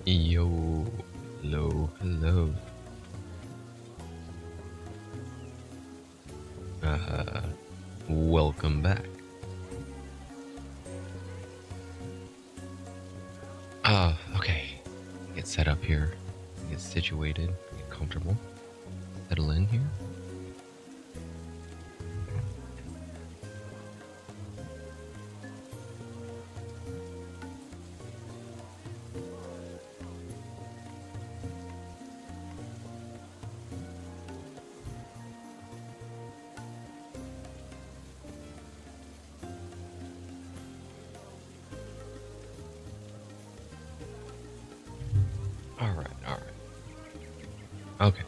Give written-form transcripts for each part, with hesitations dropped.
Yo, hello, hello. Uh, Welcome back. Okay. Get set up here, get situated, get comfortable, settle in here. All right, all right. Okay.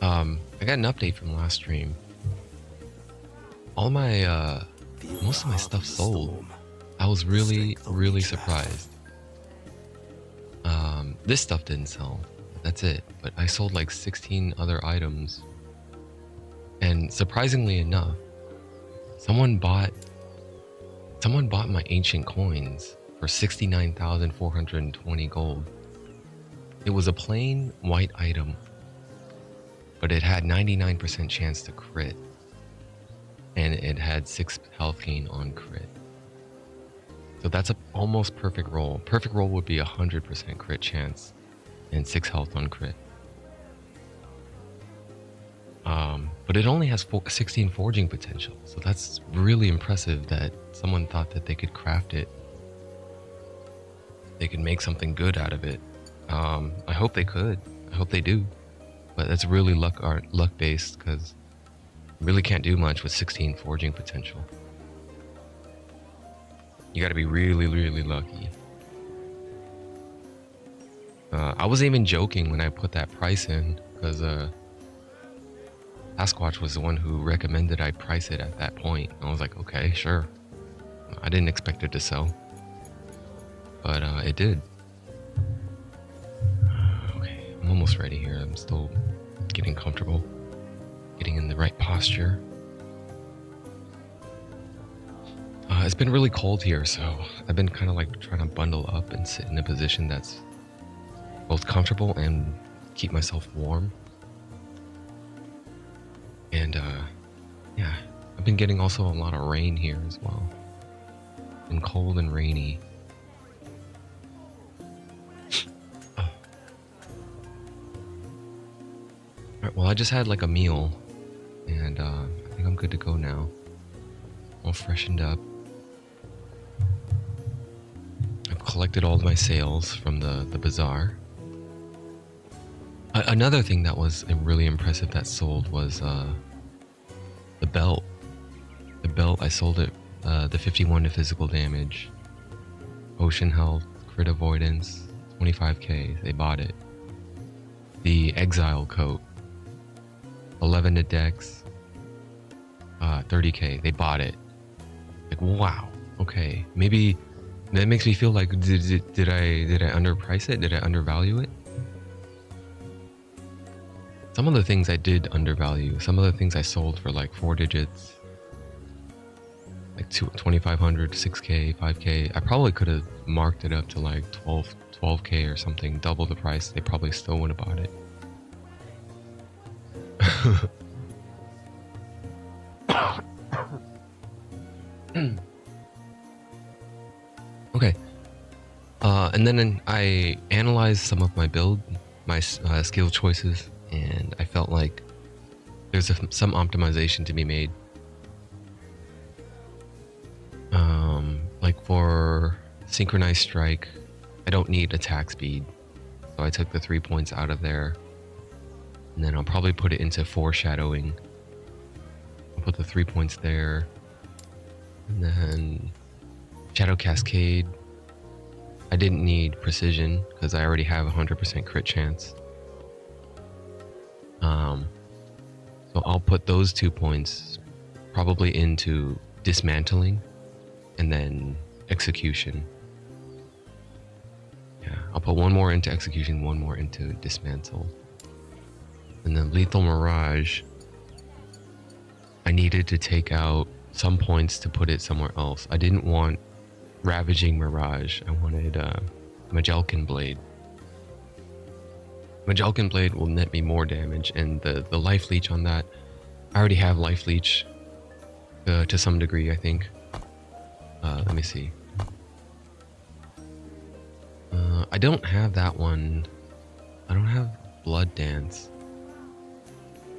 I got an update from last stream. All my most of my stuff sold. I was really surprised. This stuff didn't sell. That's it. But I sold like 16 other items. And surprisingly enough, someone bought my ancient coins for 69,420 gold. It was a plain white item, but it had 99% chance to crit. And it had 6 health gain on crit. So that's a almost perfect roll. Perfect roll would be 100% crit chance and 6 health on crit. But it only has 16 forging potential. So that's really impressive that someone thought that they could craft it. They could make something good out of it. I hope they could. I hope they do. But that's really luck based, because you really can't do much with 16 forging potential. You gotta be really lucky. I wasn't even joking when I put that price in, because Sasquatch was the one who recommended I price it at that point. I was like, okay, sure. I didn't expect it to sell, but it did. Okay, I'm almost ready here. I'm still getting comfortable, getting in the right posture. It's been really cold here, so I've been kind of like trying to bundle up and sit in a position that's both comfortable and keep myself warm. And yeah, I've been getting also a lot of rain here as well. Been cold and rainy. Oh. Alright, well, I just had like a meal, and I think I'm good to go now. All freshened up. I've collected all of my sales from the bazaar. Another thing that was really impressive that sold was the belt. The belt, I sold it, the 51 to physical damage, potion health, crit avoidance, 25k, they bought it. The exile coat, 11 to dex, 30k, they bought it. Like, wow, okay, maybe that makes me feel like, did I underprice it? Did I undervalue it? Some of the things I did undervalue. Some of the things I sold for like 4 digits, like 2,500, 6k, 5k. I probably could have marked it up to like 12k or something, double the price. They probably still would have bought it. Okay. And then I analyzed some of my build, my skill choices, and I felt like there's some optimization to be made. Like for synchronized strike, I don't need attack speed, so I took the 3 points out of there, and then I'll probably put it into foreshadowing. I'll put the 3 points there, and then Shadow Cascade, I didn't need precision because I already have 100% crit chance. So I'll put those 2 points probably into dismantling and then execution. Yeah, I'll put 1 more into execution, 1 more into dismantle. And then lethal mirage, I needed to take out some points to put it somewhere else. I didn't want ravaging mirage. I wanted Magellan Blade. Magellan Blade will net me more damage, and the Life Leech on that, I already have Life Leech to some degree, I think. Let me see. I don't have that one. I don't have Blood Dance.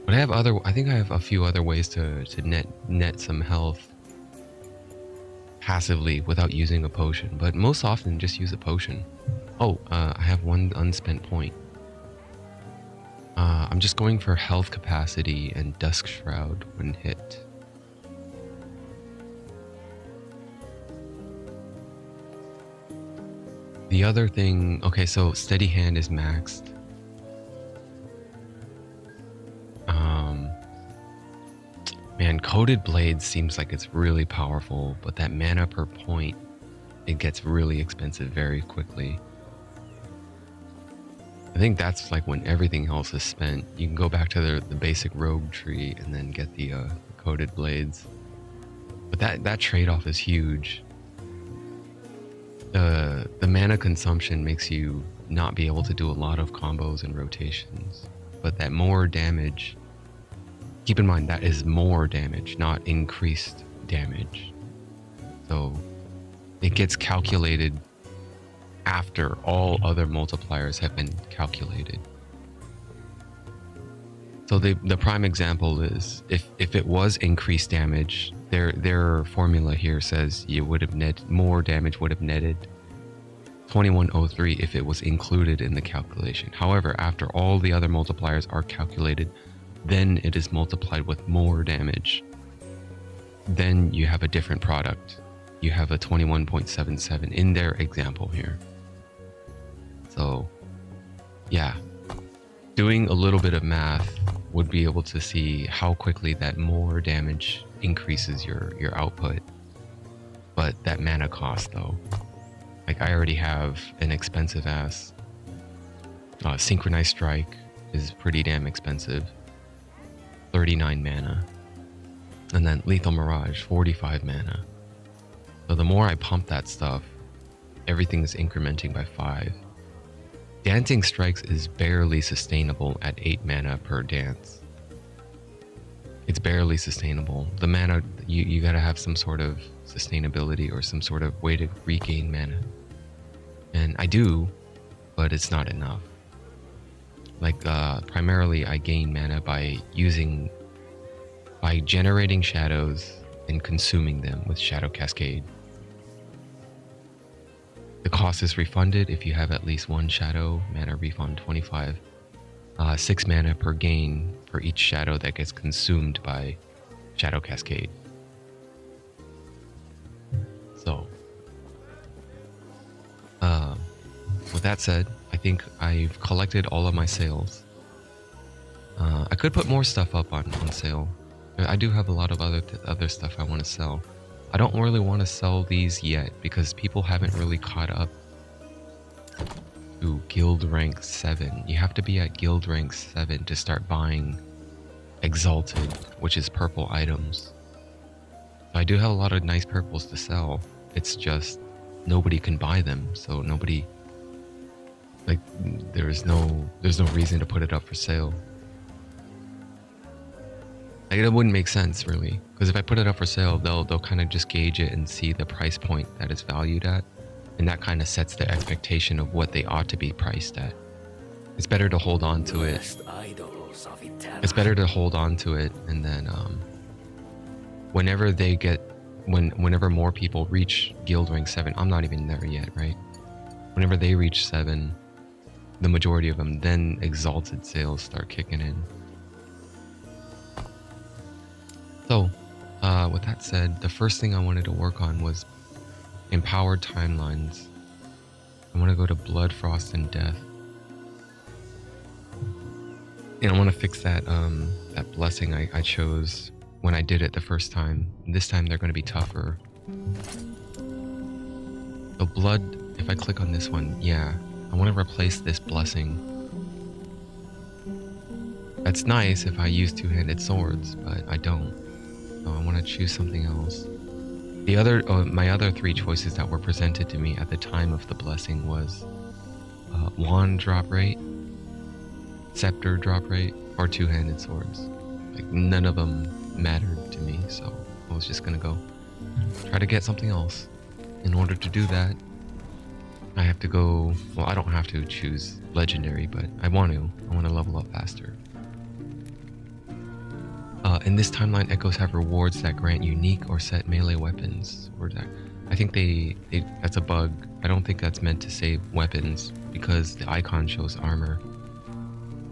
But I think I have a few other ways to net some health passively without using a potion, but most often just use a potion. Oh, I have one unspent point. I'm just going for health capacity and Dusk Shroud when hit. The other thing, okay, so Steady Hand is maxed. Man, Coated Blades seems like it's really powerful, but that mana per point, it gets really expensive very quickly. I think that's like when everything else is spent. You can go back to the basic rogue tree and then get the Coated Blades. But that trade-off is huge. The mana consumption makes you not be able to do a lot of combos and rotations. But that more damage, keep in mind that is more damage, not increased damage. So it gets calculated after all other multipliers have been calculated. So the prime example is if it was increased damage, their formula here says you would have more damage would have netted 2103 if it was included in the calculation. However, after all the other multipliers are calculated, then it is multiplied with more damage. Then you have a different product. You have a 21.77 in their example here. So, yeah, doing a little bit of math would be able to see how quickly that more damage increases your output. But that mana cost though, like I already have an expensive ass Synchronized Strike is pretty damn expensive, 39 mana, and then Lethal Mirage 45 mana. So the more I pump that stuff, everything is incrementing by 5. Dancing Strikes is barely sustainable at 8 mana per dance. It's barely sustainable. The mana, you gotta have some sort of sustainability or some sort of way to regain mana. And I do, but it's not enough. Like, primarily I gain mana by generating shadows and consuming them with Shadow Cascade. The cost is refunded if you have at least one shadow, mana refund 25. 6 mana per gain for each shadow that gets consumed by Shadow Cascade. So, with that said, I think I've collected all of my sales. I could put more stuff up on sale. I do have a lot of other stuff I want to sell. I don't really want to sell these yet because people haven't really caught up to Guild Rank 7. You have to be at Guild Rank 7 to start buying Exalted, which is purple items. So I do have a lot of nice purples to sell. It's just nobody can buy them, so nobody, like, there's no reason to put it up for sale. Like, it wouldn't make sense really, because if I put it up for sale, they'll kind of just gauge it and see the price point that it's valued at, and that kind of sets the expectation of what they ought to be priced at. It's better to hold on to it. It's better to hold on to it, and then whenever more people reach Guild Rank 7, I'm not even there yet, right? Whenever they reach 7, the majority of them, then Exalted sales start kicking in. So, with that said, the first thing I wanted to work on was Empowered Timelines. I want to go to Blood, Frost, and Death. And I want to fix that blessing I chose when I did it the first time. This time they're going to be tougher. So Blood, if I click on this one, yeah, I want to replace this blessing. That's nice if I use two-handed swords, but I don't. So I want to choose something else. My other 3 choices that were presented to me at the time of the blessing was wand drop rate, scepter drop rate, or two-handed swords. Like, none of them mattered to me, so I was just gonna go try to get something else. In order to do that, I have to go, well, I don't have to choose legendary, but I want to level up faster. In this timeline, echoes have rewards that grant unique or set melee weapons. Or that, I think that's a bug. I don't think that's meant to save weapons because the icon shows armor.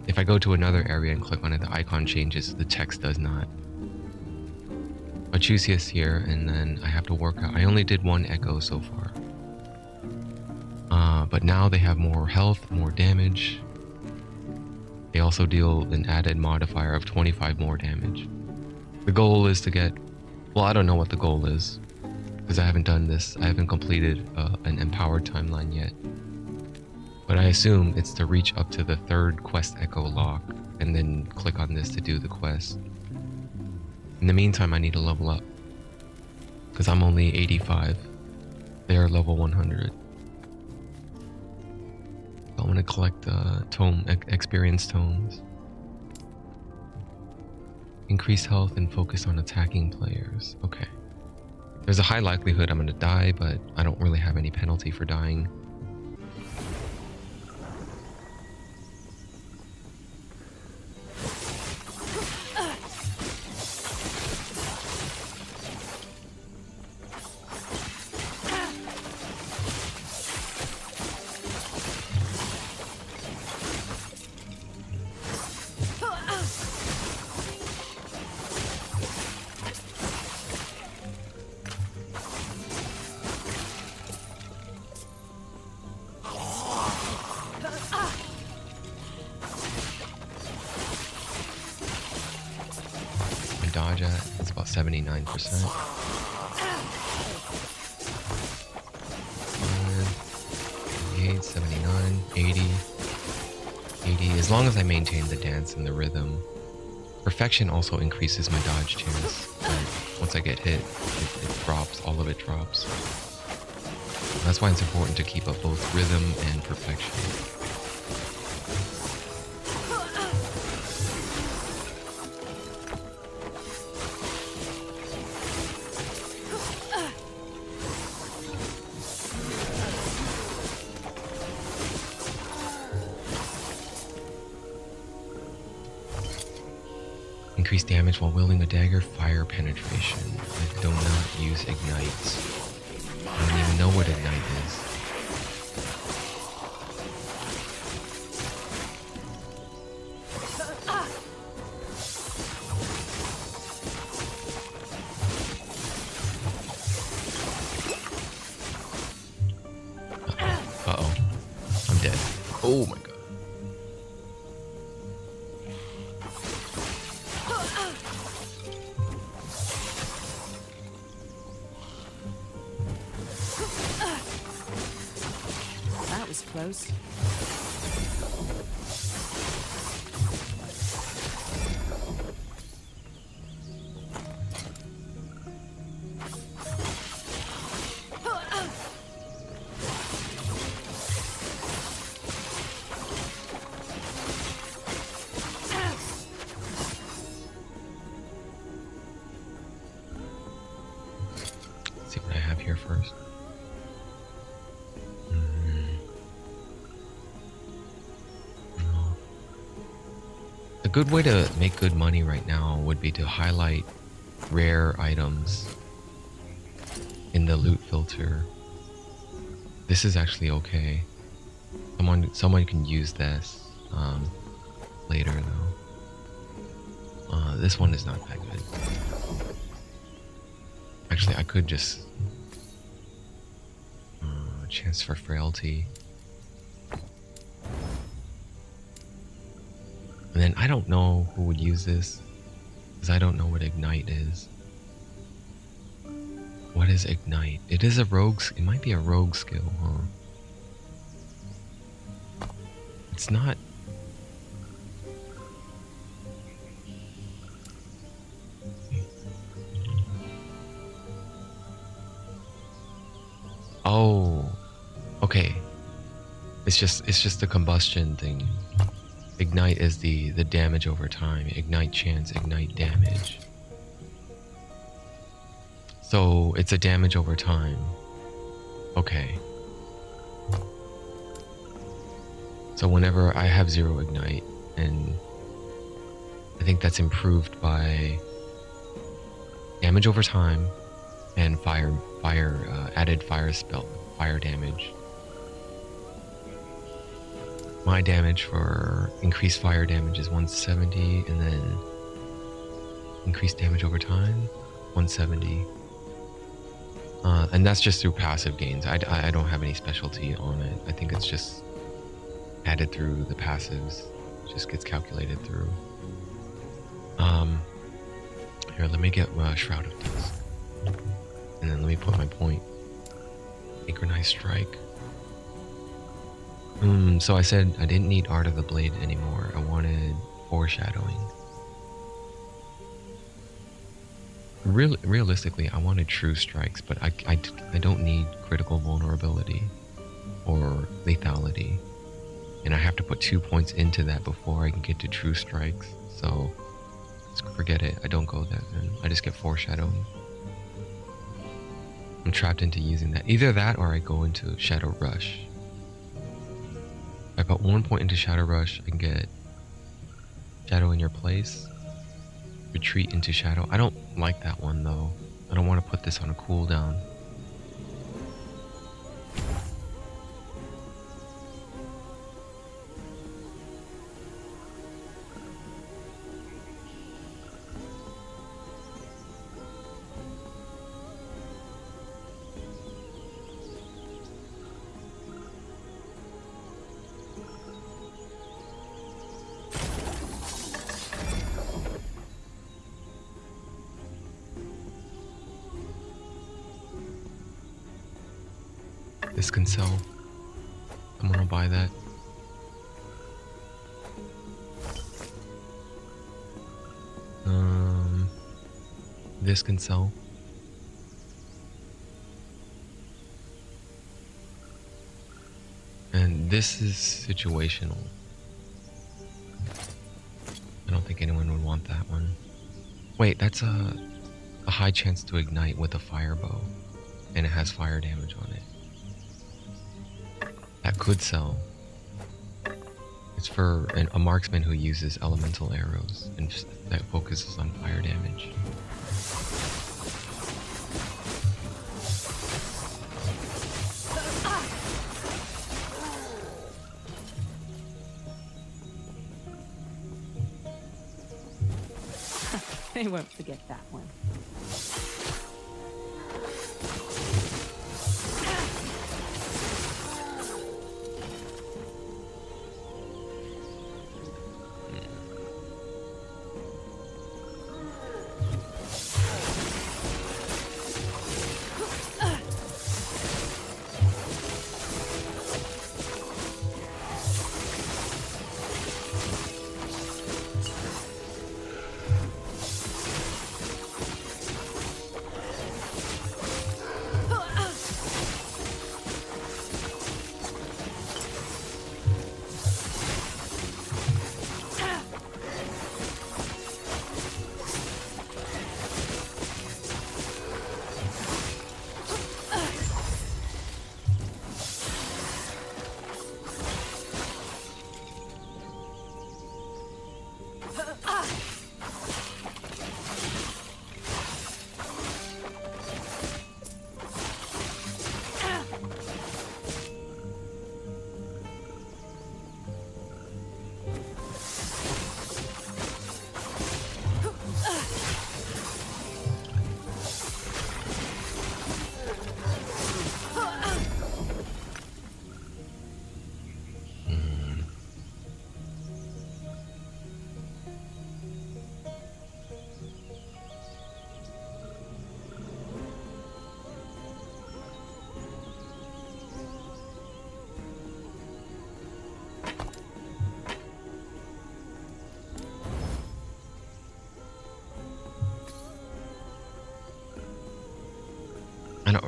If I go to another area and click on it, the icon changes, the text does not. I choose yes here, and then I have to work out. I only did one echo so far. But now they have more health, more damage. They also deal an added modifier of 25 more damage. The goal is to get, well, I don't know what the goal is, because I haven't done this. I haven't completed an empowered timeline yet. But I assume it's to reach up to the 3rd quest echo lock, and then click on this to do the quest. In the meantime, I need to level up, because I'm only 85. They're level 100. I want to collect experience tomes. Increase health and focus on attacking players. Okay. There's a high likelihood I'm going to die, but I don't really have any penalty for dying. Dodge at, it's about 79%. 78, 79, 80, 80. As long as I maintain the dance and the rhythm. Perfection also increases my dodge chance. But once I get hit, it drops, all of it drops. That's why it's important to keep up both rhythm and perfection. Increase damage while wielding a dagger, fire penetration. I do not use ignites. I don't even know what ignite is. Uh-oh. I'm dead. Oh my god. Close. Let's see what I have here first. A good way to make good money right now would be to highlight rare items in the loot filter. This is actually okay. Someone can use this later though. This one is not that good. Actually, I could just chance for frailty. And then I don't know who would use this, because I don't know what ignite is. What is ignite? It is a rogue, it might be a rogue skill, huh? It's not. Oh, okay. It's just the combustion thing. Ignite is the damage over time. Ignite chance, ignite damage. So it's a damage over time. Okay. So whenever I have 0 ignite, and I think that's improved by damage over time and added fire spell, fire damage. My damage for increased fire damage is 170, and then increased damage over time, 170. And that's just through passive gains. I don't have any specialty on it. I think it's just added through the passives. It just gets calculated through. Here, let me get Shroud of Dusk. And then let me put my point. Synchronized Strike. So I said I didn't need Art of the Blade anymore. I wanted Foreshadowing. Realistically, I wanted True Strikes, but I don't need Critical Vulnerability or Lethality. And I have to put 2 points into that before I can get to True Strikes. So forget it. I don't go that then. I just get Foreshadowing. I'm trapped into using that. Either that or I go into Shadow Rush. If I put 1 point into Shadow Rush, I can get Shadow in Your Place. Retreat into Shadow. I don't like that one though. I don't want to put this on a cooldown. This can sell. I'm gonna buy that. This can sell. And this is situational. I don't think anyone would want that one. Wait, that's a high chance to ignite with a fire bow. And it has fire damage on it. That could sell. It's for a marksman who uses elemental arrows and that focuses on fire damage. They won't forget that one.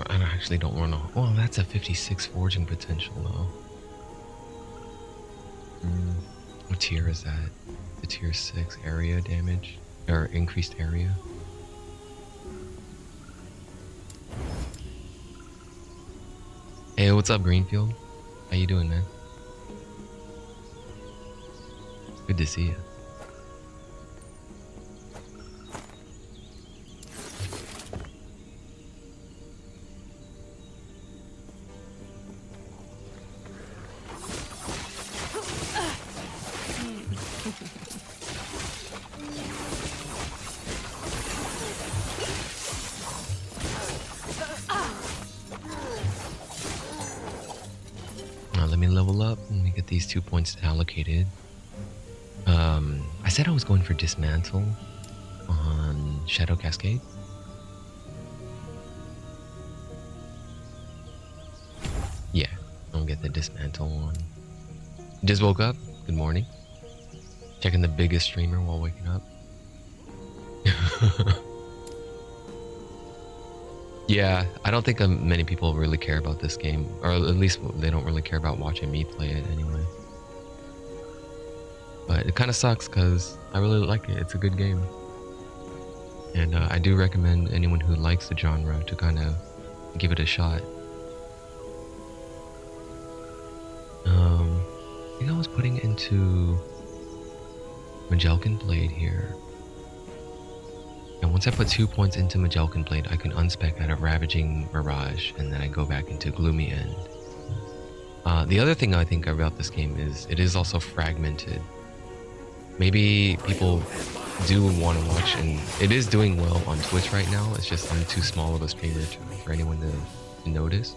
I actually don't want to. Well, that's a 56 forging potential though. Mm, what tier is that? The tier 6 area damage? Or increased area? Hey, what's up, Greenfield? How you doing, man? Good to see you. Now let me level up. Let me get these 2 points allocated. I said I was going for dismantle on Shadow Cascade. Yeah, I'll get the dismantle one. Just woke up. Good morning. Checking the biggest streamer while waking up. Yeah, I don't think many people really care about this game, or at least they don't really care about watching me play it anyway. But it kind of sucks because I really like it. It's a good game. And I do recommend anyone who likes the genre to kind of give it a shot. I think I was putting into Magellan Blade here. And once I put 2 points into Magellan Blade, I can unspec out of Ravaging Mirage, and then I go back into Gloomy End. The other thing I think about this game is it is also fragmented. Maybe people do want to watch, and it is doing well on Twitch right now. It's just I'm too small of a streamer for anyone to notice.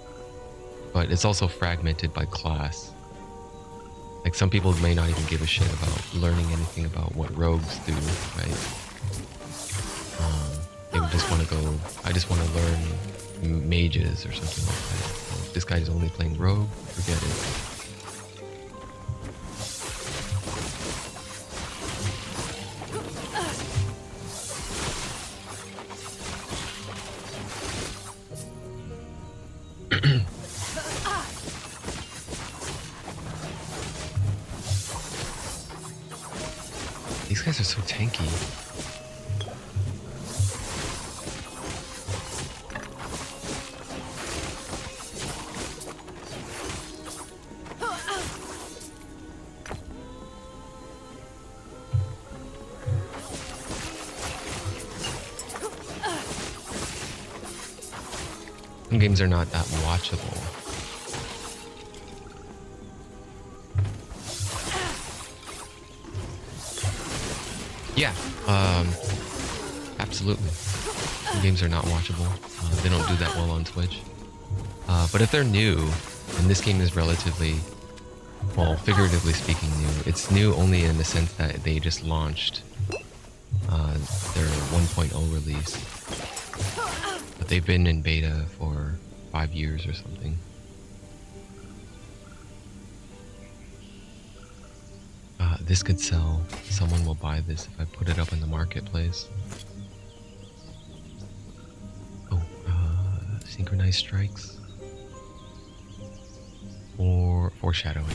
But it's also fragmented by class. Like, some people may not even give a shit about learning anything about what rogues do, right? They would just want to go, I just want to learn mages or something like that. So if this guy is only playing rogue, forget it. These guys are so tanky. Some games are not that watchable. Yeah, absolutely. Some games are not watchable. They don't do that well on Twitch. But if they're new, and this game is relatively, well, figuratively speaking, new. It's new only in the sense that they just launched their 1.0 release. But they've been in beta for 5 years or something. This could sell. Someone will buy this if I put it up in the marketplace. Oh, synchronized strikes. Or foreshadowing.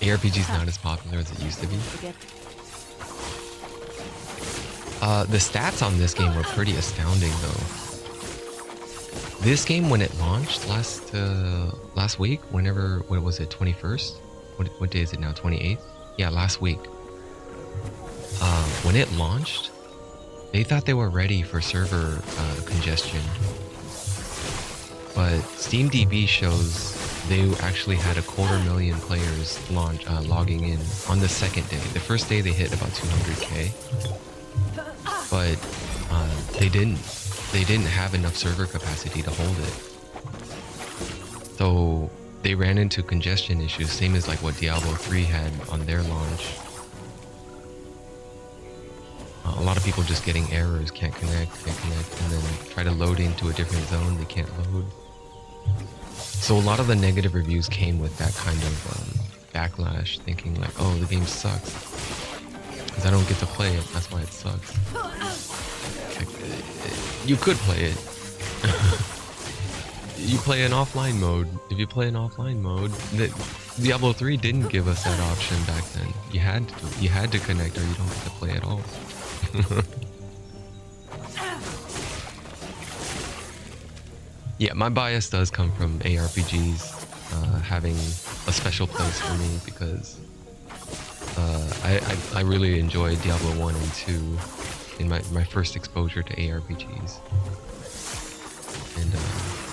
ARPG is not as popular as it used to be. The stats on this game were pretty astounding, though. This game, when it launched last week, whenever, what was it, 21st? What day is it now? 28th? Yeah, last week. When it launched, they thought they were ready for server congestion, but SteamDB shows they actually had 250,000 players logging in on the second day. The first day they hit about 200k, but they didn't have enough server capacity to hold it. So they ran into congestion issues, same as like what Diablo 3 had on their launch. A lot of people just getting errors, can't connect, and then try to load into a different zone, they can't load. So a lot of the negative reviews came with that kind of backlash, thinking like, oh, the game sucks because I don't get to play it. That's why it sucks. Like, you could play it. You play an offline mode. If you play an offline mode, Diablo 3 didn't give us that option back then. You had to connect or you don't get to play at all. Yeah, my bias does come from ARPGs having a special place for me because I really enjoyed Diablo 1 and 2 in my first exposure to ARPGs. And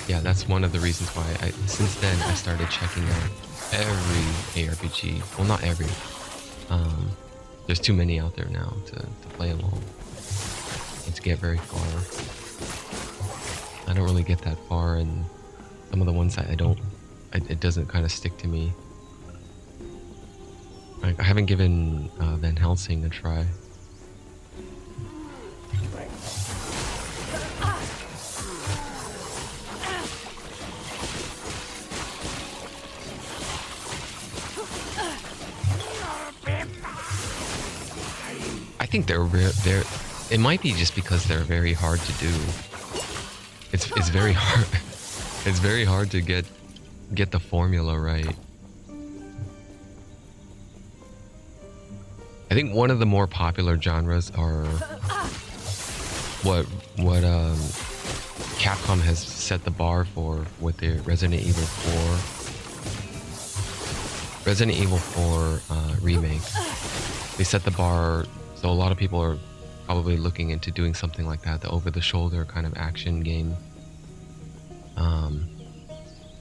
yeah, that's one of the reasons why since then I started checking out every ARPG. Well, not every. There's too many out there now to play them all and to get very far. I don't really get that far, and some of the ones it doesn't kind of stick to me. Like, I haven't given Van Helsing a try. I think they're it might be just because they're very hard to do. It's very hard. It's very hard to get the formula right. I think one of the more popular genres are what Capcom has set the bar for with their Resident Evil 4 remake. They set the bar, so a lot of people are probably looking into doing something like that, the over-the-shoulder kind of action game.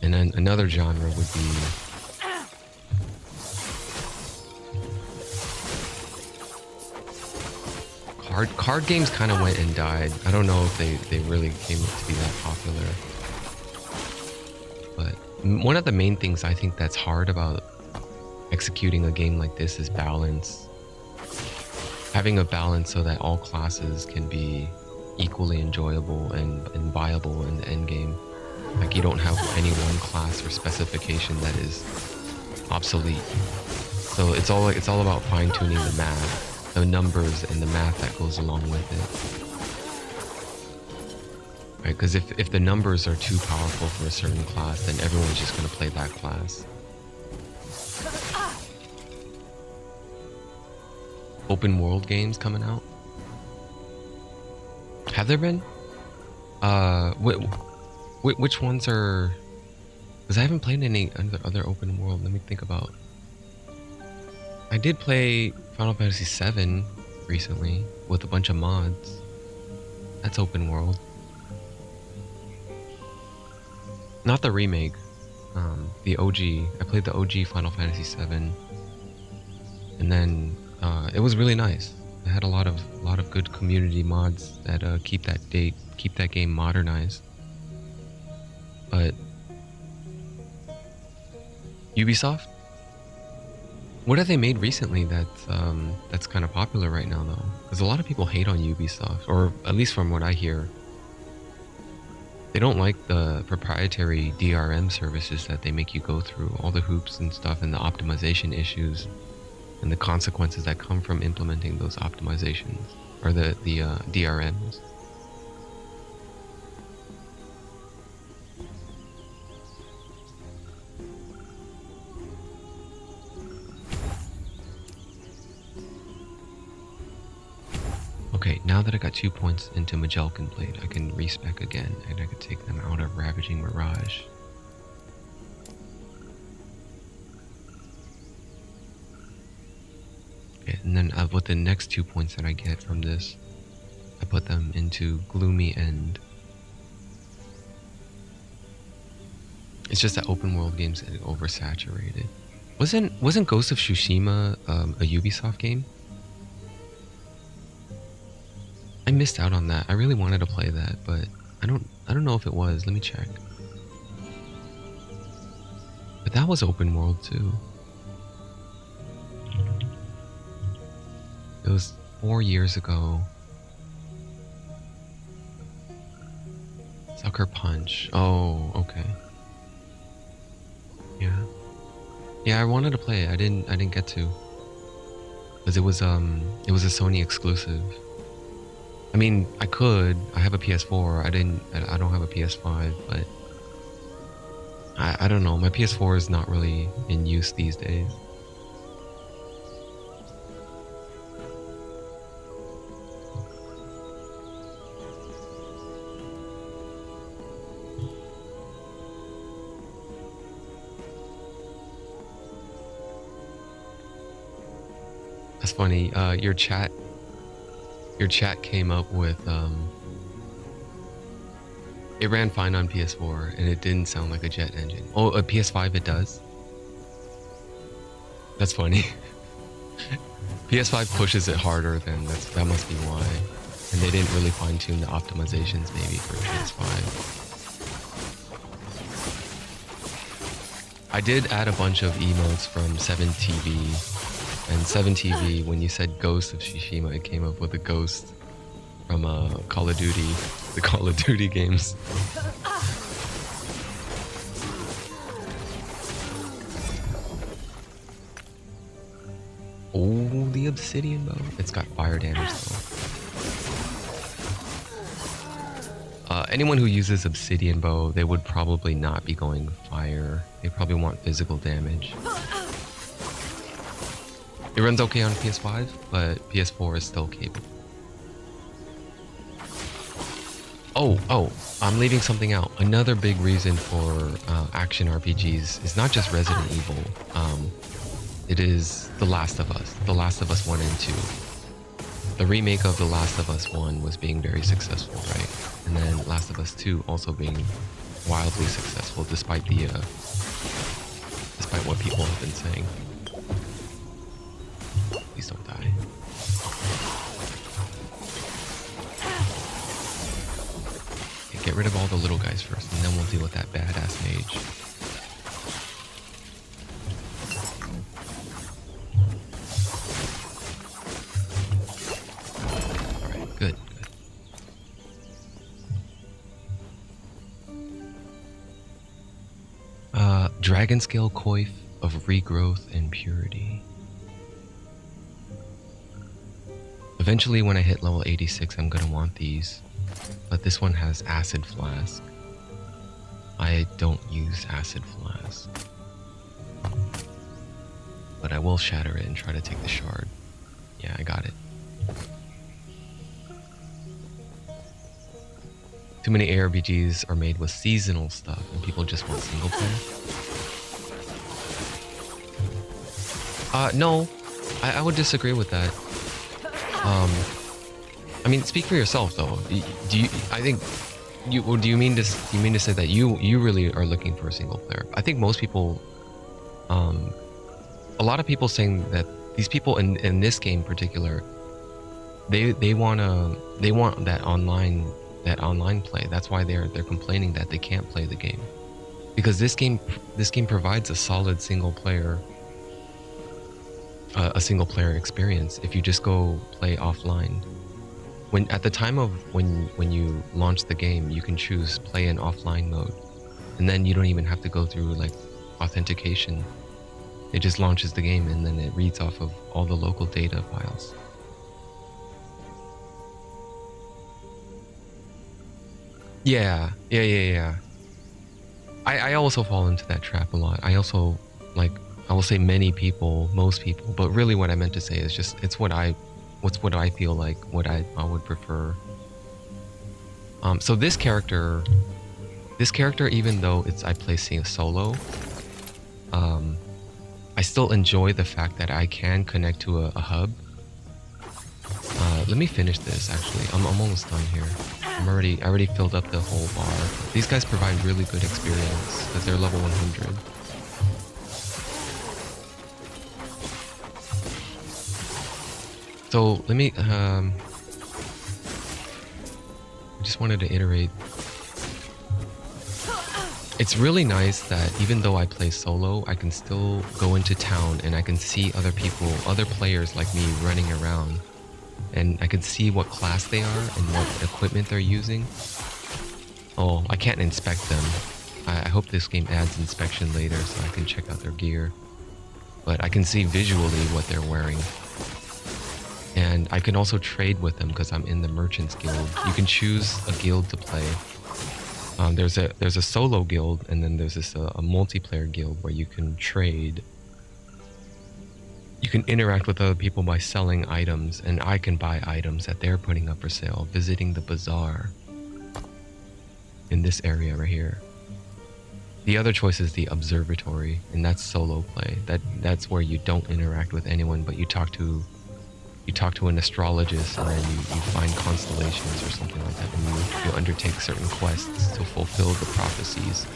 And then another genre would be card games. Kind of went and died. I don't know if they really came to be that popular. But one of the main things I think that's hard about executing a game like this is balance. Having a balance so that all classes can be equally enjoyable and viable in the end game. Like, you don't have any one class or specification that is obsolete. So it's all about fine-tuning the math, the numbers and the math that goes along with it. Right? Because if the numbers are too powerful for a certain class, then everyone's just going to play that class. Open world games coming out? Have there been? Which ones are? Because I haven't played any other open world. Let me think about. I did play Final Fantasy VII recently with a bunch of mods. That's open world. Not the remake. The OG. I played the OG Final Fantasy VII, and then it was really nice. I had a lot of good community mods that keep that game modernized. But Ubisoft, what have they made recently that's kind of popular right now though? Because a lot of people hate on Ubisoft, or at least from what I hear, they don't like the proprietary DRM services that they make you go through, all the hoops and stuff, and the optimization issues and the consequences that come from implementing those optimizations, or the DRMs. Okay, now that I got 2 points into Magellan Blade, I can respec again, and I can take them out of Ravaging Mirage. Okay, and then with the next 2 points that I get from this, I put them into Gloomy End. It's just that open world games are oversaturated. Wasn't Ghost of Tsushima a Ubisoft game? I missed out on that. I really wanted to play that, but I don't know if it was. Let me check. But that was open world too. It was 4 years ago. Sucker Punch. Oh, okay. Yeah. Yeah, I wanted to play it. I didn't get to. Because it was a Sony exclusive. I mean, I could. I have a PS4. I don't have a PS5, but I don't know. My PS4 is not really in use these days. That's funny. Your chat came up with it ran fine on PS4 and it didn't sound like a jet engine. Oh, a PS5 it does. That's funny. PS5 pushes it harder than that must be why. And they didn't really fine tune the optimizations maybe for PS5. I did add a bunch of emotes from 7TV. And 7TV, when you said Ghost of Tsushima, it came up with a ghost from Call of Duty, the Call of Duty games. Oh, the obsidian bow. It's got fire damage though. Anyone who uses obsidian bow, they would probably not be going fire. They probably want physical damage. It runs okay on PS5, but PS4 is still capable. Oh, I'm leaving something out. Another big reason for action RPGs is not just Resident Evil. It is The Last of Us. The Last of Us 1 and 2. The remake of The Last of Us 1 was being very successful, right? And then Last of Us 2 also being wildly successful despite what people have been saying. Please don't die. Okay, get rid of all the little guys first, and then we'll deal with that badass mage. Alright, good. Dragon Scale Coif of Regrowth and Purity. Eventually, when I hit level 86, I'm gonna want these. But this one has Acid Flask. I don't use Acid Flask. But I will shatter it and try to take the shard. Yeah, I got it. Too many ARPGs are made with seasonal stuff and people just want single player. No, I would disagree with that. I mean, speak for yourself though. Do you? I think you. Do you mean to say that you really are looking for a single player? I think most people, a lot of people saying that these people in this game in particular, they want that online play. That's why they're complaining that they can't play the game, because this game provides a solid single player experience if you just go play offline. When at the time of when you launch the game, you can choose play in offline mode, and then you don't even have to go through like authentication. It just launches the game and then it reads off of all the local data files. Yeah. I also fall into that trap a lot. I also, like, I will say most people, but really what I meant to say is just, it's what I feel like, what I would prefer. So this character, even though I play solo, I still enjoy the fact that I can connect to a hub. Let me finish this actually. I'm almost done here. I already filled up the whole bar. These guys provide really good experience because they're level 100. So let me, I just wanted to iterate. It's really nice that even though I play solo, I can still go into town and I can see other players like me running around. And I can see what class they are and what equipment they're using. Oh, I can't inspect them. I hope this game adds inspection later so I can check out their gear. but I can see visually what they're wearing. And I can also trade with them because I'm in the Merchants Guild. You can choose a guild to play. There's a solo guild, and then there's this a multiplayer guild where you can trade. You can interact with other people by selling items, and I can buy items that they're putting up for sale, visiting the bazaar in this area right here. The other choice is the observatory, and that's solo play. That's where you don't interact with anyone, but you talk to an astrologist, and then you find constellations or something like that, and you undertake certain quests to fulfill the prophecies.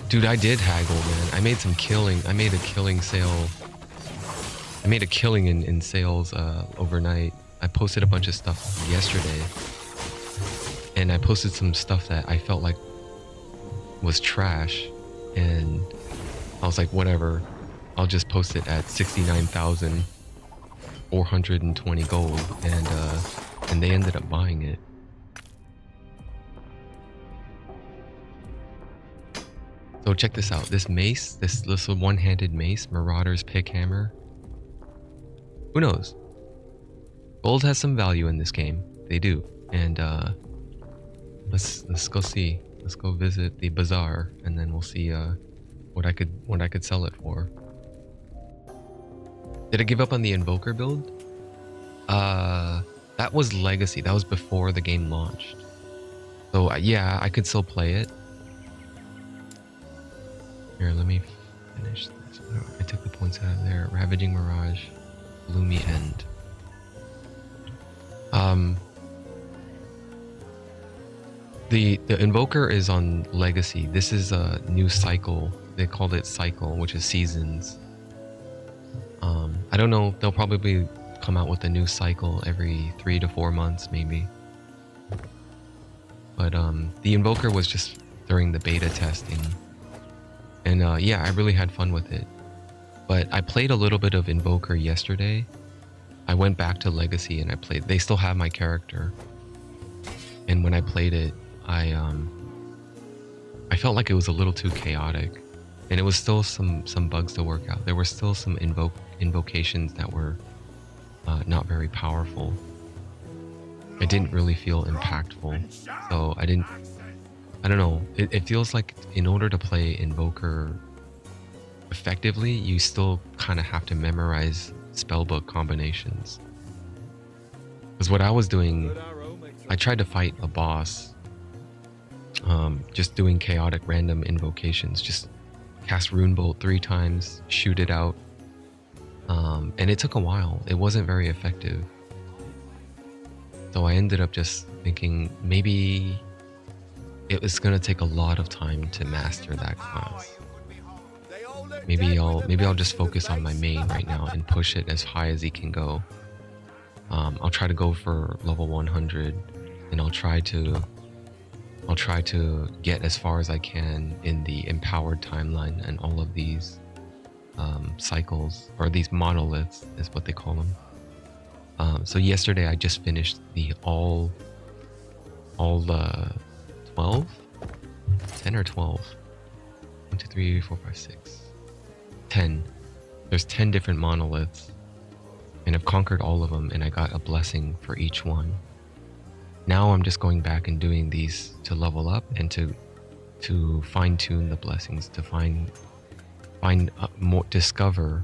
Dude, I did haggle, man. I made a killing sale. I made a killing in sales overnight. I posted a bunch of stuff yesterday, and I posted some stuff that I felt like was trash, and I was like, whatever, I'll just post it at 69,420 gold, and they ended up buying it. So check this out. This mace, this little one-handed mace, Marauder's pick hammer. Who knows? Gold has some value in this game. They do. And let's go see. Let's go visit the bazaar, and then we'll see what I could sell it for. Did I give up on the Invoker build? That was Legacy. That was before the game launched. So yeah, I could still play it. Here, let me finish this. I took the points out of there. Ravaging Mirage, Gloomy End. The Invoker is on Legacy. This is a new cycle. They called it Cycle, which is seasons. I don't know. They'll probably come out with a new cycle every 3 to 4 months, maybe. But the Invoker was just during the beta testing. And yeah, I really had fun with it. But I played a little bit of Invoker yesterday. I went back to Legacy and I played. They still have my character. And when I played it, I felt like it was a little too chaotic. And it was still some bugs to work out. There were still some invocations that were not very powerful. It didn't really feel impactful. So I don't know. It feels like in order to play Invoker effectively, you still kind of have to memorize spellbook combinations. Because what I was doing, I tried to fight a boss, just doing chaotic random invocations, just cast Runebolt 3 times, shoot it out, and it took a while. It wasn't very effective. So I ended up just thinking maybe it was gonna take a lot of time to master that class. Maybe I'll just focus on my main right now and push it as high as he can go. I'll try to go for level 100, and I'll try to get as far as I can in the empowered timeline and all of these cycles, or these monoliths is what they call them. So yesterday I just finished the all 12, 10 or 12. 1, 2, 3, 4, 5, 6, 10. There's 10 different monoliths, and I've conquered all of them, and I got a blessing for each one. Now I'm just going back and doing these to level up and to fine-tune the blessings, to find more, discover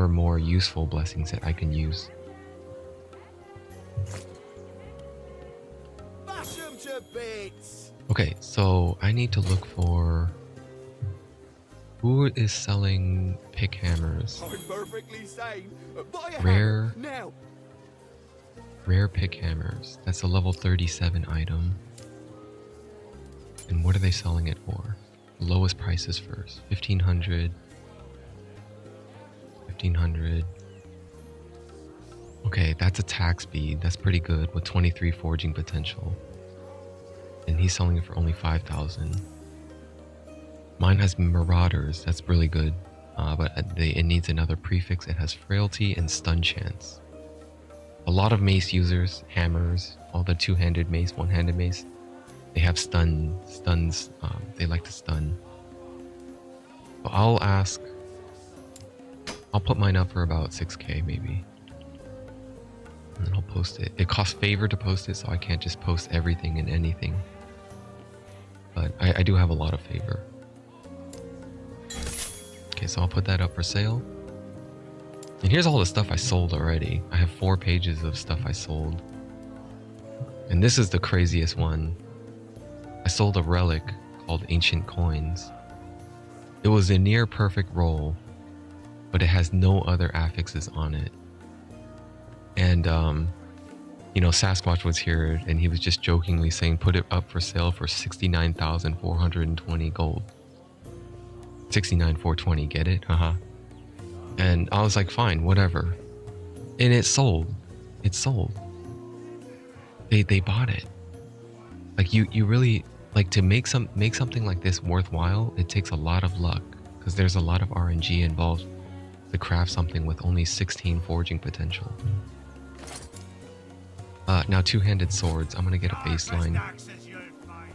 more useful blessings that I can use. Okay, so I need to look for who is selling pick hammers. Rare pick hammers. That's a level 37 item. And what are they selling it for? Lowest prices first. 1500. 1500. Okay, that's attack speed. That's pretty good with 23 forging potential. And he's selling it for only 5,000. Mine has Marauders. That's really good. But it needs another prefix. It has Frailty and Stun Chance. A lot of mace users, hammers, all the two-handed mace, one-handed mace, they have stuns. They like to stun. So I'll put mine up for about 6K maybe. And then I'll post it. It costs favor to post it, so I can't just post everything and anything. But I do have a lot of favor. Okay, so I'll put that up for sale. And here's all the stuff I sold already. I have 4 pages of stuff I sold. And this is the craziest one. I sold a relic called Ancient Coins. It was a near perfect roll, but it has no other affixes on it. And, you know, Sasquatch was here and he was just jokingly saying, put it up for sale for 69,420 gold. 69,420, get it? Haha. And I was like, fine, whatever. And it sold. It sold. They bought it. Like you really, like, to make something like this worthwhile, it takes a lot of luck because there's a lot of RNG involved to craft something with only 16 forging potential. Now two-handed swords. I'm gonna get a baseline.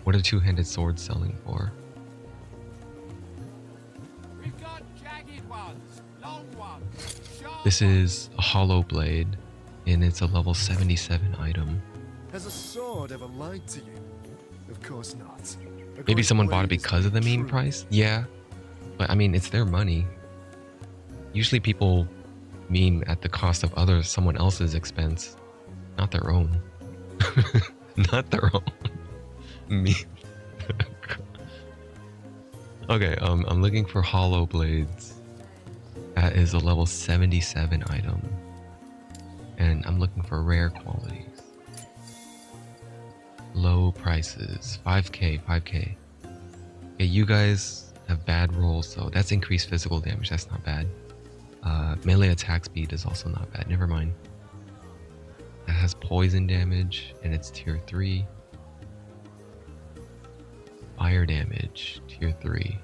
What are two-handed swords selling for? This is a hollow blade, and it's a level 77 item. Has a sword ever lied to you? Of course not. Maybe someone bought it because of the meme price? Yeah. But I mean, it's their money. Usually people meme at the cost of someone else's expense, not their own. Not their own. Meme. Okay, I'm looking for hollow blades. That is a level 77 item. And I'm looking for rare qualities. Low prices. 5K, 5K. Okay, you guys have bad rolls, so that's increased physical damage. That's not bad. Melee attack speed is also not bad. Never mind. That has poison damage, and it's tier 3. Fire damage, tier 3.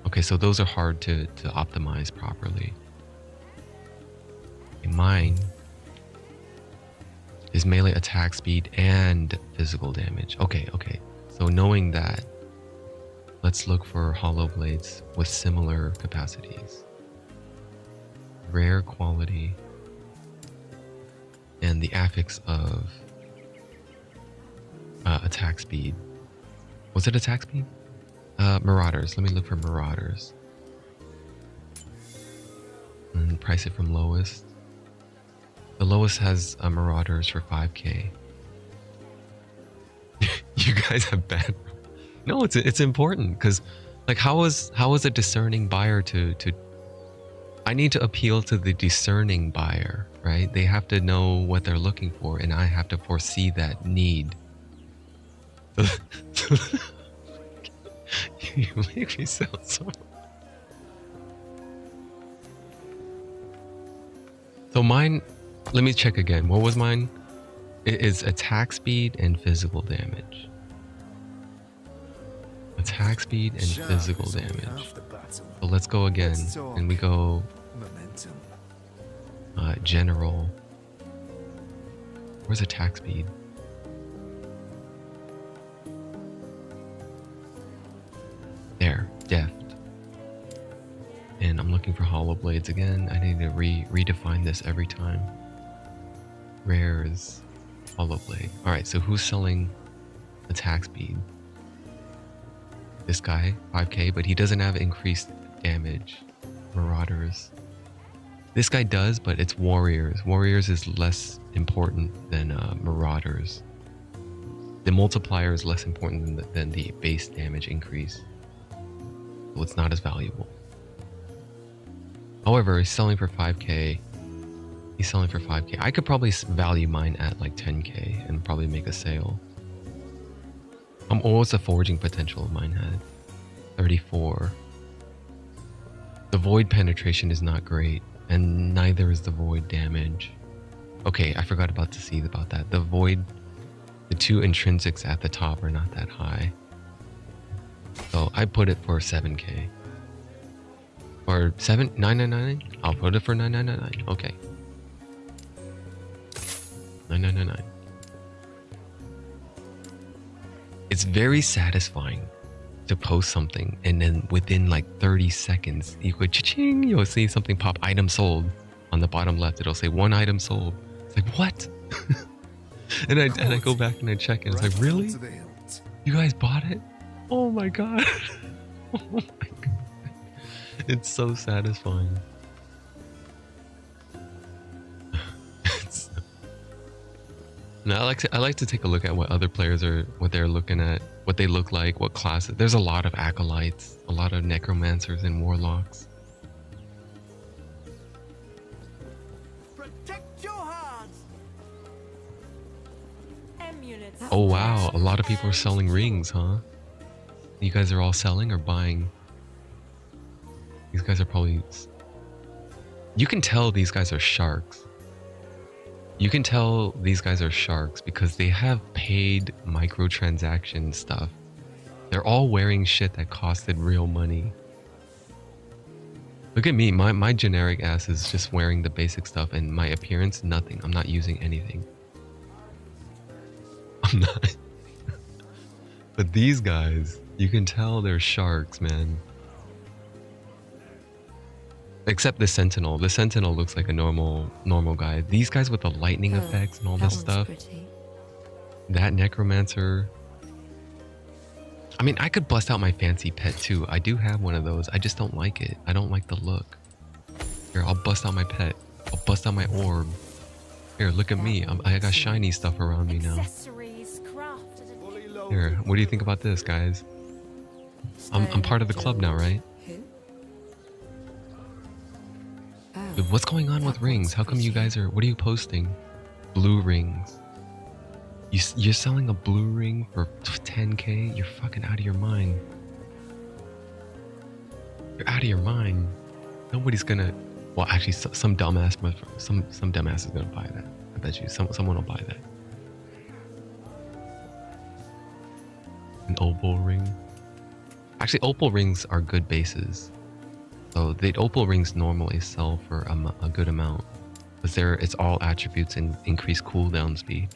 Okay, so those are hard to optimize properly. And mine is melee attack speed and physical damage. Okay, okay. So knowing that, let's look for hollow blades with similar capacities. Rare quality. And the affix of attack speed. Was it attack speed? Marauders. Let me look for Marauders. And price it from lowest. The lowest has Marauders for 5K. You guys have bad. No, it's important because, like, how is a discerning buyer to? I need to appeal to the discerning buyer, right? They have to know what they're looking for, and I have to foresee that need. You make me sound so. So mine. Let me check again. What was mine? It is attack speed and physical damage. Attack speed and physical damage. So let's go again, and we go general. Where's attack speed? There, deft. And I'm looking for hollow blades again. I need to redefine this every time. Rares, hollow blade. All right, so who's selling attack speed? This guy, 5K, but he doesn't have increased damage. Marauders. This guy does, but it's warriors. Warriors is less important than Marauders. The multiplier is less important than the base damage increase. So it's not as valuable. However, he's selling for 5K. He's selling for 5K. I could probably value mine at like 10K and probably make a sale. What was the forging potential mine had? 34. The void penetration is not great, and neither is the void damage. Okay, I forgot about that. The void, the 2 intrinsics at the top are not that high. So I put it for 7K. Or 999? I'll put it for 9999. Okay. 9999. It's very satisfying to post something, and then within like 30 seconds, you could cha-ching, you'll see something pop, item sold. On the bottom left, it'll say 1 item sold. It's like, what? and I go back and I check, and it's like, really? To the hilt. You guys bought it? Oh my god. Oh my god. It's so satisfying. No, I like to take a look at what other players are, what they're looking at, what they look like, what classes. There's a lot of acolytes, a lot of necromancers and warlocks. Protect your hearts. Oh wow, a lot of people are selling rings, huh? You guys are all selling or buying? These guys are probably... You can tell these guys are sharks. You can tell these guys are sharks because they have paid microtransaction stuff. They're all wearing shit that costed real money. Look at me, my generic ass is just wearing the basic stuff, and my appearance, nothing. I'm not using anything. I'm not. But these guys, you can tell they're sharks, man. Except the Sentinel. The Sentinel looks like a normal guy. These guys with the lightning effects and all this stuff. Pretty. That Necromancer. I mean, I could bust out my fancy pet too. I do have one of those. I just don't like it. I don't like the look. Here, I'll bust out my pet. I'll bust out my orb. Here, look at me. I got shiny stuff around me now. Accessories crafted and Fully loaded. Here, what do you think about this, guys? I'm part of the club now, right? Who? But what's going on with rings? How come you guys are... What are you posting? Blue rings. You're selling a blue ring for 10k? You're fucking out of your mind. You're out of your mind. Nobody's gonna... Well, actually, some dumbass... Some dumbass is gonna buy that. I bet you. Someone will buy that. An opal ring. Actually, opal rings are good bases. So the opal rings normally sell for a good amount, because it's all attributes and increased cooldown speed.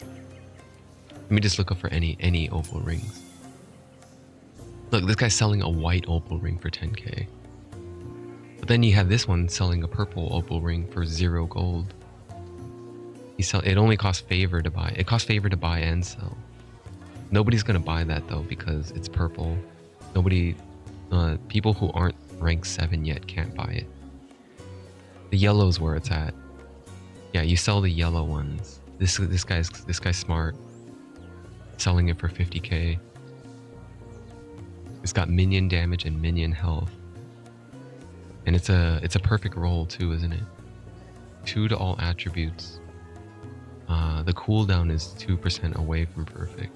Let me just look up for any opal rings. Look, this guy's selling a white opal ring for 10k. But then you have this one selling a purple opal ring for 0 gold. It only costs favor to buy. It costs favor to buy and sell. Nobody's gonna buy that though because it's purple. Nobody, people who aren't rank 7 yet can't buy it. The yellow's where it's at. Yeah, you sell the yellow ones. This guy's smart. Selling it for 50k. It's got minion damage and minion health. And it's a perfect roll too, isn't it? 2 to all attributes. The cooldown is 2% away from perfect.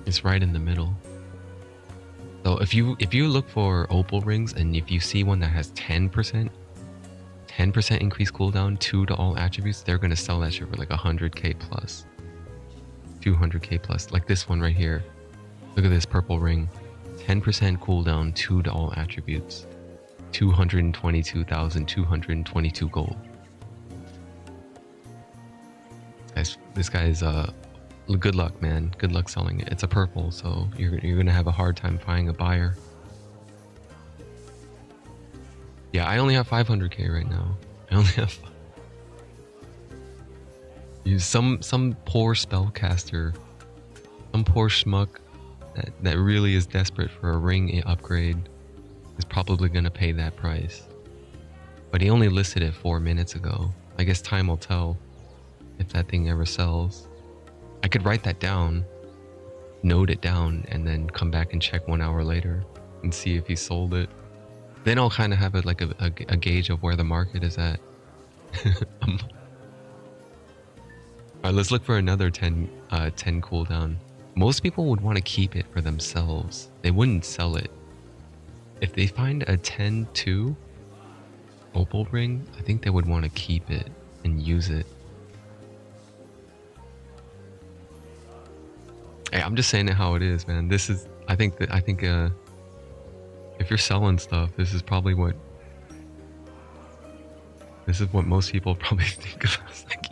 It's right in the middle. So if you look for opal rings and if you see one that has 10% increased cooldown, 2 to all attributes, they're gonna sell that shit for like 100k plus, 200k plus. Like this one right here. Look at this purple ring, 10% cooldown, 2 to all attributes, 222,222 gold. This guy's good luck, man. Good luck selling it. It's a purple, so you're gonna have a hard time finding a buyer. Yeah, I only have 500k right now. I only have some poor spellcaster, some poor schmuck that really is desperate for a ring upgrade is probably gonna pay that price. But he only listed it 4 minutes ago. I guess time will tell if that thing ever sells. I could write that down, note it down, and then come back and check 1 hour later and see if he sold it. Then I'll kind of have a gauge of where the market is at. Alright, let's look for another 10 cooldown. Most people would want to keep it for themselves. They wouldn't sell it. If they find a 10-2 opal ring, I think they would want to keep it and use it. Hey, I'm just saying it how it is, man. This is, I think if you're selling stuff, this is what most people probably think of. It's like,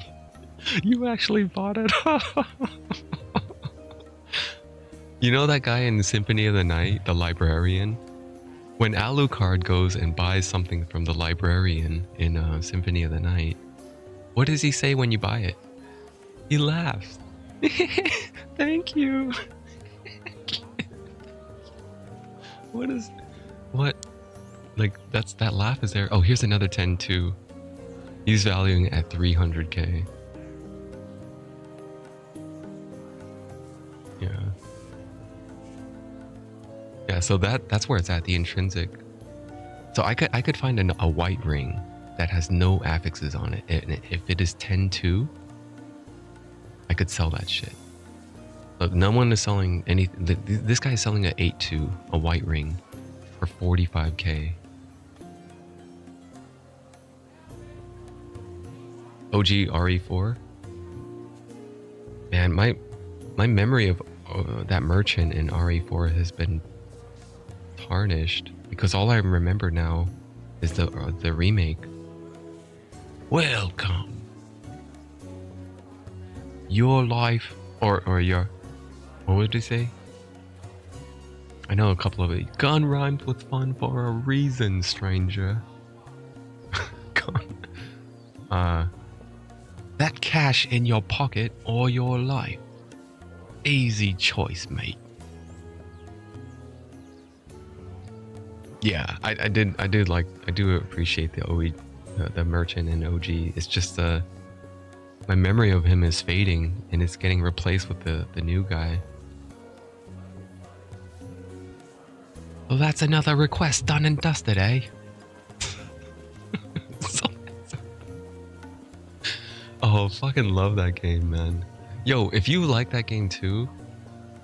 you actually bought it. You know that guy in Symphony of the Night, the librarian? When Alucard goes and buys something from the librarian in Symphony of the Night, what does he say when you buy it? He laughs. Thank you. What? Like, that laugh is there. Oh, here's another 10 too. He's valuing it at 300k. Yeah. Yeah, so that's where it's at, the intrinsic. So I could find a white ring that has no affixes on it. And if it is 10-2, I could sell that shit. Look, no one is selling anything. This guy is selling an 8-2, a white ring, for 45k. OG RE4. Man, my memory of that merchant in RE4 has been tarnished because all I remember now is the remake. Welcome. Your life, or your, what would they say? I know a couple of it. Gun rhymes with fun for a reason, stranger. That cash in your pocket or your life. Easy choice, mate. Yeah, I do appreciate the merchant and OG. It's just my memory of him is fading and it's getting replaced with the new guy. Well, that's another request done and dusted, eh? Oh, fucking love that game, man. Yo, if you like that game too,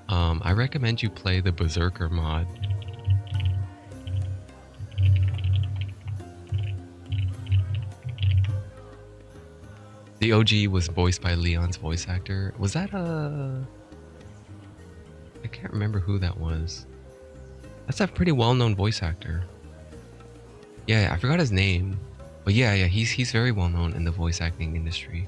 I recommend you play the Berserker mod. The OG was voiced by Leon's voice actor. Was that I can't remember who that was. That's a pretty well-known voice actor. Yeah, I forgot his name. But yeah, he's very well-known in the voice acting industry.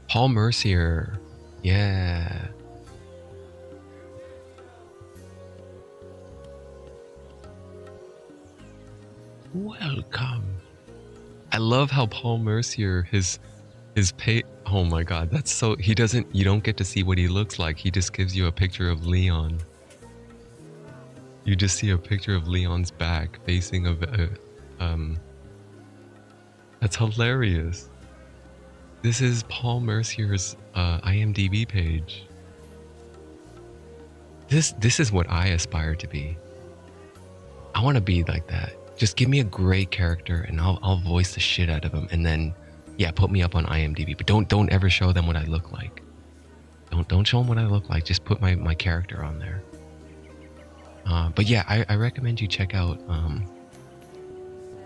Paul Mercier. Yeah. Welcome. I love how Paul Mercier, his pay. Oh my god, that's so. You don't get to see what he looks like. He just gives you a picture of Leon. You just see a picture of Leon's back facing that's hilarious. This is Paul Mercier's IMDb page. This is what I aspire to be. I want to be like that. Just give me a great character and I'll voice the shit out of him, and then yeah, put me up on IMDb. But don't ever show them what I look like. Don't show them what I look like. Just put my character on there. But yeah, I recommend you check out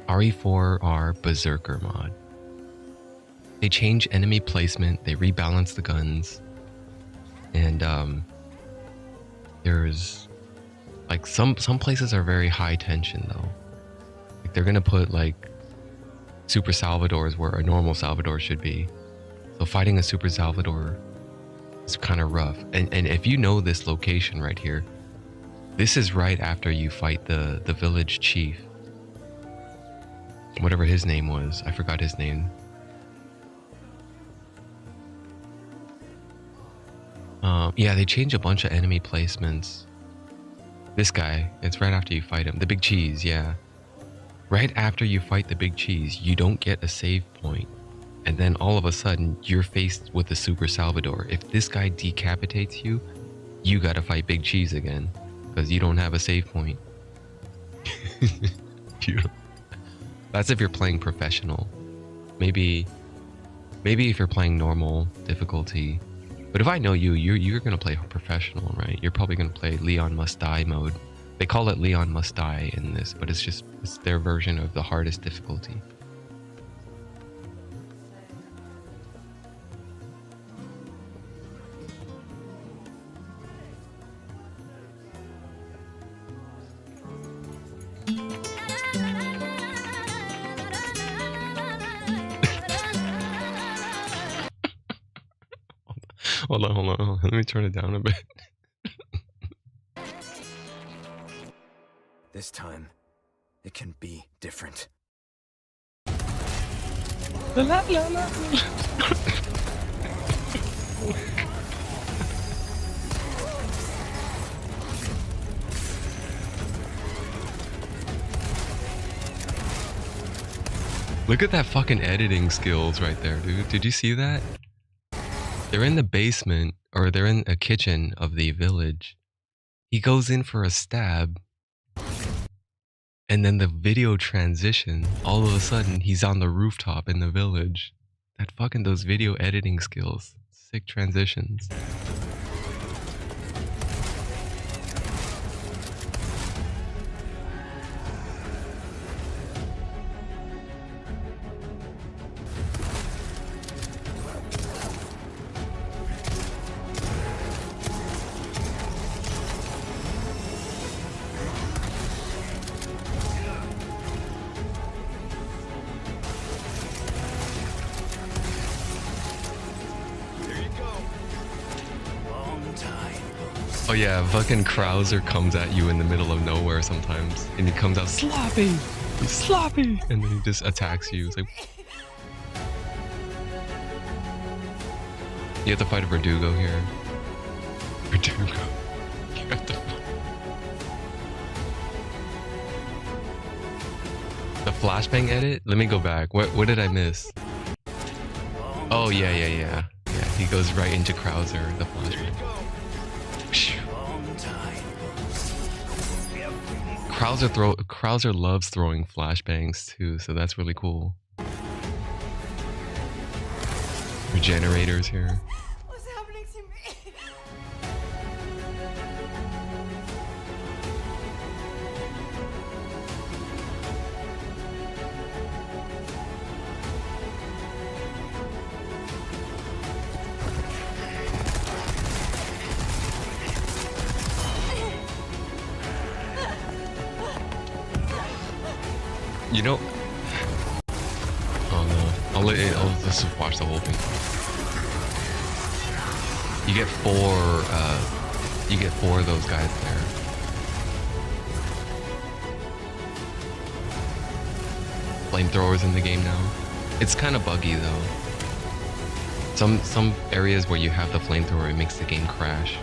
RE4R Berserker mod. They change enemy placement, they rebalance the guns, and there's like some places are very high tension though. Like they're gonna put like Super Salvadors where a normal Salvador should be. So fighting a Super Salvador is kind of rough. And if you know this location right here, this is right after you fight the village chief. Whatever his name was. I forgot his name. Yeah, they change a bunch of enemy placements. This guy, it's right after you fight him. The big cheese, yeah. Right after you fight the big cheese, you don't get a save point. And then all of a sudden, you're faced with the Super Salvador. If this guy decapitates you, you gotta fight big cheese again. Because you don't have a save point. That's if you're playing professional. Maybe if you're playing normal difficulty. But if I know you're gonna play professional, right? You're probably gonna play Leon Must Die mode. They call it Leon Must Die in this, but it's their version of the hardest difficulty. Hold on, hold on, hold on. Let me turn it down a bit. This time, it can be different. La, la, la, la. Look at that fucking editing skills right there, dude. Did you see that? They're in the basement, or they're in a kitchen of the village. He goes in for a stab, and then the video transition, all of a sudden, he's on the rooftop in the village. That fucking, those video editing skills. Sick transitions. Oh yeah, fucking Krauser comes at you in the middle of nowhere sometimes. And he comes out sloppy! He's sloppy! And then he just attacks you. It's like... You have to fight a Verdugo here. Verdugo. You have to fight. The flashbang edit? Let me go back. What did I miss? Oh yeah. Yeah, he goes right into Krauser, the flashbang. Krauser loves throwing flashbangs too, so that's really cool. Regenerators here. What's happening to me? You know... Oh no. I'll just watch the whole thing. You get four of those guys there. Flamethrowers in the game now. It's kind of buggy though. Some areas where you have the flamethrower, it makes the game crash.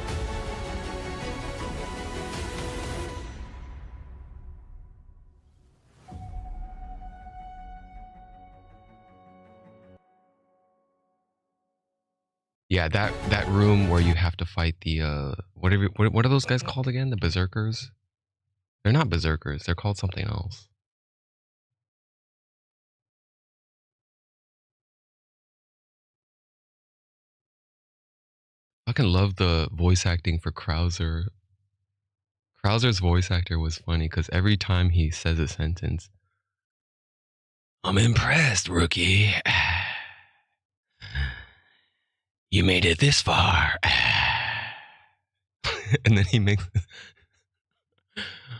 Yeah, that room where you have to fight the what are those guys called again? The berserkers? They're not berserkers. They're called something else. I fucking love the voice acting for Krauser. Krauser's voice actor was funny because every time he says a sentence, I'm impressed, rookie. You made it this far. And then he makes...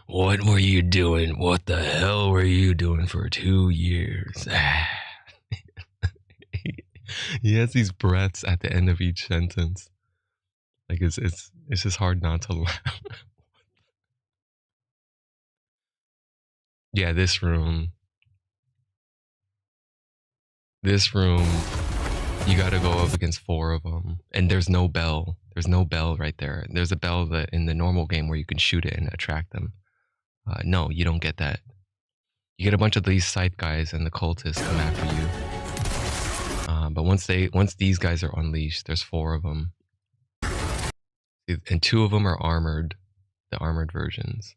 What were you doing? What the hell were you doing for 2 years? He has these breaths at the end of each sentence. Like it's just hard not to laugh. Yeah, this room. You gotta go up against 4 of them. And there's no bell. There's no bell right there. There's a bell that in the normal game where you can shoot it and attract them. No, you don't get that. You get a bunch of these scythe guys and the cultists come after you. But once these guys are unleashed, there's 4 of them. And 2 of them are armored. The armored versions.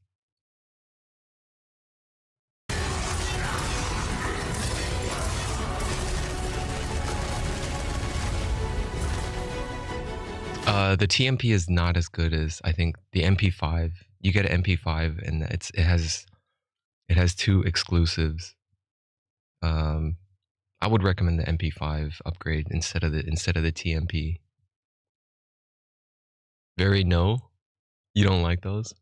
The TMP is not as good as I think the MP5. You get an MP5 and it has 2 exclusives. I would recommend the MP5 upgrade instead of the TMP. Very no? You don't like those?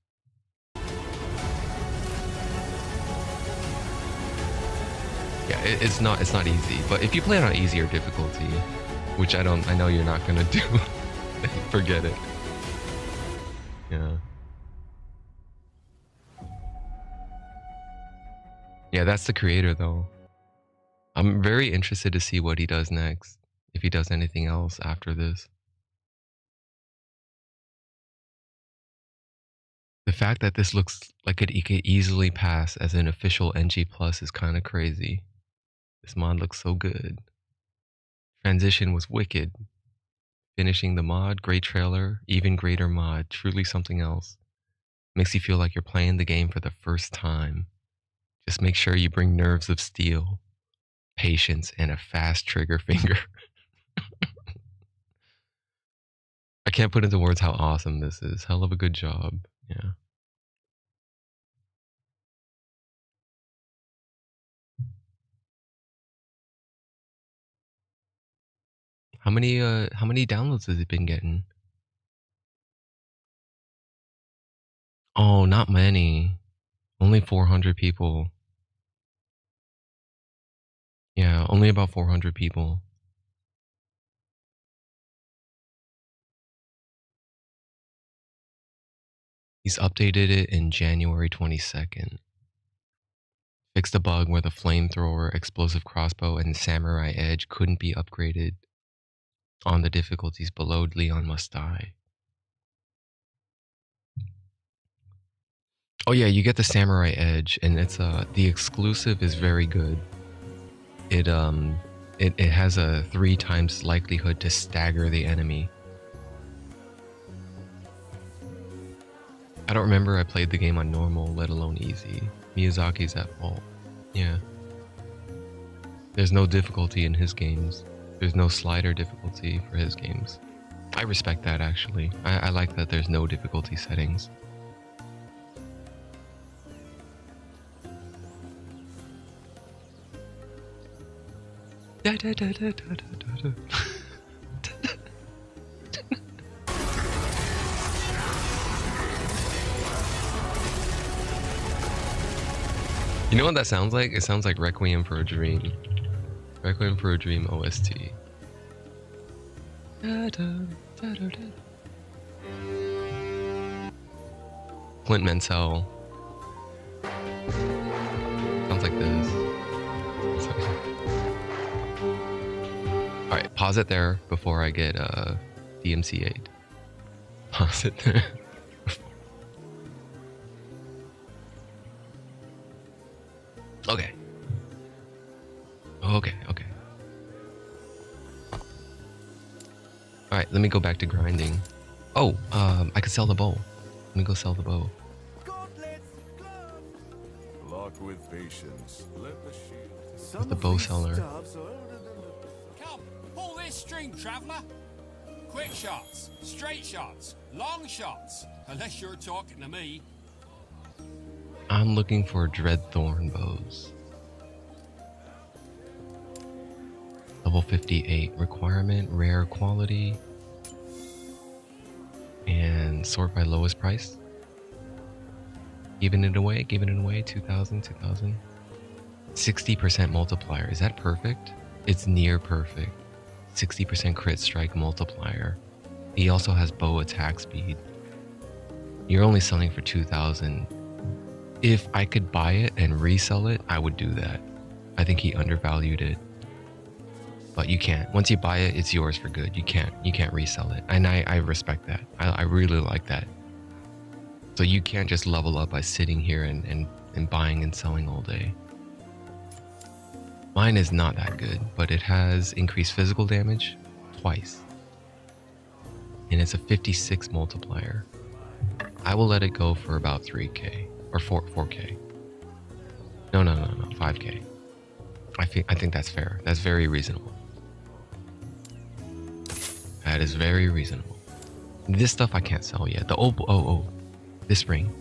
Yeah, it's not easy. But if you play it on easier difficulty, which I know you're not gonna do. Forget it. Yeah. Yeah, that's the creator though. I'm very interested to see what he does next. If he does anything else after this. The fact that this looks like it could easily pass as an official NG plus is kind of crazy. This mod looks so good. Transition was wicked. Finishing the mod, great trailer, even greater mod, truly something else. Makes you feel like you're playing the game for the first time. Just make sure you bring nerves of steel, patience, and a fast trigger finger. I can't put into words how awesome this is. Hell of a good job. Yeah. How many downloads has it been getting? Oh, not many. Only 400 people. Yeah, only about 400 people. He's updated it in January 22nd. Fixed a bug where the flamethrower, explosive crossbow, and samurai edge couldn't be upgraded on the difficulties below Leon Must Die. Oh yeah, you get the samurai edge, and it's the exclusive is very good. It it has a 3 times likelihood to stagger the enemy. I don't remember I played the game on normal, let alone easy. Miyazaki's at fault. Yeah. There's no difficulty in his games. There's no slider difficulty for his games. I respect that actually. I like that there's no difficulty settings. Da, da, da, da, da, da, da. You know what that sounds like? It sounds like Requiem for a Dream. Requiem for a Dream OST. Da, da, da, da, da. Clint Mansell. Sounds like this. Alright, pause it there before I get DMCA'd. Pause it there. Okay. Okay. Alright, let me go back to grinding. Oh, I could sell the bow. Let me go sell the bow. Lock with patience. Let the shield. With the bow seller. Come, pull this string, traveller. Quick shots, straight shots, long shots. Unless you're talking to me. I'm looking for Dreadthorn bows. Level 58 requirement, rare quality, and sort by lowest price. Giving it away, 2000. 60% multiplier, is that perfect? It's near perfect. 60% crit strike multiplier. He also has bow attack speed. You're only selling for 2000. If I could buy it and resell it, I would do that. I think he undervalued it. But you can't. Once you buy it, it's yours for good. You can't resell it. And I respect that. I really like that. So you can't just level up by sitting here and buying and selling all day. Mine is not that good, but it has increased physical damage twice. And it's a 56 multiplier. I will let it go for about 3k. Or 4k. No, 5k. I think that's fair. That's very reasonable. That is very reasonable. This stuff I can't sell yet. The this ring.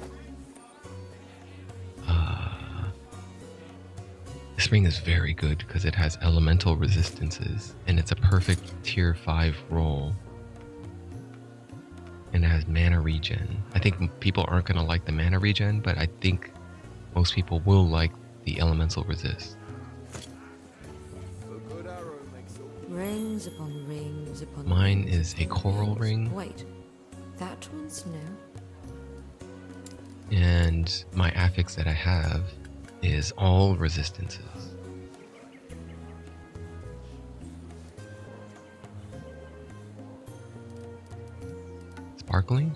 This ring is very good because it has elemental resistances and it's a perfect tier 5 roll. And it has mana regen. I think people aren't gonna like the mana regen, but I think most people will like the elemental resist. A good arrow makes a Rings upon rings upon Mine rings is a upon coral rings. ring. Wait, that one's no. And my affix that I have is all resistances. Sparkling?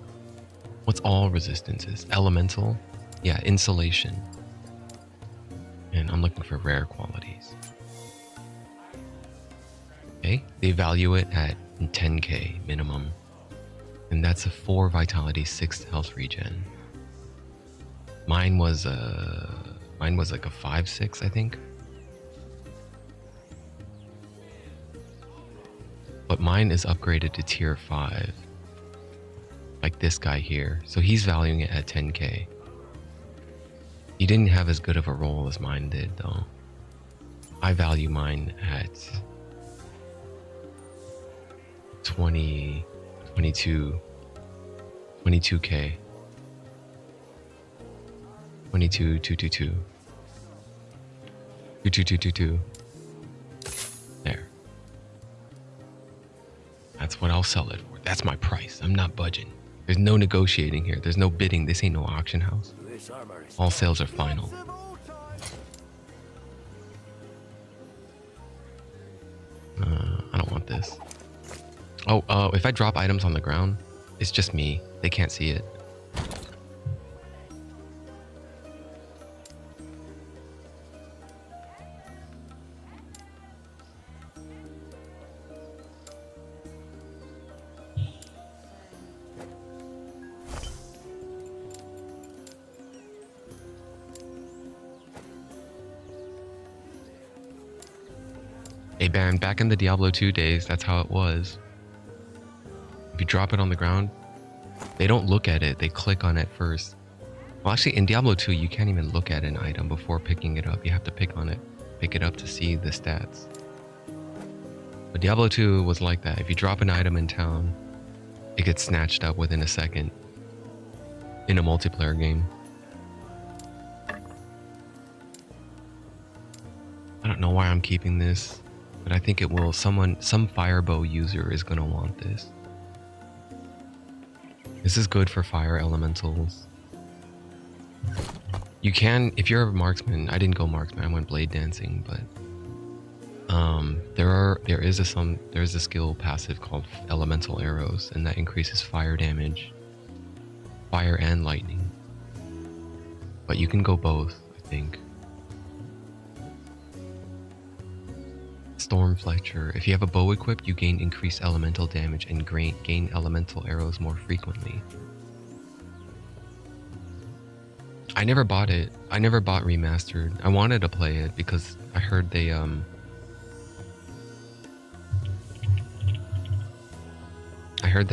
What's all resistances? Elemental? Yeah, insulation. And I'm looking for rare qualities. Okay, they value it at 10k minimum. And that's a 4 vitality, 6 health regen. Mine was like a 5-6, I think. But mine is upgraded to tier 5. Like this guy here. So he's valuing it at 10k. He didn't have as good of a roll as mine did though. I value mine at 22k. 22,222. 22222. There. That's what I'll sell it for. That's my price. I'm not budging. There's no negotiating here. There's no bidding. This ain't no auction house. All sales are final. I don't want this. Oh, if I drop items on the ground, it's just me. They can't see it. Hey, Ban, back in the Diablo 2 days, that's how it was. If you drop it on the ground, they don't look at it, they click on it first. Well, actually, in Diablo 2, you can't even look at an item before picking it up. You have to pick it up to see the stats. But Diablo 2 was like that. If you drop an item in town, it gets snatched up within a second in a multiplayer game. I don't know why I'm keeping this, but I think it will. Some firebow user is gonna want this. This is good for fire elementals. You can, if you're a marksman. I didn't go marksman. I went blade dancing, but there is a skill passive called elemental arrows, and that increases fire damage, fire and lightning. But you can go both, I think. Storm Fletcher. If you have a bow equipped, you gain increased elemental damage and gain elemental arrows more frequently. I never bought it. I never bought Remastered. I wanted to play it because I heard they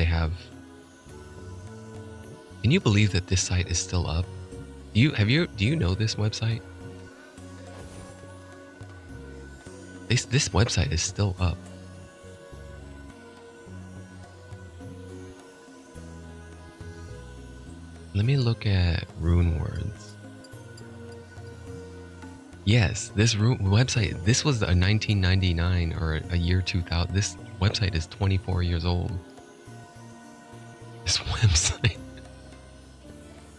have. Can you believe that this site is still up? Do you know this website? This website is still up. Let me look at rune words. Yes, this website, this was a 1999 or a year 2000. This website is 24 years old. This website.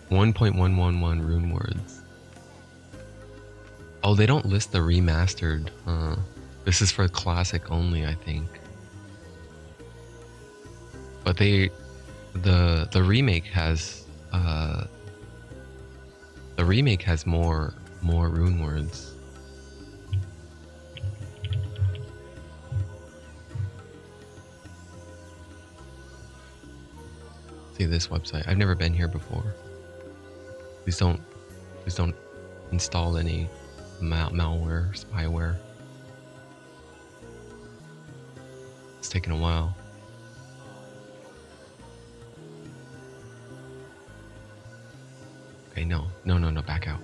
1.111 rune words. Oh, they don't list the remastered. This is for classic only, I think. But the remake has more rune words. See this website. I've never been here before. Please don't install any malware, spyware. It's taking a while. Okay, no, back out.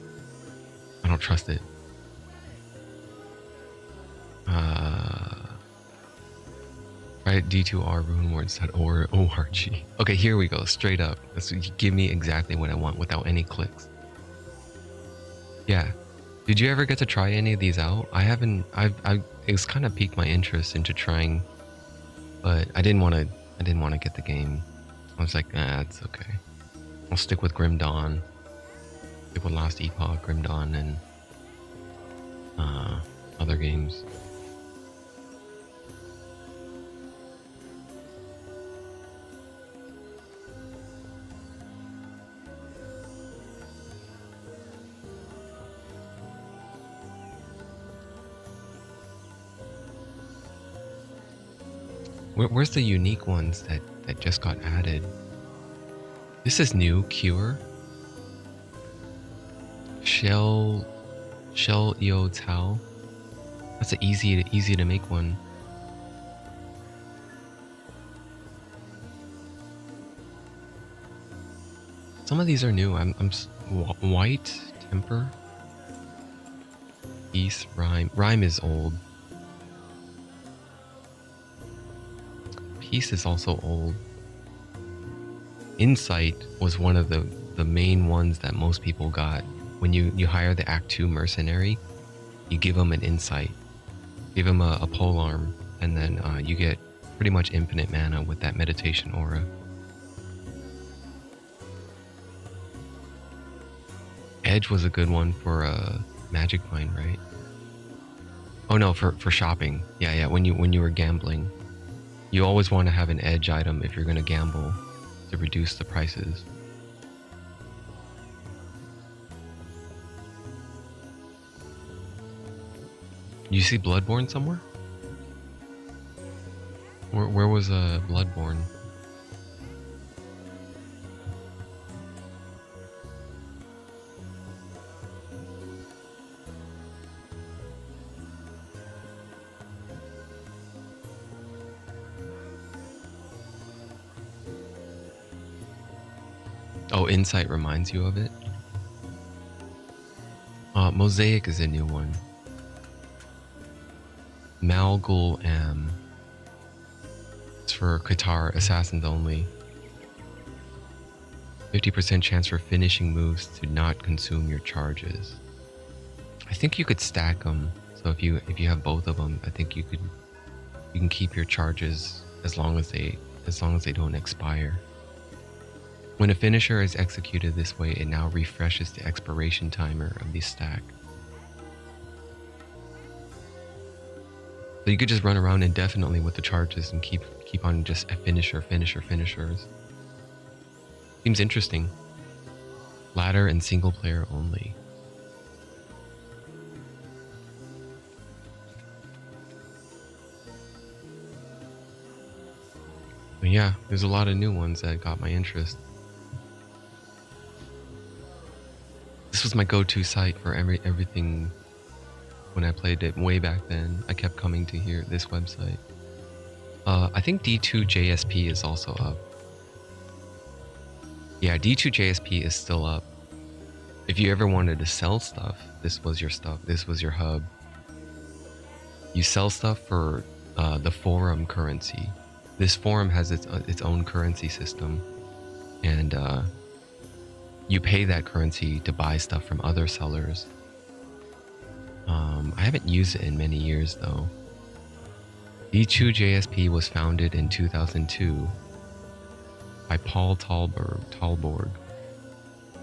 I don't trust it. Right, D2R runewords.org. Okay, here we go, straight up. Give me exactly what I want without any clicks. Yeah, Did you ever get to try any of these out? I haven't. It's kind of piqued my interest into trying, but I didn't want to. I didn't want to get the game. I was like, nah, it's okay. I'll stick with Grim Dawn. Stick with Lost Epoch, Grim Dawn, and other games. Where's the unique ones that just got added? This is new. Cure. Shell Eo Tao. That's an easy to make one. Some of these are new. White Temper. Peace Rhyme. Rhyme is old. Peace is also old. Insight was one of the main ones that most people got. When you hire the Act 2 mercenary, you give them an insight. Give them a polearm, and then you get pretty much infinite mana with that meditation aura. Edge was a good one for Magic Mine, right? Oh no, for shopping. Yeah, when you were gambling. You always want to have an edge item if you're going to gamble to reduce the prices. You see Bloodborne somewhere? Where was Bloodborne? Oh, Insight reminds you of it? Mosaic is a new one. Malgul Am. It's for Qatar Assassins only. 50% chance for finishing moves to not consume your charges. I think you could stack them. So if you have both of them, I think you can keep your charges as long as they don't expire. When a finisher is executed this way, it now refreshes the expiration timer of the stack. So you could just run around indefinitely with the charges and keep on just a finishers. Seems interesting. Ladder and single player only. But yeah, there's a lot of new ones that got my interest. This was my go-to site for everything when I played it way back then. I kept coming to this website. I think D2 JSP is also up. Yeah, D2 JSP is still up. If you ever wanted to sell stuff, this was your stuff. This was your hub. You sell stuff for the forum currency. This forum has its own currency system, and you pay that currency to buy stuff from other sellers. I haven't used it in many years though. D2 JSP was founded in 2002 by Paul Talborg.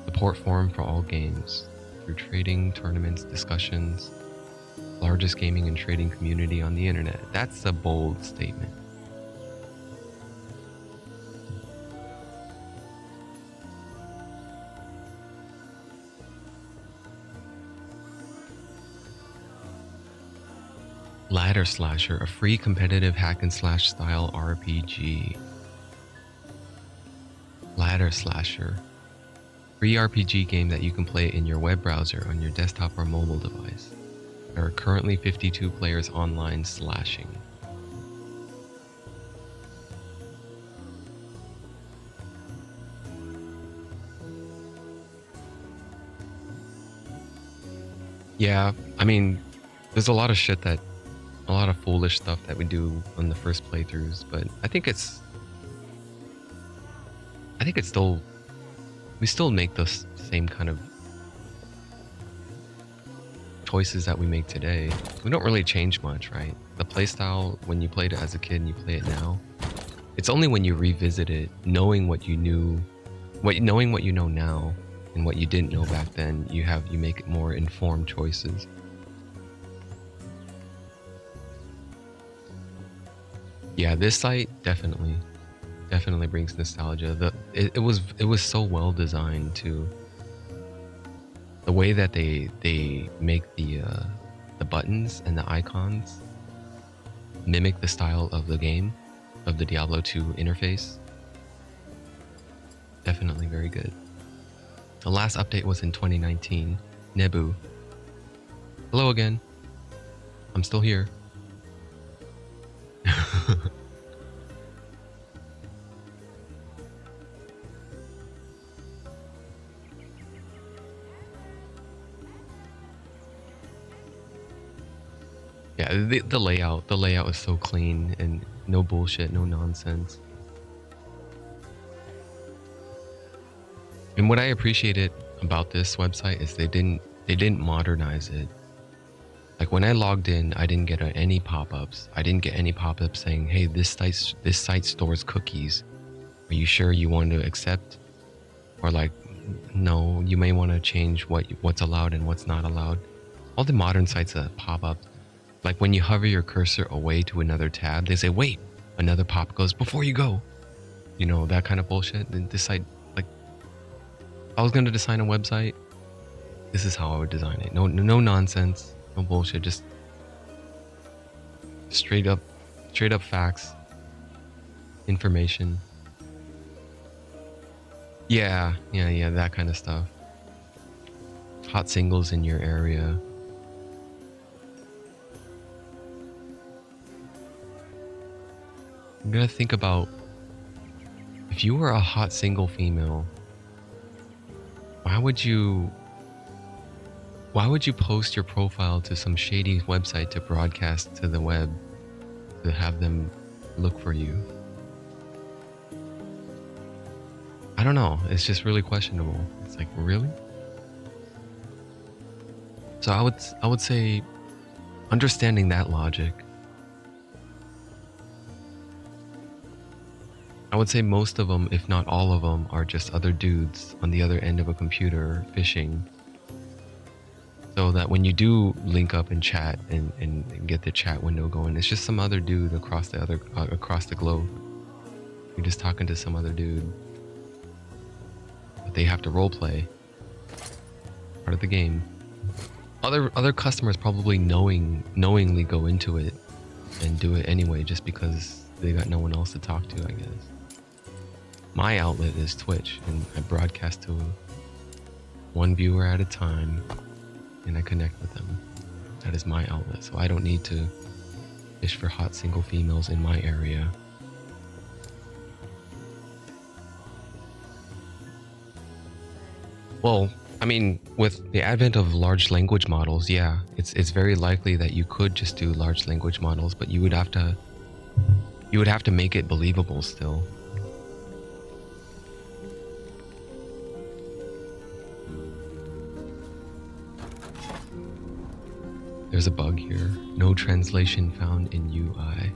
Support forum for all games through trading, tournaments, discussions. Largest gaming and trading community on the internet. That's a bold statement. Ladder Slasher, a free competitive hack and slash style RPG. Ladder Slasher, free RPG game that you can play in your web browser on your desktop or mobile device. There are currently 52 players online slashing. Yeah, I mean, there's a lot of foolish stuff that we do on the first playthroughs, but I think it's still, we still make the same kind of choices that we make today, we don't really change much, right? The playstyle, when you played it as a kid and you play it now, it's only when you revisit it, knowing what you knew, knowing what you know now and what you didn't know back then, you make more informed choices. Yeah, this site definitely brings nostalgia. It was so well designed too. The way that they make the buttons and the icons mimic the style of the game, of the Diablo 2 interface. Definitely very good. The last update was in 2019. Nebu. Hello again. I'm still here. Yeah, the layout is so clean and no bullshit, no nonsense. And what I appreciated about this website is they didn't modernize it. Like when I logged in, I didn't get any pop-ups. I didn't get any pop-ups saying, "Hey, this site stores cookies. Are you sure you want to accept?" Or like, "No, you may want to change what's allowed and what's not allowed." All the modern sites that pop up, like when you hover your cursor away to another tab, they say, "Wait," another pop goes, "Before you go." You know, that kind of bullshit. Then this site, like, if I was gonna design a website, this is how I would design it. No nonsense, no bullshit, just straight up facts, information. Yeah, that kind of stuff. Hot singles in your area. I'm gonna think about, if you were a hot single female, why would you post your profile to some shady website to broadcast to the web to have them look for you? I don't know. It's just really questionable. It's like, really? So I would say, understanding that logic, I would say most of them, if not all of them, are just other dudes on the other end of a computer fishing. So that when you do link up and chat and get the chat window going, it's just some other dude across the globe. You're just talking to some other dude. But they have to roleplay. Part of the game. Other customers probably knowingly go into it and do it anyway, just because they got no one else to talk to, I guess. My outlet is Twitch, and I broadcast to one viewer at a time, and I connect with them. That is my outlet, so I don't need to fish for hot single females in my area. Well, I mean, with the advent of large language models, yeah, it's very likely that you could just do large language models, but you would have to make it believable still. There's a bug here. No translation found in UI.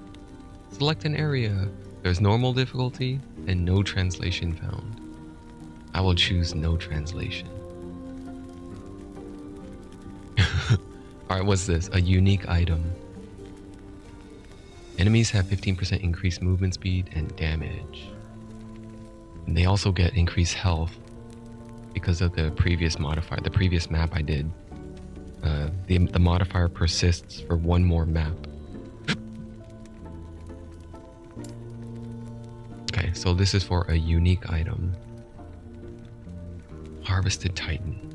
Select an area. There's normal difficulty and no translation found. I will choose no translation. Alright, what's this? A unique item. Enemies have 15% increased movement speed and damage. And they also get increased health because of the previous modifier, the previous map I did. The modifier persists for one more map. Okay, so this is for a unique item. Harvested Titan.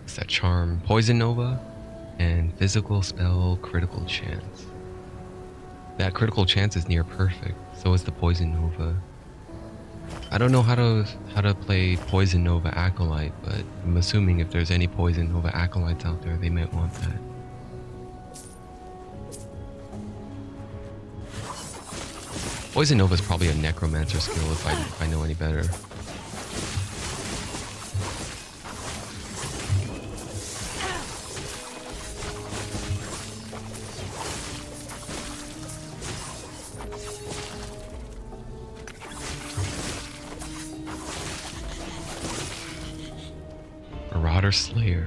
What's that charm? Poison Nova and physical spell critical chance. that critical chance is near perfect. So is the Poison Nova. I don't know how to play Poison Nova Acolyte, but I'm assuming if there's any Poison Nova Acolytes out there, they might want that. Poison Nova is probably a Necromancer skill if I know any better. Marauder Slayer.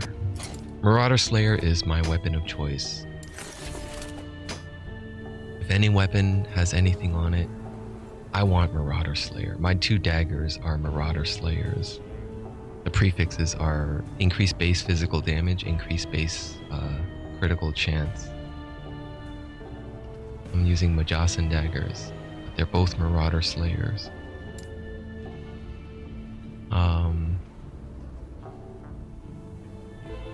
Marauder Slayer is my weapon of choice. If any weapon has anything on it, I want Marauder Slayer. My 2 daggers are Marauder Slayers. The prefixes are increased base physical damage, increased base critical chance. I'm using Majasan daggers. They're both Marauder Slayers.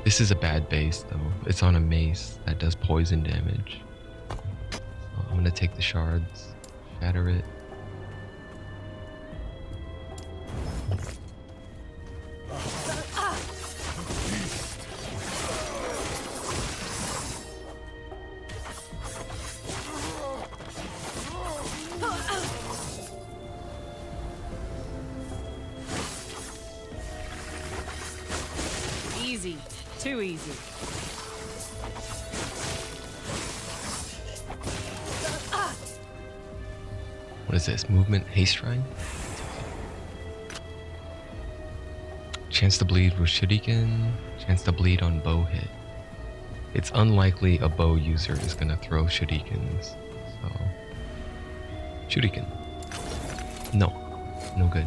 This is a bad base though. It's on a mace that does poison damage. So I'm gonna take the shards, shatter it. Easy. Too easy. What is this? Movement haste shrine? Chance to bleed with shuriken. Chance to bleed on bow hit. It's unlikely a bow user is gonna throw shurikens. So shuriken. No. No good.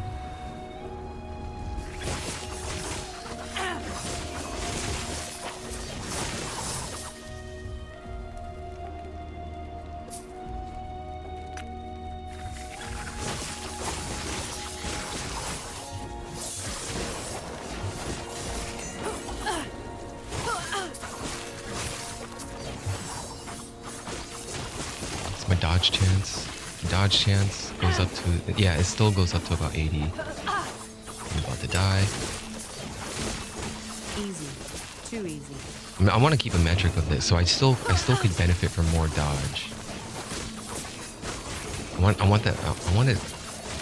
My dodge chance. Dodge chance goes up to, yeah, it still goes up to about 80. I'm about to die. Easy. Too easy. I want to keep a metric of this, so I still could benefit from more dodge. I want it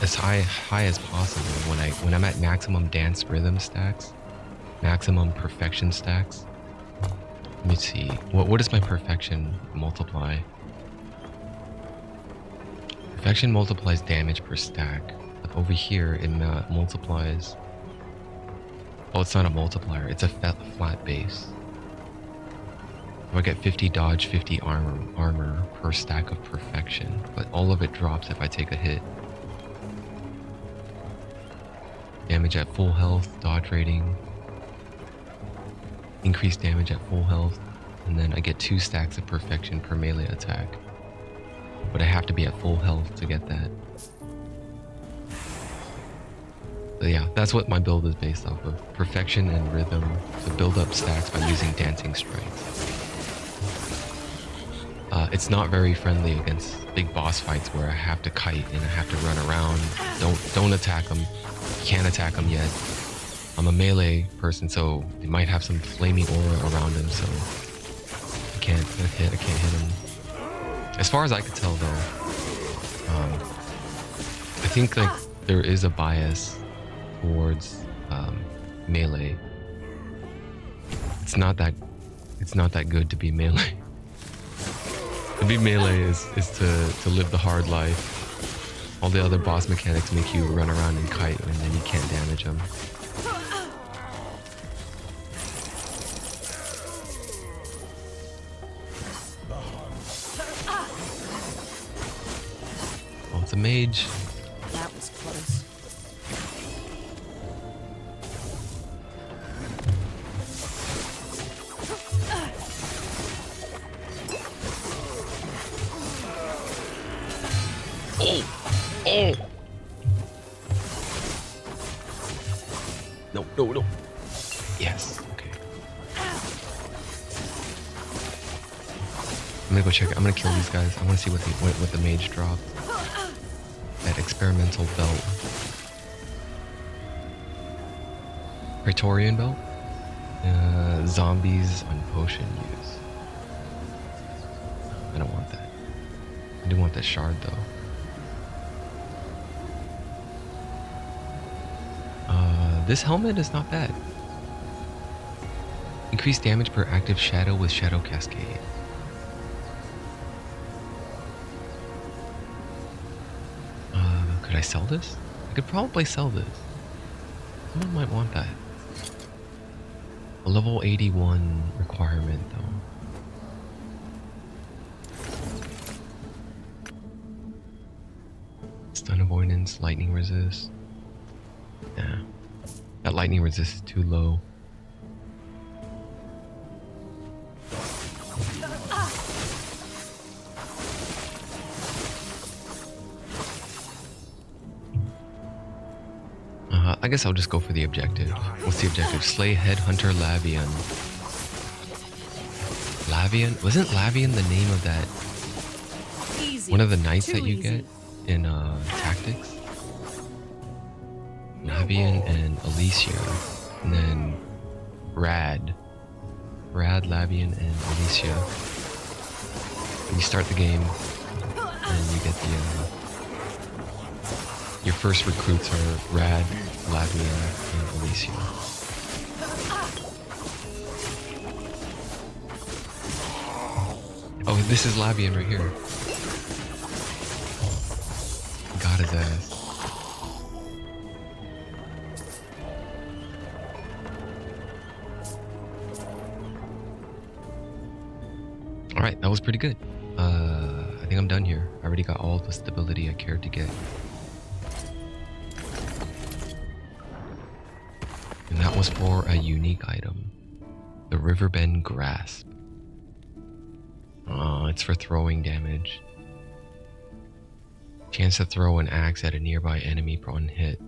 as high as possible when I'm at maximum dance rhythm stacks, maximum perfection stacks. Let me see. What is my perfection multiply? Perfection multiplies damage per stack. But over here, it multiplies... Oh, it's not a multiplier. It's a flat base. So I get 50 dodge, 50 armor per stack of perfection. But all of it drops if I take a hit. Damage at full health, dodge rating. Increased damage at full health. And then I get 2 stacks of perfection per melee attack. But I have to be at full health to get that. So yeah, that's what my build is based off of. Perfection and rhythm to build up stacks by using dancing strikes. It's not very friendly against big boss fights where I have to kite and I have to run around. Don't attack them. Can't attack them yet. I'm a melee person, so they might have some flaming aura around them, so I can't hit them. As far as I could tell, though, I think like there is a bias towards melee. It's not that good to be melee. To be melee is to live the hard life. All the other boss mechanics make you run around and kite, and then you can't damage them. Oh, it's a mage. That was close. Oh! No. Yes, okay. I'm gonna go check it. I'm gonna kill these guys. I want to see what the mage dropped. That experimental belt. Praetorian belt. Zombies on potion use. I don't want that. I do want that shard though. This helmet is not bad. Increased damage per active shadow with Shadow Cascade. Could I sell this? I could probably sell this. Someone might want that. A level 81 requirement though. Stun avoidance, lightning resist. Yeah. That lightning resist is too low. I guess I'll just go for the objective. What's the objective? Slay Headhunter Lavian. Lavian? Wasn't Lavian the name of that? Easy. One of the knights Too that you easy. get in Tactics? Lavian and Alicia. And then Rad. Rad, Lavian, and Alicia. You start the game and you get the your first recruits are Rad, Lavian, and Alicia. Oh, this is Lavian right here. Got his ass. Alright, that was pretty good. I think I'm done here. I already got all the stability I cared to get. And that was for a unique item. The Riverbend Grasp. It's for throwing damage. Chance to throw an axe at a nearby enemy per one hit.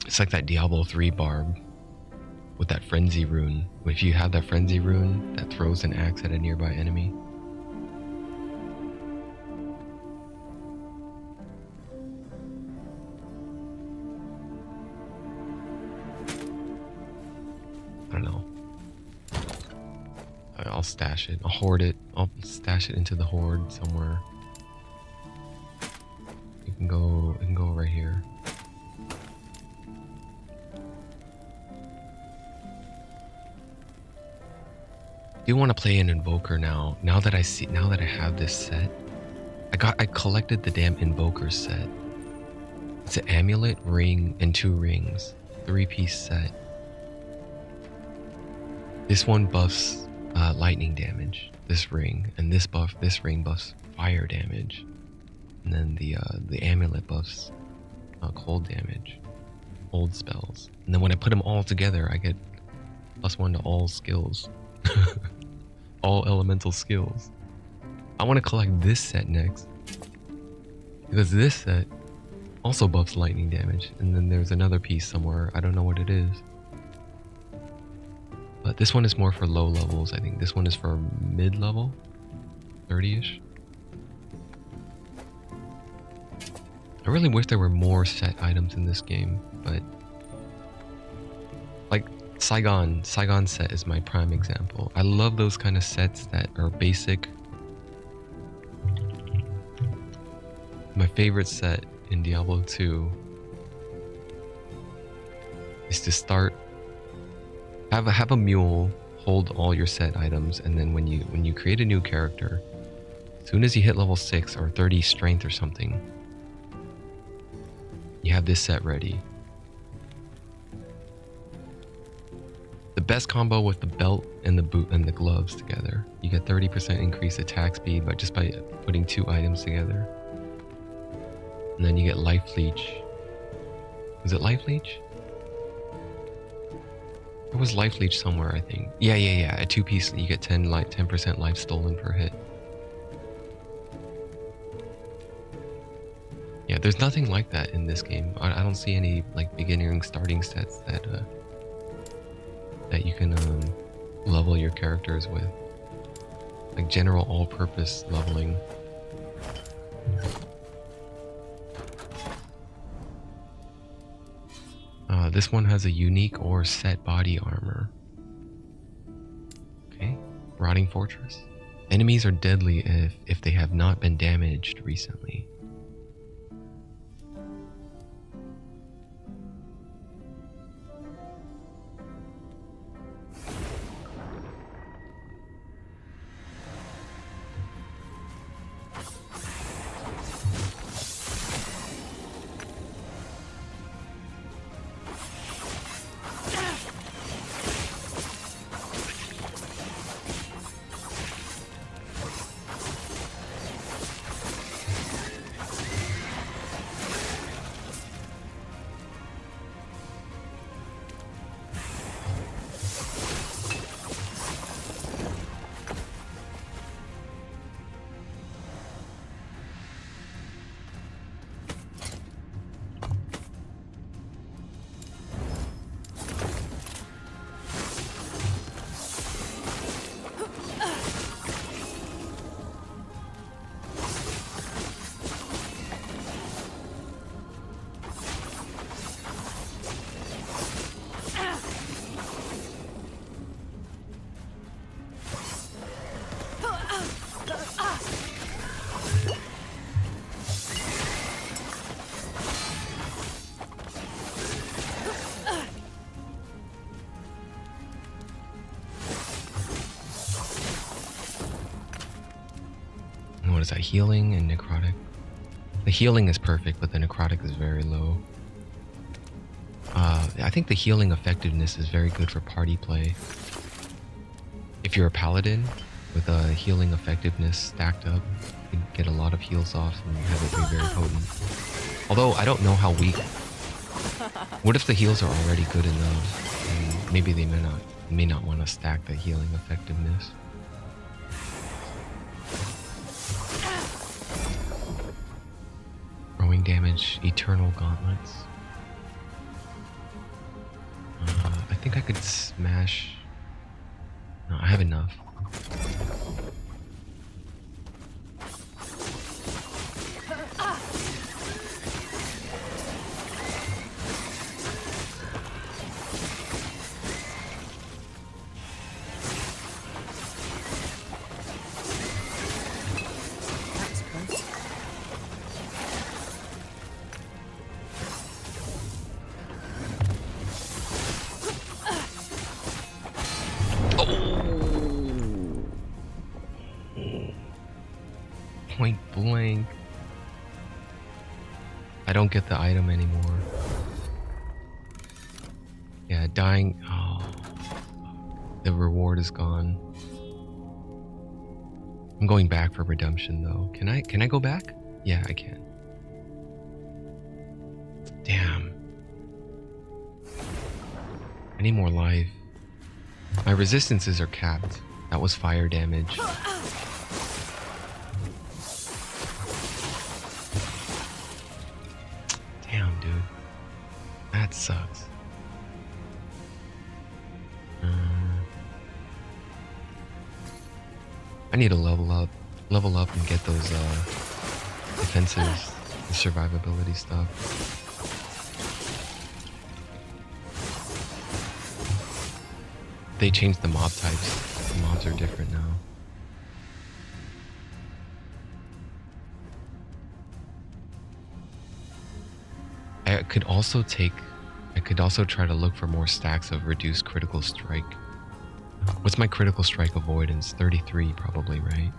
It's like that Diablo 3 barb with that frenzy rune. If you have that frenzy rune that throws an axe at a nearby enemy. I don't know. I'll stash it. I'll hoard it. I'll stash it into the hoard somewhere. It can go right here. I do want to play an invoker now. Now that I have this set. I collected the damn invoker set. It's an amulet, ring, and 2 rings. 3-piece set. This one buffs lightning damage, this ring, and this ring buffs fire damage. And then the amulet buffs cold damage, old spells. And then when I put them all together, I get +1 to all skills. All elemental skills. I want to collect this set next. Because this set also buffs lightning damage. And then there's another piece somewhere. I don't know what it is. But this one is more for low levels, I think. This one is for mid-level. 30-ish. I really wish there were more set items in this game, but like Saigon set is my prime example. I love those kind of sets that are basic. My favorite set in Diablo 2 is to start have a mule hold all your set items, and then when you create a new character, as soon as you hit level 6 or 30 strength or something, you have this set ready. The best combo with the belt and the boot and the gloves together. You get 30% increased attack speed by putting 2 items together. And then you get life leech. Was it life leech? There was life leech somewhere, I think. Yeah. A 2-piece, you get 10% life stolen per hit. Yeah, there's nothing like that in this game. I don't see any like beginning starting sets that you can level your characters with. Like general all-purpose leveling. This one has a unique or set body armor. Okay, Rotting Fortress. Enemies are deadly if they have not been damaged recently. What is that? Healing and necrotic. The healing is perfect, but the necrotic is very low. I think the healing effectiveness is very good for party play. If you're a paladin with a healing effectiveness stacked up, you can get a lot of heals off and have it be very potent. Although I don't know how weak. What if the heals are already good enough? And maybe they may not want to stack the healing effectiveness. Growing damage, eternal gauntlets. I think I could smash. No, I have enough. That's close. Point blank. I don't get the item anymore. Yeah, dying. Oh, the reward is gone. I'm going back for redemption though. Can I go back? Yeah, I can. Damn. I need more life. My resistances are capped. That was fire damage. Damn, dude. That sucks. I need to level up and get those defenses, the survivability stuff. They changed the mob types. The mobs are different now. I could also try to look for more stacks of reduced critical strike. What's my critical strike avoidance? 33 probably, right?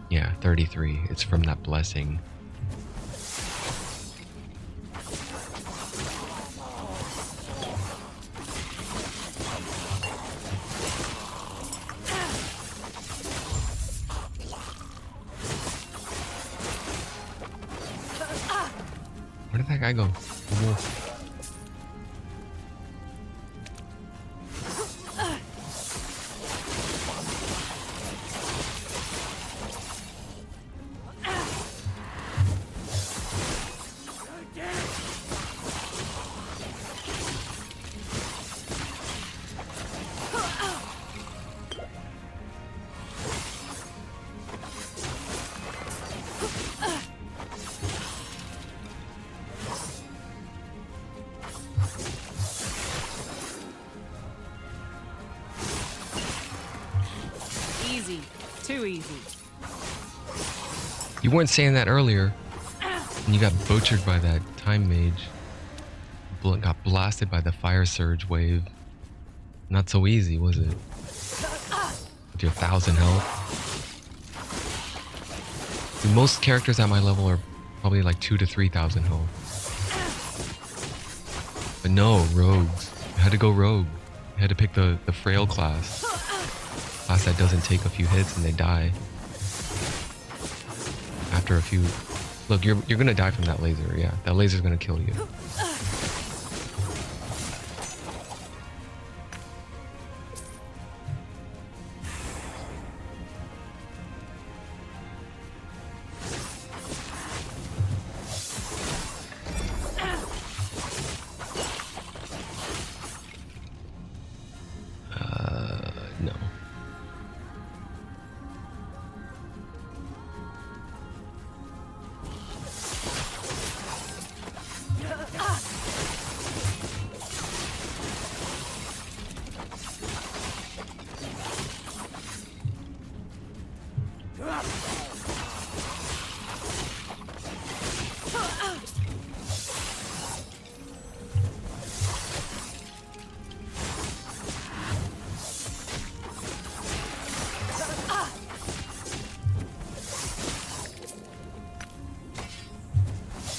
Yeah, 33. It's from that blessing. Where did that guy go? The wolf. Too easy. You weren't saying that earlier. And you got butchered by that time mage. Got blasted by the fire surge wave. Not so easy, was it? With your 1,000 health. See, most characters at my level are probably like 2,000 to 3,000 health. But no, rogues. You had to go rogue. You had to pick the frail class. Class that doesn't take a few hits and they die. After a few... Look, you're gonna die from that laser, yeah. That laser's gonna kill you. No.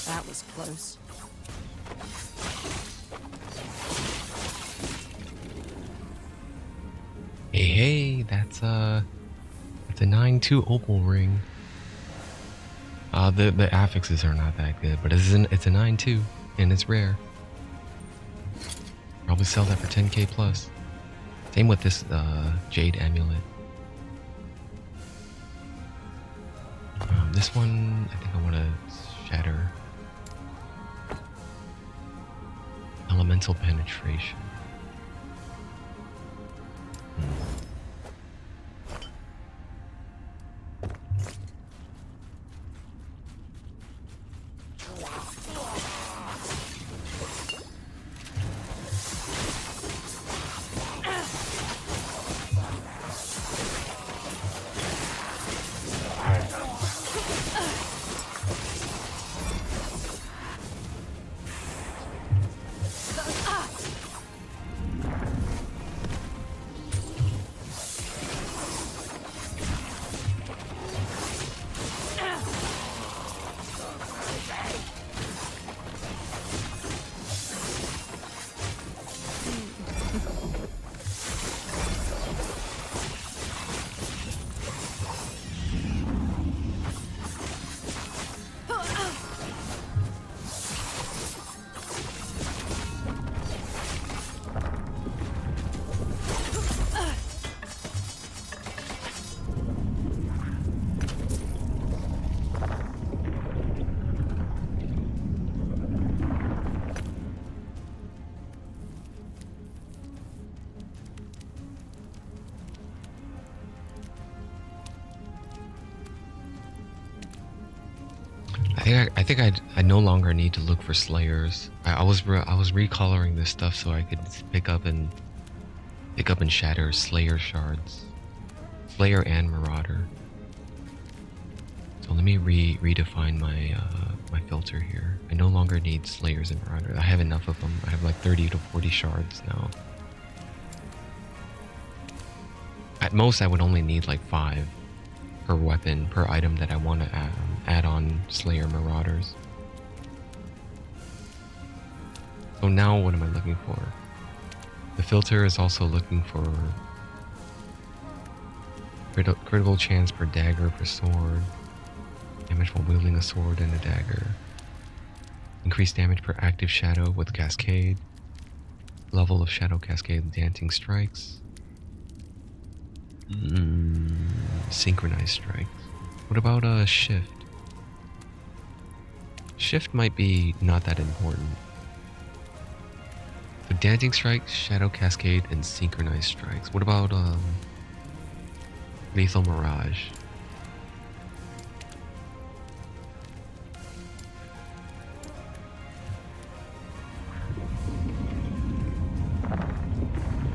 That was close. Hey, that's a 9-2 opal ring. The affixes are not that good, but it's a 9-2 and it's rare. Probably sell that for 10k plus. Same with this jade amulet. This one, I think I want to shatter. Elemental penetration. I think I no longer need to look for slayers. I was recoloring this stuff so I could pick up and shatter slayer shards, slayer and marauder. So let me redefine my my filter here. I no longer need slayers and marauder. I have enough of them. I have like 30 to 40 shards now. At most, I would only need like 5 per weapon, per item that I want to add on Slayer Marauders. So now what am I looking for? The filter is also looking for critical chance per dagger per sword, damage while wielding a sword and a dagger, increased damage per active shadow with cascade, level of shadow cascade dancing strikes, synchronized strikes. What about shift? Shift might be not that important. So dancing strikes, shadow cascade, and synchronized strikes. What about lethal mirage?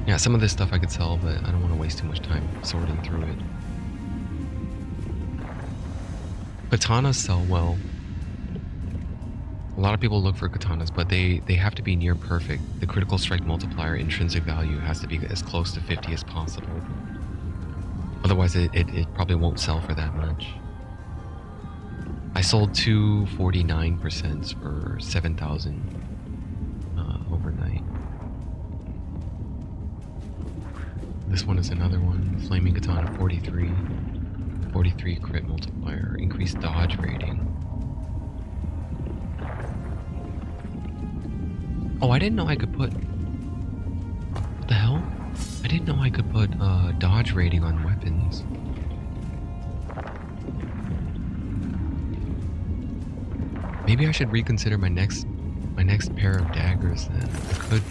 Yeah, some of this stuff I could sell, but I don't want to waste too much time sorting through it. Katanas sell well. A lot of people look for katanas, but they have to be near perfect. The critical strike multiplier intrinsic value has to be as close to 50 as possible. Otherwise, it probably won't sell for that much. I sold two 49% for 7,000 overnight. This one is another one. Flaming Katana 43. 43 crit multiplier. Increased dodge rating. Oh, I didn't know I could put... What the hell? I didn't know I could put dodge rating on weapons. Maybe I should reconsider my next pair of daggers then. I could...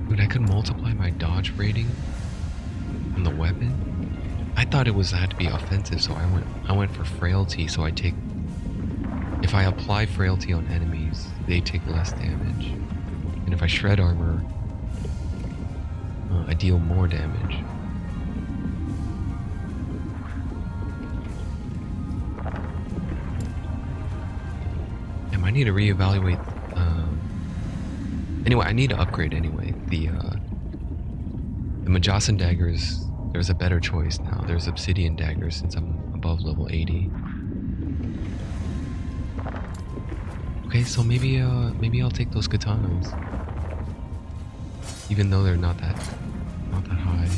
Dude, I could multiply my dodge rating on the weapon. I thought it had to be offensive, so I went for frailty, so I take... If I apply frailty on enemies, they take less damage. And if I shred armor, I deal more damage. I need to reevaluate. Anyway, I need to upgrade anyway. The Majasan daggers, there's a better choice now. There's obsidian daggers since I'm above level 80. Okay, so maybe I'll take those katanas, even though they're not that high.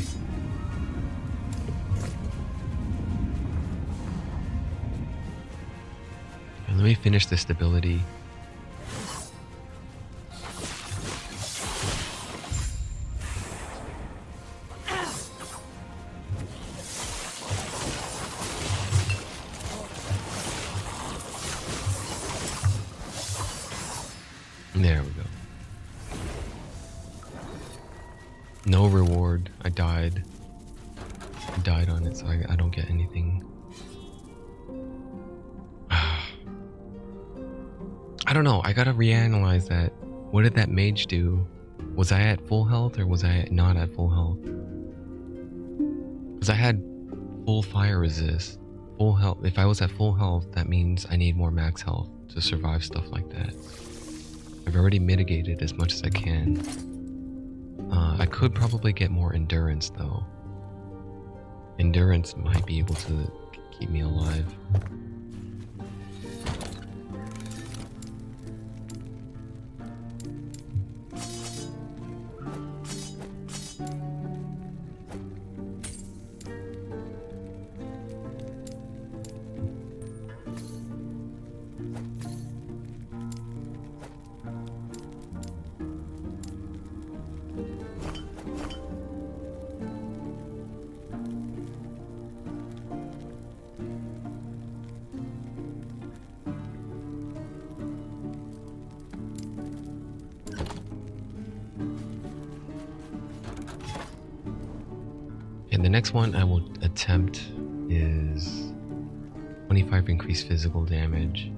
And let me finish the stability. There we go. No reward. I died on it, so I don't get anything. I don't know. I gotta reanalyze that. What did that mage do? Was I at full health or was I not at full health? Because I had full fire resist. Full health. If I was at full health, that means I need more max health to survive stuff like that. I've already mitigated as much as I can. I could probably get more endurance though. Endurance might be able to keep me alive. And the next one I will attempt is 25 increased physical damage.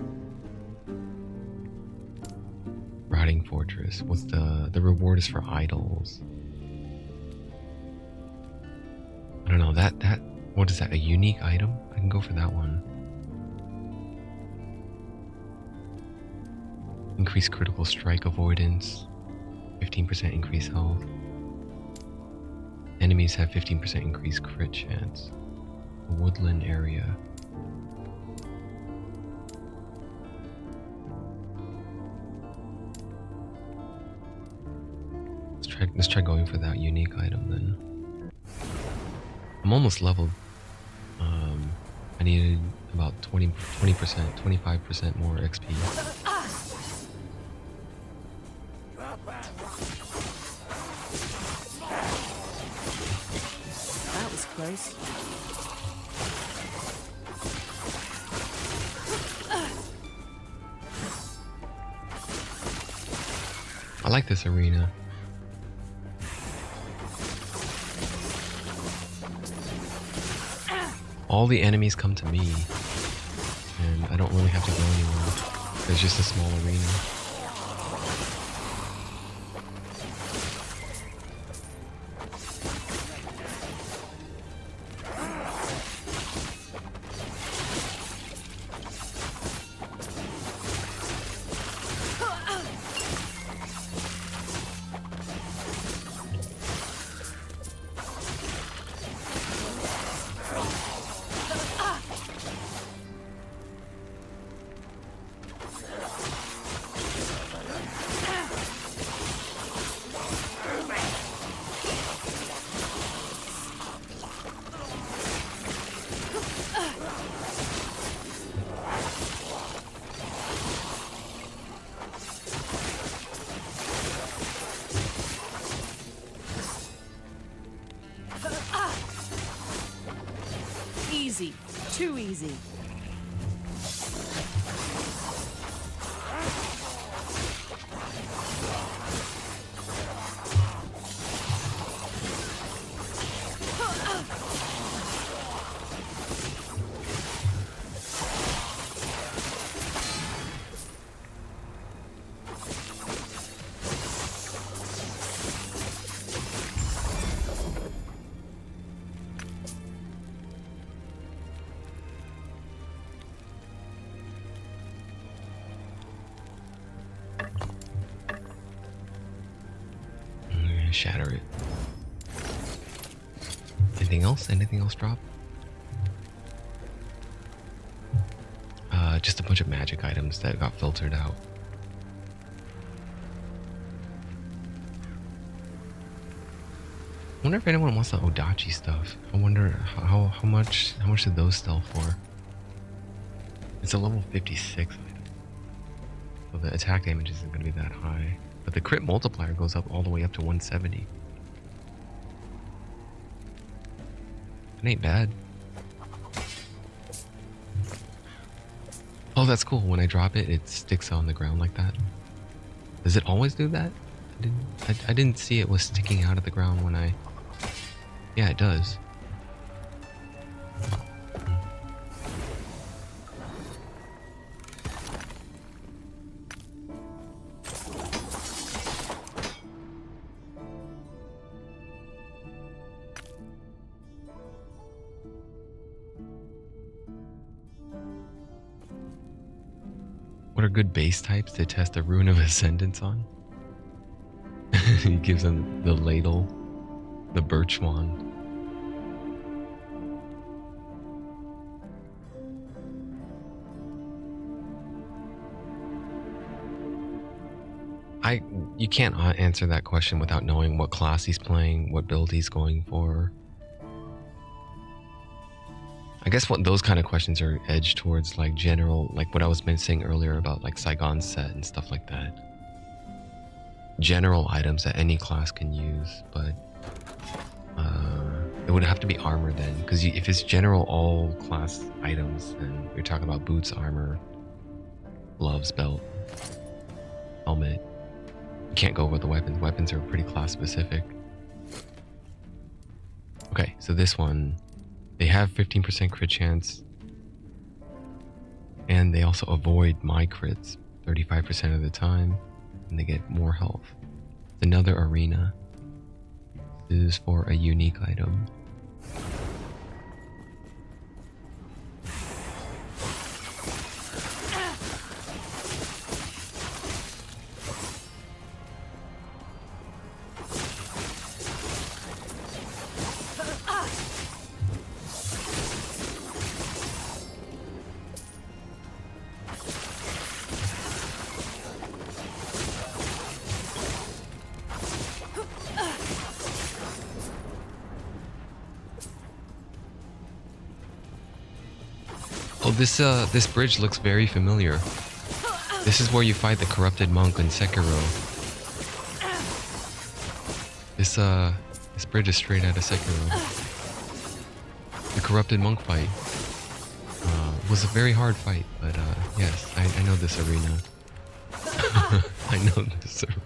Rotting Fortress. What's the reward is for idols. I don't know, that what is that, a unique item? I can go for that one. Increased critical strike avoidance. 15% increased health. Enemies have 15% increased crit chance. A woodland area. Let's try going for that unique item then. I'm almost leveled. I needed about 20%, 25% more XP. That was close. I like this arena. All the enemies come to me, and I don't really have to go anywhere. There's just a small arena. Too easy. Shatter it. Anything else? Anything else drop? Just a bunch of magic items that got filtered out. I wonder if anyone wants the Odachi stuff. I wonder how much did those sell for? It's a level 56 item. So the attack damage isn't gonna be that high. But the crit multiplier goes up all the way up to 170. It ain't bad. Oh, that's cool. When I drop it, it sticks on the ground like that. Does it always do that? I didn't see it was sticking out of the ground when I... Yeah, it does. What are good base types to test the Rune of Ascendance on? He gives them the ladle, the birch wand. You can't answer that question without knowing what class he's playing, what build he's going for. I guess what those kind of questions are edged towards like general, like what I was saying earlier about like Saigon set and stuff like that. General items that any class can use, but it would have to be armor then, because if it's general all class items, then you're talking about boots, armor, gloves, belt, helmet. You can't go over the weapons. Weapons are pretty class specific. Okay, so this one, they have 15% crit chance, and they also avoid my crits 35% of the time, and they get more health. Another arena. This is for a unique item. Oh, this bridge looks very familiar. This is where you fight the corrupted monk in Sekiro. This bridge is straight out of Sekiro. The corrupted monk fight was a very hard fight, but yes, I know this arena. I know this arena.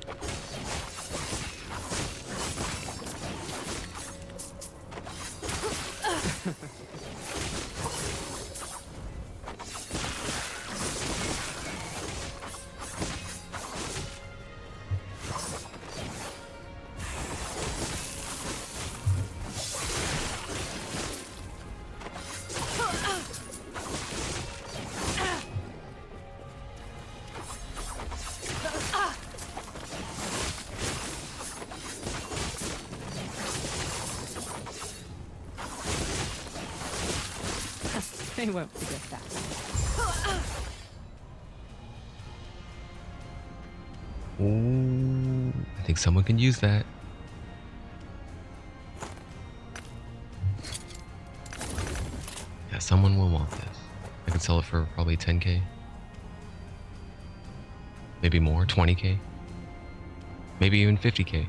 They won't forget that. Ooh, I think someone can use that. Yeah, someone will want this. I could sell it for probably 10k. Maybe more, 20k. Maybe even 50k.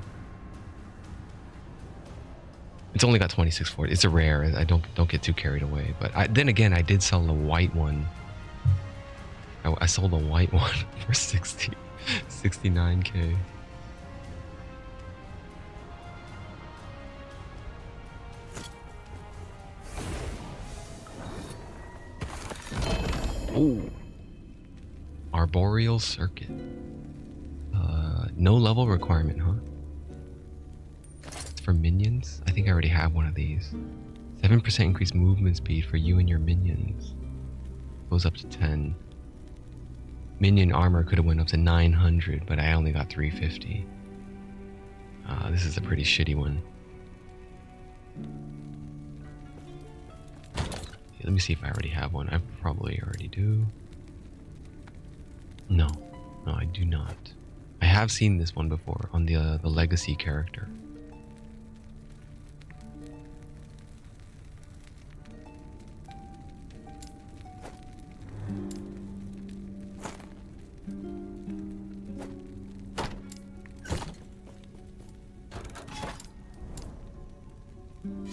It's only got 2640. It's a rare. I don't get too carried away. But then again, I did sell the white one. I sold a white one for 69k. Oh, Arboreal Circuit. No level requirement, huh? It's for minions. I think I already have one of these. 7% increased movement speed for you and your minions. Goes up to 10. Minion armor could have went up to 900, but I only got 350. This is a pretty shitty one. Let me see if I already have one. I probably already do. No, I do not. I have seen this one before on the legacy character.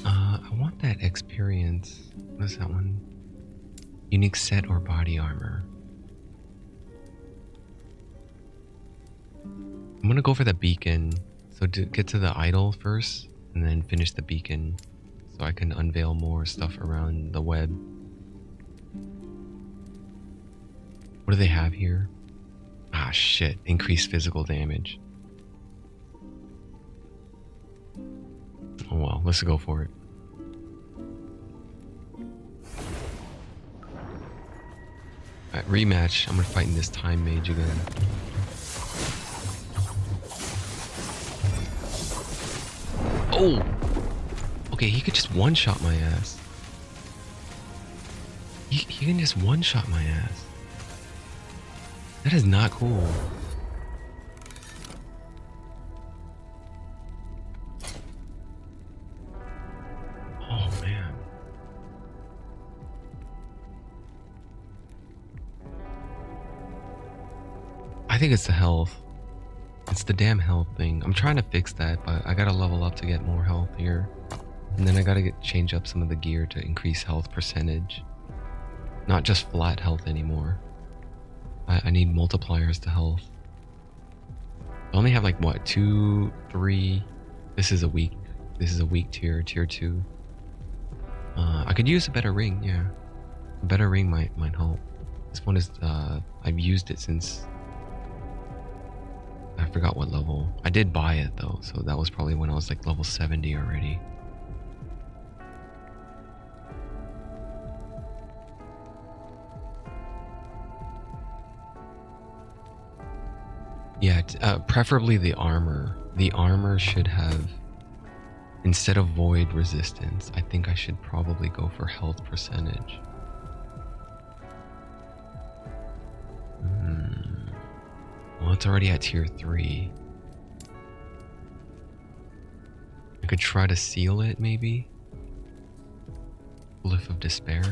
I want that experience. What is that one? Unique set or body armor. I'm gonna go for the beacon. So to get to the idol first and then finish the beacon so I can unveil more stuff around the web. What do they have here? Ah, shit. Increased physical damage. Oh well, let's go for it. Alright, rematch. I'm gonna fight in this time mage again. Oh! Okay, he could just one-shot my ass. He can just one-shot my ass. That is not cool. Oh, man. I think it's the health. It's the damn health thing. I'm trying to fix that, but I gotta level up to get more health here. And then I gotta change up some of the gear to increase health percentage. Not just flat health anymore. I need multipliers to health. I only have like what, 2, 3. This is a weak tier, tier 2. I could use a better ring, yeah. A better ring might help. This one is I've used it since I forgot what level. I did buy it though, so that was probably when I was like level 70 already. Yeah, preferably the armor. The armor should have, instead of void resistance, I think I should probably go for health percentage. Well, it's already at tier 3. I could try to seal it, maybe? Glyph of Despair.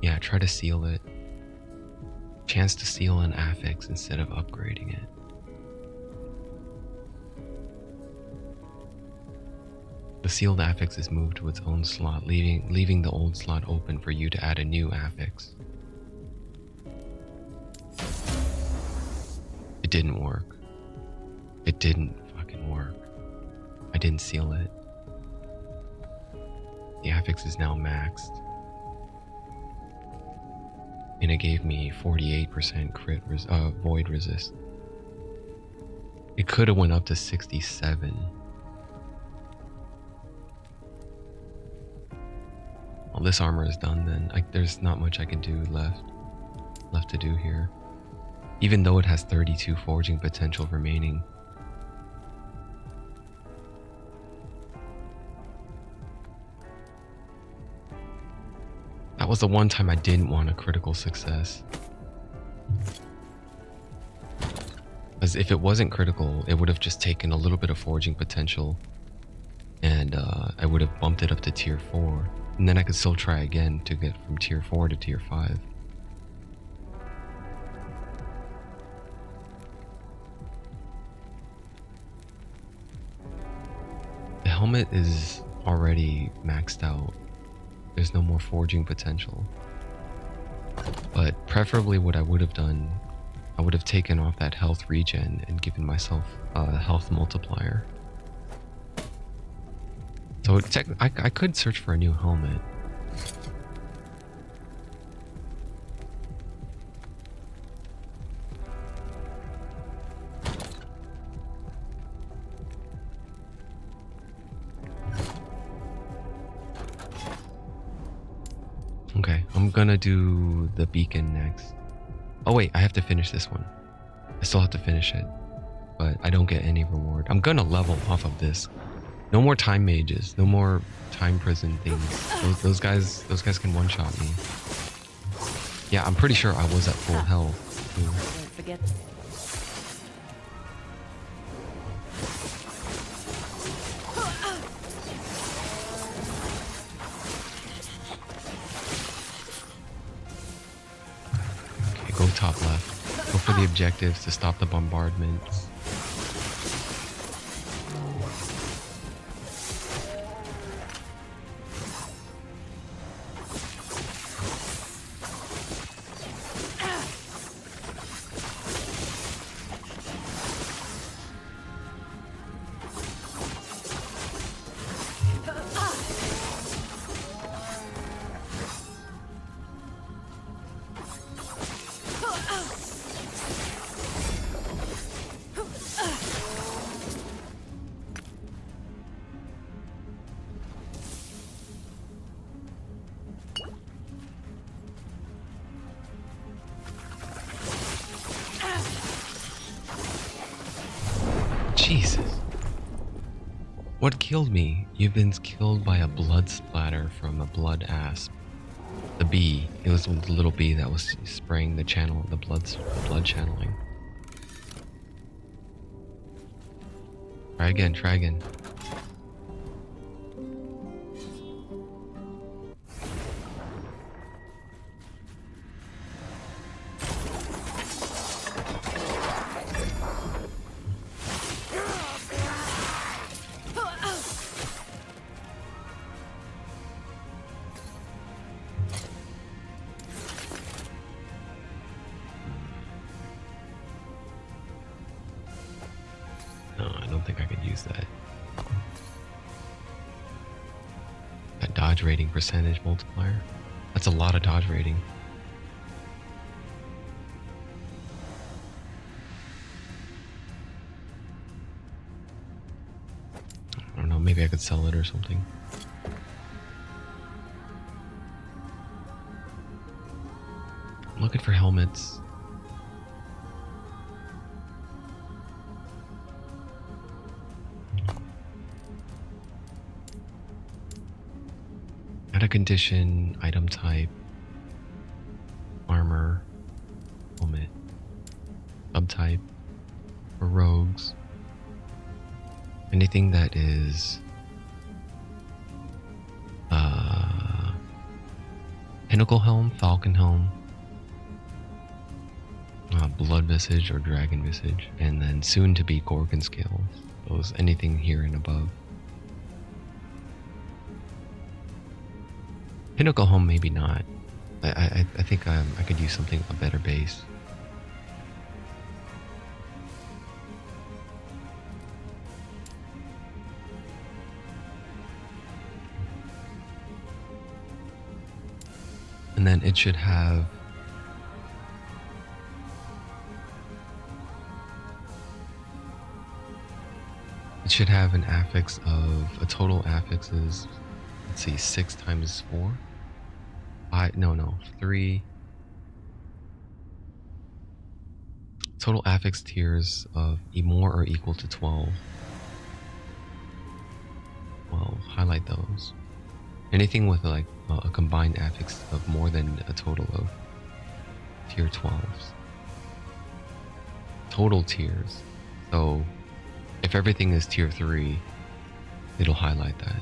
Yeah, try to seal it. Chance to seal an affix instead of upgrading it. The sealed affix is moved to its own slot, leaving the old slot open for you to add a new affix. It didn't work. It didn't fucking work. I didn't seal it. The affix is now maxed. And it gave me 48% crit void resist. It could have went up to 67. Well, this armor is done then. There's not much I can do left to do here. Even though it has 32 forging potential remaining. That was the one time I didn't want a critical success. Because if it wasn't critical, it would have just taken a little bit of forging potential and and I would have bumped it up to tier 4, and then I could still try again to get from tier 4 to tier 5. The helmet is already maxed out. There's no more forging potential. But preferably what I would have done, I would have taken off that health regen and given myself a health multiplier. So I could search for a new helmet. Okay, I'm gonna do the beacon next. Oh wait, I have to finish this one. I still have to finish it, but I don't get any reward. I'm gonna level off of this. No more time mages, no more time prison things. Those guys can one-shot me. Yeah, I'm pretty sure I was at full health too. Don't forget. Okay, go top left. Go for the objectives to stop the bombardments. Jesus. What killed me? You've been killed by a blood splatter from a blood asp. The bee. It was the little bee that was spraying the channel, the blood channeling. Try again, try again. No, I don't think I could use that. That dodge rating percentage multiplier. That's a lot of dodge rating. I don't know, maybe I could sell it or something. I'm looking for helmets. Add a condition, item type, armor, helmet, subtype, for rogues. Anything that is Pinnacle Helm, Falcon Helm, Blood Visage or Dragon Visage, and then soon to be Gorgon Scales. Those anything here and above. Pinnacle Helm, maybe not. I think I could use something a better base. And then it should have an affix of a total affixes. Let's see, 6 times 4. 3. Total affix tiers of more or equal to 12. Well, highlight those. Anything with like a combined affix of more than a total of tier 12s. Total tiers. So if everything is tier 3, it'll highlight that.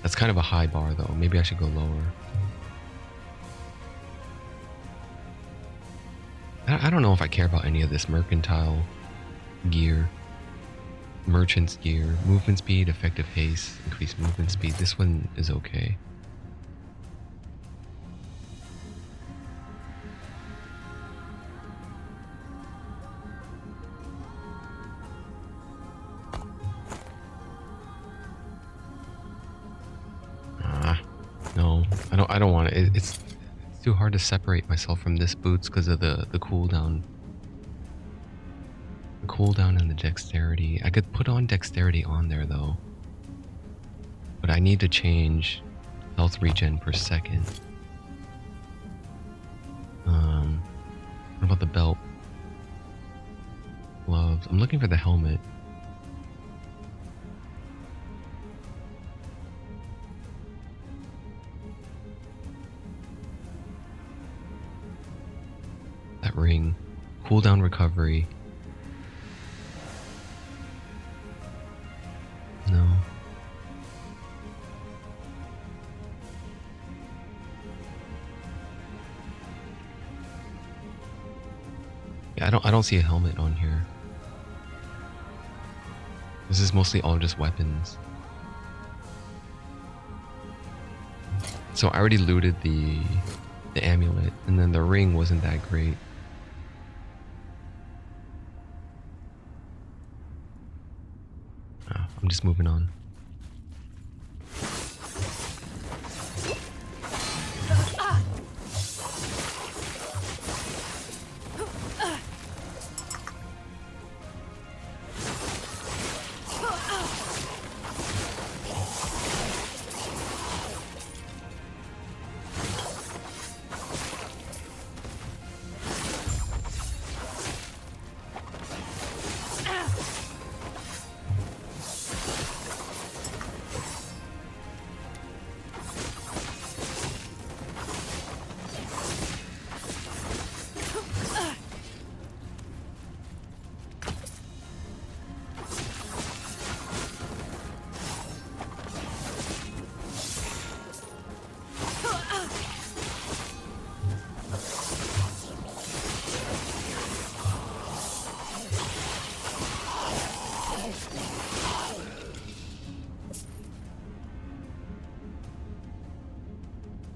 That's kind of a high bar though. Maybe I should go lower. I don't know if I care about any of this mercantile gear. Merchant's gear. Movement speed, effective haste, increased movement speed. This one is okay. No, I don't want it. It's too hard to separate myself from this boots because of the cooldown. The cooldown and the dexterity. I could put on dexterity on there though. But I need to change health regen per second. What about the belt? Gloves. I'm looking for the helmet. That ring. Cooldown recovery. No. Yeah, I don't see a helmet on here. This is mostly all just weapons. So I already looted the amulet, and then the ring wasn't that great. I'm just moving on.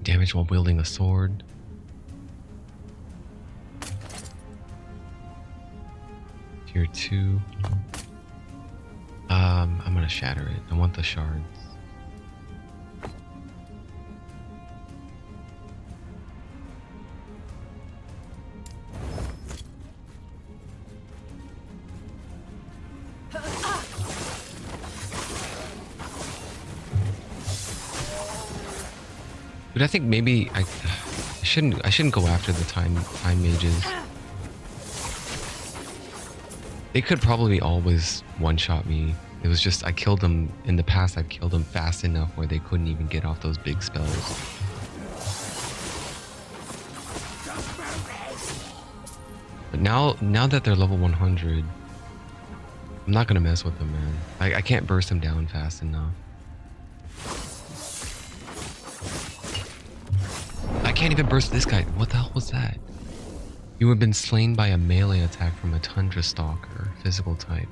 Damage while wielding a sword. Tier 2. I'm gonna shatter it. I want the shards. But I think maybe I shouldn't go after the time mages. They could probably always one-shot me. It was just I killed them in the past. I've killed them fast enough where they couldn't even get off those big spells. But now that they're level 100, I'm not gonna mess with them, man. I can't burst them down fast enough. I can't even burst this guy. What the hell was that? You have been slain by a melee attack from a Tundra Stalker, physical type.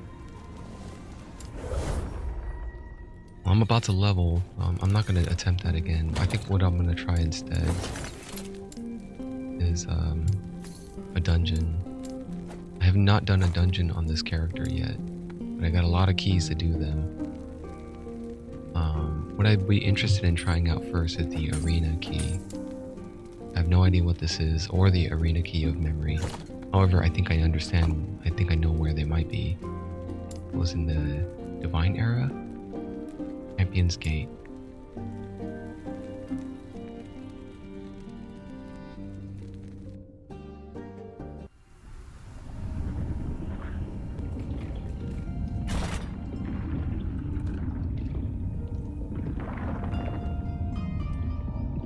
Well, I'm about to level. I'm not going to attempt that again. I think what I'm going to try instead is a dungeon. I have not done a dungeon on this character yet, but I got a lot of keys to do them. What I'd be interested in trying out first is the arena key. I have no idea what this is, or the arena key of memory. However, I think I understand. I think I know where they might be. It was in the Divine Era? Champion's Gate.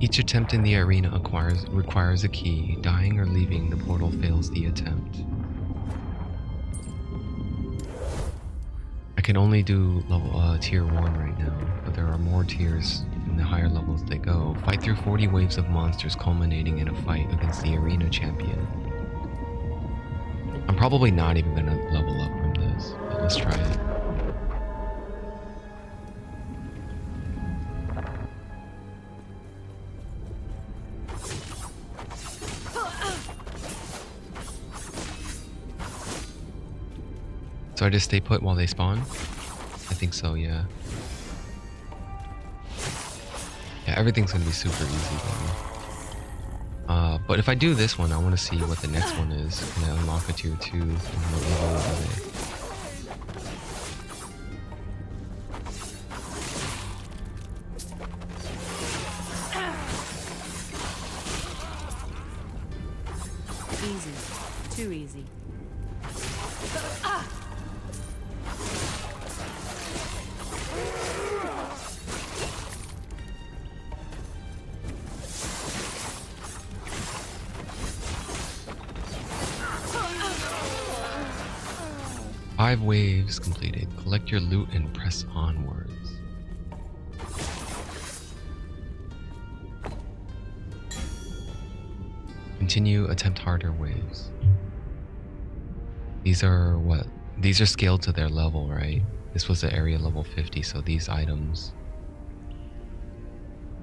Each attempt in the arena requires a key. Dying or leaving the portal fails the attempt. I can only do level tier 1 right now, but there are more tiers in the higher levels they go. Fight through 40 waves of monsters culminating in a fight against the arena champion. I'm probably not even gonna level up from this, but let's try it. So I just stay put while they spawn? I think so, yeah. Yeah, everything's gonna be super easy then. But if I do this one, I want to see what the next one is. Can I unlock a tier 2? And what level are they? Easy. Too easy. 5 waves completed. Collect your loot and press onwards. Continue, attempt harder waves. These are what? These are scaled to their level, right? This was the area level 50, so these items...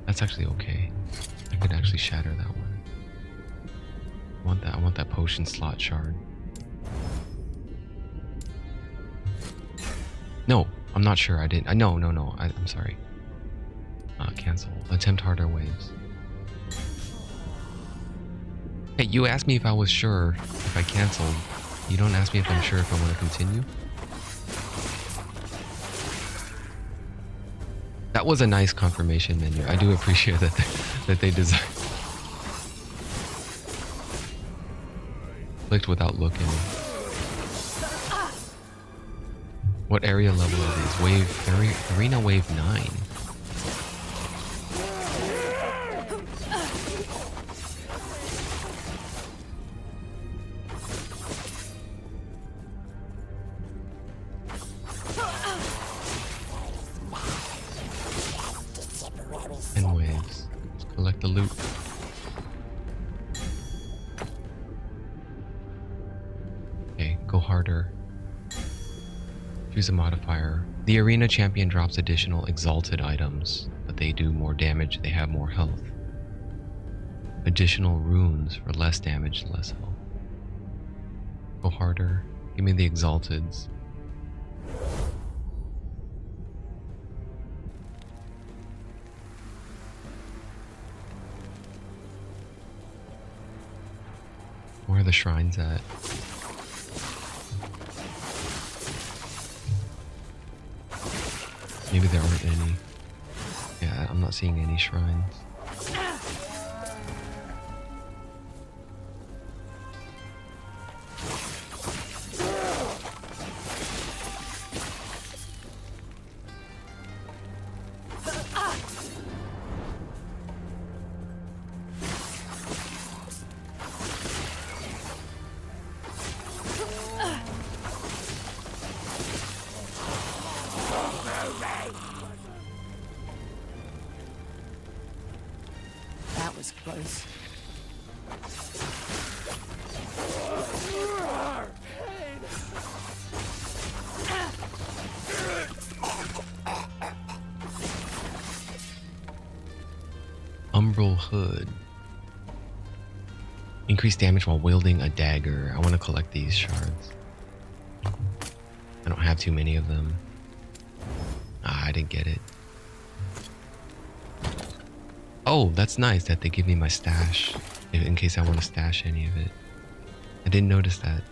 That's actually okay. I could actually shatter that one. I want that potion slot shard. No, I'm not sure. I didn't. No. I'm sorry. Cancel. Attempt harder waves. Hey, you asked me if I was sure if I canceled. You don't ask me if I'm sure if I want to continue. That was a nice confirmation menu. I do appreciate that they designed. Clicked without looking. What area level are these? Arena wave 9. And waves. Let's collect the loot. Okay, go harder. Choose a modifier. The arena champion drops additional exalted items, but they do more damage, they have more health. Additional runes for less damage, less health. Go harder. Give me the exalteds. Where are the shrines at? Maybe there aren't any. Yeah, I'm not seeing any shrines. That was close. Umbral Hood. Increase damage while wielding a dagger. I want to collect these shards. I don't have too many of them. I didn't get it. Oh, that's nice that they give me my stash in case I want to stash any of it. I didn't notice that.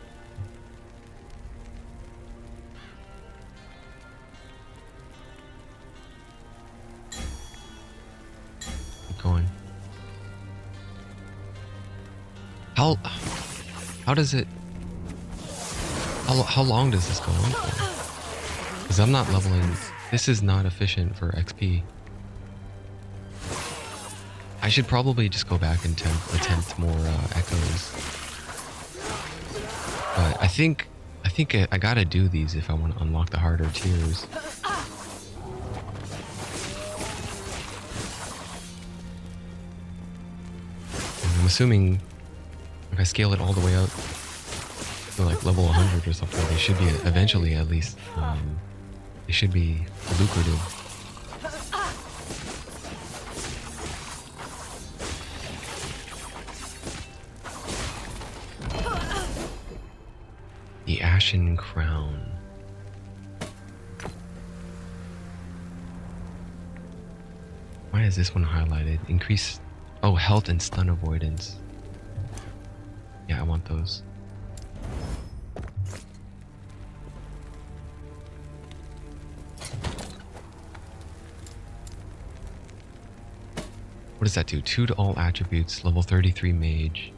Keep going. How does it... How long does this go on for? Because I'm not leveling... This is not efficient for XP. I should probably just go back and attempt more echoes. But I think I think I gotta do these if I want to unlock the harder tiers. And I'm assuming if I scale it all the way up to like level 100 or something, they should be eventually at least. They should be lucrative. The Ashen Crown. Why is this one highlighted? Increase... Oh, health and stun avoidance. Yeah, I want those. What does that do? 2 to all attributes. Level 33 mage.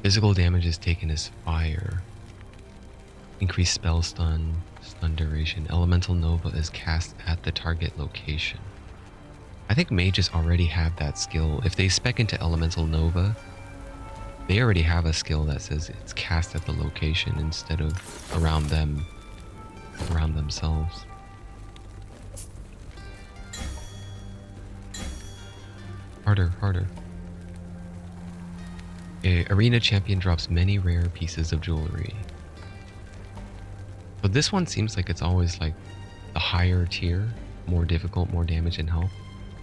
Physical damage is taken as fire. Increased spell stun, stun duration. Elemental Nova is cast at the target location. I think mages already have that skill. If they spec into Elemental Nova, they already have a skill that says it's cast at the location instead of around them, around themselves. Harder, harder. Arena champion drops many rare pieces of jewelry. But this one seems like it's always like the higher tier, more difficult, more damage and health,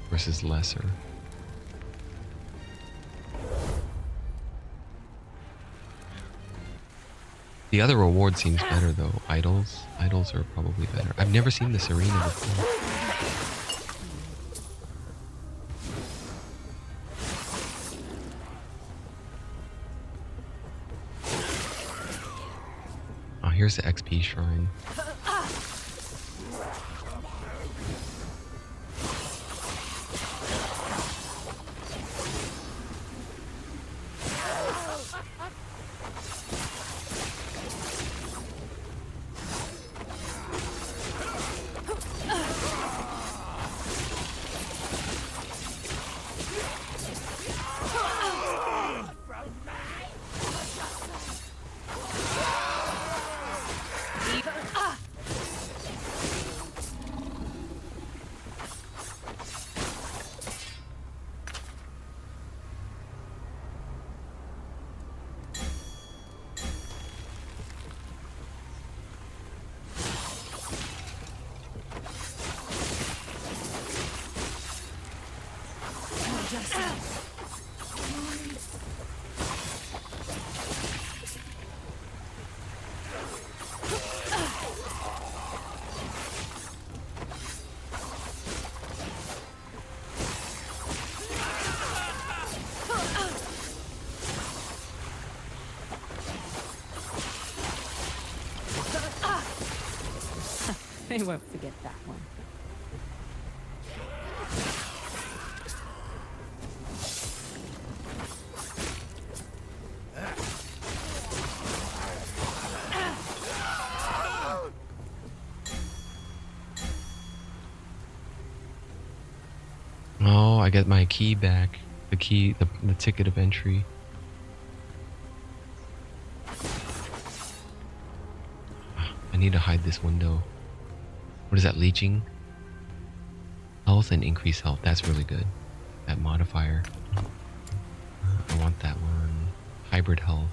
versus lesser. The other reward seems better though. Idols are probably better. I've never seen this arena before. Oh, here's the XP shrine. They won't forget that one. Oh, I get my key back. The key, the ticket of entry. I need to hide this window. What is that, leeching? Health and increase health. That's really good. That modifier. I want that one. Hybrid health.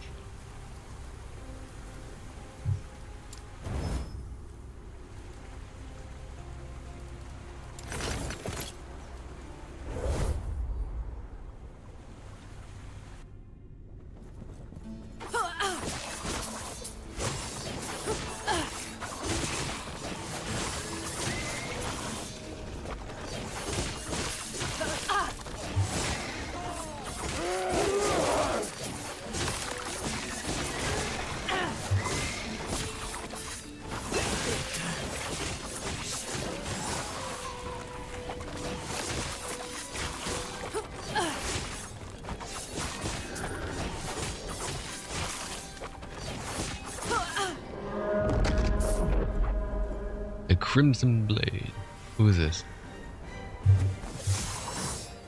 Crimson Blade. Who is this?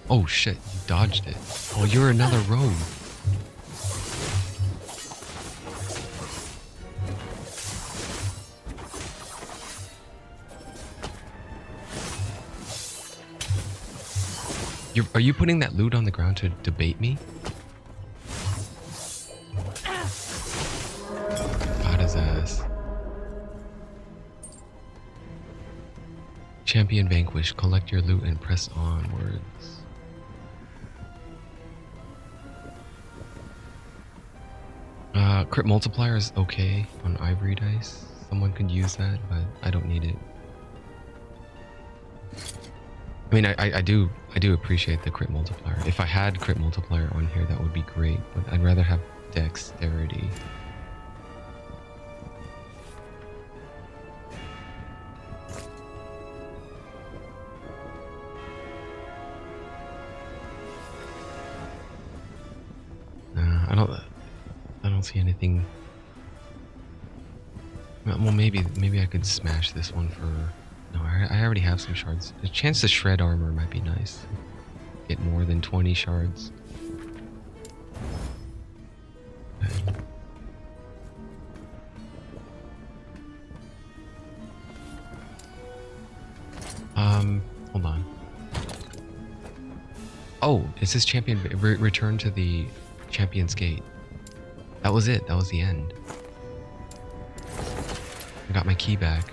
Oh shit, you dodged it. Oh, you're another rogue. Are you putting that loot on the ground to bait me? Got his ass. Champion vanquished. Collect your loot and press onwards. Crit multiplier is okay on ivory dice. Someone could use that, but I don't need it. I mean, I do appreciate the crit multiplier. If I had crit multiplier on here, that would be great. But I'd rather have dexterity. I don't see anything. Well, maybe I could smash this one for. No, I already have some shards. A chance to shred armor might be nice. Get more than 20 shards. Okay. Hold on. Oh, it says champion. Return to the champion's gate. That was it. That was the end. I got my key back.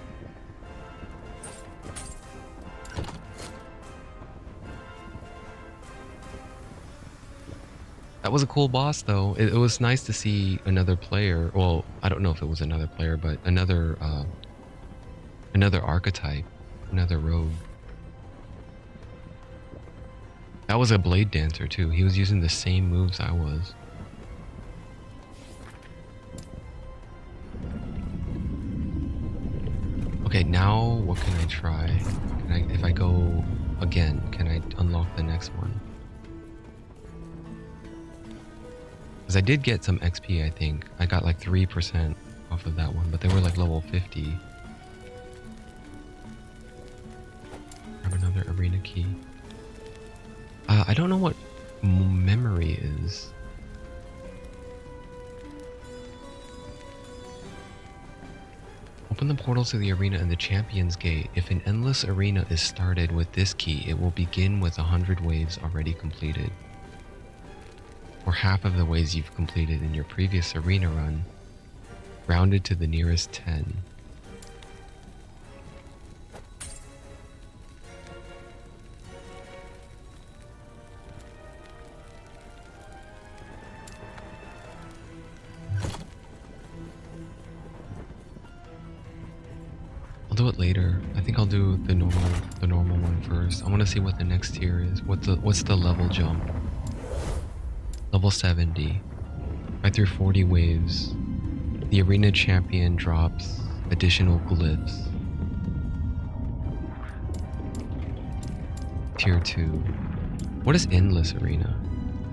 That was a cool boss, though. It was nice to see another player. Well, I don't know if it was another player, but another archetype, another rogue. That was a blade dancer too. He was using the same moves I was. Okay, now what can I try? If I go again, can I unlock the next one? Because I did get some XP, I think. I got like 3% off of that one, but they were like level 50. Grab another arena key. I don't know what memory is. Open the portals to the arena and the champion's gate. If an endless arena is started with this key, it will begin with 100 waves already completed. Or half of the waves you've completed in your previous arena run, rounded to the nearest 10. I'll do it later. I think I'll do the normal one first. I want to see what the next tier is. What's the level jump? Level 70. Right through 40 waves. The arena champion drops additional glyphs. Tier 2. What is endless arena?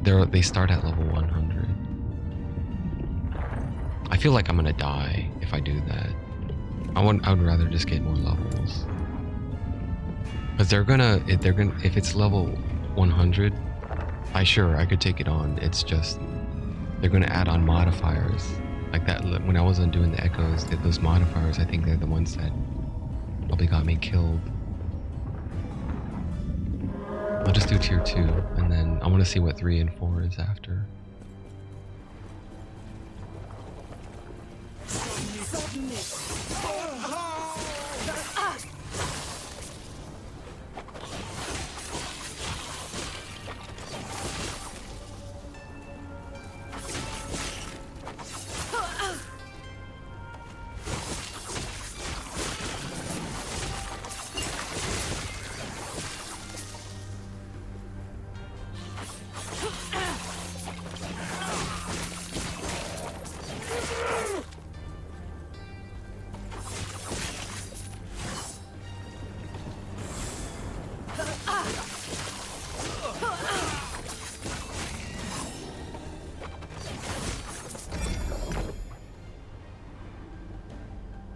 They start at level 100. I feel like I'm gonna die if I do that. I would rather just get more levels. Because if it's level 100, I could take it on. It's just, they're gonna add on modifiers. Like that, when I wasn't doing the echoes, those modifiers, I think they're the ones that probably got me killed. I'll just do tier 2, and then I want to see what 3 and 4 is after.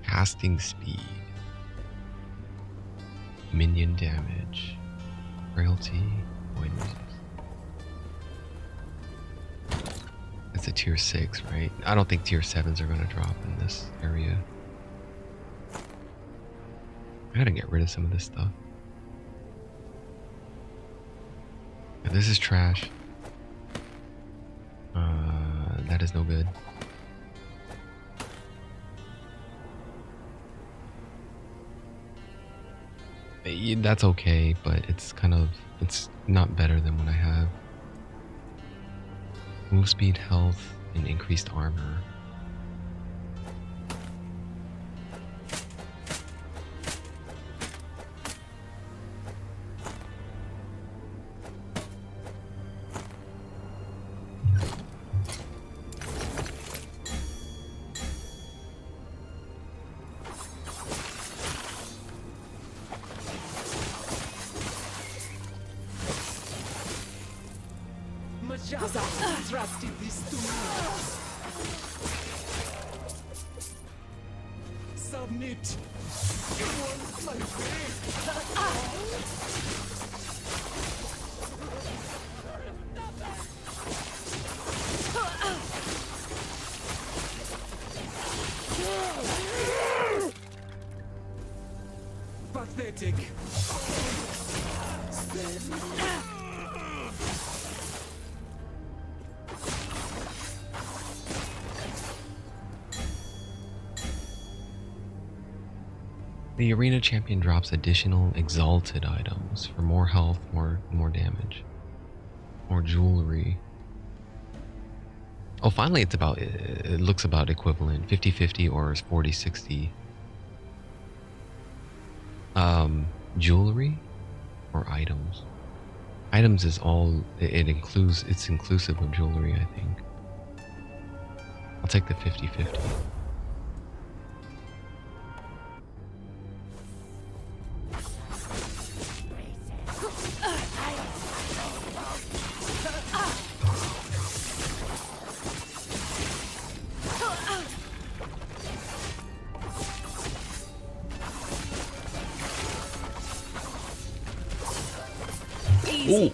Casting speed, minion damage, frailty, void resist. That's a tier 6, right? I don't think tier 7s are going to drop in this area. I gotta get rid of some of this stuff. Yeah, this is trash. That is no good. That's okay, but it's not better than what I have. Move speed, health, and increased armor. Submit. Pathetic. The arena champion drops additional exalted items for more health, more damage, more jewelry. Oh, finally it looks about equivalent, 50-50 or 40-60. Jewelry or items? Items is all, it's inclusive of jewelry, I think. I'll take the 50-50. Ooh.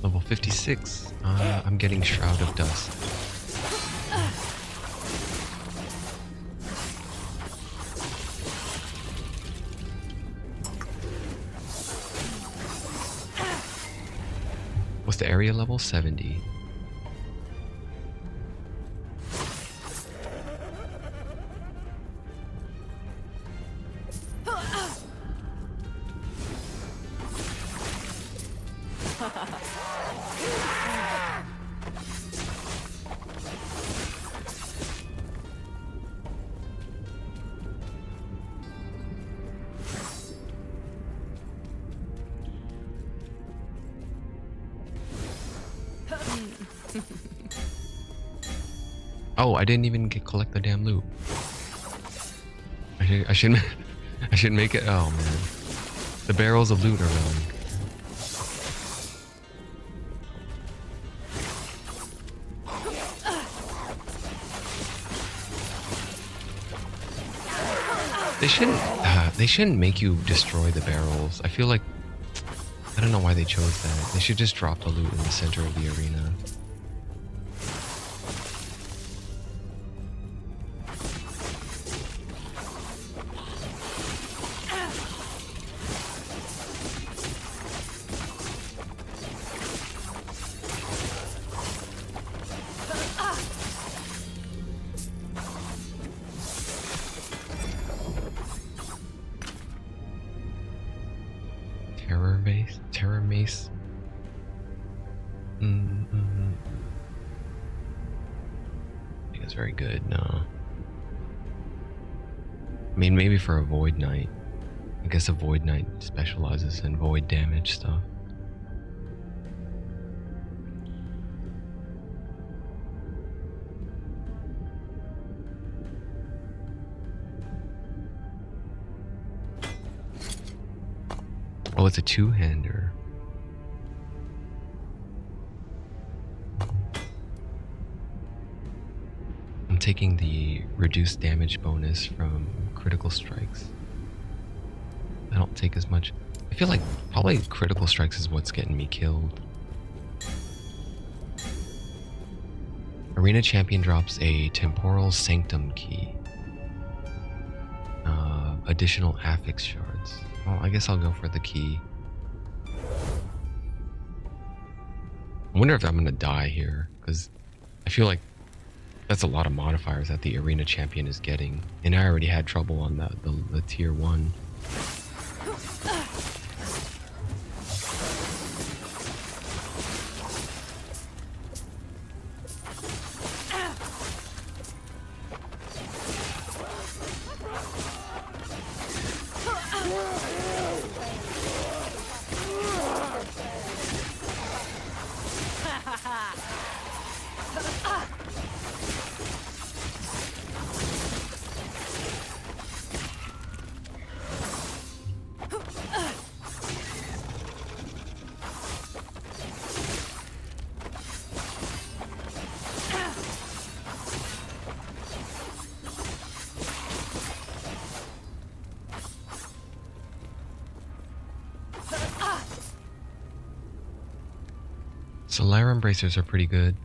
Level 56. I'm getting Shroud of Dust. What's the area level? 70. Oh, I didn't even collect the damn loot. I should I should make it. Oh man, the barrels of loot are going. They shouldn't make you destroy the barrels. I feel like, I don't know why they chose that. They should just drop the loot in the center of the arena. Terror mace. I think it's very good. No, I mean maybe for a void knight. I guess a void knight specializes in void damage stuff. Oh, it's a two-hander. I'm taking the reduced damage bonus from critical strikes. I don't take as much. I feel like probably critical strikes is what's getting me killed. Arena champion drops a temporal sanctum key. Additional affix shards. Well, I guess I'll go for the key. I wonder if I'm gonna die here, because I feel like that's a lot of modifiers that the arena champion is getting, and I already had trouble on the tier 1. Solar Embracers are pretty good.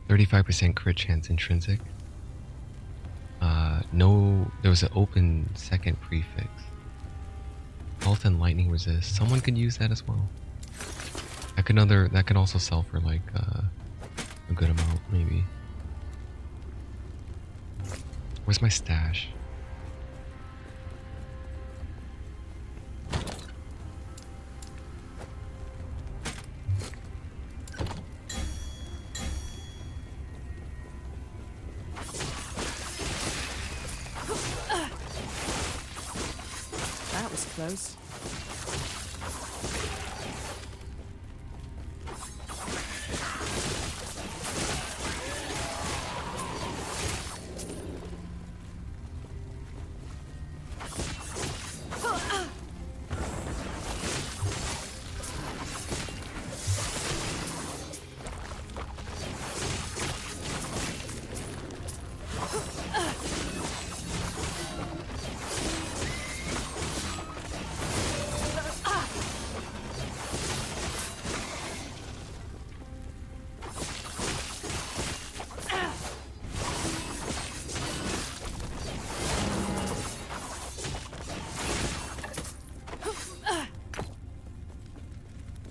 35% crit chance intrinsic. No, there was an open second prefix. Health and lightning resist. Someone could use that as well. That could also sell for like a good amount, maybe. Where's my stash? That was close.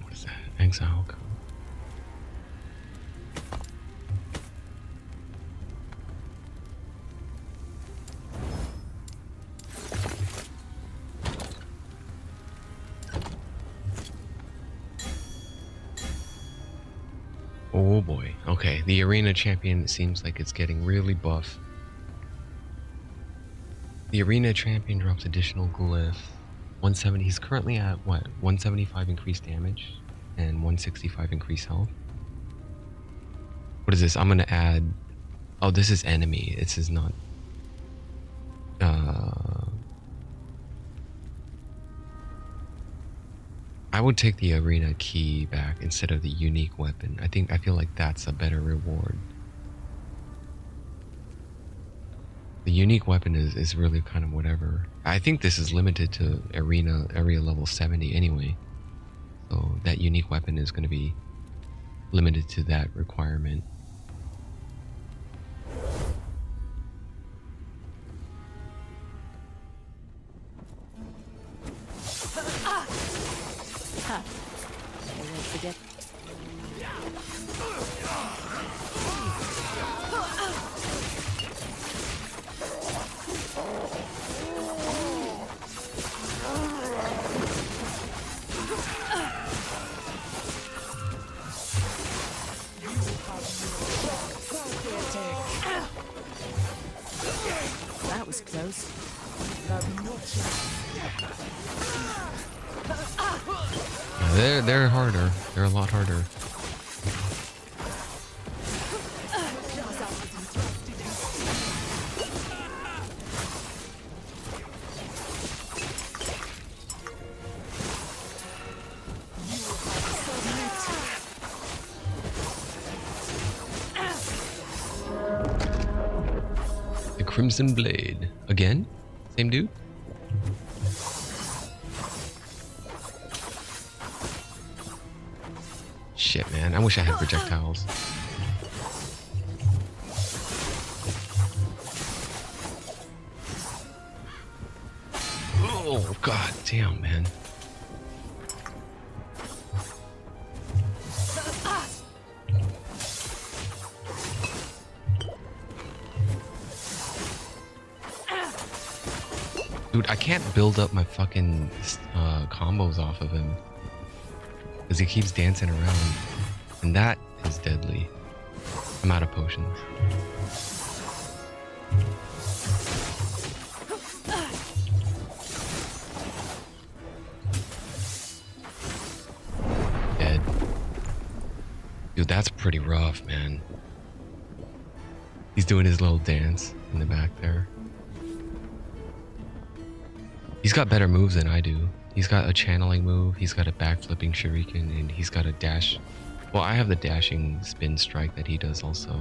What is that? Exile code. Oh boy. Okay, the arena champion seems like it's getting really buff. The arena champion drops additional glyph. 170. He's currently at what? 175 increased damage and 165 increased health. What is this? I'm gonna add. Oh, this is enemy. This is not. I would take the arena key back instead of the unique weapon. I feel like that's a better reward. The unique weapon is really kind of whatever. I think this is limited to area level 70 anyway. So that unique weapon is going to be limited to that requirement. I won't forget. That was close. Yeah, they're harder. They're a lot harder. The Crimson Blade. Again? Same dude? Shit, man. I wish I had projectiles. Oh. God damn, man. Dude, I can't build up my fucking combos off of him. Because he keeps dancing around. And that is deadly. I'm out of potions. Dead. Dude, that's pretty rough, man. He's doing his little dance in the back there. He's got better moves than I do. He's got a channeling move, he's got a backflipping shuriken, and he's got a dash. Well, I have the dashing spin strike that he does also.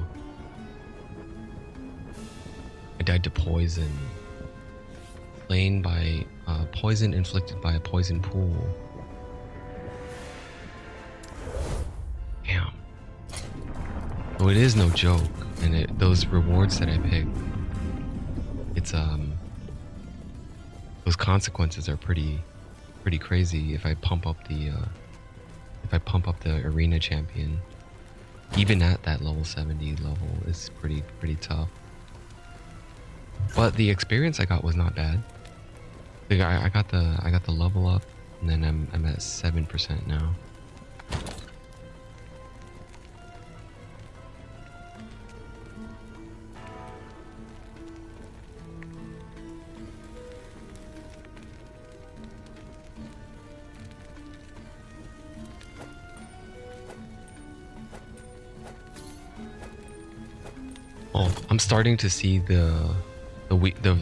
I died to poison. Slain by poison inflicted by a poison pool. Damn. So it is no joke, and those rewards that I picked, it's those consequences are pretty crazy. If I pump up the arena champion, even at that level 70 level, is pretty tough. But the experience I got was not bad. Like I got the level up, and then I'm at 7% now. Oh, I'm starting to see the weakness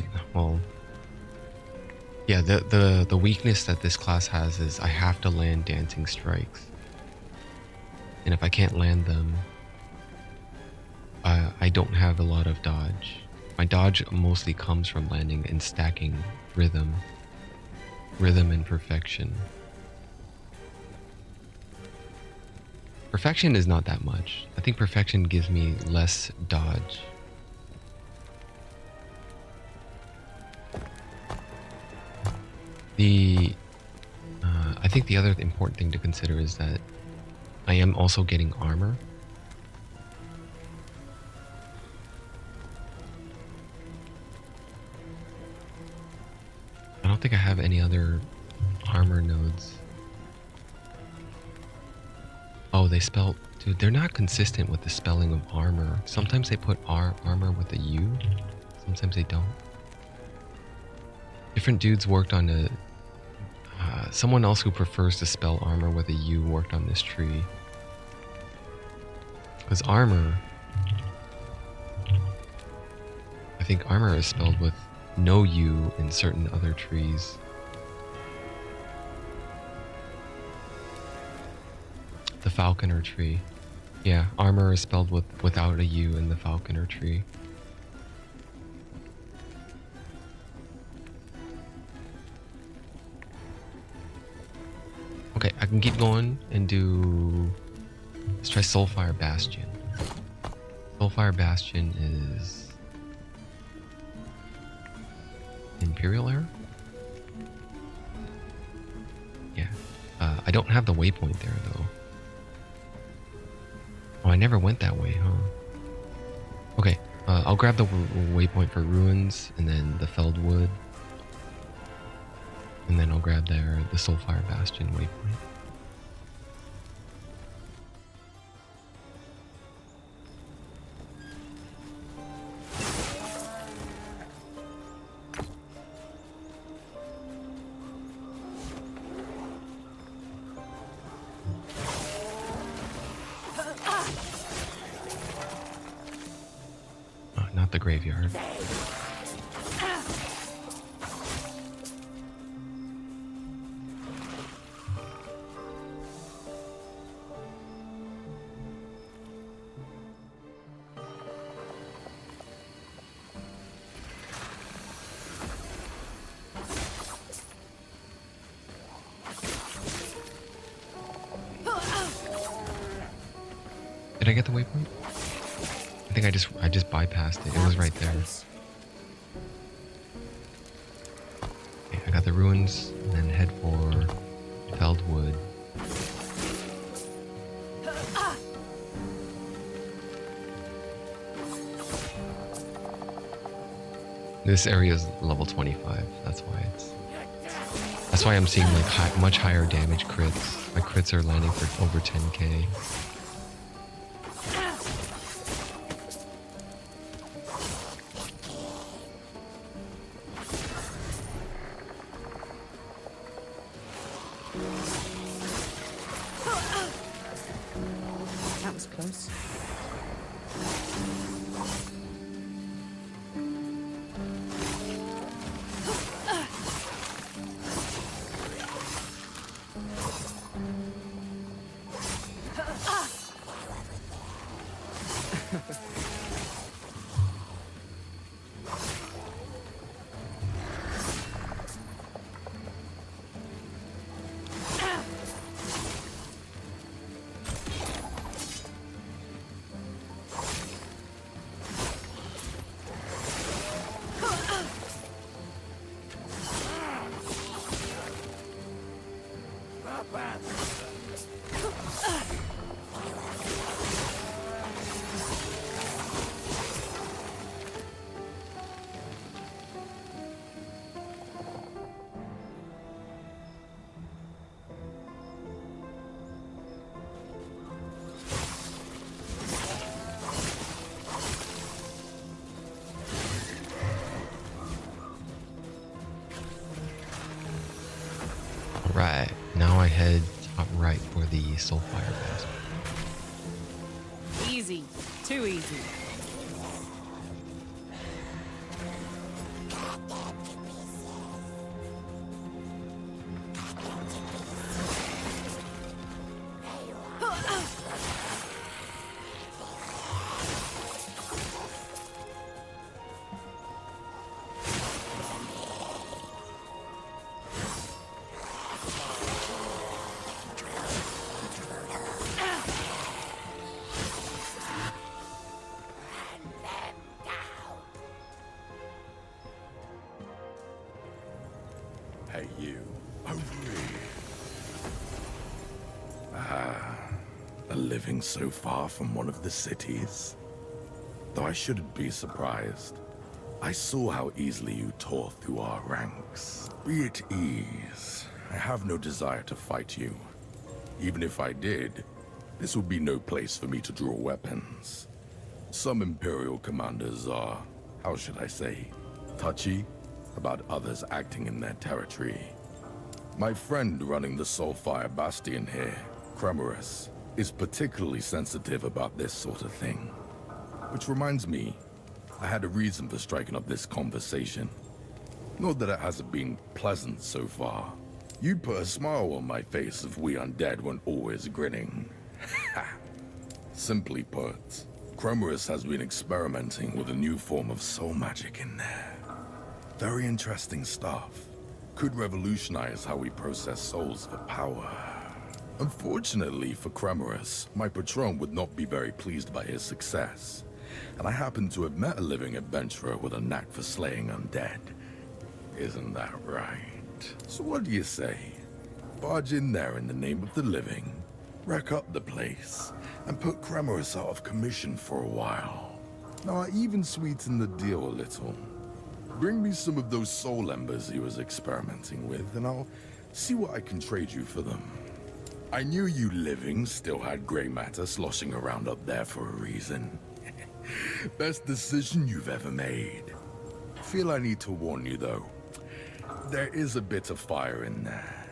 that this class has is I have to land dancing strikes, and if I can't land them, I don't have a lot of dodge. My dodge mostly comes from landing and stacking rhythm and perfection. Perfection is not that much. I think perfection gives me less dodge. I think the other important thing to consider is that I am also getting armor. I don't think I have any other armor nodes. Oh, they spell... Dude, they're not consistent with the spelling of armor. Sometimes they put armor with a U. Sometimes they don't. Different dudes worked on a... someone else who prefers to spell armor with a U worked on this tree. Because armor... I think armor is spelled with no U in certain other trees. The falconer tree. Yeah, armor is spelled without a U in the falconer tree. Okay, I can keep going and do... Let's try Soulfire Bastion. Soulfire Bastion is... Imperial Era? Yeah. I don't have the waypoint there though. Oh, I never went that way, huh? Okay, I'll grab the waypoint for ruins, and then the Feldwood, and then I'll grab the Soulfire Bastion waypoint. Not the graveyard. Did I get the waypoint? I think I just bypassed it. It was right there. Okay, I got the the ruins and then head for felled wood. This area is level 25. That's why I'm seeing like much higher damage crits. My crits are landing for over 10k. That was close. Right, now I head top right for the Soulfire Basket. Easy. Too easy. Hey, you. Over here. A living so far from one of the cities. Though I shouldn't be surprised. I saw how easily you tore through our ranks. Be at ease. I have no desire to fight you. Even if I did, this would be no place for me to draw weapons. Some Imperial commanders are, how should I say, touchy about others acting in their territory. My friend running the Soulfire Bastion here, Cremorus, is particularly sensitive about this sort of thing. Which reminds me, I had a reason for striking up this conversation. Not that it hasn't been pleasant so far. You put a smile on my face if we undead weren't always grinning. Simply put, Cremorus has been experimenting with a new form of soul magic in there. Very interesting stuff. Could revolutionize how we process souls for power. Unfortunately for Cremorus, my patron would not be very pleased by his success. And I happen to have met a living adventurer with a knack for slaying undead. Isn't that right? So what do you say? Barge in there in the name of the living, wreck up the place, and put Cremorus out of commission for a while. Now I even sweeten the deal a little. Bring me some of those soul embers he was experimenting with, and I'll see what I can trade you for them. I knew you living still had gray matter sloshing around up there for a reason. Best decision you've ever made. Feel I need to warn you though. There is a bit of fire in there.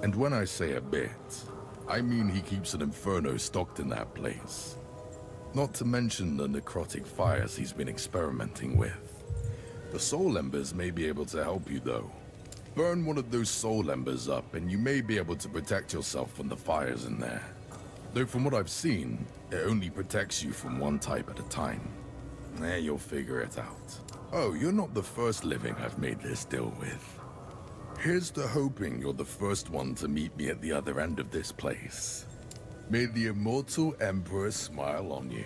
And when I say a bit, I mean he keeps an inferno stocked in that place. Not to mention the necrotic fires he's been experimenting with. The soul embers may be able to help you though. Burn one of those soul embers up and you may be able to protect yourself from the fires in there. Though from what I've seen, it only protects you from one type at a time. You'll figure it out. Oh, you're not the first living I've made this deal with. Here's to hoping you're the first one to meet me at the other end of this place. May the immortal Emperor smile on you.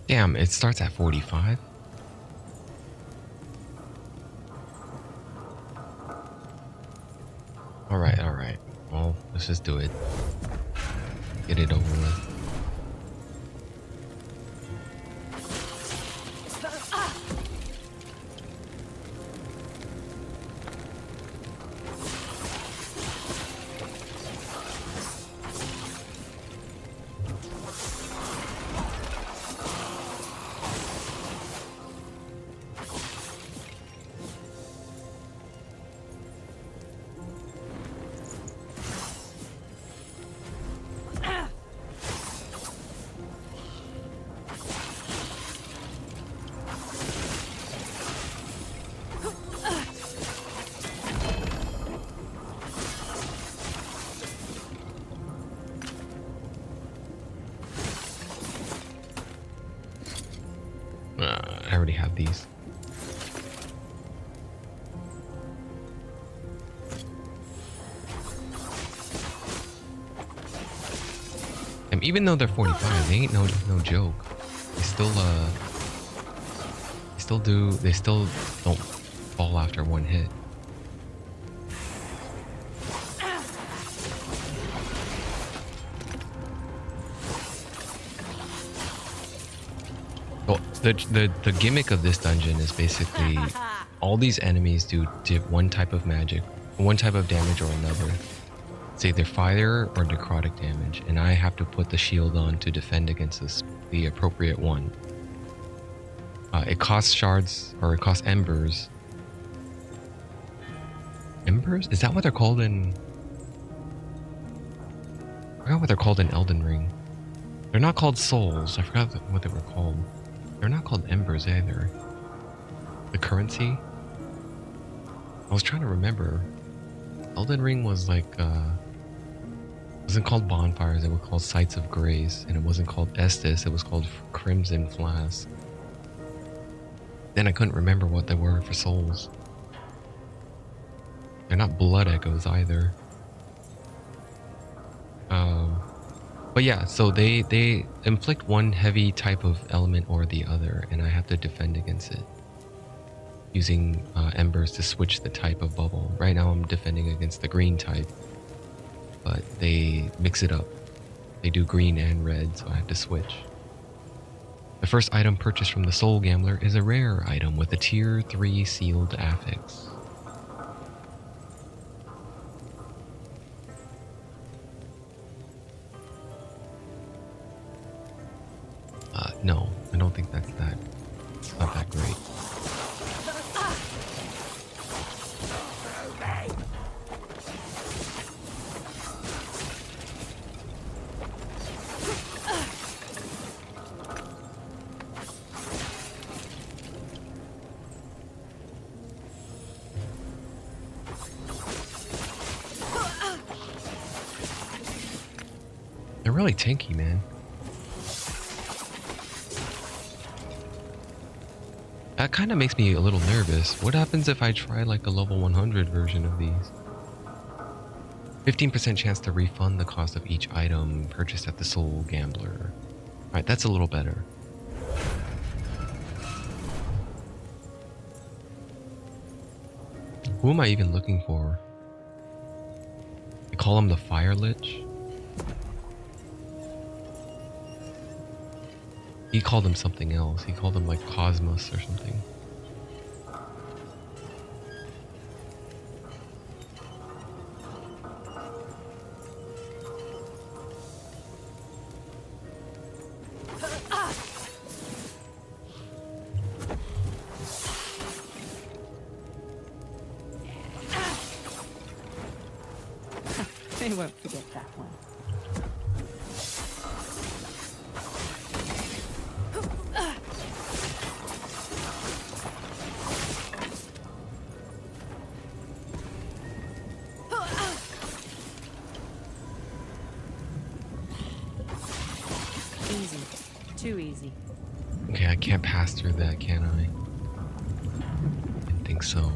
Damn, it starts at 45. All right, all right. Well, let's just do it. Get it over with. I already have these. And even though they're 45, they ain't no joke. They still don't fall after one hit. Well, the gimmick of this dungeon is basically all these enemies do one type of magic, one type of damage or another. It's either fire or necrotic damage, and I have to put the shield on to defend against the appropriate one. It costs shards, or it costs embers. Embers? Is that what they're called in... I forgot what they're called in Elden Ring. They're not called souls. I forgot what they were called. They're not called embers either. The currency? I was trying to remember. Elden Ring was like, it wasn't called bonfires, it was called sights of grace. And it wasn't called Estus, it was called crimson flask. Then I couldn't remember what they were for souls. They're not blood echoes either. But yeah, so they inflict one heavy type of element or the other, and I have to defend against it. Using embers to switch the type of bubble. Right now I'm defending against the green type, but they mix it up. They do green and red, so I have to switch. The first item purchased from the Soul Gambler is a rare item with a tier 3 sealed affix. No, I don't think that's that. It's not that great. They're really tanky, man. That kind of makes me a little nervous. What happens if I try like a level 100 version of these? 15% chance to refund the cost of each item purchased at the Soul Gambler. Alright, that's a little better. Who am I even looking for? They call him the Fire Lich? He called him something else. He called him like Cosmos or something. They won't forget that one. Easy. Too easy. Okay, I can't pass through that, can I? Didn't think so.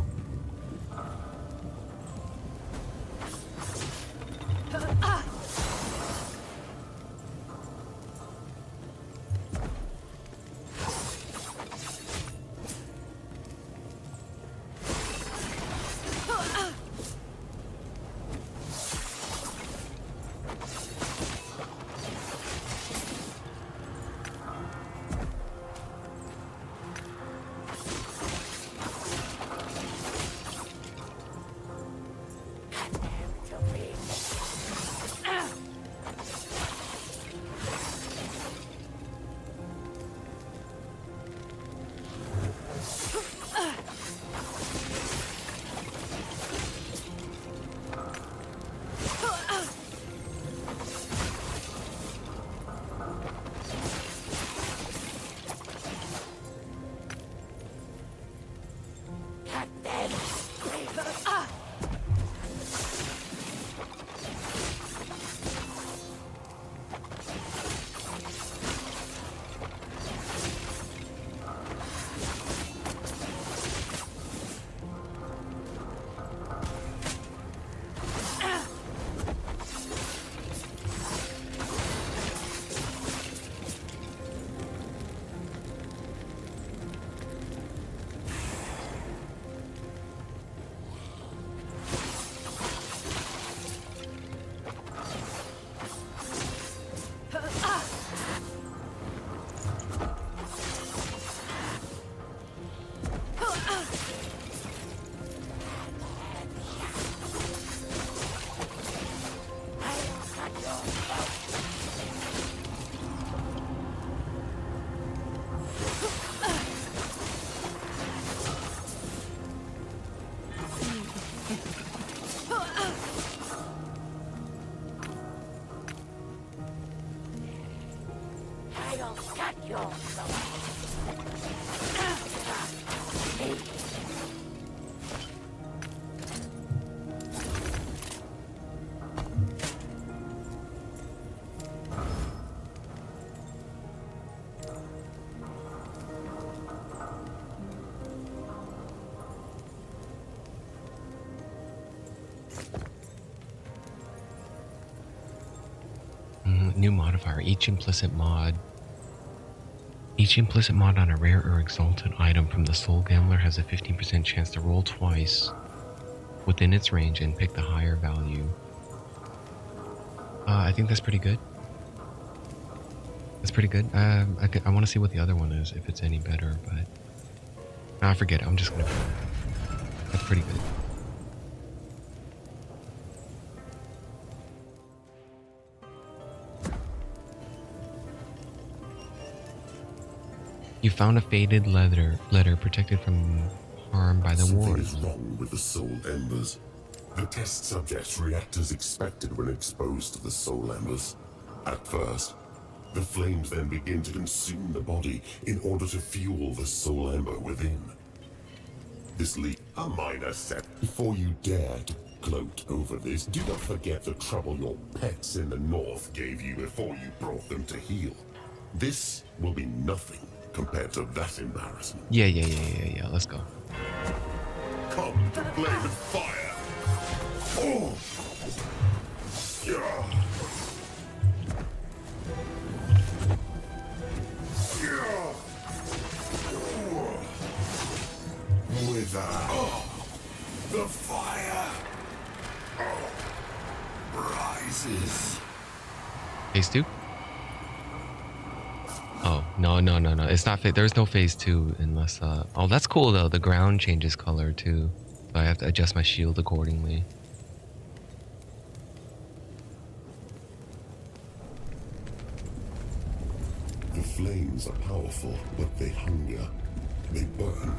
New modifier. Each implicit mod on a rare or exalted item from the Soul Gambler has a 15% chance to roll twice within its range and pick the higher value. I think that's pretty good. That's pretty good. I want to see what the other one is, if it's any better, but... I forget it. I'm just gonna... That's pretty good. You found a faded letter protected from harm by the Something ward. is wrong with the soul embers. The test subjects react as expected when exposed to the soul embers. At first, the flames then begin to consume the body in order to fuel the soul ember within. This leads a minor set. Before you dare to gloat over this, do not forget the trouble your pets in the north gave you before you brought them to heal. This will be nothing compared to that embarrassment. Yeah. Let's go. Come to play with fire. Oh! Yeah. Yeah. Wither. The fire rises. Phase 2? Oh, no. It's not there's no phase 2 unless oh, that's cool though. The ground changes color too. So I have to adjust my shield accordingly. The flames are powerful, but they hunger. They burn.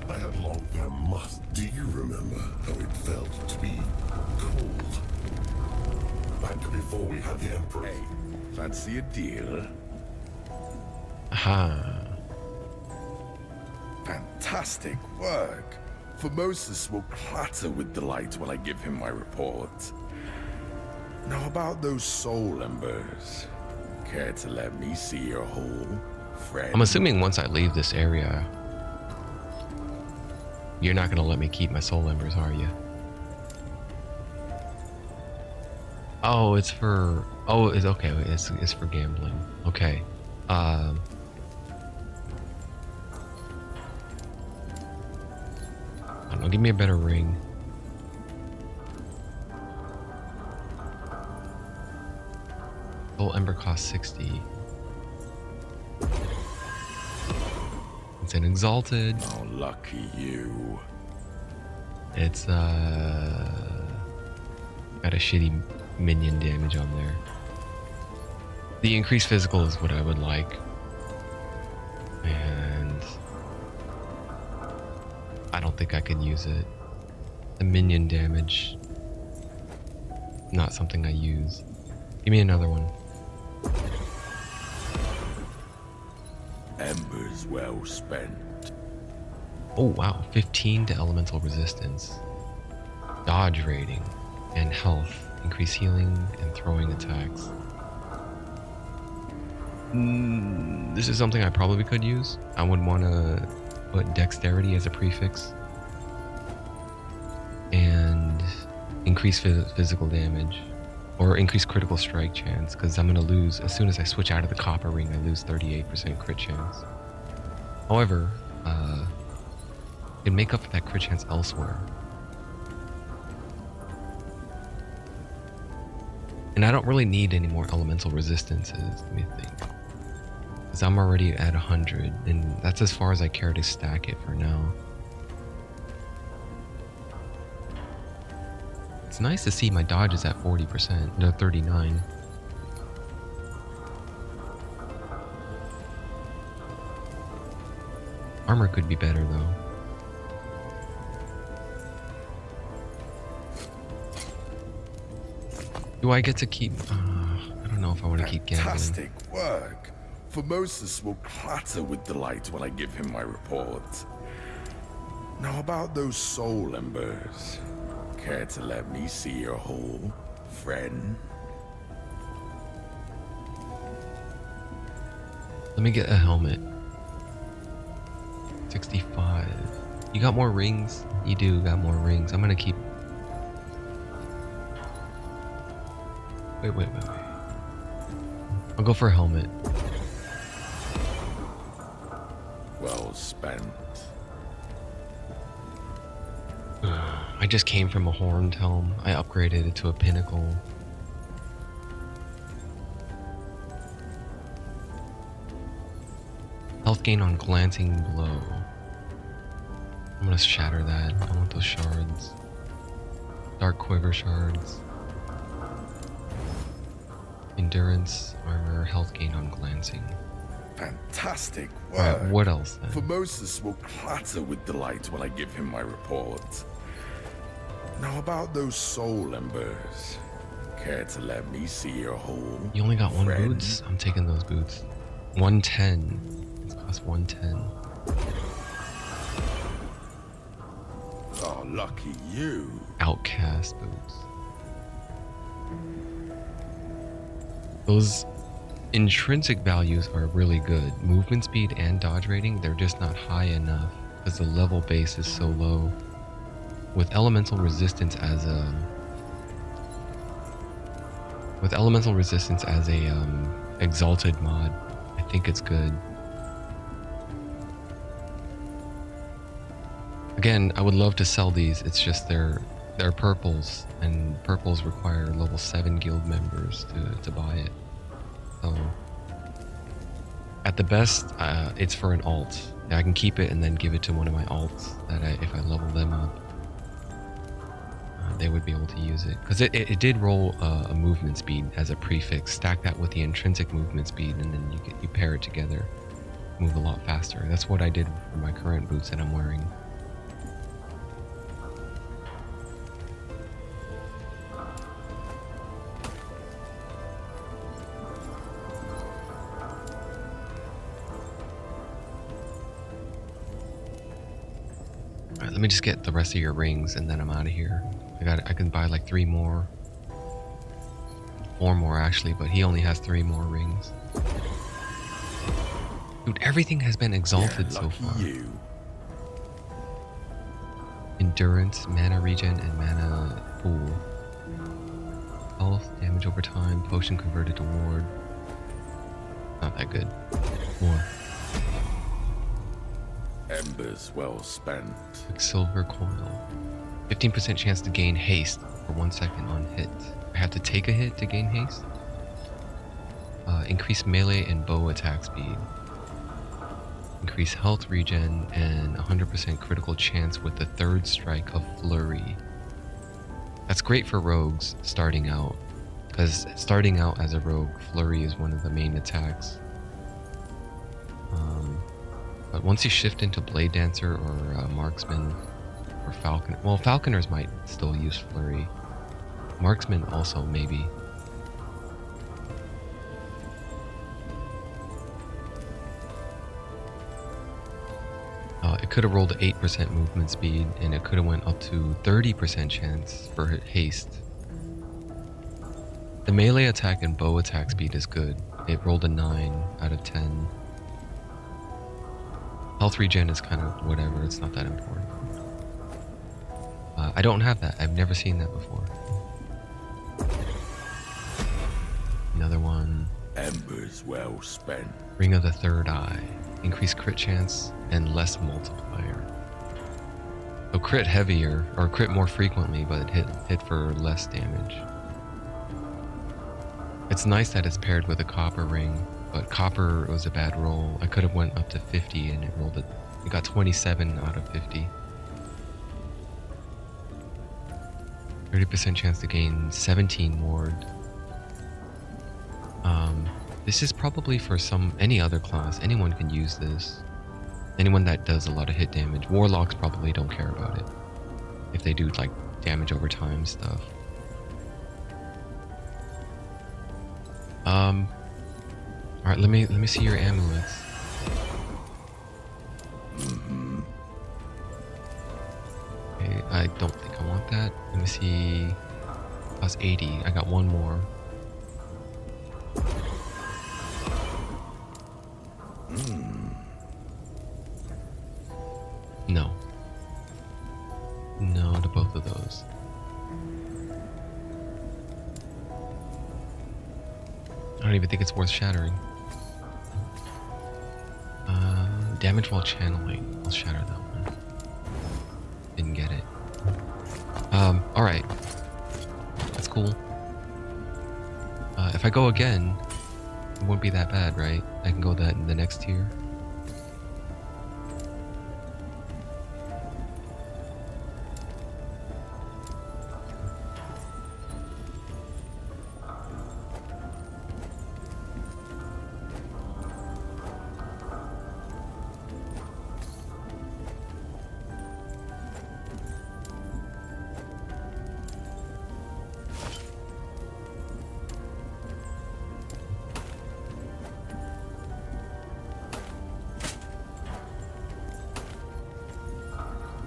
I have longed their must. Do you remember how it felt to be cold? Back before we had the Emperor. Hey, fancy a deal? Aha. Fantastic work. Formosus will clatter with delight when I give him my report. Now about those soul embers. Care to let me see your hole, friend? I'm assuming once I leave this area, you're not gonna let me keep my soul embers, are you? Oh, it's for... Oh, it's okay. It's for gambling. Okay. I don't know. Give me a better ring. Soul ember costs 60. It's an exalted. Oh, lucky you. It's got a shitty minion damage on there. The increased physical is what I would like. And I don't think I could use it. The minion damage, not something I use. Give me another one. Embers well spent. Oh wow, 15 to elemental resistance. Dodge rating and health. Increase healing and throwing attacks. This is something I probably could use. I would want to put dexterity as a prefix. And increase physical damage. Or increase critical strike chance, because I'm going to lose, as soon as I switch out of the copper ring, I lose 38% crit chance. However, I can make up for that crit chance elsewhere. And I don't really need any more elemental resistances, let me think. Because I'm already at 100, and that's as far as I care to stack it for now. It's nice to see my dodge is at 40%, no, 39. Armor could be better though. Do I get to keep, I don't know if I want to keep gambling. Fantastic work. Formosus will clatter with delight when I give him my report. Now about those soul embers. Care to let me see your hole, friend? Let me get a helmet. 65. You got more rings? You do got more rings. I'm gonna keep... Wait. I'll go for a helmet. Well spent. I just came from a horned helm. I upgraded it to a pinnacle. Health gain on glancing blow. I'm gonna shatter that. I want those shards. Dark quiver shards. Endurance, armor, health gain on glancing. Fantastic work. Alright, what else then? Formosus will clatter with delight when I give him my report. Now about those soul embers. Care to let me see your hole? You only got one friend? boots? I'm taking those boots. 110. It's cost 110. Oh, lucky you. Outcast boots. Those intrinsic values are really good. Movement speed and dodge rating, they're just not high enough because the level base is so low. With elemental resistance as a exalted mod, I think it's good. Again, I would love to sell these. It's just they're purples, and purples require level 7 guild members to buy it. So at the best, it's for an alt. I can keep it and then give it to one of my alts that if I level them up, they would be able to use it. Because it did roll a movement speed as a prefix. Stack that with the intrinsic movement speed, and then you pair it together. Move a lot faster. That's what I did for my current boots that I'm wearing. Alright, let me just get the rest of your rings and then I'm out of here. I can buy like 3 more. 4 more actually, but he only has 3 more rings. Dude, everything has been exalted so lucky far. you. Endurance, mana regen, and mana pool. Health, damage over time, potion converted to ward. Not that good. More. Embers well spent. Quicksilver coil. 15% chance to gain haste for 1 second on hit. I have to take a hit to gain haste. Increase melee and bow attack speed. Increase health regen and 100% critical chance with the 3rd strike of flurry. That's great for rogues starting out, because starting out as a rogue, flurry is one of the main attacks. But once you shift into blade dancer or marksman or falcon, well, falconers might still use flurry. Marksman also maybe. It could have rolled 8% movement speed, and it could have went up to 30% chance for haste. The melee attack and bow attack speed is good. It rolled a 9 out of 10. Health regen is kind of whatever, it's not that important. I don't have that. I've never seen that before. Another one. Embers well spent. Ring of the Third Eye. Increase crit chance and less multiplier. So crit heavier, or crit more frequently, but hit for less damage. It's nice that it's paired with a copper ring, but copper was a bad roll. I could have went up to 50 and it rolled it. It got 27 out of 50. 30% chance to gain 17 ward. This is probably for any other class. Anyone can use this. Anyone that does a lot of hit damage. Warlocks probably don't care about it. If they do like damage over time stuff. Alright, All right, let me see your amulets. Okay, I don't think I want that. Let me see. That's 80. I got one more. No. No to both of those. I don't even think it's worth shattering. Damage while channeling. I'll shatter that one. Didn't get it. Alright. That's cool. If I go again, it won't be that bad, right? I can go that in the next tier.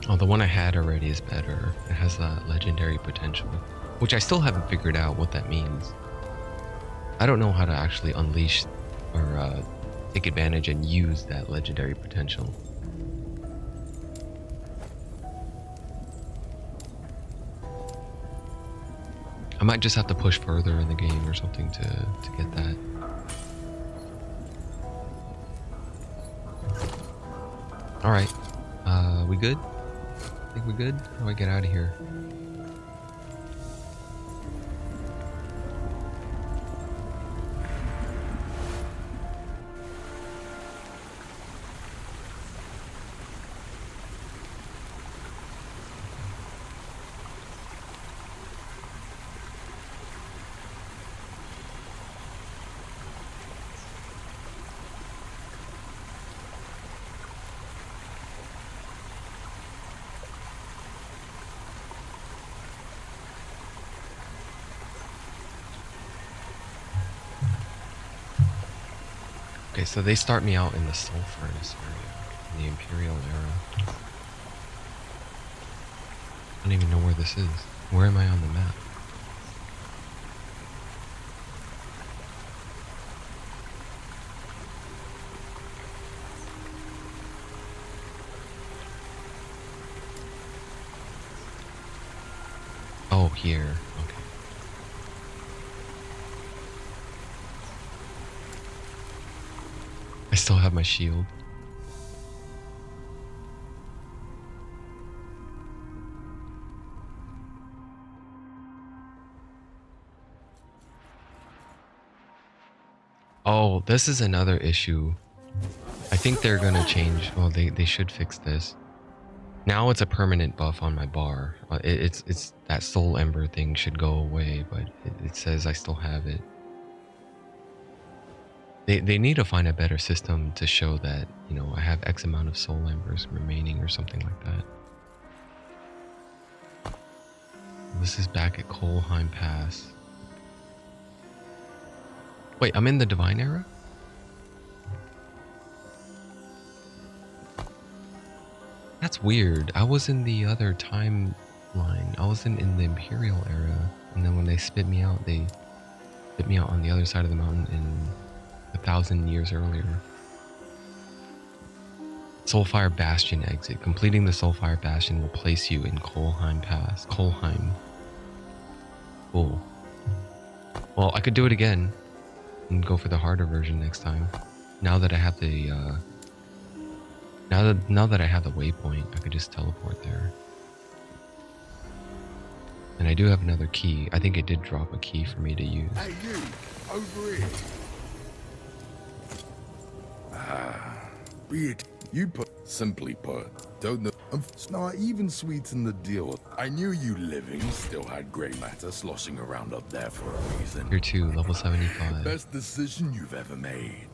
Oh, the one I had already is better. It has that legendary potential, which I still haven't figured out what that means. I don't know how to actually unleash or take advantage and use that legendary potential. I might just have to push further in the game or something to get that. All right, we good? Think we good? How do I get out of here? Okay, so they start me out in the Soul Furnace area, in the Imperial era. I don't even know where this is. Where am I on the map? Oh, here. Okay. I still have my shield. Oh, this is another issue. I think they're gonna change. Well, they should fix this. Now it's a permanent buff on my bar. It's that soul ember thing should go away, but it says I still have it. They need to find a better system to show that, you know, I have X amount of soul embers remaining or something like that. This is back at Kolheim Pass. Wait, I'm in the Divine Era? That's weird. I was in the other timeline. I wasn't in the Imperial Era. And then when they spit me out, they spit me out on the other side of the mountain in 1,000 years earlier. Soulfire Bastion exit. Completing the Soulfire Bastion will place you in Kolheim Pass. Kolheim. Cool. Well, I could do it again and go for the harder version next time. Now that I have the now that I have the waypoint, I could just teleport there. And I do have another key. I think it did drop a key for me to use. Hey, you! Over here! Be it. You put. Simply put. Don't know. It's not even sweeten the deal. I knew you living still had grey matter sloshing around up there for a reason. Tier 2, level 75. Best decision you've ever made.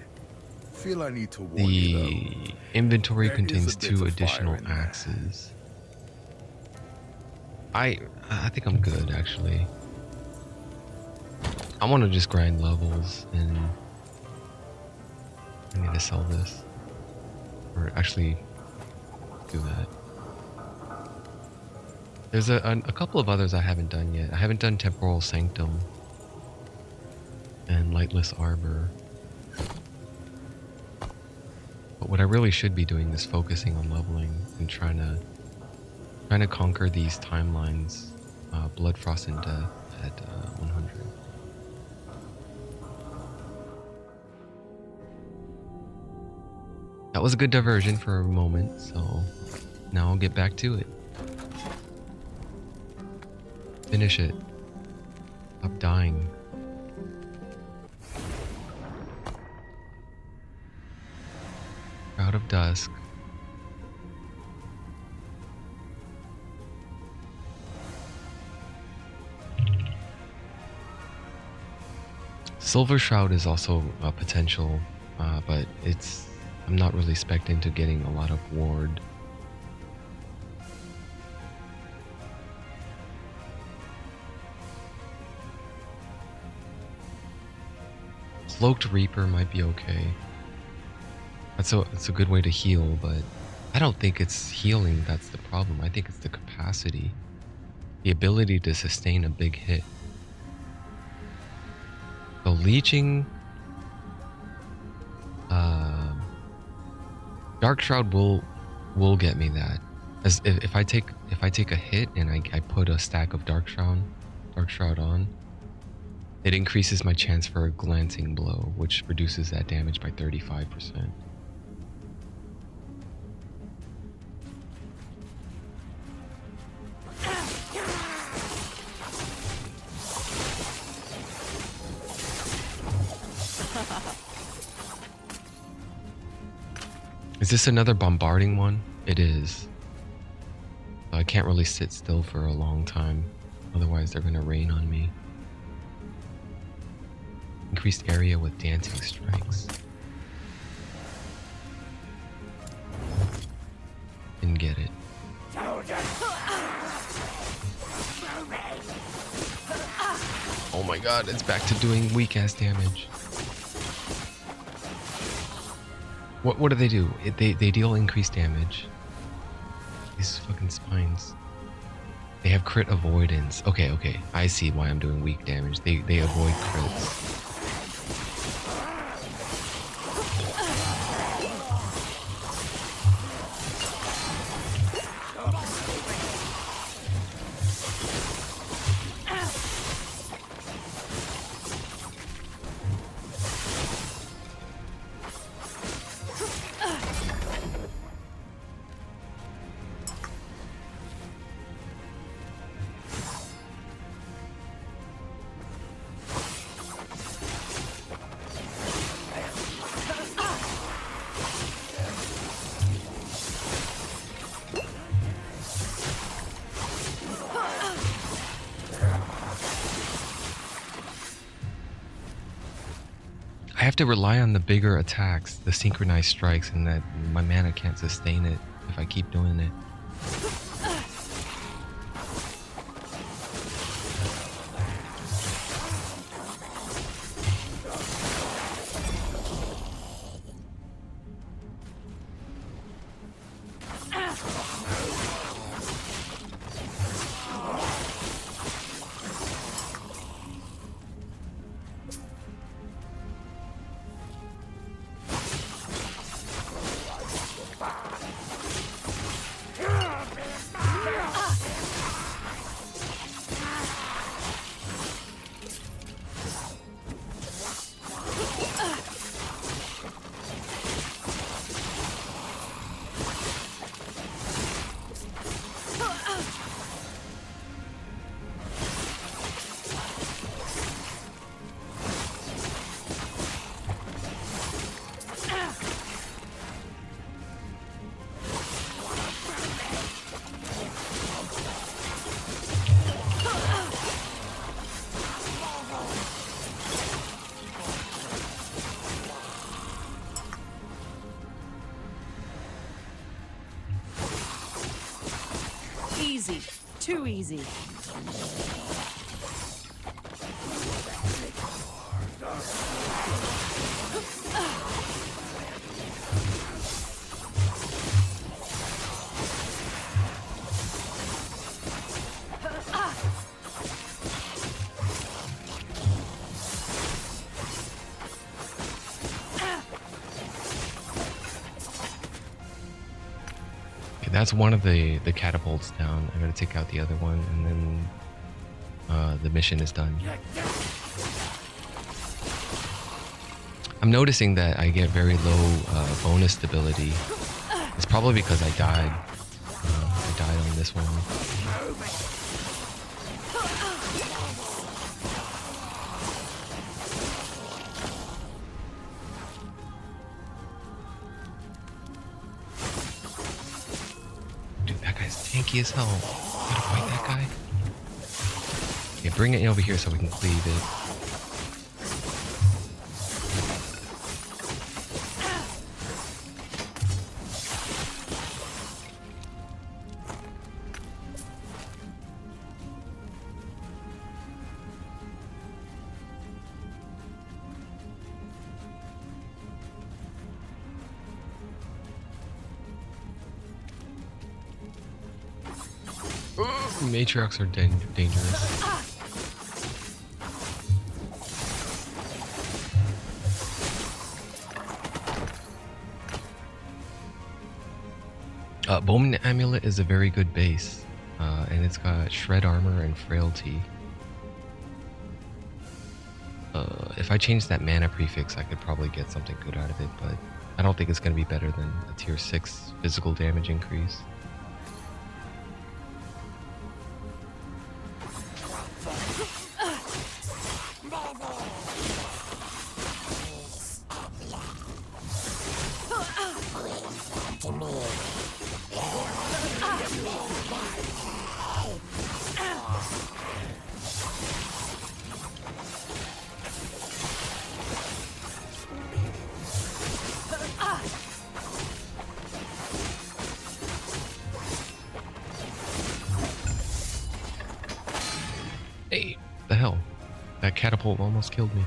Feel I need to warn you though. The inventory There contains is a bit 2 of additional fire in there. axes. I think I'm good, actually. I want to just grind levels and I need to sell this. Or actually do that. There's a couple of others I haven't done yet. I haven't done Temporal Sanctum and Lightless Arbor. But what I really should be doing is focusing on leveling and trying to conquer these timelines, Blood, Frost, and Death at 100. That was a good diversion for a moment, so now I'll get back to it. Finish it. Stop dying. Out of Dusk. Silver Shroud is also a potential, but I'm not really expecting to getting a lot of ward. Cloaked Reaper might be okay. It's a good way to heal, but I don't think it's healing that's the problem. I think it's the capacity, the ability to sustain a big hit. So leeching, Dark Shroud will get me that. As if I take a hit and I put a stack of Dark Shroud on, it increases my chance for a glancing blow, which reduces that damage by 35%. Is this another bombarding one? It is. I can't really sit still for a long time, otherwise they're gonna rain on me. Increased area with dancing strikes. Didn't get it. Oh my god, it's back to doing weak ass damage. What do they do? They deal increased damage. These fucking spines. They have crit avoidance. Okay. I see why I'm doing weak damage. They avoid crits. I have to rely on the bigger attacks, the synchronized strikes, and that my mana can't sustain it if I keep doing it. Easy. Too easy. Okay, that's one of the catapults down. I gotta take out the other one, and then the mission is done. I'm noticing that I get very low bonus stability. It's probably because I died. I died on this one. Dude, that guy's tanky as hell. You gotta fight that guy? Okay, bring it over here so we can cleave it. Matriarchs are dangerous. Bowman Amulet is a very good base, and it's got shred armor and frailty. If I change that mana prefix, I could probably get something good out of it, but I don't think it's going to be better than a tier 6 physical damage increase. Hey, the hell? That catapult almost killed me.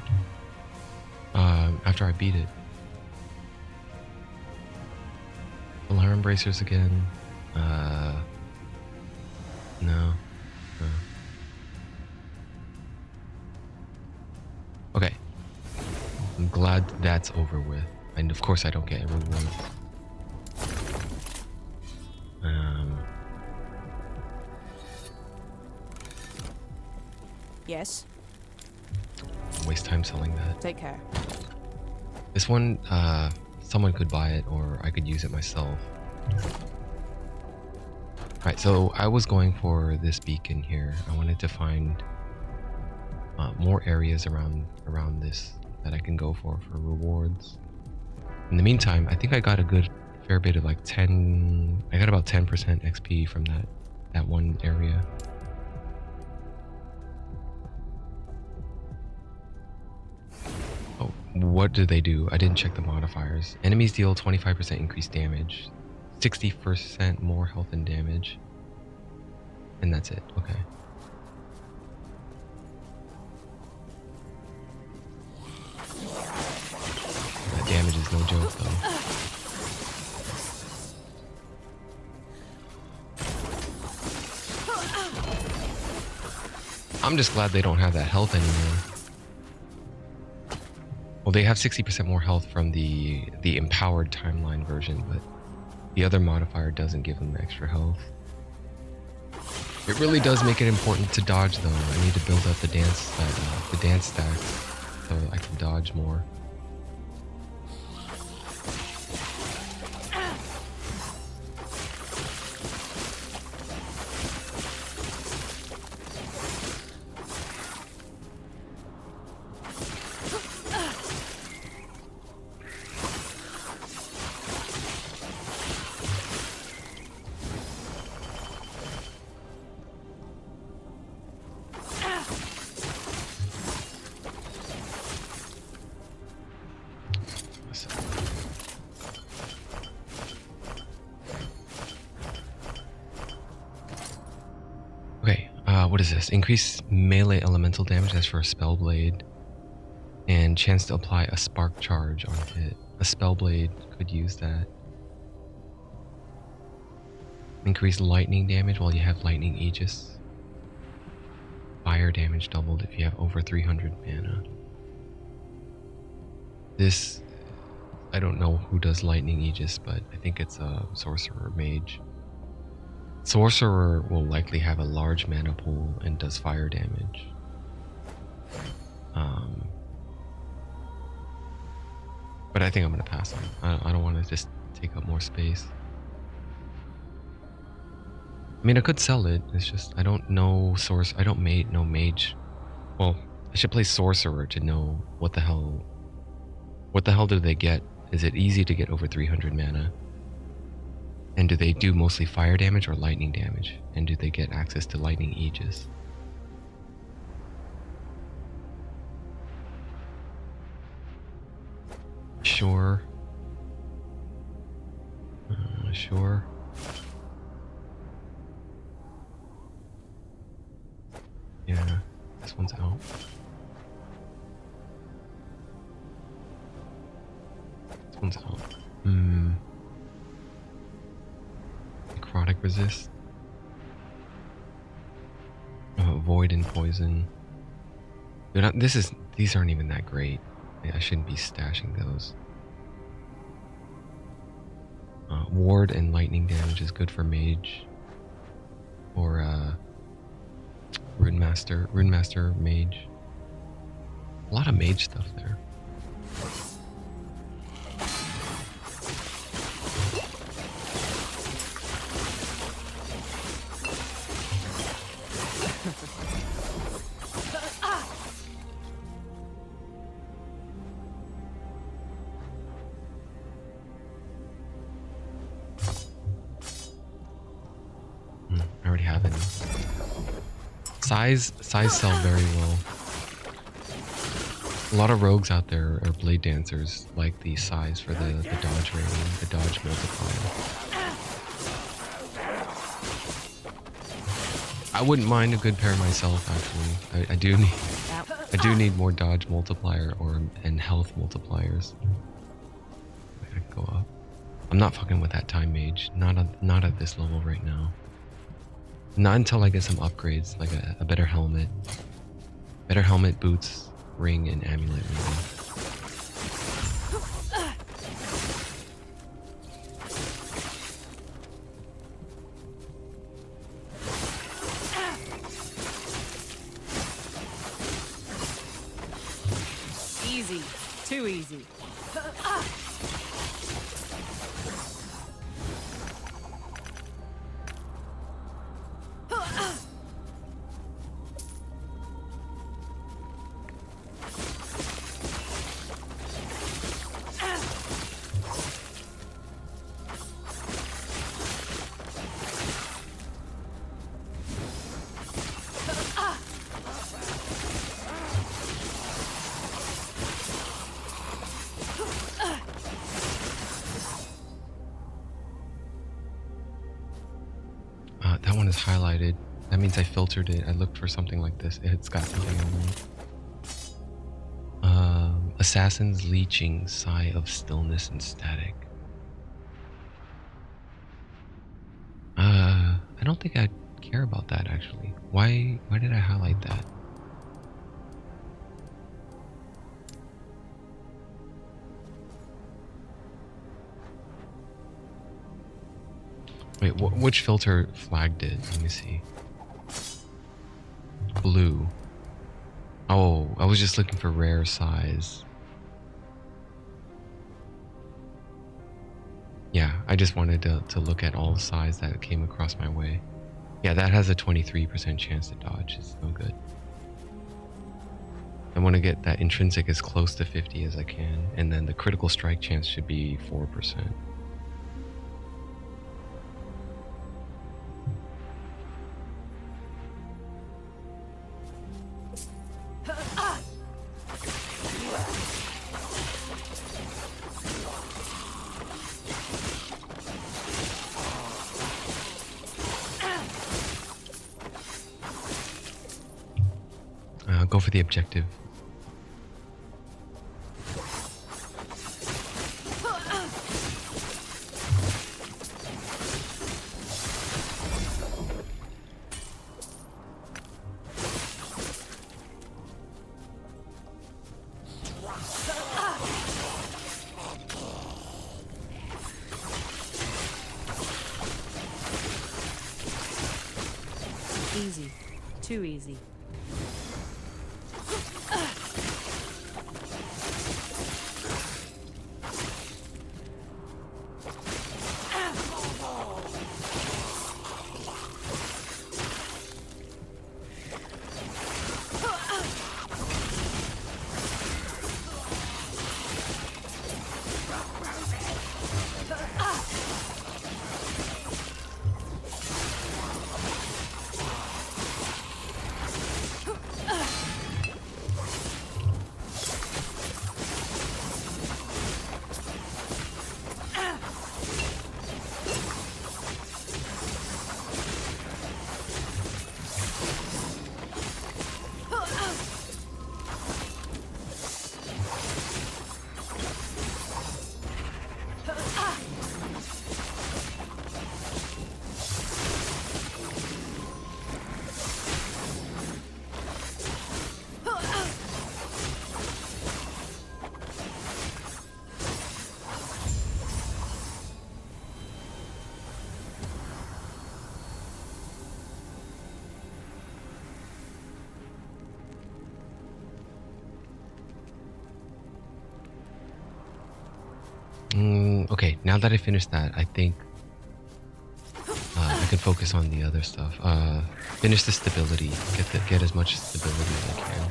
After I beat it. Alarm bracers again. No. Okay. I'm glad that's over with. And of course I don't get a reward. Yes. Waste time selling that. Take care. This one, someone could buy it or I could use it myself. Alright, so I was going for this beacon here. I wanted to find more areas around this that I can go for rewards. In the meantime, I think I got a good fair bit of like 10... I got about 10% XP from that one area. Oh, what do they do? I didn't check the modifiers. Enemies deal 25% increased damage, 60% more health and damage, and that's it. Okay. That damage is no joke though. I'm just glad they don't have that health anymore. Well, they have 60% more health from the empowered timeline version, but the other modifier doesn't give them extra health. It really does make it important to dodge though. I need to build up the dance stack so I can dodge more. What is this? Increase melee elemental damage as for a spell blade, and chance to apply a spark charge on hit. A spell blade could use that. Increase lightning damage while you have lightning aegis. Fire damage doubled if you have over 300 mana. This, I don't know who does lightning aegis, but I think it's a sorcerer mage. Sorcerer will likely have a large mana pool and does fire damage. But I think I'm gonna pass on. I don't want to just take up more space. I mean, I could sell it. It's just I don't know source. I don't know mage. Well, I should play sorcerer to know what the hell. What the hell do they get? Is it easy to get over 300 mana? And do they do mostly fire damage or lightning damage? And do they get access to lightning aegis? Sure. Sure. Yeah, this one's out. This one's out. Necrotic resist. Void and poison. Dude, these aren't even that great. I shouldn't be stashing those. Ward and lightning damage is good for mage. Or Runemaster mage. A lot of mage stuff there. I already have it. Size sell very well. A lot of rogues out there are blade dancers like the size for the dodge rating, the dodge multiplier. I wouldn't mind a good pair myself actually. I do need more dodge multiplier and health multipliers. I could go up. I'm not fucking with that time mage. Not at this level right now. Not until I get some upgrades, like a better helmet. Better helmet, boots, ring, and amulet maybe. Easy. Too easy. That one is highlighted. That means I filtered it. I looked for something like this. It's got something on it. Assassin's Leeching, Sigh of Stillness and Static. I don't think I care about that actually. Why did I highlight that? Wait, which filter flagged it? Let me see. Blue. Oh, I was just looking for rare size. Yeah, I just wanted to look at all the size that came across my way. Yeah, that has a 23% chance to dodge. It's no good. I want to get that intrinsic as close to 50 as I can, and then the critical strike chance should be 4%. Go for the objective. Too easy. Okay, now that I finished that, I think I can focus on the other stuff. Finish the stability. Get as much stability as I can.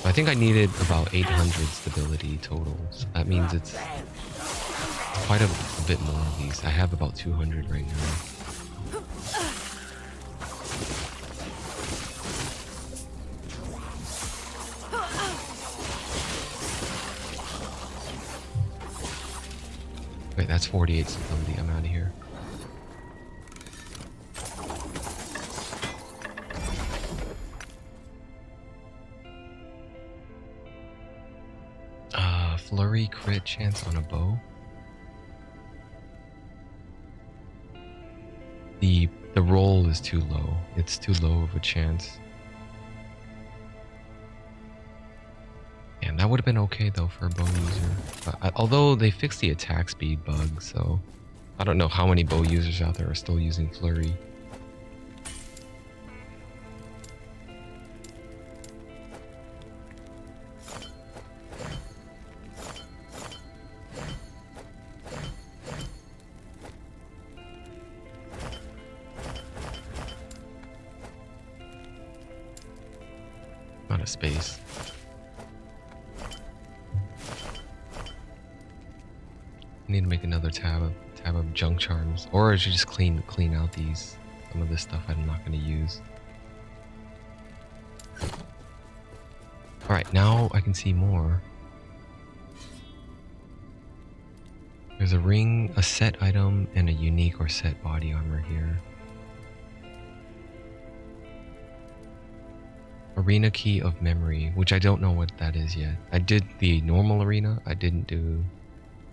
I think I needed about 800 stability total. So that means it's quite a bit more of these. I have about 200 right now. Wait, that's 48 stability. I'm out of here. Flurry crit chance on a bow. The roll is too low. It's too low of a chance. And that would have been okay though for a bow user. But although they fixed the attack speed bug, so I don't know how many bow users out there are still using flurry. Not a space. I need to make another tab of junk charms, or I should just clean out some of this stuff I'm not going to use. All right, now I can see more. There's a ring, a set item, and a unique or set body armor here. Arena key of memory, which I don't know what that is yet. I did the normal arena. I didn't do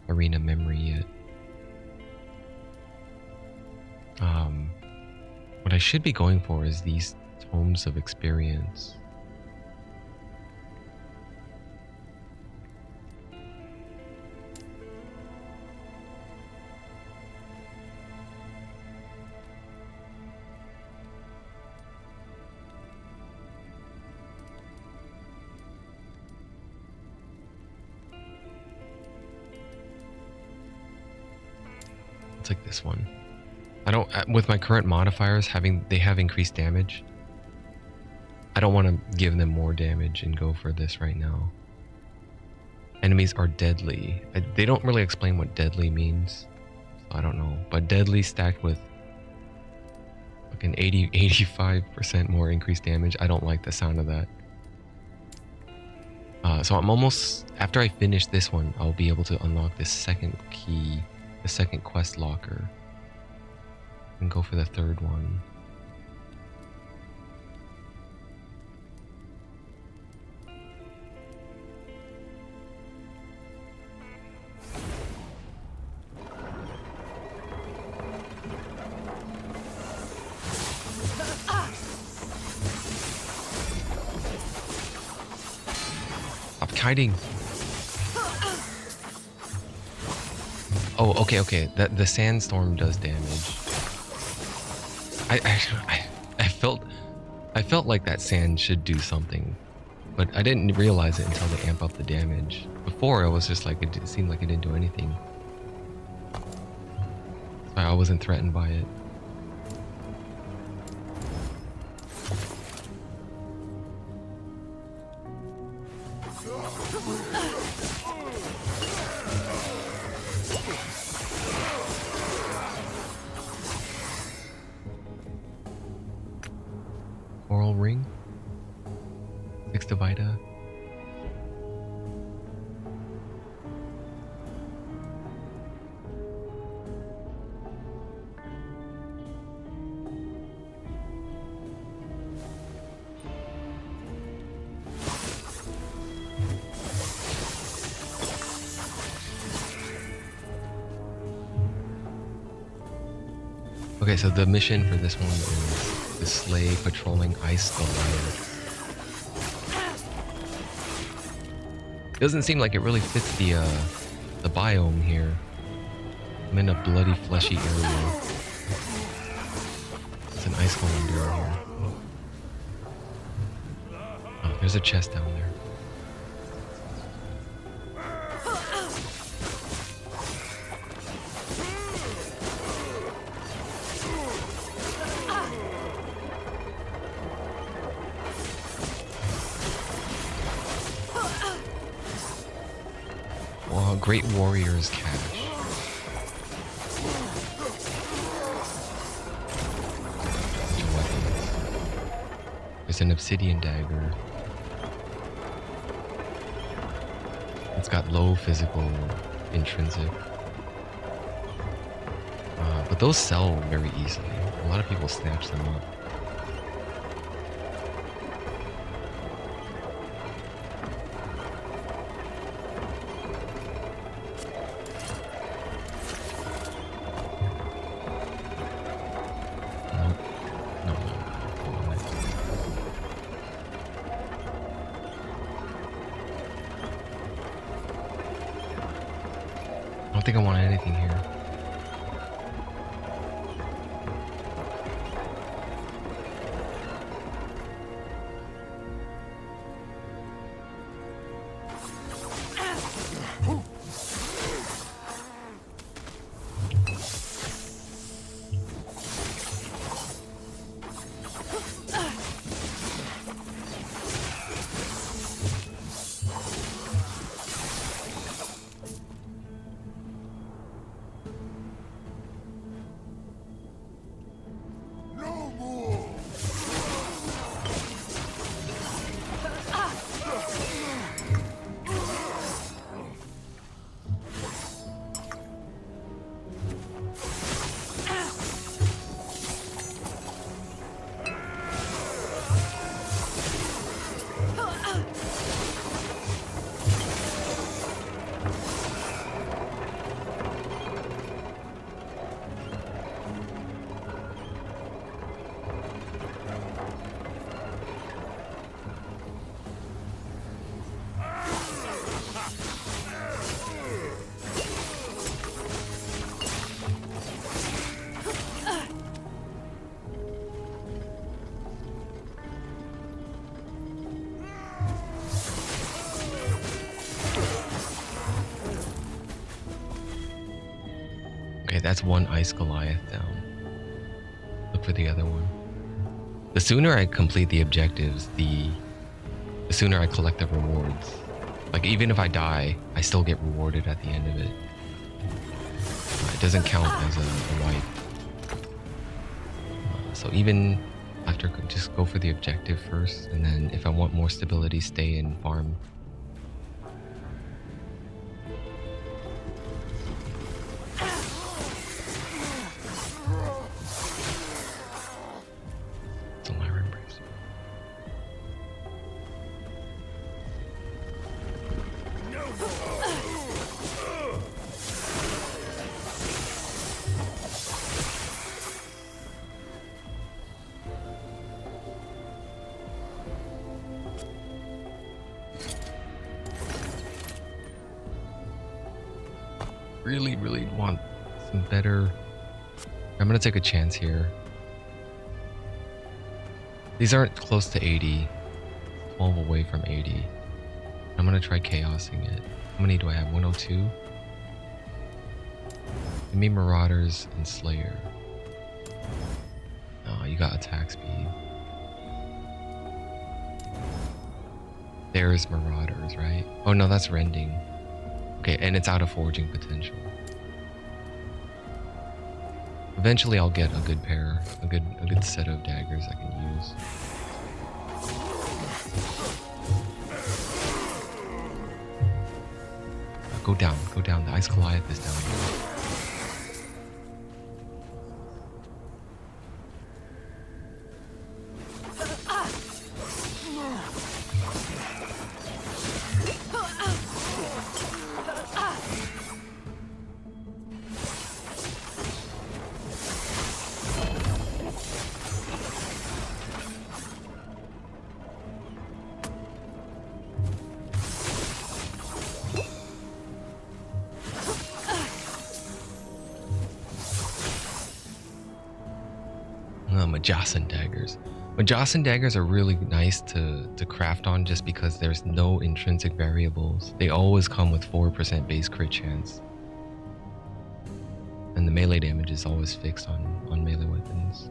arena memory yet. What I should be going for is these tomes of experience. I'll take this one. I don't, with my current modifiers they have increased damage. I don't want to give them more damage and go for this right now. Enemies are deadly. They don't really explain what deadly means. So I don't know. But deadly stacked with like an 85% more increased damage. I don't like the sound of that. So I'm almost, after I finish this one, I'll be able to unlock this second key, the second quest locker, and go for the third one. Stop kiting. Oh, okay. The sandstorm does damage. I felt like that sand should do something, but I didn't realize it until they amp up the damage. Before, it was just like it seemed like it didn't do anything. So I wasn't threatened by it. Coral ring? 6 divider. Okay, so the mission for this one is to slay patrolling ice Goliath. Doesn't seem like it really fits the biome here. I'm in a bloody fleshy area. It's an ice golem down here. Oh, there's a chest down there. Wow, Great Warrior's Cache. Bunch of weapons. There's an obsidian dagger. It's got low physical intrinsic. But those sell very easily. A lot of people snatch them up. I don't think I want anything here. Okay, that's one ice Goliath down. Look for the other one. The sooner I complete the objectives, the sooner I collect the rewards. Like, even if I die, I still get rewarded at the end of it. It doesn't count as a wipe. So even after, just go for the objective first, and then if I want more stability, stay and farm. Really want some better. I'm gonna take a chance here. These aren't close to 80. 12 away from 80. I'm gonna try chaosing it. How many do I have? 102? Give me Marauders and Slayer. Oh, you got attack speed. There's Marauders, right? Oh no, that's Rending. Okay, and it's out of forging potential. Eventually I'll get a good pair, a good set of daggers I can use. Go down, go down. The Ice Goliath is down here. Majosan daggers. Majosan daggers are really nice to craft on just because there's no intrinsic variables. They always come with 4% base crit chance. And the melee damage is always fixed on melee weapons.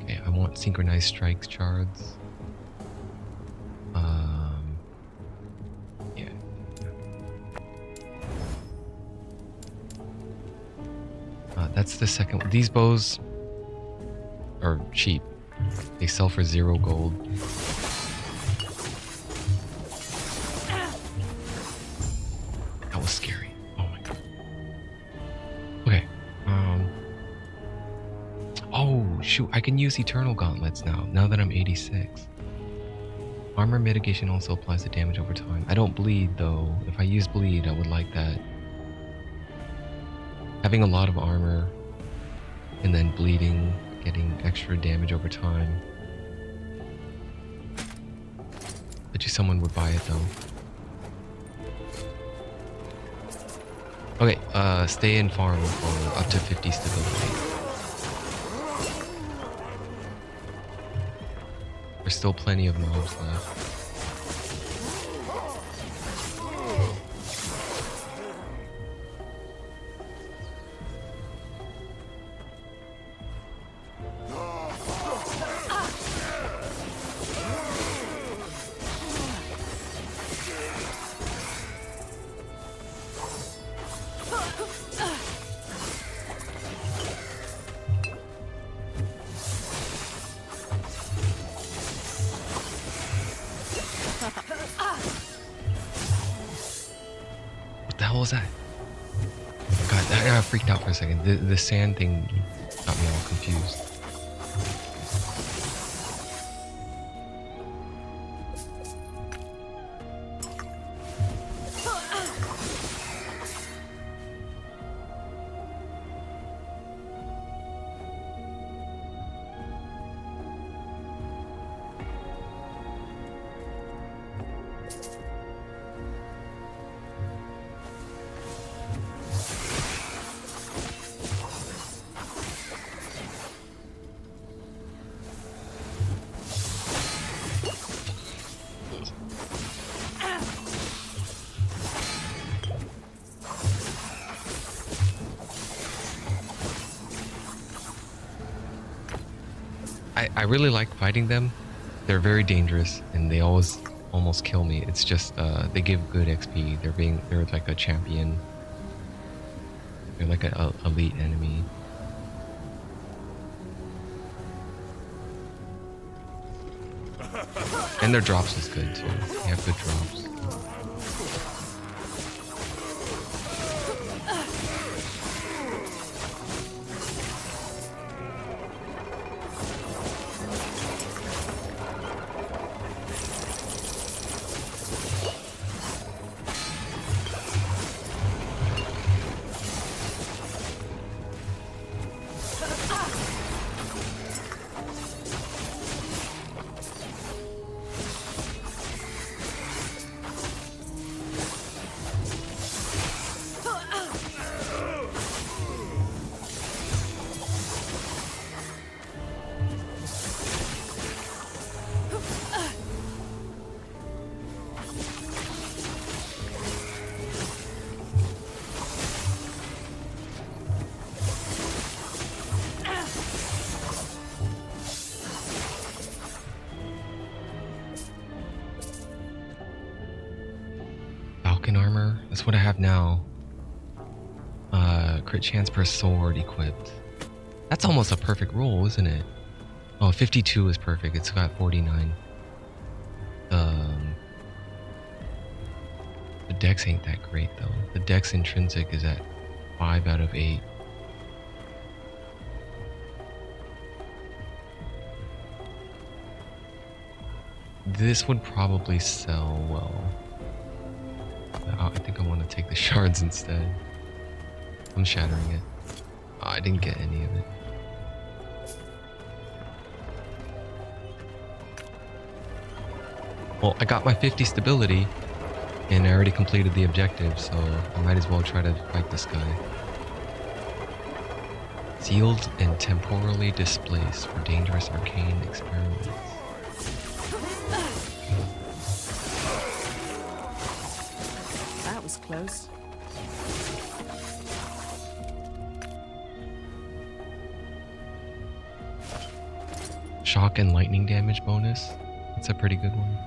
Okay, I want synchronized strike shards. Yeah. That's the second one. These bows are cheap. They sell for 0 gold. That was scary. Oh my god. Okay. Oh shoot, I can use Eternal Gauntlets now that I'm 86. Armor mitigation also applies to damage over time. I don't bleed though. If I use bleed, I would like that. Having a lot of armor and then bleeding, getting extra damage over time. Bet you someone would buy it though. Okay, stay in farm for up to 50 stability. There's still plenty of mobs left. What the hell was that? God, I got freaked out for a second. The sand thing got me all confused. I really like fighting them. They're very dangerous and they always almost kill me. It's just they give good XP. They're like a champion. They're like an elite enemy. And their drops is good too. They have good drops. That's what I have now. Crit chance per sword equipped. That's almost a perfect roll, isn't it? Oh, 52 is perfect. It's got 49. The dex ain't that great though. The dex intrinsic is at 5 out of 8. This would probably sell well. I think I want to take the shards instead. I'm shattering it. Oh, I didn't get any of it. Well, I got my 50 stability, and I already completed the objective, so I might as well try to fight this guy. Sealed and temporally displaced for dangerous arcane experiments. That was close. Shock and lightning damage bonus. That's a pretty good one.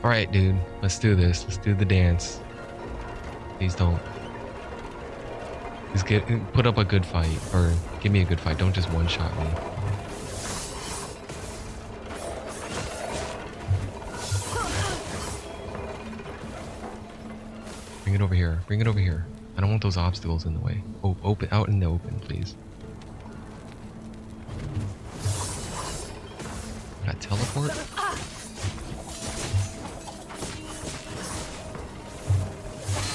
Alright, dude. Let's do this. Let's do the dance. Please don't. Just put up a good fight. Or give me a good fight. Don't just one-shot me. Bring it over here. Bring it over here. I don't want those obstacles in the way. Oh, open out in the open, please. Got teleport?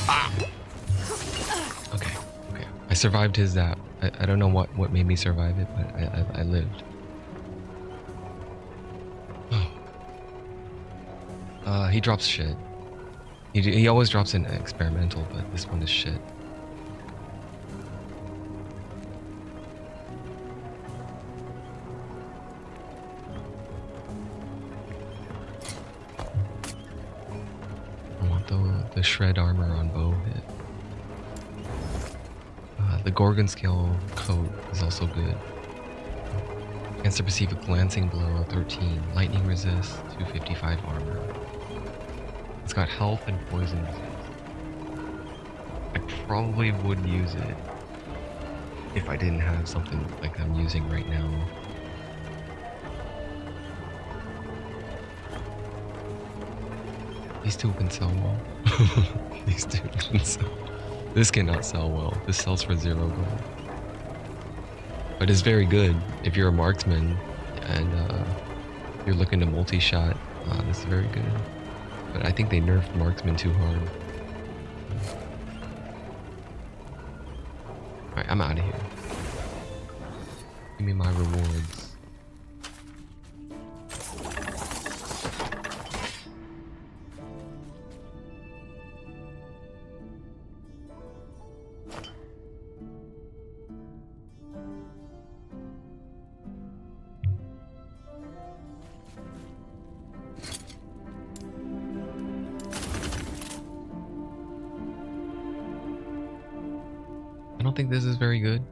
Ah! Okay, okay. I survived his zap. I don't know what made me survive it, but I lived. Oh. He drops shit. He always drops an experimental, but this one is shit. I want the shred armor on bow hit. The Gorgon scale coat is also good. Chance to perceive a glancing blow, 13. Lightning resist, 255 armor. It's got health and poison resist. I probably would use it if I didn't have something like I'm using right now. These two can sell well. These two can sell. This cannot sell well. This sells for 0 gold. But it's very good if you're a marksman and you're looking to multi-shot. This is very good. But I think they nerfed marksman too hard. Alright, I'm out of here. Give me my rewards. I don't think this is very good,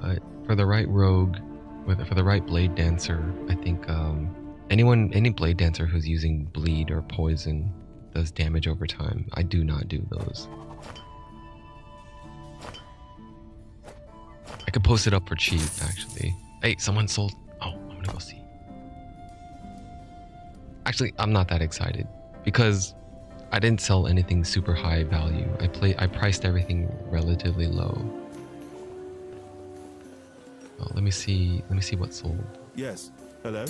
but for the right rogue, for the right blade dancer, I think any blade dancer who's using bleed or poison does damage over time. I do not do those. I could post it up for cheap, actually. Hey, someone sold. Oh, I'm gonna go see. Actually, I'm not that excited because I didn't sell anything super high value. I priced everything relatively low. Oh, let me see what sold. Yes. Hello?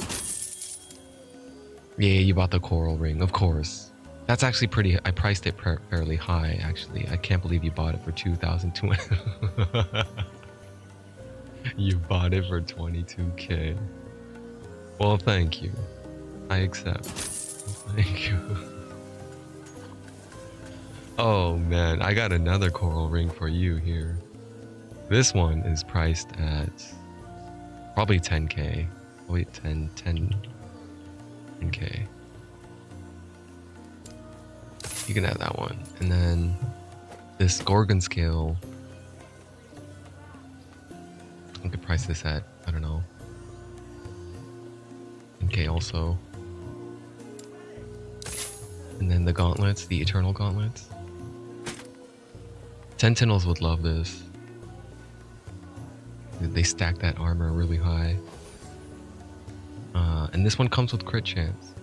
Yeah, you bought the coral ring, of course. That's actually pretty. I priced it fairly high, actually. I can't believe you bought it for 2,200. You bought it for 22k. Well, thank you. I accept. Thank you. Oh man, I got another coral ring for you here. This one is priced at probably 10k. Wait, 10k. You can have that one. And then this Gorgon scale, I could price this at, I don't know, 10k also. And then the gauntlets, the eternal gauntlets. Sentinels would love this. They stack that armor really high. And this one comes with crit chance.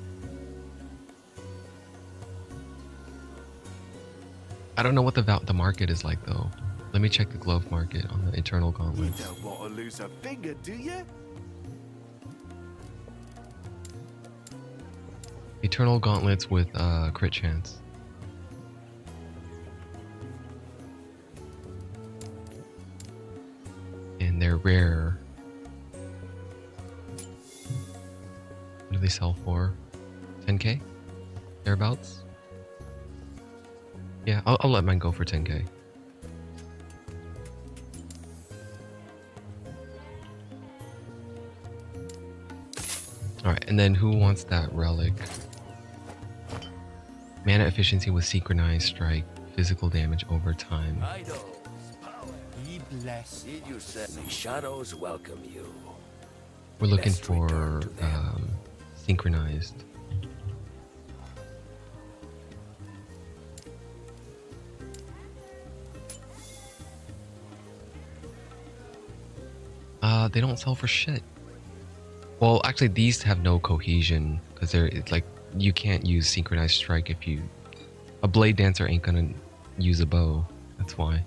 I don't know what the market is like though. Let me check the glove market on the eternal You gauntlets. don't want to lose a finger, do you? Eternal gauntlets with crit chance. And they're rare. What do they sell for? 10k? Thereabouts? Yeah, I'll let mine go for 10k. Alright, and then who wants that relic? Mana efficiency with synchronized strike, physical damage over time. Be blessed. Did you say the shadows welcome you? We're looking Best return for to them. synchronized. They don't sell for shit. Well, actually, these have no cohesion because it's like you can't use synchronized strike if you. A blade dancer ain't gonna use a bow. That's why.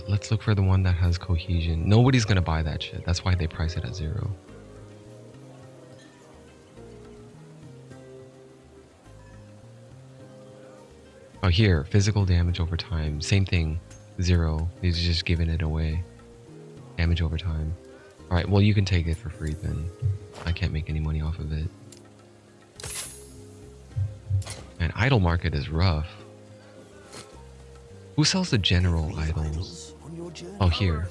Let's look for the one that has cohesion. Nobody's gonna buy that shit. That's why they price it at 0. Oh, here, physical damage over time. Same thing, 0. He's just giving it away. Damage over time. Alright, well, you can take it for free then. I can't make any money off of it. And idol market is rough. Who sells the general idols? Oh, here.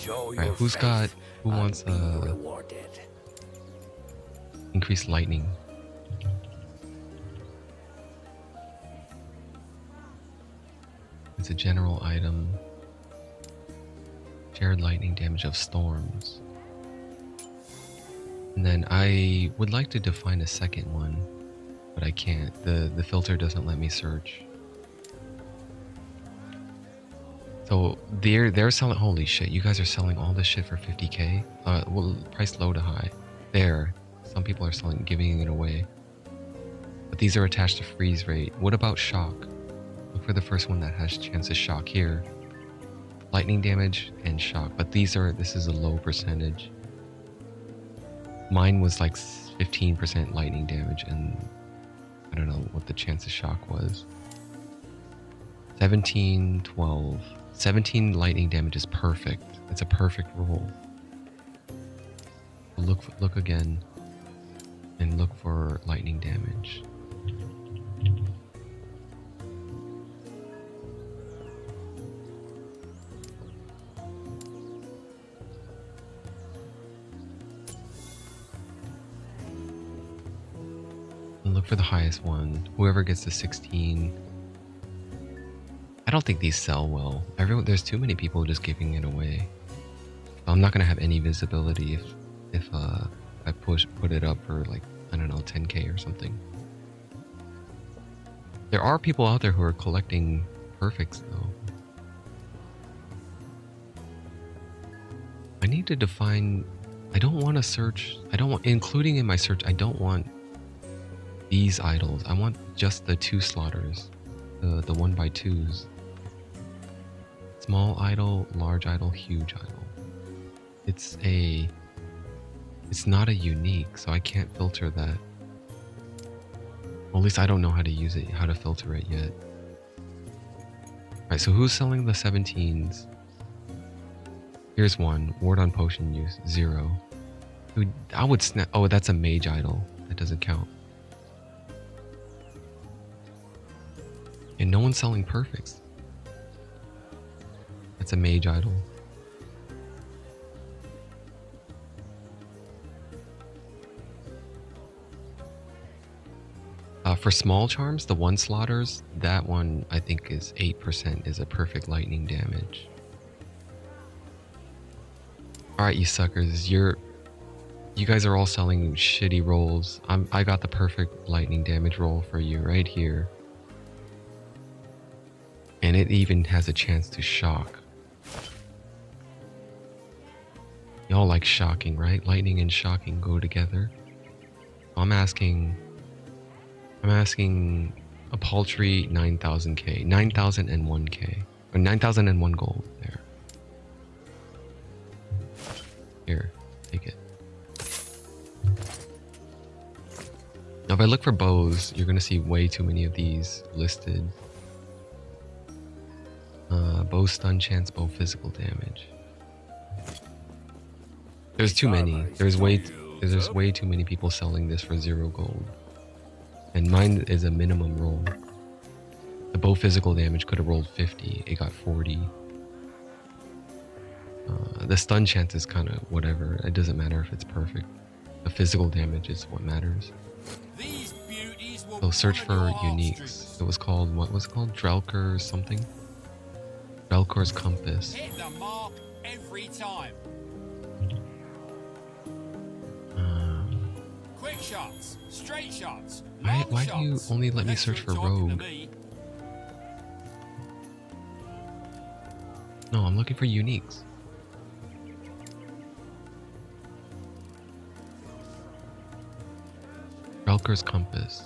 Alright, who's got... Who wants increased lightning? It's a general item. Shared lightning damage of storms. And then I would like to define a second one, but I can't. The filter doesn't let me search. So they're selling, holy shit, you guys are selling all this shit for 50k? Well, price low to high. There, some people are selling, giving it away. But these are attached to freeze rate. What about shock? Look for the first one that has chance to shock here. Lightning damage and shock, but this is a low percentage. Mine was like 15% lightning damage, and I don't know what the chance of shock was. 17, 12. 17 lightning damage is perfect. It's a perfect roll. Look again, and look for lightning damage. And look for the highest one. Whoever gets the 16. I don't think these sell well. There's too many people just giving it away. I'm not gonna have any visibility if I put it up for like, I don't know, 10k or something. There are people out there who are collecting perfects though. I need to define. I don't want to search. I don't want, including in my search, I don't want these idols. I want just the 2 slaughters, the 1x2s. Small idol, large idol, huge idol. It's not a unique, so I can't filter that. Well, at least I don't know how to use it, how to filter it yet. Alright, so who's selling the 17s? Here's one. Ward on potion use, 0. I would snap. Oh, that's a mage idol. That doesn't count. And no one's selling perfects. That's a mage idol. For small charms, the 1 slaughters, that one I think is 8% is a perfect lightning damage. Alright, you suckers, You guys are all selling shitty rolls. I got the perfect lightning damage roll for you right here. And it even has a chance to shock. Y'all like shocking, right? Lightning and shocking go together. I'm asking a paltry 9,000k, 9,001k, or 9,001 gold there. Here, take it. Now if I look for bows, you're gonna see way too many of these listed. Bow stun chance, bow physical damage. There's too many. There's way too many people selling this for 0 gold. And mine is a minimum roll. The bow physical damage could have rolled 50. It got 40. The stun chance is kind of whatever. It doesn't matter if it's perfect. The physical damage is what matters. These beauties will So search for pull your uniques. heartstrings. It was called, what was it called? Drelker something? Drelkor's Compass. Hit the mark every time. Quick shots, straight shots, long Why do you shots. only let me Unless search you're for talking to rogue? me. No, I'm looking for uniques. Drelkor's Compass.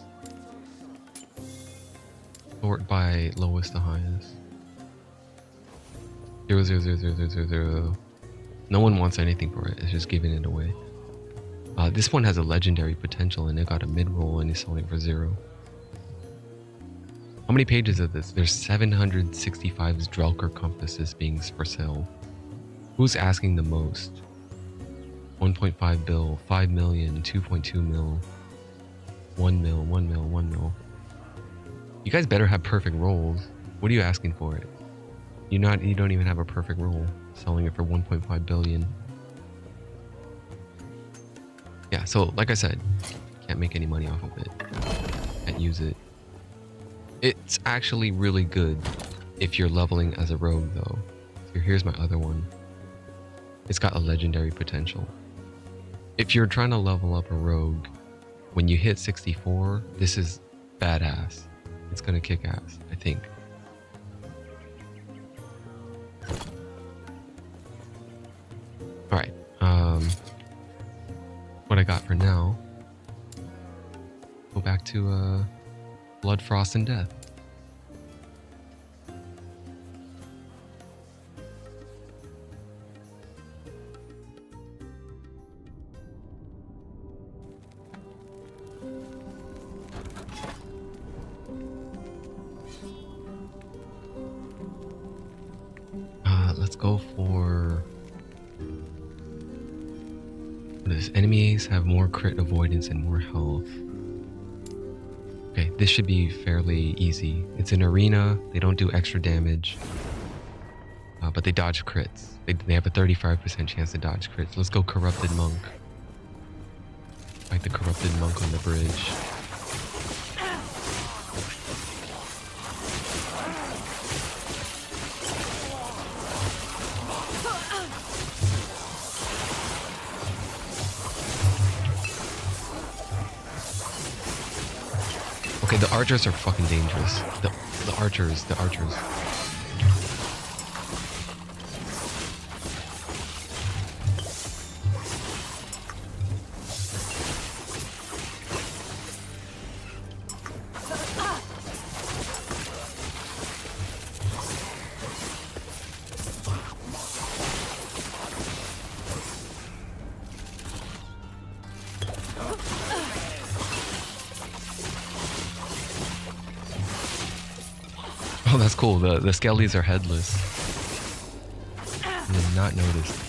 Sort by lowest to highest. 0, 0, 0, 0, 0, 0, 0. No one wants anything for it. It's just giving it away. This one has a legendary potential and it got a mid-roll and is selling for 0. How many pages of this? There's 765 Drelker compasses being for sale. Who's asking the most? 1.5 bill, 5 million, 2.2 mil, 1 mil, 1 mil, 1 mil. You guys better have perfect rolls. What are you asking for it? You don't even have a perfect roll. Selling it for 1.5 billion. Yeah, so like I said, can't make any money off of it. Can't use it. It's actually really good if you're leveling as a rogue though. Here's my other one. It's got a legendary potential. If you're trying to level up a rogue, when you hit 64, this is badass. It's gonna kick ass, I think. Alright, what I got for now. Go back to Blood, Frost, and Death. Let's go for... What is this? Enemies have more crit avoidance and more health. Okay, this should be fairly easy. It's an arena, they don't do extra damage, but they dodge crits. They have a 35% chance to dodge crits. Let's go Corrupted Monk. Fight the Corrupted Monk on the bridge. Okay, the archers are fucking dangerous. The archers. Oh, that's cool. The skellies are headless. I did not notice.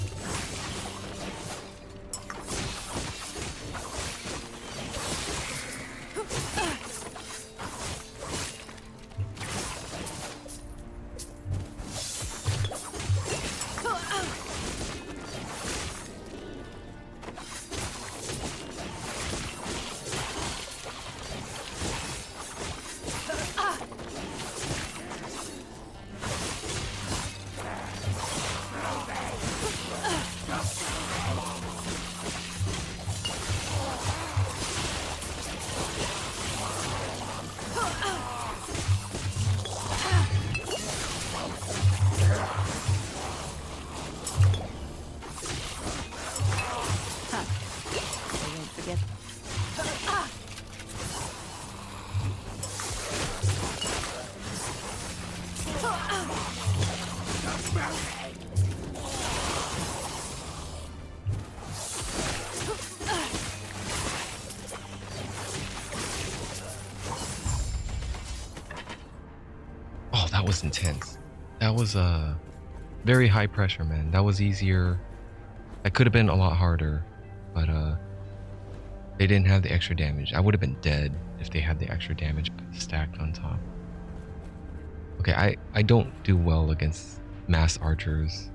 Oh, that was intense. That was very high pressure, man. That was easier. That could have been a lot harder, but they didn't have the extra damage. I would have been dead if they had the extra damage stacked on top. Okay, I don't do well against mass archers.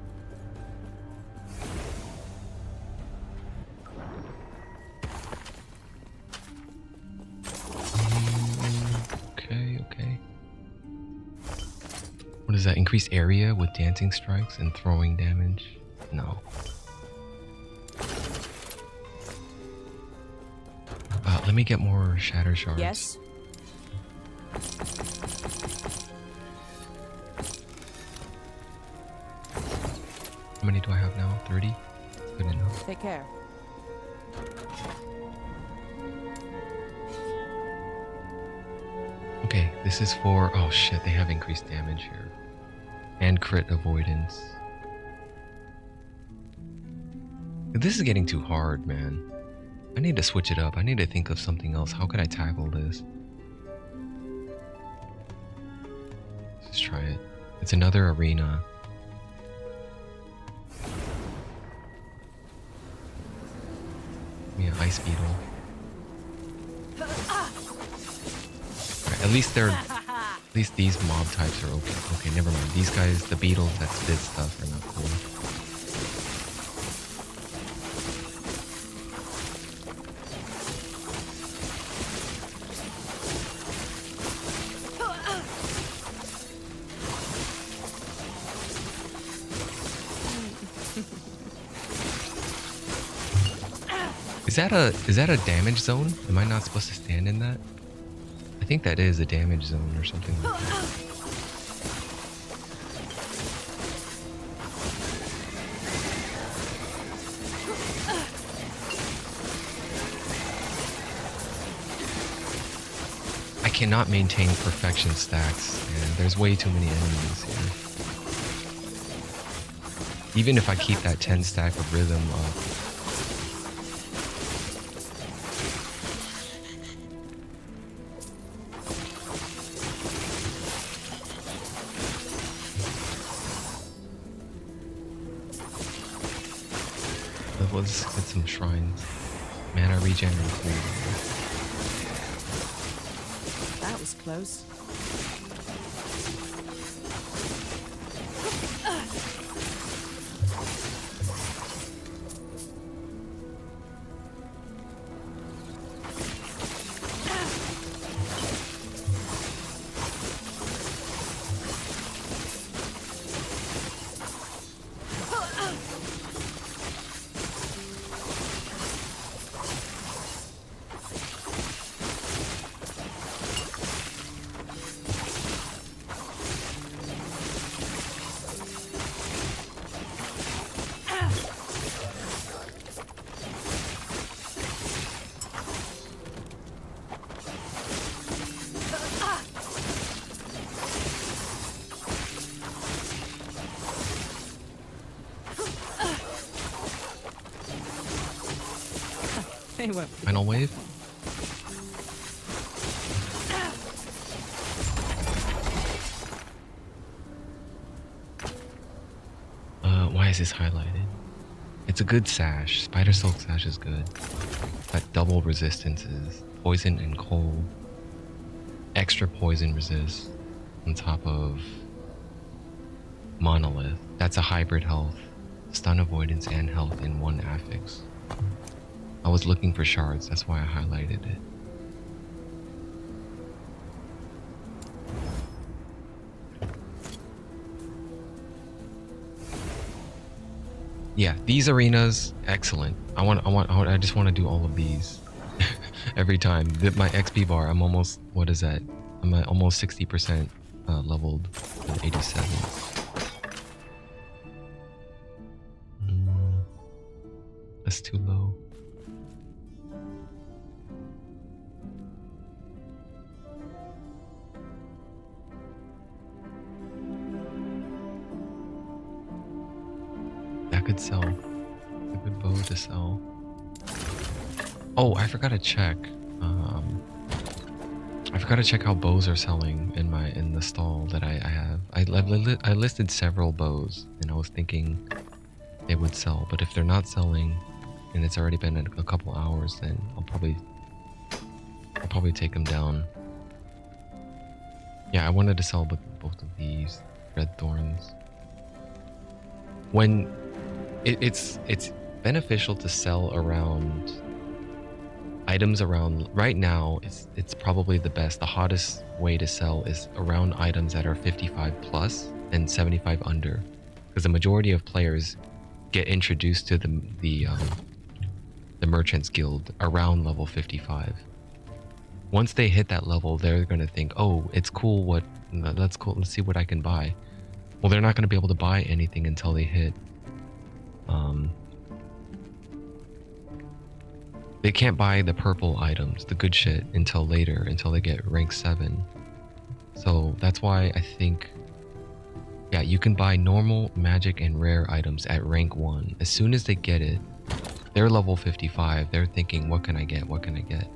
Okay. What is that? Increased area with dancing strikes and throwing damage? No. Let me get more shatter shards. Yes. How many do I have now? 30? Good enough. Take care. Okay, this is for... Oh shit, they have increased damage here. And crit avoidance. This is getting too hard, man. I need to switch it up. I need to think of something else. How could I tackle this? Let's try it. It's another arena. Yeah, ice beetle. Right, at least these mob types are okay. Okay, never mind. These guys, the beetles that spit stuff, are not cool. Is that a damage zone? Am I not supposed to stand in that? I think that is a damage zone or something like that. I cannot maintain perfection stacks, and there's way too many enemies here. Even if I keep that 10 stack of rhythm up, let's get some shrines. Mana regen and cool. That was close. They won't. Final wave? Why is this highlighted? It's a good sash. Spider Silk Sash is good. Got double resistances. Poison and cold. Extra poison resist. On top of Monolith. That's a hybrid health. Stun avoidance and health in one affix. I was looking for shards, that's why I highlighted it. Yeah, these arenas, excellent. I just want to do all of these every time. My XP bar, I'm almost, what is that? I'm at almost 60% leveled at 87. That's too low. could sell. It's a good bow to sell. Oh, I forgot to check. I forgot to check how bows are selling in the stall that I have. I listed several bows, and I was thinking they would sell, but if they're not selling, and it's already been a couple hours, then I'll probably take them down. Yeah, I wanted to sell both of these red thorns. When it's beneficial to sell around items around right now. It's probably the best. The hottest way to sell is around items that are 55 plus and 75 under, because the majority of players get introduced to the Merchants Guild around level 55. Once they hit that level, they're gonna think, oh, it's cool. That's cool. Let's see what I can buy. Well, they're not gonna be able to buy anything until they hit. They can't buy the purple items, the good shit, until later, until they get rank 7. So that's why I think, yeah, you can buy normal, magic, and rare items at rank 1. As soon as they get it, they're level 55. They're thinking, what can I get? What can I get?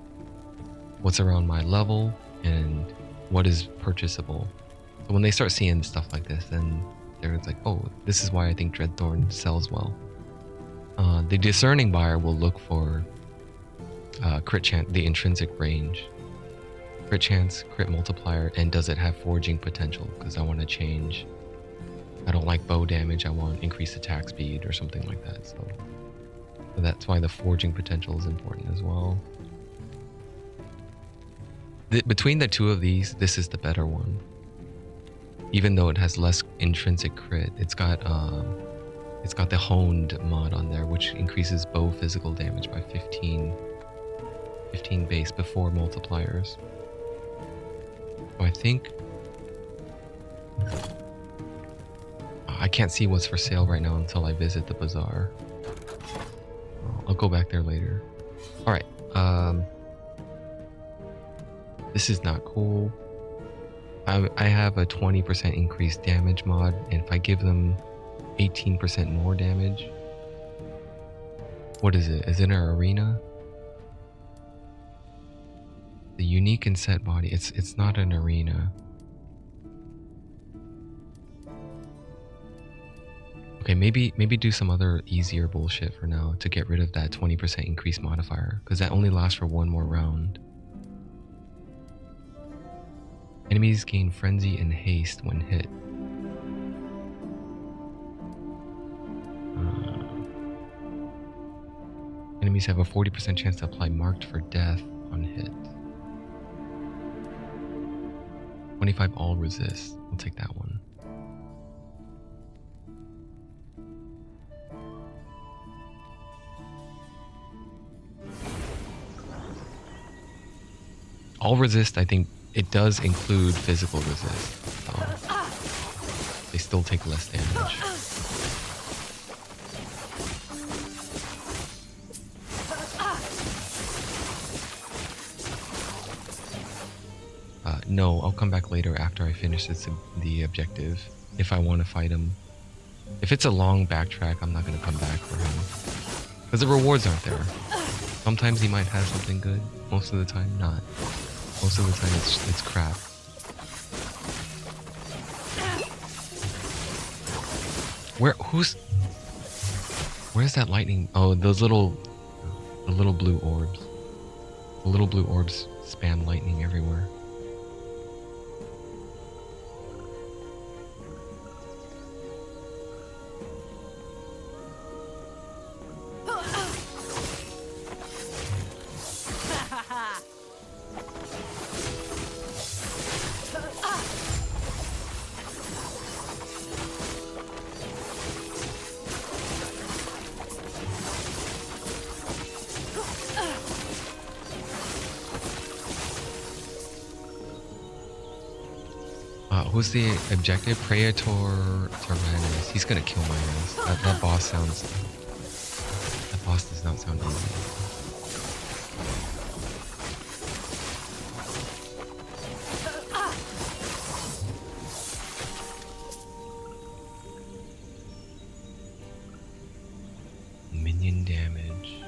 What's around my level and what is purchasable? So when they start seeing stuff like this, then they're like, oh, this is why I think Dreadthorn sells well. The discerning buyer will look for crit chance, the intrinsic range, crit chance, crit multiplier, and does it have forging potential? Because I want to change. I don't like bow damage. I want increased attack speed or something like that. So that's why the forging potential is important as well. Between the two of these, this is the better one. Even though it has less intrinsic crit, it's got the honed mod on there, which increases bow physical damage by 15 base before multipliers. So I think I can't see what's for sale right now until I visit the bazaar. I'll go back there later. All right. This is not cool. I have a 20% increased damage mod, and if I give them 18% more damage, what is it? Is it an arena? The unique and set body. It's not an arena. Okay, maybe do some other easier bullshit for now to get rid of that 20% increase modifier, because that only lasts for one more round. Enemies gain frenzy and haste when hit. Enemies have a 40% chance to apply marked for death on hit. 25 all resist. We'll take that one. All resist, I think it does include physical resist. So they still take less damage. No, I'll come back later after I finish the objective. If I want to fight him. If it's a long backtrack, I'm not going to come back for him. Because the rewards aren't there. Sometimes he might have something good. Most of the time, not. Most of the time, it's crap. Where's that lightning? Oh, the little blue orbs. The little blue orbs spam lightning everywhere. Who's the objective? Praetor Tyrannus. He's gonna kill my ass. That boss does not sound easy. minion damage.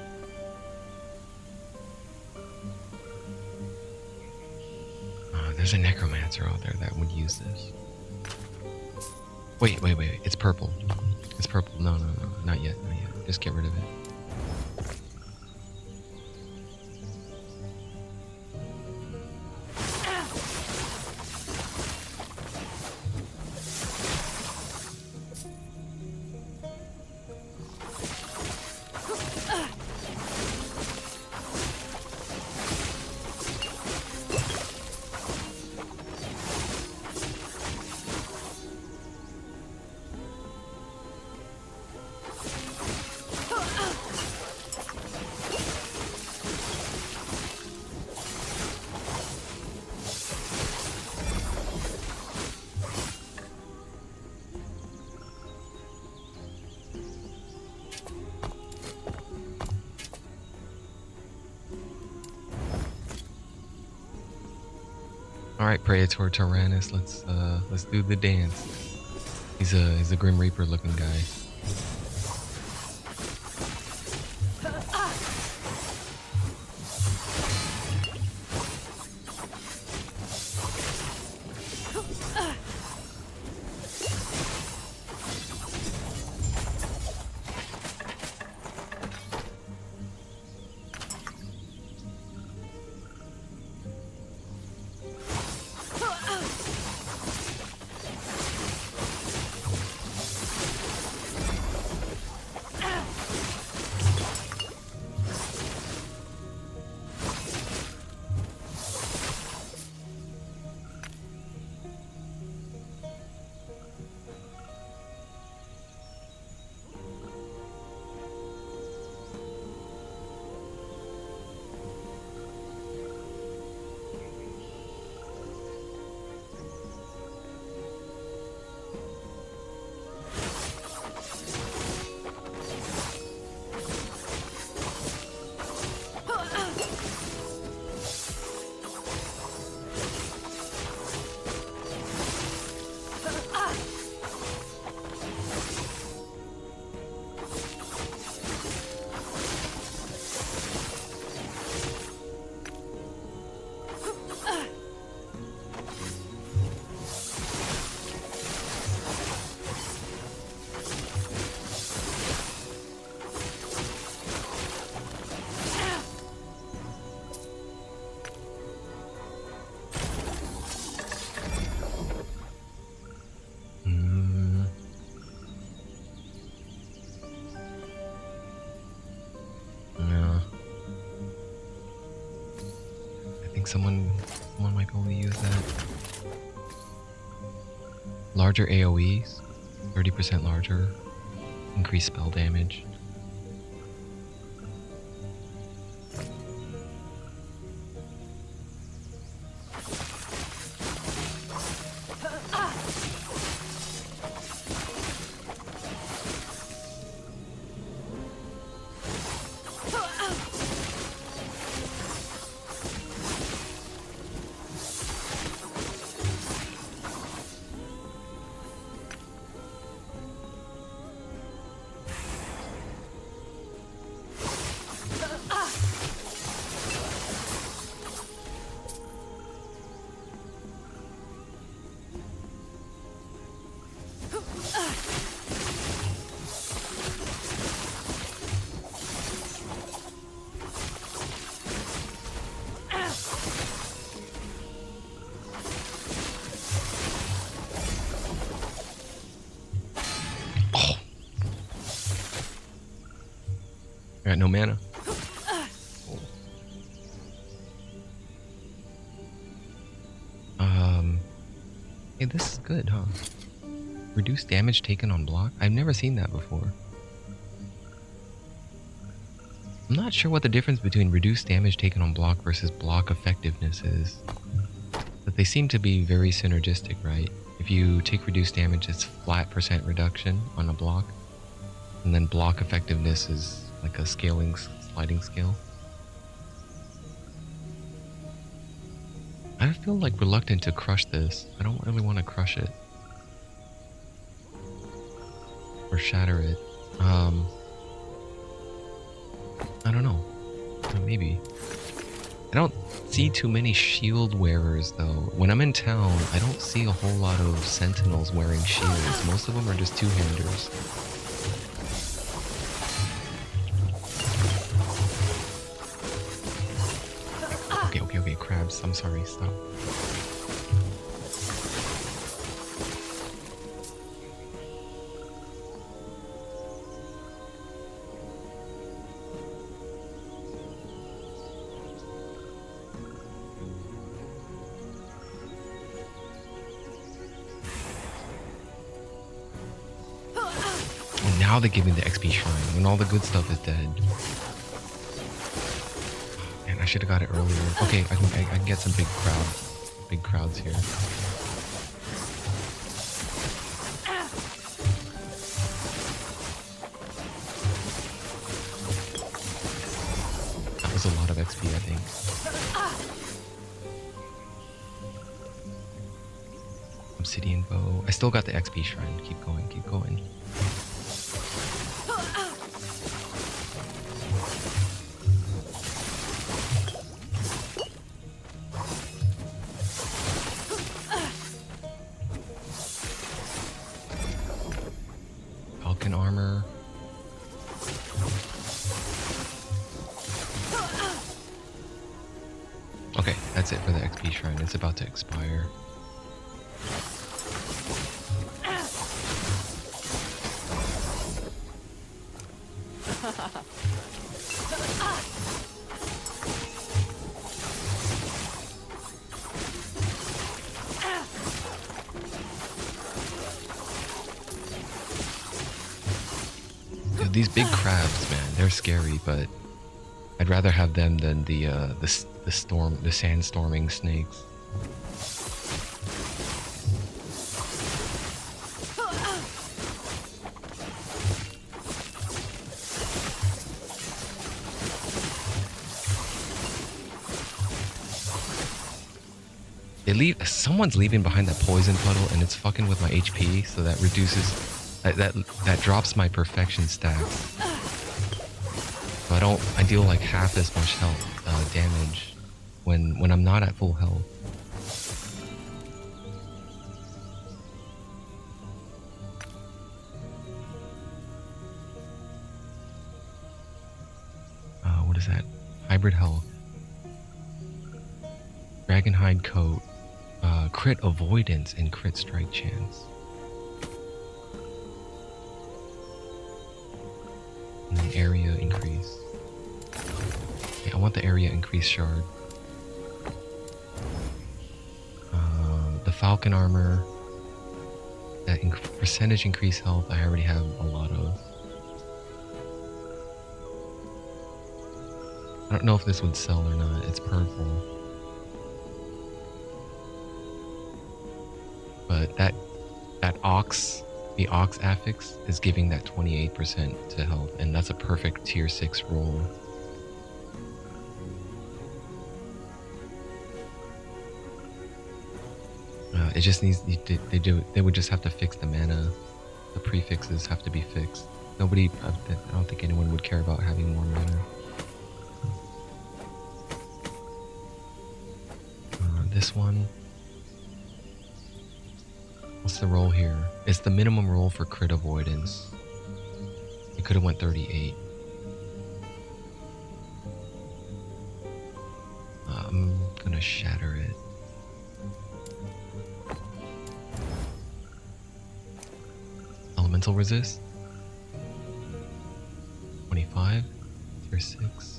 There's a necromancer out there that would use this. Wait. It's purple. It's purple. No. Not yet. Just get rid of it. Alright, Praetor Tyrannus, let's do the dance. He's a Grim Reaper looking guy. Someone might be able to use that. Larger AoEs, 30% larger, increased spell damage. I got no mana. Hey, this is good, huh? Reduce damage taken on block? I've never seen that before. I'm not sure what the difference between reduced damage taken on block versus block effectiveness is. But they seem to be very synergistic, right? If you take reduced damage, it's flat % reduction on a block. And then block effectiveness is like a sliding scale. I feel like reluctant to crush this. I don't really want to crush it. Or shatter it. I don't know. Maybe. I don't see too many shield wearers though. When I'm in town, I don't see a whole lot of sentinels wearing shields. Most of them are just two-handers. Okay, crabs. I'm sorry, stop. Now they give me the XP shrine when all the good stuff is dead. Man, I should have got it earlier. Okay, I can get some big crowds here. That was a lot of XP, I think. Obsidian bow. I still got the XP shrine. Keep going, keep going. Falcon armor. Okay, that's it for the XP shrine. It's about to expire. Dude, these big crabs, man, they're scary, but I'd rather have them than the sandstorming snakes. Someone's leaving behind that poison puddle, and it's fucking with my HP, so that reduces, that drops my perfection stats. So I deal like half as much health damage when I'm not at full health. What is that? Hybrid health. Dragonhide coat. Crit avoidance and crit strike chance. And then area increase. Okay, I want the area increase shard. The falcon armor. That percentage increase health I already have a lot of. I don't know if this would sell or not. It's purple. But the ox affix is giving that 28% to health, and that's a perfect tier 6 roll. It just needs, they would just have to fix the mana. The prefixes have to be fixed. I don't think anyone would care about having more mana. This one. What's the roll here? It's the minimum roll for crit avoidance. It could have went 38. I'm gonna shatter it. Elemental resist. 25. Tier 6.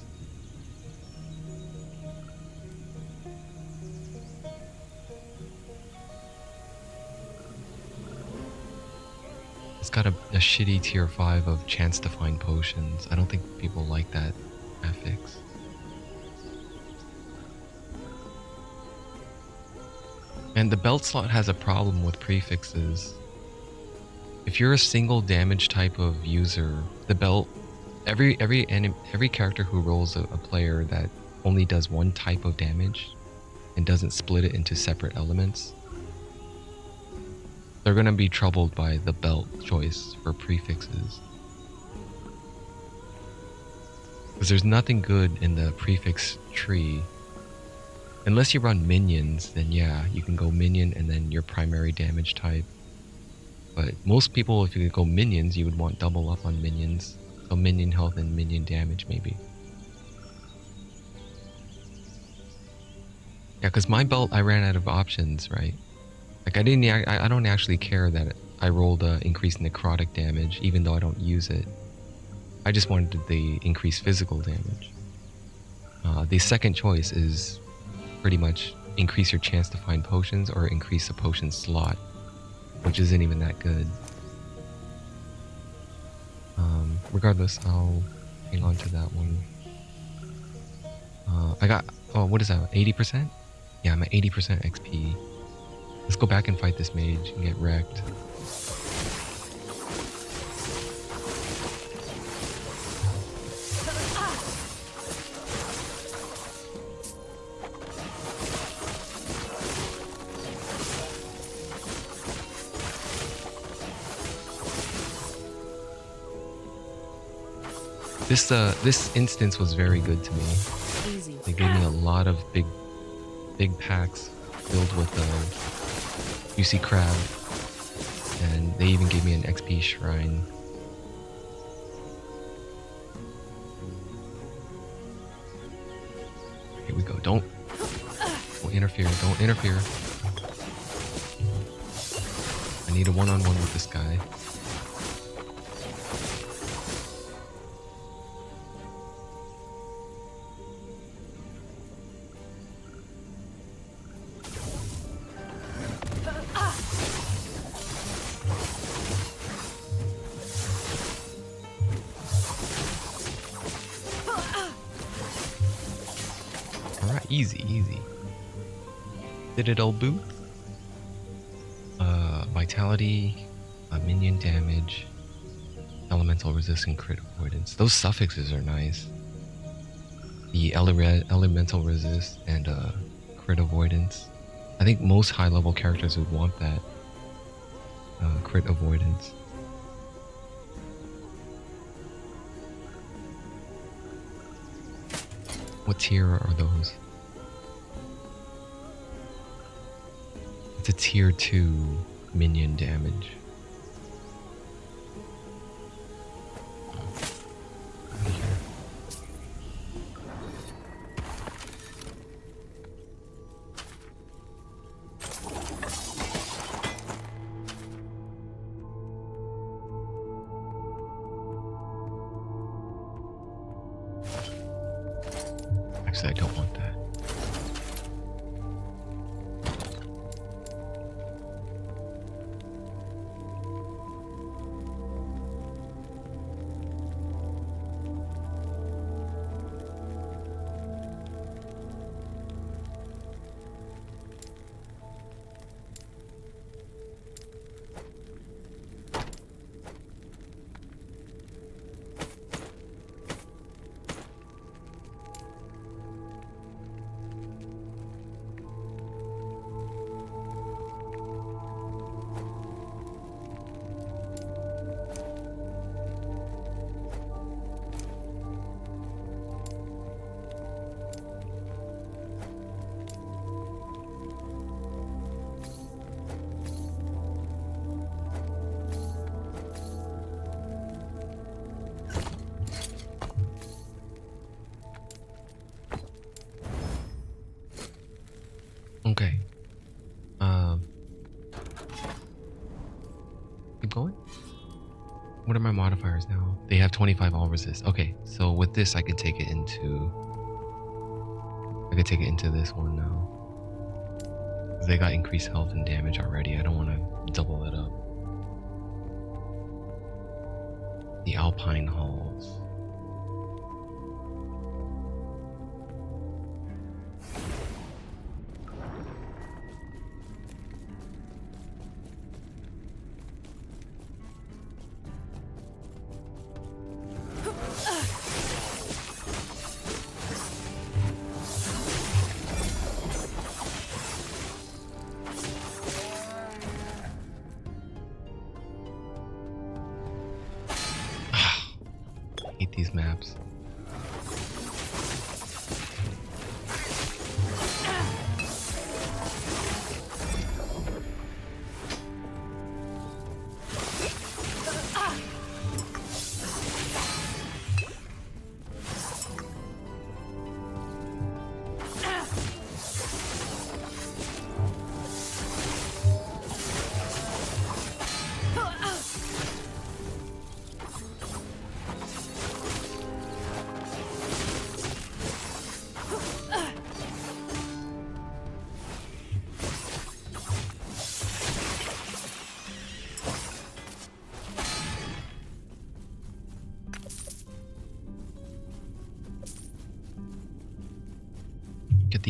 It's got a shitty tier 5 of chance to find potions. I don't think people like that affix. And the belt slot has a problem with prefixes. If you're a single damage type of user, the belt, every character who rolls a player that only does one type of damage and doesn't split it into separate elements, they're gonna be troubled by the belt choice for prefixes. Because there's nothing good in the prefix tree. Unless you run minions, then yeah, you can go minion and then your primary damage type. But most people, if you could go minions, you would want double up on minions. So minion health and minion damage, maybe. Yeah, because my belt, I ran out of options, right? Like I don't actually care that I rolled increased necrotic damage, even though I don't use it. I just wanted the increased physical damage. The second choice is pretty much increase your chance to find potions or increase the potion slot, which isn't even that good. Regardless, I'll hang on to that one. I got, oh, what is that, 80%? Yeah, I'm at 80% XP. Let's go back and fight this mage and get wrecked. This instance was very good to me. Easy. They gave me a lot of big packs filled with juicy crab, and they even gave me an XP shrine. Here we go. Don't interfere. Don't interfere. I need a one-on-one with this guy. Easy, easy. Did it all boot? Vitality, minion damage, elemental resist, crit avoidance. Those suffixes are nice. The elemental resist and crit avoidance. I think most high level characters would want that. Crit avoidance. What tier are those? It's a tier 2 minion damage. Actually, I don't want that. Okay. Keep going. What are my modifiers now? They have 25 all resist. Okay, so with this I could take it into this one now. They got increased health and damage already. I don't want to double it up. The Alpine Halls. Hate these maps.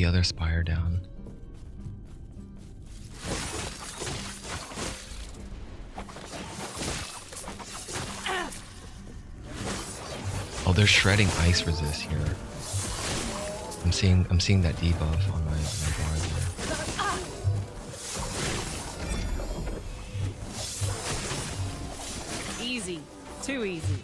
the other spire down. Oh, they're shredding ice resist here. I'm seeing that debuff on my bar it. Easy. Too easy.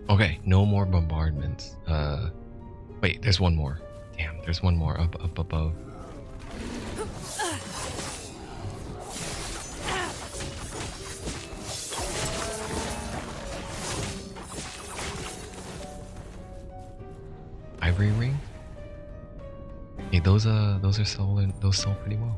Okay, no more bombardments. Wait, there's one more. Damn, there's one more up above. Ivory ring? Hey, those are sold pretty well.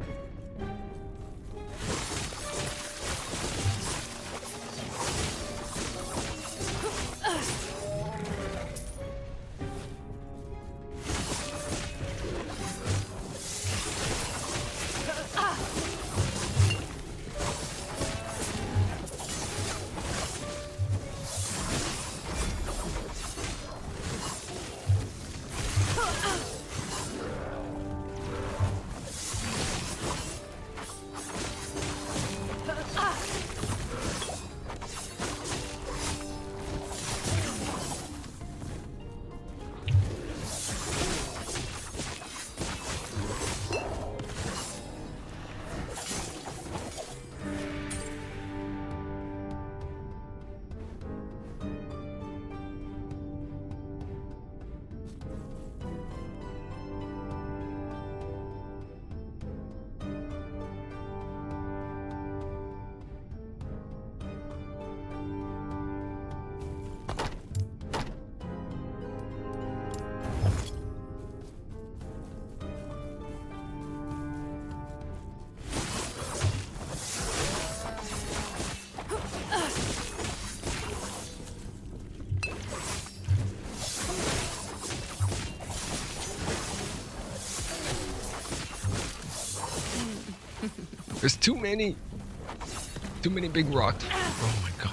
There's too many big rocks. Oh my god.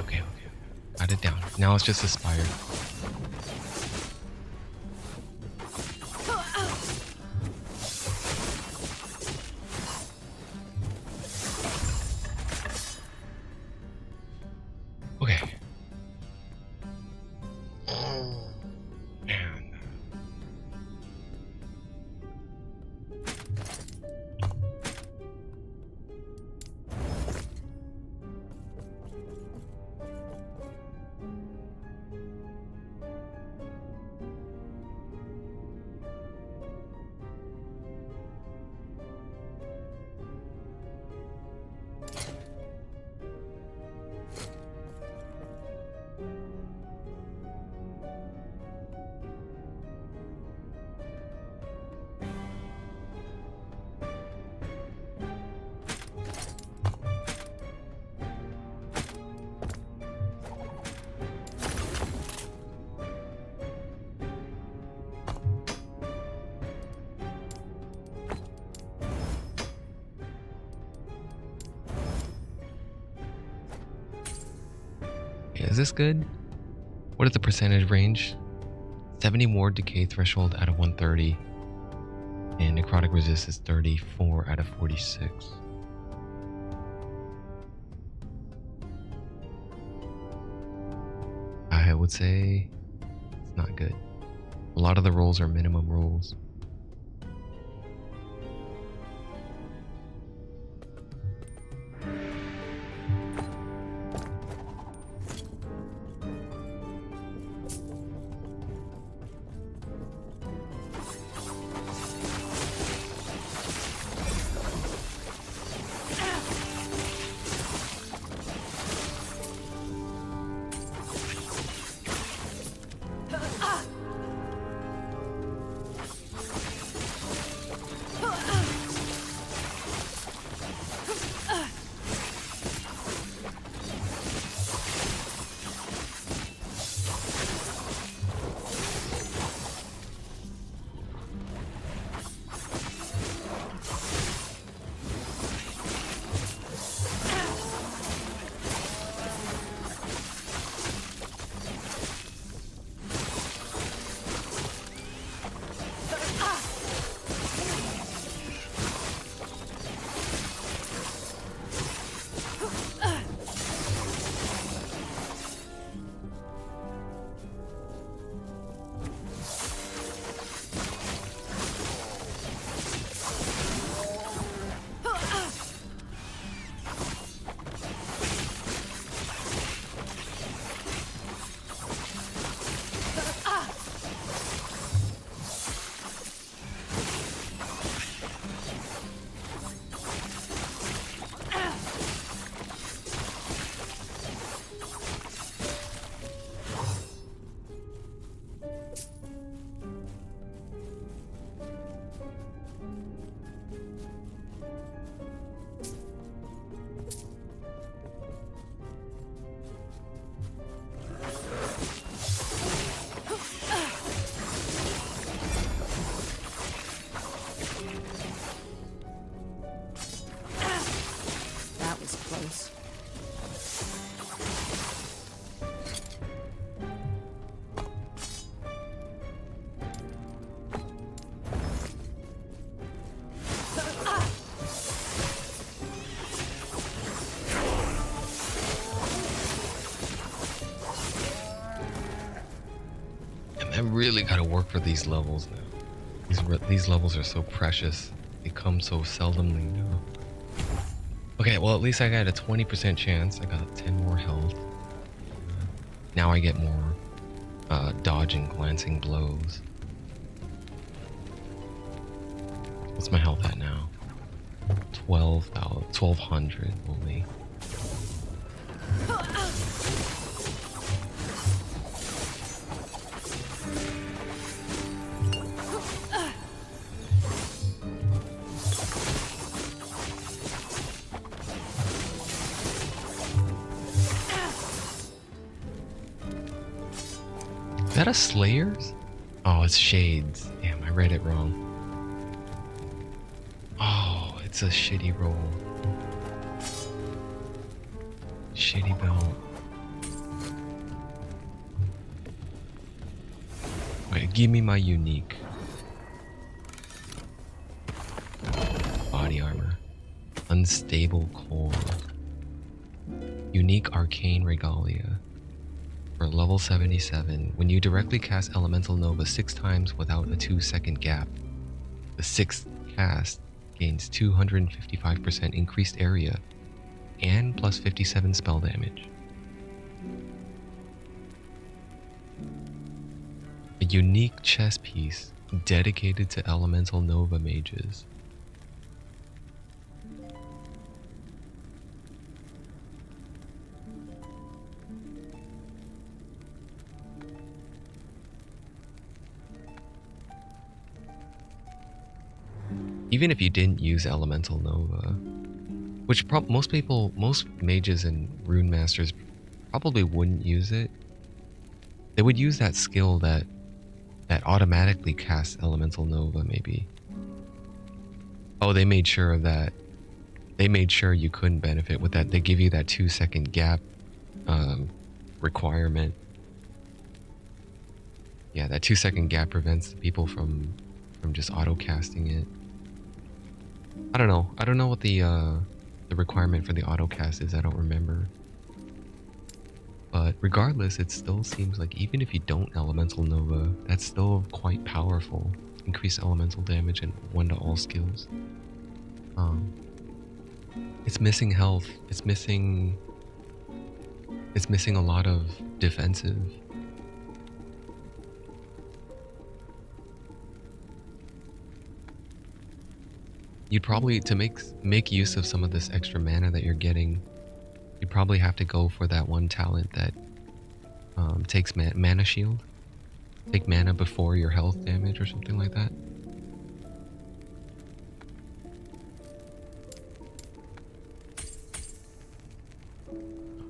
Okay. Got it down. Now it's just a spire. Is this good? What is the percentage range? 70 ward decay threshold out of 130. And necrotic resist is 34 out of 46. I would say it's not good. A lot of the rolls are minimum rolls. I really gotta work for these levels now. These levels are so precious. They come so seldomly now. Okay, well at least I got a 20% chance. I got 10 more health. Now I get more dodging, glancing blows. What's my health at now? 1200 only. Is that a Slayer's? Oh, it's Shades. Damn, I read it wrong. Oh, it's a shitty roll. Shitty belt. Wait, give me my unique. Body armor. Unstable core. Unique arcane regalia. For level 77, when you directly cast Elemental Nova 6 times without a 2-second gap, the 6th cast gains 255% increased area and plus 57 spell damage. A unique chess piece dedicated to Elemental Nova mages. Even if you didn't use Elemental Nova, which most mages and rune masters probably wouldn't use it. They would use that skill that automatically casts Elemental Nova, maybe. Oh, they made sure of that. They made sure you couldn't benefit with that. They give you that 2-second gap requirement. Yeah, that 2-second gap prevents the people from just auto casting it. I don't know. I don't know what the requirement for the auto cast is. I don't remember. But regardless, it still seems like even if you don't Elemental Nova, that's still quite powerful. Increase elemental damage and 1 to all skills. It's missing health. It's missing a lot of defensive. You'd probably, to make use of some of this extra mana that you're getting, you probably have to go for that one talent that takes mana shield. Take mana before your health damage or something like that.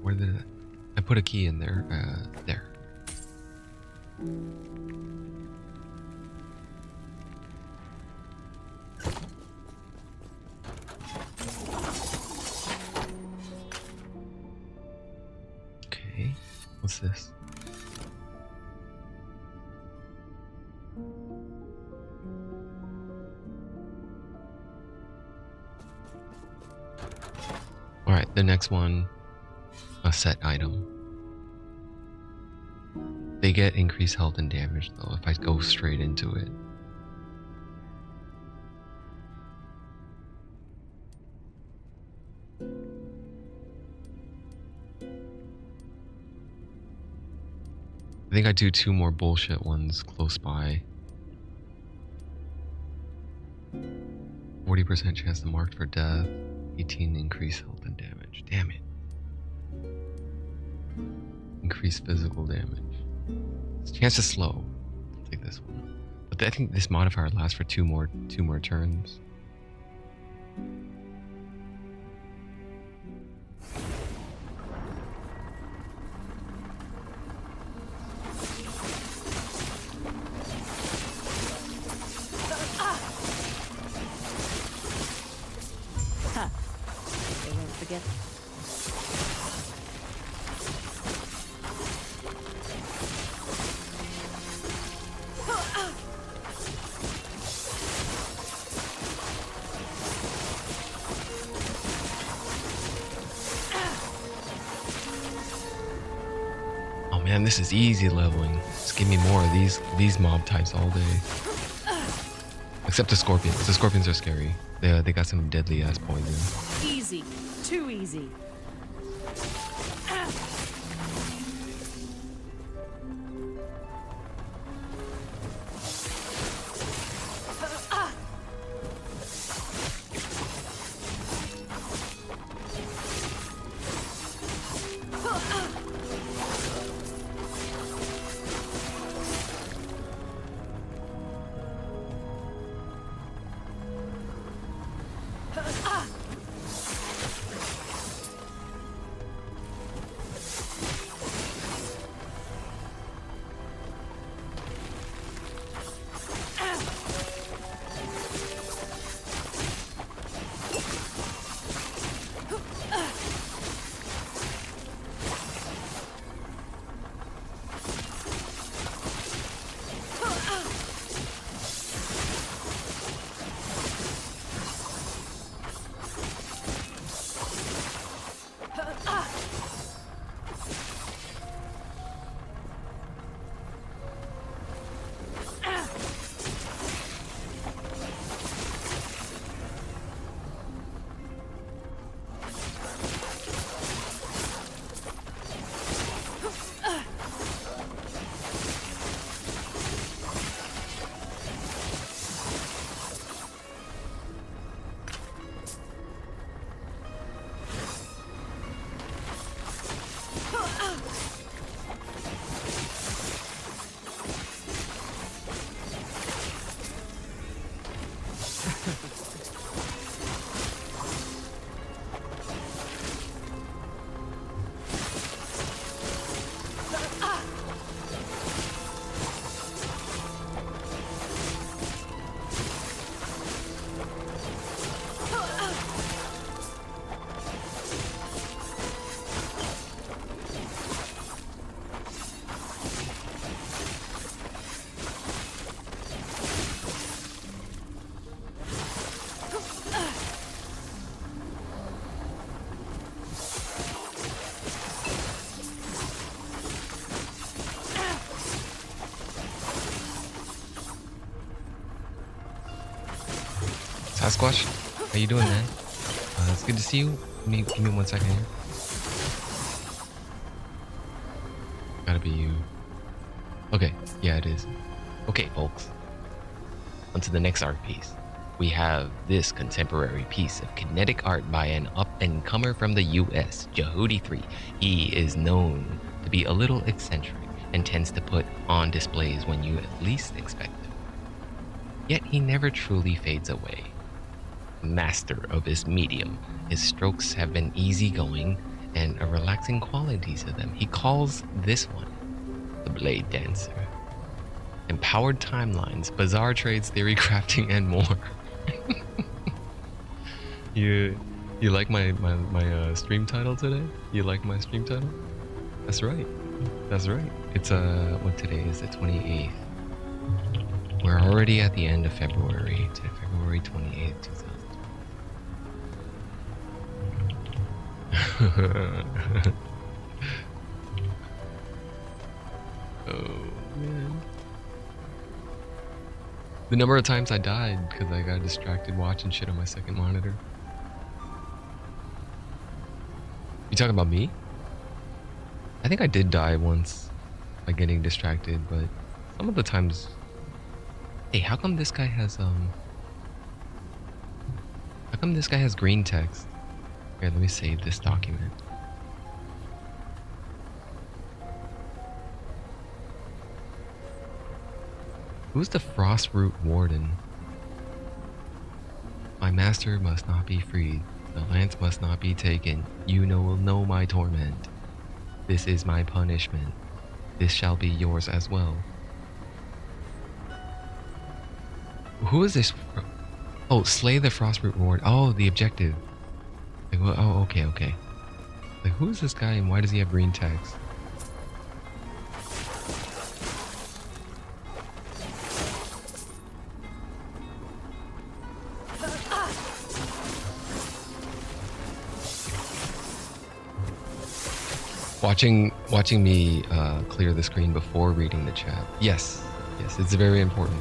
Where did I put a key in there? There. Okay, what's this? Alright, the next one, a set item. They get increased health and damage though if I go straight into it. I think I do 2 more bullshit ones close by. 40% chance to mark for death. 18 increased health and damage. Damn it. Increased physical damage. Chance to slow. I'll take this one. But I think this modifier lasts for 2 more turns. They won't forget. Man, this is easy leveling. Just give me more of these mob types all day. Except the scorpions. The scorpions are scary. They got some deadly ass poison. Easy. Too easy. Sasquatch, how you doing, man? It's good to see you. Give me 1 second here. Gotta be you. Okay, yeah, it is. Okay, folks. On to the next art piece. We have this contemporary piece of kinetic art by an up-and-comer from the US, Jehudi 3. He is known to be a little eccentric and tends to put on displays when you at least expect them. Yet he never truly fades away. Master of his medium, his strokes have been easygoing and a relaxing quality to them. He calls this one the Blade Dancer. Empowered timelines, bizarre trades, theory crafting, and more. You like my stream title today? You like my stream title? That's right. That's right. It's what today is, the 28th. We're already at the end of February. Today, February 28th, 2000. Oh man. The number of times I died because I got distracted watching shit on my second monitor. You talking about me? I think I did die once by getting distracted, but some of the times. Hey, how come this guy has green text? Here, let me save this document. Who's the Frostroot Warden? My master must not be freed. The lance must not be taken. You will know my torment. This is my punishment. This shall be yours as well. Who is this? Oh, slay the Frostroot Ward. Oh, the objective. Like, well, oh, okay. Like, who is this guy and why does he have green text? Watching me clear the screen before reading the chat. Yes, it's very important.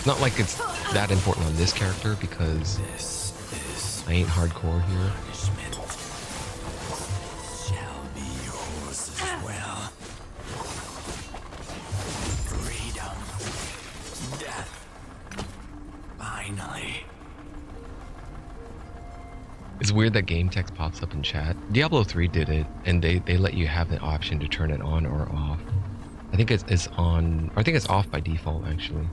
Not like it's that important on this character because I ain't hardcore here. Shall be yours as well. Freedom. Death. Finally. It's weird that game text pops up in chat. Diablo 3 did it, and they let you have the option to turn it on or off. I think it's on, or I think it's off by default actually.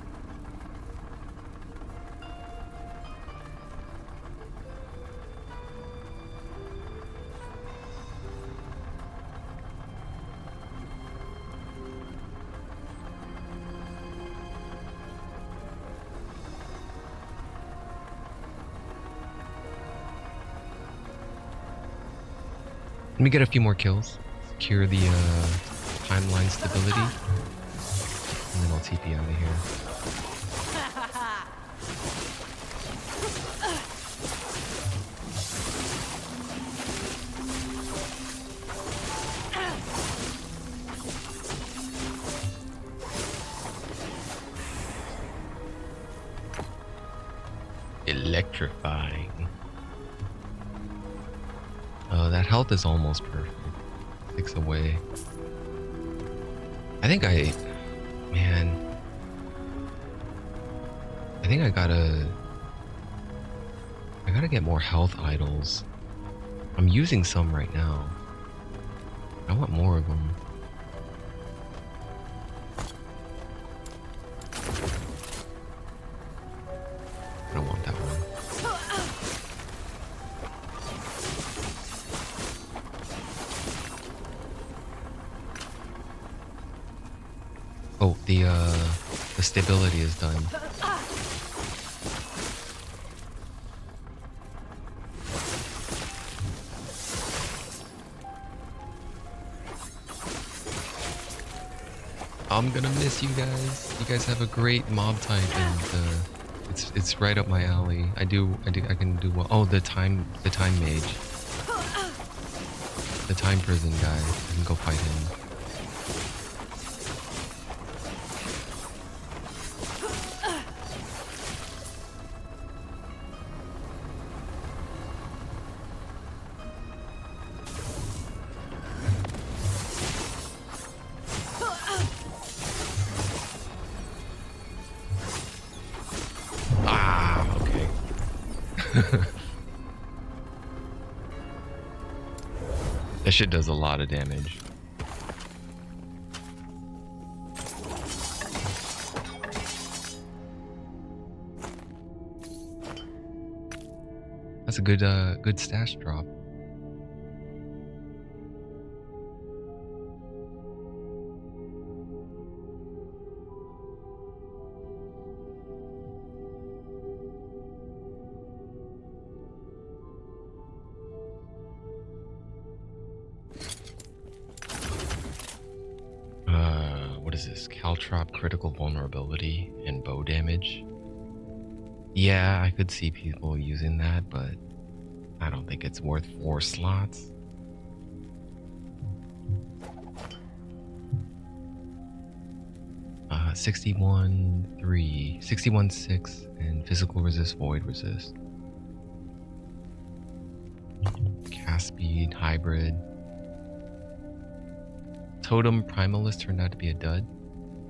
Let me get a few more kills, secure the timeline stability, and then I'll TP out of here. Electrifying. That health is almost perfect. 6 away. I think I gotta get more health idols. I'm using some right now. I want more of them. I don't want that one. Oh, the stability is done. I'm gonna miss you guys. You guys have a great mob type, and it's right up my alley. I can do well. Oh, the time mage, the time prison guy. I can go fight him. That shit does a lot of damage. That's a good stash drop. What is this? Caltrop critical vulnerability and bow damage. Yeah, I could see people using that, but I don't think it's worth 4 slots. Uh, 61-3, 61-6, and physical resist, void resist. Cast speed, hybrid. Totem Primalist turned out to be a dud.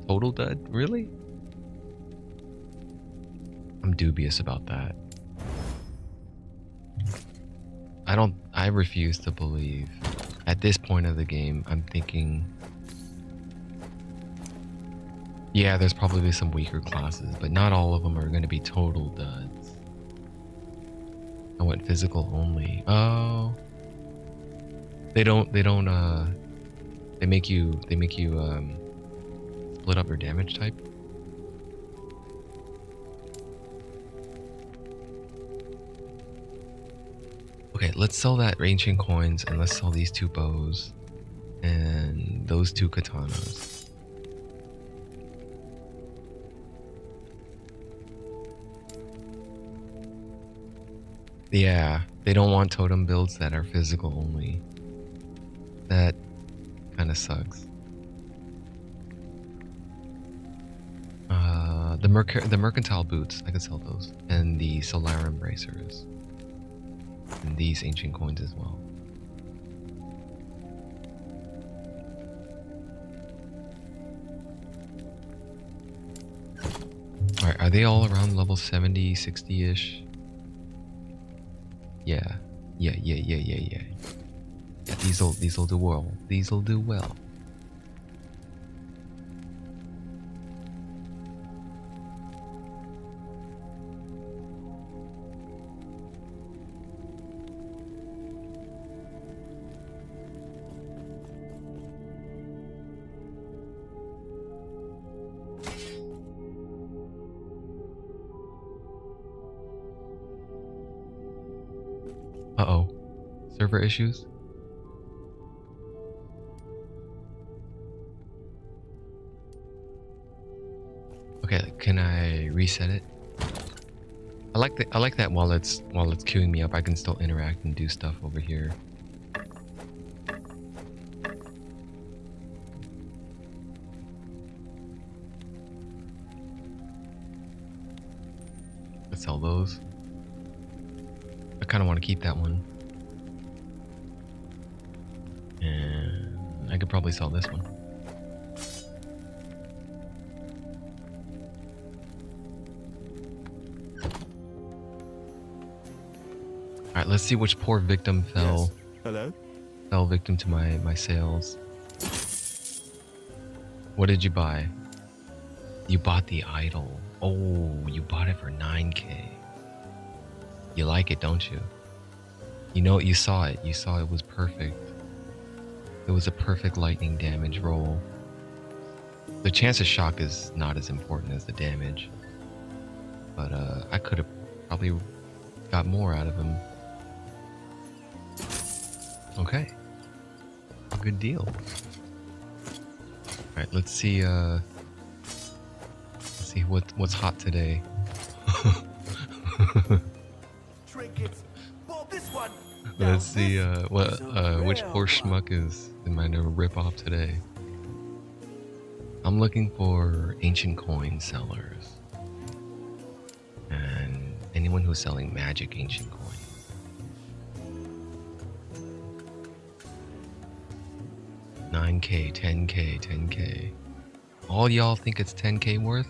Total dud? Really? I'm dubious about that. I refuse to believe. At this point of the game, I'm thinking, yeah, there's probably some weaker classes, but not all of them are going to be total duds. I went physical only. Oh. They make you split up your damage type. Okay, let's sell that ancient coins and let's sell these 2 bows and those 2 katanas. Yeah, they don't want totem builds that are physical only. That kind of sucks. The mercantile boots, I could sell those, and the Solarum bracers, and these ancient coins as well. All right, are they all around level 70, 60-ish? Yeah, yeah. Yeah, these'll do well. These'll do well. Uh-oh. Server issues? Okay, can I reset it? I like that while it's queuing me up, I can still interact and do stuff over here. Let's sell those. I kind of want to keep that one. And I could probably sell this one. Alright, let's see which poor victim fell. Yes. Hello? Fell victim to my sales. What did you buy? You bought the idol. Oh, you bought it for 9K. You like it, don't you? You know, you saw it. You saw it was perfect. It was a perfect lightning damage roll. The chance of shock is not as important as the damage. But I could have probably got more out of him. Okay. Good deal. Alright, let's see what's hot today. Let's see which poor schmuck is in my rip off today. I'm looking for ancient coin sellers and anyone who's selling magic ancient coin. $9K, $10K, $10K. All y'all think it's 10K worth?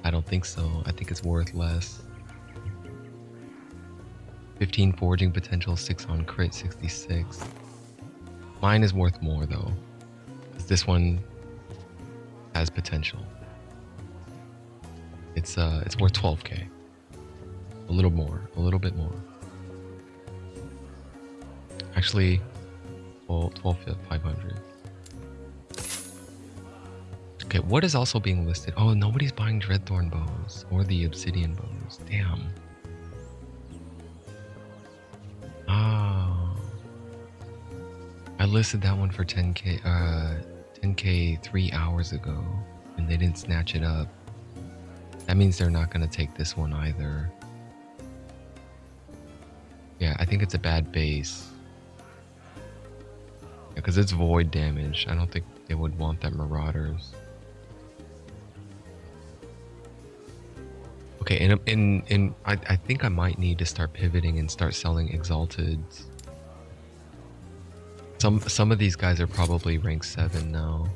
I don't think so. I think it's worth less. 15 forging potential, 6 on crit, 66. Mine is worth more though. 'Cause this one has potential. It's worth 12K. A little more, a little bit more. Actually, 12,500. Okay, what is also being listed? Oh, nobody's buying Dreadthorn bows or the Obsidian bows. Damn. Oh. I listed that one for 10K, 10K 3 hours ago, and they didn't snatch it up. That means they're not gonna take this one either. Yeah, I think it's a bad base. Because it's void damage. I don't think they would want that Marauders. Okay, and I think I might need to start pivoting and start selling Exalteds. Some of these guys are probably rank 7 now.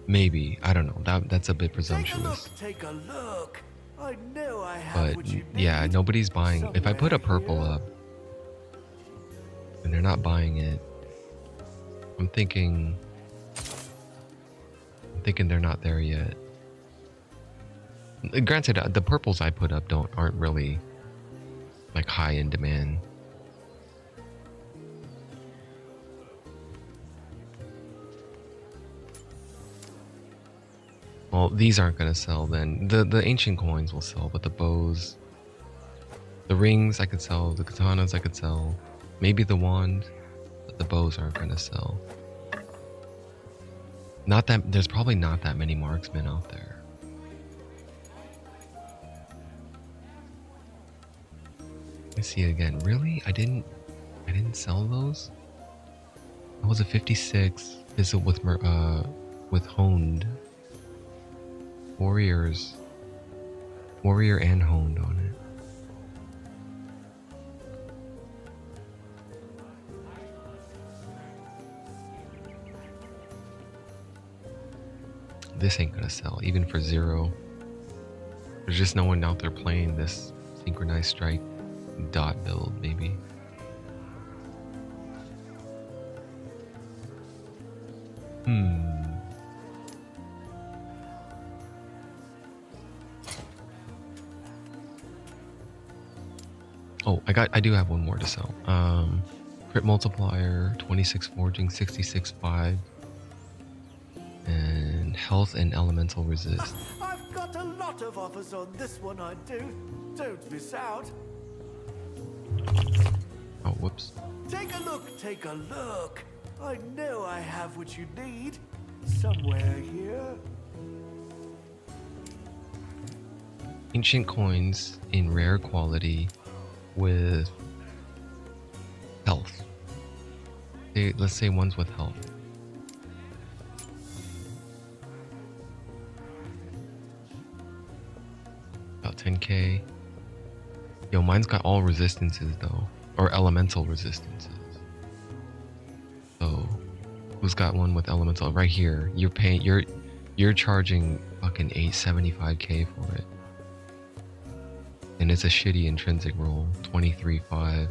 Maybe, I don't know. That's a bit presumptuous. Take a look. I know I have But what you yeah, need. nobody's buying. If I put a purple up and they're not buying it, I'm thinking they're not there yet. Granted, the purples I put up aren't really like high in demand. Well, these aren't gonna sell then. The ancient coins will sell, but the bows, the rings I could sell, the katanas I could sell, maybe the wand, but the bows aren't gonna sell. Not that there's probably not that many marksmen out there. Let me see it again. Really? I didn't sell those? That was a 56. Is it with honed warrior and honed on it. This ain't gonna sell, even for 0. There's just no one out there playing this synchronized strike dot build, maybe. Oh, I do have one more to sell. Crit multiplier, 26 forging, 66 5, and health and elemental resist. I've got a lot of offers on this one, I do. Don't miss out. Oh, whoops. Take a look, take a look. I know I have what you need. Somewhere here. Ancient coins in rare quality with health. Let's say ones with health. About 10k. Yo, mine's got all resistances though, or elemental resistances. So, who's got one with elemental? Right here. You're charging fucking 875k for it. And it's a shitty intrinsic roll, 23.5.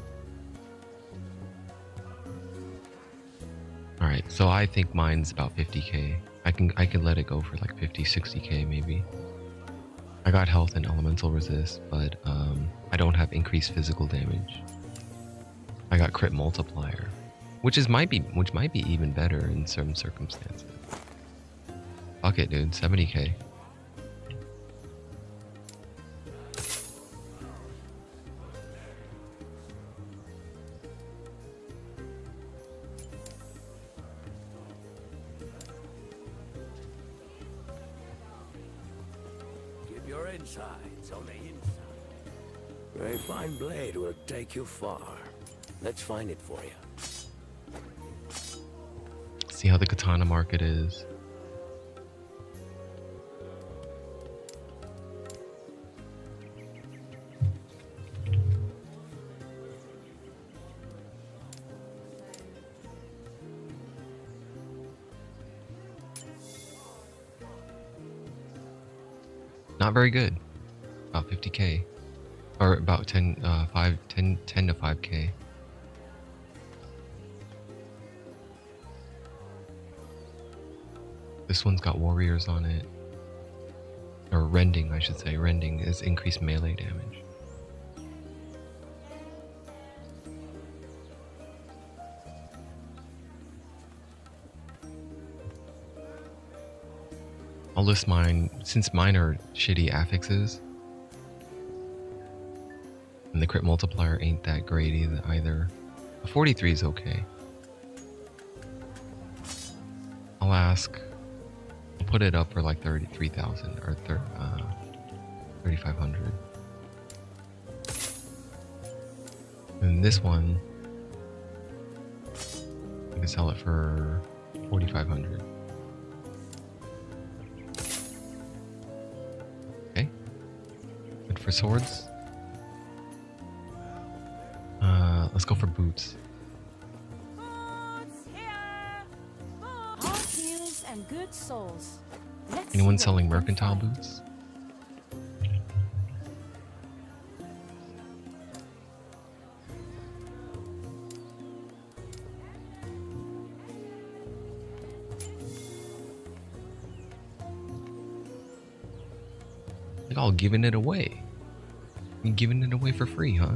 Alright, so I think mine's about 50k. I can let it go for like 50, 60k maybe. I got health and elemental resist, but I don't have increased physical damage. I got crit multiplier, which might be even better in certain circumstances. Fuck it, dude, 70k. Your insides on the inside. Very fine blade will take you far. Let's find it for you. See how the katana market is. Not very good. About 50k. Or about 10 to 5k. This one's got warriors on it. Or rending, I should say. Rending is increased melee damage. I'll list mine, since mine are shitty affixes. And the crit multiplier ain't that great either. A 43 is okay. I'll ask. I'll put it up for like 33,000 or 3,500. And this one, I can sell it for 4,500. Okay. Good for swords. Let's go for boots. Hard heels and good souls. Let's Anyone see selling what we can mercantile find. boots? Like all giving it away. You giving it away for free, huh?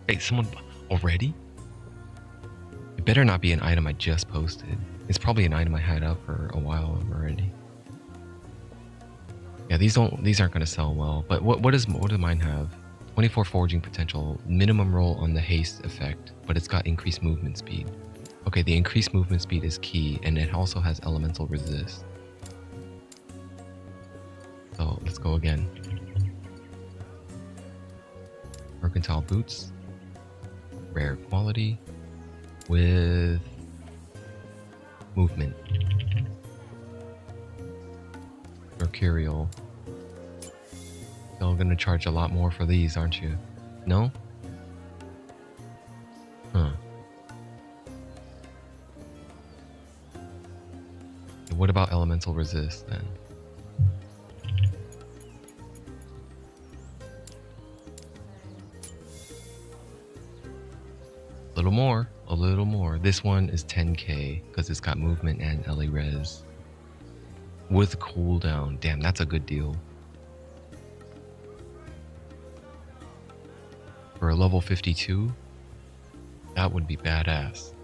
Hey, someone already? It better not be an item I just posted. It's probably an item I had up for a while already. Yeah, these aren't gonna sell well. But what does mine have? 24 forging potential, minimum roll on the haste effect, but it's got increased movement speed. Okay, the increased movement speed is key, and it also has elemental resist. So let's go again. Mercantile boots. Rare quality. With movement. Mercurial. Y'all gonna charge a lot more for these, aren't you? No? Huh. What about elemental resist then? A little more, a little more. This one is 10k because it's got movement and LA res. With cooldown. Damn, that's a good deal. For a level 52, that would be badass.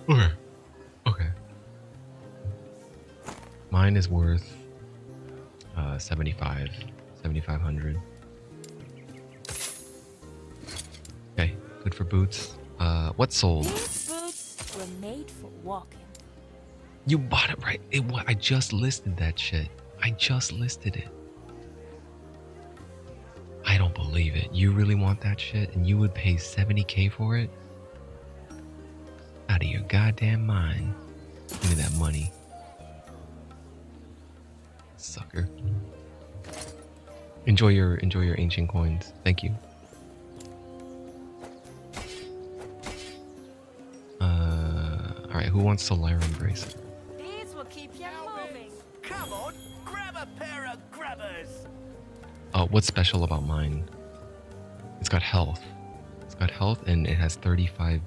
Okay. Okay. Mine is worth 7,500. Okay, good for boots. What sold? These boots were made for walking. You bought it right. I just listed that shit. I just listed it. I don't believe it. You really want that shit and you would pay 70k for it? Out of your goddamn mind. Give me that money. Sucker. Enjoy your ancient coins. Thank you. Alright, who wants Solarium Bracer? These will keep you moving. Come on, grab a pair of grabbers. What's special about mine? It's got health. It's got health and it has 35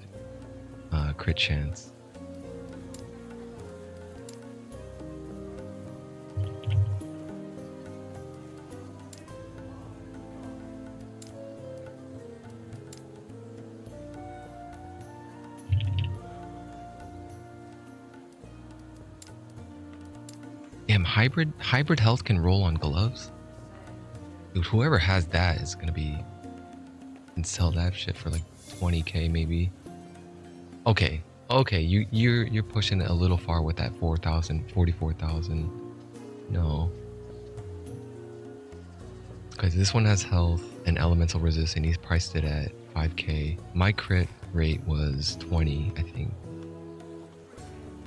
crit chance. Damn, hybrid health can roll on gloves? Dude, whoever has that is gonna be can sell that shit for like 20k maybe. Okay, you're pushing it a little far with that 44,000. No. Because this one has health and elemental resist and he's priced it at 5k. My crit rate was 20, I think.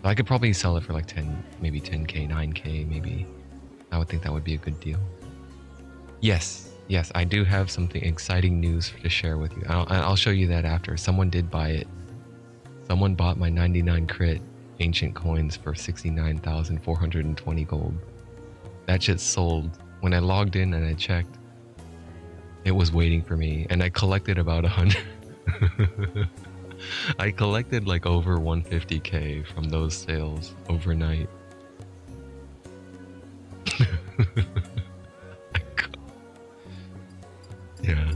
So I could probably sell it for like 10, maybe 10k, 9k maybe. I would think that would be a good deal. Yes, I do have something exciting news to share with you. I'll show you that after. Someone did buy it. Someone bought my 99 crit ancient coins for 69,420 gold. That shit sold. When I logged in and I checked, it was waiting for me, and I collected about 100. I collected like over 150k from those sales overnight. Yeah.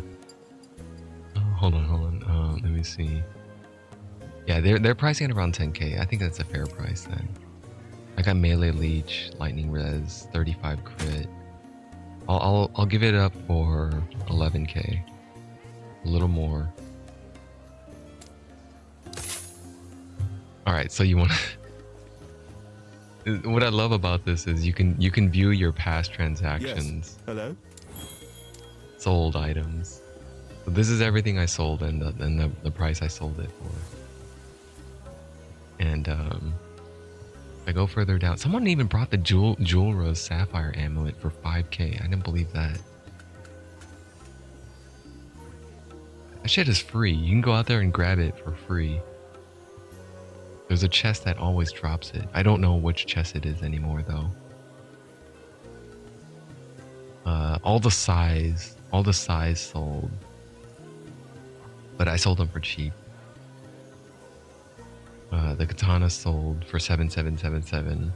Oh, hold on. Let me see. Yeah, they're pricing it around 10k. I think that's a fair price then. I got melee leech, lightning res, 35 crit. I'll give it up for 11k. A little more. All right, so you want to what I love about this is you can view your past transactions. Yes. Hello? Sold items. So this is everything I sold and the price I sold it for. And I go further down. Someone even brought the Jewel Rose Sapphire Amulet for 5k. I didn't believe that. That shit is free. You can go out there and grab it for free. There's a chest that always drops it. I don't know which chest it is anymore though. All the size sold. But I sold them for cheap. The katana sold for 7,777.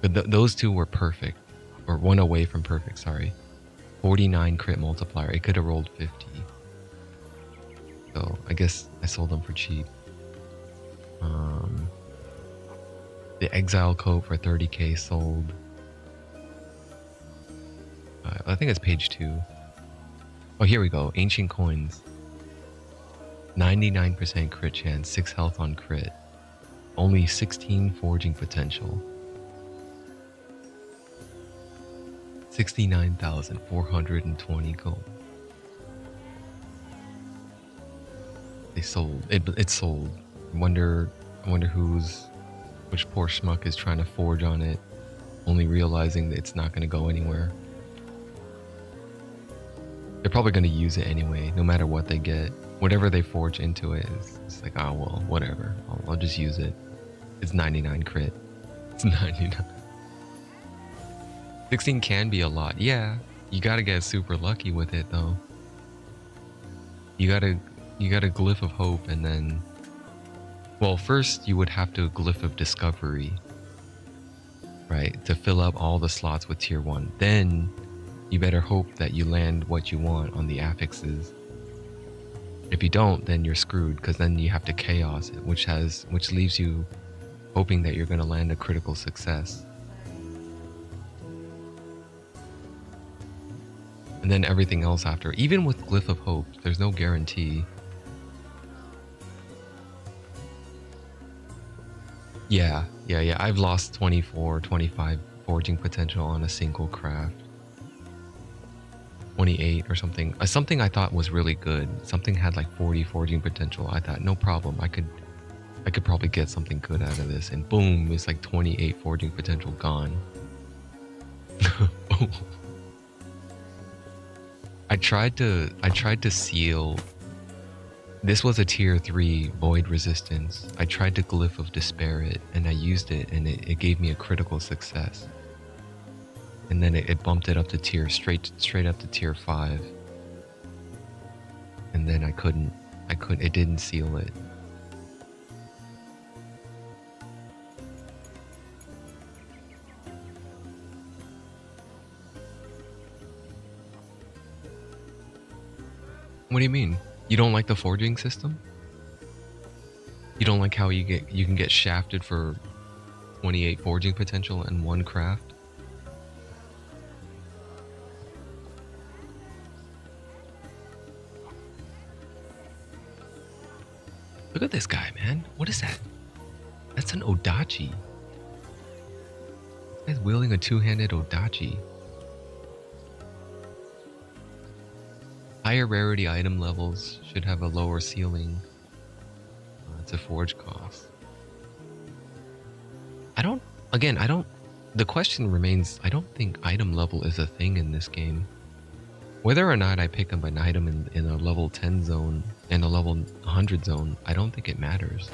But those two were perfect. Or one away from perfect, sorry. 49 crit multiplier. It could have rolled 50. So I guess I sold them for cheap. The exile coat for 30k sold. I think it's page 2. Oh, here we go. Ancient coins. 99% crit chance, 6 health on crit. Only 16 forging potential. 69,420 gold. They sold. It sold. I wonder which poor schmuck is trying to forge on it, only realizing that it's not going to go anywhere. They're probably going to use it anyway, no matter what they get. Whatever they forge into it, it's like, oh well, whatever. I'll just use it. It's 99 crit. It's 99. 16 can be a lot. Yeah, you gotta get super lucky with it though. You got a glyph of hope, and then, well, first you would have to glyph of discovery, right, to fill up all the slots with tier 1. Then you better hope that you land what you want on the affixes. If you don't, then you're screwed, because then you have to chaos it, which leaves you hoping that you're going to land a critical success. And then everything else after. Even with Glyph of Hope, there's no guarantee. Yeah. I've lost 24, 25 forging potential on a single craft. 28 or something. Something I thought was really good. Something had like 40 forging potential. I thought, no problem. I could probably get something good out of this. And boom, it's like 28 forging potential gone. I tried to seal. This was a tier 3 void resistance. I tried to Glyph of Despair it, and I used it, and it gave me a critical success. And then it bumped it up to tier straight up to tier 5. And then it didn't seal it. What do you mean? You don't like the forging system? You don't like how you can get shafted for 28 forging potential and 1 craft? Look at this guy, man. What is that? That's an Odachi. This guy's wielding a 2-handed Odachi. Higher rarity item levels should have a lower ceiling to forge cost. The question remains, I don't think item level is a thing in this game. Whether or not I pick up an item in a level 10 zone and a level 100 zone, I don't think it matters.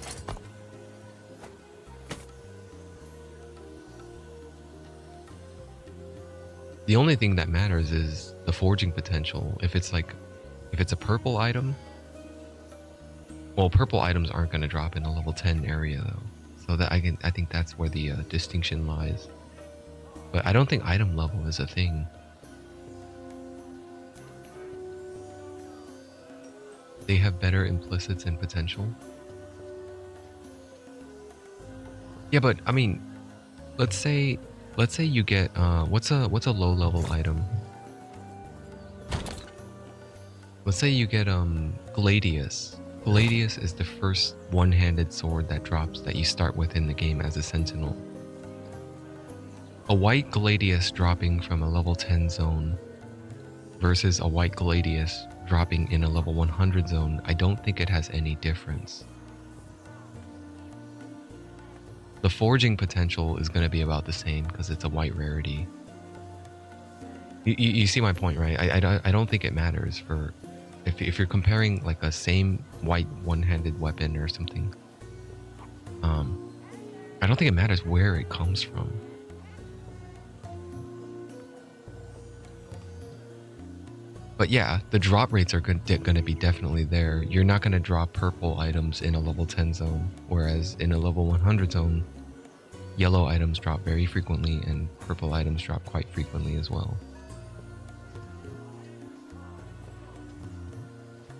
The only thing that matters is the forging potential. If it's a purple item, well, purple items aren't going to drop in a level 10 area though. So that I think that's where the distinction lies. But I don't think item level is a thing. They have better implicits and potential. Yeah, but I mean, let's say you get what's a low level item? Let's say you get Gladius. Gladius is the first one-handed sword that drops that you start with in the game as a sentinel. A white Gladius dropping from a level 10 zone versus a white Gladius dropping in a level 100 zone, I don't think it has any difference. The forging potential is going to be about the same because it's a white rarity. You see my point, right? I don't think it matters for if you're comparing like a same white one-handed weapon or something. I don't think it matters where it comes from. But yeah, the drop rates are going to be definitely there. You're not going to drop purple items in a level 10 zone, whereas in a level 100 zone, yellow items drop very frequently and purple items drop quite frequently as well.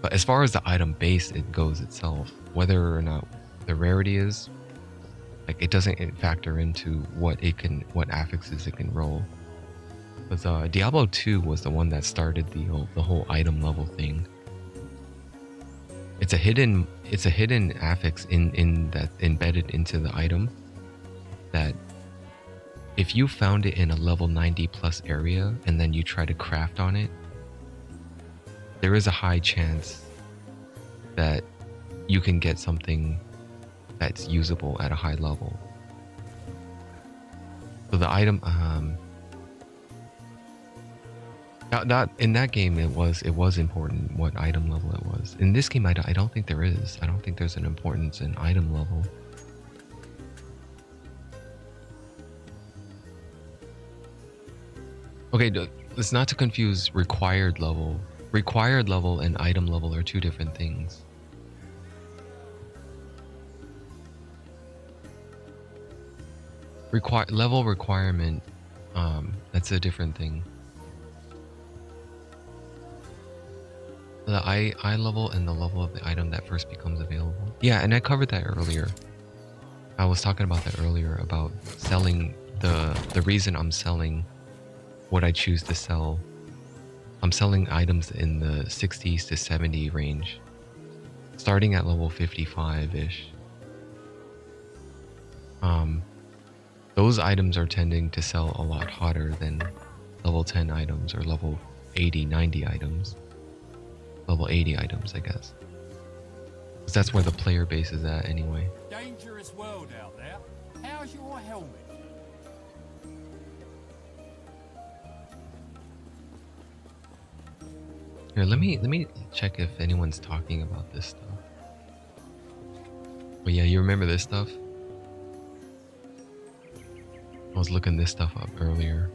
But as far as the item base it goes itself, whether or not the rarity is, like, it doesn't factor into what affixes it can roll. Because Diablo 2 was the one that started the whole item level thing. It's a hidden affix in that embedded into the item that if you found it in a level 90 plus area and then you try to craft on it, there is a high chance that you can get something that's usable at a high level. So the item, that in that game it was important what item level it was. In this game, I don't think there is. I don't think there's an importance in item level. Okay, it's not to confuse required level. Required level and item level are two different things. Level requirement, that's a different thing. The eye level and the level of the item that first becomes available. Yeah, and I covered that earlier. I was talking about that earlier about selling the reason I'm selling what I choose to sell. I'm selling items in the 60s to 70 range, starting at level 55-ish. Those items are tending to sell a lot hotter than level 10 items or level 80, 90 items. Level 80 items, I guess. Because that's where the player base is at anyway. Dangerous world out there. How's your helmet? Here, let me check if anyone's talking about this stuff. Oh yeah, you remember this stuff? I was looking this stuff up earlier.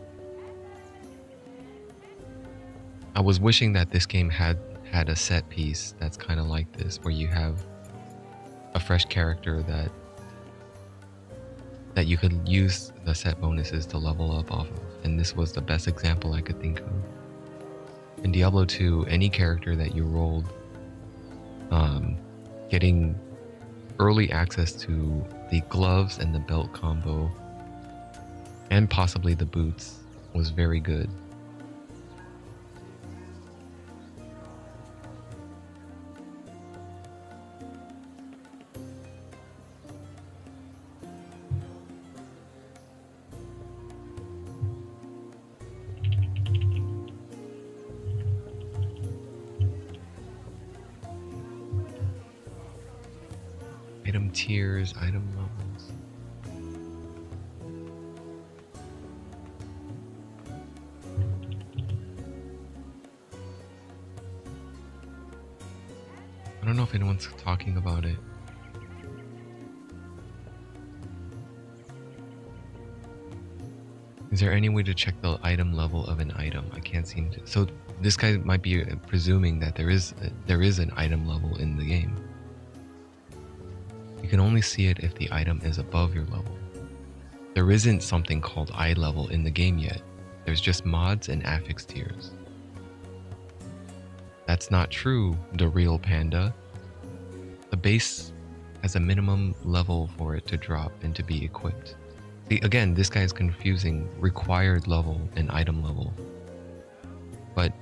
I was wishing that this game had a set piece that's kind of like this, where you have a fresh character that you could use the set bonuses to level up off of, and this was the best example I could think of. In Diablo 2, any character that you rolled, getting early access to the gloves and the belt combo, and possibly the boots, was very good. Item tiers, item levels. I don't know if anyone's talking about it. Is there any way to check the item level of an item? I can't seem to. So this guy might be presuming that there is an item level in the game. You can only see it if the item is above your level. There isn't something called eye level in the game yet. There's just mods and affix tiers. That's not true, the real panda. The base has a minimum level for it to drop and to be equipped. See, again, this guy is confusing required level and item level. But,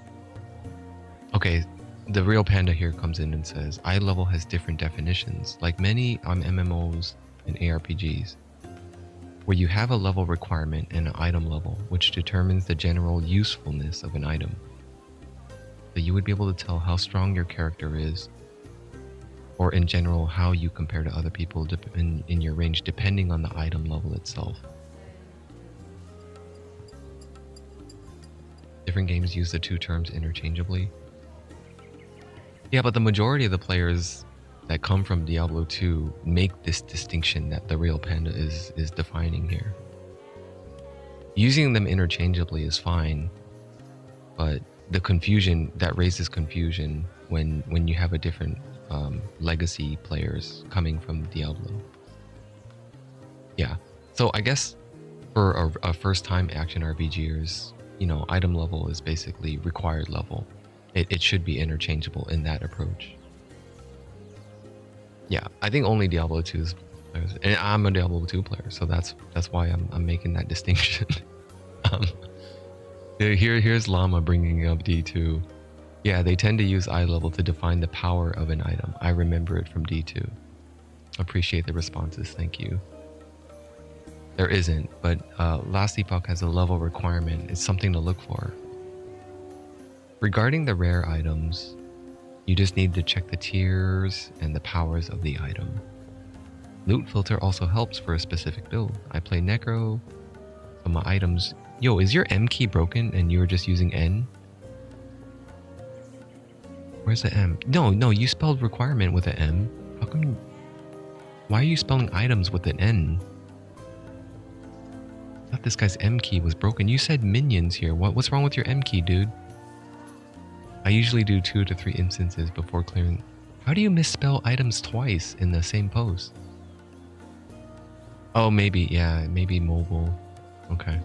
okay, the real panda here comes in and says, eye level has different definitions, like many MMOs and ARPGs, where you have a level requirement and an item level, which determines the general usefulness of an item. So you would be able to tell how strong your character is, or in general, how you compare to other people in your range, depending on the item level itself. Different games use the two terms interchangeably. Yeah, but the majority of the players that come from Diablo 2 make this distinction that the real panda is defining here. Using them interchangeably is fine, but the confusion that raises confusion when you have a different legacy players coming from Diablo. Yeah, so I guess for a first-time action RPGers, you know, item level is basically required level. It should be interchangeable in that approach. Yeah, I think only Diablo 2's players, and I'm a Diablo 2 player, so that's why I'm making that distinction. Here's Llama bringing up D2. Yeah, they tend to use eye level to define the power of an item. I remember it from D2. Appreciate the responses, thank you. There isn't, but Last Epoch has a level requirement. It's something to look for. Regarding the rare items, you just need to check the tiers and the powers of the item. Loot filter also helps for a specific build. I play Necro, so my items... Yo, is your M key broken and you're just using N? Where's the M? No, you spelled requirement with an M. How come... Why are you spelling items with an N? I thought this guy's M key was broken. You said minions here. What's wrong with your M key, dude? I usually do 2 to 3 instances before clearing. How do you misspell items twice in the same post? Oh, maybe, yeah, maybe mobile. Okay.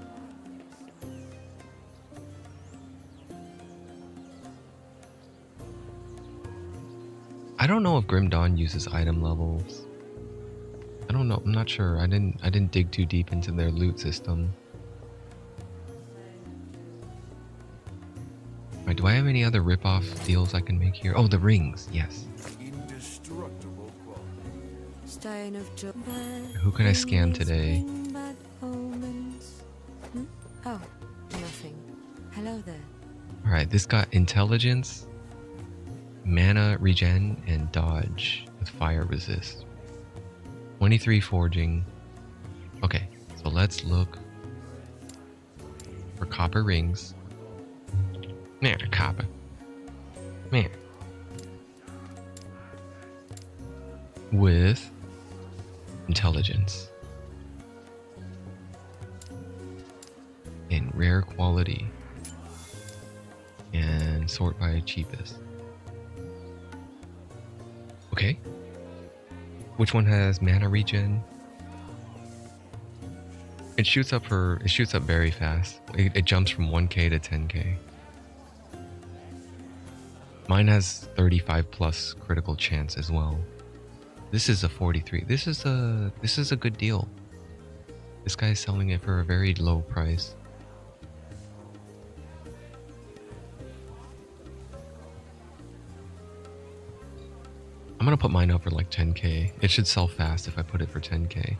I don't know if Grim Dawn uses item levels. I don't know. I'm not sure. I didn't dig too deep into their loot system. Alright, do I have any other rip-off deals I can make here? Oh, the rings. Yes. Indestructible quality. Stone of joy. Who can I scam today? Oh, nothing. Hello there. Alright, this got intelligence, mana regen, and dodge with fire resist. 23 forging. Okay, so let's look for copper rings. Man, copper. Man. With intelligence. And rare quality. And sort by cheapest. Okay. Which one has mana regen? It shoots up very fast. It jumps from 1k to 10k. Mine has 35 plus critical chance as well. This is a 43. This is a good deal. This guy's selling it for a very low price. I'm gonna put mine up for like 10k. It should sell fast if I put it for 10k.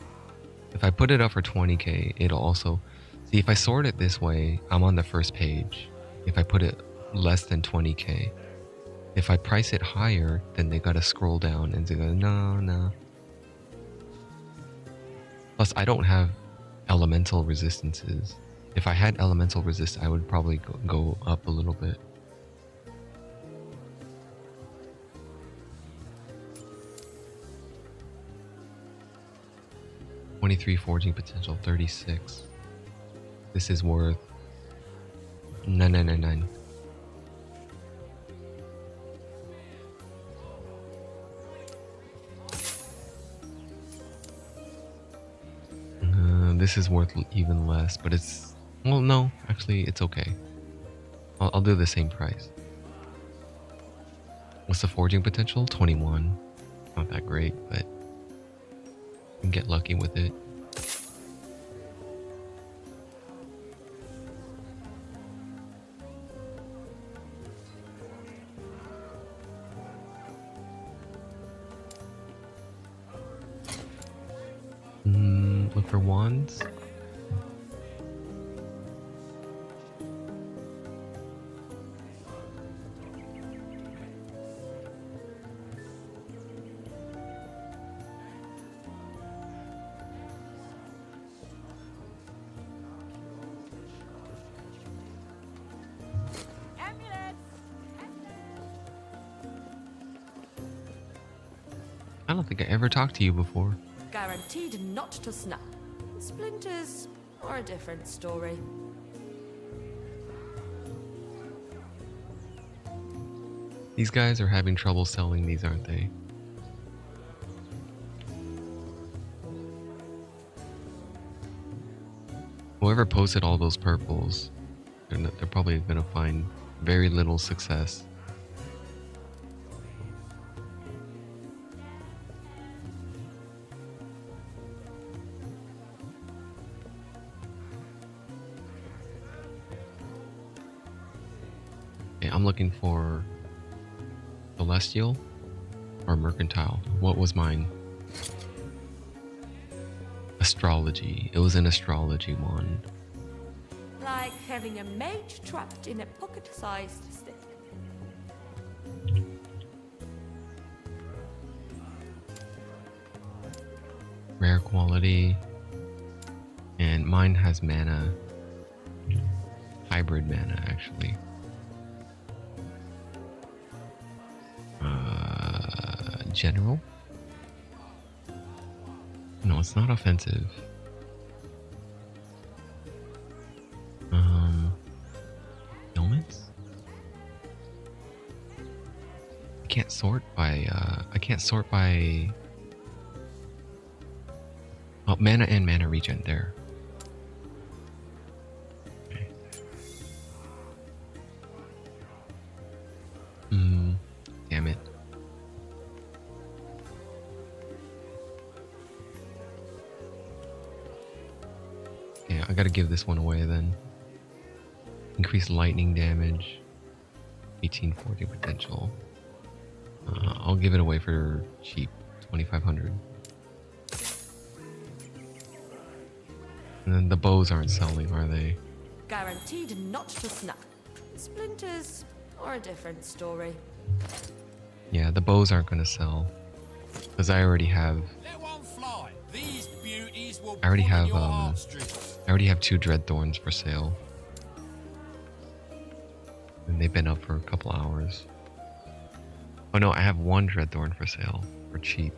If I put it up for 20k, it'll also... See, if I sort it this way, I'm on the first page. If I put it less than 20k. If I price it higher, then they gotta scroll down and they go, no. Plus, I don't have elemental resistances. If I had elemental resist, I would probably go up a little bit. $23 forging potential, 36. This is worth 999. This is worth even less, but it's... Well, no, actually, it's okay. I'll do the same price. What's the forging potential? 21. Not that great, but you can get lucky with it. Look for wands. I don't think I ever talked to you before. Guaranteed not to snap. Splinters are a different story. These guys are having trouble selling these, aren't they? Whoever posted all those purples, they're probably going to find very little success. Okay, I'm looking for celestial or mercantile. What was mine? Astrology. It was an astrology one. Like having a mage trapped in a pocket-sized stick. Rare quality. And mine has mana. Hybrid mana, actually. General? No, it's not offensive. Helmets? I can't sort by oh, mana and mana regen there. Okay. Damn it. Yeah, I gotta give this one away then. Increased lightning damage. 1840 potential. I'll give it away for cheap. 2500. And then the bows aren't selling, are they? Guaranteed not to snap. Splinters are a different story. Yeah, the bows aren't gonna sell. Because I already have Let one fly. These beauties will I already pull on have your heartstrings. I already have 2 dread thorns for sale. And they've been up for a couple hours. Oh no, I have 1 dread thorn for sale for cheap.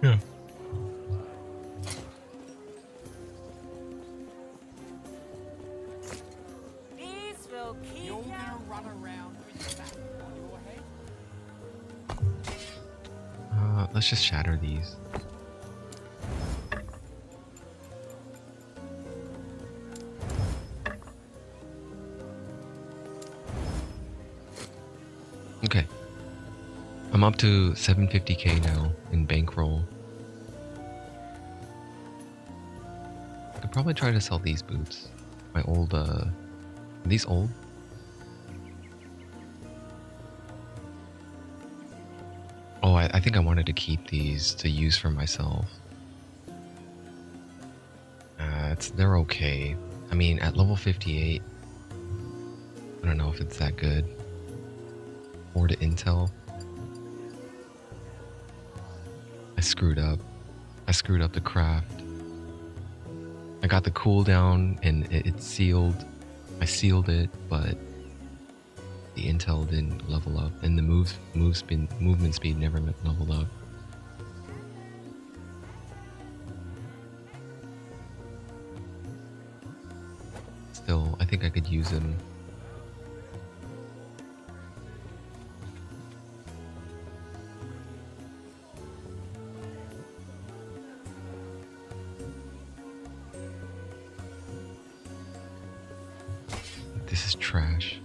Yeah. These will keep You're you gonna run around with that on your head. Let's just shatter these. Okay. I'm up to 750k now in bankroll. I could probably try to sell these boots. My old, are these old? Oh, I think I wanted to keep these to use for myself. They're okay. I mean, at level 58, I don't know if it's that good. Or to intel. I screwed up. I screwed up the craft. I got the cooldown and it sealed. I sealed it, but the intel didn't level up, and the movement speed never leveled up. Still, I think I could use them. This is trash.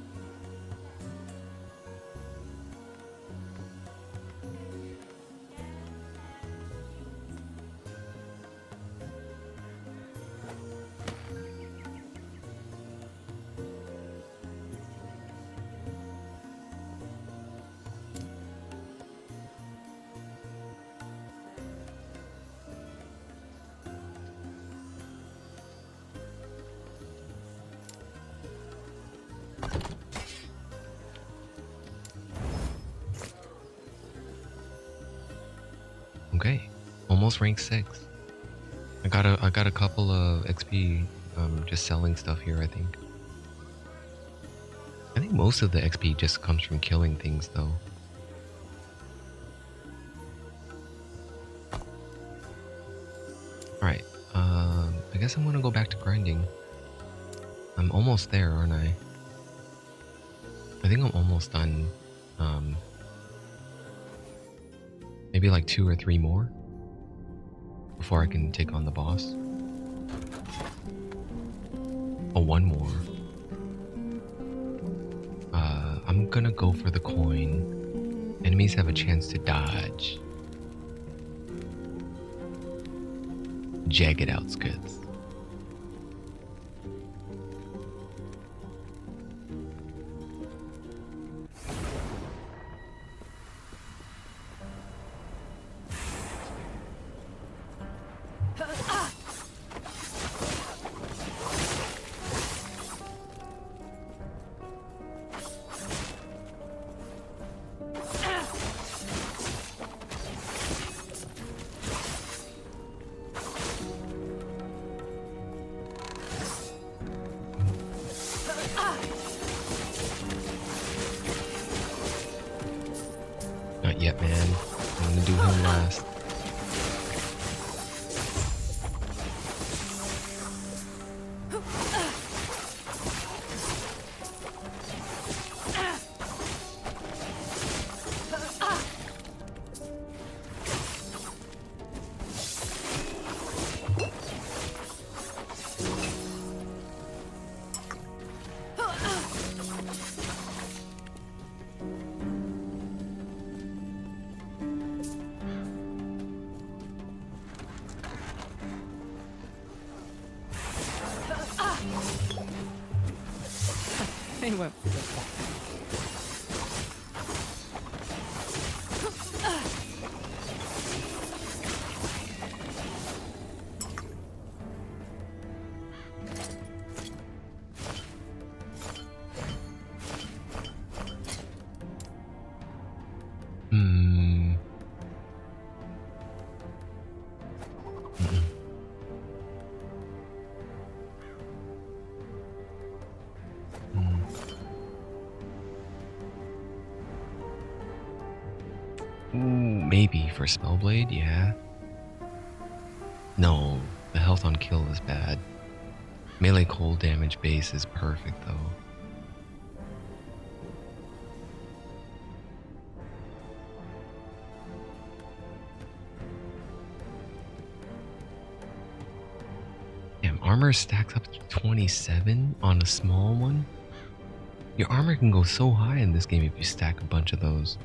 Okay, almost rank 6. I got a couple of XP just selling stuff here, I think. I think most of the XP just comes from killing things though. Alright, I guess I'm gonna go back to grinding. I'm almost there, aren't I? I think I'm almost done. Maybe like 2 or 3 more before I can take on the boss. Oh, 1 more. I'm gonna go for the coin. Enemies have a chance to dodge. Jagged outskirts. fast. They won't forget that. Hmm. Mm-mm. Hmm. Ooh, maybe for Spellblade, yeah. No, the health on kill is bad. Melee cold damage base is perfect though. Damn, armor stacks up to 27 on a small one? Your armor can go so high in this game if you stack a bunch of those.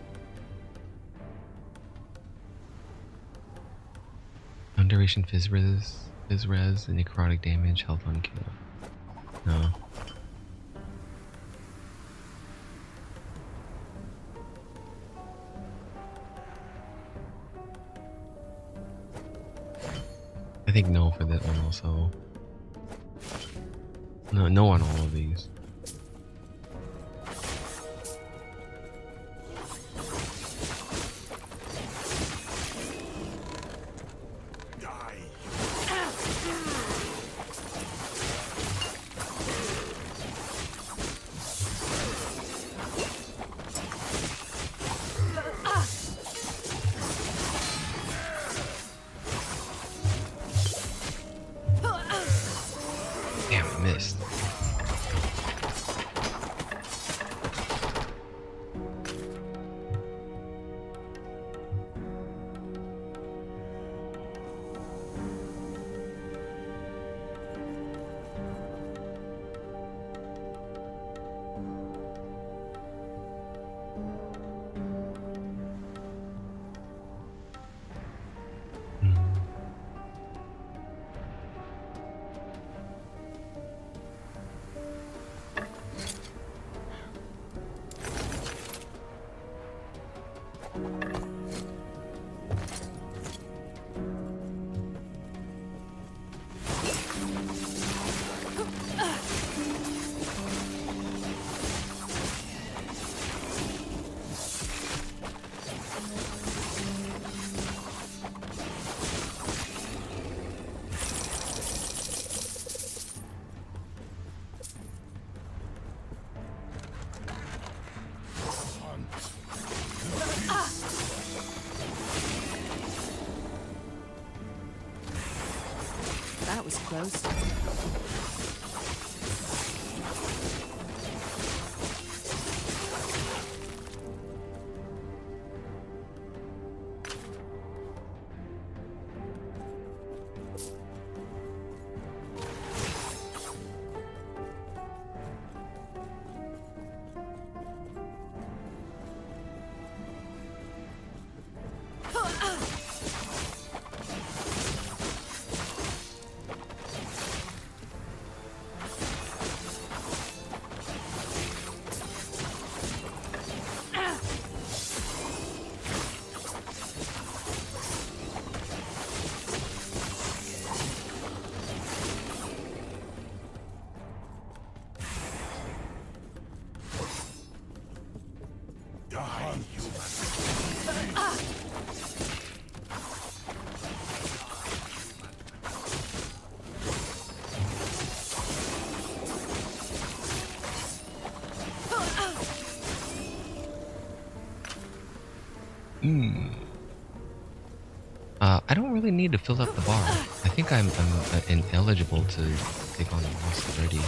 Duration fizz res, necrotic damage, health on kill. No. I think no for that one also. No, no on all of these. Damn, I missed. That was close. I don't really need to fill up the bar. I think I'm ineligible to take on the boss already.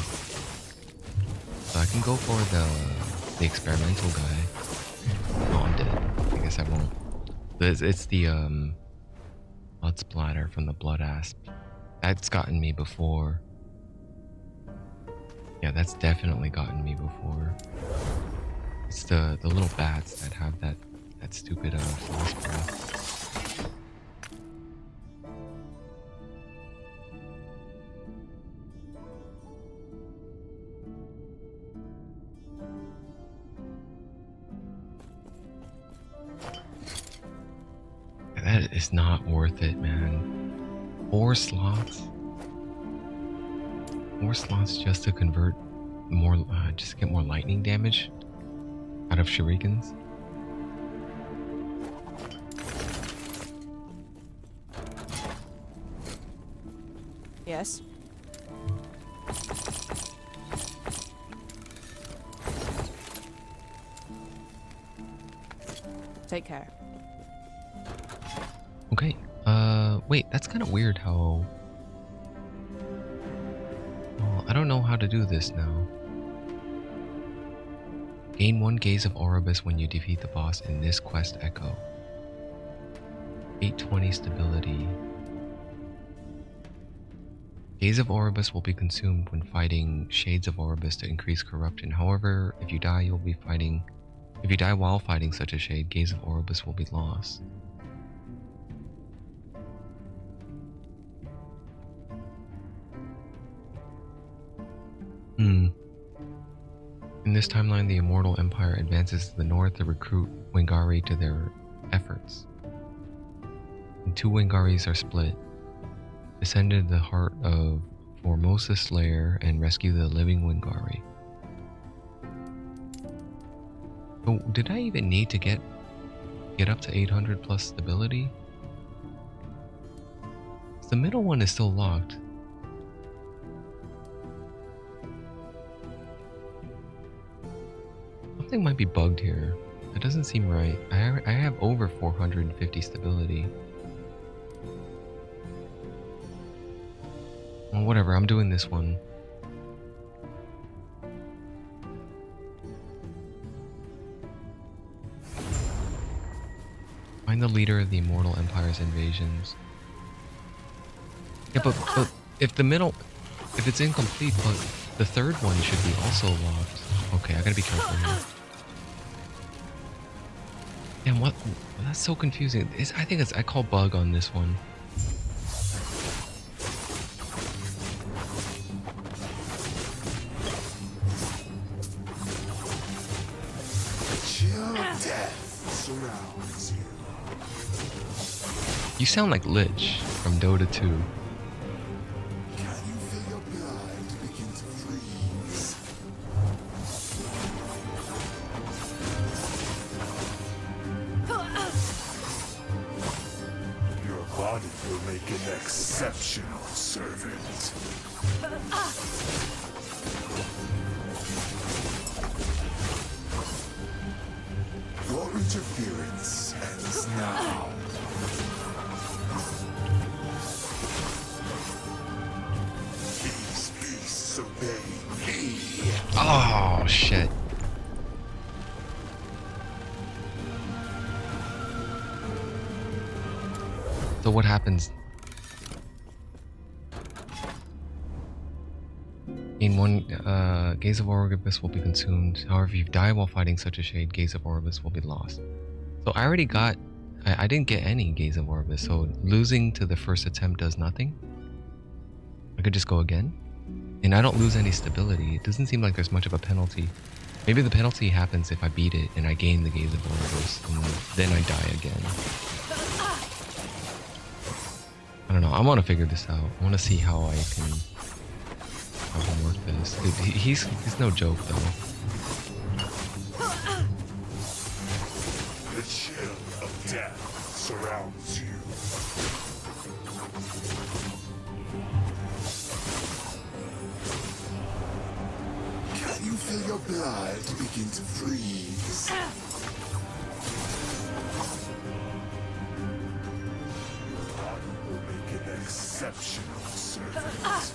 So I can go for the experimental guy. Oh, I'm dead. I guess I won't. It's the blood splatter from the blood asp. That's gotten me before. Yeah, that's definitely gotten me before. It's the little bats that have that stupid false breath. That is not worth it, man. 4 slots. 4 slots just to convert more, just to get more lightning damage out of shurikens. Yes. Take care. Okay. Wait, that's kind of weird how... Oh, I don't know how to do this now. Gain 1 Gaze of Oribus when you defeat the boss in this quest echo. 820 stability. Gaze of Oribus will be consumed when fighting Shades of Oribus to increase corruption. However, if you die, you'll be fighting... If you die while fighting such a shade, Gaze of Oribus will be lost. In this timeline, the Immortal Empire advances to the north to recruit Wingari to their efforts. And 2 Wingaris are split. Descend into the heart of Formosa's lair and rescue the living Wingari. Oh, did I even need to get up to 800 plus stability? The middle one is still locked. Something might be bugged here. That doesn't seem right. I have over 450 stability. Well, whatever, I'm doing this one. Find the leader of the Immortal Empire's invasions. Yeah, but if the middle... If it's incomplete, but the third one should be also locked. Okay, I gotta be careful here. Damn, what? That's so confusing. I think I call bug on this one. Chill death surrounds you. You sound like Lich from Dota 2. Can you feel your blood begin to freeze? Your body will make an exceptional servant. Your interference ends now. These beasts obey me. Oh, shit. So what happens? In 1, Gaze of Oribus will be consumed. However, if you die while fighting such a shade, Gaze of Oribus will be lost. So I already got... I didn't get any Gaze of Oribus, so losing to the first attempt does nothing. I could just go again. And I don't lose any stability. It doesn't seem like there's much of a penalty. Maybe the penalty happens if I beat it and I gain the Gaze of Oribus, and then I die again. I don't know. I want to figure this out. I want to see how I can work this. He's no joke though. The chill of death surrounds you. Can you feel your blood begin to freeze? exceptional servant.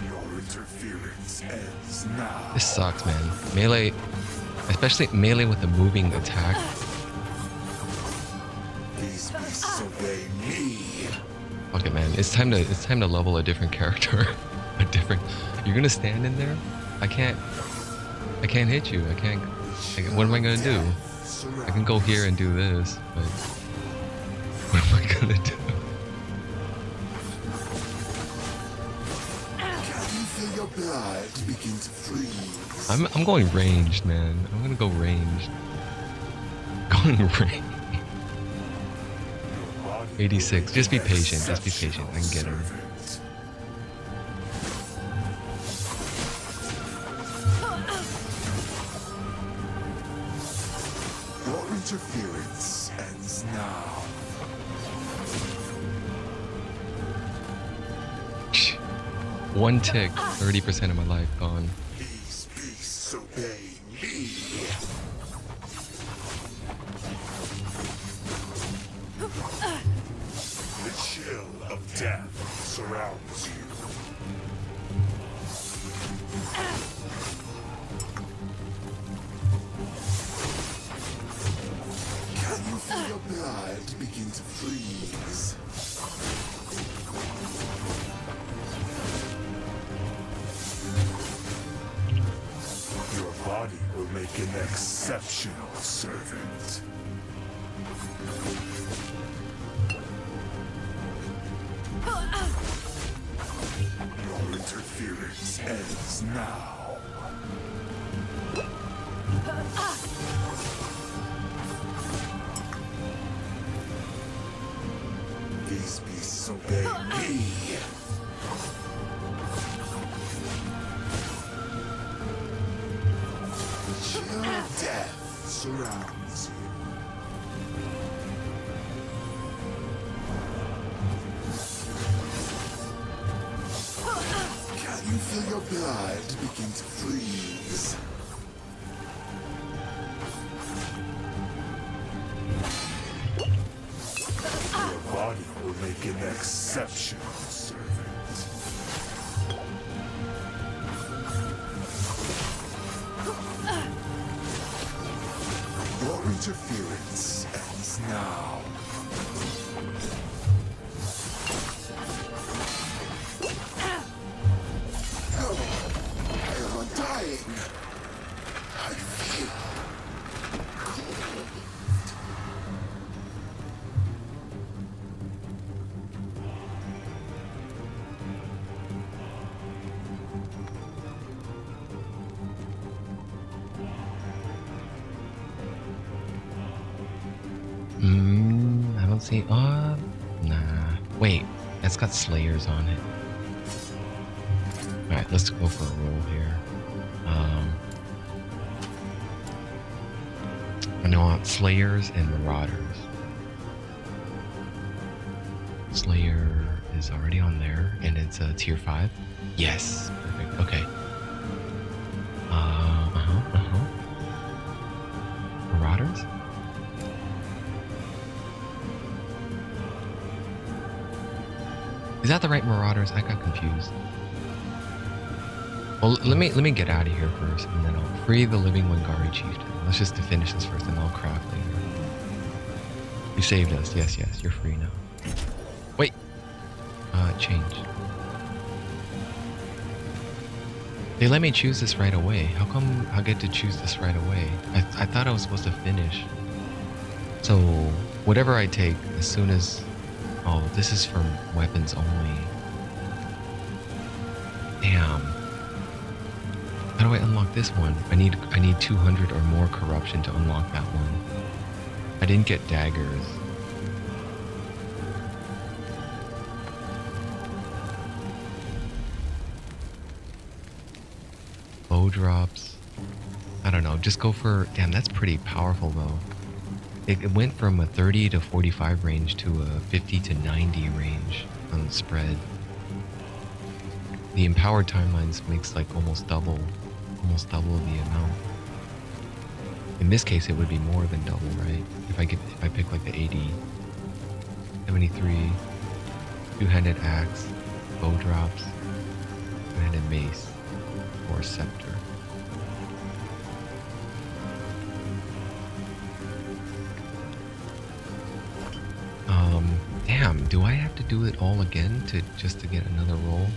Your interference ends now. This sucks, man. Melee, especially melee with a moving attack. These beasts obey me. Fuck it, man. It's time to level a different character. A different. You're gonna stand in there? I can't hit you. What am I gonna do? I can go here and do this, but what am I gonna do? Can you feel your blood begin to freeze? I'm going ranged, man. I'm gonna go ranged. Going ranged. 86. Just be patient. Just be patient. I can get him. Your interference ends now. One tick, 30% of my life gone. These beasts obey me. The chill of death surrounds you. Can you feel your blood begin to freeze? Your body will make an exceptional servant. Your interference ends now. These beasts obey me. Chill of death surrounds you. Can you feel your blood begin to freeze? Your body will make an exceptional servant. Your interference ends now. I am undying. I feel cold. I don't see. Nah. Wait, that's got slayers on it. All right, let's go for a roll here. I want slayers and marauders. Slayer is already on there, and it's a tier 5. Yes, perfect. Okay. Marauders. Is that the right Marauders? I got confused. Well, let me get out of here first, and then I'll free the living Wangari chieftain. Let's just finish this first, and I'll craft later. You saved us. Yes, you're free now. Wait. Change. They let me choose this right away. How come I get to choose this right away? I thought I was supposed to finish. So, whatever I take, as soon as... Oh, this is for weapons only. Damn. How do I unlock this one? I need 200 or more corruption to unlock that one. I didn't get daggers. Bow drops. I don't know. Just go for... Damn, that's pretty powerful though. It went from a 30 to 45 range to a 50 to 90 range on the spread. The empowered timelines makes like almost double the amount. In this case, it would be more than double, right? If I pick like the 80, 73, two-handed axe, bow drops, two-handed mace, or scepter. Damn, do I have to do it all again just to get another roll?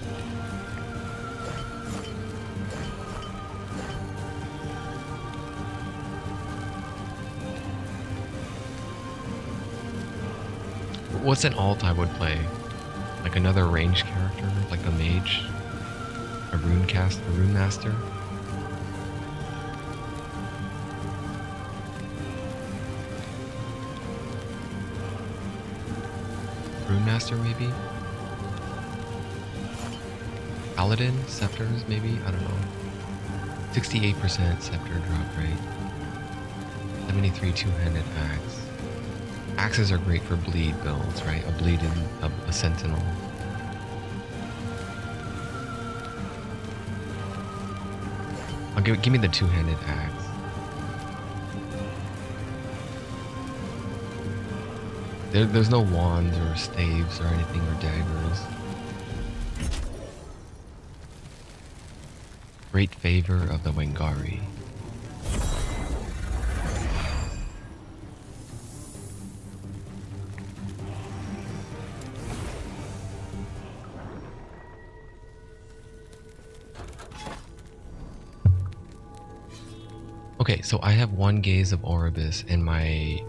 What's an alt I would play? Like another range character, like a mage, a rune master. Rune master maybe? Paladin? Scepters maybe? I don't know. 68% scepter drop rate. 73 two-handed axe. Axes are great for bleed builds, right? A bleed and a sentinel. Give me the two-handed axe. There's no wands or staves or anything or daggers. Great favor of the Wangari. Okay, so I have one gaze of Oribus and my...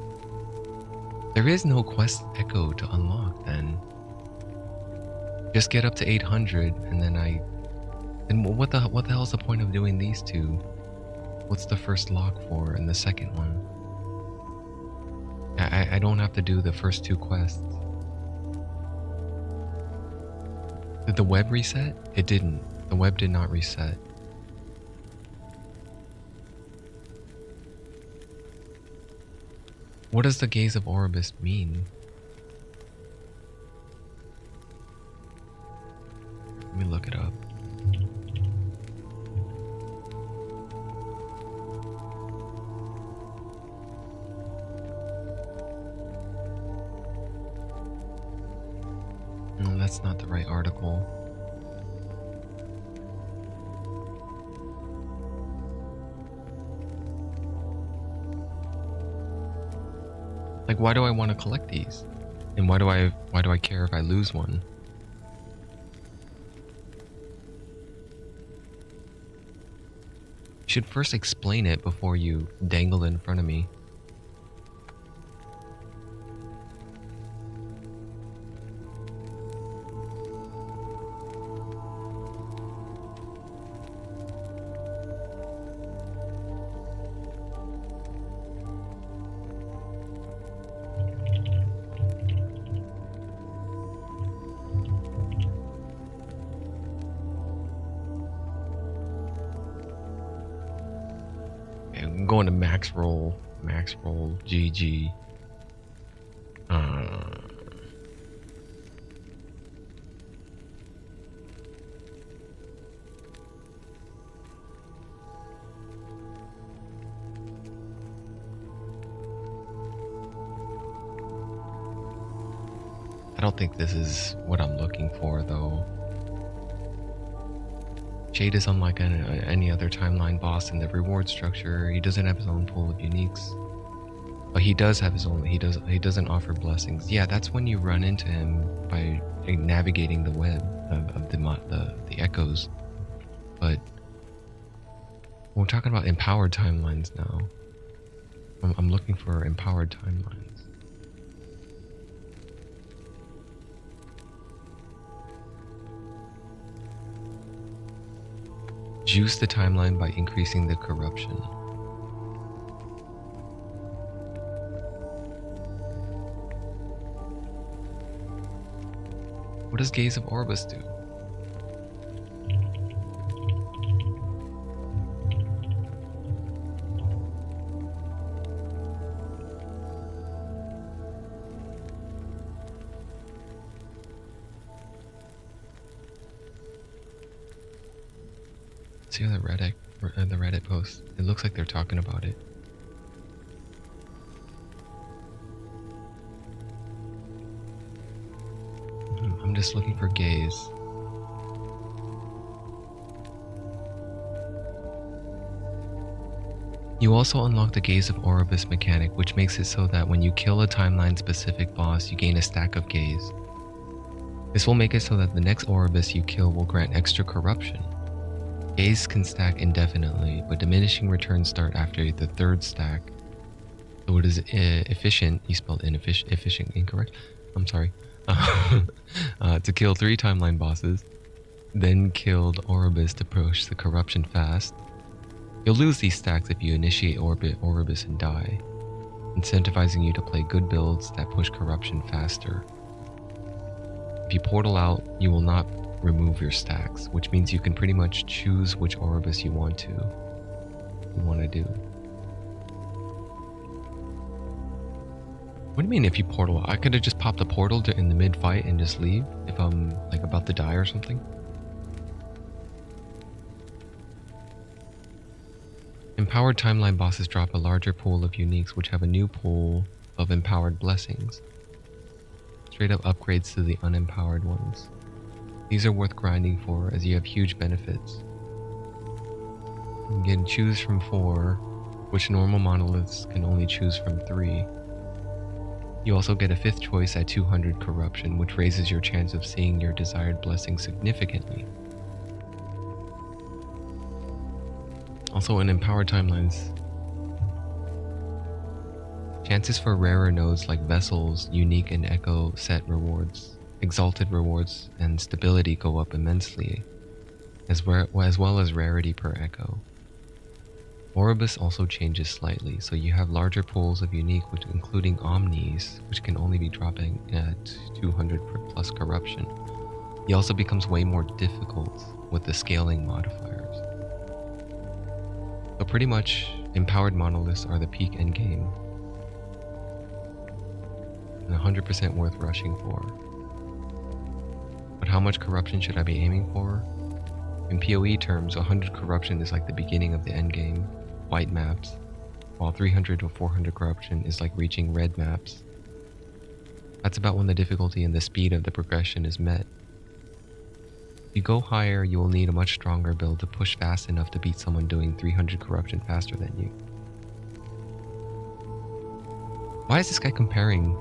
There is no quest echo to unlock then. Just get up to 800 and then then what the hell is the point of doing these two? What's the first lock for and the second one? I don't have to do the first two quests. Did the web reset? It didn't. The web did not reset. What does the gaze of Oribus mean? Let me look it up. No, that's not the right article. Like, why do I want to collect these? And why do I care if I lose one? You should first explain it before you dangle it in front of me. I'm going to max roll, GG. I don't think this is what I'm looking for, though. Jade is unlike any other timeline boss in the reward structure. He doesn't have his own pool of uniques. But he does have his own. He doesn't offer blessings. Yeah, that's when you run into him by navigating the web of the echoes. But we're talking about empowered timelines now. I'm looking for empowered timelines. Juice the timeline by increasing the corruption. What does Gaze of Oribus do? See the Reddit post. It looks like they're talking about it. just looking for gaze. You also unlock the Gaze of Oribus mechanic, which makes it so that when you kill a timeline-specific boss, you gain a stack of gaze. This will make it so that the next Oribus you kill will grant extra corruption. Gaze can stack indefinitely, but diminishing returns start after the third stack. So it is efficient, you spelled efficient incorrect, I'm sorry, to kill 3 timeline bosses, then kill the Oribus to push the corruption fast. You'll lose these stacks if you initiate Oribus and die, incentivizing you to play good builds that push corruption faster. If you portal out, you will not remove your stacks, which means you can pretty much choose which Oribus you want to do. What do you mean if you portal out? I could have just popped a portal in the mid-fight and just leave if I'm like about to die or something. Empowered timeline bosses drop a larger pool of uniques, which have a new pool of empowered blessings. Straight up upgrades to the unempowered ones. These are worth grinding for, as you have huge benefits. You can choose from 4, which normal monoliths can only choose from 3. You also get a 5th choice at 200 corruption, which raises your chance of seeing your desired blessing significantly. Also in empowered timelines, chances for rarer nodes like vessels, unique and echo set rewards, exalted rewards, and stability go up immensely, as well as rarity per echo. Oribus also changes slightly, so you have larger pools of unique, including omnis, which can only be dropping at 200 plus corruption. He also becomes way more difficult with the scaling modifiers. So pretty much, empowered monoliths are the peak endgame, and 100% worth rushing for. But how much corruption should I be aiming for? In PoE terms, 100 corruption is like the beginning of the endgame, white maps, while 300 or 400 corruption is like reaching red maps. That's about when the difficulty and the speed of the progression is met. If you go higher, you will need a much stronger build to push fast enough to beat someone doing 300 corruption faster than you. Why is this guy comparing?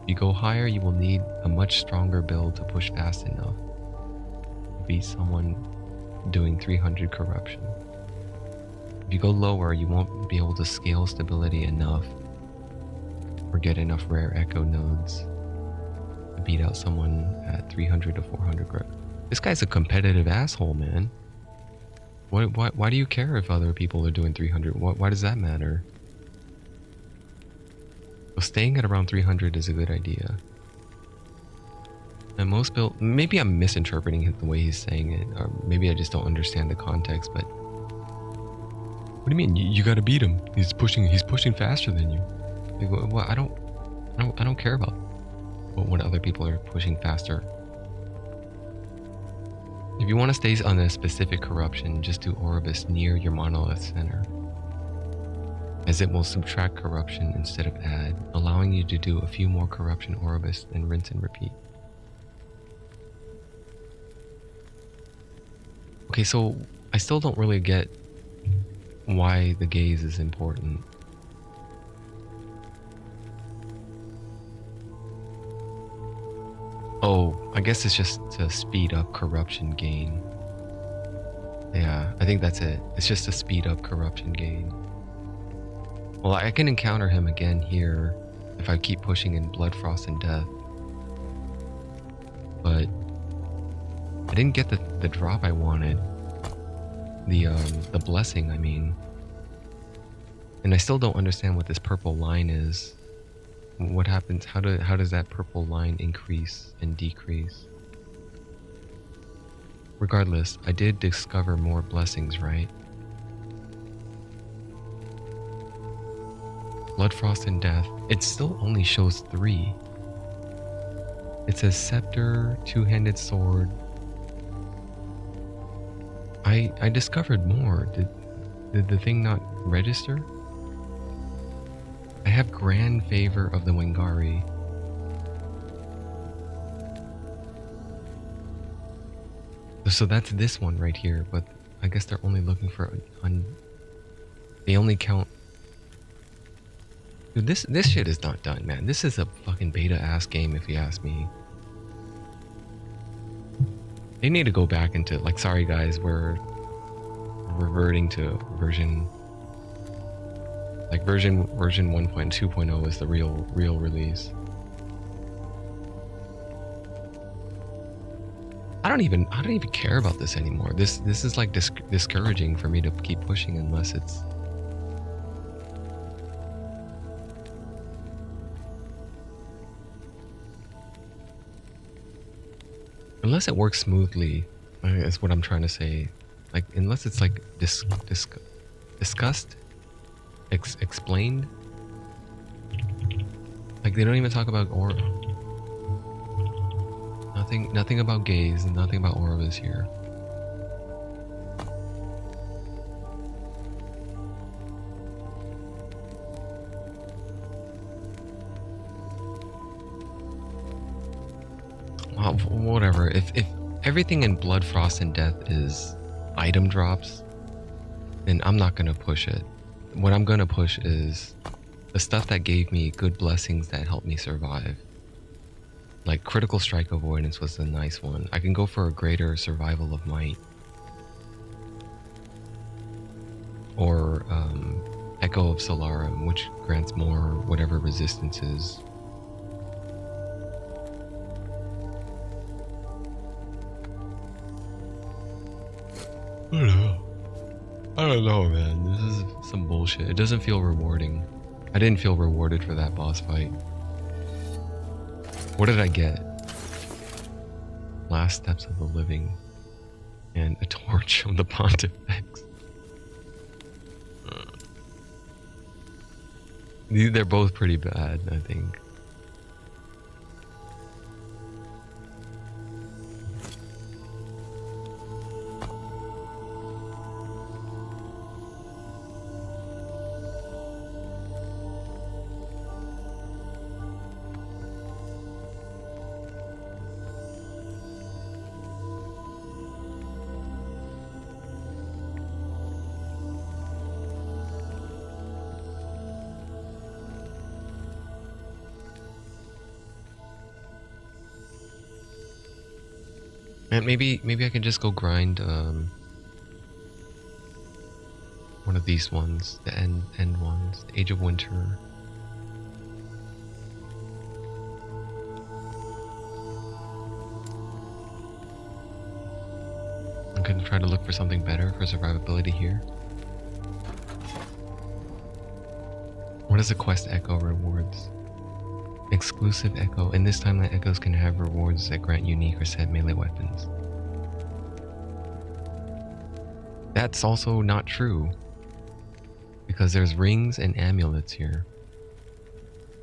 If you go higher, you will need a much stronger build to push fast enough to beat someone doing 300 corruption. If you go lower, you won't be able to scale stability enough or get enough rare echo nodes to beat out someone at 300 to 400 corruption. This guy's a competitive asshole, man. Why do you care if other people are doing 300? Why does that matter? So staying at around 300 is a good idea. And most build, maybe I'm misinterpreting it the way he's saying it, or maybe I just don't understand the context, but what do you mean? You gotta beat him. He's pushing faster than you. Like, well, I don't care about what other people are pushing faster. If you want to stay on a specific corruption, just do Oribus near your monolith center, as it will subtract corruption instead of add, allowing you to do a few more corruption Oribus and rinse and repeat. Okay, so I still don't really get why the gaze is important. Oh, I guess it's just to speed up corruption gain. Yeah, I think that's it. It's just to speed up corruption gain. Well, I can encounter him again here if I keep pushing in Bloodfrost and Death. But I didn't get the drop I wanted. The blessing, I mean. And I still don't understand what this purple line is. What happens? How does that purple line increase and decrease? Regardless, I did discover more blessings, right? Bloodfrost and Death. It still only shows 3. It says Scepter, Two-Handed Sword. I discovered more. Did the thing not register? I have Grand Favor of the Wingari. So that's this one right here, but I guess they're only looking for they only count. Dude, this shit is not done, man. This is a fucking beta ass game if you ask me. They need to go back into, like, sorry guys, we're reverting to version 1.2.0 is the real release. I don't even care about this anymore. This is like discouraging for me to keep pushing unless it's unless it works smoothly. Is what I'm trying to say. Like, unless it's like discussed, explained. Like, they don't even talk about aura. Nothing about gaze, and nothing about auras here. Well, whatever. If everything in Blood, Frost, and Death is item drops, then I'm not gonna push it. What I'm gonna push is the stuff that gave me good blessings that helped me survive. Like critical strike avoidance was a nice one. I can go for a greater survival of might. Or Echo of Solarum, which grants more whatever resistances. I don't know, man. This is some bullshit. It doesn't feel rewarding. I didn't feel rewarded for that boss fight. What did I get? Last Steps of the Living and a torch of the Pontifex. They're both pretty bad, I think. And maybe I can just go grind one of these ones, the end ones, the Age of Winter. I'm gonna try to look for something better for survivability here. What is the quest echo rewards? Exclusive echo, and this time the echoes can have rewards that grant unique or set melee weapons. That's also not true, because there's rings and amulets here.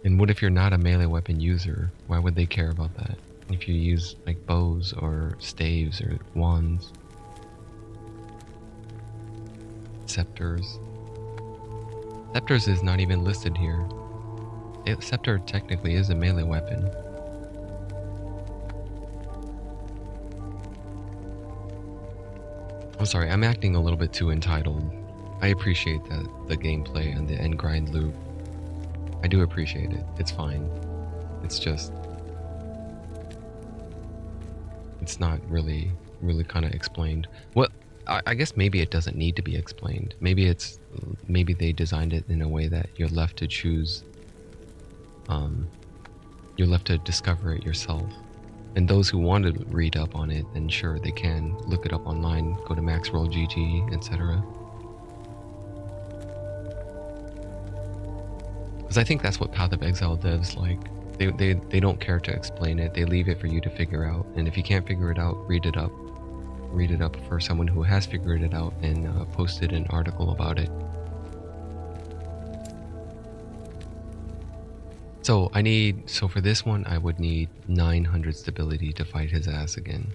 And what if you're not a melee weapon user? Why would they care about that? If you use like bows or staves or wands, scepters. Scepters is not even listed here. Scepter technically is a melee weapon. I'm sorry, I'm acting a little bit too entitled. I appreciate that the gameplay and the end grind loop. I do appreciate it. It's fine. It's just, it's not really kind of explained. Well, I guess maybe it doesn't need to be explained. Maybe they designed it in a way that you're left to choose. You're left to discover it yourself. And those who want to read up on it, then sure, they can look it up online, go to MaxRollGG, etc. Because I think that's what Path of Exile devs like. They don't care to explain it. They leave it for you to figure out. And if you can't figure it out, read it up. Read it up for someone who has figured it out and posted an article about it. So for this one, I would need 900 stability to fight his ass again.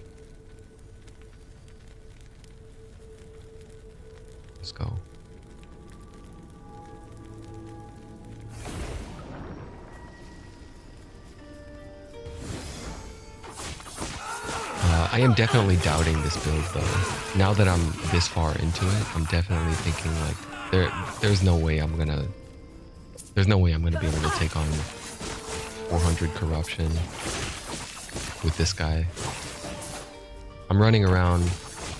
Let's go. I am definitely doubting this build though. Now that I'm this far into it, I'm definitely thinking like there's no way I'm gonna be able to take on 400 corruption with this guy. I'm running around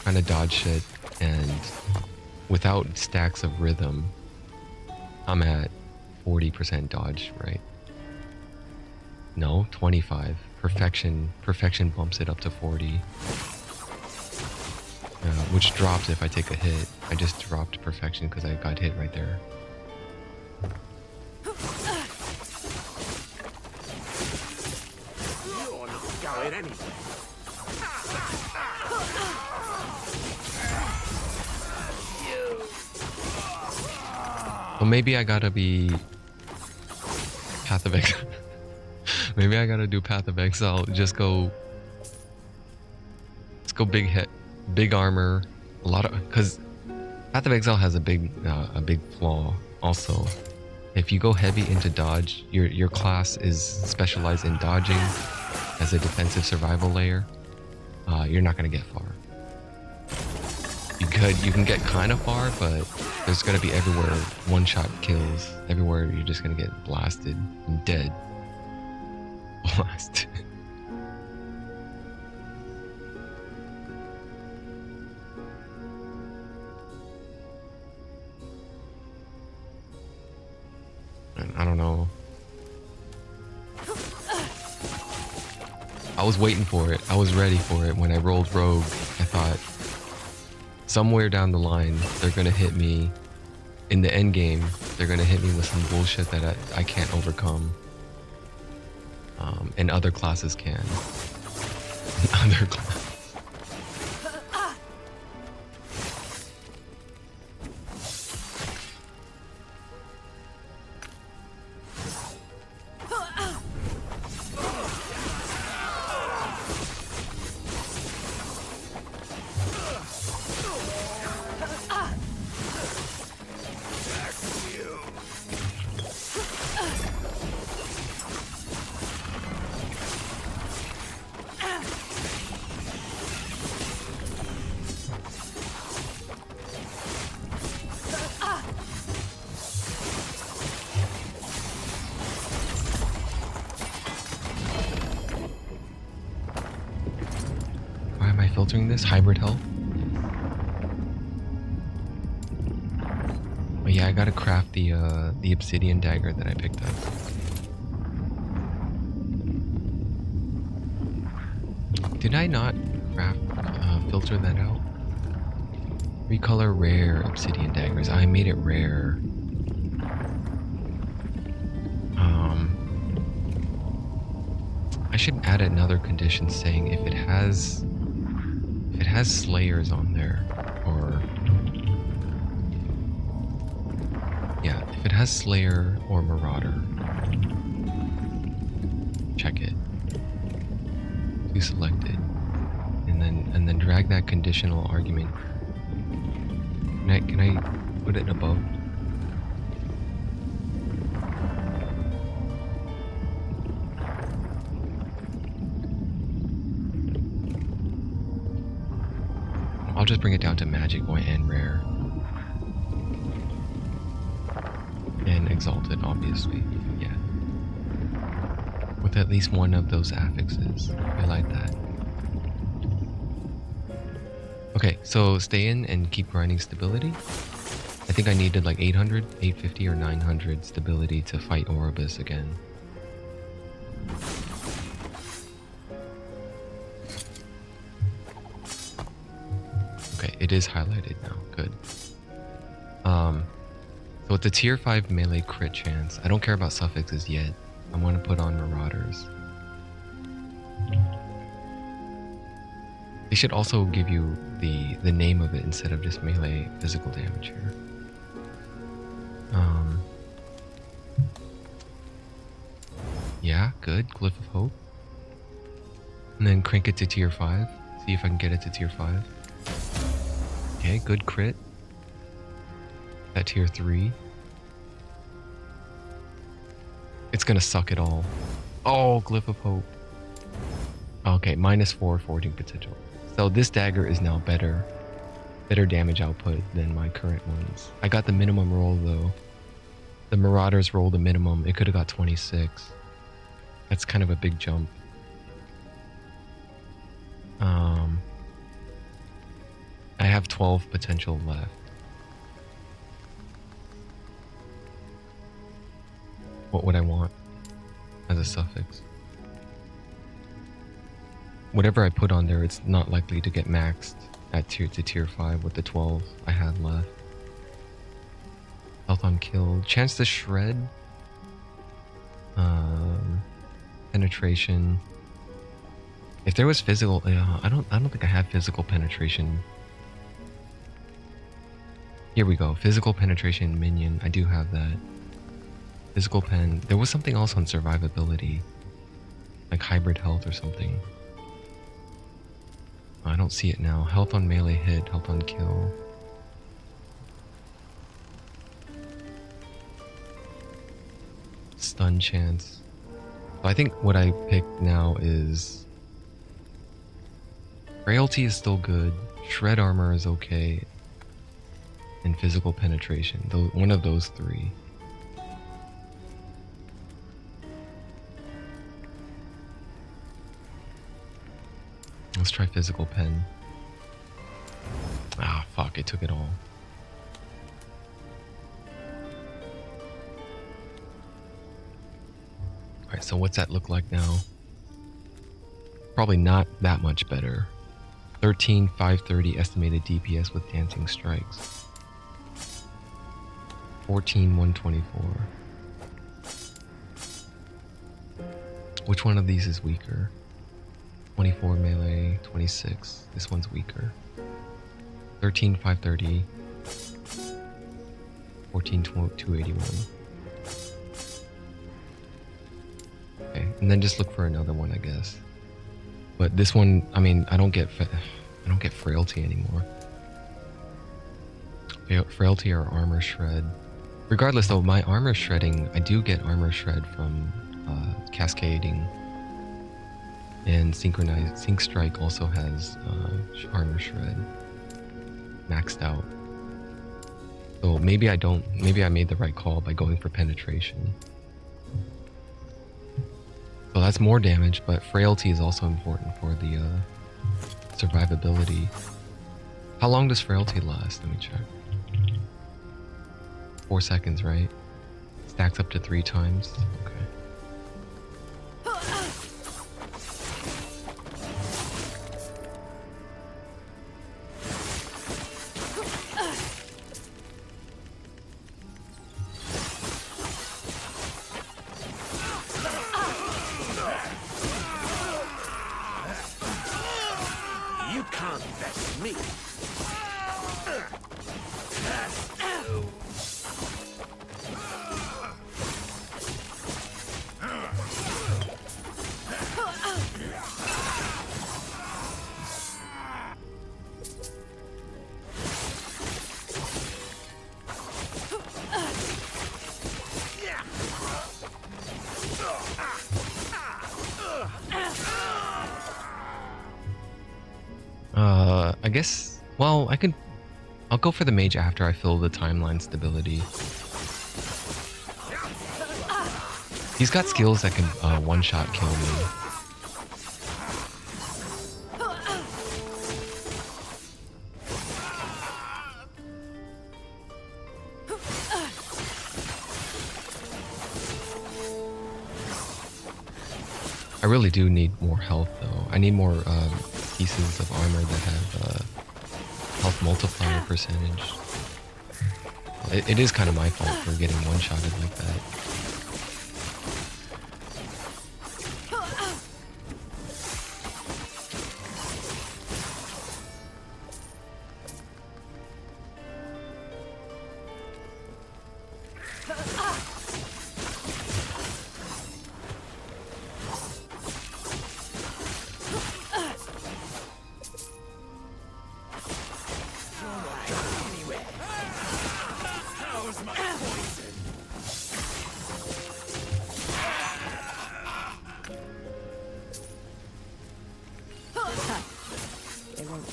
trying to dodge shit, and without stacks of rhythm, I'm at 40% dodge, right? No, 25. Perfection bumps it up to 40. Which drops if I take a hit. I just dropped perfection because I got hit right there. Well, maybe I gotta be Path of Exile. Maybe I gotta do Path of Exile. Let's go big hit, big armor, a lot of, because Path of Exile has a big flaw. Also, if you go heavy into dodge, your class is specialized in dodging as a defensive survival layer. You're not gonna get far. You can get kind of far, but there's gonna be everywhere one-shot kills. Everywhere you're just gonna get blasted and dead. Blast. I don't know. I was waiting for it. I was ready for it. When I rolled Rogue, I thought somewhere down the line they're gonna hit me. In the end game, they're gonna hit me with some bullshit that I can't overcome. And other classes can. Other classes. Filtering this hybrid health. Oh yeah, I gotta craft the obsidian dagger that I picked up. Did I not craft filter that out? Recolor rare obsidian daggers. I made it rare. I should add another condition saying if it has slayers on there, or yeah, if it has slayer or marauder, check it to select it, and then drag that conditional argument. Can I put it above? I'll just bring it down to magic and rare. And exalted, obviously. Yeah. With at least one of those affixes. I like that. Okay, so stay in and keep grinding stability. I think I needed like 800, 850, or 900 stability to fight Orobus again. Okay, it is highlighted now. Good. So it's a tier 5 melee crit chance. I don't care about suffixes yet. I want to put on Marauders. They should also give you the name of it instead of just melee physical damage here. Yeah, good. Glyph of Hope. And then crank it to tier 5. See if I can get it to tier 5. Okay, good crit. At tier 3. It's gonna suck it all. Oh, Glyph of Hope. Okay, -4 forging potential. So this dagger is now better damage output than my current ones. I got the minimum roll though. The Marauders rolled the minimum. It could have got 26. That's kind of a big jump. I have 12 potential left. What would I want as a suffix? Whatever I put on there, it's not likely to get maxed at tier 5 with the 12 I had left. Health on kill, chance to shred, penetration. If there was physical, I don't think I have physical penetration. Here we go, physical penetration minion. I do have that. Physical pen. There was something else on survivability, like hybrid health or something. I don't see it now. Health on melee hit, health on kill. Stun chance. So I think what I picked now is frailty is still good, shred armor is okay, and physical penetration. One of those three. Let's try physical pen. Ah, fuck, it took it all. Alright, so what's that look like now? Probably not that much better. 13,530 estimated DPS with dancing strikes. 14,124. Which one of these is weaker? 24 melee, 26. This one's weaker. 13,530. 14,281. Okay, and then just look for another one, I guess. But this one, I mean, I don't get frailty anymore. Frailty or armor shred. Regardless, though, my armor shredding, I do get armor shred from cascading. And Sync Strike also has armor shred maxed out. So maybe I made the right call by going for penetration. So that's more damage, but frailty is also important for the survivability. How long does frailty last? Let me check. 4 seconds, right? Stacks up to 3 times. Okay. You can't vex me. I guess, well, I'll go for the mage after I fill the timeline stability. He's got skills that can one-shot kill me. I really do need more health though. I need more pieces of armor that have health multiplier percentage. It is kind of my fault for getting one-shotted like that.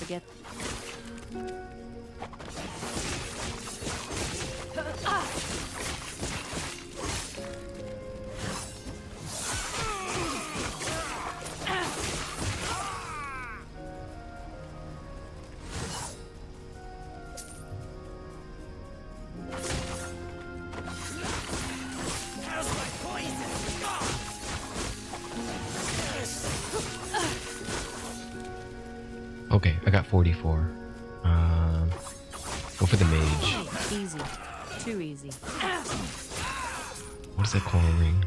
get. Okay, I got 44. Go for the mage. Easy. Too easy. What is that coral ring?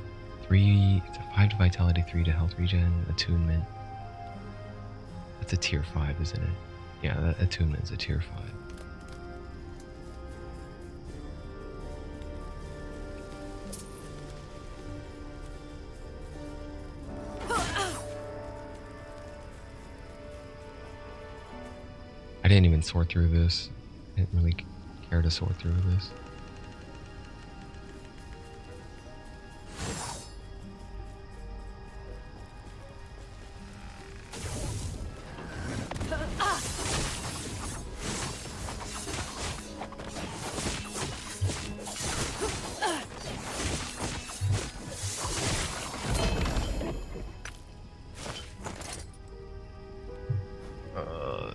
3, it's a 5 to vitality, 3 to health regen, attunement. That's a tier 5, isn't it? Yeah, that attunement is a tier 5. I didn't even sort through this. I didn't really care to sort through this.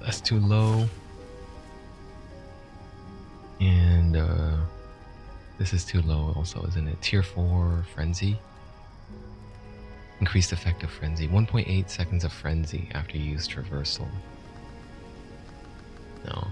That's too low. And this is too low also, isn't it? Tier 4 Frenzy. Increased effect of Frenzy. 1.8 seconds of Frenzy after you use Traversal. No.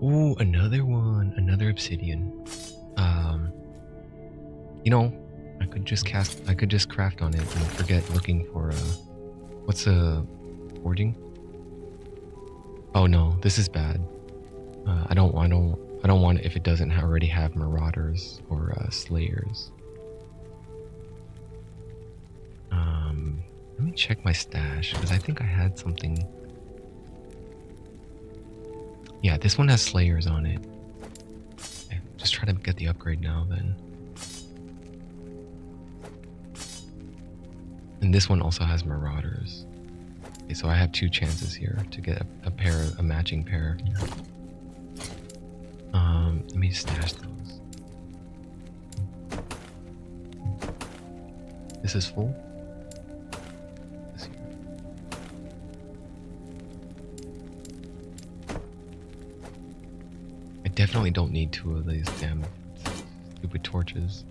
Ooh, another one, another obsidian. You know, I could just craft on it and forget looking for what's a forging? Oh no, this is bad. I don't want it if it doesn't already have marauders or slayers. Let me check my stash because I think I had something. Yeah, this one has slayers on it. Okay, just try to get the upgrade now then. And this one also has marauders. Okay, so I have 2 chances here to get a matching pair. Let me stash those. This is full. This here. I definitely don't need 2 of these damn stupid torches.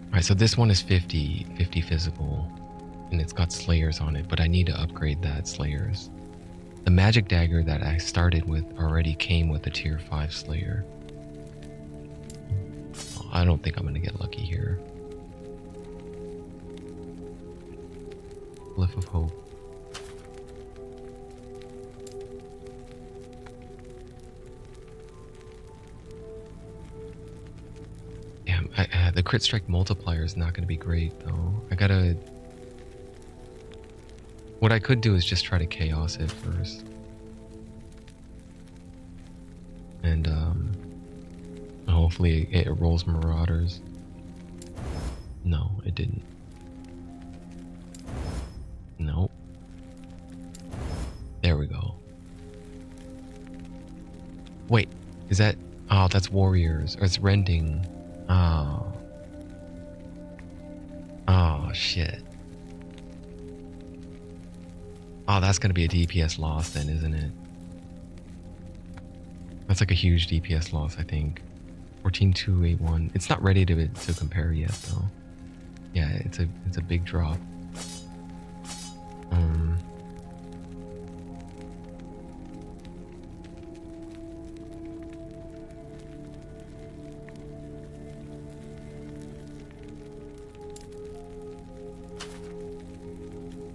Alright, so this one is 50 physical, and it's got slayers on it, but I need to upgrade that slayers. The magic dagger that I started with already came with a tier 5 slayer. I don't think I'm gonna get lucky here. Glyph of Hope. Damn, the crit strike multiplier is not gonna be great though. What I could do is just try to chaos it first. And hopefully it rolls marauders. No, it didn't. Nope. There we go. Wait, is that... Oh, that's warriors. Or it's rending. Oh. Oh, shit. Oh, that's gonna be a DPS loss then, isn't it? That's like a huge DPS loss, I think. 14,281. It's not ready to compare yet, though. Yeah, it's a big drop.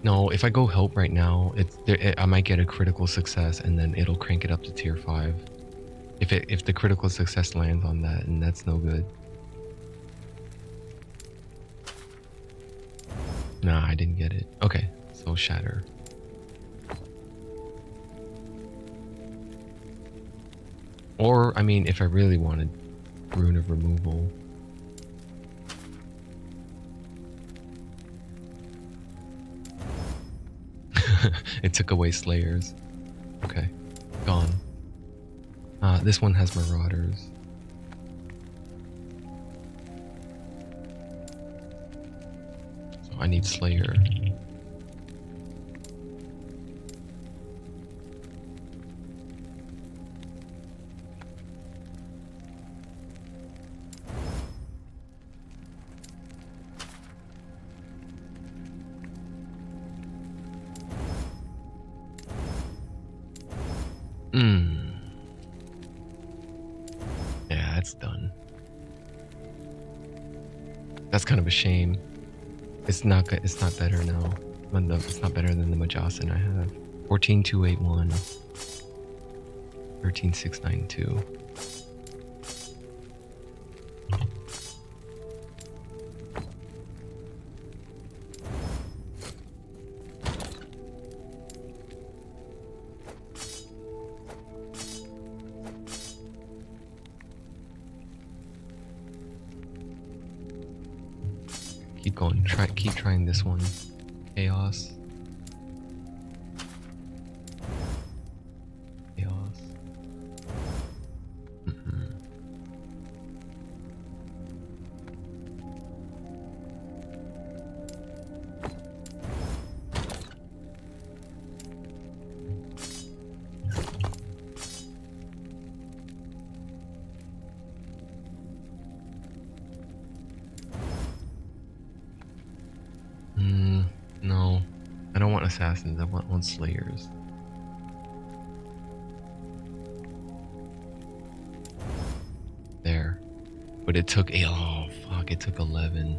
No, if I go help right now, I might get a critical success and then it'll crank it up to tier 5. If the critical success lands on that, and that's no good. Nah, I didn't get it. Okay, so shatter. Or, I mean, if I really wanted Rune of Removal. It took away Slayers. Okay, gone. This one has Marauders. So I need Slayer. Yeah, that's done. That's kind of a shame. It's not good. It's not better now. It's not better than the Majosin I have. 14281. 13692. Keep going. Keep trying this one. Chaos. Chaos. No. I don't want assassins. I want slayers. There. But it took oh fuck, it took 11.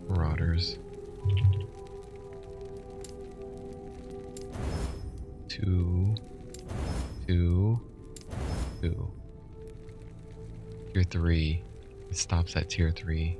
Marauders. 2 2 2. Tier 3. It stops at tier 3.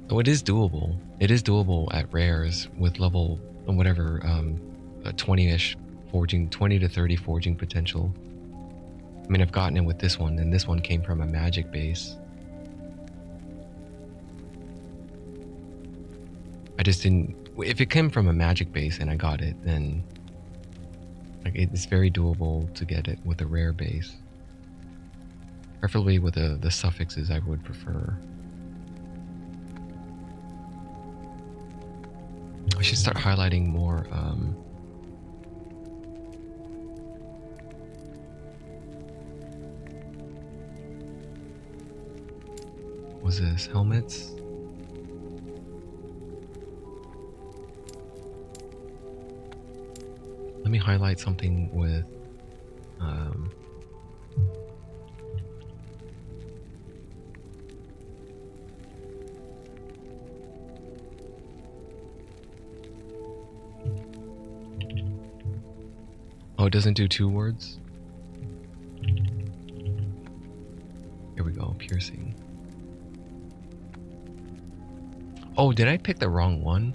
So it is doable. It is doable at rares with level whatever 20-ish forging, 20 to 30 forging potential. I mean, I've gotten it with this one, and this one came from a magic base. I just didn't... If it came from a magic base and I got it, then... Like, it's very doable to get it with a rare base. Preferably with the suffixes I would prefer. I should start highlighting more, what's this? Helmets? Let me highlight something with, oh, it doesn't do 2 words? Here we go, piercing. Oh, did I pick the wrong one?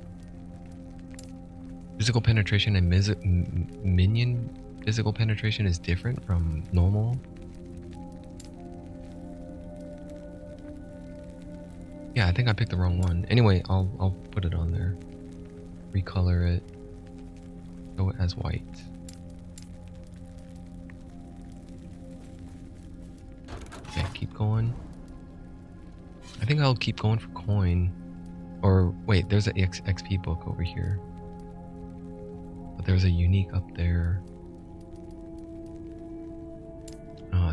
Physical penetration and minion physical penetration is different from normal? Yeah, I think I picked the wrong one. Anyway, I'll put it on there. Recolor it. Show it as white. Okay, keep going. I think I'll keep going for coin. Or wait, there's an XP book over here. But there's a unique up there.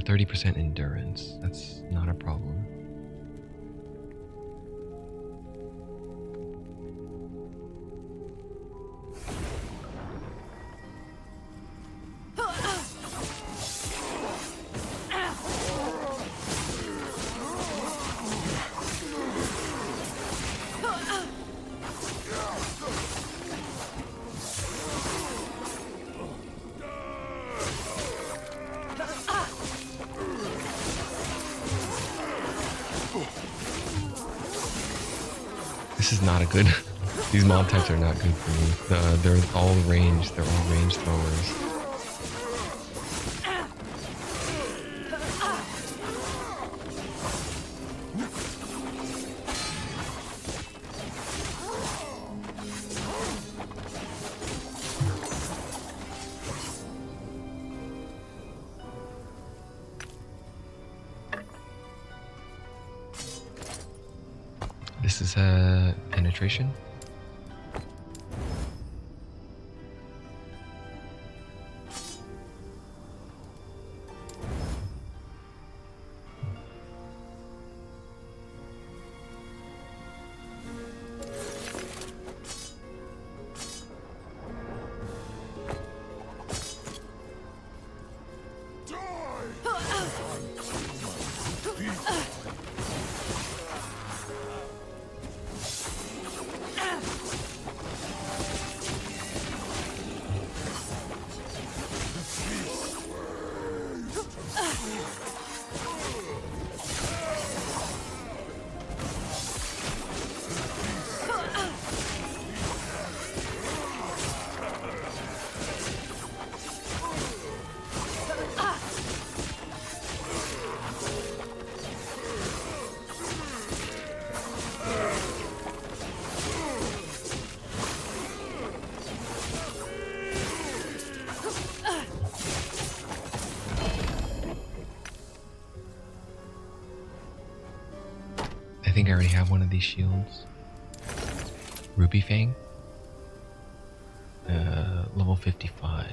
30% endurance. That's not a problem. This is not a good. These mob types are not good for me. They're all ranged. They're all range throwers. This is penetration. I think I already have one of these shields. Ruby Fang. Level 55.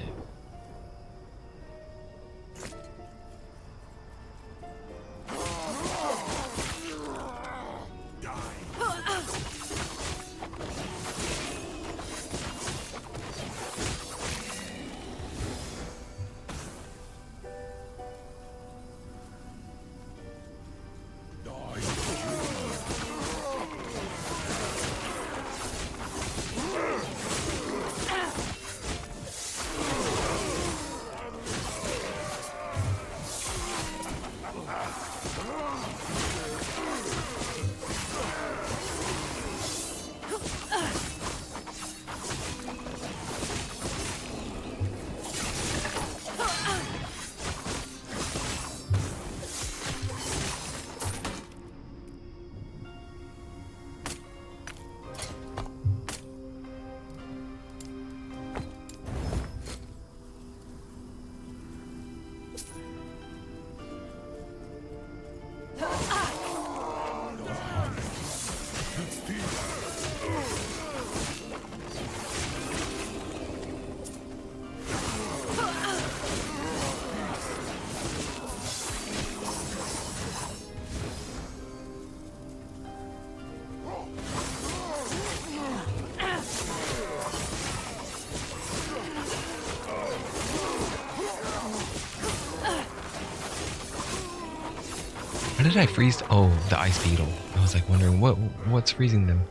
How did I freeze? Oh, the ice beetle. I was like wondering what's freezing them.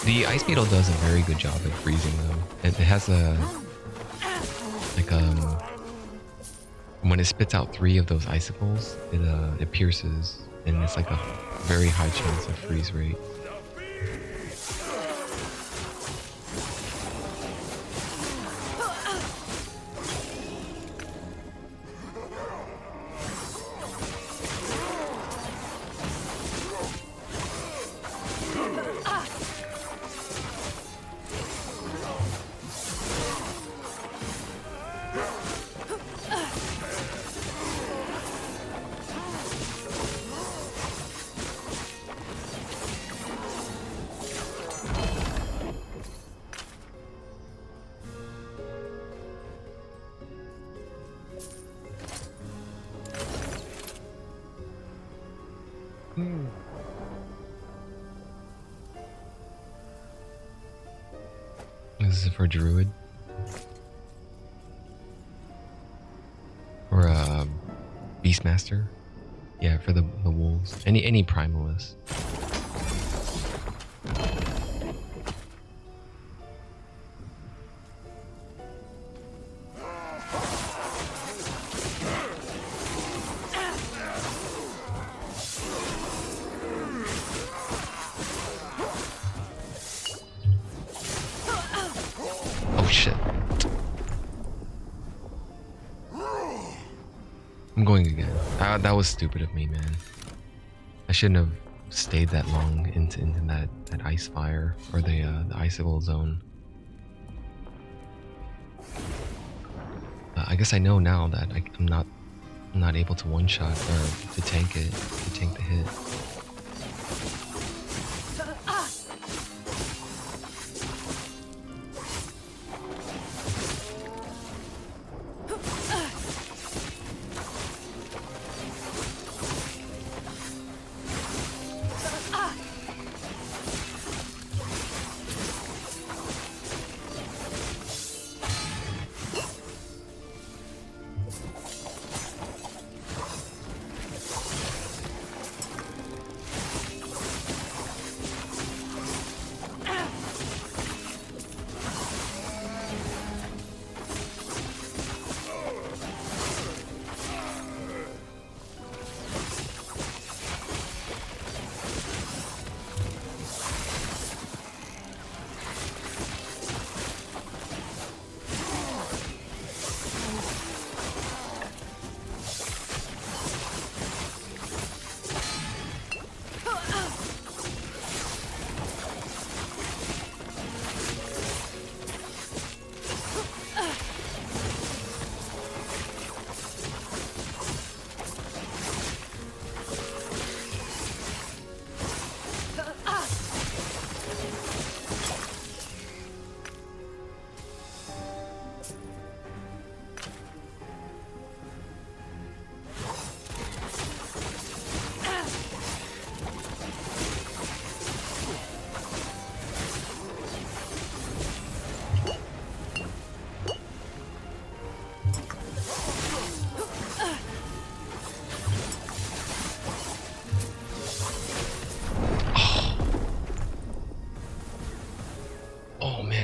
The ice beetle does a very good job at freezing them. It has a when it spits out 3 of those icicles, it pierces, and it's like a very high chance of freeze rate. This is for Druid. Or Beastmaster. Yeah, for the wolves. Any primalist. Oh shit. I'm going again. That was stupid of me, man. I shouldn't have stayed that long into that ice fire or the icicle zone. I guess I know now that I'm not able to one shot or to tank the hit.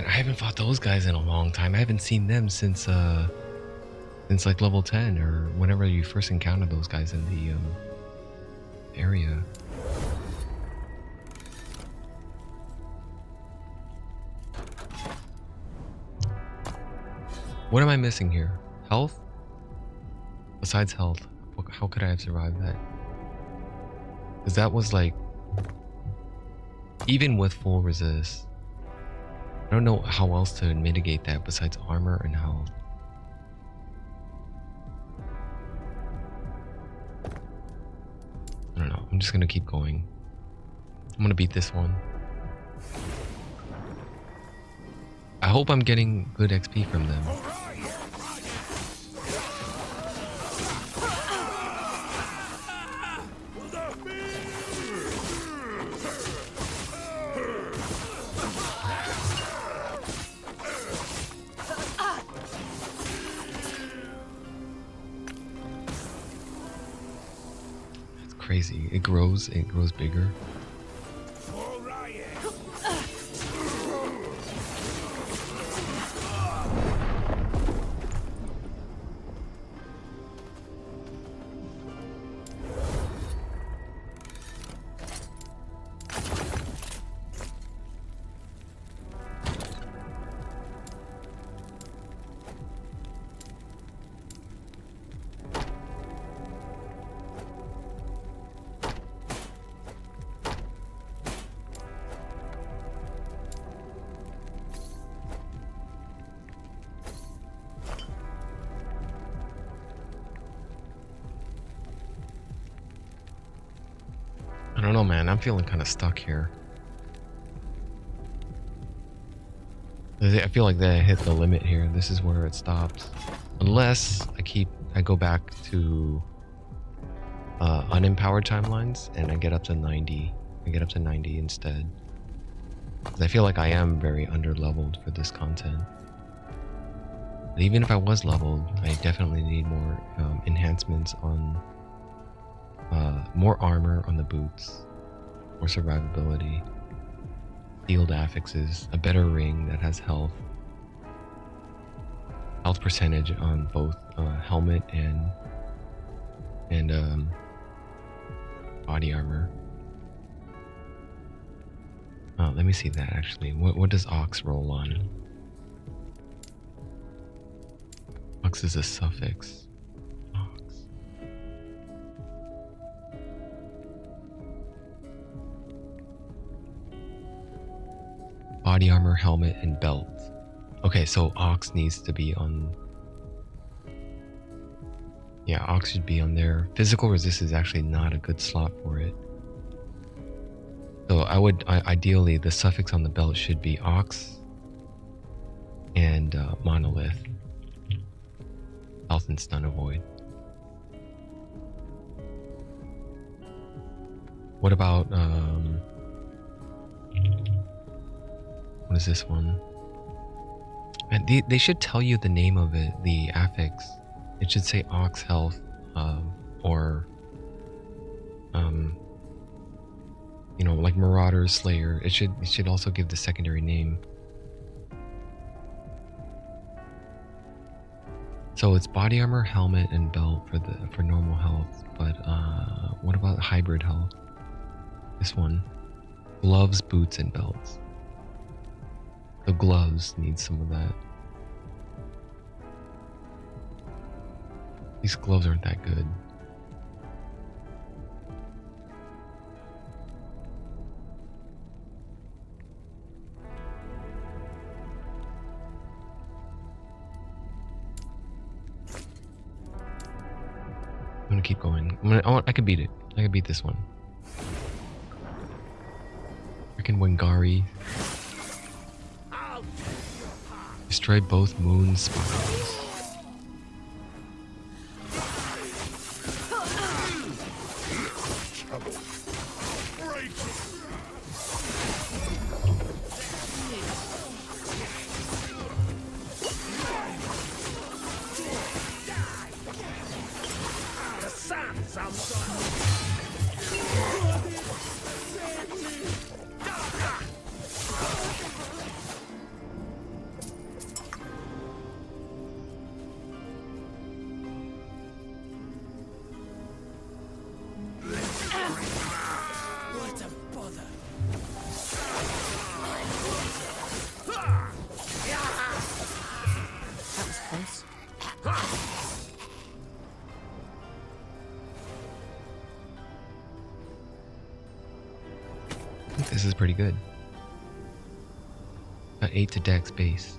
I haven't fought those guys in a long time. I haven't seen them since like level 10 or whenever you first encountered those guys in the area. What am I missing here? Health? Besides health, how could I have survived that? Because that was like, even with full resist, I don't know how else to mitigate that besides armor and health. I don't know. I'm just gonna keep going. I'm gonna beat this one. I hope I'm getting good XP from them. Crazy. It grows bigger. I don't know, man. I'm feeling kind of stuck here. I feel like that I hit the limit here. This is where it stops. Unless I go back to unempowered timelines and I get up to 90. I get up to 90 instead. 'Cause I feel like I am very under-leveled for this content. But even if I was leveled, I definitely need more enhancements on more armor on the boots, more survivability, sealed affixes, a better ring that has health percentage on both helmet and body armor. Let me see that actually. What does Ox roll on? Ox is a suffix. Ox. Body armor, helmet, and belt. Okay, so Ox needs to be on... Yeah, Ox should be on there. Physical resist is actually not a good slot for it. So ideally, the suffix on the belt should be Ox and Monolith. Health and stun avoid. What about, what is this one? And they should tell you the name of it, the affix. It should say Ox Health, or, you know, like Marauder, Slayer. It should also give the secondary name. So it's body armor, helmet, and belt for normal health. But what about hybrid health? This one, gloves, boots, and belts. The gloves need some of that. These gloves aren't that good. I'm gonna keep going. I can beat it. I can beat this one. Freaking Wangari. Destroy both moon spirals. This is pretty good. Got 8 to dex base.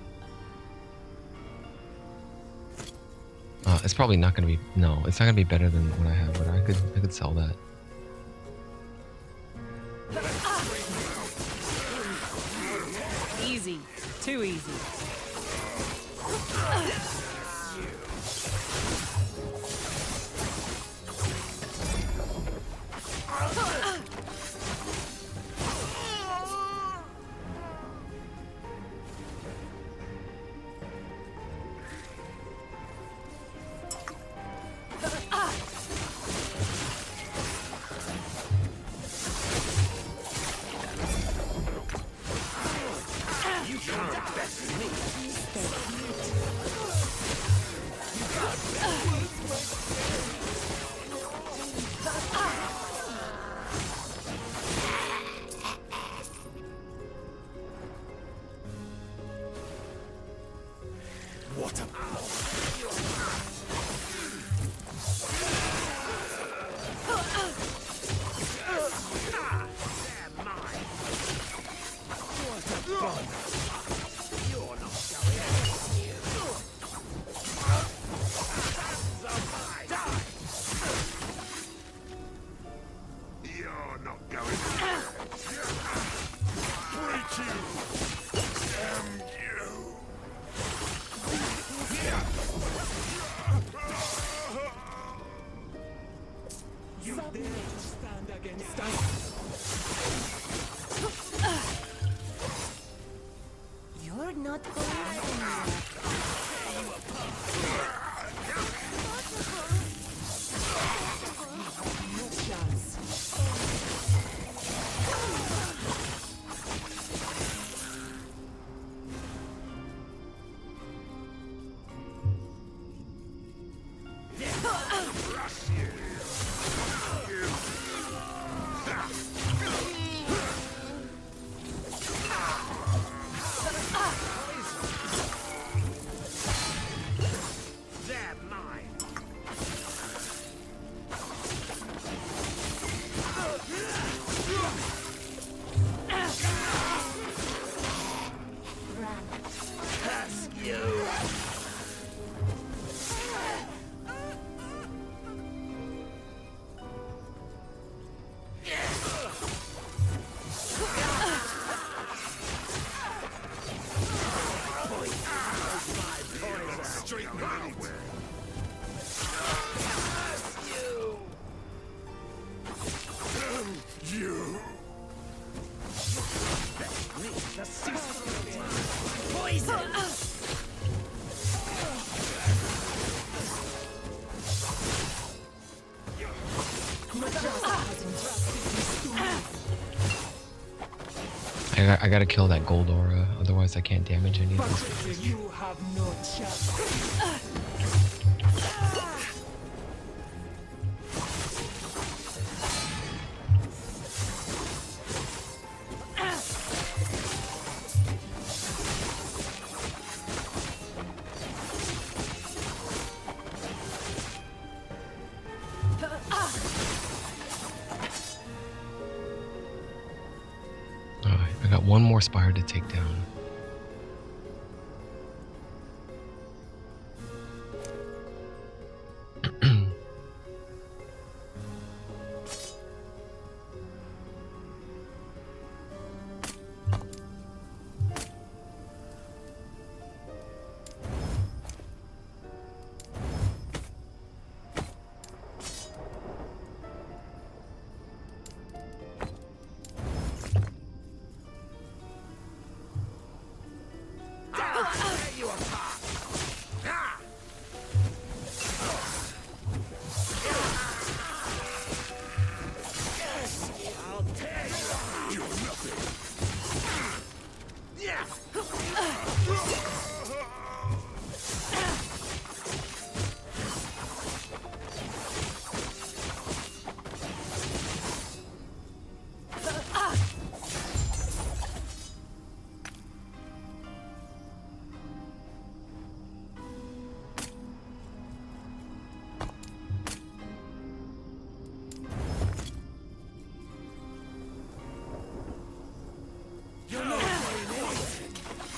It's probably not gonna be, no, it's not gonna be better than what I have, but I could sell that. Easy. Too easy. I gotta kill that gold aura, otherwise I can't damage any of these. You have no chance. Alright, I got one more spire to take down.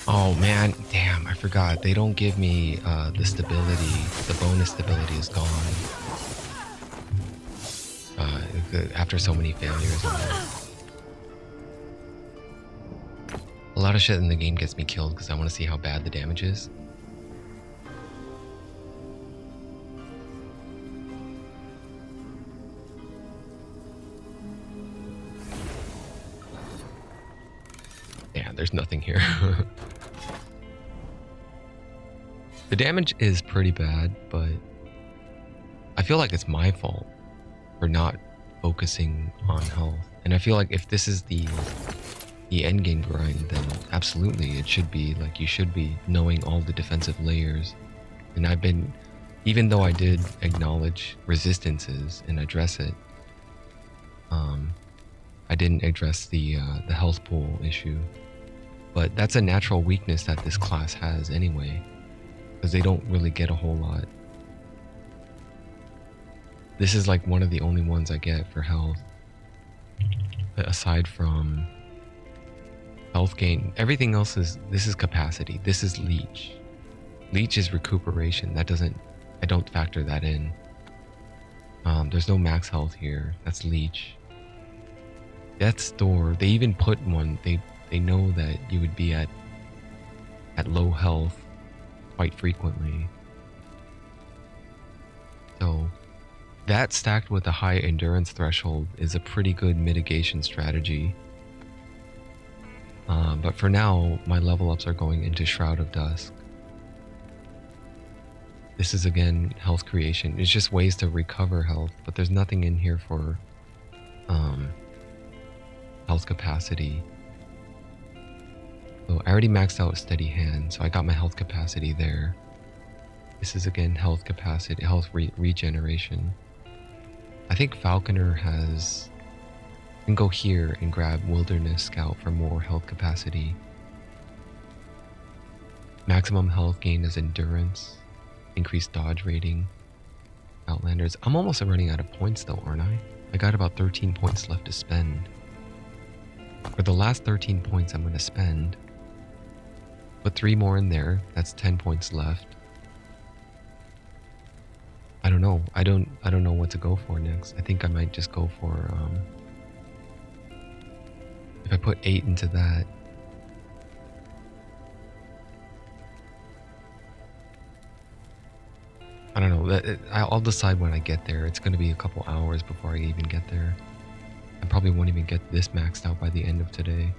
Oh man, damn, I forgot. They don't give me the stability. The bonus stability is gone. After so many failures. A lot of shit in the game gets me killed because I want to see how bad the damage is. Yeah, there's nothing here. The damage is pretty bad, but I feel like it's my fault for not focusing on health. And I feel like if this is the end game grind, then absolutely it should be like you should be knowing all the defensive layers. And I've been, even though I did acknowledge resistances and address it, I didn't address the health pool issue. But that's a natural weakness that this class has anyway, because they don't really get a whole lot. This is like one of the only ones I get for health. Aside from health gain, everything else is, this is capacity, this is leech. Leech is recuperation, that doesn't, I don't factor that in. There's no max health here, that's leech. Death's Door, they even put one, they know that you would be at low health quite frequently. So that stacked with a high endurance threshold is a pretty good mitigation strategy. But for now, my level ups are going into Shroud of Dusk. This is again health creation. It's just ways to recover health, but there's nothing in here for health capacity. So I already maxed out Steady Hand, so I got my health capacity there. This is again health capacity, health regeneration. I think Falconer has, you can go here and grab Wilderness Scout for more health capacity. Maximum health gain is endurance, increased dodge rating. Outlanders, I'm almost running out of points though, aren't I? I got about 13 points left to spend. For the last 13 points I'm going to spend, put 3 more in there, that's 10 points left. I don't know. I don't know what to go for next. I think I might just go for if I put 8 into that. I don't know. I'll decide when I get there. It's going to be a couple hours before I even get there. I probably won't even get this maxed out by the end of today,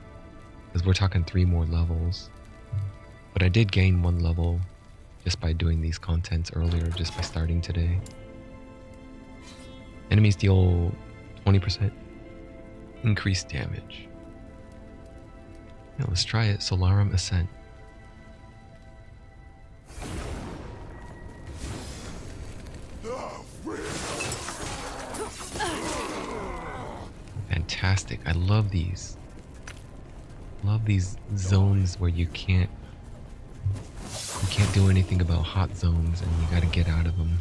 because we're talking 3 more levels. But I did gain 1 level just by doing these contents earlier, just by starting today. Enemies deal 20% increased damage. Yeah, let's try it. Solarum Ascent. Fantastic. I love these. Love these zones where you can't do anything about hot zones and you gotta get out of them.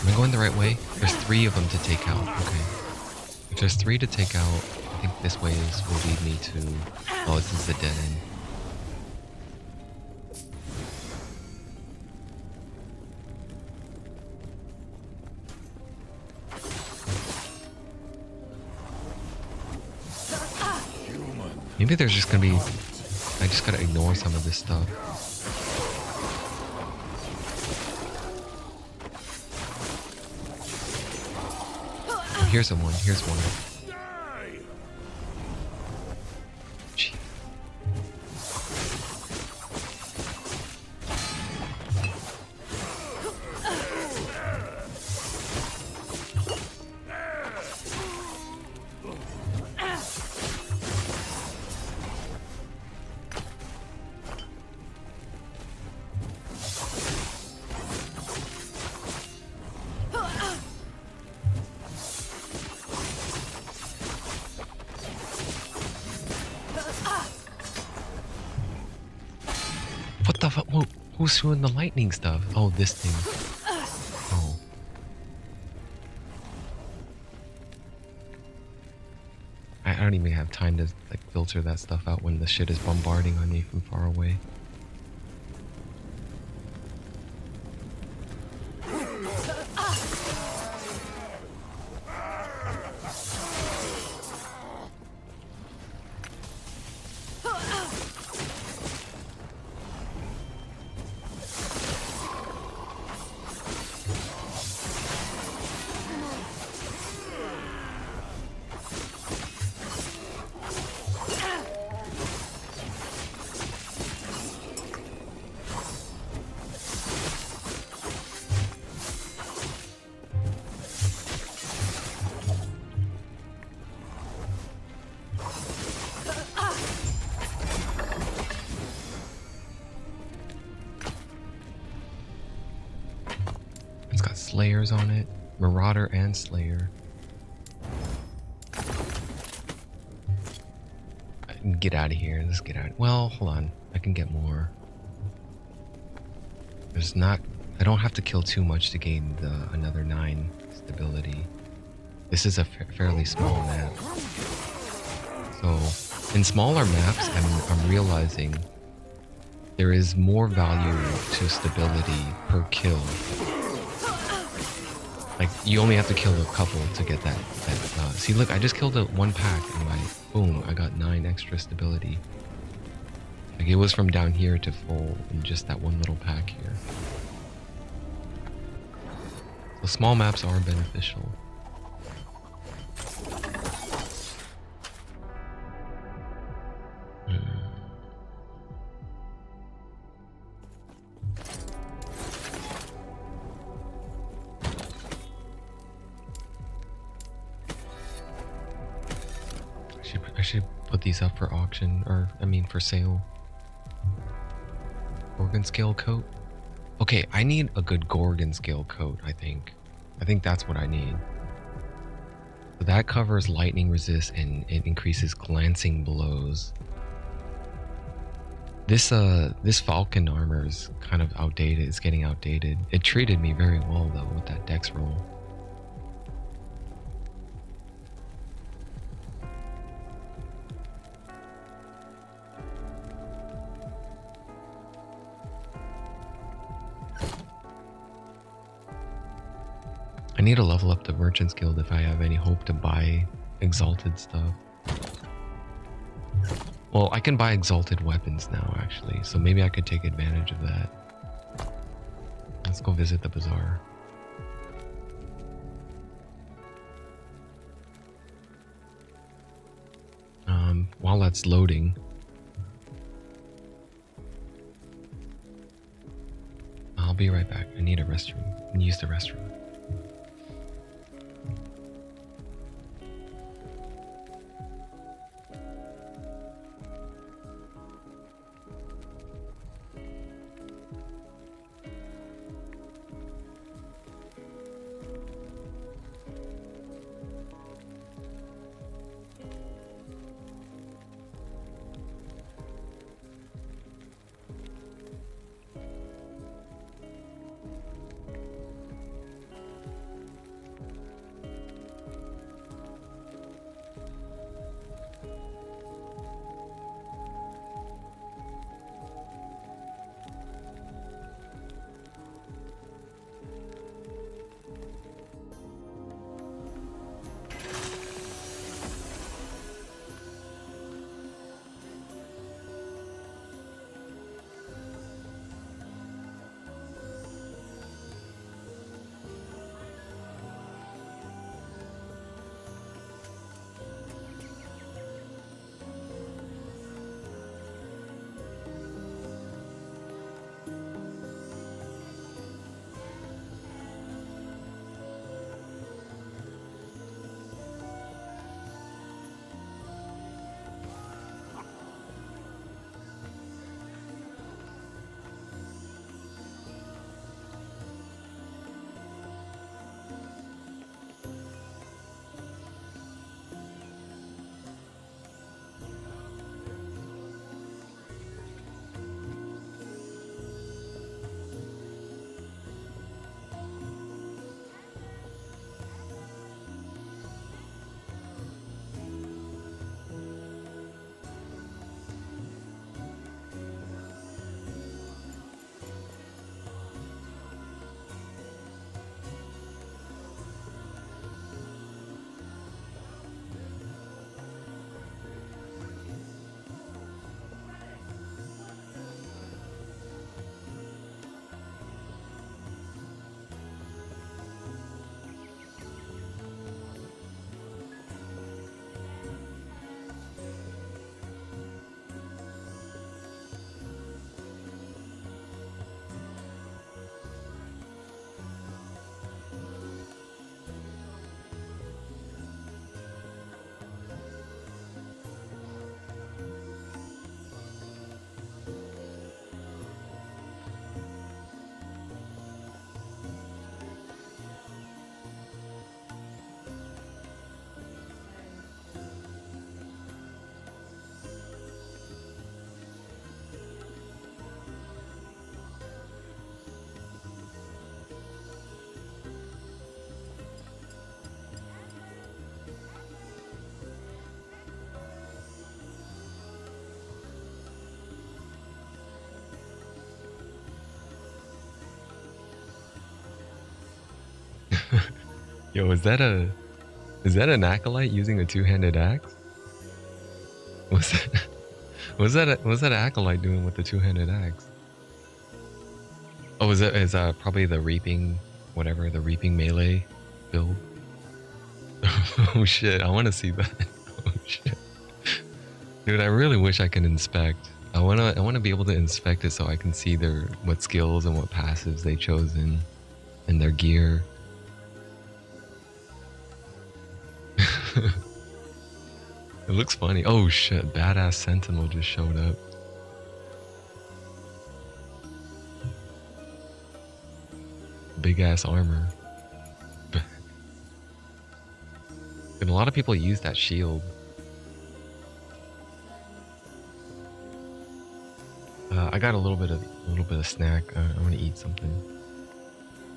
Am I going the right way? There's 3 of them to take out. Okay. If there's 3 to take out, I think this way will lead me to... Oh, this is the dead end. Maybe there's just gonna be... I just gotta ignore some of this stuff. Here's one. Here's one. Gee. What the fuck? Who's doing the lightning stuff? Oh, this thing. Oh. I don't even have time to like filter that stuff out when the shit is bombarding on me from far away. It's got Slayers on it. Marauder and Slayer. Get out of here. Let's get out. Well, hold on. I can get more. There's not... I don't have to kill too much to gain the another 9 stability. This is a fairly small map. So, in smaller maps, I'm realizing there is more value to stability per kill. Like, you only have to kill a couple to get that see, look, I just killed one pack and boom, I got 9 extra stability. Like, it was from down here to full in just that one little pack here. So small maps are beneficial. I should put these up for auction, or I mean for sale. Gorgon scale coat? Okay, I need a good Gorgon scale coat, I think. I think that's what I need. So that covers lightning resist and it increases glancing blows. This Falcon armor is kind of outdated. It's getting outdated. It treated me very well though with that dex roll. I need to level up the Merchant's Guild if I have any hope to buy exalted stuff. Well, I can buy exalted weapons now, actually, so maybe I could take advantage of that. Let's go visit the bazaar. While that's loading, I'll be right back. I need a restroom. I can use the restroom. Yo, is that an acolyte using a two-handed axe? What's that? What's that acolyte doing with the two-handed axe? Oh, is probably the reaping, whatever, the reaping melee build? Oh shit, I want to see that. Oh shit. Dude, I really wish I could inspect. I wanna be able to inspect it so I can see what skills and what passives they chosen and their gear. It looks funny. Oh shit, badass sentinel just showed up. Big ass armor. And a lot of people use that shield. I got a little bit of snack. I want to eat something.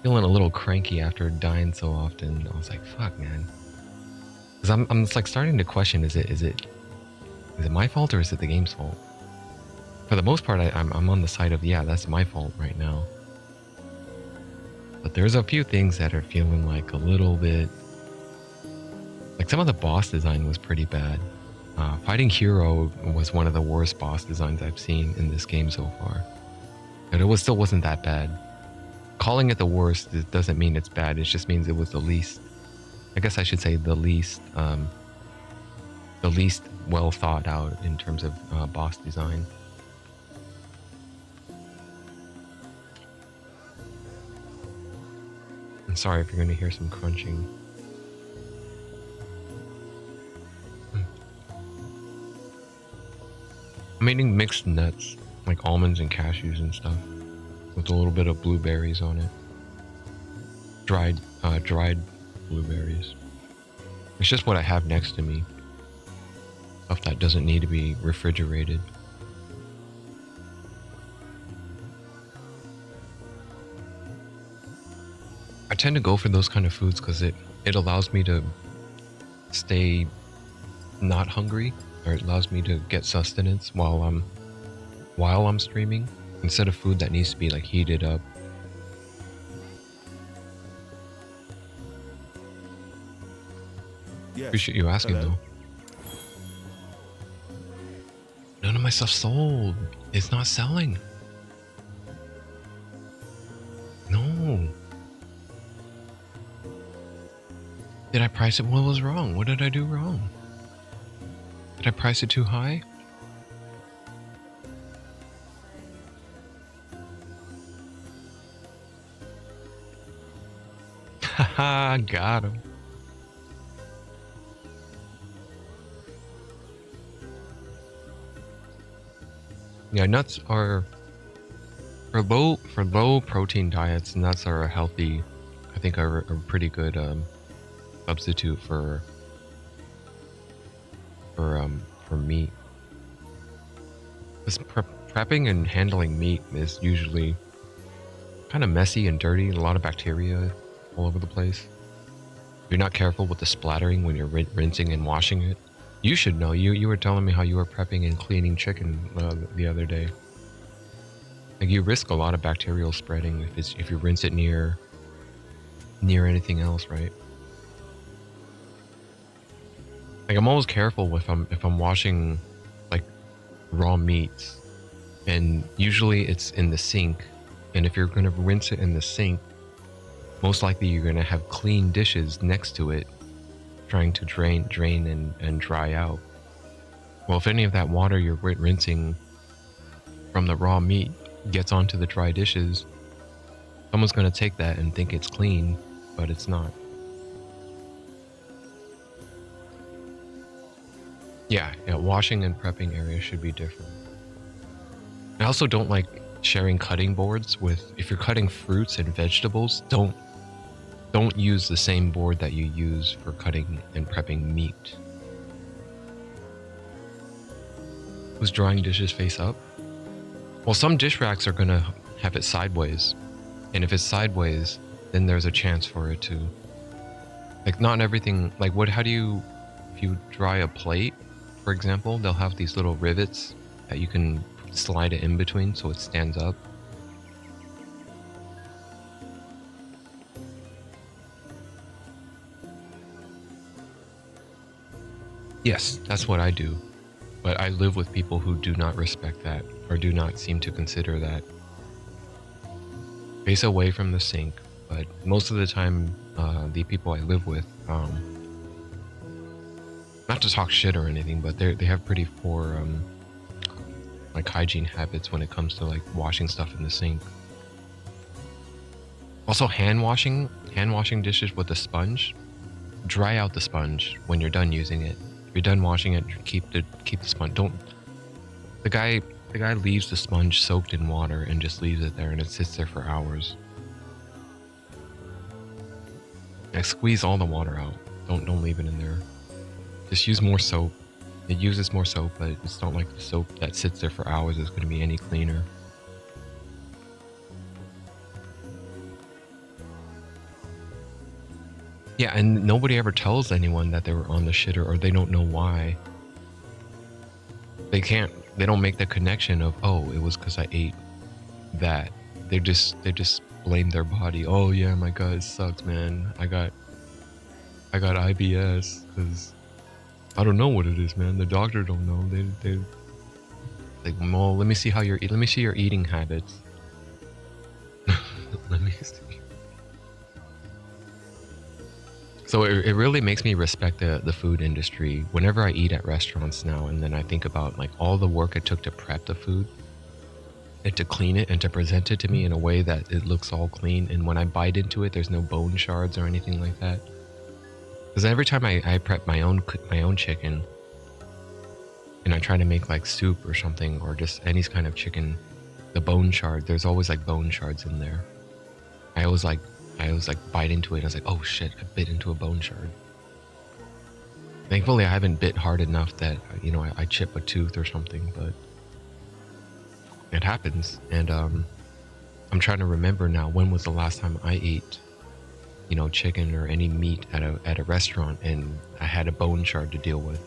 Feeling a little cranky after dying so often. I was like, fuck, man. Cause I'm like starting to question: is it my fault or is it the game's fault? For the most part, I'm on the side of yeah, that's my fault right now. But there's a few things that are feeling like a little bit. Like some of the boss design was pretty bad. Fighting Hero was one of the worst boss designs I've seen in this game so far. And still wasn't that bad. Calling it the worst doesn't mean it's bad, it just means it was the least, I guess I should say the least well thought out in terms of boss design. I'm sorry if you're going to hear some crunching. I'm eating mixed nuts, like almonds and cashews and stuff, with a little bit of blueberries on it. Dried blueberries. It's just what I have next to me. Stuff that doesn't need to be refrigerated. I tend to go for those kind of foods because it allows me to stay not hungry, or it allows me to get sustenance while I'm streaming, instead of food that needs to be like heated up. Yes. Appreciate you asking. Hello. Though none of my stuff sold. It's not selling. No. Did I price it? What was wrong? What did I do wrong? Did I price it too high? Haha, got him. Yeah, nuts are for low protein diets. Nuts are a healthy, I think, are a pretty good substitute for meat. This prepping and handling meat is usually kind of messy and dirty. A lot of bacteria all over the place. If you're not careful with the splattering when you're rinsing and washing it. You should know. You were telling me how you were prepping and cleaning chicken the other day. Like, you risk a lot of bacterial spreading if you rinse it near anything else, right? Like, I'm always careful if I'm washing like raw meats, and usually it's in the sink. And if you're gonna rinse it in the sink, most likely you're gonna have clean dishes next to it, trying to drain and dry out. Well, if any of that water you're rinsing from the raw meat gets onto the dry dishes, someone's going to take that and think it's clean, but it's not. Yeah, washing and prepping areas should be different. I also don't like sharing cutting boards with, if you're cutting fruits and vegetables, don't use the same board that you use for cutting and prepping meat. Was drying dishes face up? Well, some dish racks are gonna have it sideways. And if it's sideways, then there's a chance for it to, like, not everything, like if you dry a plate, for example, they'll have these little rivets that you can slide it in between so it stands up. Yes, that's what I do. But I live with people who do not respect that, or do not seem to consider that. Face away from the sink, but most of the time, the people I live with, not to talk shit or anything, but they have pretty poor, like, hygiene habits when it comes to, like, washing stuff in the sink. Also, hand washing dishes with a sponge. Dry out the sponge when you're done using it. If you're done washing it, keep the sponge. The guy leaves the sponge soaked in water and just leaves it there, and it sits there for hours. Like, squeeze all the water out. Don't leave it in there. Just use more soap. It uses more soap, but it's not like the soap that sits there for hours is going to be any cleaner. Yeah, and nobody ever tells anyone that they were on the shitter, or they don't know why. They don't make the connection of, oh, it was because I ate that. They just blame their body. Oh yeah, my gut sucks, man. I got IBS because I don't know what it is, man. The doctor don't know. They like, well, let me see how let me see your eating habits. Let me see. So it really makes me respect the food industry. Whenever I eat at restaurants now, and then I think about like all the work it took to prep the food and to clean it and to present it to me in a way that it looks all clean. And when I bite into it, there's no bone shards or anything like that. Because every time I prep my own chicken, and I try to make like soup or something, or just any kind of chicken, the bone shard, there's always like bone shards in there. I always bite into it and I was like, oh shit, I bit into a bone shard. Thankfully I haven't bit hard enough that, you know, I chip a tooth or something, but it happens. And I'm trying to remember now, when was the last time I ate, you know, chicken or any meat at a restaurant and I had a bone shard to deal with.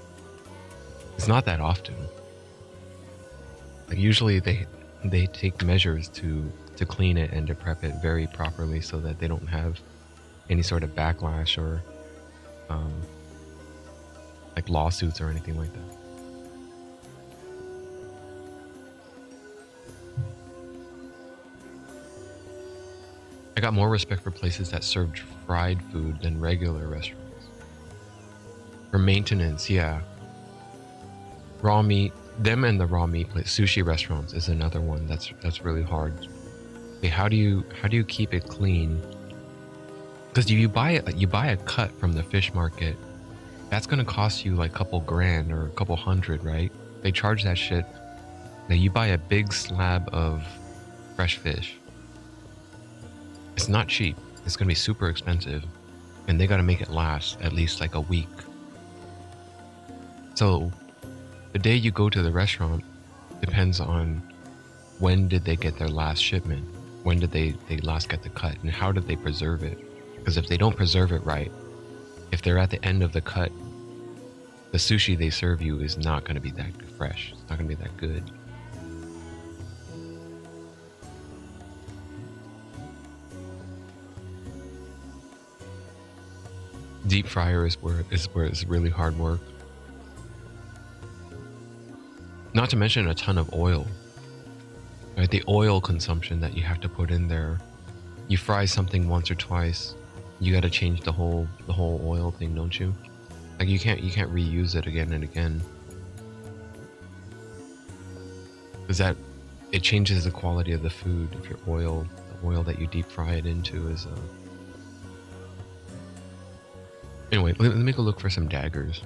It's not that often. Like usually they take measures to clean it and to prep it very properly so that they don't have any sort of backlash or like lawsuits or anything like that. I got more respect for places that served fried food than regular restaurants. For maintenance, yeah. Raw meat, them and the raw meat place, sushi restaurants is another one that's really hard. Okay, how do you keep it clean? Because you buy a cut from the fish market, that's gonna cost you like a couple grand or a couple hundred, right? They charge that shit. Now you buy a big slab of fresh fish. It's not cheap. It's gonna be super expensive, and they gotta make it last at least like a week. So the day you go to the restaurant depends on when did they get their last shipment, when did they last get the cut, and how did they preserve it? Because if they don't preserve it right, if they're at the end of the cut, the sushi they serve you is not going to be that fresh. It's not going to be that good. Deep fryer is where it's really hard work. Not to mention a ton of oil. Right, the oil consumption that you have to put in there. You fry something once or twice, you got to change the whole oil thing, don't you? Like you can't reuse it again and again. Because it changes the quality of the food if the oil that you deep fry it into is Anyway, let me go look for some daggers.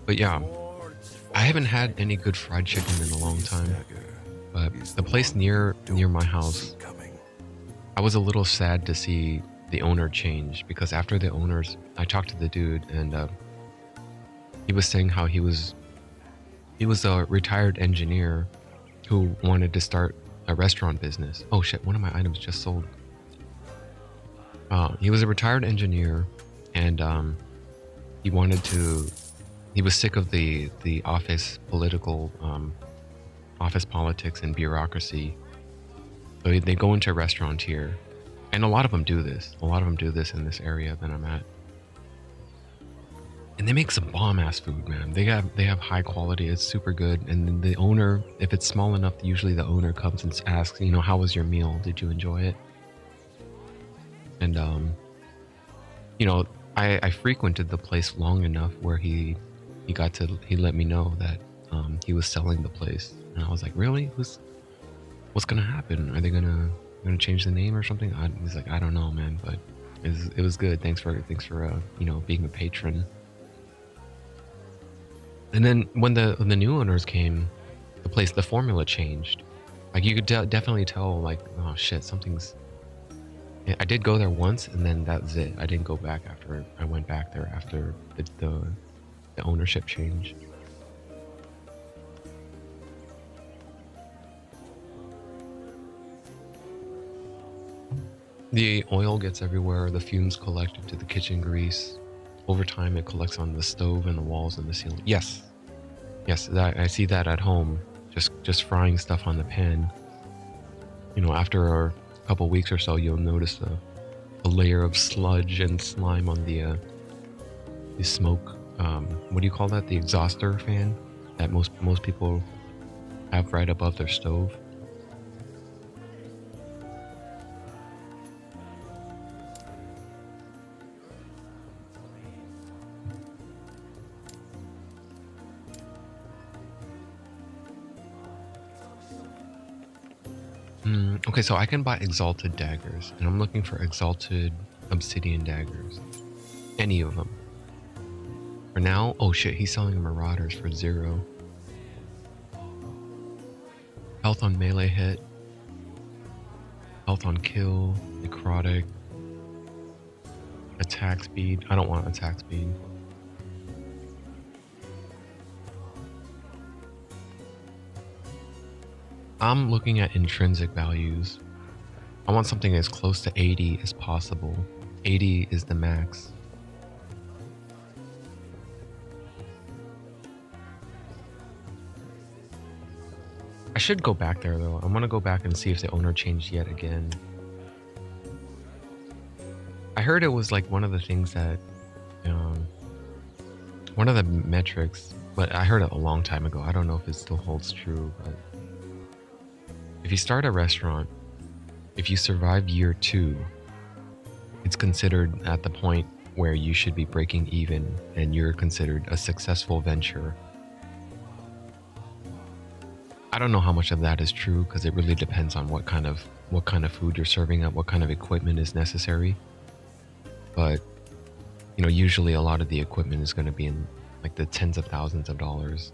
But yeah, I haven't had any good fried chicken in a long time. But the place near my house, I was a little sad to see the owner change, because after the owners, I talked to the dude and he was saying how he was a retired engineer who wanted to start a restaurant business. Oh shit, one of my items just sold. He was a retired engineer and he was sick of the office politics and bureaucracy. So they go into a restaurant here, and a lot of them do this. A lot of them do this in this area that I'm at. And they make some bomb ass food, man. They have high quality. It's super good. And then the owner, if it's small enough, usually the owner comes and asks, you know, how was your meal? Did you enjoy it? And you know, I frequented the place long enough where he let me know that he was selling the place, and I was like, really? What's gonna happen? Are they gonna change the name or something? He's like, I don't know, man, but it was good. Thanks for you know, being a patron. And then when the new owners came, the formula changed. Like you could definitely tell, like, oh shit, something's. I did go there once, and then that's it. I didn't go back after I went back there after the ownership change. The oil gets everywhere. The fumes collect into the kitchen grease. Over time, it collects on the stove and the walls and the ceiling. Yes, I see that at home. Just frying stuff on the pan. You know, after a couple weeks or so, you'll notice a layer of sludge and slime on the smoke. What do you call that? The exhauster fan that most people have right above their stove. Okay, so I can buy exalted daggers, and I'm looking for exalted obsidian daggers. Any of them. For now, oh shit, he's selling marauders for 0. Health on melee hit. Health on kill. Necrotic. Attack speed. I don't want attack speed. I'm looking at intrinsic values. I want something as close to 80 as possible. 80 is the max. I should go back there though. I'm gonna go back and see if the owner changed yet again. I heard it was like one of the things that, one of the metrics, but I heard it a long time ago. I don't know if it still holds true, but if you start a restaurant, if you survive year 2, it's considered at the point where you should be breaking even and you're considered a successful venture. I don't know how much of that is true because it really depends on what kind of food you're serving up, what kind of equipment is necessary. But usually a lot of the equipment is going to be in like the tens of thousands of dollars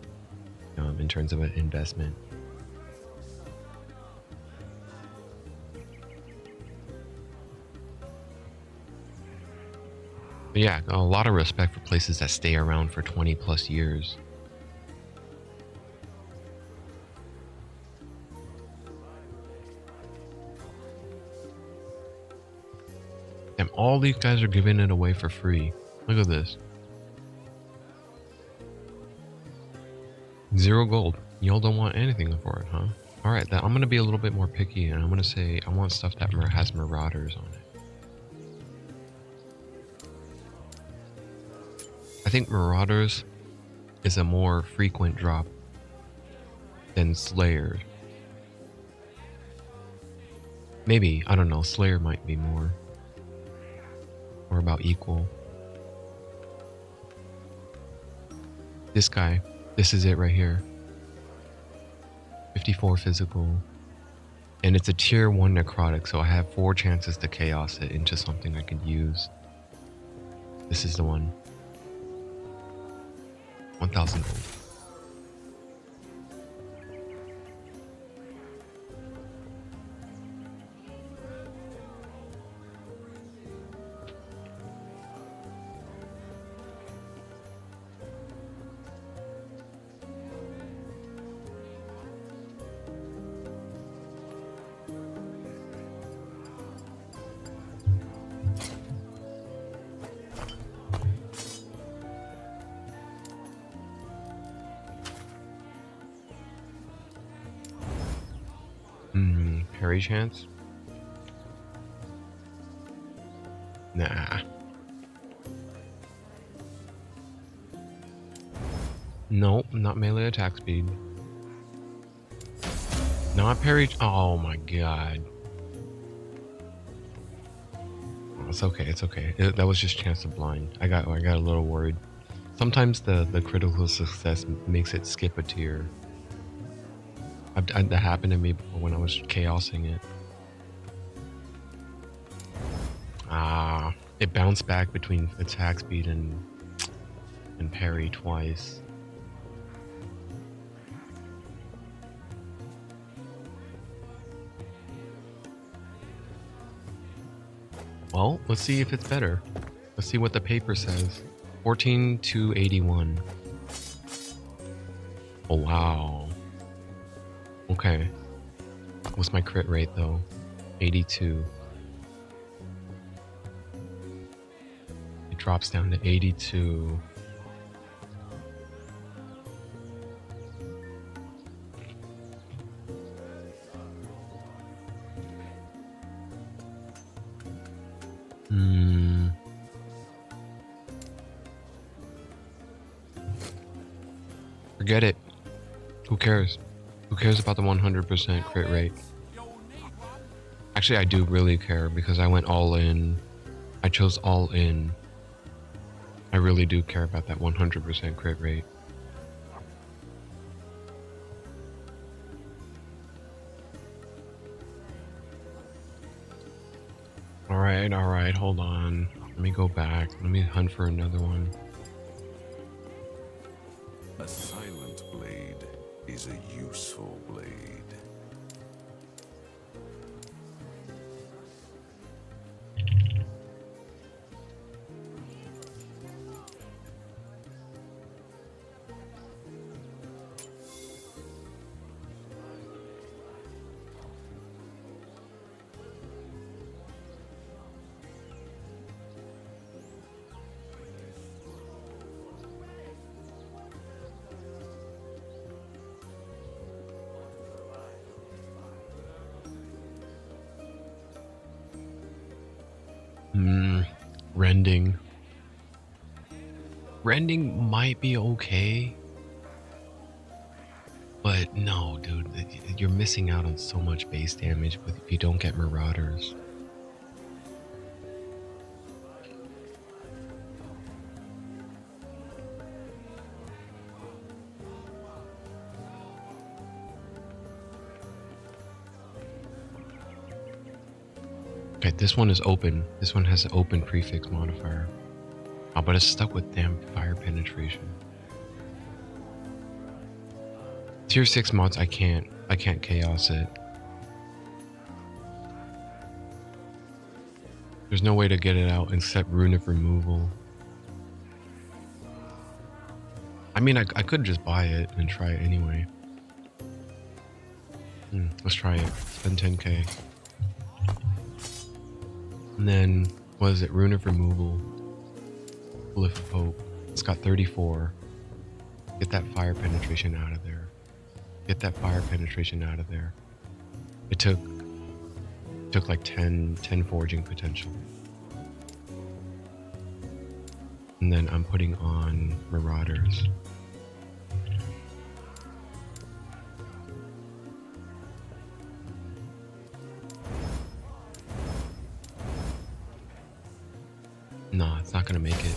in terms of an investment. But yeah, a lot of respect for places that stay around for 20 plus years. And all these guys are giving it away for free. Look at this. 0 gold. Y'all don't want anything for it, huh? Alright, I'm going to be a little bit more picky and I'm going to say I want stuff that has marauders on it. I think Marauders is a more frequent drop than Slayer. Maybe, I don't know, Slayer might be more. Or about equal. This guy, this is it right here. 54 physical. And it's a tier 1 necrotic, so I have 4 chances to chaos it into something I could use. This is the one. 1,000 gold. Parry chance? Nah. Nope, not melee attack speed. Not parry. Oh my god. It's okay, it's okay. That was just chance to blind. I got a little worried. Sometimes the critical success makes it skip a tier. That happened to me before when I was chaosing it. It bounced back between attack speed and parry twice. Well, let's see if it's better. Let's see what the paper says. 14 to 81. Oh wow. Okay. What's my crit rate though? 82. It drops down to 82. Forget it. Who cares? Who cares about the 100% crit rate? Actually, I do really care because I went all in. I chose all in. I really do care about that 100% crit rate. Alright, hold on. Let me go back. Let me hunt for another one. A silent blade is a useful blade. Rending. Rending might be okay. But no, dude, you're missing out on so much base damage if you don't get Marauders. Okay, this one is open. This one has an open prefix modifier. Oh, but it's stuck with damn fire penetration. Tier 6 mods, I can't chaos it. There's no way to get it out except rune of removal. I mean, I could just buy it and try it anyway. Let's try it. Spend 10k. And then, what is it? Rune of removal. Glyph of hope. It's got 34. Get that fire penetration out of there. Get that fire penetration out of there. It took like 10 forging potential. And then I'm putting on Marauders. Nah, it's not gonna make it.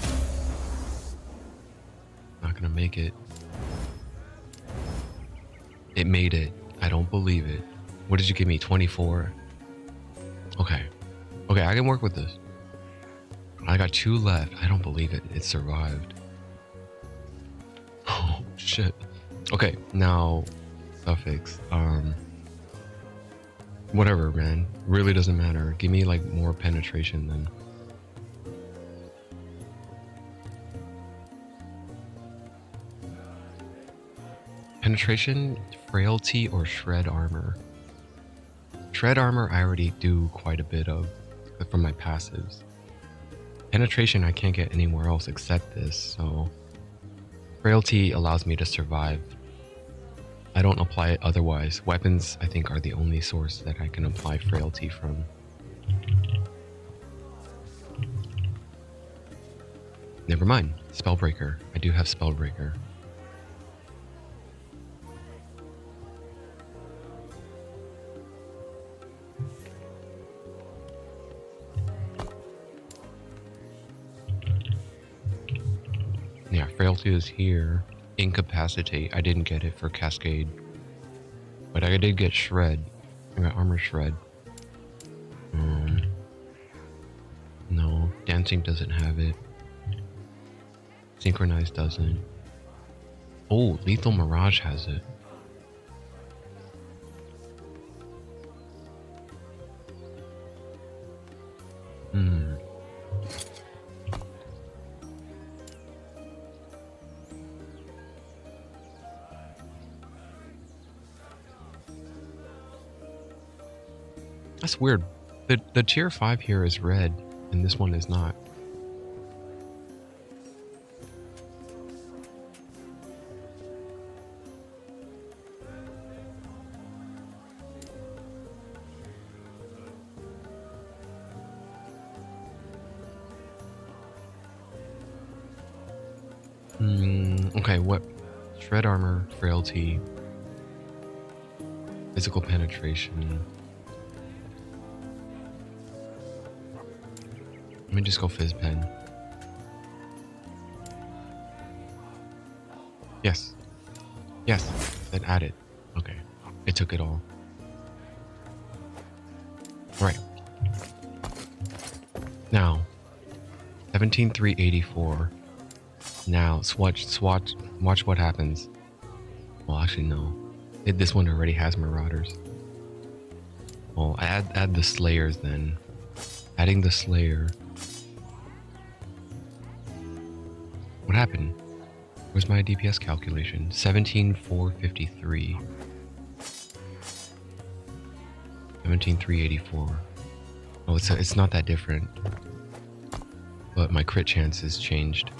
Not gonna make it. It made it. I don't believe it. What did you give me? 24? Okay. Okay, I can work with this. I got 2 left. I don't believe it. It survived. Oh, shit. Okay, now, suffix. Whatever, man. Really doesn't matter. Give me, like, more penetration then. Penetration, frailty, or shred armor. Shred armor I already do quite a bit of from my passives. Penetration I can't get anywhere else except this, so frailty allows me to survive. I don't apply it otherwise. Weapons I think are the only source that I can apply frailty from. Never mind. Spellbreaker. I do have Spellbreaker. Yeah, frailty is here. Incapacitate. I didn't get it for Cascade. But I did get Shred. I got Armor Shred. No. Dancing doesn't have it. Synchronized doesn't. Oh, Lethal Mirage has it. That's weird. The tier 5 here is red, and this one is not. Okay, what? thread armor, frailty, physical penetration. Let me just go fizz pen. Yes. Yes. Then add it. Okay. It took it all. Alright. Now, 17,384. Now, watch what happens. Well, actually, no. This one already has Marauders. Well, I add the Slayers then. Adding the Slayer. What happened? Where's my DPS calculation? 17,453. 17,384. Oh, it's not that different. But my crit chance has changed.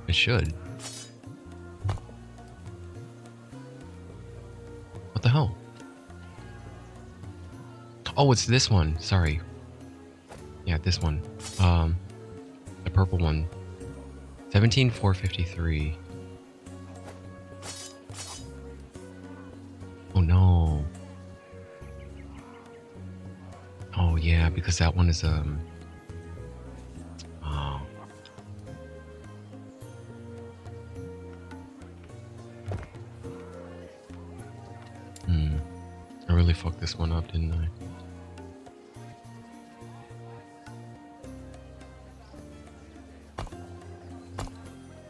It should. What the hell? Oh, it's this one. Sorry. Yeah, this one. The purple one. 17,453. Oh no. Oh yeah, because that one is oh. I really fucked this one up, didn't I?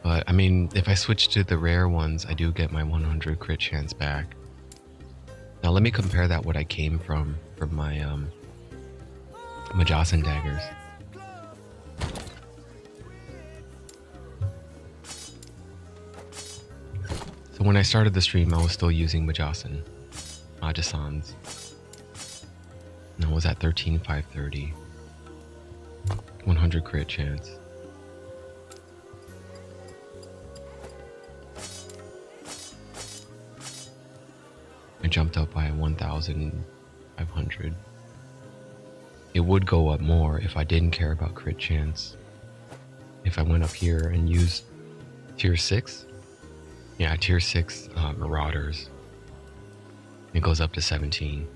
But I mean, if I switch to the rare ones, I do get my 100 crit chance back. Now let me compare that what I came from my Majosan daggers. So when I started the stream, I was still using Majasans. And I was at 13,530. 100 crit chance. I jumped up by 1,500. It would go up more if I didn't care about crit chance. If I went up here and used tier 6. Yeah, tier 6 Marauders. It goes up to 17.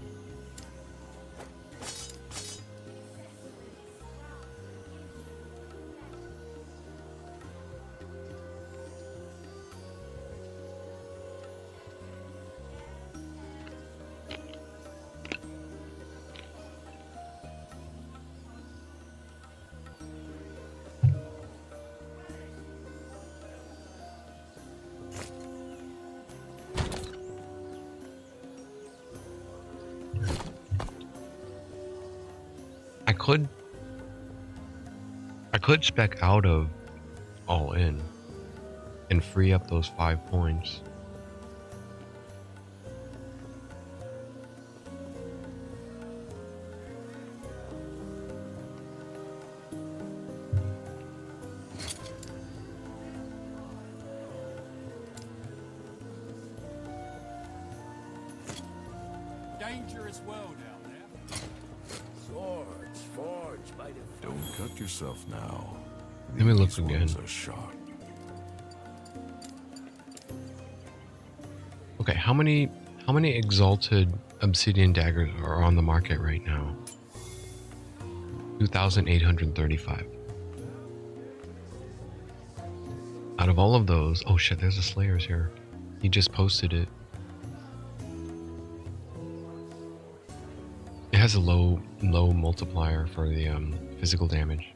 I could spec out of all in and free up those 5 points. Dangerous world out there. Swords forged by the... Don't cut yourself now. Let me look These again. ones are sharp. Okay, how many exalted obsidian daggers are on the market right now? 2,835. Out of all of those, oh shit, there's a Slayer's here. He just posted it. It has a low multiplier for the physical damage.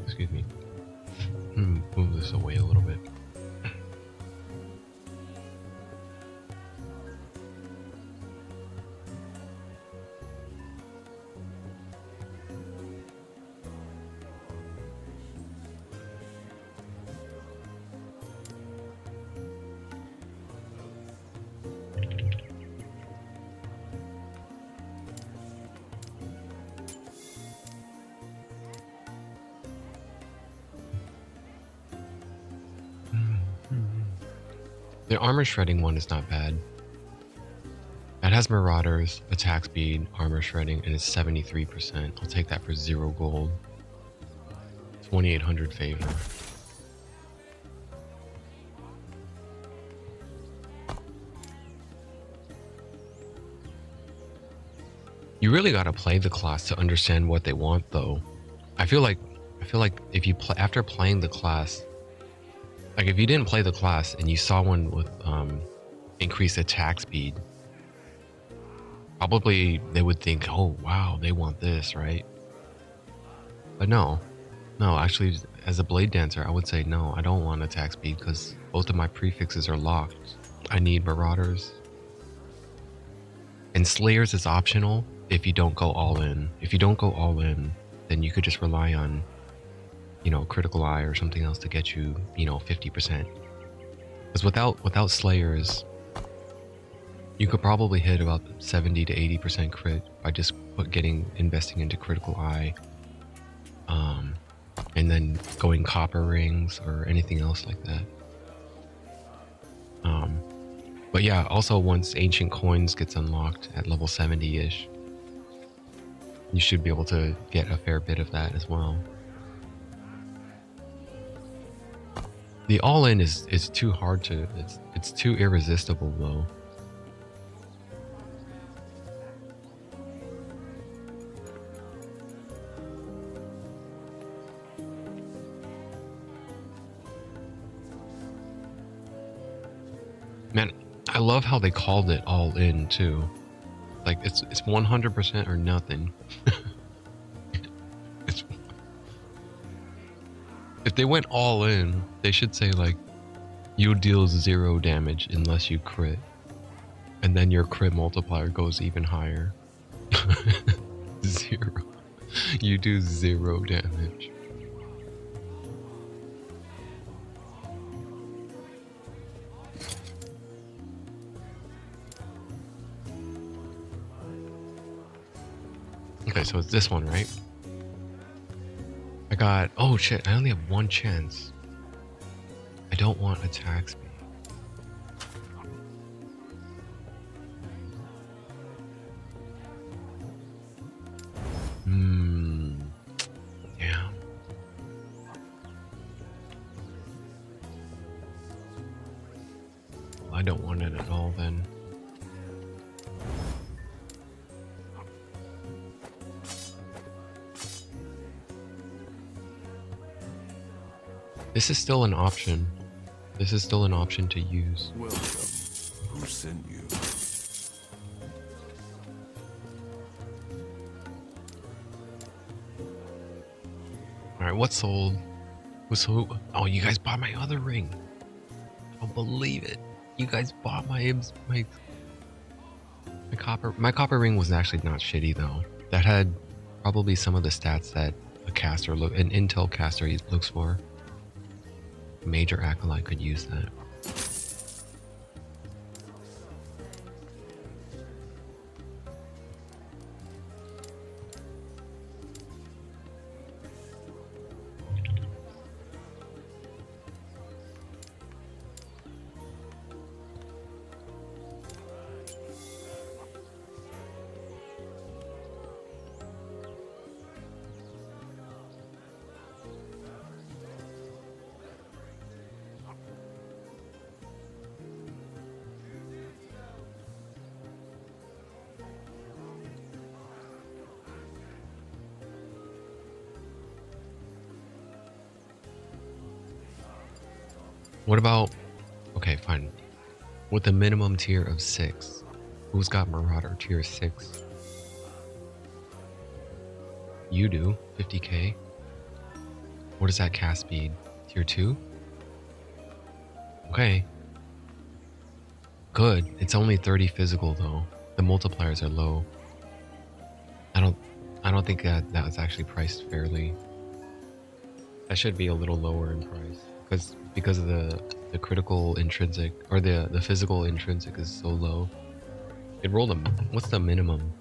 Excuse me. Move this away a little bit. The armor shredding one is not bad. That has Marauders, attack speed, armor shredding, and it's 73%. I'll take that for 0 gold. 2800 favor. You really gotta play the class to understand what they want, though. I feel like if you play after playing the class, like if you didn't play the class and you saw one with increased attack speed, probably they would think, oh wow, they want this, right? But no, actually, as a blade dancer, I would say no, I don't want attack speed because both of my prefixes are locked. I need Marauders. And Slayers is optional if you don't go all in. If you don't go all in, then you could just rely on, Critical Eye or something else to get you, 50%. Because without Slayers, you could probably hit about 70 to 80% crit by just investing into Critical Eye, and then going Copper Rings or anything else like that. But yeah, also once Ancient Coins gets unlocked at level 70-ish, you should be able to get a fair bit of that as well. The all-in is too hard to, it's too irresistible though. Man, I love how they called it all in too. Like it's 100% or nothing. If they went all in, they should say like, you deal 0 damage unless you crit. And then your crit multiplier goes even higher. 0. You do 0 damage. Okay, so it's this one, right? I got... Oh shit, I only have 1 chance. I don't want attack speed. Yeah. I don't want it at all then. This is still an option. This is still an option to use. Welcome. Who sent you? Alright, what sold? Who sold? Oh, you guys bought my other ring. I don't believe it. You guys bought my copper ring was actually not shitty though. That had probably some of the stats that an intel caster looks for. Major Acolyte could use that. What about... Okay, fine. With the minimum tier of 6. Who's got Marauder tier 6? You do. 50k. What is that cast speed? Tier 2? Okay. Good. It's only 30 physical though. The multipliers are low. I don't think that was actually priced fairly. That should be a little lower in price. Because of the critical intrinsic, or the physical intrinsic is so low. It rolled what's the minimum?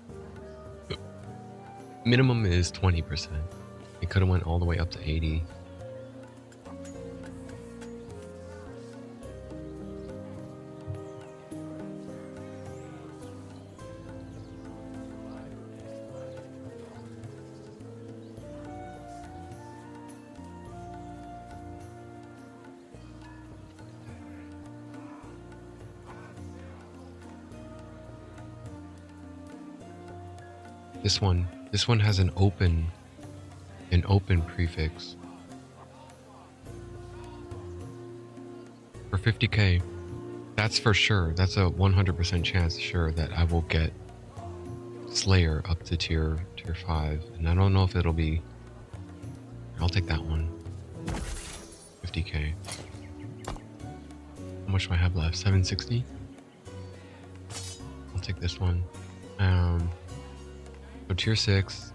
Minimum is 20%. It could have went all the way up to 80. This one has an open prefix. For 50k, that's for sure. That's a 100% chance sure that I will get Slayer up to tier 5. And I don't know if it'll be... I'll take that one. 50k. How much do I have left? 760? I'll take this one. So tier 6,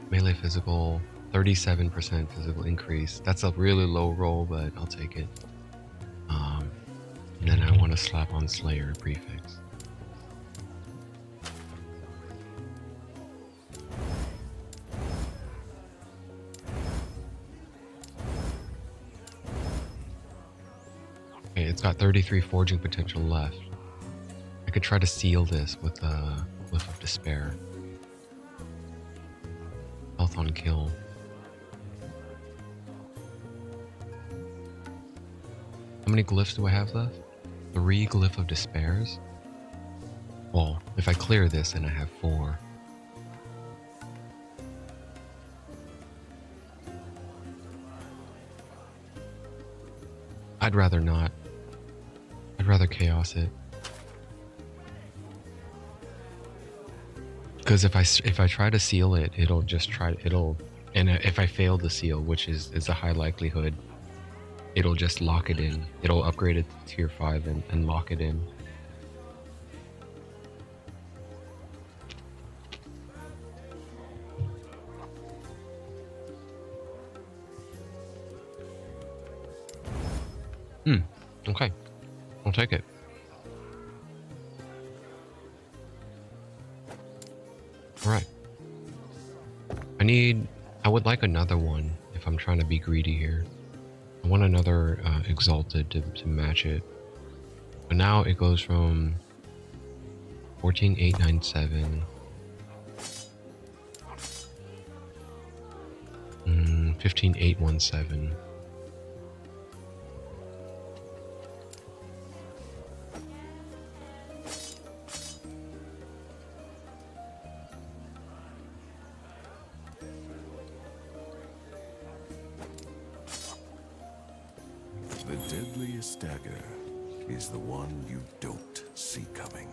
melee physical, 37% physical increase. That's a really low roll, but I'll take it. And then I want to slap on Slayer prefix. Okay, it's got 33 forging potential left. I could try to seal this with a Glyph of Despair. Health on kill. How many glyphs do I have left? 3 Glyph of Despairs? Well, if I clear this, then I have 4. I'd rather not. I'd rather chaos it. Because if I try to seal it, it'll and if I fail the seal, which is a high likelihood, it'll just lock it in. It'll upgrade it to tier 5 and lock it in. Okay. I'll take it. Alright. I would like another one if I'm trying to be greedy here. I want another Exalted to match it. But now it goes from 14,897. 15,817. The deadliest dagger is the one you don't see coming.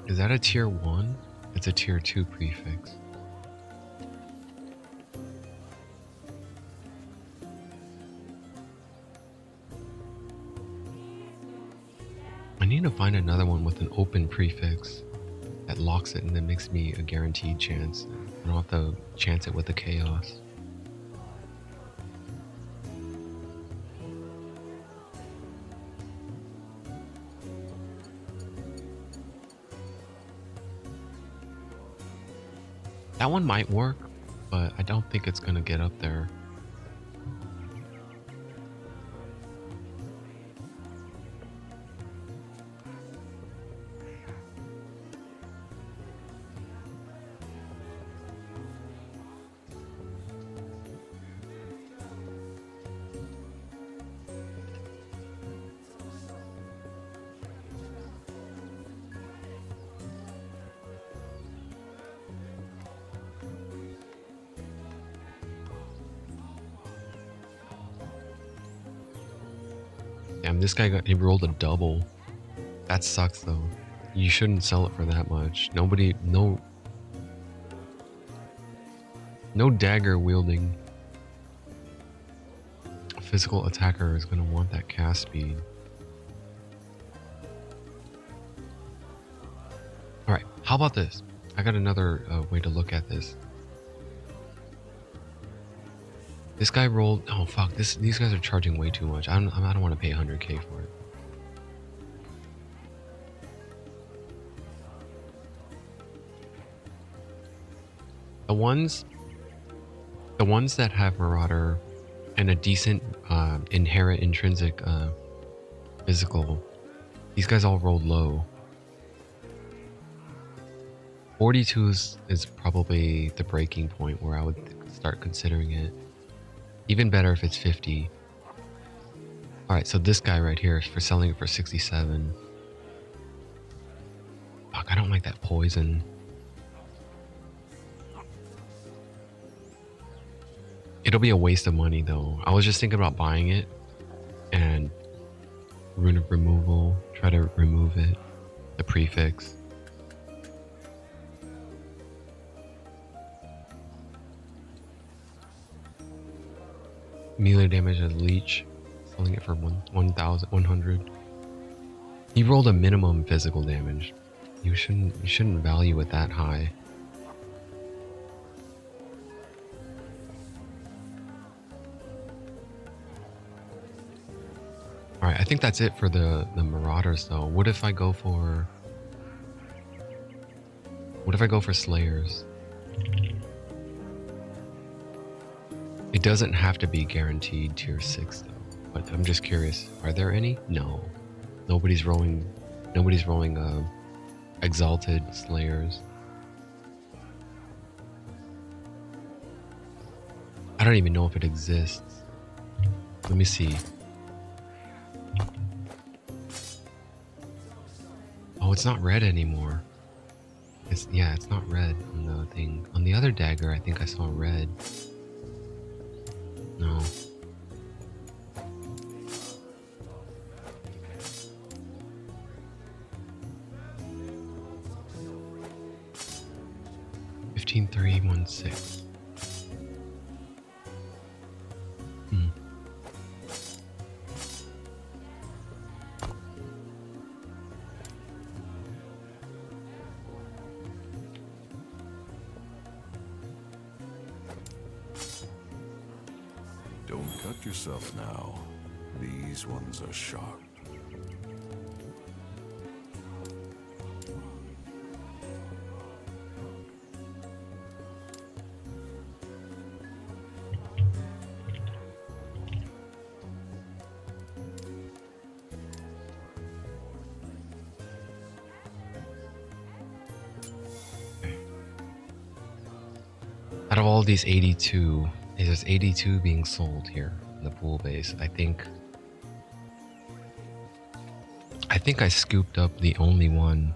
Is that a tier 1? It's a tier 2 prefix. I need to find another one with an open prefix that locks it and then makes me a guaranteed chance. I don't have to chance it with the chaos. That one might work, but I don't think it's gonna get up there. Damn, this guy he rolled a double. That sucks though. You shouldn't sell it for that much. No dagger wielding physical attacker is gonna want that cast speed. Alright, how about this? I got another way to look at this. This guy rolled... Oh, fuck. These guys are charging way too much. I don't want to pay 100k for it. The ones that have Marauder and a decent inherent intrinsic physical, these guys all rolled low. 42 is probably the breaking point where I would start considering it. Even better if it's 50. Alright, so this guy right here is for selling it for 67. Fuck, I don't like that poison. It'll be a waste of money though. I was just thinking about buying it and rune of removal, try to remove it, the prefix. Melee damage as leech, selling it for 1,100. He rolled a minimum physical damage. You shouldn't value it that high. Alright, I think that's it for the Marauders though. What if I go for Slayers? It doesn't have to be guaranteed tier 6 though, but I'm just curious, are there any? No. Nobody's rolling Exalted Slayers. I don't even know if it exists. Let me see. Oh, it's not red anymore. It's not red on the thing. On the other dagger, I think I saw red. No. $15,316. Don't cut yourself now. These ones are sharp. Out of all these 82, there's 82 being sold here in the pool base. I think I scooped up the only one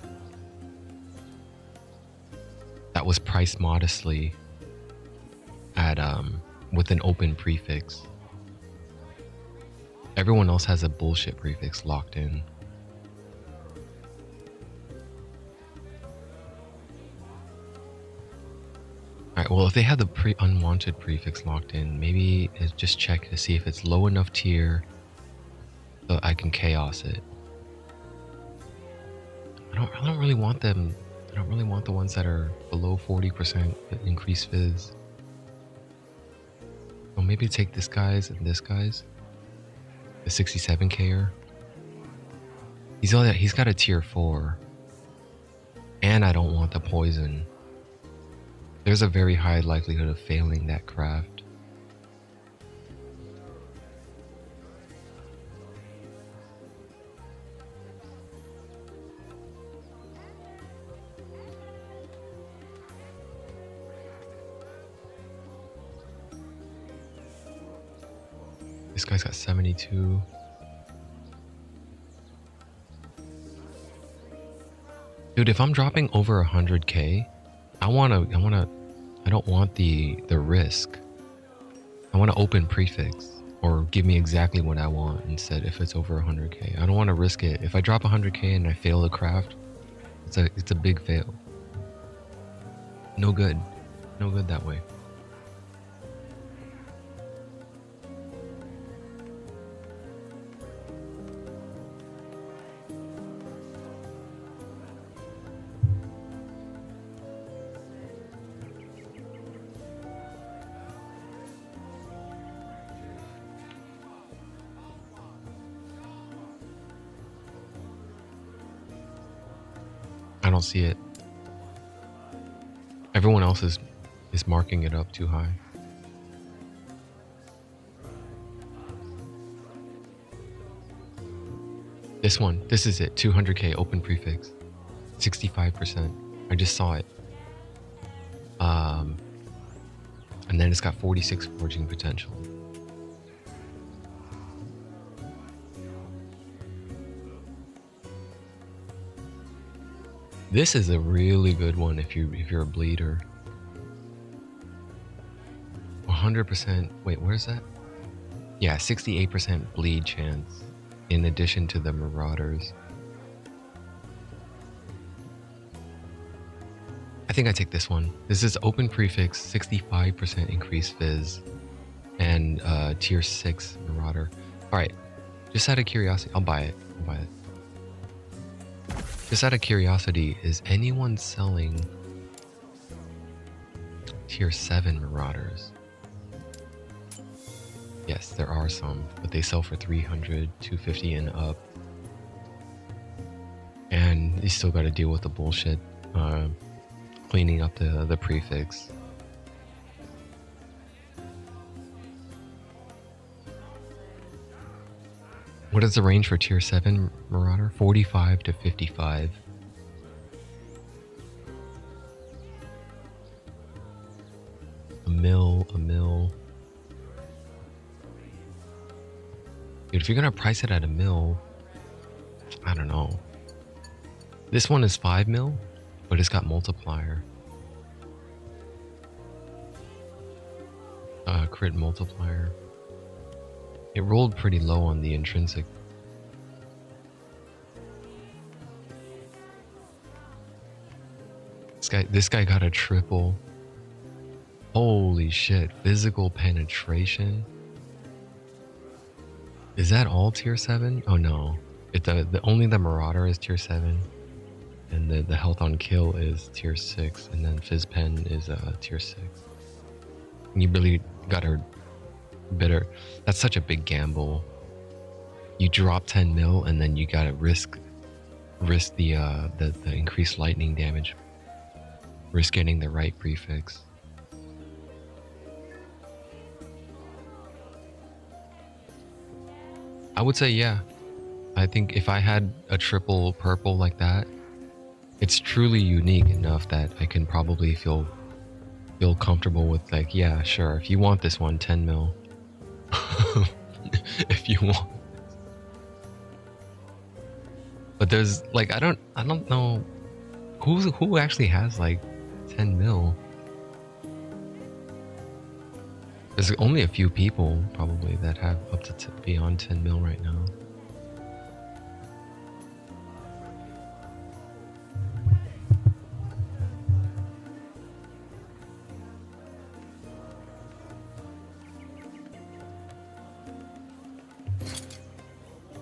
that was priced modestly at with an open prefix. Everyone else has a bullshit prefix locked in. Alright, well if they have the unwanted prefix locked in, maybe just check to see if it's low enough tier so I can chaos it. I don't really want them. I don't really want the ones that are below 40% increased fizz. Well, maybe take this guy's and this guy's. The 67K'er. He's got a tier 4. And I don't want the poison. There's a very high likelihood of failing that craft. This guy's got 72. Dude, if I'm dropping over 100k, I don't want the risk. I want to open prefix or give me exactly what I want instead if it's over 100k. I don't want to risk it. If I drop 100k and I fail the craft, it's a big fail. No good. No good that way. I don't see it. Everyone else is is marking it up too high. This one, this is it, 200k open prefix, 65%. I just saw it. And then it's got 46 forging potential. This is a really good one if you're a bleeder. 100%. Wait, where's that? Yeah, 68% bleed chance in addition to the Marauders. I think I take this one. This is open prefix, 65% increased fizz, and tier 6 Marauder. Alright, just out of curiosity, I'll buy it. Just out of curiosity, is anyone selling tier 7 Marauders? Yes, there are some, but they sell for 300, 250 and up. And you still gotta deal with the bullshit, cleaning up the prefix. What is the range for tier 7 Marauder? 45 to 55. A mil. Dude, if you're gonna price it at a mil, I don't know. This one is 5 mil, but it's got multiplier. Crit multiplier. It rolled pretty low on the intrinsic. This guy got a triple. Holy shit, physical penetration. Is that all tier 7? Oh no. Only the Marauder is tier 7. And the health on kill is tier 6. And then Fizz Pen is tier 6. And you really got her better. That's such a big gamble. You drop 10 mil and then you gotta risk the increased lightning damage. Risk getting the right prefix. I would say yeah. I think if I had a triple purple like that, it's truly unique enough that I can probably feel comfortable with, like, yeah, sure, if you want this one, 10 mil. If you want. But there's like, I don't know who actually has like 10 mil. There's only a few people probably that have up to beyond 10 mil right now.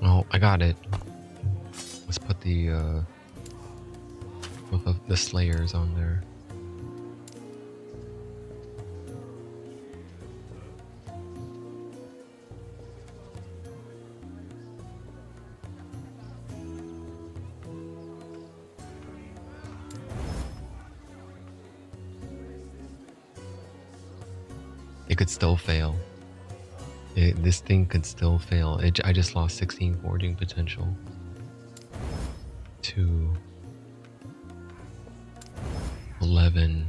Oh, I got it. Let's put the both of the Slayers on there. It could still fail. This thing could still fail. I just lost 16 forging potential. 2, 11.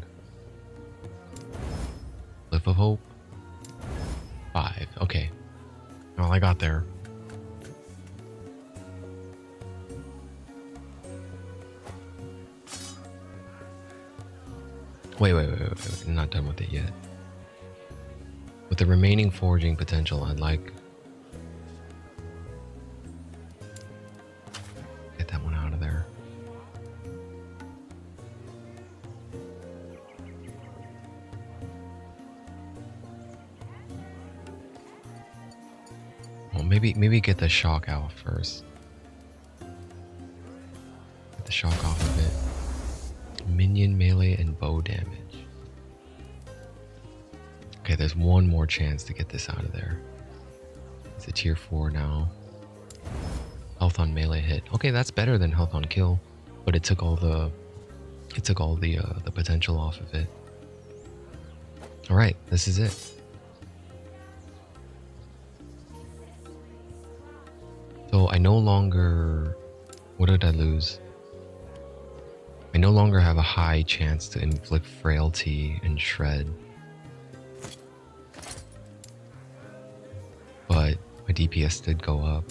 Cliff of Hope. 5. Okay. Well, I got there. Wait. I'm not done with it yet. With the remaining forging potential, I'd like... get that one out of there. Well, maybe get the shock out first. Get the shock off of it. Minion, melee, and bow damage. Okay, there's one more chance to get this out of there. It's a tier 4 now. Health on melee hit. Okay, that's better than health on kill, but it took all the potential off of it. All right, this is it. So I no longer, what did I lose? I no longer have a high chance to inflict frailty and shred. But my DPS did go up.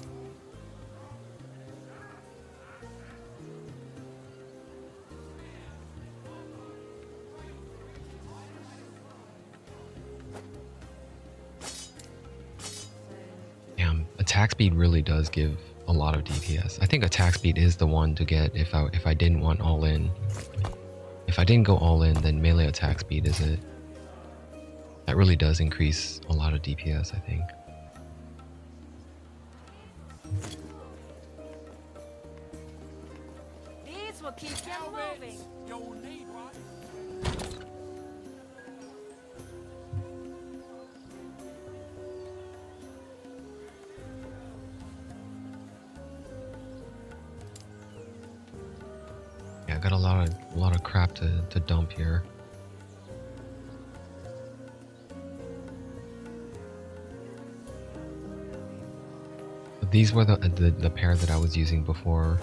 Damn, attack speed really does give a lot of DPS. I think attack speed is the one to get if I didn't want all in. If I didn't go all in, then melee attack speed is it. That really does increase a lot of DPS, I think. These will keep you moving. You'll need one. Yeah, I got a lot of crap to dump here. But these were the pair that I was using before.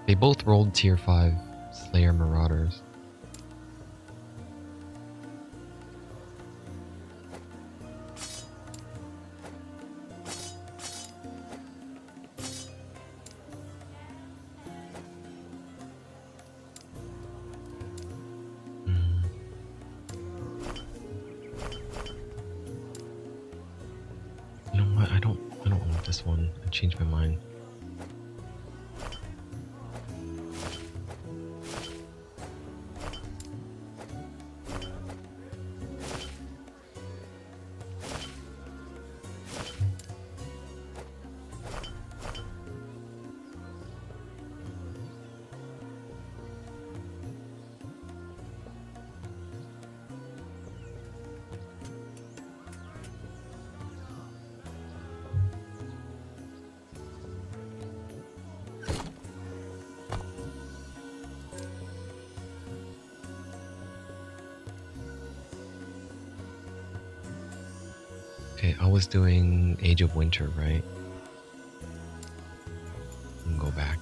They both rolled tier 5 Slayer Marauders. You know what? I don't want this one. I changed my mind. Okay, I was doing Age of Winter, right? And go back.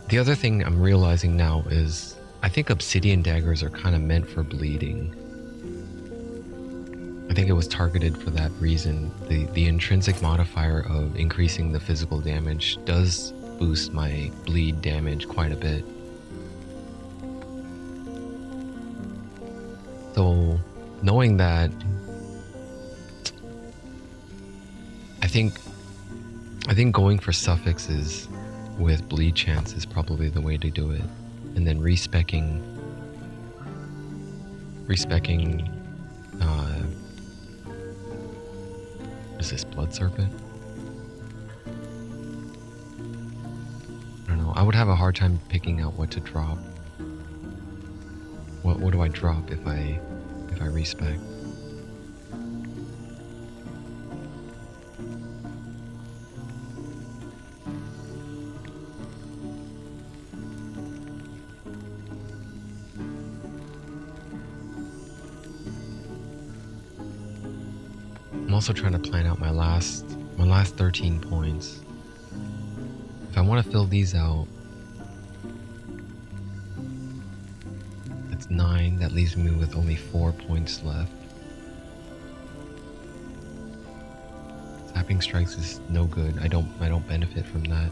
The other thing I'm realizing now is I think obsidian daggers are kind of meant for bleeding. I think it was targeted for that reason. The intrinsic modifier of increasing the physical damage does boost my bleed damage quite a bit. So knowing that, I think going for suffixes with bleed chance is probably the way to do it. And then respecking is this Blood Serpent? I don't know. I would have a hard time picking out what to drop. What do I drop if I respec? I'm also trying to plan out my last 13 points. If I want to fill these out, that's 9. That leaves me with only 4 points left. Zapping strikes is no good. I don't benefit from that.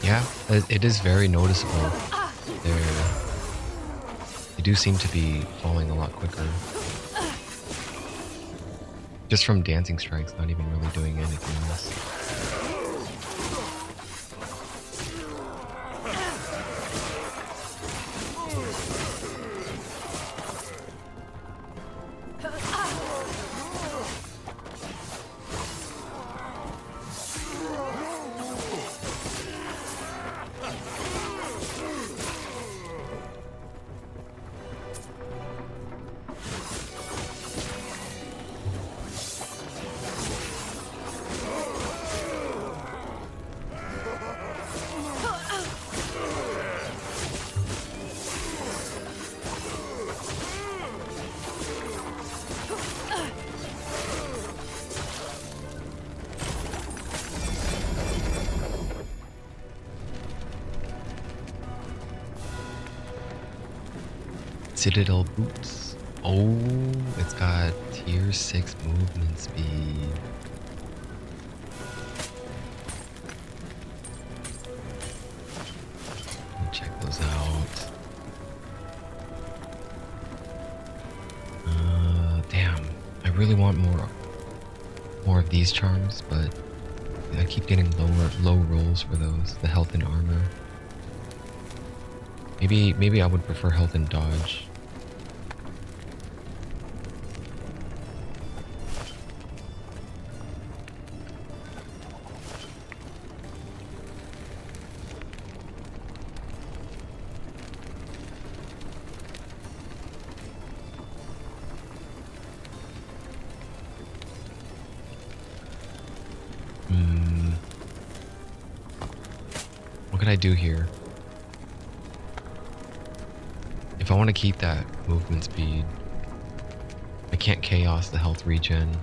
Yeah, it is very noticeable. They do seem to be falling a lot quicker. Just from dancing strikes, not even really doing anything else. Citadel boots. Oh, it's got tier 6 movement speed. Let me check those out. Damn. I really want more of these charms, but I keep getting low rolls for those. The health and armor. Maybe I would prefer health and dodge. What can I do here? If I want to keep that movement speed, I can't chaos the health regen.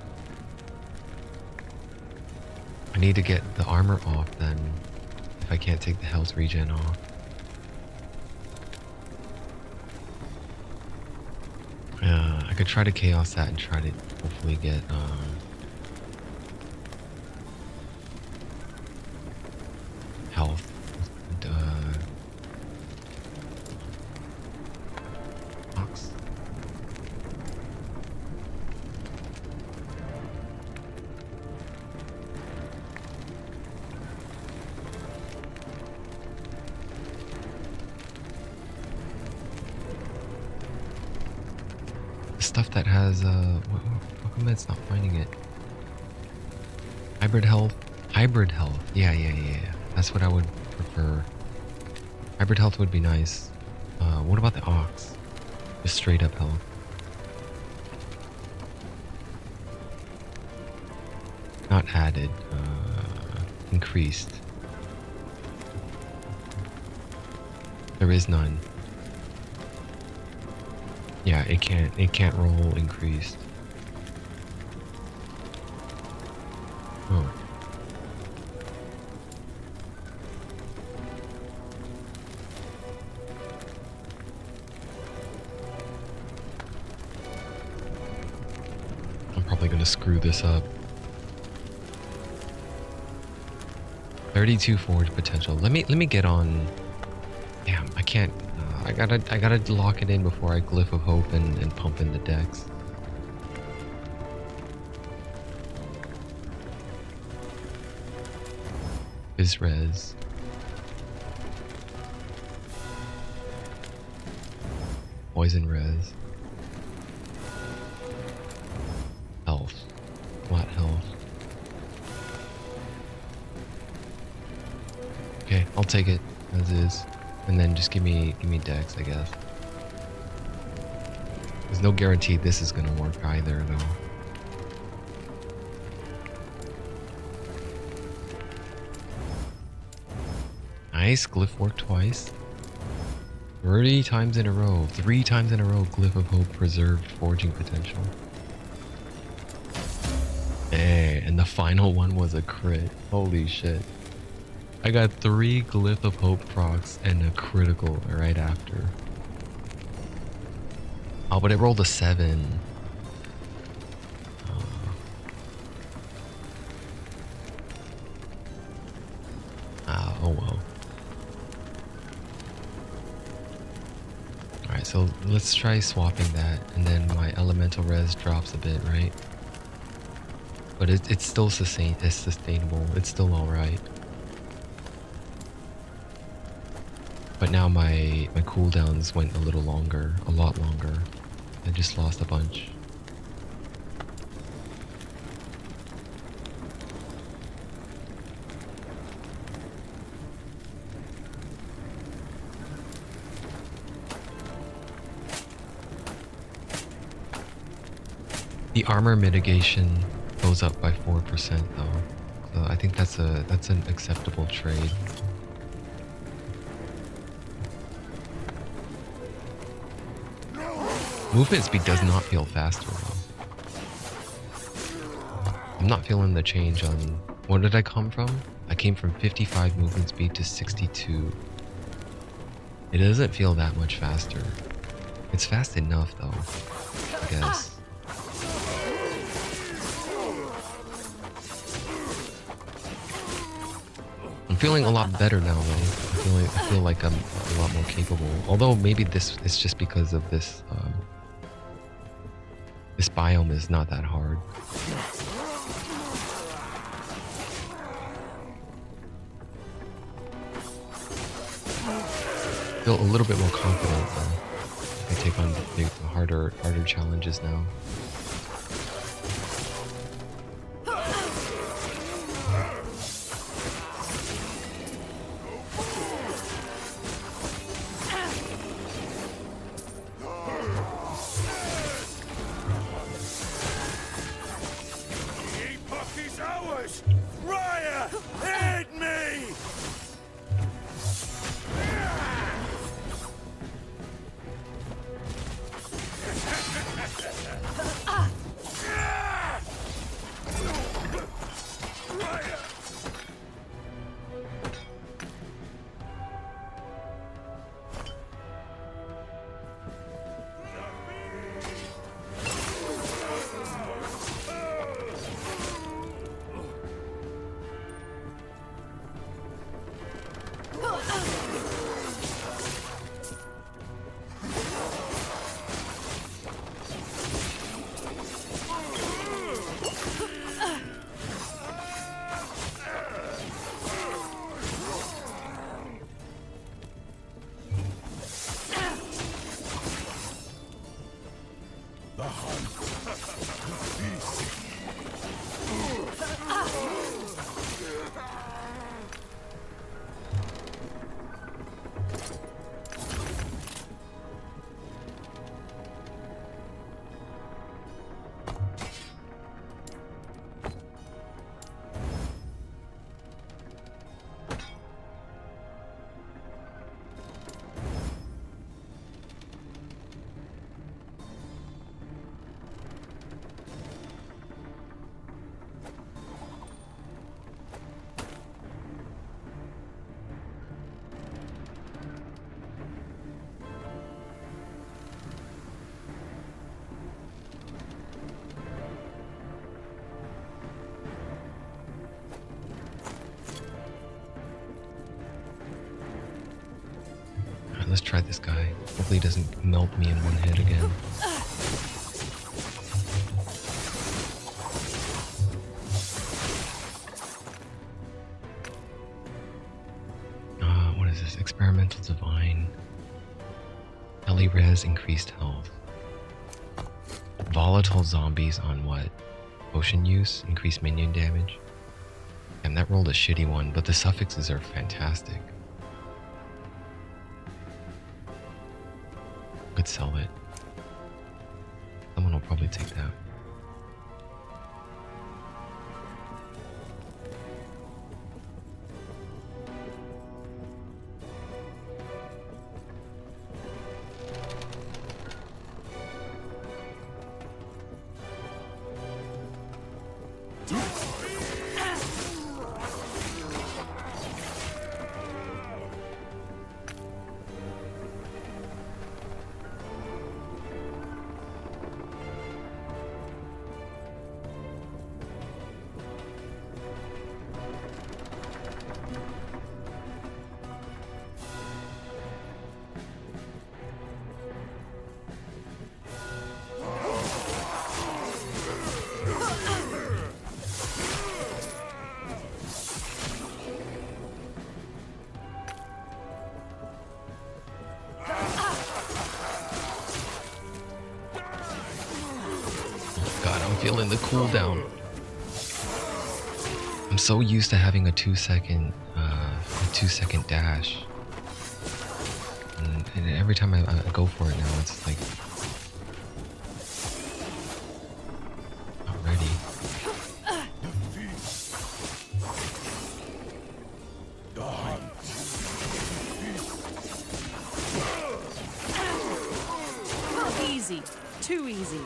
I need to get the armor off then, if I can't take the health regen off. I could try to chaos that and try to hopefully get health. Ox. Stuff that has how come it's not finding it? Hybrid health. Yeah, that's what I would prefer. Hybrid health would be nice. What about the ox? Just straight up health. Not added, increased. There is none. Yeah, it can't roll increased. Oh. I'm probably gonna screw this up. 32 forge potential. Let me get on. Damn, I can't. I gotta lock it in before I glyph of hope and pump in the decks. Biz res. Poison res. Health. Flat health. Okay, I'll take it as is. And then just give me dex, I guess. There's no guarantee this is gonna work either, though. Nice, glyph worked twice. 3 times in a row. 3 times in a row, glyph of hope preserved forging potential. Hey, and the final one was a crit. Holy shit. I got 3 Glyph of Hope procs and a critical right after. Oh, but it rolled a 7. Oh well. Alright, so let's try swapping that, and then my elemental res drops a bit, right? But it's still it's sustainable. It's still alright. But now my cooldowns went a little longer, a lot longer. I just lost a bunch. The armor mitigation goes up by 4% though. So I think that's an acceptable trade. Movement speed does not feel faster though. I'm not feeling the change on... Where did I come from? I came from 55 movement speed to 62. It doesn't feel that much faster. It's fast enough though, I guess. I'm feeling a lot better now though. I feel like I'm a lot more capable. Although maybe this is just because of this this biome is not that hard. Feel a little bit more confident though. I take on the harder challenges now. Epoch is ours! Raya, aid me! Let's try this guy. Hopefully he doesn't melt me in one hit again. What is this? Experimental Divine. Ellie Res increased health. Volatile zombies on what? Potion use? Increased minion damage? Damn, that rolled a shitty one, but the suffixes are fantastic. Could sell it. Someone will probably take that. feeling the cooldown. I'm so used to having a 2-second dash. And every time I go for it now, it's like not ready. Easy. Too easy.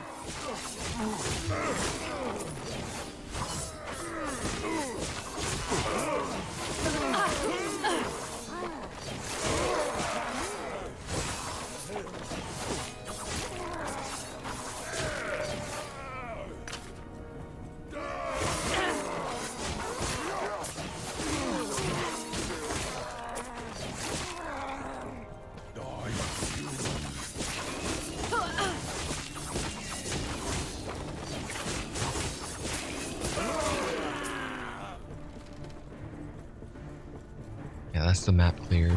Yeah, that's the map cleared.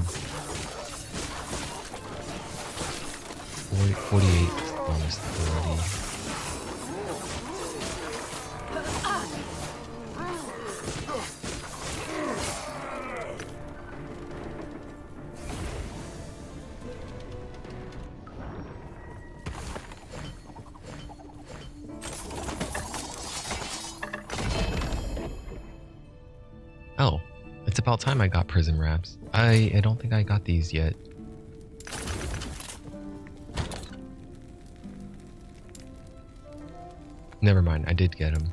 48 bonus ability. Oh, it's about time I got prison wraps. I don't think I got these yet. Never mind, I did get them.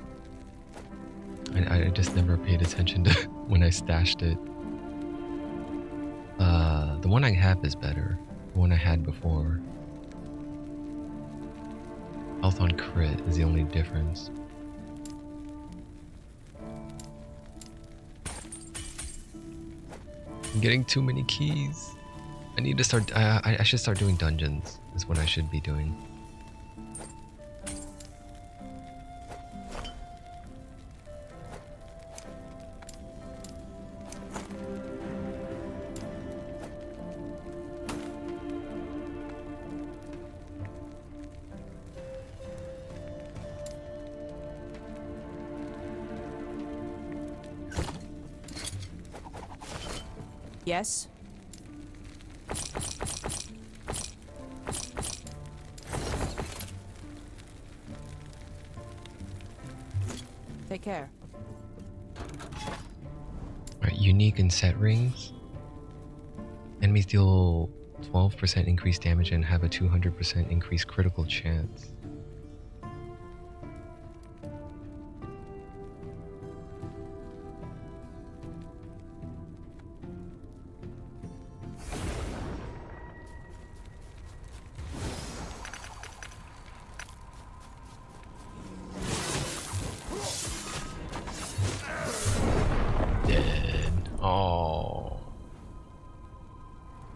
I just never paid attention to when I stashed it. The one I have is better. The one I had before. Health on crit is the only difference. I'm getting too many keys. I need to start. I should start doing dungeons. Is what I should be doing. Yes? Take care. Alright, unique and set rings. Enemies deal 12% increased damage and have a 200% increased critical chance. Oh.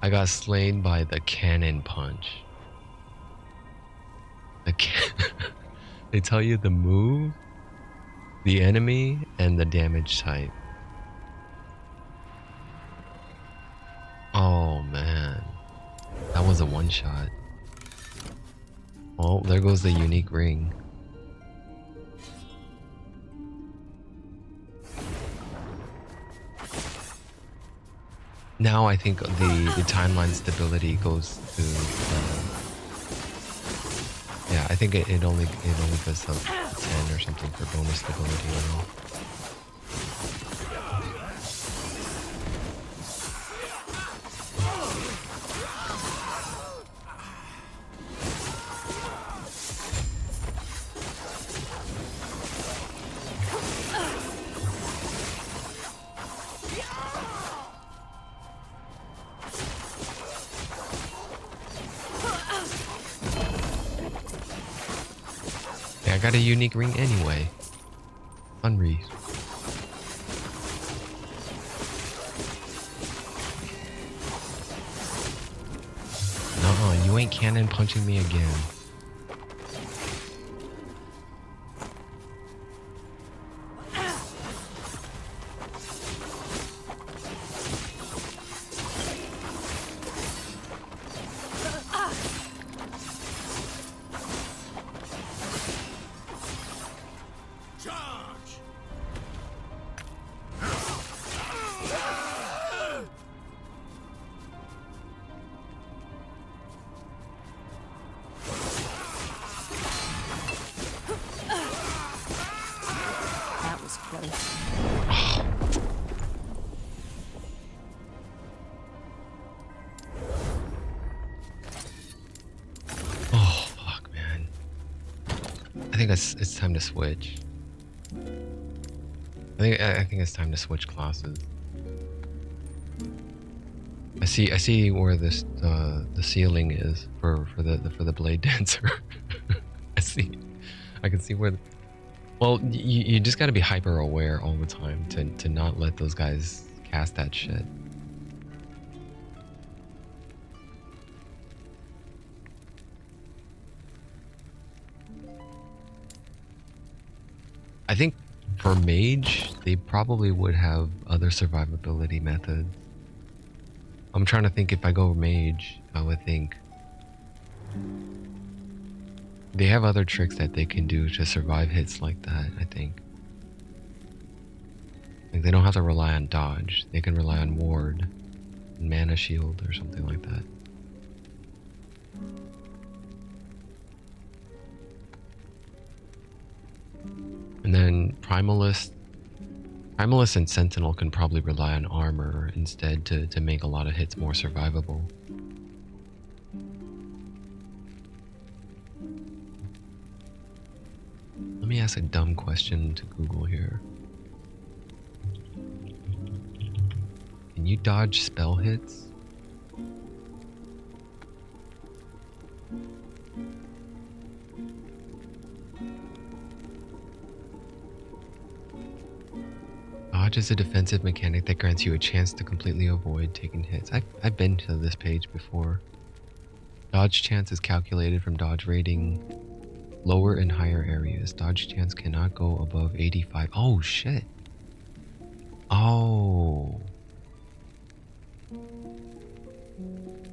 I got slain by the cannon punch. They tell you the move, the enemy, and the damage type. Oh man. That was a one shot. Oh, there goes the unique ring. Now I think the timeline stability goes to yeah, I think it only goes up to 10 or something for bonus stability now. I got a unique ring anyway. Unread. Nuh-uh, you ain't cannon punching me again. it's time to switch. I think it's time to switch classes. I see where this the ceiling is for the blade dancer. I can see where. Well, you just got to be hyper aware all the time to not let those guys cast that shit. I think for mage, they probably would have other survivability methods. I'm trying to think if I go mage, I would think they have other tricks that they can do to survive hits like that, I think. Like they don't have to rely on dodge. They can rely on ward, mana shield, or something like that. And then Primalist and Sentinel can probably rely on armor instead to make a lot of hits more survivable. Let me ask a dumb question to Google here. Can you dodge spell hits? Dodge is a defensive mechanic that grants you a chance to completely avoid taking hits. I've been to this page before. Dodge chance is calculated from dodge rating lower and higher areas. Dodge chance cannot go above 85. Oh shit. Oh.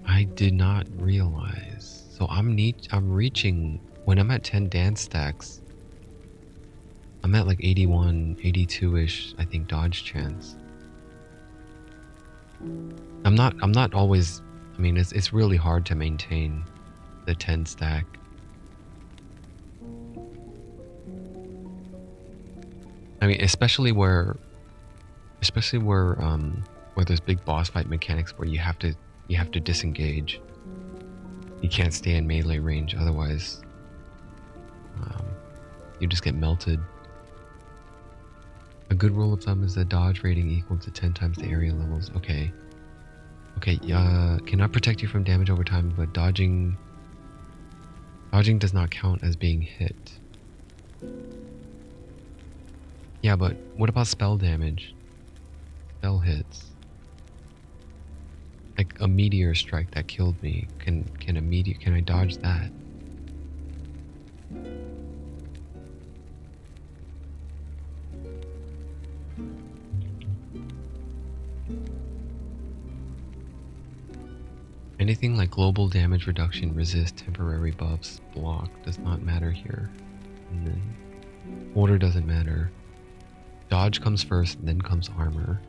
I did not realize. So I'm reaching, when I'm at 10 dance stacks, I'm at like 81, 82-ish, I think, dodge chance. I'm not always, I mean, it's really hard to maintain the 10 stack. I mean, especially where there's big boss fight mechanics where you have to disengage. You can't stay in melee range, otherwise you just get melted. A good rule of thumb is the dodge rating equal to 10 times the area levels. Okay. Cannot protect you from damage over time, but dodging does not count as being hit. Yeah, but what about spell damage? Spell hits. Like a meteor strike that killed me. Can I dodge that? Anything like global damage reduction, resist, temporary buffs, block does not matter here. And then order doesn't matter. Dodge comes first, then comes armor.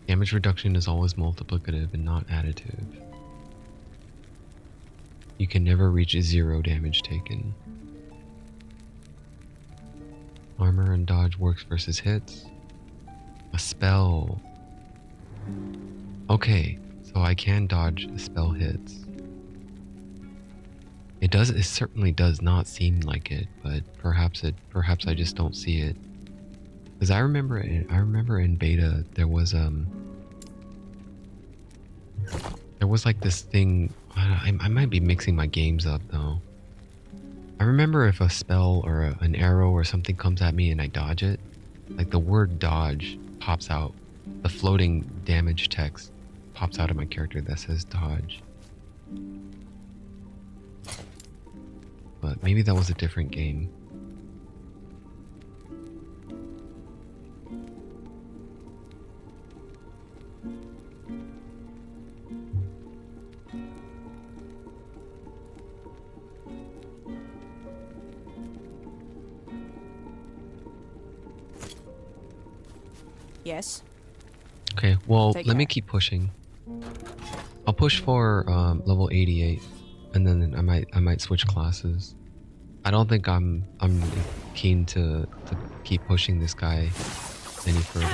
Damage reduction is always multiplicative and not additive. You can never reach 0 damage taken. Armor and dodge works versus hits. A spell. Okay, so I can dodge spell hits. It certainly does not seem like it, but perhaps I just don't see it. Because I remember in beta there was like this thing. I might be mixing my games up though. I remember if a spell or an arrow or something comes at me and I dodge it, like the word dodge pops out. The floating damage text pops out of my character that says dodge. But maybe that was a different game. Yes. Okay, well, Take let me care. keep pushing. I'll push for level 88, and then I might switch classes. I don't think I'm keen to keep pushing this guy any further.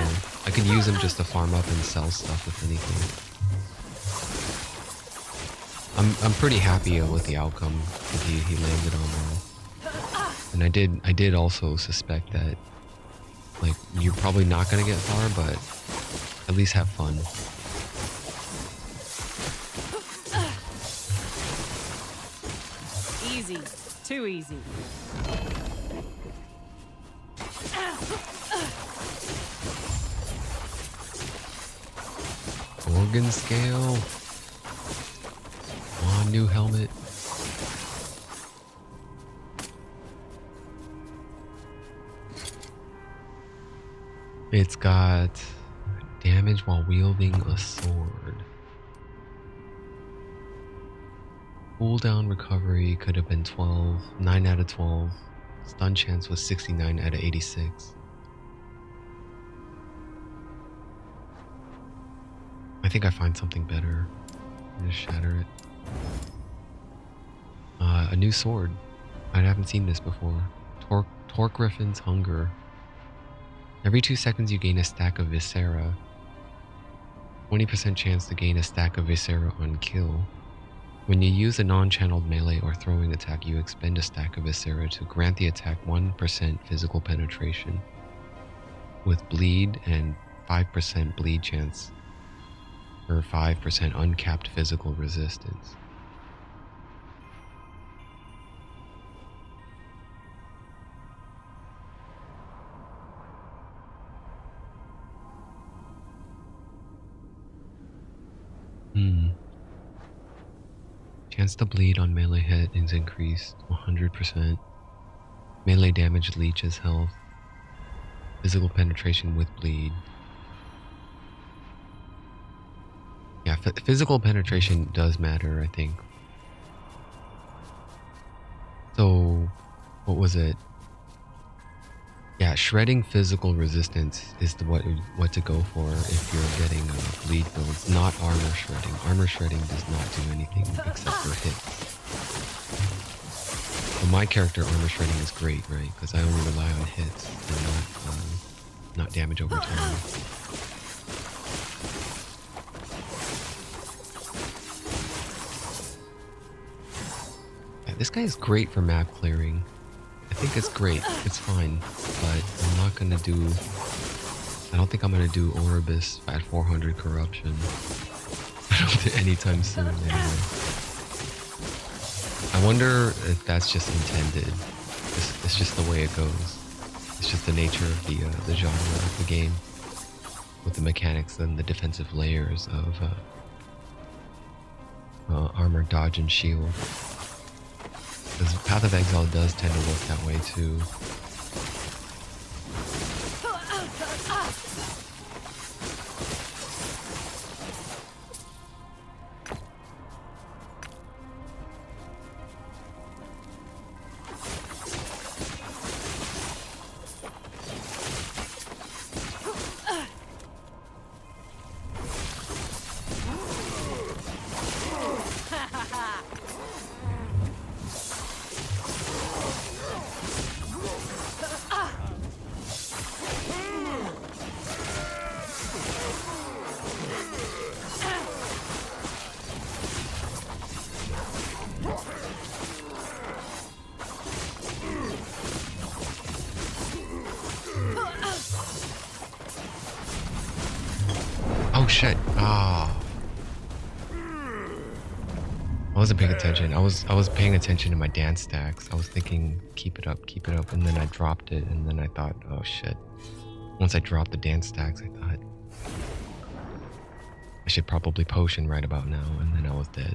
I could use him just to farm up and sell stuff if anything. I'm pretty happy with the outcome that he landed on there. And I did also suspect that, like, you're probably not gonna get far, but at least have fun. Easy. Too easy. Organ scale. Come on, new helmet. It's got damage while wielding a sword. Cooldown recovery could have been 12, 9 out of 12. Stun chance was 69 out of 86. I think I find something better. Just shatter it. A new sword. I haven't seen this before. Torque Griffin's Hunger. Every 2 seconds you gain a stack of Viscera. 20% chance to gain a stack of Viscera on kill. When you use a non-channeled melee or throwing attack, you expend a stack of Viscera to grant the attack 1% physical penetration with bleed and 5% bleed chance for 5% uncapped physical resistance. Chance to bleed on melee hit is increased 100%. Melee damage leeches health. Physical penetration with bleed. Yeah, physical penetration does matter, I think. So, what was it? Yeah, shredding physical resistance is what to go for if you're getting bleed builds, not armor shredding. Armor shredding does not do anything except for hits. For my character, armor shredding is great, right? Because I only rely on hits and not damage over time. Yeah, this guy is great for map clearing. I think it's great. It's fine, but I'm not gonna do. I don't think I'm gonna do Orbis at 400 corruption. I don't think anytime soon. Anyway. I wonder if that's just intended. It's just the way it goes. It's just the nature of the genre of the game, with the mechanics and the defensive layers of armor, dodge, and shield. Because Path of Exile does tend to work that way too. Oh shit. Ah. I wasn't paying attention. I was paying attention to my dance stacks. I was thinking keep it up, and then I dropped it, and then I thought, oh shit. Once I dropped the dance stacks, I thought I should probably potion right about now, and then I was dead.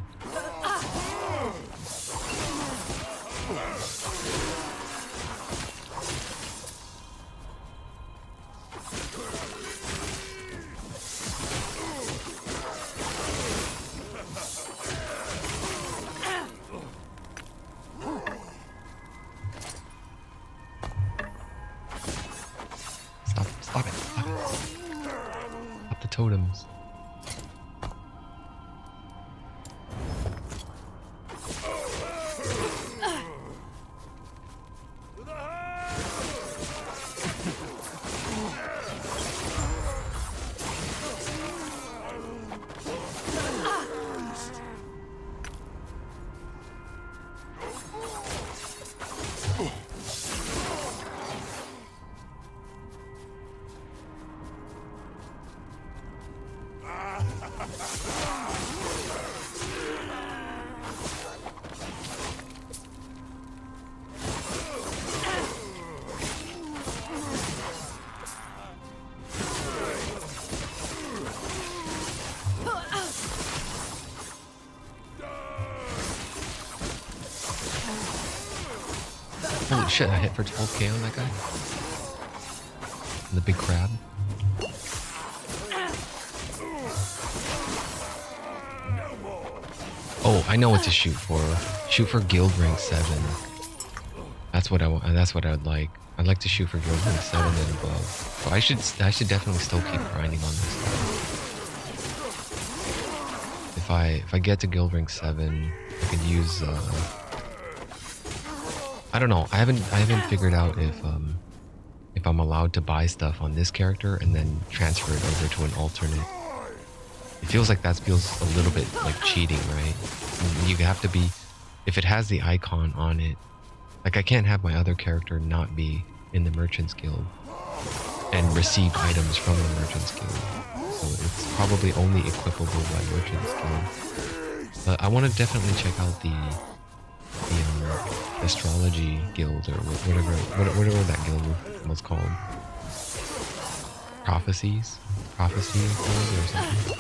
Stop it. Stop the totems. Holy shit, I hit for 12k on that guy. The big crab. Oh, I know what to shoot for. Shoot for guild rank 7. That's what I want. That's what I'd like. I'd like to shoot for guild rank 7 and above. So I should definitely still keep grinding on this stuff. If I get to guild rank 7, I could use I don't know. I haven't figured out if I'm allowed to buy stuff on this character and then transfer it over to an alternate. It feels like that feels a little bit like cheating, right? You have to be, if it has the icon on it, like I can't have my other character not be in the Merchant's Guild and receive items from the Merchant's Guild. So it's probably only equipable by Merchant's Guild. But I want to definitely check out the astrology guild or whatever that guild was called. Prophecy guild or something.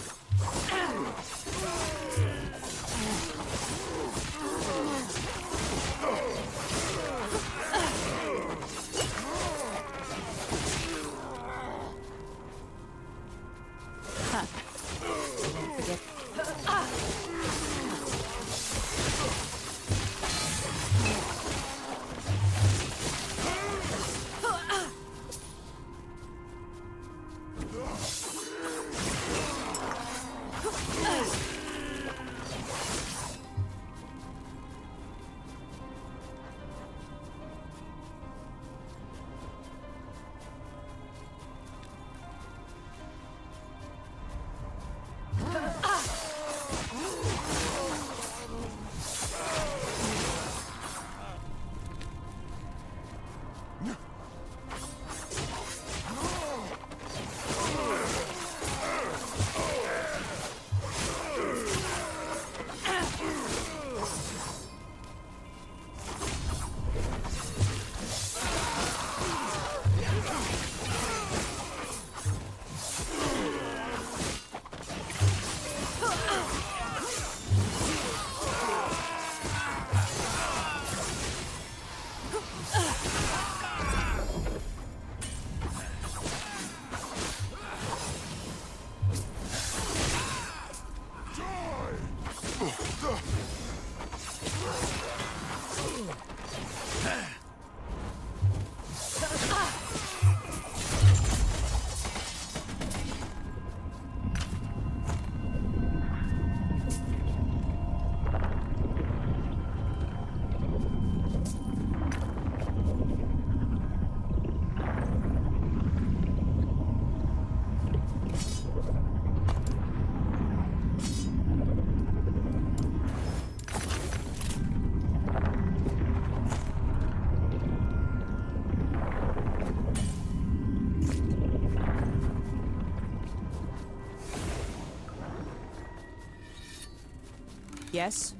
Yes?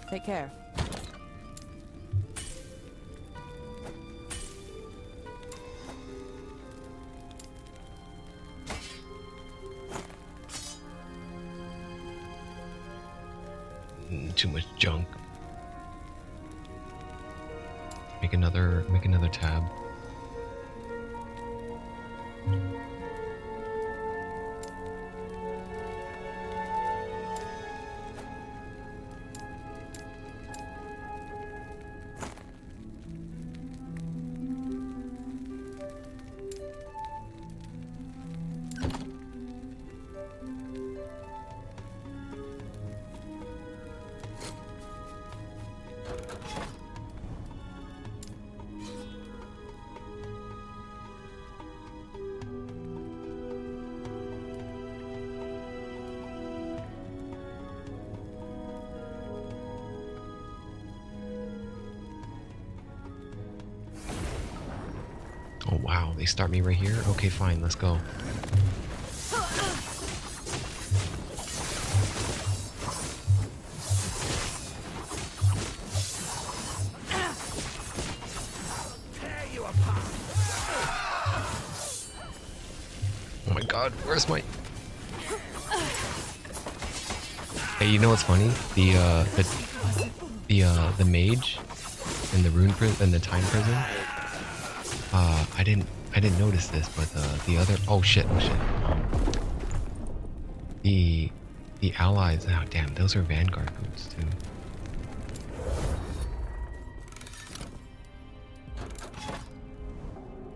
Take care. Too much junk. Make another tab. Oh wow, they start me right here? Okay, fine, let's go. Oh my god, where's my... Hey, you know what's funny? The mage in the rune prison, in the time prison. I didn't notice this, but the other... Oh shit! The allies... Oh damn, those are Vanguard boots too.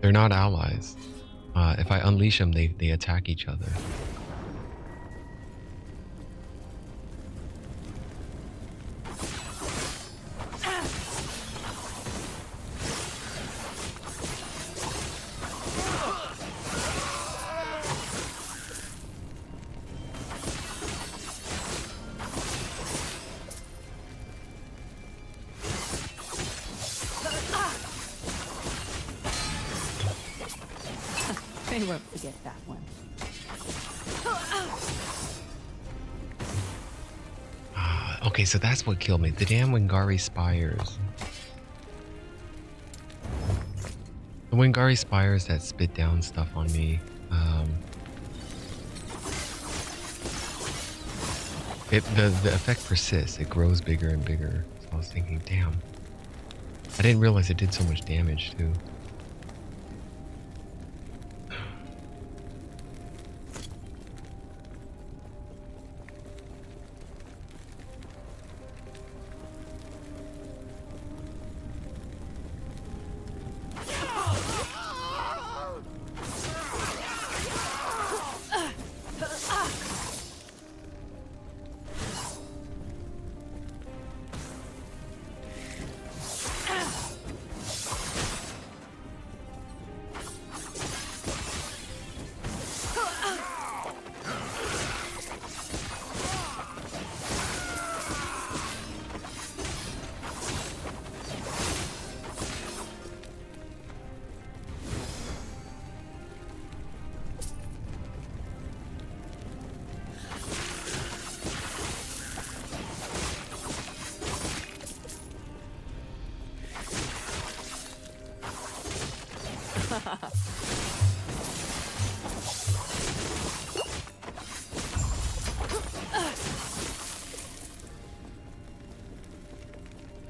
They're not allies. If I unleash them, they attack each other. They won't forget that one. Okay, so that's what killed me. The damn Wingari spires. The Wingari spires that spit down stuff on me. The effect persists. It grows bigger and bigger. So I was thinking, damn. I didn't realize it did so much damage too.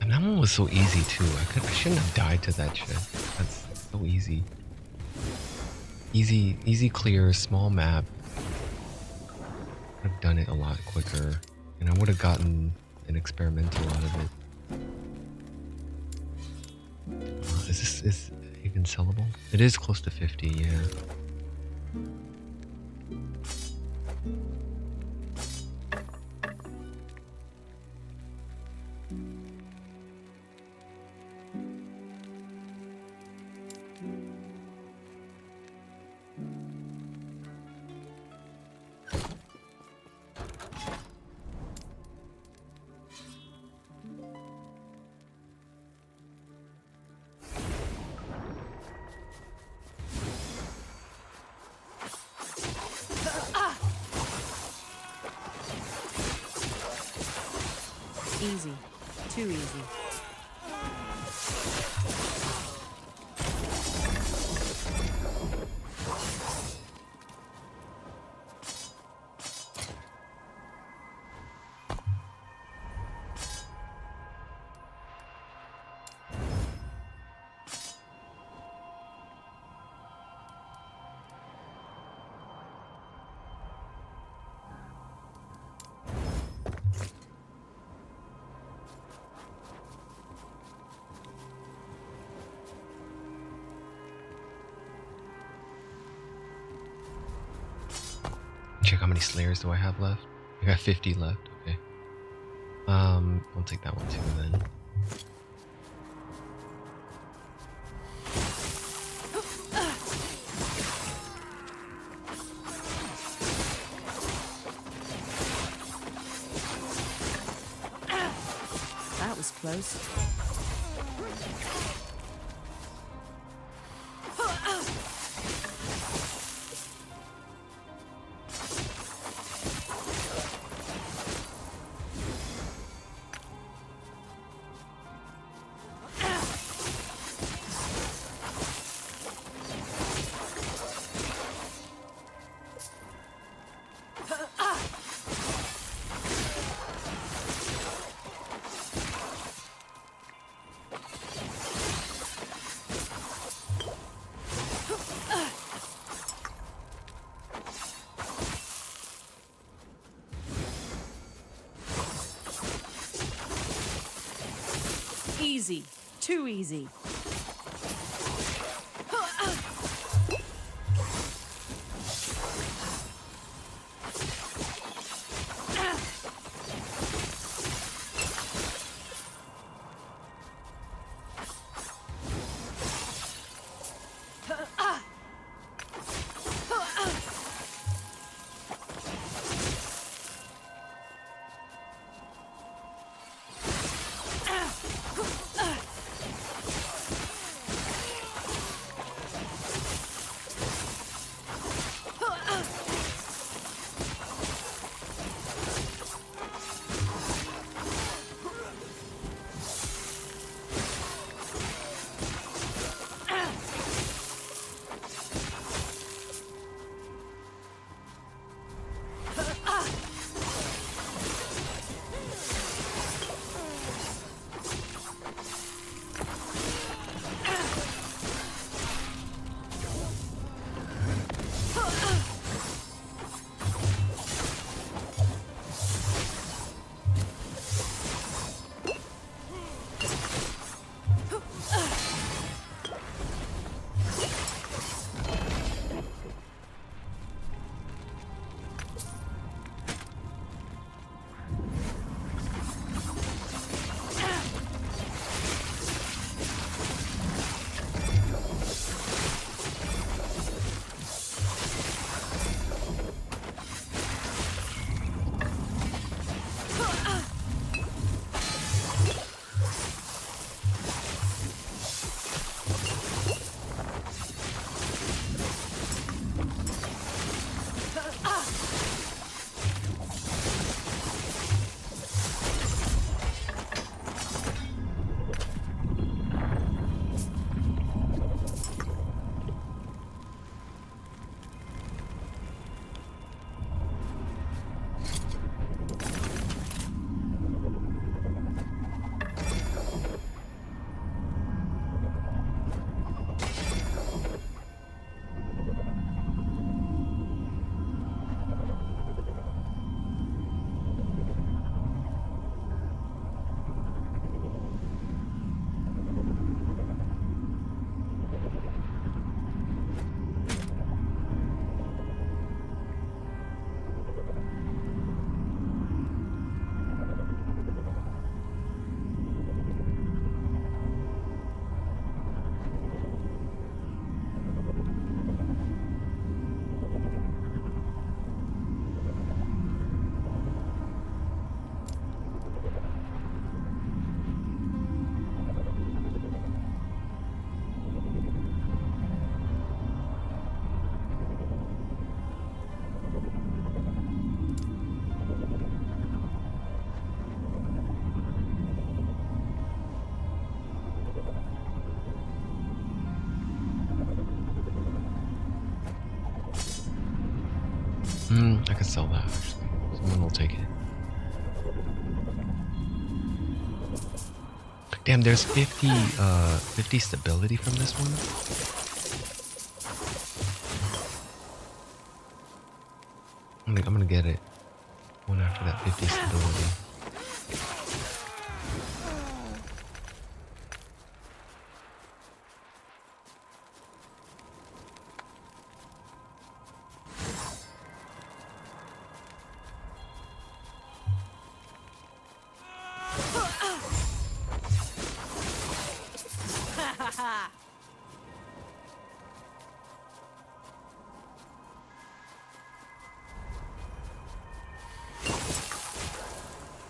And that one was so easy too. I shouldn't have died to that shit. That's so easy. Easy clear, small map. Could have done it a lot quicker, and I would have gotten an experimental out of it. Is this even sellable? It is close to 50, yeah. Easy. Too easy. Check how many Slayers do I have left? I got 50 left, okay. I'll take that one too then. That was close. Easy. Too easy. I could sell that actually. Someone will take it. Damn, there's 50 stability from this one. I'm gonna get it. One after that 50 stability.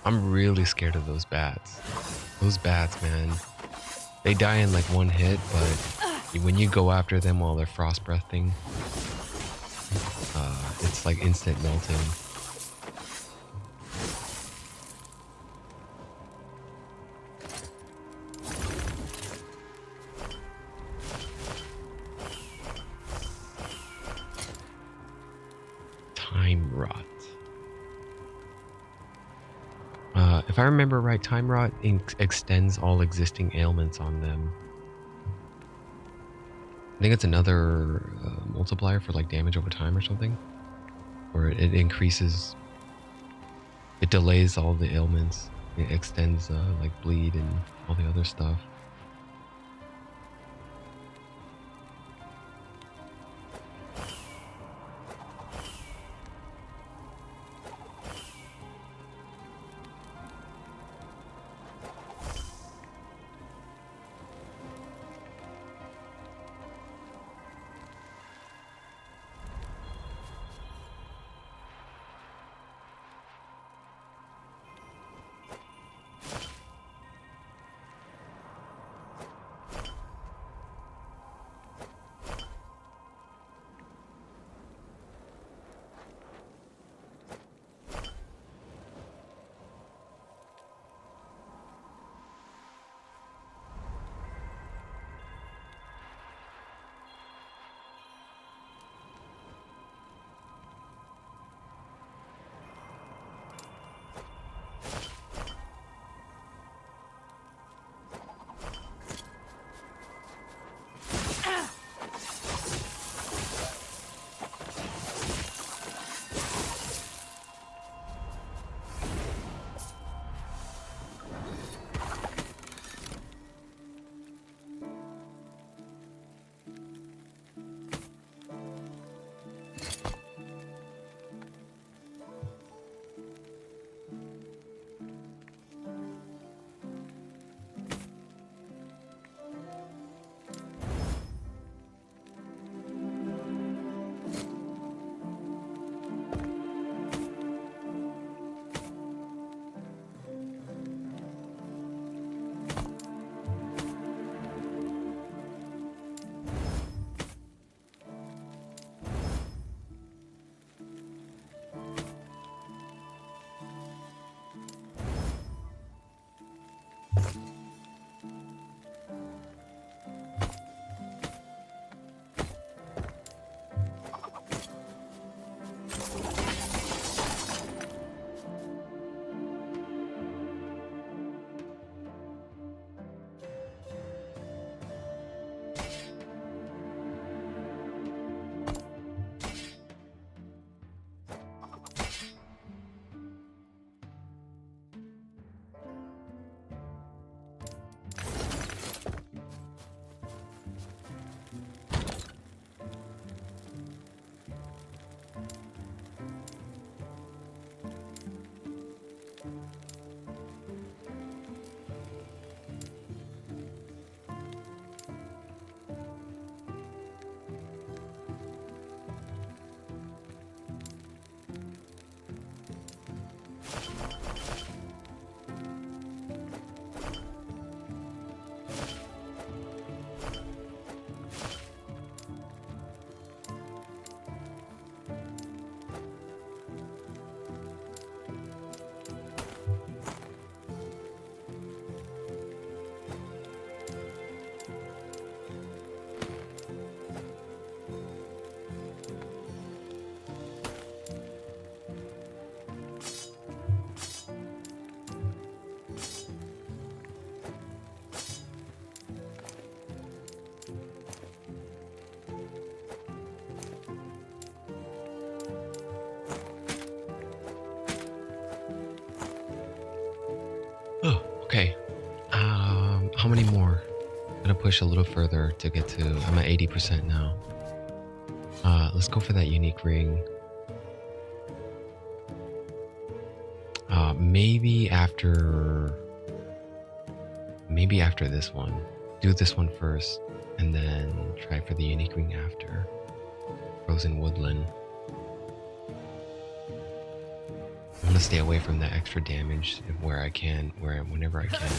I'm really scared of those bats. Those bats, man. They die in like one hit, but when you go after them while they're frost breathing, it's like instant melting. Time rot. If I remember right, time rot extends all existing ailments on them. I think it's another multiplier for like damage over time or something, or it increases. It delays all the ailments. It extends like bleed and all the other stuff. Oh, okay. How many more? I'm gonna push a little further to get to. I'm at 80% now. Let's go for that unique ring. Maybe after this one. Do this one first, and then try for the unique ring after. Frozen Woodland. I'm gonna stay away from the extra damage where I can, whenever I can.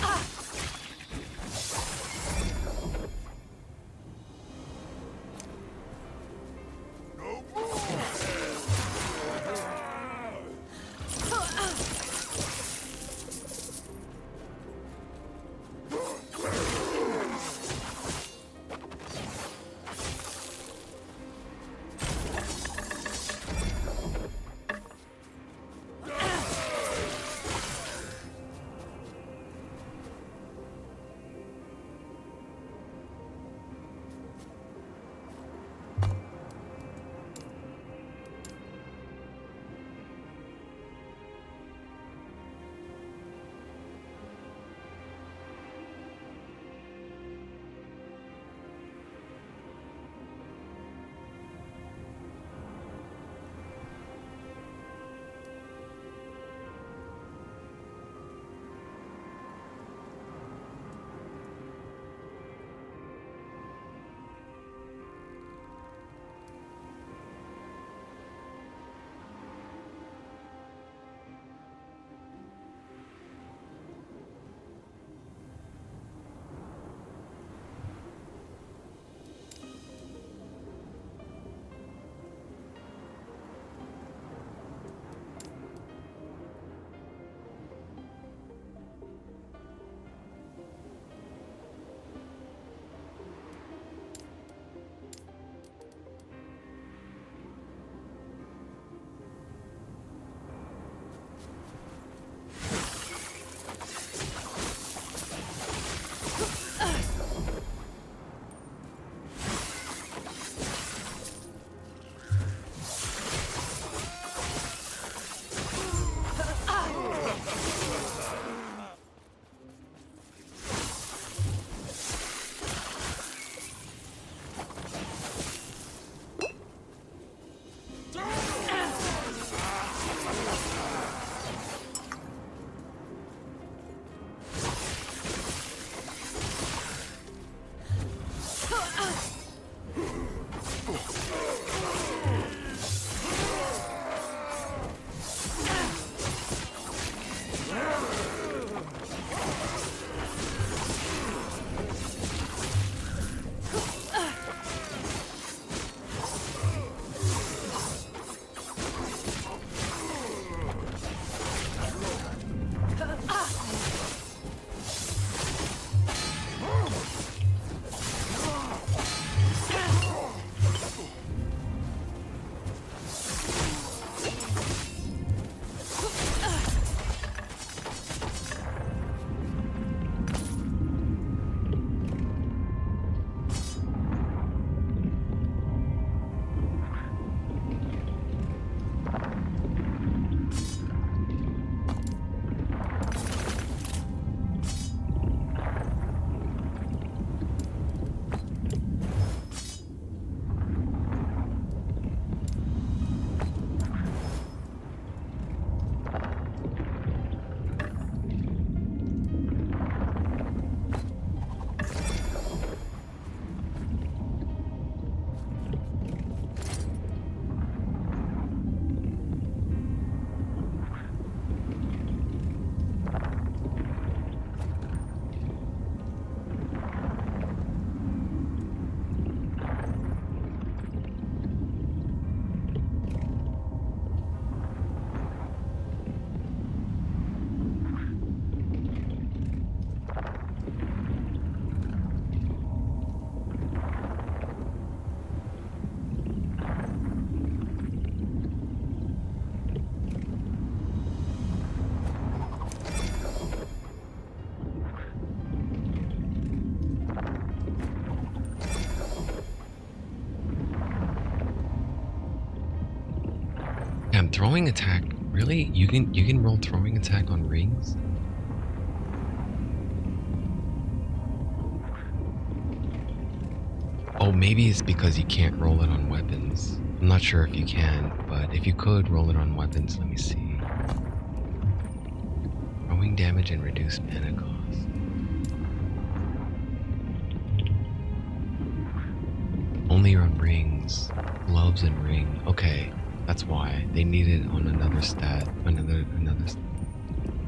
Throwing attack, really? You can roll throwing attack on rings? Oh, maybe it's because you can't roll it on weapons. I'm not sure if you can, but if you could roll it on weapons, let me see. Throwing damage and reduce mana cost. Only on rings, gloves and ring. Okay, that's why they need it on another stat, another.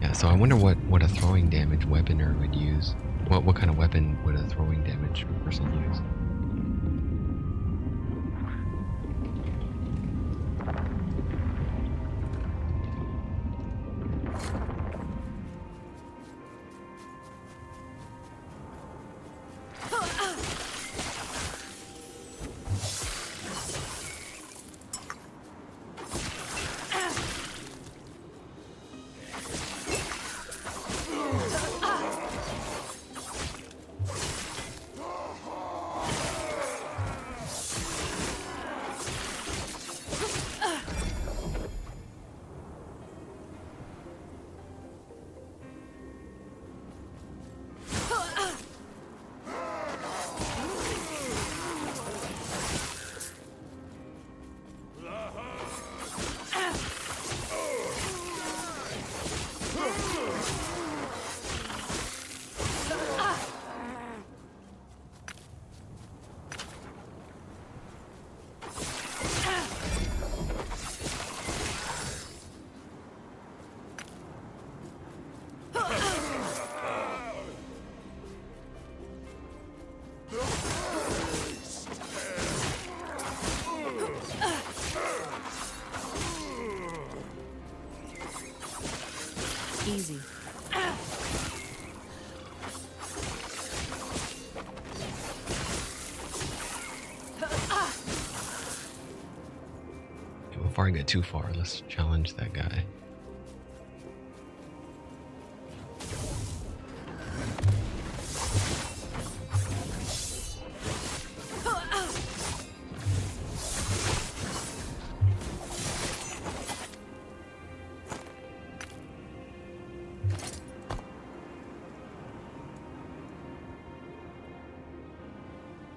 Yeah, so I wonder what a throwing damage weaponer would use. What kind of weapon would a throwing damage person use? Easy. Before I get too far, let's challenge that guy.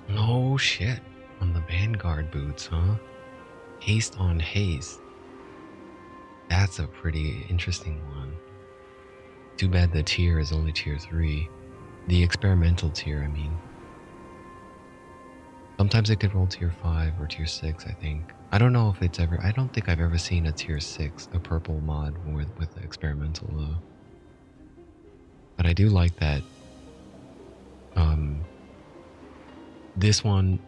No shit. On the Vanguard boots, huh? Haste on haste. That's a pretty interesting one. Too bad the tier is only tier 3. The experimental tier, I mean. Sometimes it could roll tier 5 or tier 6, I think. I don't know if it's ever... I don't think I've ever seen a tier 6, a purple mod with the experimental, though. But I do like that. This one...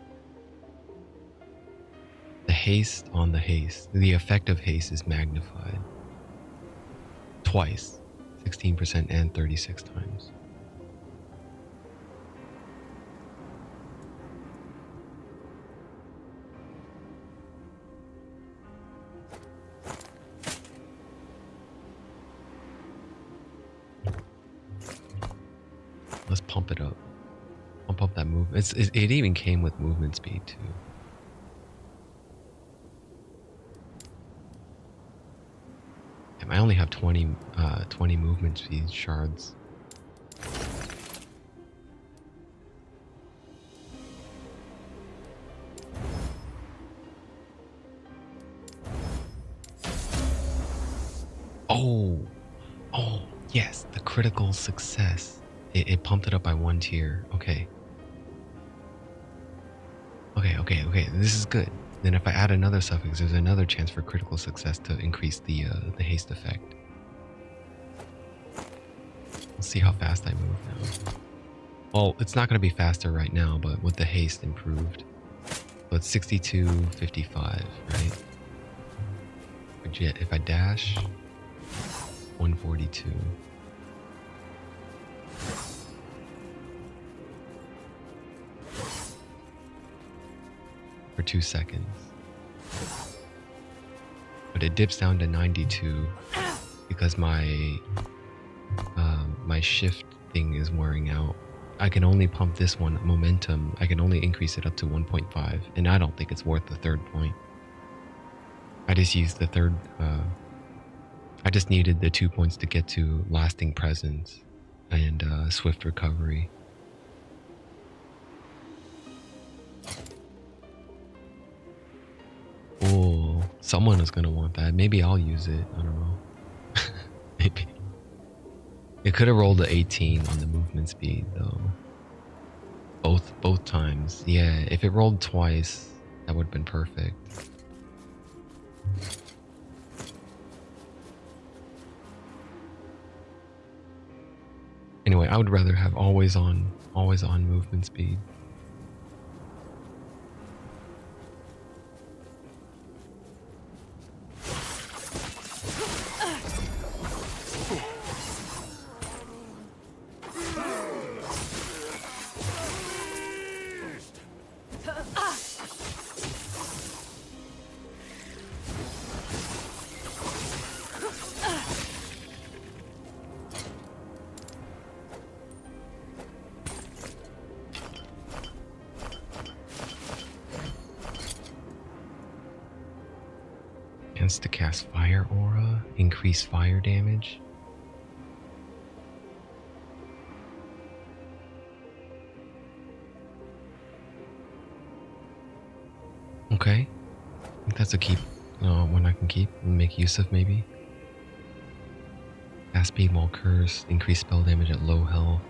The haste on the haste. The effect of haste is magnified. Twice. 16% and 36 times. Let's pump it up. Pump up that move. It even came with movement speed too. I only have 20 movement speed shards. Oh, yes, the critical success. It pumped it up by 1 tier. Okay. Okay. This is good. Then if I add another suffix, there's another chance for critical success to increase the haste effect. Let's see how fast I move now. Well, it's not going to be faster right now, but with the haste improved. So it's 62.55, right? If I dash, 142. For 2 seconds. But it dips down to 92 because my shift thing is wearing out. I can only pump this one momentum. I can only increase it up to 1.5, and I don't think it's worth the 3rd point. I just used the third. I just needed the 2 points to get to lasting presence and swift recovery. Oh, someone is gonna want that. Maybe I'll use it. I don't know. Maybe. It could have rolled a 18 on the movement speed though. Both times. Yeah, if it rolled twice, that would have been perfect. Anyway, I would rather have always on movement speed. Chance to cast Fire Aura, increase fire damage. Okay, I think that's a keep. One I can keep and make use of maybe. Fast speed while cursed, increase spell damage at low health.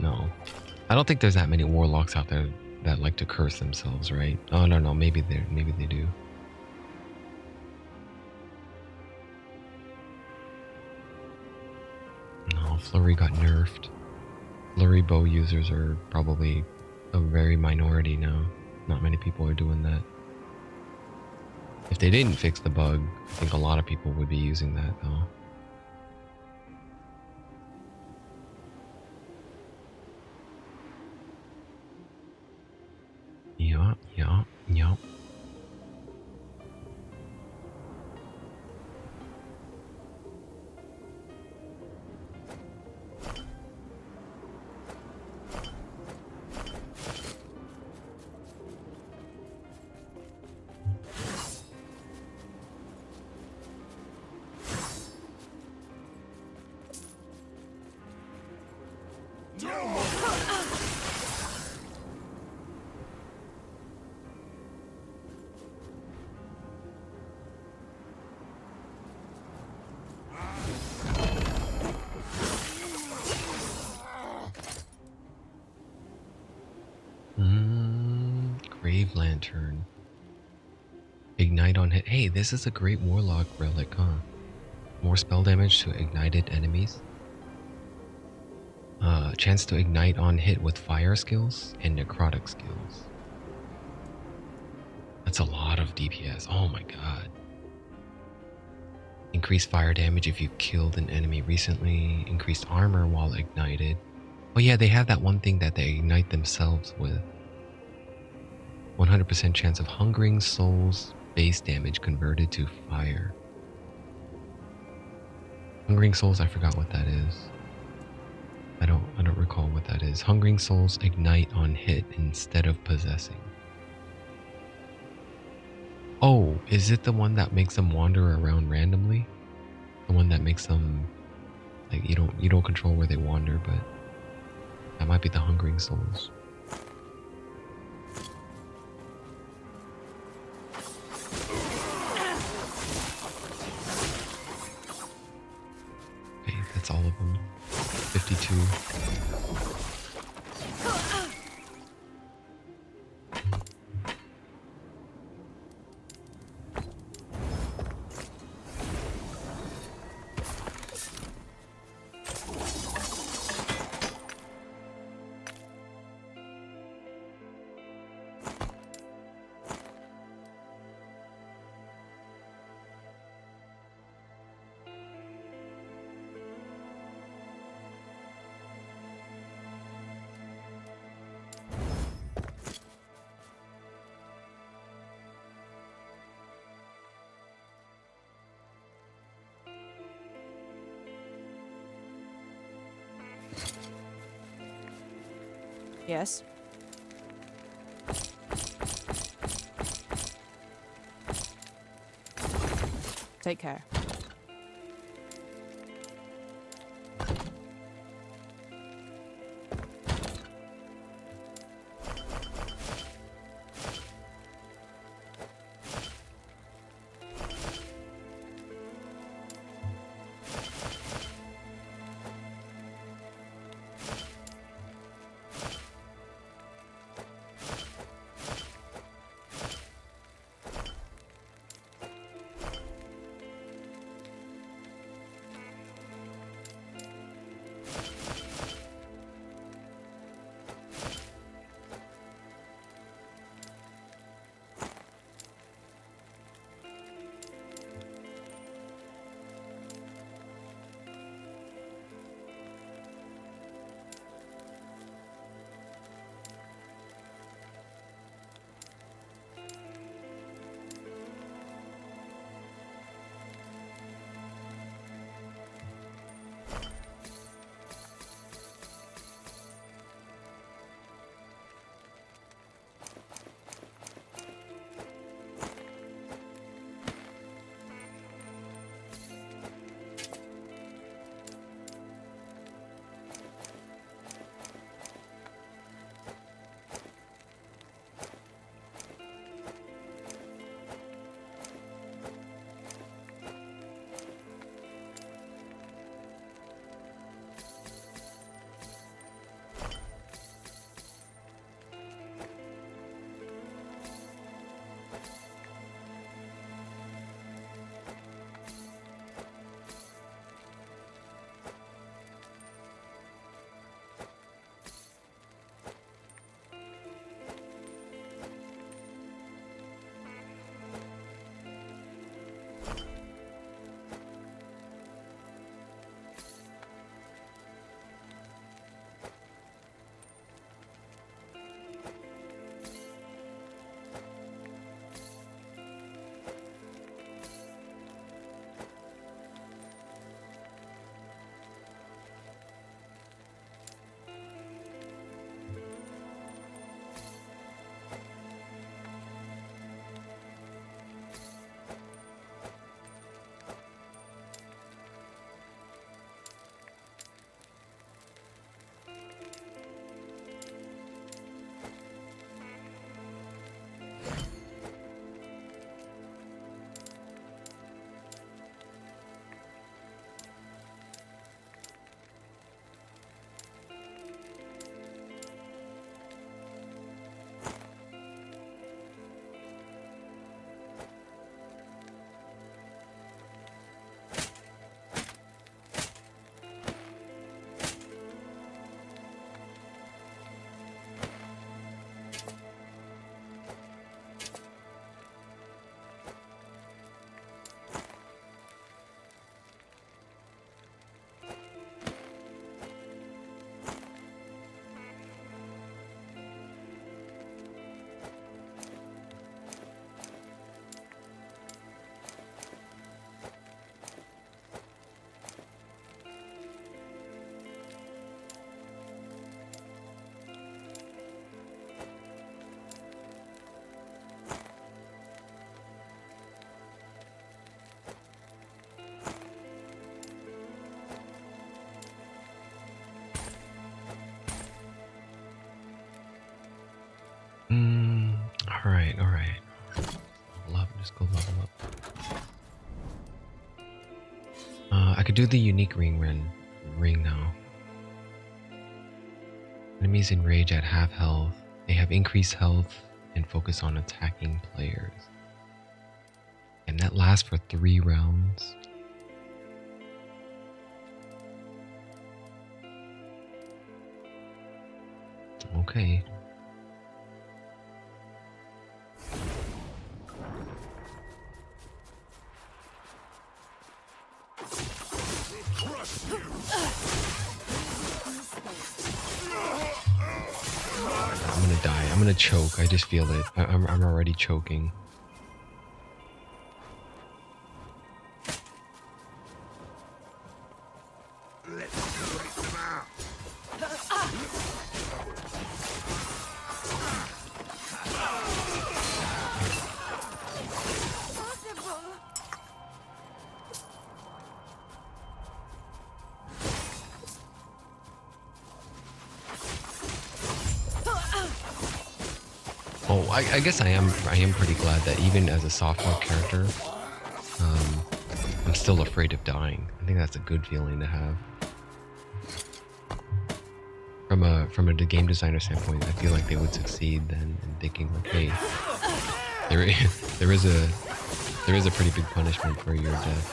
No, I don't think there's that many warlocks out there that like to curse themselves, right? Oh no, maybe they do. No, Flurry got nerfed. Flurry bow users are probably a very minority now. Not many people are doing that. If they didn't fix the bug, I think a lot of people would be using that though. Yup. Grave Lantern. Ignite on hit. Hey, this is a great warlock relic, huh? More spell damage to ignited enemies. Chance to ignite on hit with fire skills and necrotic skills. That's a lot of DPS. Oh my god. Increased fire damage if you killed an enemy recently. Increased armor while ignited. Oh yeah, they have that one thing that they ignite themselves with. 100% chance of hungering souls base damage converted to fire. Hungering souls, I forgot what that is. I don't recall what that is. Hungering souls ignite on hit instead of possessing. Oh, is it the one that makes them wander around randomly? The one that makes them like you don't control where they wander, but that might be the hungering souls. Okay, that's all of them. 52. Yes. Take care. Alright, alright. Level up, just go level up. I could do the unique ring now. Enemies in rage at half health. They have increased health and focus on attacking players. And that lasts for 3 rounds. Okay. I'm gonna die. I'm gonna choke. I just feel it. I'm already choking. Well, I guess I am pretty glad that even as a sophomore character, I'm still afraid of dying. I think that's a good feeling to have. From a game designer standpoint, I feel like they would succeed then in thinking like, hey, there is a pretty big punishment for your death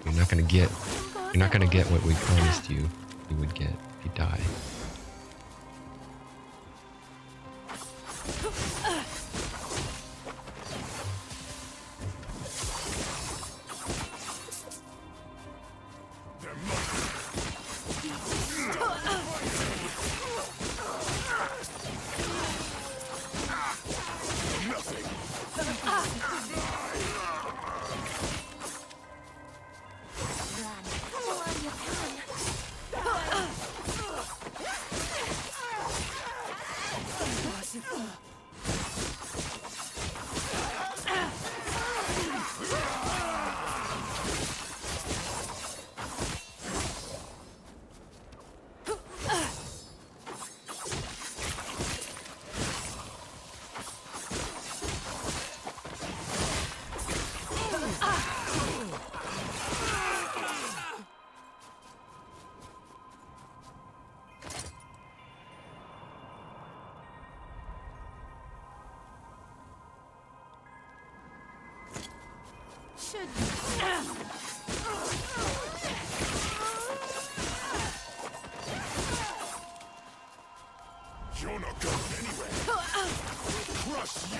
here. You're not gonna get what we promised you would get if you die. You're not going anywhere. Crush you.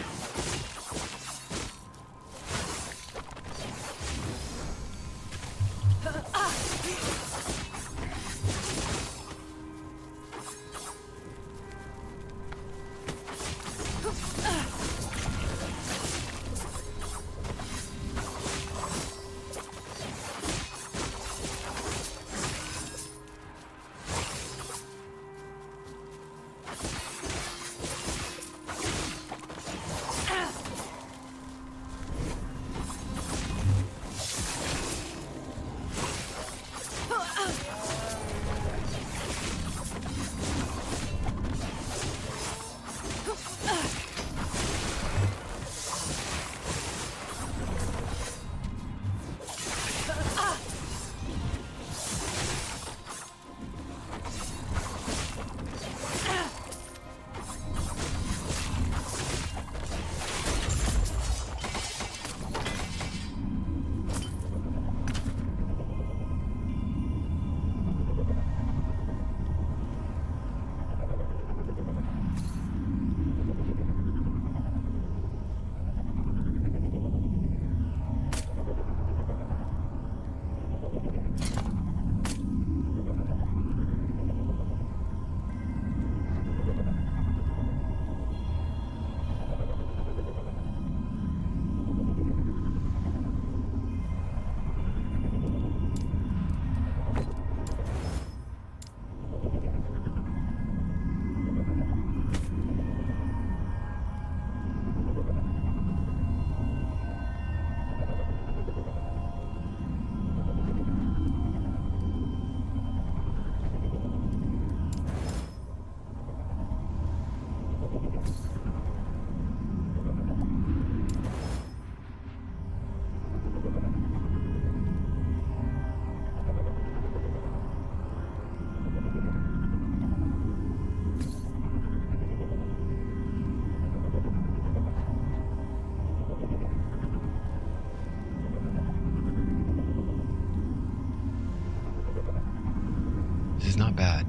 This is not bad.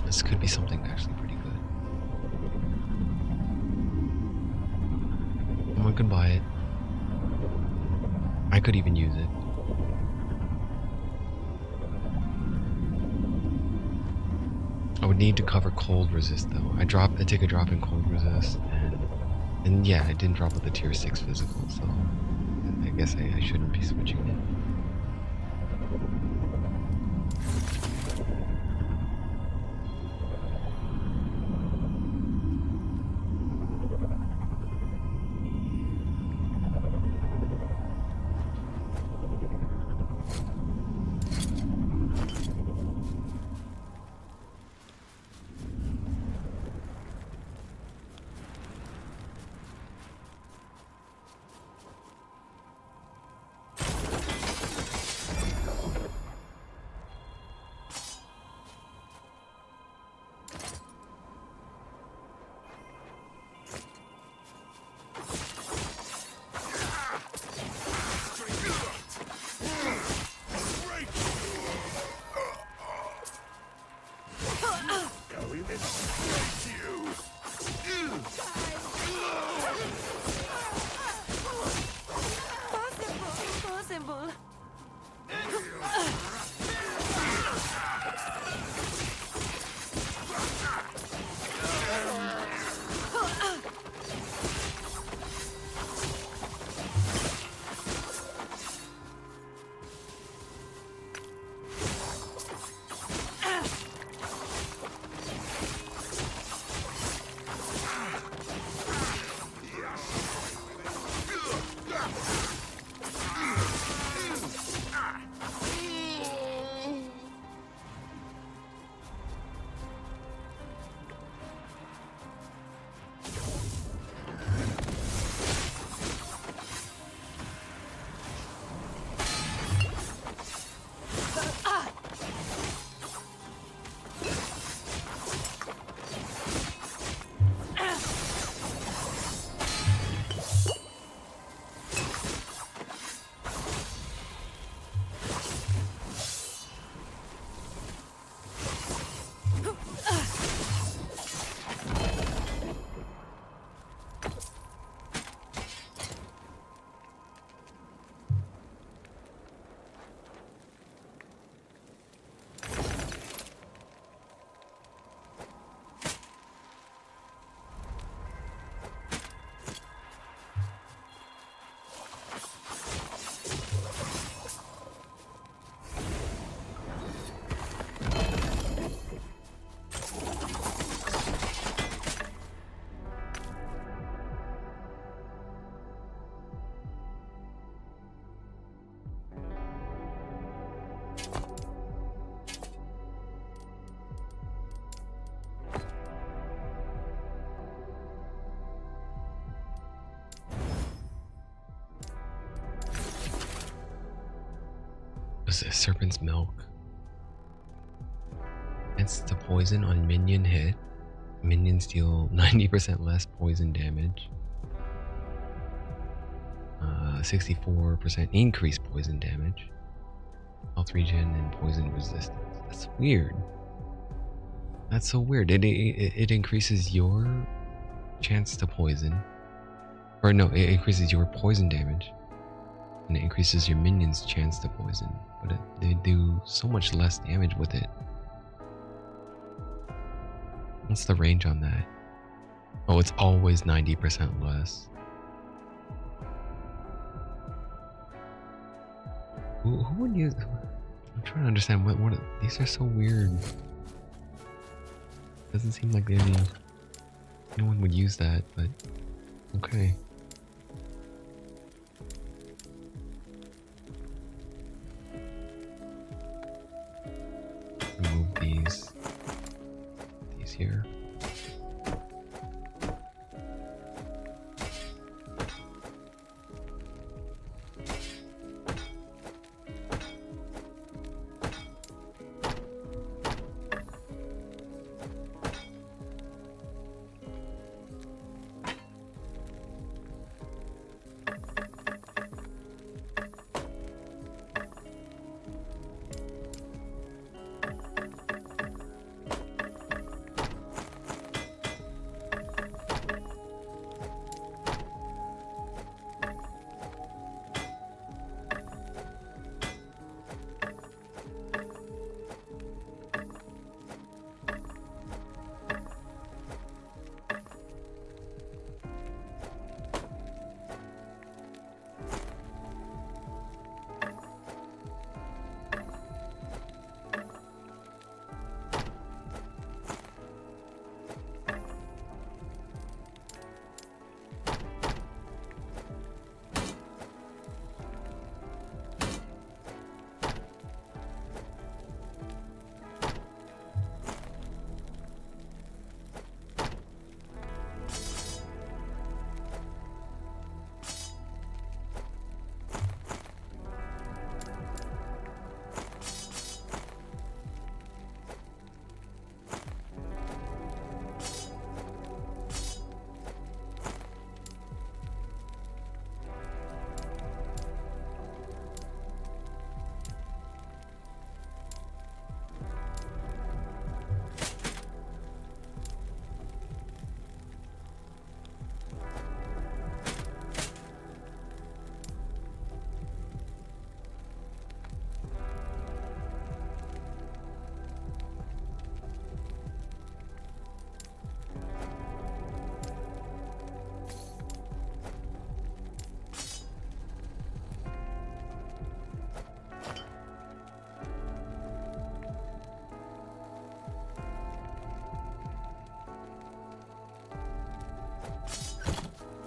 This could be something actually pretty good. Someone could buy it. I could even use it. I would need to cover cold resist though. I take a drop in cold resist, and yeah, I didn't drop with a tier 6 physical, so I guess I shouldn't be switching it. was it? Serpent's Milk. It's to poison on minion hit. Minions deal 90% less poison damage. 64% increased poison damage. Health regen and poison resistance. That's weird. That's so weird. It increases your chance to poison. Or no, it increases your poison damage. And it increases your minions' chance to poison. But they do so much less damage with it. What's the range on that? Oh, it's always 90% less. Who would use... I'm trying to understand what these are so weird. Doesn't seem like anyone would use that, but okay. Remove these here.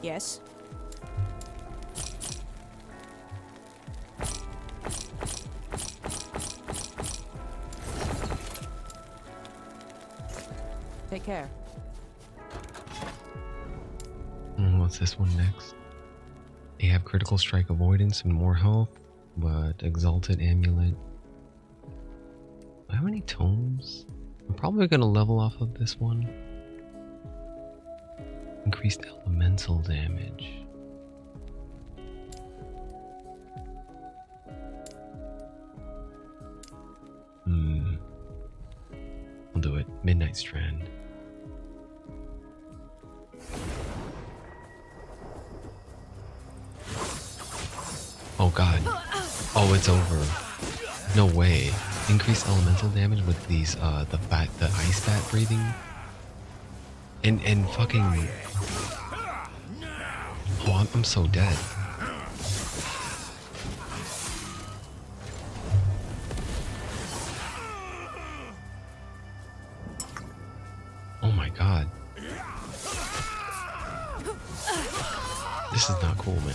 Yes. Take care. What's this one next? They have critical strike avoidance and more health, but exalted amulet. Do I have any tomes? I'm probably gonna level off of this one. Increased elemental damage. I'll do it. Midnight Strand. Oh god. Oh, it's over. No way. Increased elemental damage with these the ice bat breathing. And fucking... Oh, I'm so dead. Oh my god. This is not cool, man.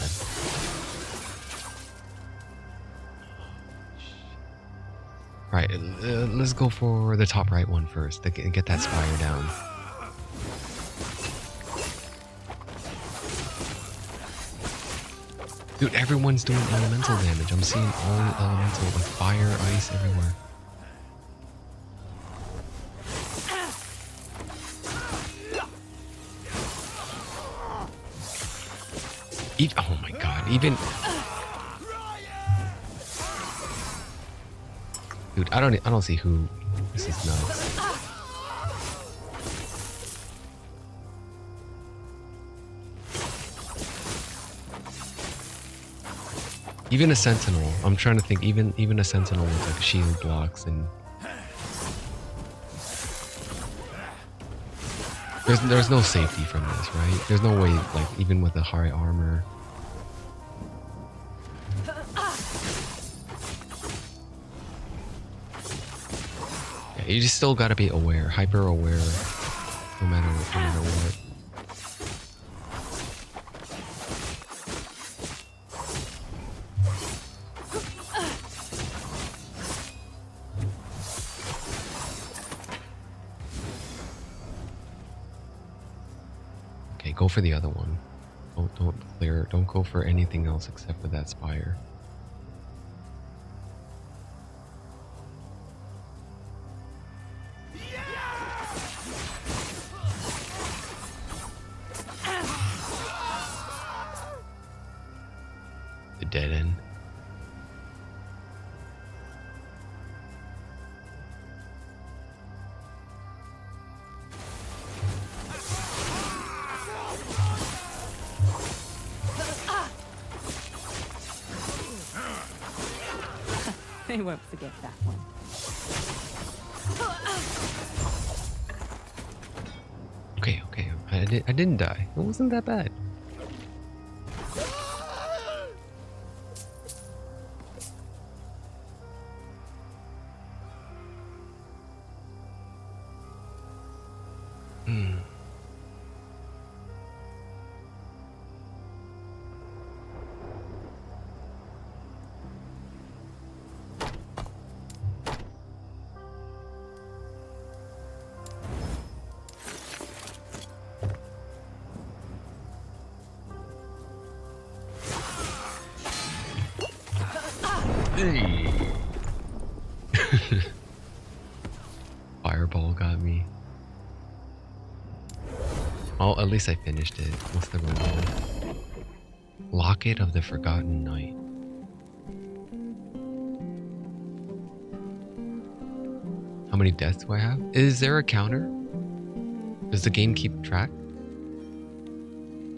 Right, let's go for the top right one first. Get that spire down. Dude, everyone's doing elemental damage. I'm seeing all elemental, like fire, ice everywhere. Oh my god, even... Dude, I don't see who... This is nuts. Even a sentinel. I'm trying to think. Even a sentinel with like shield blocks and there's no safety from this, right? There's no way, like even with a high armor. Yeah, you just still gotta be aware, hyper aware, no matter what. Go for the other one. Don't clear. Don't go for anything else except for that spire. The dead end. They won't forget that one. Okay. I didn't die. It wasn't that bad. Hey. Fireball got me. Oh, at least I finished it. What's the reward? Locket of the Forgotten Night. How many deaths do I have? Is there a counter? Does the game keep track?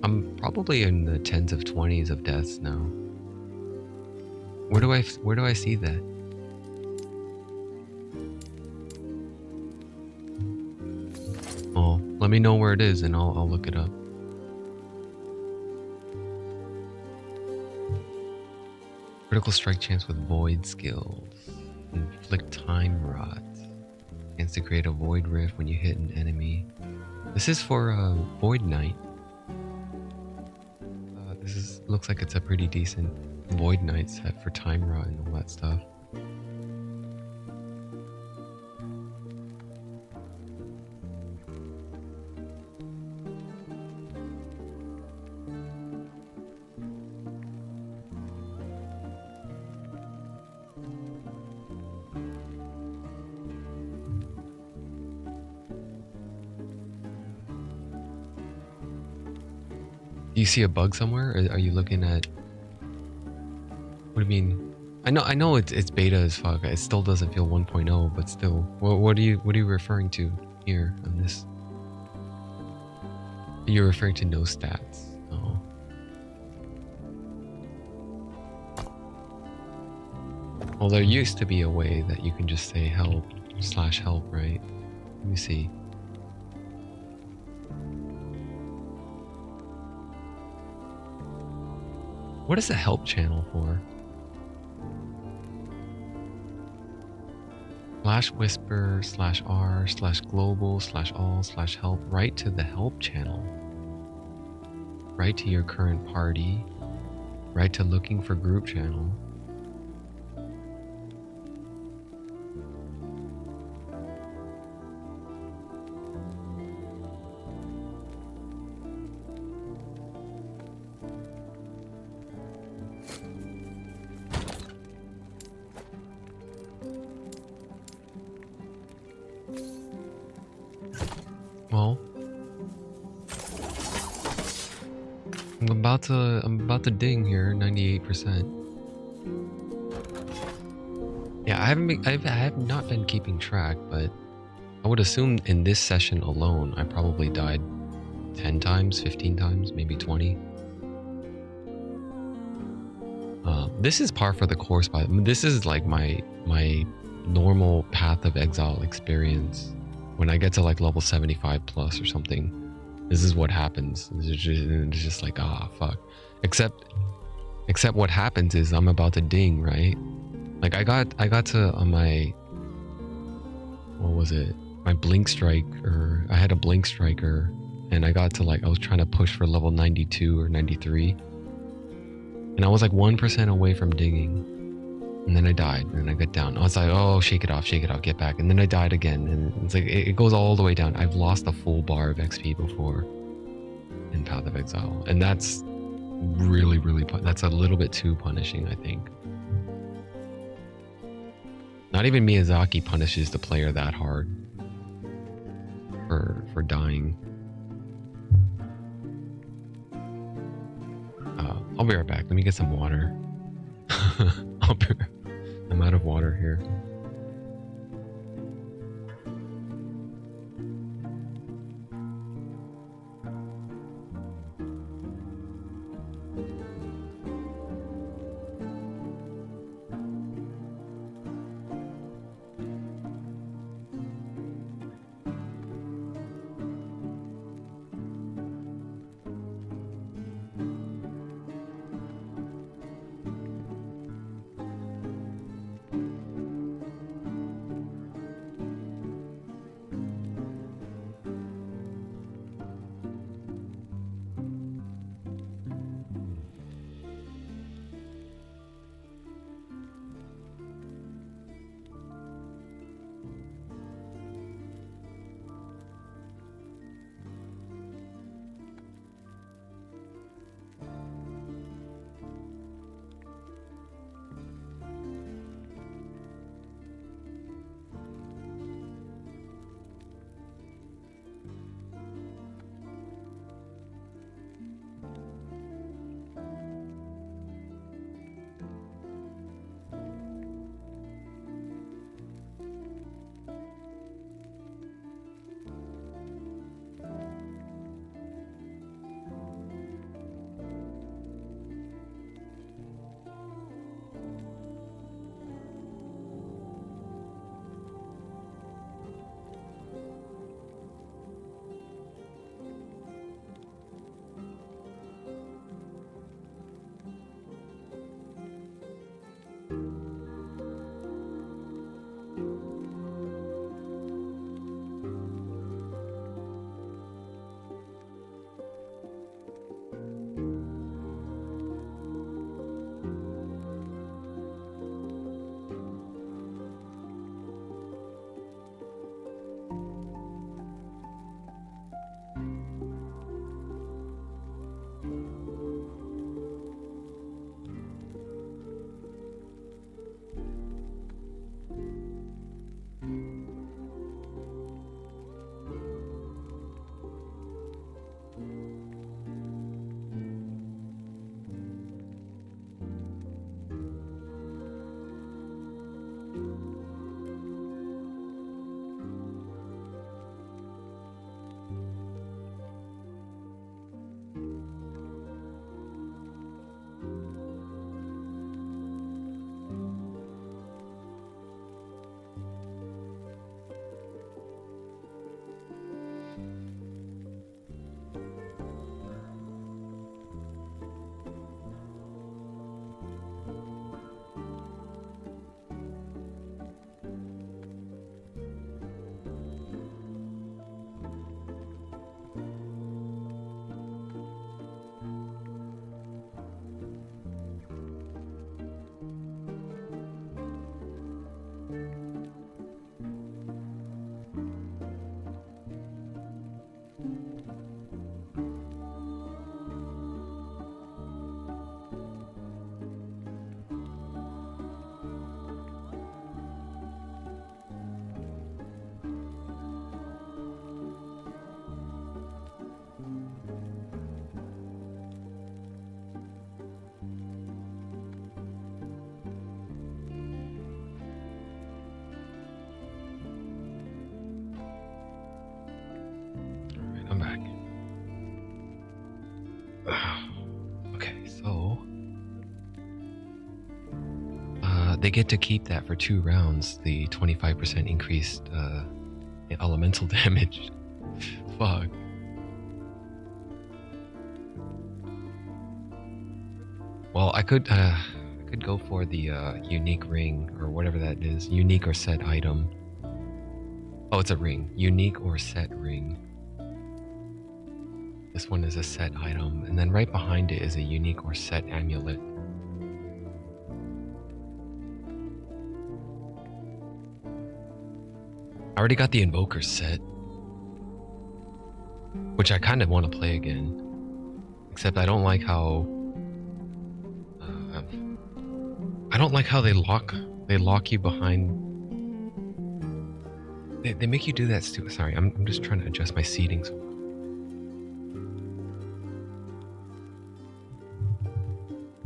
I'm probably in the 10s of 20s of deaths now. Where do I see that? Oh, let me know where it is and I'll look it up. Critical strike chance with void skills. Inflict time rot. Chance to create a void rift when you hit an enemy. This is for Void Knight. Looks like it's a pretty decent Void Knight set for time rot and all that stuff. Do you see a bug somewhere? Or are you looking at... What do you mean? I know it's beta as fuck. It still doesn't feel 1.0, but still. What are you referring to here on this? You're referring to no stats. Oh. Well, there used to be a way that you can just say help / help, right? Let me see. What is the help channel for? /whisper /r /global /all /help. Right to the help channel. Right to your current party. Right to looking for group channel. I'm about to ding here, 98%. Yeah, I have not been keeping track, but I would assume in this session alone, I probably died 10 times, 15 times, maybe 20. This is par for the course, this is like my normal Path of Exile experience. When I get to like level 75 plus or something, this is what happens. It's just like, ah, fuck. Except what happens is I'm about to ding, right? Like I got to on my, what was it? My blink strike, or I had a blink striker, and I got to like, I was trying to push for level 92 or 93. And I was like 1% away from dinging. And then I died, and then I got down. I was like, oh, shake it off, get back. And then I died again. And it's like, it goes all the way down. I've lost a full bar of XP before in Path of Exile. And that's really, that's a little bit too punishing, I think. Not even Miyazaki punishes the player that hard for dying. I'll be right back. Let me get some water. I'm out of water here. they get to keep that for 2 rounds, the 25% increased elemental damage. Fuck. Well, I could go for the unique ring or whatever that is. Unique or set item. Oh, it's a ring. Unique or set ring. This one is a set item, and then right behind it is a unique or set amulet. I already got the Invoker set, which I kind of want to play again. Except I don't like how they lock you behind. They make you do that too. Sorry, I'm just trying to adjust my seating.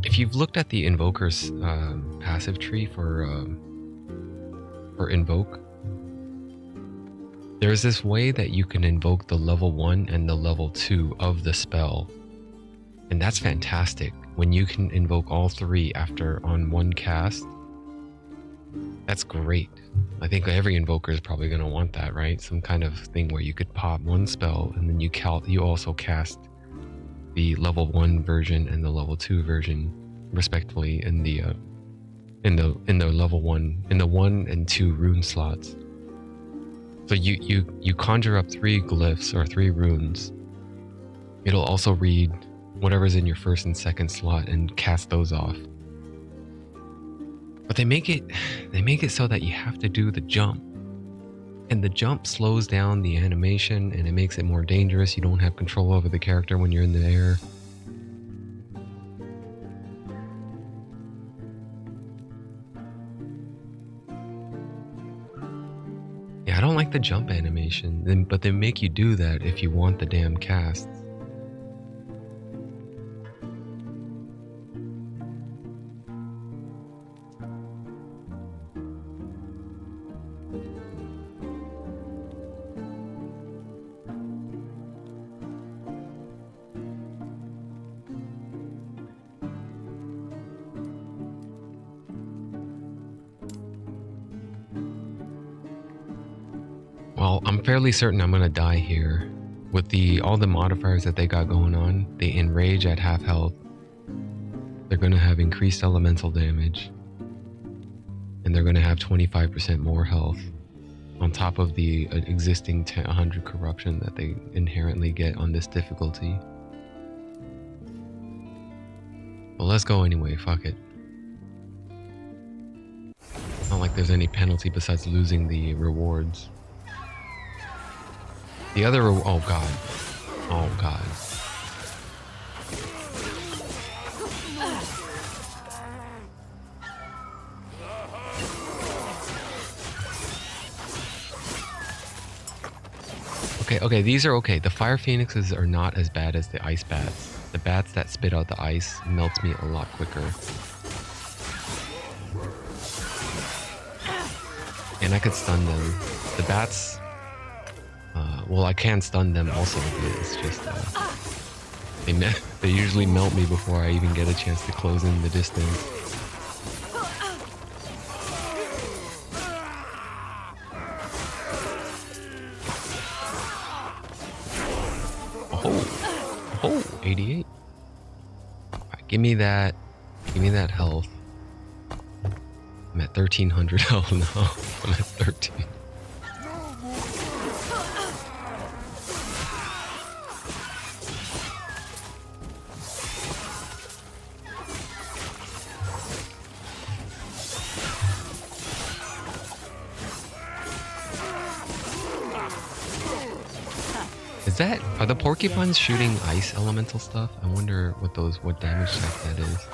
If you've looked at the Invoker's passive tree for Invoke, there's this way that you can invoke the level 1 and the level 2 of the spell. And that's fantastic. When you can invoke all 3 on one cast, that's great. I think every invoker is probably going to want that, right? Some kind of thing where you could pop one spell and then you also cast the level 1 version and the level 2 version respectively in the level 1, in the 1 and 2 rune slots. So you conjure up 3 glyphs or 3 runes. It'll also read whatever's in your first and second slot and cast those off. But they make it so that you have to do the jump. And the jump slows down the animation and it makes it more dangerous. You don't have control over the character when you're in the air. Yeah, I don't like the jump animation, but they make you do that if you want the damn casts. Well, I'm fairly certain I'm gonna die here. With all the modifiers that they got going on, they enrage at half health. They're gonna have increased elemental damage. And they're gonna have 25% more health. On top of the existing 100 corruption that they inherently get on this difficulty. Well, let's go anyway, fuck it. Not like there's any penalty besides losing the rewards. The other oh god. Oh god. Okay, these are okay. The fire phoenixes are not as bad as the ice bats. The bats that spit out the ice melts me a lot quicker. And I could stun them. The bats, well, I can stun them also, but it's just, they usually melt me before I even get a chance to close in the distance. Oh, 88. Alright, give me that health. I'm at 1300 health now. I'm at 13. Are the porcupines shooting ice elemental stuff? I wonder what damage type that is.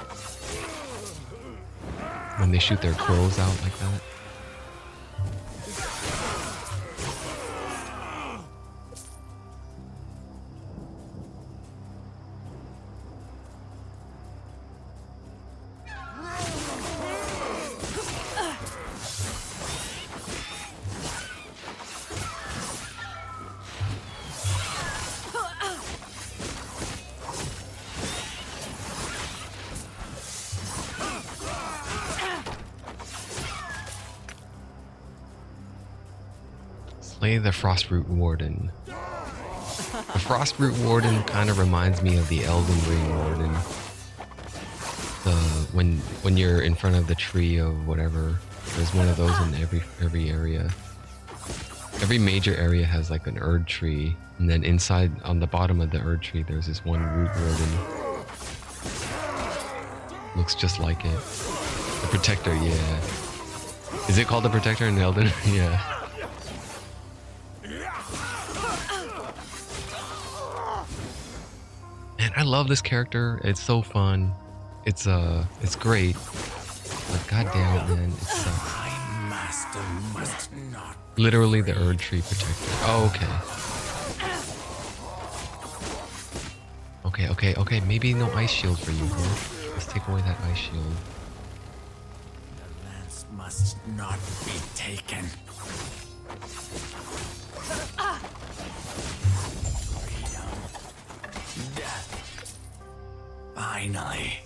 When they shoot their quills out like that. Play the Frostroot Warden. The Frostroot Warden kind of reminds me of the Elden Ring Warden. When you're in front of the tree of whatever, there's one of those in every area. Every major area has like an Erd tree, and then inside on the bottom of the Erd tree, there's this one root warden. Looks just like it. The Protector, yeah. Is it called the Protector in Elden? Yeah. Man, I love this character. It's so fun. It's great. But goddamn it, man, it sucks. My master must not. Literally the Erd Tree Protector. Oh, okay. Okay. Maybe no ice shield for you, huh? Let's take away that ice shield. The lance must not be taken. Freedom. Death. Finally.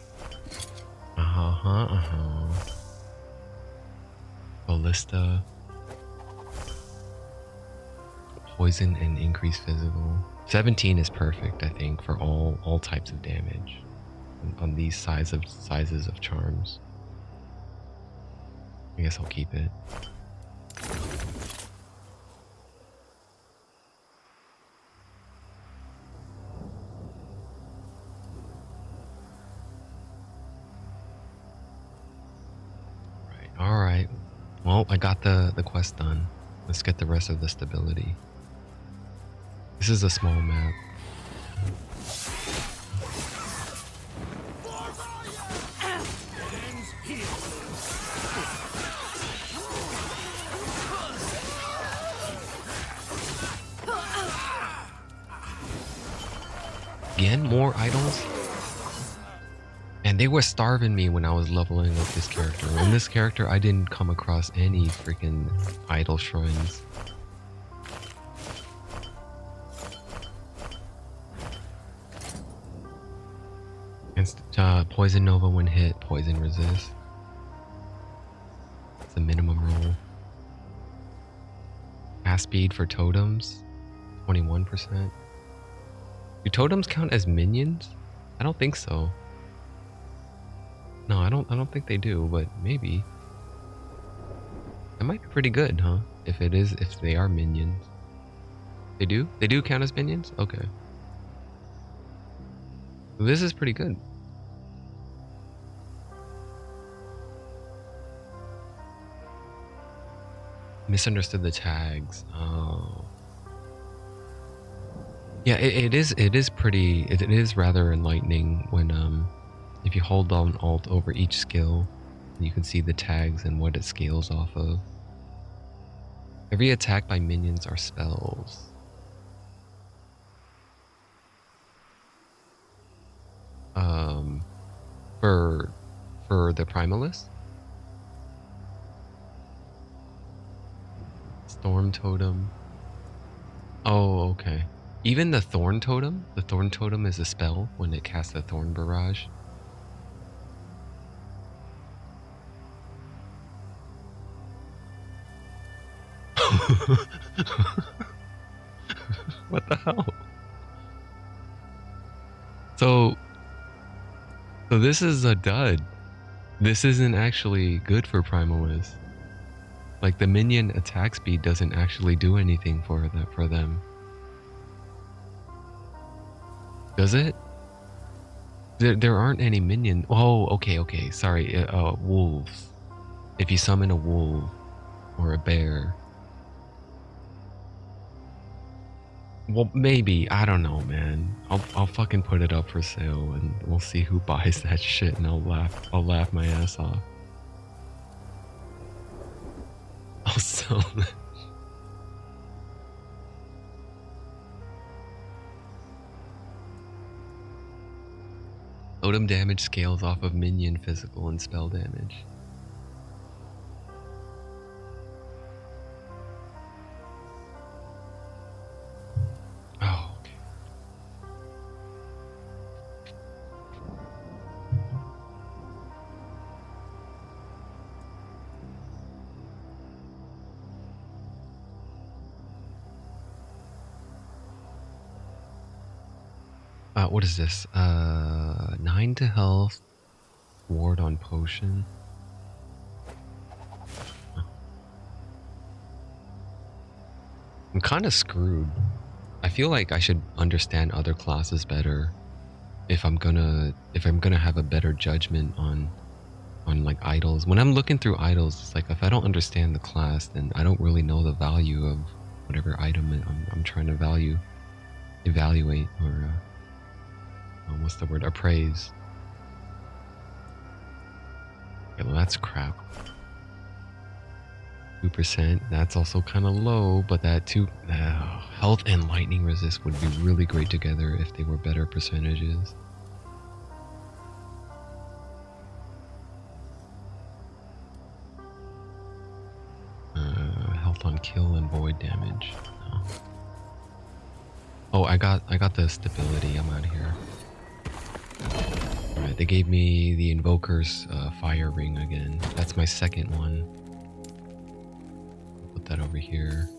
Ballista. Poison and increased physical. 17 is perfect, I think, for all types of damage on these sizes of charms. I guess I'll keep it. All right. Well, I got the quest done. Let's get the rest of the stability. This is a small map. Again, more idols? And they were starving me when I was leveling up this character. In this character, I didn't come across any freaking idol shrines. Poison Nova when hit, poison resist. It's the minimum roll. Fast speed for totems, 21%. Do totems count as minions? I don't think so. No, I don't think they do, but maybe. That might be pretty good, huh? If they are minions. They do? They do count as minions? Okay. This is pretty good. Misunderstood the tags. Oh. Yeah, it is pretty, it is rather enlightening when if you hold down Alt over each skill, you can see the tags and what it scales off of. Every attack by minions are spells. For the Primalist? Storm Totem. Oh, okay. Even the Thorn Totem? The Thorn Totem is a spell when it casts a Thorn Barrage. What the hell? So this is a dud. This isn't actually good for Primalist. Like, the minion attack speed doesn't actually do anything for them. Does it? There aren't any minions. Oh, okay. Sorry. Wolves. If you summon a wolf or a bear. Well, maybe. I don't know, man. I'll fucking put it up for sale and we'll see who buys that shit, and I'll laugh my ass off. I'll sell it. Totem damage scales off of minion physical and spell damage. Oh, okay. What is this? 9 to health. Ward on potion. I'm kind of screwed. I feel like I should understand other classes better if I'm gonna have a better judgment on like idols. When I'm looking through idols, it's like if I don't understand the class, then I don't really know the value of whatever item I'm trying to evaluate, or what's the word? Appraise. Okay, well that's crap. 2%. That's also kind of low, but that health and lightning resist would be really great together if they were better percentages. Health on kill and void damage. No. Oh, I got the stability. I'm out of here. All right, they gave me the Invoker's fire ring again. That's my second one. Put that over here.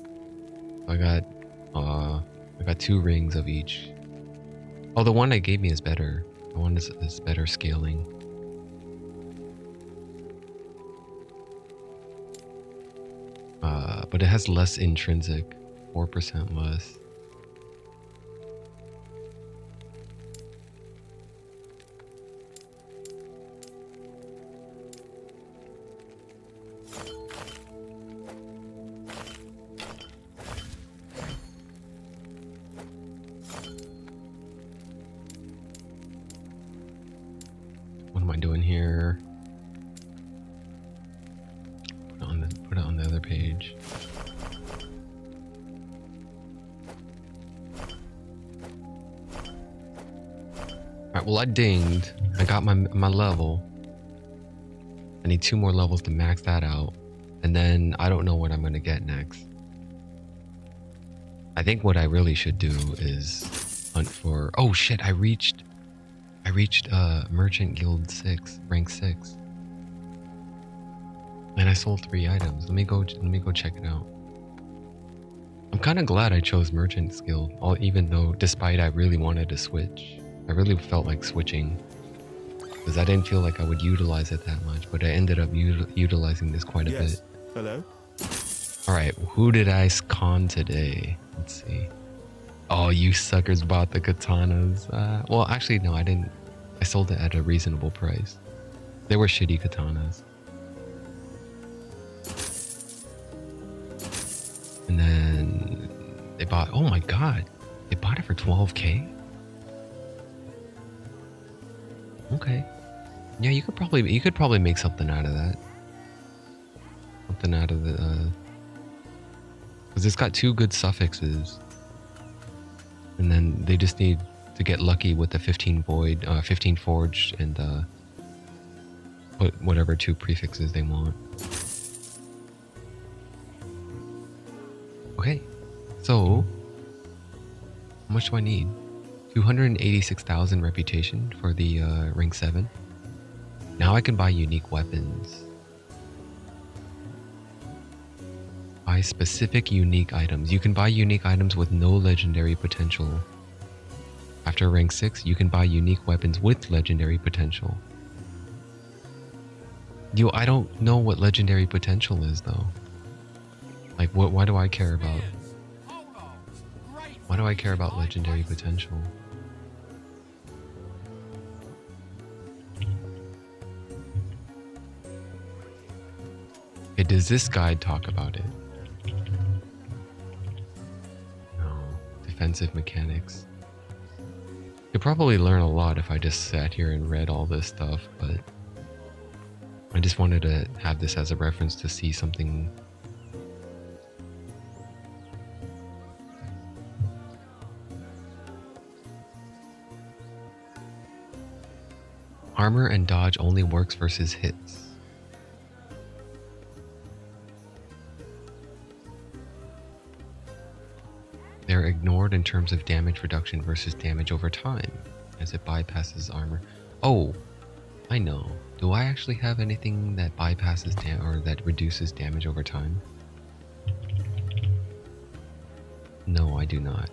I got 2 rings of each. Oh, the one they gave me is better. The one is better scaling. But it has less intrinsic, 4% less. What am I doing here? Put it on the other page. Alright, well I dinged. I got my level. I need 2 more levels to max that out. And then I don't know what I'm gonna get next. I think what I really should do is hunt for... Oh shit, I reached Merchant Guild 6, rank 6. And I sold 3 items. Let me go check it out. I'm kind of glad I chose Merchant's Guild, even though despite I really wanted to switch. I really felt like switching because I didn't feel like I would utilize it that much, but I ended up utilizing this quite a bit. Hello? Alright, who did I con today? Let's see. Oh, you suckers bought the katanas. Well, actually, no, I didn't. I sold it at a reasonable price. They were shitty katanas. And then they bought, oh my god, they bought it for 12k? Okay. Yeah, you could probably make something out of that. Something out of the, because it's got 2 good suffixes. And then they just need to get lucky with the 15 void, 15 forged, and put whatever 2 prefixes they want. Okay, so how much do I need? 286,000 reputation for the rank 7. Now I can buy unique weapons. Buy specific unique items. You can buy unique items with no legendary potential. After rank 6, you can buy unique weapons with legendary potential. I don't know what legendary potential is though. Like, why do I care about... Why do I care about legendary potential? Okay, does this guide talk about it? No. Defensive mechanics. Could probably learn a lot if I just sat here and read all this stuff, but I just wanted to have this as a reference to see something. Armor and dodge only works versus hits. They're ignored in terms of damage reduction versus damage over time, as it bypasses armor. Oh, I know. Do I actually have anything that bypasses or that reduces damage over time? No, I do not.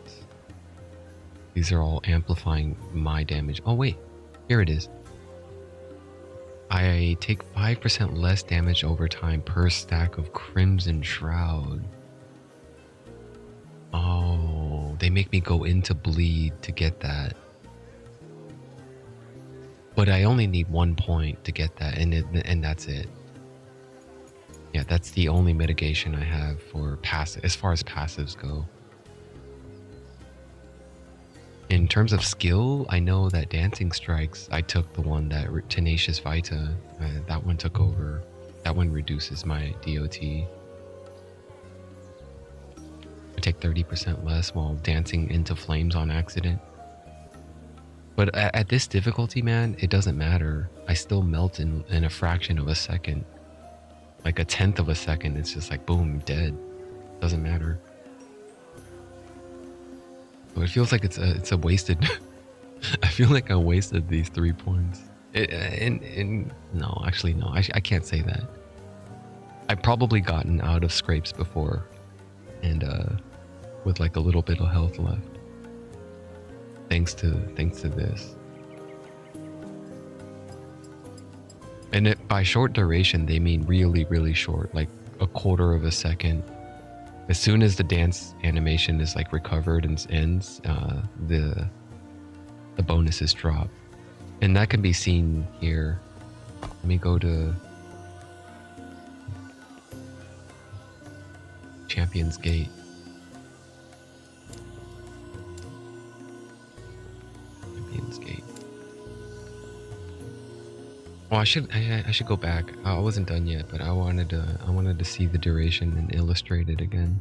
These are all amplifying my damage. Oh wait, here it is. I take 5% less damage over time per stack of Crimson Shroud. Oh, they make me go into bleed to get that. But I only need 1 point to get that, and that's it. Yeah, that's the only mitigation I have for passive, as far as passives go. In terms of skill, I know that Dancing Strikes, I took the one that Tenacious Vita, that one took over. That one reduces my DOT. I take 30% less while dancing into flames on accident. But at this difficulty, man, it doesn't matter. I still melt in a fraction of a second. Like a tenth of a second, it's just like, boom, dead. Doesn't matter. So it feels like it's a wasted... I feel like I wasted these 3 points. No, actually, no. I can't say that. I've probably gotten out of scrapes before. And with like a little bit of health left. Thanks to this. And by short duration, they mean really, really short, like a quarter of a second. As soon as the dance animation is like recovered and ends, the bonuses drop. And that can be seen here. Let me go to Champion's Gate. Gate. Oh, I should go back. I wasn't done yet, but I wanted to see the duration and illustrate it again.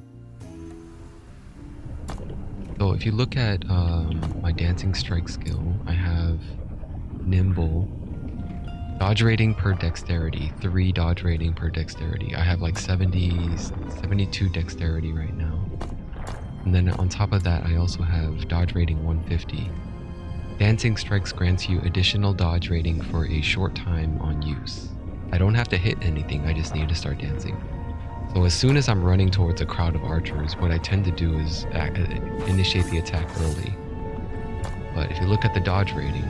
So if you look at my Dancing Strike skill, I have Nimble, dodge rating per dexterity, 3 dodge rating per dexterity. I have like 72 dexterity right now. And then on top of that, I also have dodge rating 150. Dancing Strikes grants you additional dodge rating for a short time on use. I don't have to hit anything, I just need to start dancing. So as soon as I'm running towards a crowd of archers, what I tend to do is initiate the attack early. But if you look at the dodge rating,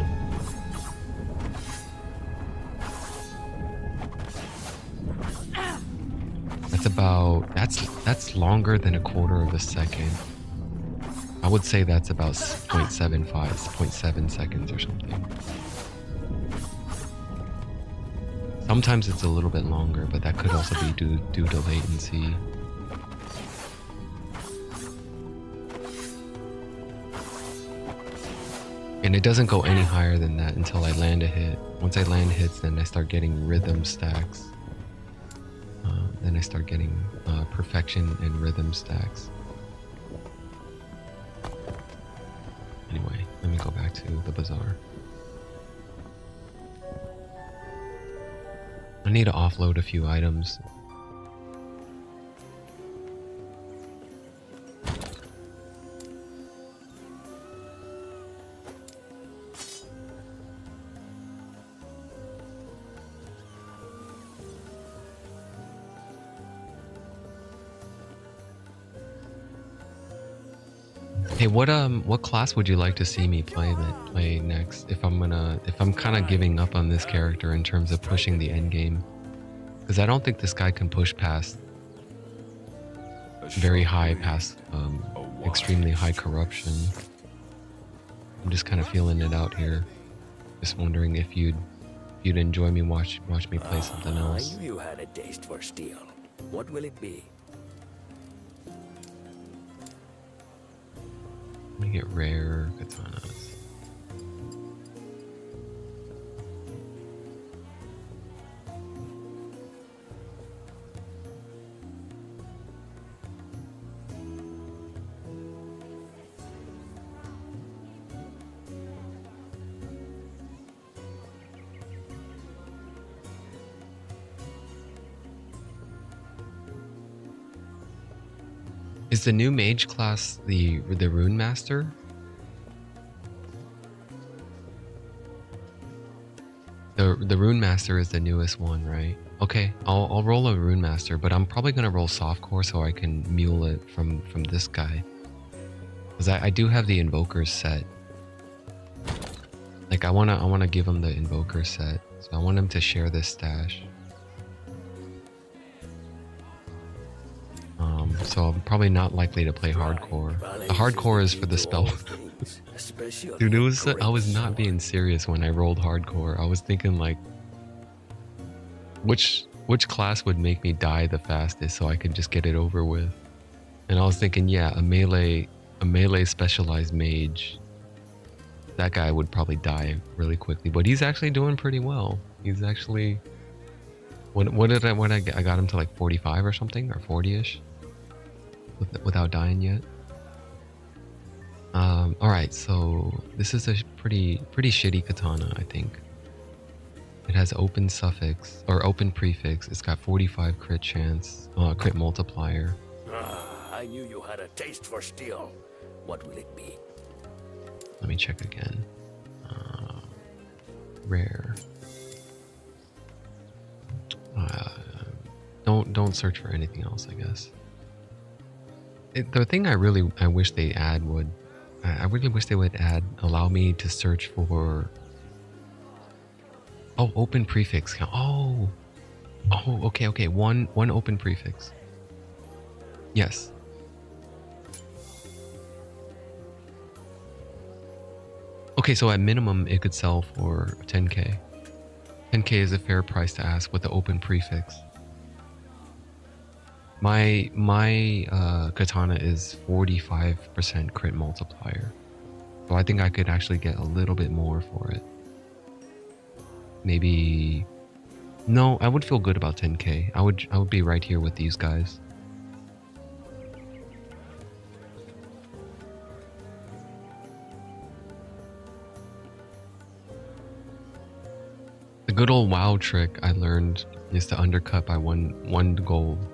that's longer than a quarter of a second. I would say that's about 0.75, 0.7 seconds or something. Sometimes it's a little bit longer, but that could also be due to latency. And it doesn't go any higher than that until I land a hit. Once I land hits, then I start getting rhythm stacks. Then I start getting perfection and rhythm stacks. Anyway, let me go back to the bazaar. I need to offload a few items. Hey, what class would you like to see me play next? If I'm kind of giving up on this character in terms of pushing the end game, because I don't think this guy can push past very high, past extremely high corruption. I'm just kind of feeling it out here. Just wondering if you'd enjoy me watch me play something else. I knew you had a taste for steel. What will it be? Let me get rare katanas. Is the new mage class the Rune Master? The Rune Master is the newest one, right? Okay, I'll roll a Rune Master, but I'm probably gonna roll softcore so I can mule it from this guy. Because I do have the Invokers set I wanna give him the invoker set. So I want him to share this stash. So I'm probably not likely to play hardcore. The hardcore is for the spell. Dude, I was not being serious when I rolled hardcore. I was thinking like, which class would make me die the fastest so I could just get it over with. And I was thinking, yeah, a melee specialized mage. That guy would probably die really quickly, but he's actually doing pretty well. He's actually, what did I get? I got him to like 45 or something, or 40ish, without dying yet. All right, so this is a pretty shitty katana, I think. It has open suffix or open prefix. It's got 45 crit chance, crit multiplier. I knew you had a taste for steel. What will it be? Let me check again. Rare. Don't search for anything else, I guess. The thing I wish they add would, I really wish they would allow me to search for. Oh, open prefix count. Oh, okay. One open prefix. Yes. Okay, so at minimum, it could sell for 10k. 10k is a fair price to ask with the open prefix. My katana is 45% crit multiplier, so I think I could actually get a little bit more for it. Maybe. No, I would feel good about 10k. I would be right here with these guys. The good old WoW trick I learned is to undercut by one gold.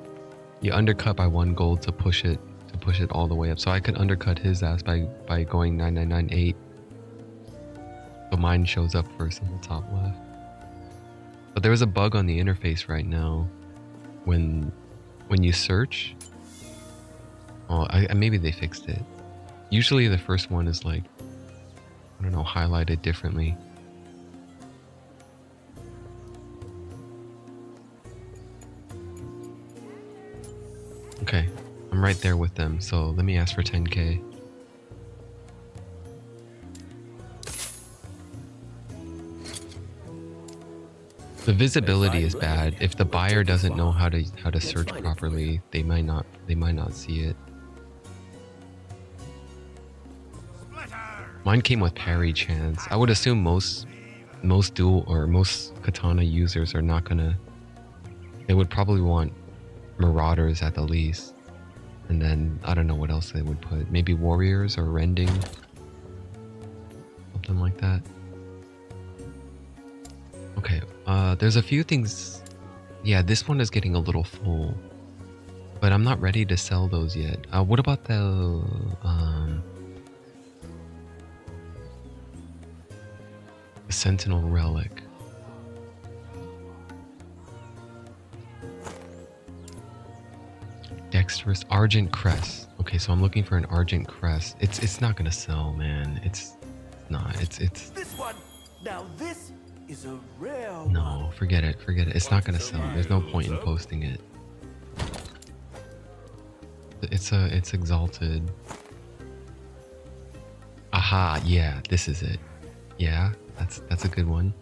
You undercut by 1 gold to push it all the way up. So I could undercut his ass by going 9998. So mine shows up first in the top left. But there is a bug on the interface right now when you search. Oh, maybe they fixed it. Usually the first one is like, I don't know, highlighted differently. Okay, I'm right there with them, so let me ask for 10k. The visibility is bad. If the buyer doesn't know how to search properly, they might not see it. Mine came with parry chance. I would assume most dual or most katana users are not gonna. They would probably want marauders at the least, and then I don't know what else they would put. Maybe warriors or rending, something like that. Okay, there's a few things. Yeah, this one is getting a little full, but I'm not ready to sell those yet. What about the Sentinel Relic? Dexterous Argent Crest. Okay, so I'm looking for an Argent Crest. It's not gonna sell, man. It's not. It's This one. Now this is a rare no, forget it. It's not gonna sell. There's no point in posting it. It's exalted. Aha, yeah, this is it. Yeah, that's a good one.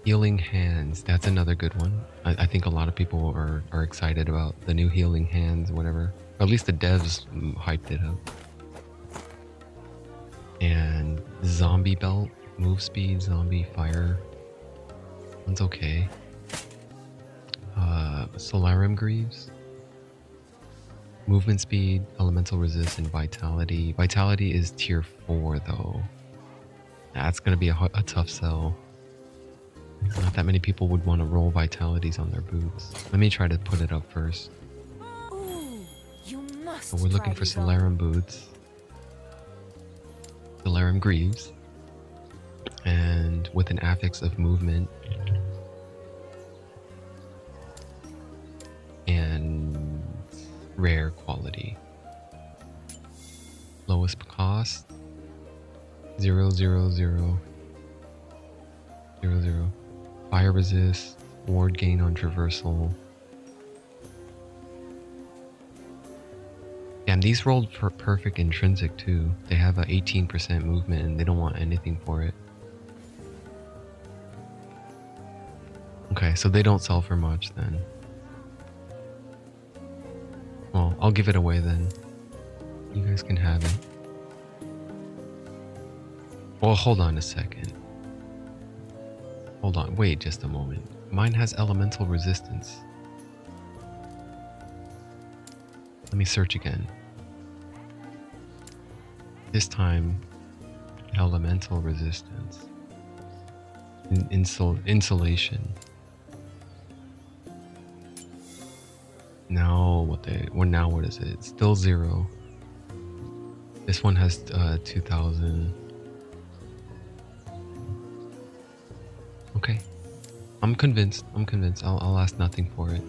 Healing Hands, that's another good one. I think a lot of people are excited about the new Healing Hands, whatever. Or at least the devs hyped it up. And Zombie Belt, move speed, zombie, fire. One's okay. Solarium Greaves. Movement speed, elemental resist, and vitality. Vitality is tier 4 though. That's gonna be a tough sell. Not that many people would want to roll vitalities on their boots. Let me try to put it up first. Ooh, you must So we're looking for Solarium boots. Solarium Greaves. And with an affix of movement. And rare quality. Lowest cost. 0, 0, 0, 0, 0. Fire resist, ward gain on traversal. Yeah, and these rolled for perfect intrinsic too. They have a 18% movement and they don't want anything for it. Okay, so they don't sell for much then. Well, I'll give it away then. You guys can have it. Well, hold on a second. Hold on, wait just a moment. Mine has elemental resistance. Let me search again. This time, elemental resistance. Insulation. Now what is it? It's still 0. This one has 2000. Okay. I'm convinced. I'll ask nothing for it.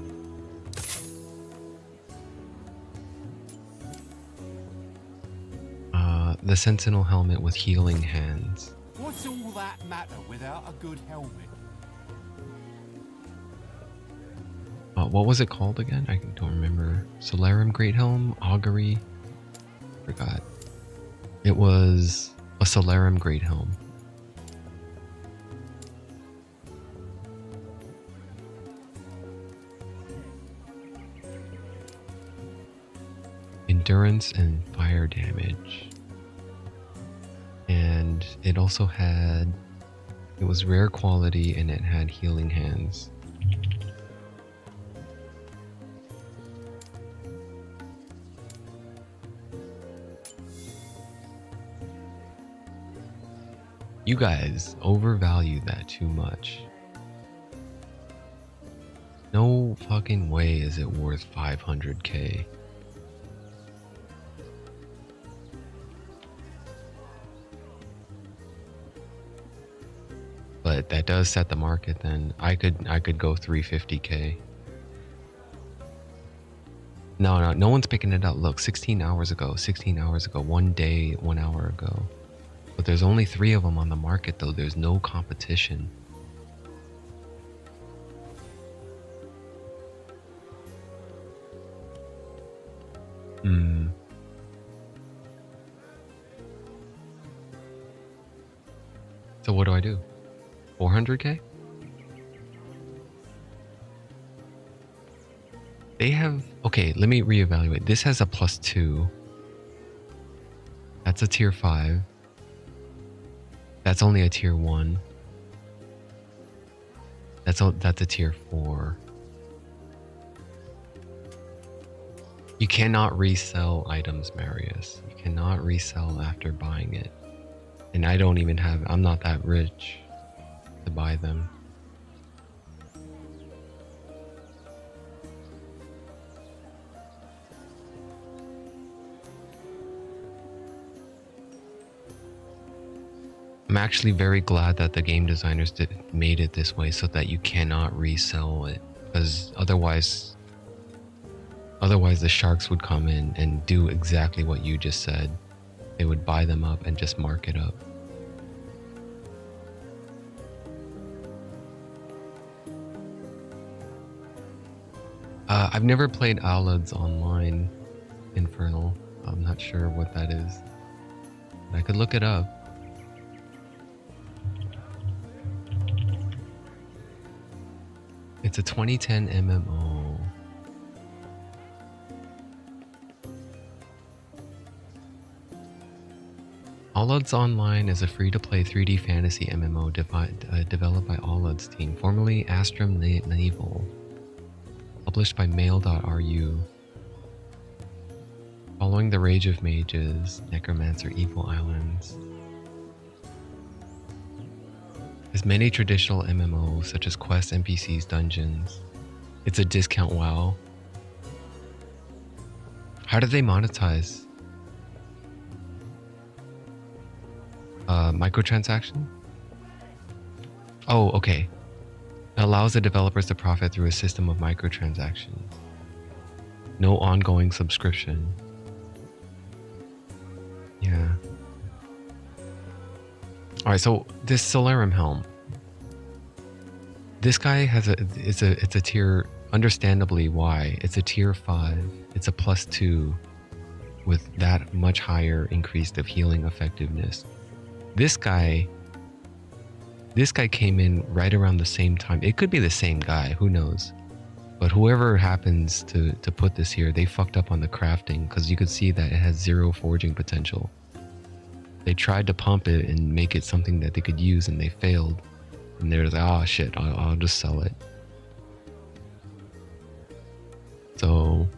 The Sentinel helmet with healing hands. What's all that matter without a good helmet? What was it called again? I don't remember. Solarum Great Helm? Augury? Forgot. It was a Solarum Great Helm. Endurance and fire damage. And it also had... It was rare quality and it had healing hands. You guys overvalue that too much. No fucking way is it worth 500k. But that does set the market then. I could go 350k. No one's picking it up. Look, 16 hours ago, 1 day, 1 hour ago. But there's only 3 of them on the market though. There's no competition. So what do I do? 400k? They have... Okay, let me reevaluate. This has a +2. That's a tier 5. That's only a tier 1. That's a tier 4. You cannot resell items, Marius. You cannot resell after buying it. And I don't even have... I'm not that rich to buy them. I'm actually very glad that the game designers made it this way so that you cannot resell it, because otherwise the sharks would come in and do exactly what you just said. They would buy them up and just mark it up. I've never played Alad's Online Infernal. I'm not sure what that is. I could look it up. It's a 2010 MMO. Alad's Online is a free-to-play 3D fantasy MMO developed by Alad's team, formerly Astrum Naval, published by Mail.ru. Following the Rage of Mages, Necromancer, Evil Islands. As many traditional MMOs such as quests, NPCs, dungeons. It's a discount WoW. How do they monetize? Microtransaction? Oh, okay. It allows the developers to profit through a system of microtransactions. No ongoing subscription. Yeah. All right, so this Solarium helm. This guy has it's a tier, understandably why. It's a tier 5. It's a +2 with that much higher increased of healing effectiveness. This guy came in right around the same time. It could be the same guy, who knows? But whoever happens to put this here, they fucked up on the crafting because you could see that it has 0 forging potential. They tried to pump it and make it something that they could use and they failed. And they're like, oh shit, I'll just sell it. So,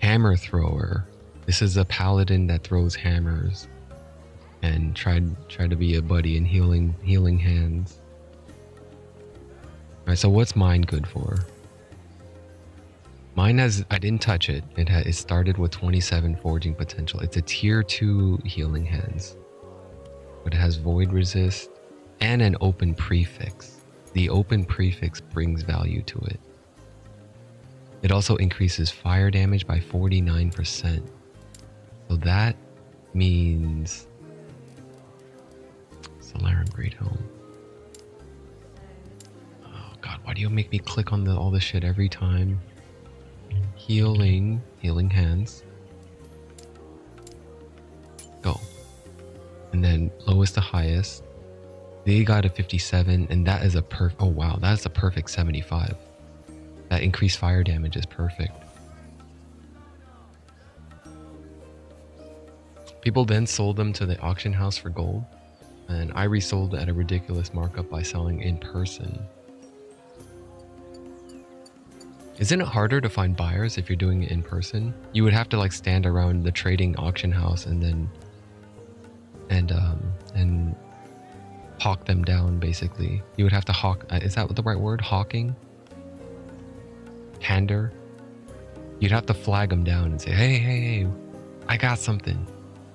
hammer thrower. This is a paladin that throws hammers and tried to be a buddy in healing hands. Alright, so what's mine good for? Mine has, I didn't touch it. It started with 27 forging potential. It's a tier 2 healing hands. But it has void resist and an open prefix. The open prefix brings value to it. It also increases fire damage by 49%. So that means Solarium Great Helm. Oh god, why do you make me click on all this shit every time? Healing hands. Go. And then lowest to highest. They got a 57, and that is a oh wow, that's a perfect 75. That increased fire damage is perfect. People then sold them to the auction house for gold, and I resold at a ridiculous markup by selling in person. Isn't it harder to find buyers if you're doing it in person? You would have to like stand around the trading auction house and then and hawk them down, basically. You would have to hawk, is that the right word? Hawking? Hander? You'd have to flag them down and say, hey, I got something.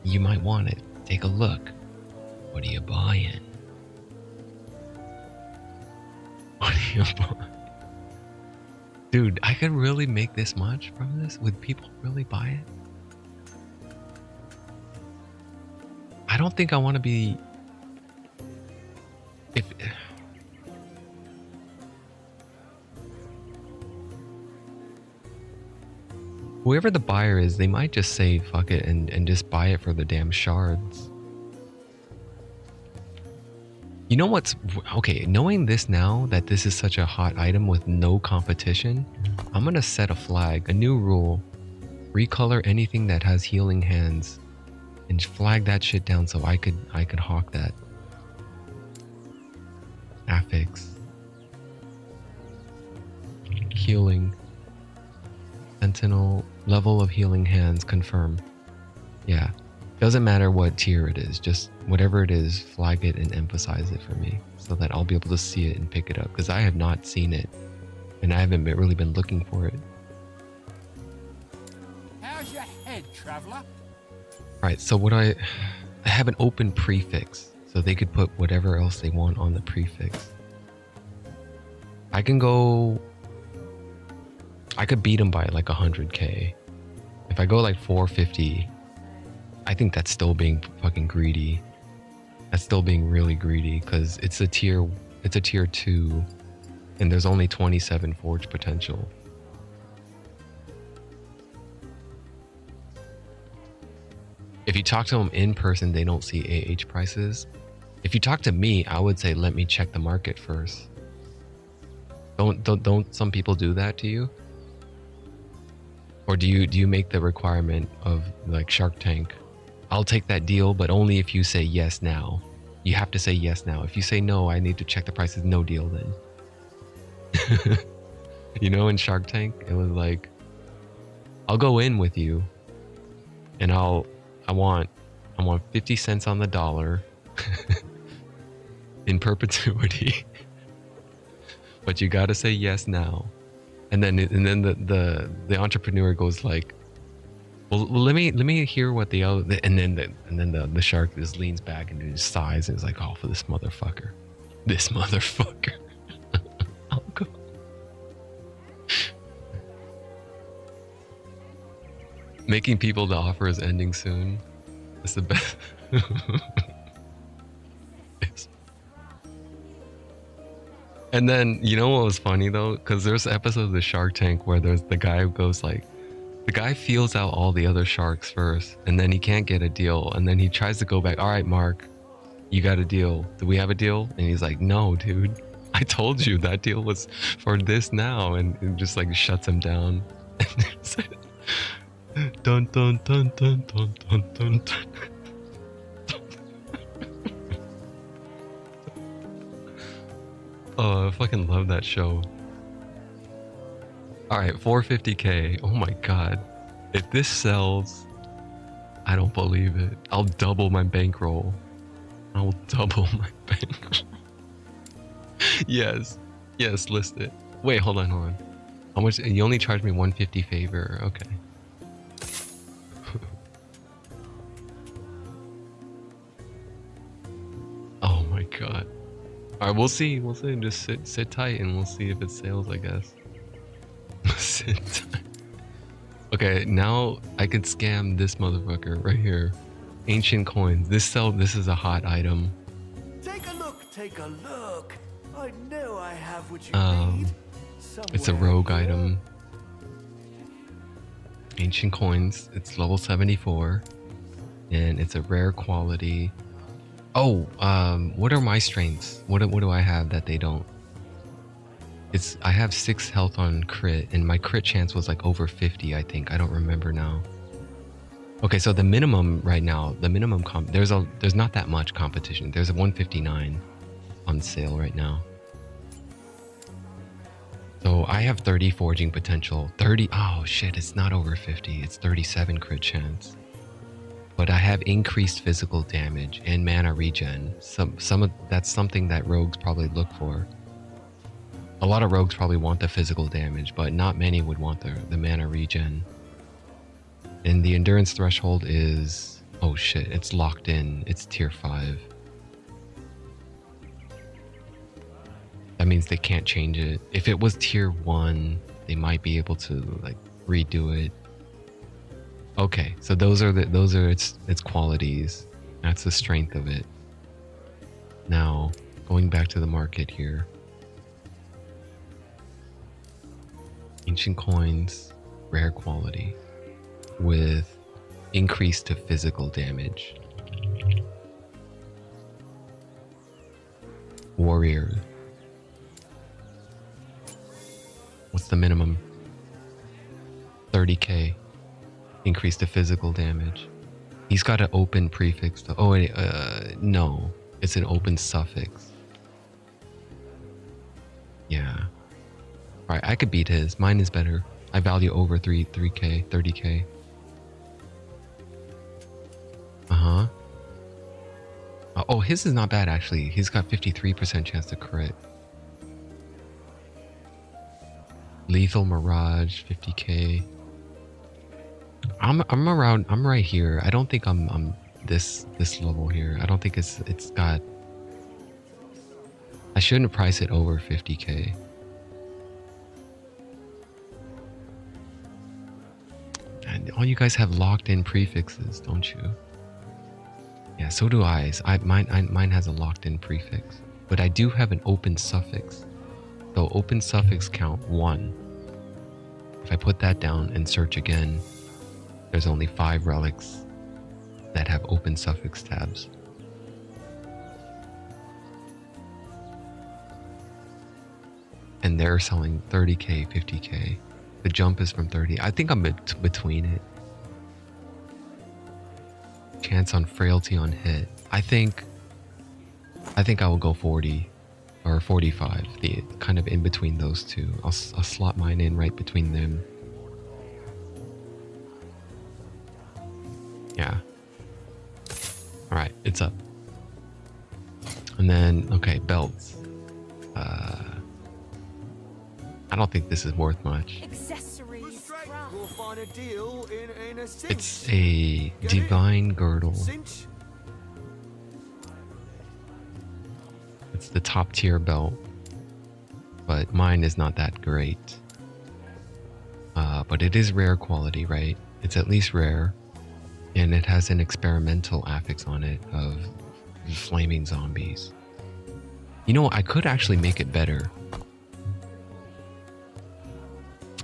You might want it. Take a look. What are you buying? What are you buying? Dude, I could really make this much from this? Would people really buy it? I don't think I want to be... Whoever the buyer is, they might just say fuck it and just buy it for the damn shards. You know what's... Okay, knowing this now, that this is such a hot item with no competition, I'm gonna set a flag, a new rule. Recolor anything that has healing hands and flag that shit down so I could hawk that. Affix. Healing. Sentinel. Level of healing hands. Confirm. Yeah. Doesn't matter what tier it is. Just whatever it is, flag it and emphasize it for me so that I'll be able to see it and pick it up. Because I have not seen it. And I haven't really been looking for it. How's your head, traveler? Alright, so what I have an open prefix. So they could put whatever else they want on the prefix. I can go... I could beat them by like 100k. If I go like 450, I think that's still being fucking greedy. That's still being really greedy because it's a tier 2 and there's only 27 forge potential. If you talk to them in person, they don't see AH prices. If you talk to me, I would say, let me check the market first. Don't some people do that to you? Or do you make the requirement of like Shark Tank? I'll take that deal, but only if you say yes now. You have to say yes now. If you say no, I need to check the prices, no deal then. You know, in Shark Tank, it was like, I'll go in with you and I want 50 cents on the dollar in perpetuity. But you gotta say yes now. And then the entrepreneur goes like, well, let me hear what the other, and then the shark just leans back and just sighs and is like, oh, for this motherfucker. I'll go. Making people the offer is ending soon. It's the best. And then, you know what was funny though? Because there's episodes of the Shark Tank where there's the guy who goes like, the guy feels out all the other sharks first, and then he can't get a deal, and then he tries to go back. All right, Mark, you got a deal. Do we have a deal? And he's like, no, dude. I told you that deal was for this now, and it just like shuts him down. Dun dun dun dun dun dun dun. Oh, I fucking love that show. Alright, 450k. Oh my god. If this sells, I don't believe it. I'll double my bankroll. I'll double my bankroll. Yes. Yes, list it. Wait, hold on. How much? You only charged me 150 favor. Okay. Oh my god. Alright, we'll see. We'll see. Just sit tight and we'll see if it sales, I guess. Sit tight. Okay, now I can scam this motherfucker right here. Ancient coins. This is a hot item. Take a look, take a look. I know I have what you need. It's a rogue item. Ancient coins. It's level 74. And it's a rare quality. Oh, what are my strengths? What do I have that they don't? I have 6 health on crit, and my crit chance was like over 50, I think. I don't remember now. Okay, so the minimum right now, there's not that much competition. There's a 159 on sale right now. So I have 30 forging potential. 30, oh shit, it's not over 50. It's 37 crit chance. But I have increased physical damage and mana regen. That's something that rogues probably look for. A lot of rogues probably want the physical damage, but not many would want the mana regen. And the endurance threshold is... oh shit, it's locked in. It's tier 5. That means they can't change it. If it was tier 1, they might be able to like redo it. Okay, so those are its qualities. That's the strength of it. Now, going back to the market here. Ancient coins, rare quality, with increase to physical damage. Warrior. What's the minimum? 30k. Increase to physical damage. He's got an open prefix though. Oh wait, no. It's an open suffix. Yeah. Alright, I could beat his. Mine is better. I value over 3k, 30k. Uh-huh. Oh, his is not bad actually. He's got 53% chance to crit. Lethal Mirage, 50k. I'm right here. I don't think I'm this level here. I don't think it's got... I shouldn't price it over 50k. And all you guys have locked in prefixes, don't you? Yeah, so do I. Mine has a locked in prefix. But I do have an open suffix. So open suffix count 1. If I put that down and search again, there's only 5 relics that have open suffix tabs. And they're selling 30k, 50k. The jump is from 30. I think I'm between it. Chance on frailty on hit. I think I will go 40 or 45. The kind of in between those two. I'll slot mine in right between them. Yeah. All right, it's up. And then okay, belts. I don't think this is worth much. Accessories. We'll find a deal in a cinch. It's a divine girdle. Cinch? It's the top tier belt, but mine is not that great. But it is rare quality, right? It's at least rare, and it has an experimental affix on it of flaming zombies. You know, I could actually make it better.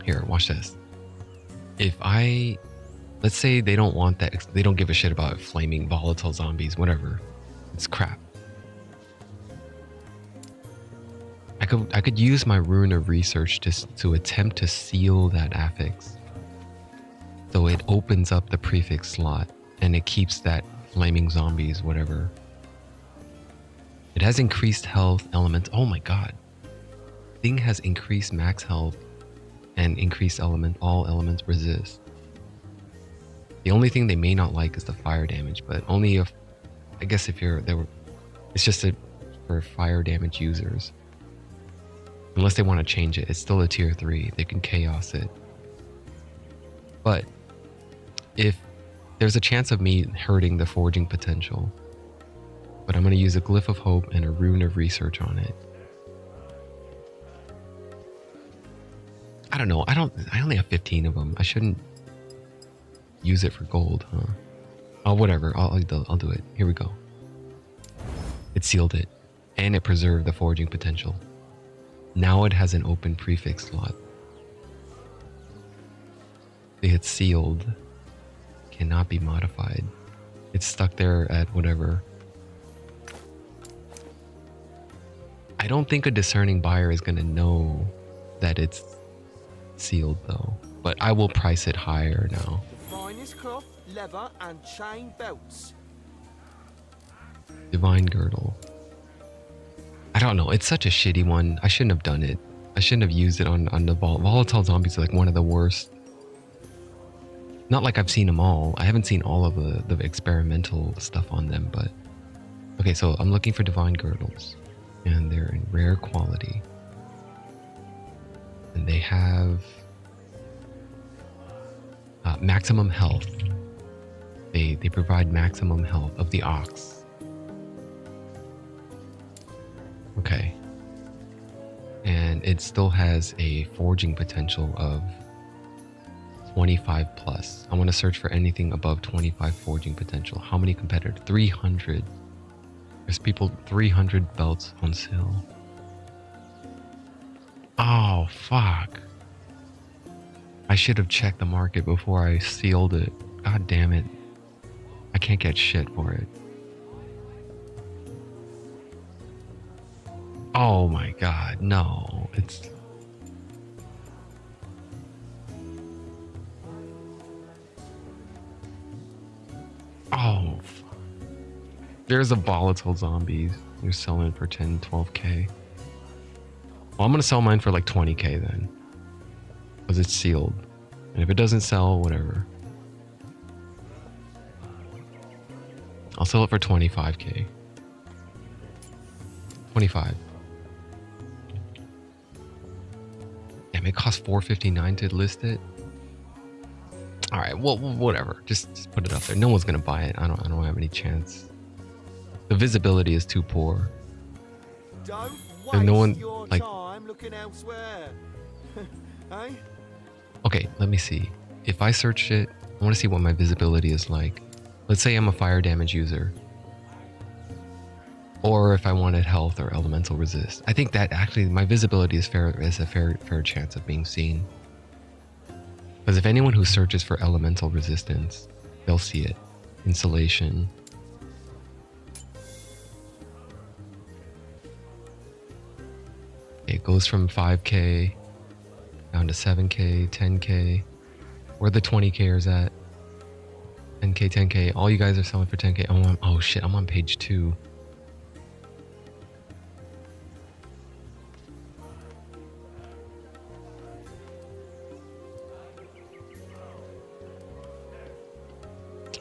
here, watch this. If I, let's say they don't want that, they don't give a shit about flaming volatile zombies, whatever. It's crap. I could use my rune of research to attempt to seal that affix. So it opens up the prefix slot and it keeps that flaming zombies, whatever. It has increased health elements. Oh my god. Thing has increased max health and increased element. All elements resist. The only thing they may not like is the fire damage, but only if, I guess if you're, it's just for fire damage users. Unless they want to change it, it's still a tier 3. They can chaos it. But if there's a chance of me hurting the forging potential, but I'm going to use a glyph of hope and a rune of research on it. I don't know. I only have 15 of them. I shouldn't use it for gold, huh? Oh, whatever. I'll do it. Here we go. It sealed it, and it preserved the forging potential. Now it has an open prefix slot. It's sealed. Cannot be modified. It's stuck there at whatever. I don't think a discerning buyer is going to know that it's sealed though. But I will price it higher now. The finest cloth, leather, and chain belts. Divine Girdle. I don't know. It's such a shitty one. I shouldn't have done it. I shouldn't have used it on the volatile zombies. Are like one of the worst. Not like I've seen them all. I haven't seen all of the experimental stuff on them, but okay. So I'm looking for Divine Girdles, and they're in rare quality, and they have maximum health. They provide maximum health of the ox. Okay. And it still has a forging potential of 25 plus. I want to search for anything above 25 forging potential. How many competitors? 300. There's people 300 belts on sale. Oh, fuck. I should have checked the market before I sealed it. God damn it. I can't get shit for it. Oh my god, no. It's... Oh, fuck. There's a volatile zombies. You're selling for 10, 12k. Well, I'm gonna sell mine for like 20k then. Because it's sealed. And if it doesn't sell, whatever. I'll sell it for 25k. 25. Damn, it costs $4.59 to list it. All right, well, whatever. Just put it up there. No one's gonna buy it. I don't have any chance. The visibility is too poor. Don't And no one your like. time looking elsewhere. Eh? Okay, let me see. If I search it, I want to see what my visibility is like. Let's say I'm a fire damage user. Or if I wanted health or elemental resist. I think that actually my visibility is a fair chance of being seen. Because if anyone who searches for elemental resistance, they'll see it. Insulation. It goes from 5k down to 7k, 10k. Where the 20kers at? 10k, 10k. All you guys are selling for 10k. Oh shit, I'm on page 2.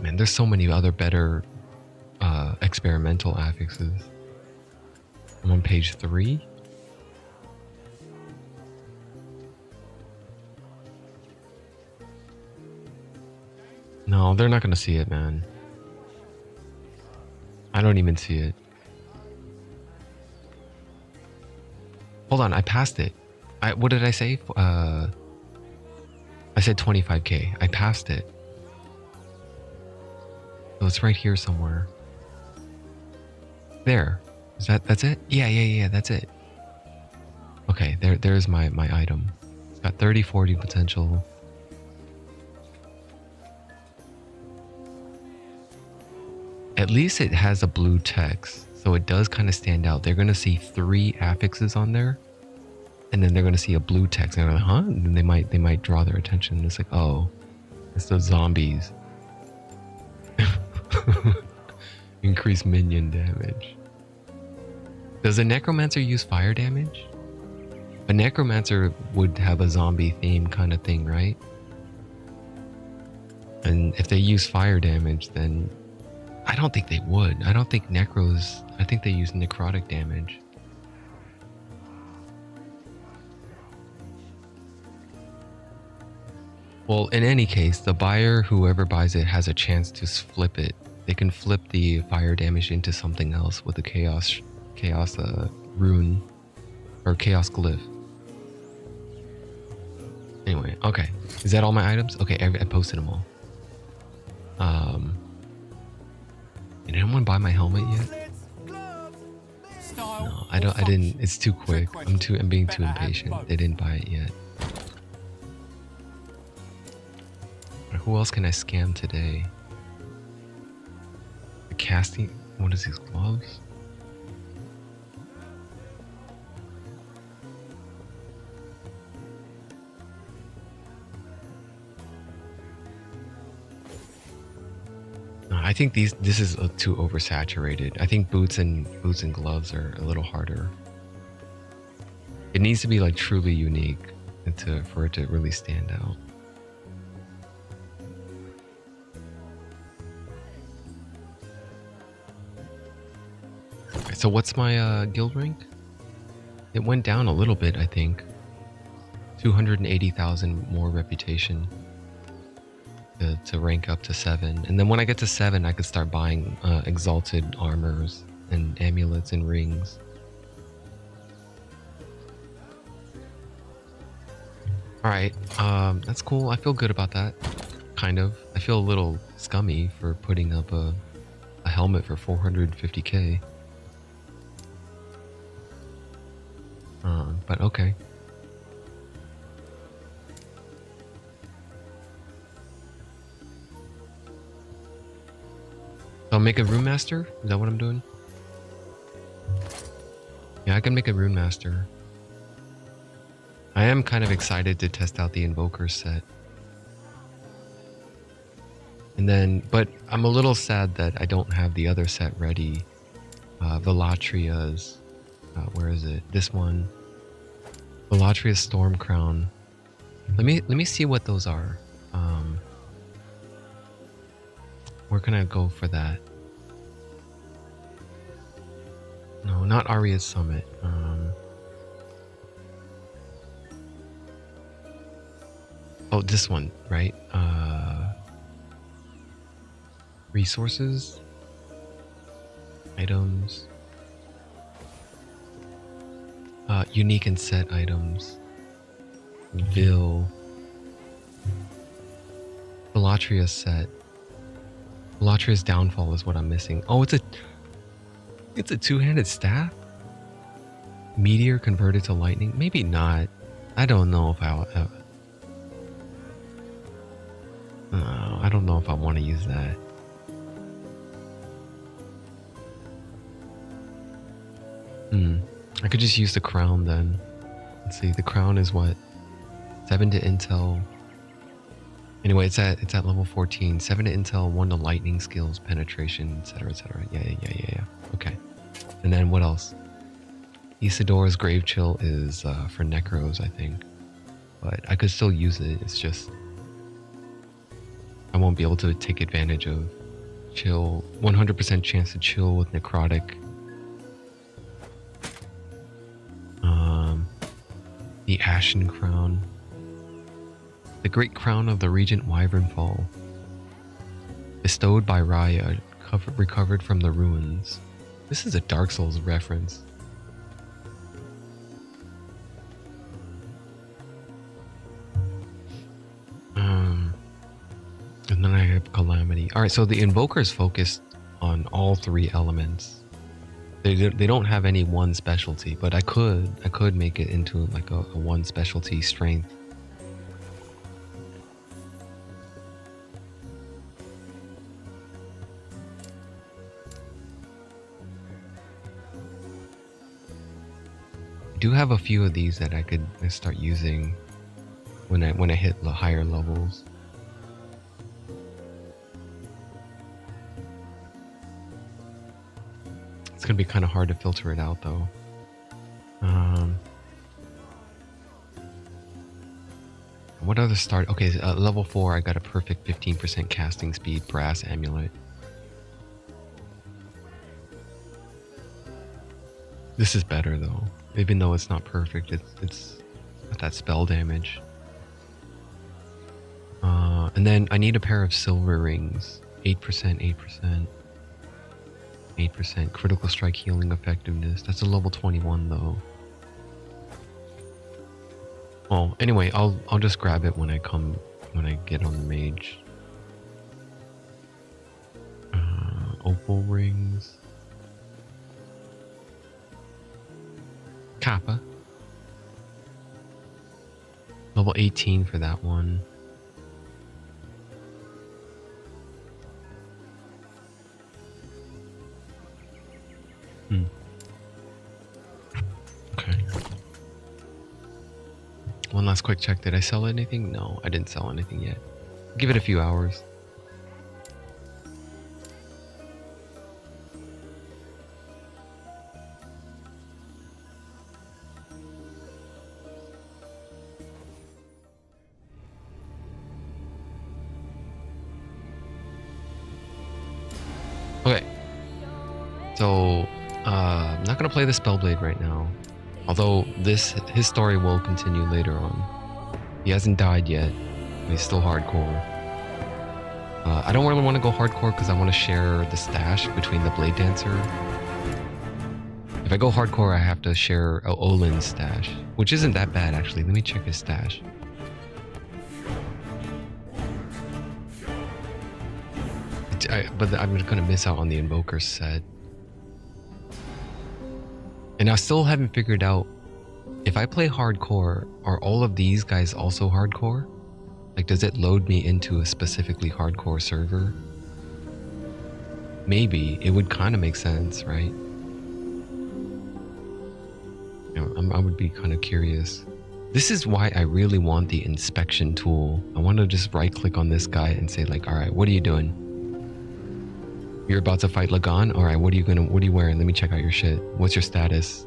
Man, there's so many other better experimental affixes. I'm on page 3. No, they're not gonna see it, man. I don't even see it. Hold on, I passed it. What did I say? I said 25k. I passed it. So it's right here somewhere. There. That's it? Yeah, that's it. Okay, there's my item. Got 30, 40 potential. At least it has a blue text, so it does kind of stand out. They're going to see 3 affixes on there, and then they're going to see a blue text, and they're like, huh? And then they might draw their attention. It's like, oh, it's those zombies. Increase minion damage. Does a necromancer use fire damage? A necromancer would have a zombie theme kind of thing, right? And if they use fire damage, then I don't think they would. I don't think necros, I think they use necrotic damage. Well, in any case, the buyer, whoever buys it, has a chance to flip it. They can flip the fire damage into something else with the chaos rune or chaos glyph. Anyway, okay. Is that all my items? Okay, I posted them all. Did anyone buy my helmet yet? No, I didn't. It's too quick. I'm being too impatient. They didn't buy it yet. Who else can I scam today? The casting. What is these gloves? I think this is too oversaturated. I think boots and gloves are a little harder. It needs to be like truly unique for it to really stand out. So what's my guild rank? It went down a little bit, I think. 280,000 more reputation to rank up to 7. And then when I get to 7, I could start buying exalted armors and amulets and rings. Alright, that's cool. I feel good about that. Kind of. I feel a little scummy for putting up a helmet for 450k. But okay. I'll make a rune master? Is that what I'm doing? Yeah, I can make a rune master. I am kind of excited to test out the invoker set. And then, but I'm a little sad that I don't have the other set ready. Velatria's, where is it? This one. Velatria's Storm Crown. Let me see what those are. Where can I go for that? No, not Arya's Summit. Oh, this one, right? Resources, items, unique and set items, Velatria's set. Velatria's downfall is what I'm missing. Oh, it's a two-handed staff? Meteor converted to lightning? Maybe not. I don't know if I don't know if I want to use that. I could just use the crown then. Let's see, the crown is what? 7 to intel. Anyway, it's at level 14. 7 to intel, 1 to lightning skills, penetration, etc., etc. Yeah. Okay. And then what else? Isidora's Grave Chill is for necros, I think. But I could still use it. It's just I won't be able to take advantage of chill. 100% chance to chill with necrotic. The Ashen Crown. The Great Crown of the Regent Wyvernfall. Bestowed by Raya, recovered from the ruins. This is a Dark Souls reference. And then I have Calamity. Alright, so the Invoker is focused on all 3 elements. They don't have any one specialty, but I could make it into like a one specialty strength do have a few of these that I could start using when I hit the higher levels. It's gonna be kind of hard to filter it out though. What other start? Okay, level 4, I got a perfect 15% casting speed, brass amulet. This is better though, even though it's not perfect. It's got that spell damage. And then I need a pair of silver rings. 8%, 8%, 8% critical strike healing effectiveness. That's a level 21 though. Well, anyway, I'll just grab it when I get on the mage. Opal rings. Kappa. Level 18 for that one. Okay. One last quick check. Did I sell anything? No, I didn't sell anything yet. Give it a few hours. Okay. So, I'm not gonna play the Spellblade right now. Although his story will continue later on. He hasn't died yet. He's still hardcore. I don't really want to go hardcore because I want to share the stash between the Blade Dancer. If I go hardcore, I have to share Olin's stash, which isn't that bad actually. Let me check his stash. But I'm gonna miss out on the Invoker set. And I still haven't figured out, if I play hardcore, are all of these guys also hardcore? Like, does it load me into a specifically hardcore server? Maybe. It would kind of make sense, right? You know, I would be kind of curious. This is why I really want the inspection tool. I want to just right click on this guy and say like, all right, what are you doing? You're about to fight Lagan? All right, what are you wearing? Let me check out your shit. What's your status?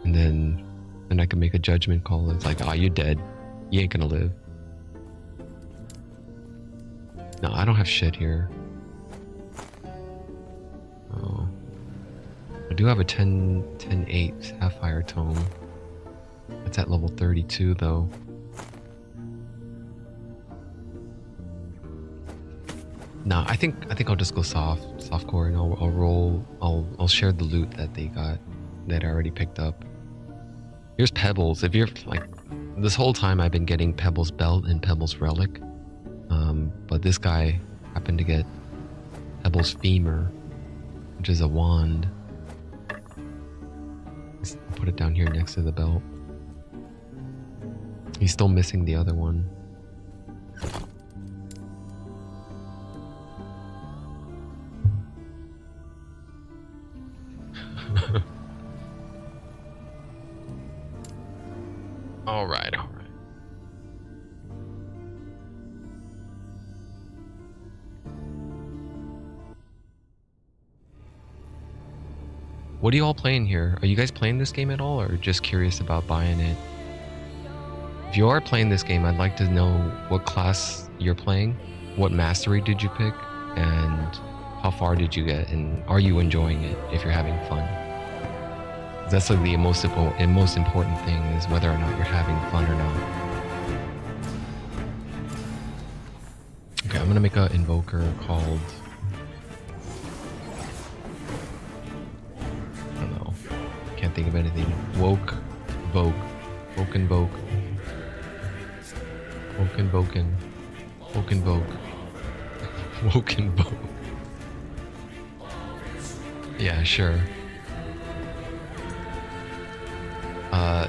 And then I can make a judgment call. It's like, you're dead. You ain't gonna live. No, I don't have shit here. Oh. I do have a 10-8 Sapphire Tome. It's at level 32 though. No, I think I'll just go softcore, and I'll share the loot that they got, that I already picked up. Here's Pebbles. If you're like, this whole time I've been getting Pebbles Belt and Pebbles Relic, but this guy happened to get Pebbles Femur, which is a wand. Let's put it down here next to the belt. He's still missing the other one. All right. What are you all playing here? Are you guys playing this game at all, or just curious about buying it? If you are playing this game, I'd like to know what class you're playing, what mastery did you pick, and how far did you get, and are you enjoying it if you're having fun? That's like the most important thing, is whether or not you're having fun or not. Okay, I'm gonna make an invoker called, I don't know, can't think of anything. Woke Invoke. Woke Invoke. Yeah, sure.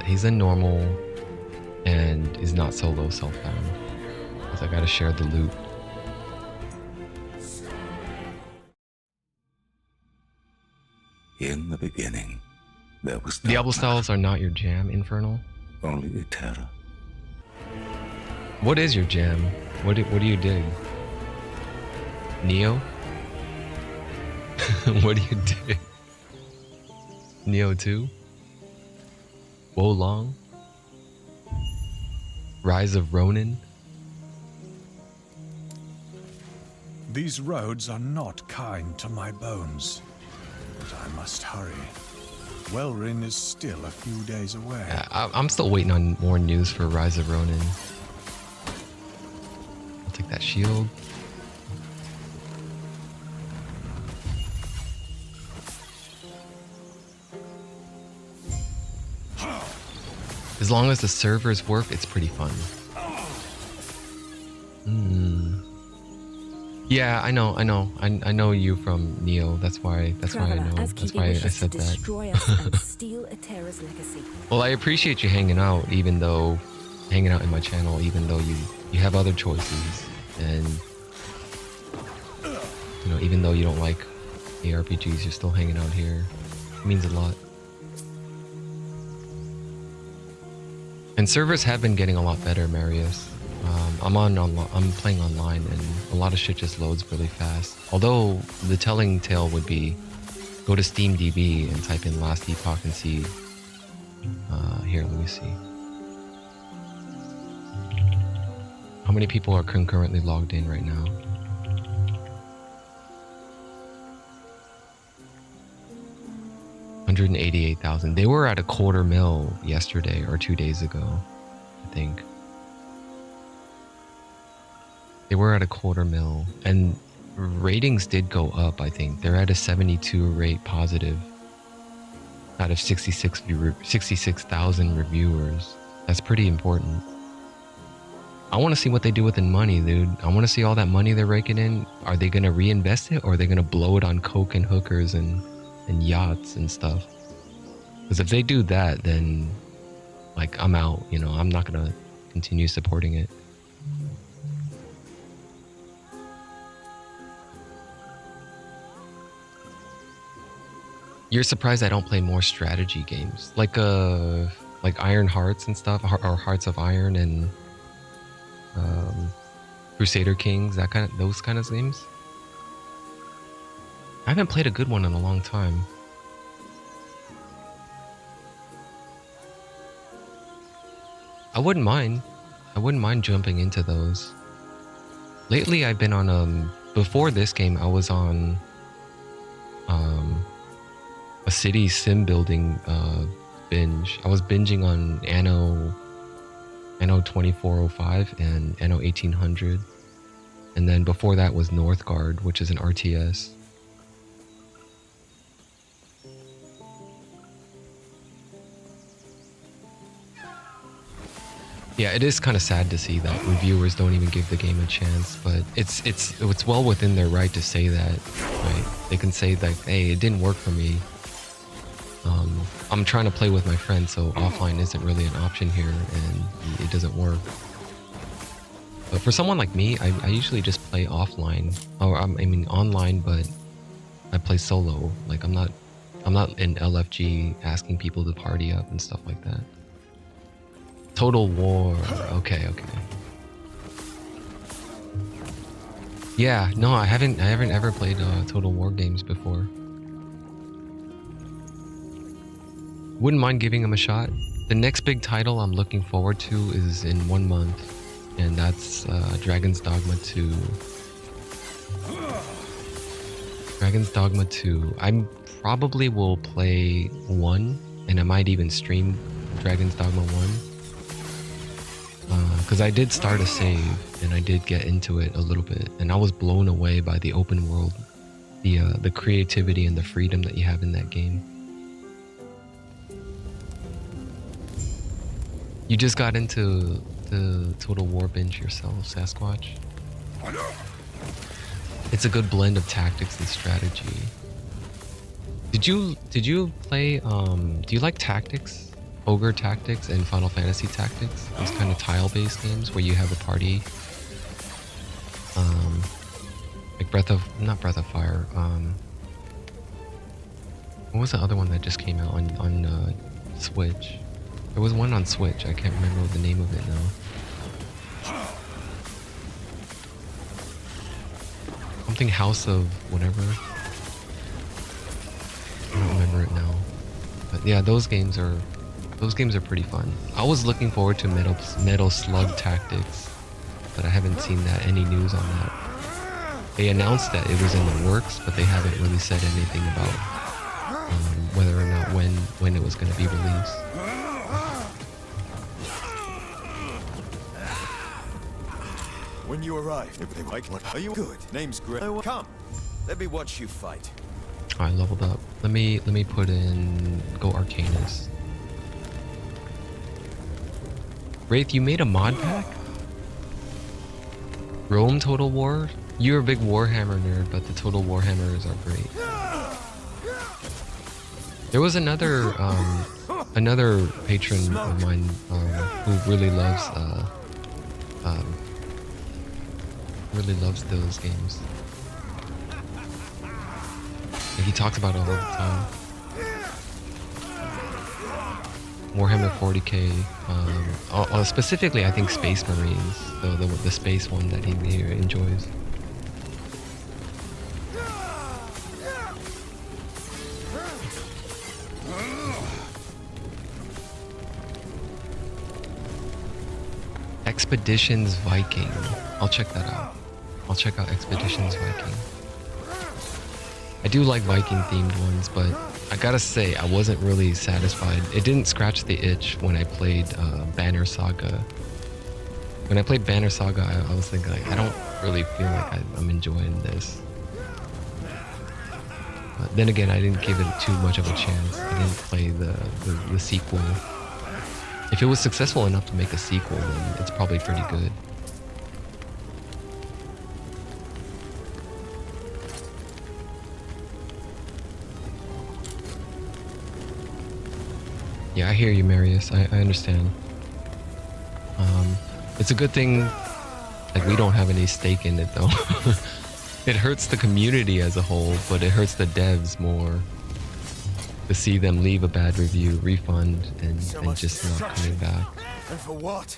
He's a normal and is not solo self-bound, because I gotta share the loot. In the beginning, There was Diablo styles are not your jam, Infernal. only Eterra. What is your jam? What do you dig? Neo? What do you dig? Neo 2? Wo Long? Rise of Ronin? These roads are not kind to my bones, but I must hurry. Welrin is still a few days away. I'm still waiting on more news for Rise of Ronin. I'll take that shield. As long as the servers work, it's pretty fun. Yeah, I know. I know you from Neo. That's why I know. That's why I said that. And steal Eterra's legacy. Well, I appreciate you hanging out, in my channel, even though you have other choices, and even though you don't like ARPGs, you're still hanging out here. It means a lot. And servers have been getting a lot better, Marius. I'm playing online, and a lot of shit just loads really fast. Although the telling tale would be, go to SteamDB and type in last Epoch and see. Here, let me see. How many people are concurrently logged in right now? $188,000. They were at a 250,000 yesterday or 2 days ago, I think. They were at a 250,000, and ratings did go up. I think they're at a 72 rate positive out of 66,000 reviewers. That's pretty important. I want to see what they do with the money, dude. I want to see all that money they're raking in. Are they gonna reinvest it, or are they gonna blow it on coke and hookers and yachts and stuff? Because if they do that, then like I'm out. I'm not gonna continue supporting it. You're surprised I don't play more strategy games like Iron Hearts and stuff, or Hearts of Iron and Crusader Kings, those kind of games. I haven't played a good one in a long time. I wouldn't mind jumping into those. Lately I've been on before this game I was on a city sim building binge. I was binging on Anno 2405 and Anno 1800, and then before that was Northgard, which is an RTS. Yeah, it is kind of sad to see that reviewers don't even give the game a chance, but it's well within their right to say that, right? They can say that, hey, it didn't work for me. I'm trying to play with my friends, so offline isn't really an option here, and it doesn't work. But for someone like me, I usually just play offline, or online, but I play solo. Like I'm not in LFG asking people to party up and stuff like that. Total War. Okay. Yeah, no, I haven't ever played Total War games before. Wouldn't mind giving them a shot. The next big title I'm looking forward to is in 1 month, and that's Dragon's Dogma 2. Dragon's Dogma 2. I probably will play 1, and I might even stream Dragon's Dogma 1. Because I did start a save, and I did get into it a little bit, and I was blown away by the open world, the creativity and the freedom that you have in that game. You just got into the Total War binge yourself, Sasquatch. It's a good blend of tactics and strategy. Did you play do you like Tactics? Ogre Tactics and Final Fantasy Tactics? Those kind of tile-based games where you have a party. Like not Breath of Fire. What was the other one that just came out on Switch? There was one on Switch. I can't remember the name of it now. Something House of whatever. I don't remember it now. But yeah, those games are pretty fun. I was looking forward to Metal Slug Tactics, but I haven't seen any news on that. They announced that it was in the works, but they haven't really said anything about whether or not when it was going to be released. When you arrive, if they like, what are you good? Name's Greg. Come, let me watch you fight. I leveled up. Let me put in go Arcanist. Wraith, you made a mod pack? Rome Total War? You're a big Warhammer nerd, but the Total Warhammers are great. There was another patron of mine who really loves those games. Like, he talks about it all the time. Warhammer 40k, specifically I think Space Marines, the space one that he enjoys. Expeditions Viking. I'll check that out. I'll check out Expeditions Viking. I do like Viking themed ones, but I gotta say, I wasn't really satisfied. It didn't scratch the itch when I played Banner Saga. When I played Banner Saga, I was thinking, like, I don't really feel like I'm enjoying this. But then again, I didn't give it too much of a chance. I didn't play the sequel. If it was successful enough to make a sequel, then it's probably pretty good. Yeah, I hear you, Marius. I understand. It's a good thing, like, we don't have any stake in it, though. It hurts the community as a whole, but it hurts the devs more to see them leave a bad review, refund, and just not coming back. And for what?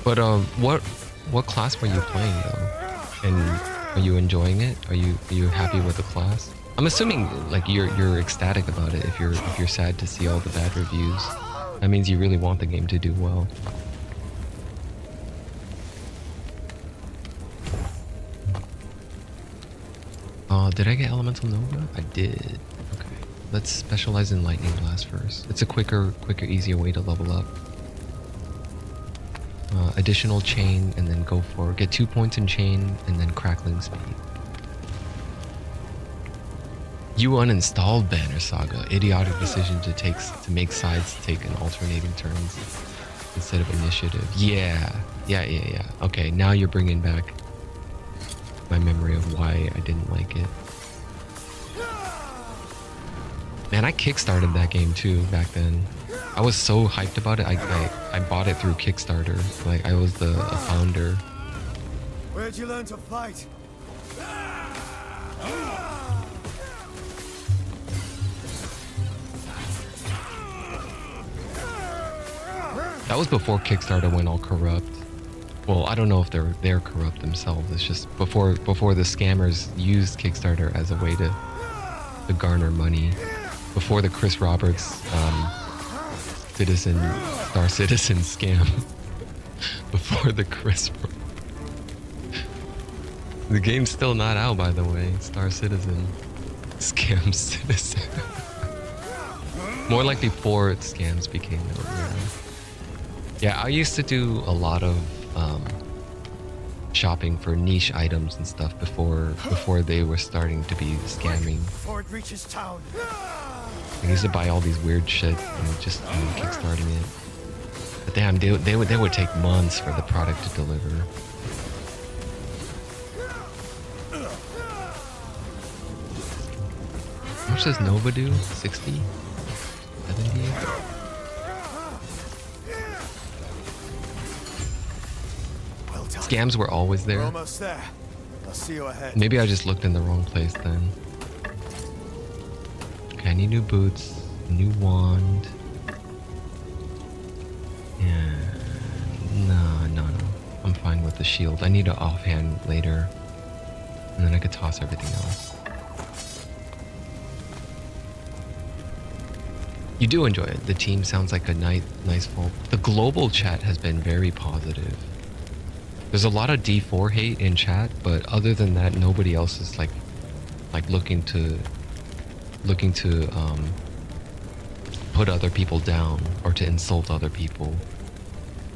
But what class were you playing though? And are you enjoying it? Are you happy with the class? I'm assuming like you're ecstatic about it if you're sad to see all the bad reviews. That means you really want the game to do well. Did I get Elemental Nova? I did. Okay. Let's specialize in Lightning Blast first. It's a quicker, easier way to level up. Additional chain, and then go for get 2 points in chain, and then crackling speed. You uninstalled Banner Saga. Idiotic decision to make sides take an alternating turns instead of initiative. Yeah. Okay, now you're bringing back my memory of why I didn't like it. Man, I kickstarted that game too back then. I was so hyped about it. I bought it through Kickstarter. Like, I was a founder. Where'd you learn to fight? That was before Kickstarter went all corrupt. Well, I don't know if they're corrupt themselves. It's just before the scammers used Kickstarter as a way to garner money. Before the Chris Roberts Star Citizen scam. Before the Chris. The game's still not out, by the way. Star Citizen scam Citizen. More like before scams became known. Yeah, I used to do a lot of shopping for niche items and stuff before they were starting to be scamming. Before it reaches town. I used to buy all these weird shit and just kickstarting it. But damn, they would take months for the product to deliver. How much does Nova do? 60? Scams were always We're there. almost there. I'll see you ahead. Maybe I just looked in the wrong place then. Okay, I need new boots, new wand. And no. I'm fine with the shield. I need an offhand later. And then I could toss everything else. You do enjoy it. The team sounds like a nice full. The global chat has been very positive. There's a lot of D4 hate in chat, but other than that, nobody else is like looking to put other people down or to insult other people.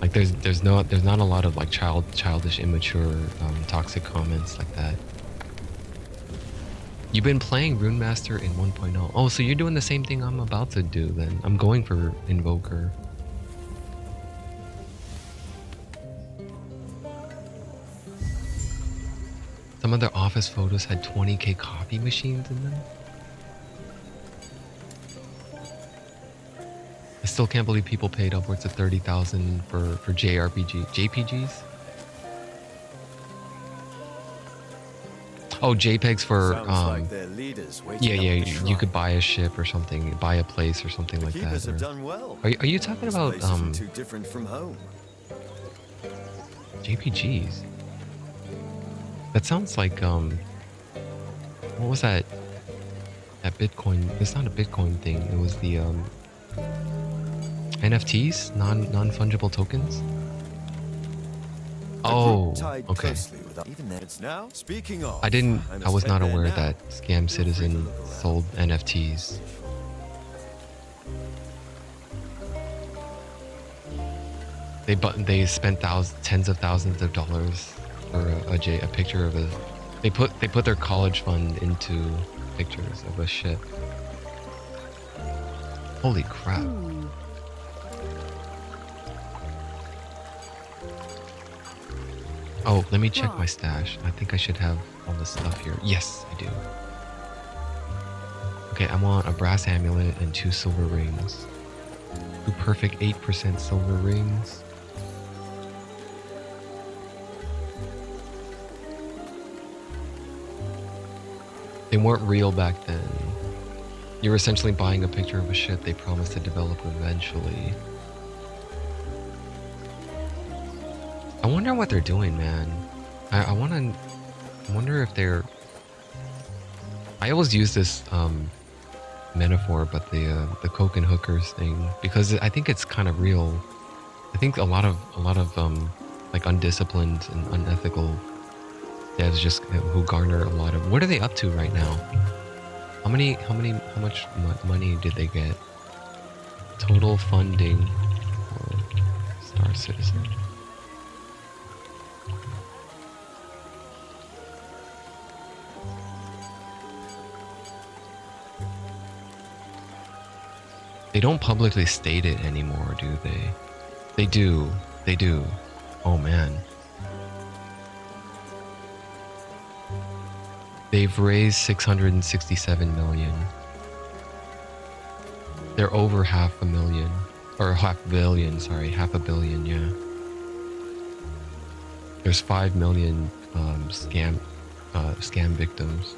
Like there's not a lot of like childish, immature, toxic comments like that. You've been playing Rune Master in 1.0. Oh, so you're doing the same thing I'm about to do then. I'm going for Invoker. Some of their office photos had 20k copy machines in them. I still can't believe people paid upwards of 30,000 for JPGs. Oh, JPEGs for Like their leaders yeah, waiting up the you shrine. could buy a ship or something, buy a place or something The like keepers that. have or- done well. Are you talking This about place isn't too different from home. JPGs? That sounds like what was that? That Bitcoin? It's not a Bitcoin thing. It was the NFTs, non-fungible tokens. Oh, Tied okay. closely with even there. It's now. Speaking of, I was not aware now. that Scam Citizen sold NFTs. They spent tens of thousands of dollars for a picture of a. They put their college fund into pictures of a ship. Holy crap! Oh, let me check my stash. I think I should have all this stuff here. Yes, I do. Okay, I want a brass amulet and 2 silver rings. 2 perfect 8% silver rings. They weren't real back then. You were essentially buying a picture of a ship they promised to develop eventually. I wonder what they're doing, man. I wonder if they're. I always use this metaphor, but the coke and hookers thing, because I think it's kind of real. I think a lot of like undisciplined and unethical devs just who garner a lot of. What are they up to right now? How much money did they get? Total funding for Star Citizen. They don't publicly state it anymore, do they? They do. They do. Oh man. They've raised 667 million. They're over half a billion, half a billion, yeah. There's 5 million scam victims.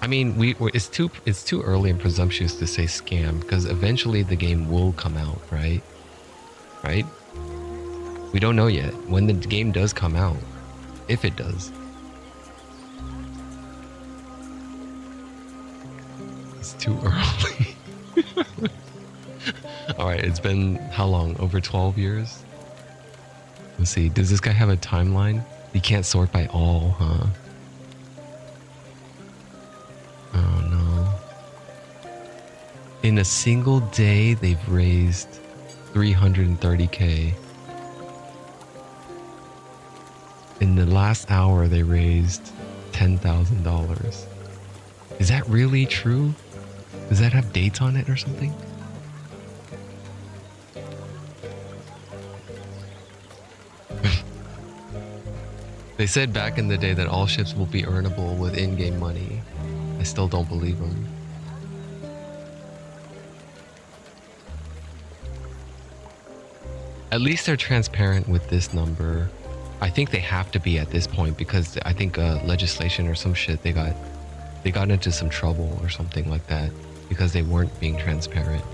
I mean, it's too early and presumptuous to say scam, because eventually the game will come out, right? Right? We don't know yet when the game does come out, if it does. It's too early. All right, it's been how long? Over 12 years? Let's see. Does this guy have a timeline? You can't sort by all, huh? Oh no. In a single day, they've raised 330k. In the last hour, they raised $10,000. Is that really true? Does that have dates on it or something? They said back in the day that all ships will be earnable with in-game money. I still don't believe them. At least they're transparent with this number. I think they have to be at this point because I think legislation or some shit they got into some trouble or something like that because they weren't being transparent.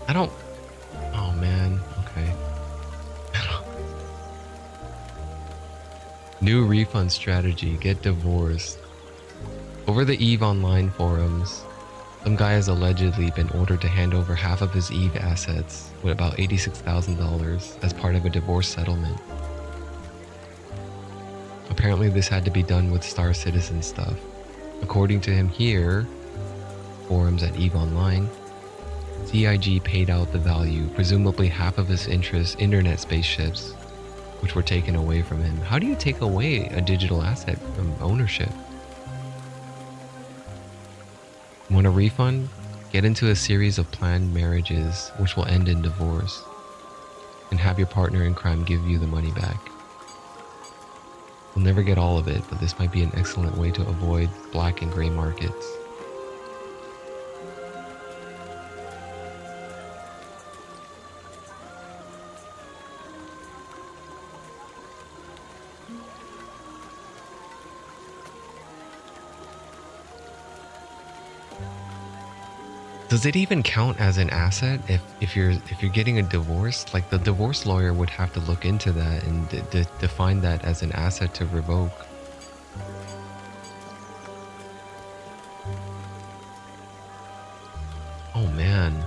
I don't. Oh man. Okay. New refund strategy. Get divorced. Over the EVE Online forums, some guy has allegedly been ordered to hand over half of his EVE assets with about $86,000 as part of a divorce settlement. Apparently this had to be done with Star Citizen stuff. According to him here, forums at EVE Online, CIG paid out the value, presumably half of his internet spaceships, which were taken away from him. How do you take away a digital asset from ownership? Want a refund? Get into a series of planned marriages, which will end in divorce, and have your partner in crime give you the money back. We'll never get all of it, but this might be an excellent way to avoid black and gray markets. Does it even count as an asset if you're getting a divorce? Like the divorce lawyer would have to look into that and define that as an asset to revoke. Oh man.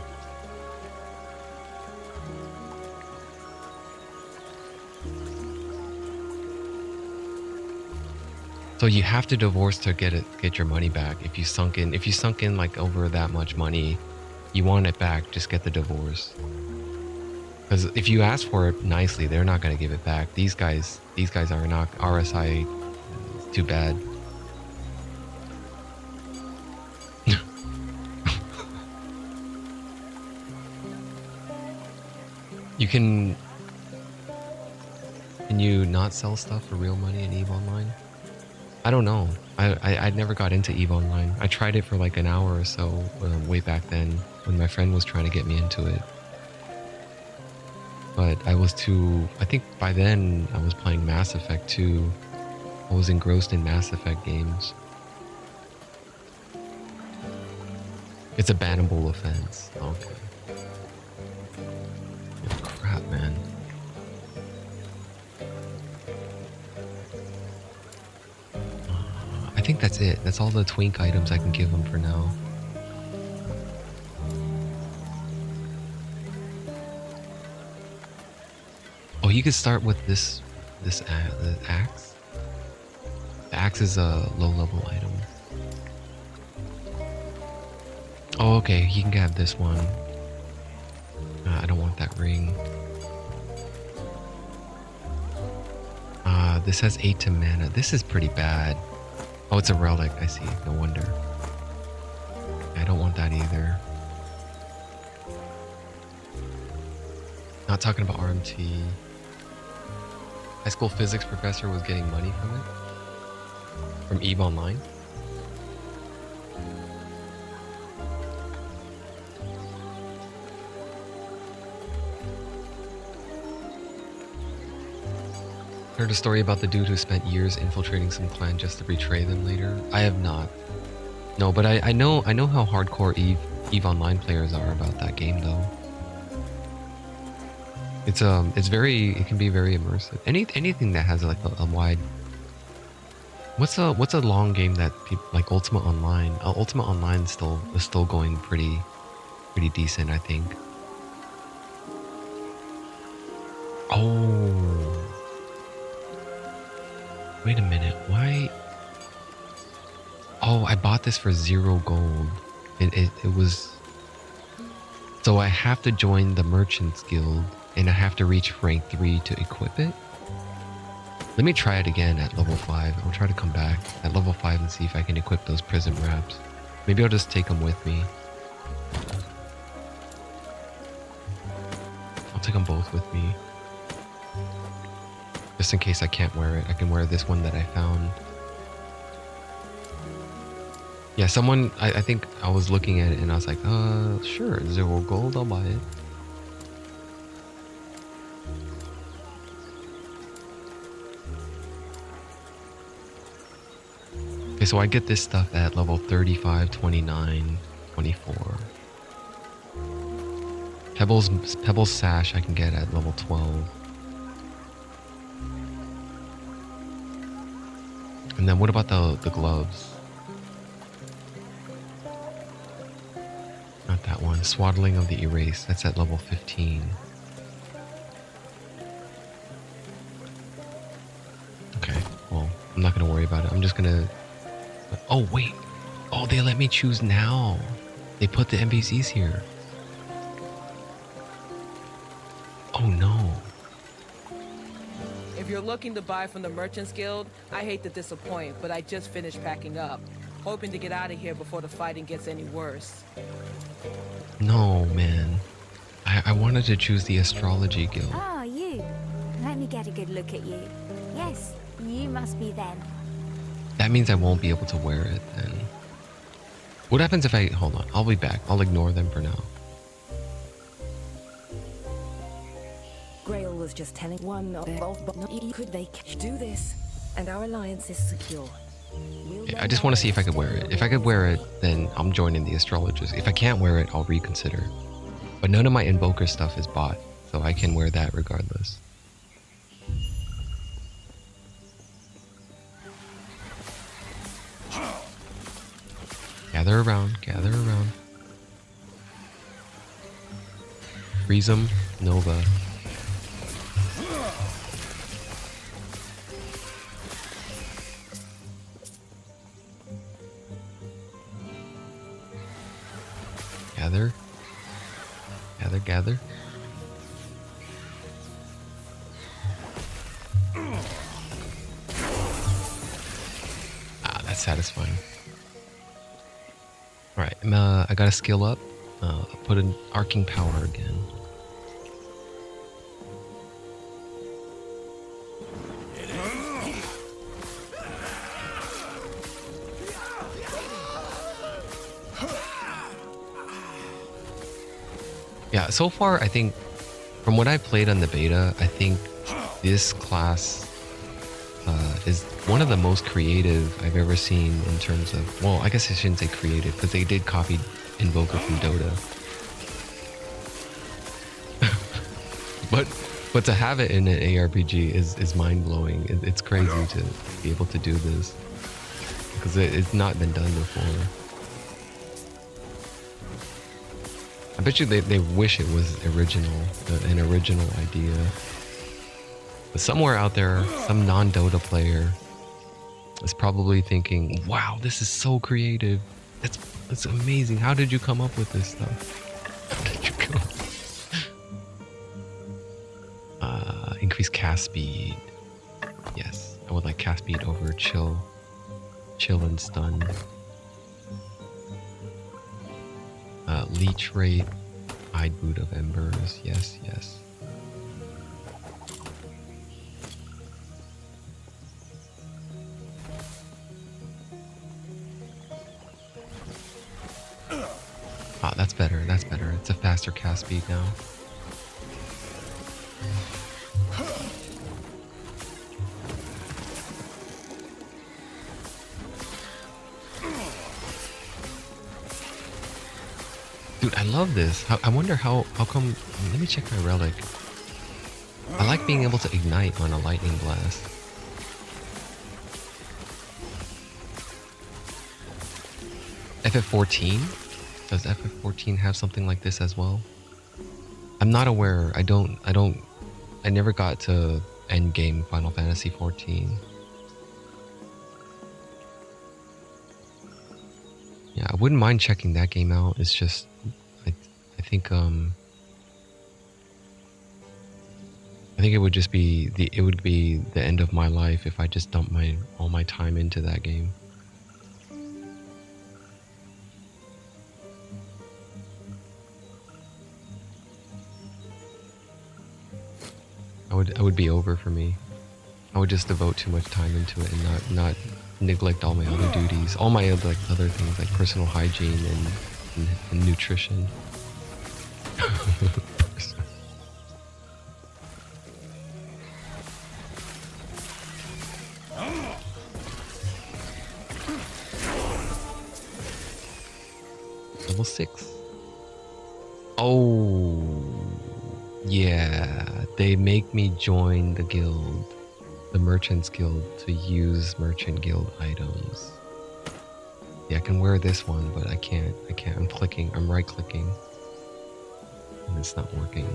So you have to divorce to get your money back. If you sunk in like over that much money, you want it back, just get the divorce. Because if you ask for it nicely, they're not gonna give it back. These guys are not RSI. It's too bad. Can you not sell stuff for real money in EVE Online? I don't know. I never got into EVE Online. I tried it for like an hour or so way back then when my friend was trying to get me into it. But I think by then I was playing Mass Effect 2. I was engrossed in Mass Effect games. It's a bannable offense. Okay. Crap, man. I think that's it. That's all the twink items I can give him for now. Oh, you could start with this the axe. The axe is a low-level item. Oh, okay. He can have this one. I don't want that ring. This has 8 to mana. This is pretty bad. Oh, it's a relic. I see. No wonder. I don't want that either. Not talking about RMT. High school physics professor was getting money from it? From EVE Online? Heard a story about the dude who spent years infiltrating some clan just to betray them later? I have not. No, but I know how hardcore EVE Online players are about that game though. It can be very immersive. Anything that has like a wide. What's a long game that people like Ultima Online? Ultima Online is still going pretty decent, I think. Oh. Wait a minute, why? Oh, I bought this for 0 gold. It was... So I have to join the Merchants Guild, and I have to reach rank 3 to equip it? Let me try it again at level 5. I'll try to come back at level 5 and see if I can equip those prison wraps. Maybe I'll just take them with me. I'll take them both with me. Just in case I can't wear it, I can wear this one that I found. Yeah, someone, I think I was looking at it and I was like, sure, 0 gold, I'll buy it. Okay, so I get this stuff at level 35, 29, 24. Pebbles Sash I can get at level 12. And then what about the gloves? Not that one. Swaddling of the Erase. That's at level 15. Okay, well, I'm not going to worry about it. I'm just going to... Oh, wait. Oh, they let me choose now. They put the NPCs here. Oh, no. If you're looking to buy from the Merchants Guild, I hate to disappoint, but I just finished packing up. Hoping to get out of here before the fighting gets any worse. No, man. I wanted to choose the Astrology Guild. Ah, you. Let me get a good look at you. Yes, you must be them. That means I won't be able to wear it then. What happens if I... Hold on, I'll be back. I'll ignore them for now. Grail was just telling one of could they do this, and our alliance is secure. Yeah, I just want to see if I could wear it. If I could wear it, then I'm joining the astrologers. If I can't wear it, I'll reconsider. But none of my invoker stuff is bought, so I can wear that regardless. Gather around, gather around. Freezem, Nova. Gather. Gather, gather. Ah, that's satisfying. Alright, I got a skill up. Put an arcing power again. Yeah, so far I think from what I played on the beta, I think this class is one of the most creative I've ever seen in terms of, well, I guess I shouldn't say creative because they did copy Invoker from Dota. but to have it in an ARPG is mind-blowing. It's crazy to be able to do this because it's not been done before. I bet you they wish it was original, an original idea. But somewhere out there, some non-Dota player is probably thinking, wow, this is so creative. That's amazing. How did you come up with this stuff? How did you come increase cast speed. Yes, I would like cast speed over chill and stun. Leech rate, Hide Boot of Embers. Yes, yes. Ah, that's better. That's better. It's a faster cast speed now. Dude, I love this. I wonder how come... Let me check my relic. I like being able to ignite on a lightning blast. FF14? Does FF14 have something like this as well? I'm not aware. I never got to end game Final Fantasy 14. Yeah, I wouldn't mind checking that game out. It's just, I think it would just be the end of my life if I just dumped all my time into that game. I would be over for me. I would just devote too much time into it and not neglect all my other duties, all my other things like personal hygiene and nutrition. Level 6. Oh, yeah. They make me join the guild, the Merchant's Guild, to use Merchant Guild items. Yeah, I can wear this one, but I can't. I'm clicking. I'm right clicking. And it's not working.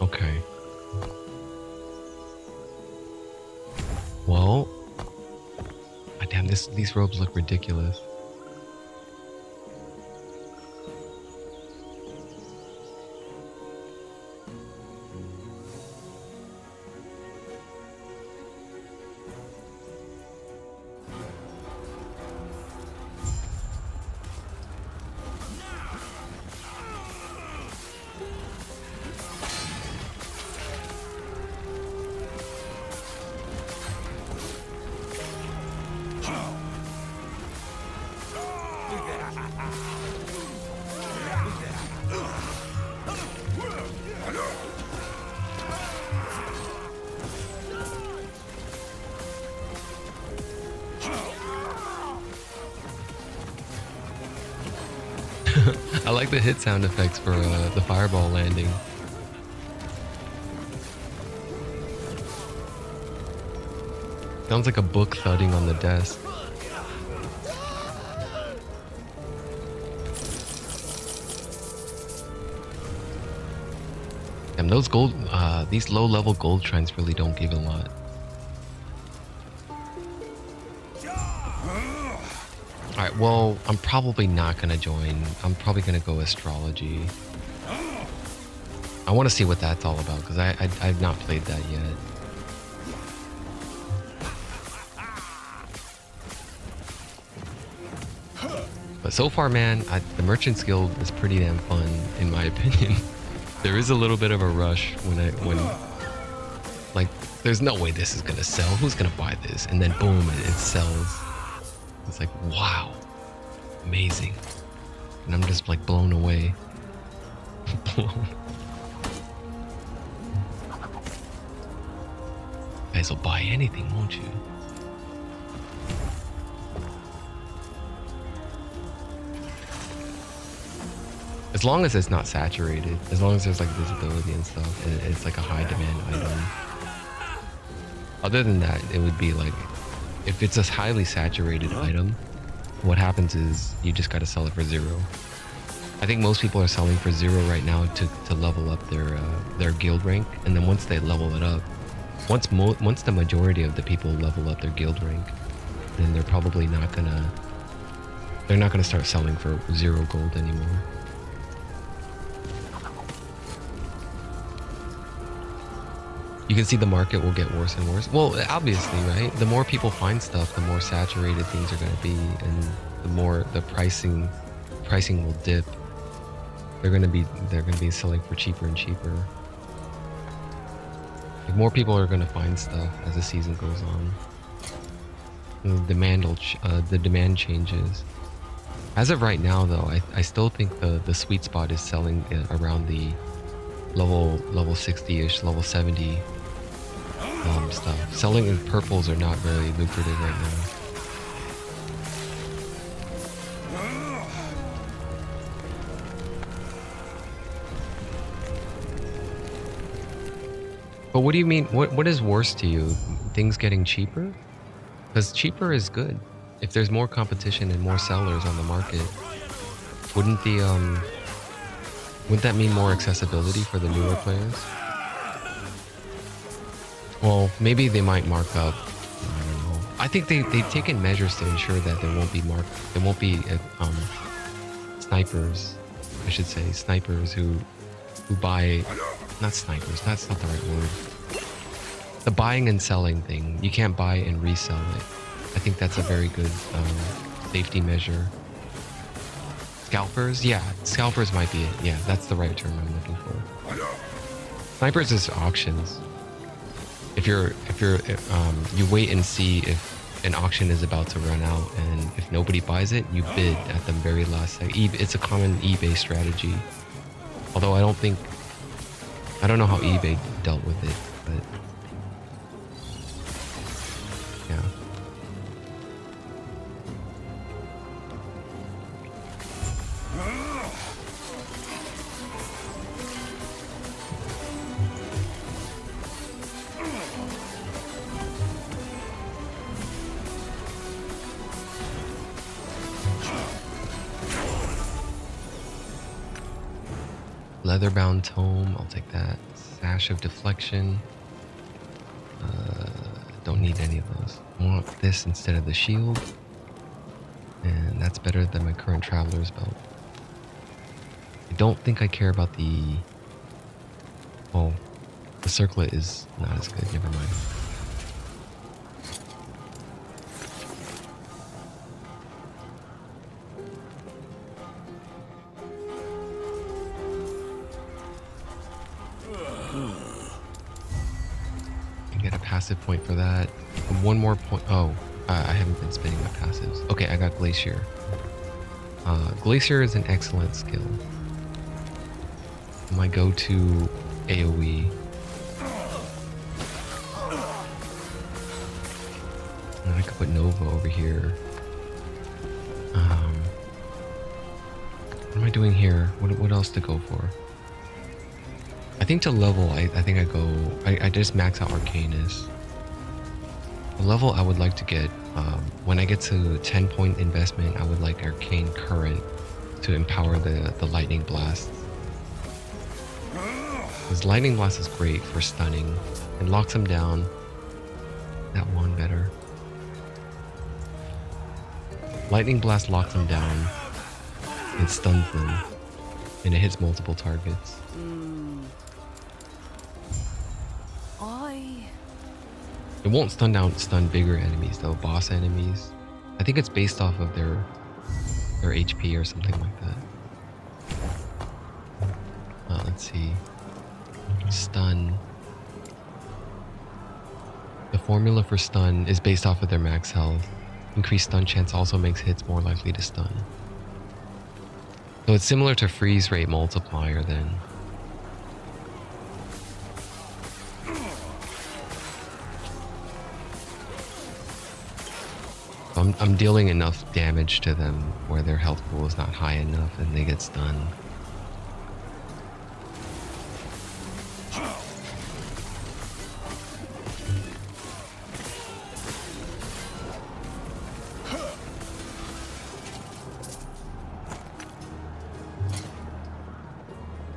Okay. Well, damn, these robes look ridiculous. I like the hit sound effects for the fireball landing. Sounds like a book thudding on the desk. Damn, those gold, these low-level gold trends really don't give a lot. Alright, well, I'm probably not gonna join. I'm probably gonna go astrology. I want to see what that's all about, because I've not played that yet. But so far, man, the Merchant's Guild is pretty damn fun, in my opinion. There is a little bit of a rush when like, there's no way this is gonna sell. Who's gonna buy this? And then boom, it sells. It's like, wow, amazing. And I'm just like blown away. You guys will buy anything, won't you? As long as it's not saturated, as long as there's like visibility and stuff, and it's like a high demand item. Other than that, it would be like, if it's a highly saturated item, what happens is you just got to sell it for 0. I think most people are selling for 0 right now to level up their guild rank, and then once they level it up, once the majority of the people level up their guild rank, then they're probably not gonna start selling for 0 gold anymore. You can see the market will get worse and worse. Well, obviously, right? The more people find stuff, the more saturated things are going to be, and the more the pricing will dip. They're going to be selling for cheaper and cheaper. Like, more people are going to find stuff as the season goes on. And the demand changes. As of right now, though, I still think the sweet spot is selling around the level 60-ish, level 70 stuff. Selling in purples are not very lucrative right now. But what do you mean? What is worse to you? Things getting cheaper? Because cheaper is good. If there's more competition and more sellers on the market, wouldn't that mean more accessibility for the newer players? Well, maybe they might mark up. I don't know. I think they've taken measures to ensure that there won't be snipers. I should say snipers who buy. Not snipers. That's not the right word. The buying and selling thing. You can't buy and resell it. I think that's a very good safety measure. Scalpers? Yeah, scalpers might be it. Yeah, that's the right term I'm looking for. Snipers is auctions. If you wait and see if an auction is about to run out, and if nobody buys it, you bid at the very last second. It's a common eBay strategy. Although I don't know how eBay dealt with it, but yeah. Leatherbound tome, I'll take that. Sash of deflection. Don't need any of those. I want this instead of the shield. And that's better than my current traveler's belt. I don't think I care about the... Oh, the circlet is not as good, never mind. Get a passive point for that. One more point. Oh, I haven't been spending my passives. Okay, I got Glacier. Glacier is an excellent skill. My go-to AoE. And I could put Nova over here. What am I doing here? What else to go for? I think to level, I think I just max out Arcanus. The level I would like to get, when I get to 10-point investment, I would like Arcane Current to empower the Lightning Blast. Because Lightning Blast is great for stunning. It locks them down. That one better. Lightning Blast locks them down. It stuns them. And it hits multiple targets. It won't stun bigger enemies though, boss enemies. I think it's based off of their HP or something like that. Let's see. Stun. The formula for stun is based off of their max health. Increased stun chance also makes hits more likely to stun. So it's similar to freeze rate multiplier then. I'm dealing enough damage to them where their health pool is not high enough and they get stunned.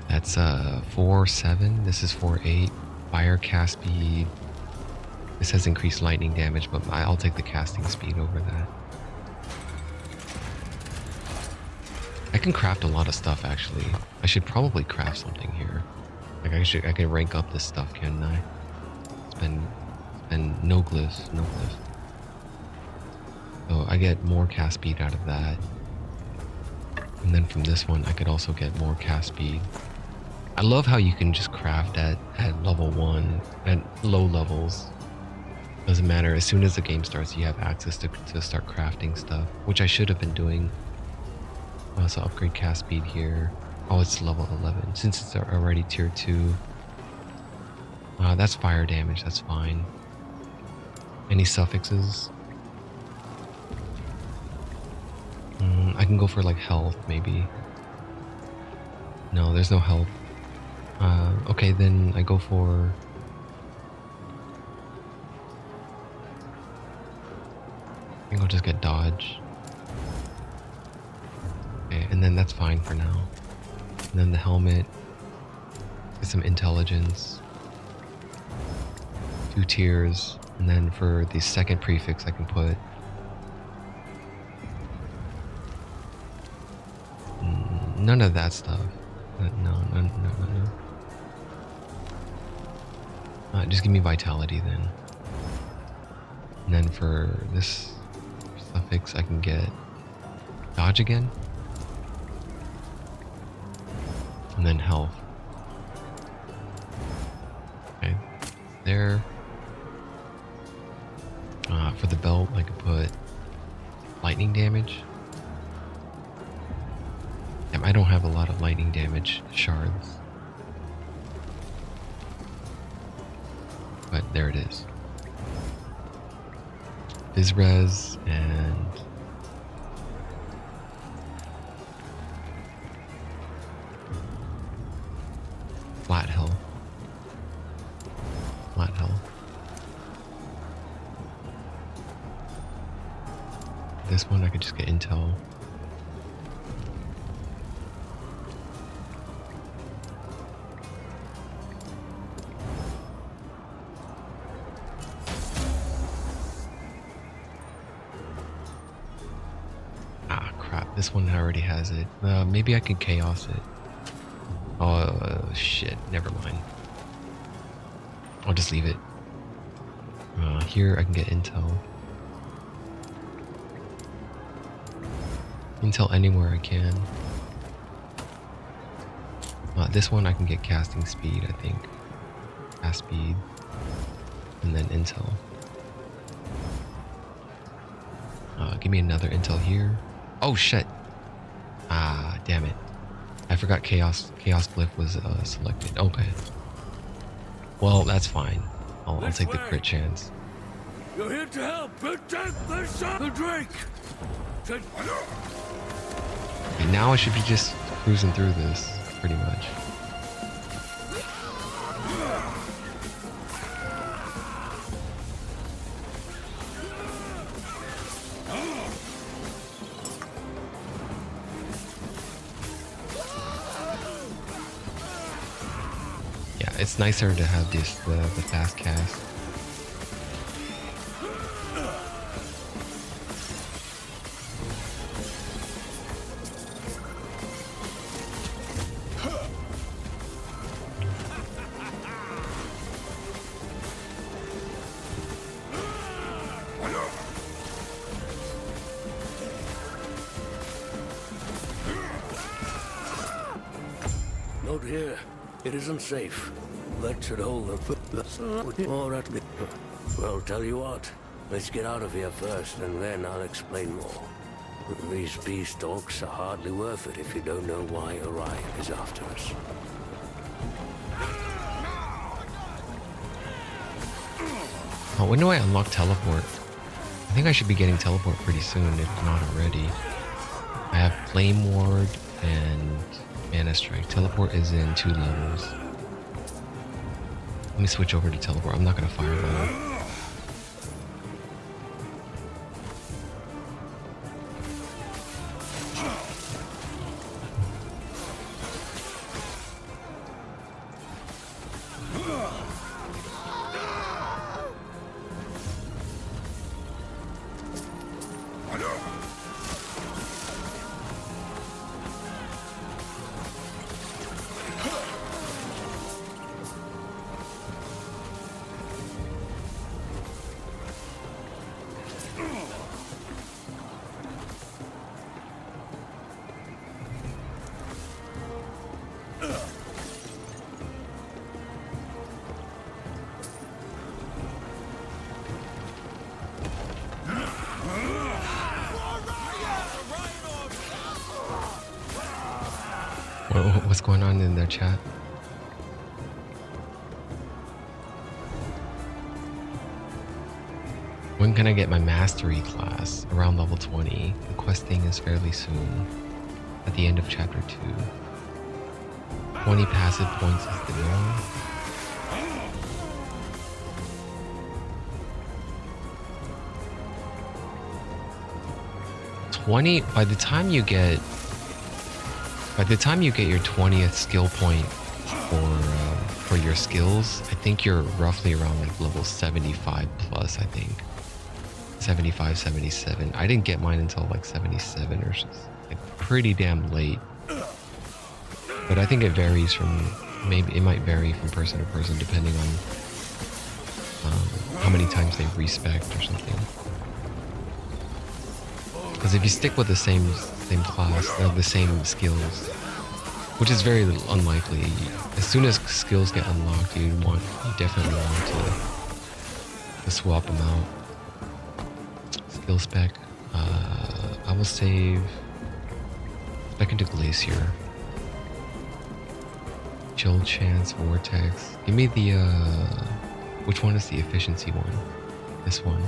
That's 4-7. This is 4-8. Fire cast speed. This has increased lightning damage, but I'll take the casting speed over that. I can craft a lot of stuff actually. I should probably craft something here. Like I can rank up this stuff, can't I? Spend no glyphs. So I get more cast speed out of that. And then from this one I could also get more cast speed. I love how you can just craft at level 1 at low levels. Doesn't matter, as soon as the game starts you have access to start crafting stuff, which I should have been doing. So upgrade cast speed here. Oh, it's level 11 since it's already tier 2. That's fire damage, that's fine. Any suffixes? I can go for like health maybe. No, there's no health. Okay, then I go for... I think I'll just get dodge. Okay, and then that's fine for now. And then the helmet. Get some intelligence. 2 tiers. And then for the second prefix I can put... none of that stuff. No. Just give me vitality then. And then for this suffix I can get dodge again. And then health. Okay. There. For the belt I could put lightning damage. Damn, I don't have a lot of lightning damage shards. But there it is. Vizrez and flat health. This one I could just get intel. This one already has it. Maybe I can chaos it. Oh, shit. Never mind. I'll just leave it. Here I can get intel. Intel anywhere I can. This one I can get casting speed, I think. Cast speed. And then intel. Give me another intel here. Oh shit! Ah, damn it. I forgot Chaos Glyph was selected. Okay. Well, that's fine. I'll take the crit chance. You're here to help protect the Drake. Okay, now I should be just cruising through this, pretty much. Yeah, it's nicer to have this the fast cast. Note here, it isn't safe. That should hold the more at the. Well, tell you what, let's get out of here first, and then I'll explain more. These peace talks are hardly worth it if you don't know why Orion is after us. Oh, when do I unlock teleport? I think I should be getting teleport pretty soon, if not already. I have Flame Ward and Mana Strike. Teleport is in 2 levels. Let me switch over to teleport. I'm not gonna fireball. What's going on in their chat? When can I get my mastery class? Around level 20. The questing is fairly soon. At the end of chapter 2. 20 passive points is the goal. By the time you get your 20th skill point for your skills, I think you're roughly around like level 75 plus, I think. 75, 77. I didn't get mine until like 77 or like pretty damn late. But I think it varies from, maybe it might vary from person to person depending on how many times they respect or something. Because if you stick with the same class, the same skills, which is very unlikely, as soon as skills get unlocked, you definitely want to swap them out. Skill spec. I will save spec into Glacier. Chill Chance, Vortex. Give me the which one is the efficiency one? This one.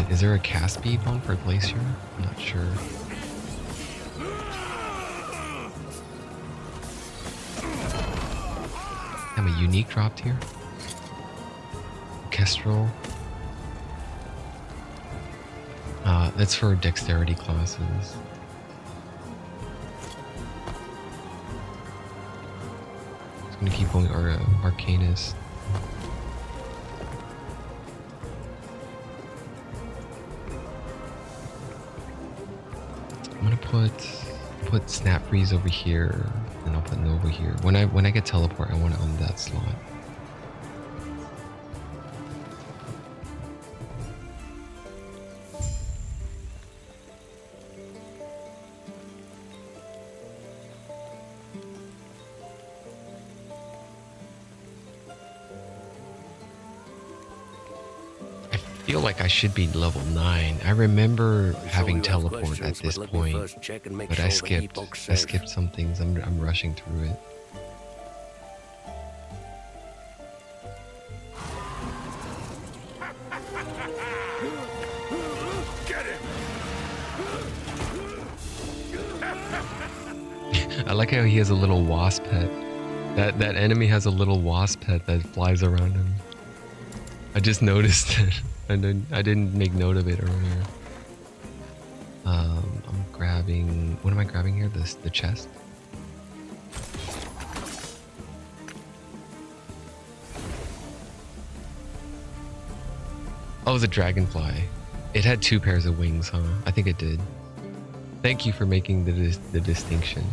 Is there a cast speed one for Glacier? I'm not sure. Damn, a unique dropped here. Kestrel. That's for dexterity classes. Just gonna keep going. Arcanist. gonna put Snap Freeze over here, and I'll put Nova here. When I get teleport, I want it on that slot. I feel like I should be level 9. I remember having teleport at this point, but I skipped some things. I'm rushing through it. Get him! I like how he has a little wasp pet. That enemy has a little wasp pet that flies around him. I just noticed it. I didn't make note of it earlier. I'm grabbing. What am I grabbing here? The chest. Oh, it was a dragonfly. It had 2 pairs of wings, huh? I think it did. Thank you for making the distinction.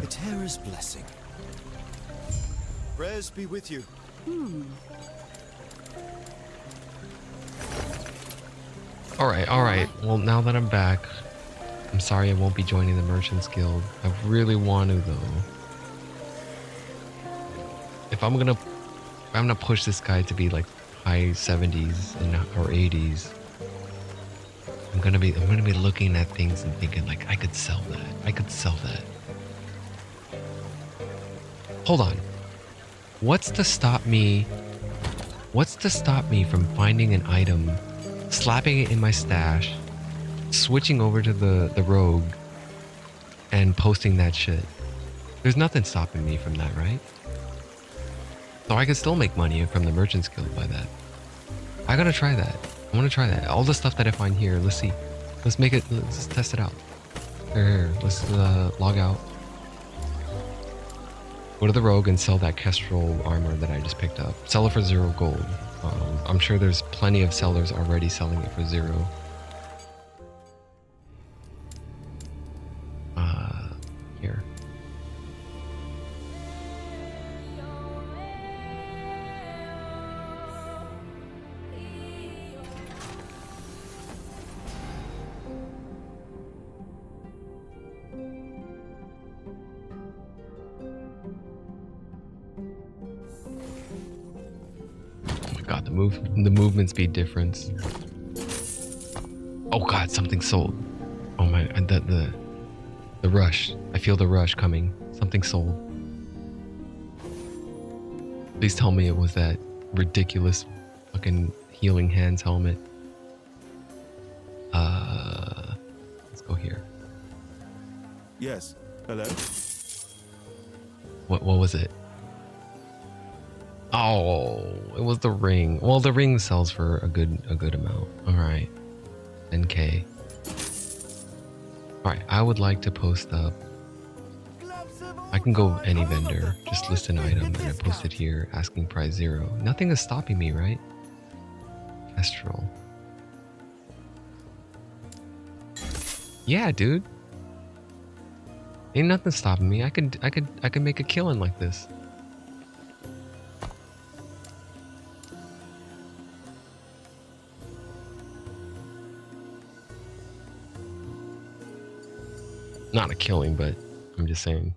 A Terra's blessing. Prayers be with you. All right. Well, now that I'm back, I'm sorry I won't be joining the Merchants Guild. I really want to though. If I'm gonna push this guy to be like high 70s or 80s. I'm gonna be looking at things and thinking like I could sell that. Hold on. What's to stop me from finding an item, slapping it in my stash, switching over to the rogue, and posting that shit? There's nothing stopping me from that, right? So I could still make money from the Merchants Guild by that. I gotta try that. I wanna try that. All the stuff that I find here, let's see. Let's test it out. Here. Let's log out. Go to the rogue and sell that Kestrel armor that I just picked up. Sell it for 0 gold. I'm sure there's plenty of sellers already selling it for 0. Here. God, the movement speed difference. Oh God, something sold. Oh my, the rush. I feel the rush coming. Something sold. Please tell me it was that ridiculous fucking healing hands helmet. Let's go here. Yes. Hello. What was it? Oh, it was the ring. Well, the ring sells for a good amount. All right, 10K. All right, I would like to post up. I can go any vendor, just list an item, and I post it here. Asking price 0. Nothing is stopping me, right? Kestrel. Yeah, dude. Ain't nothing stopping me. I could make a killing like this. Not a killing, but I'm just saying.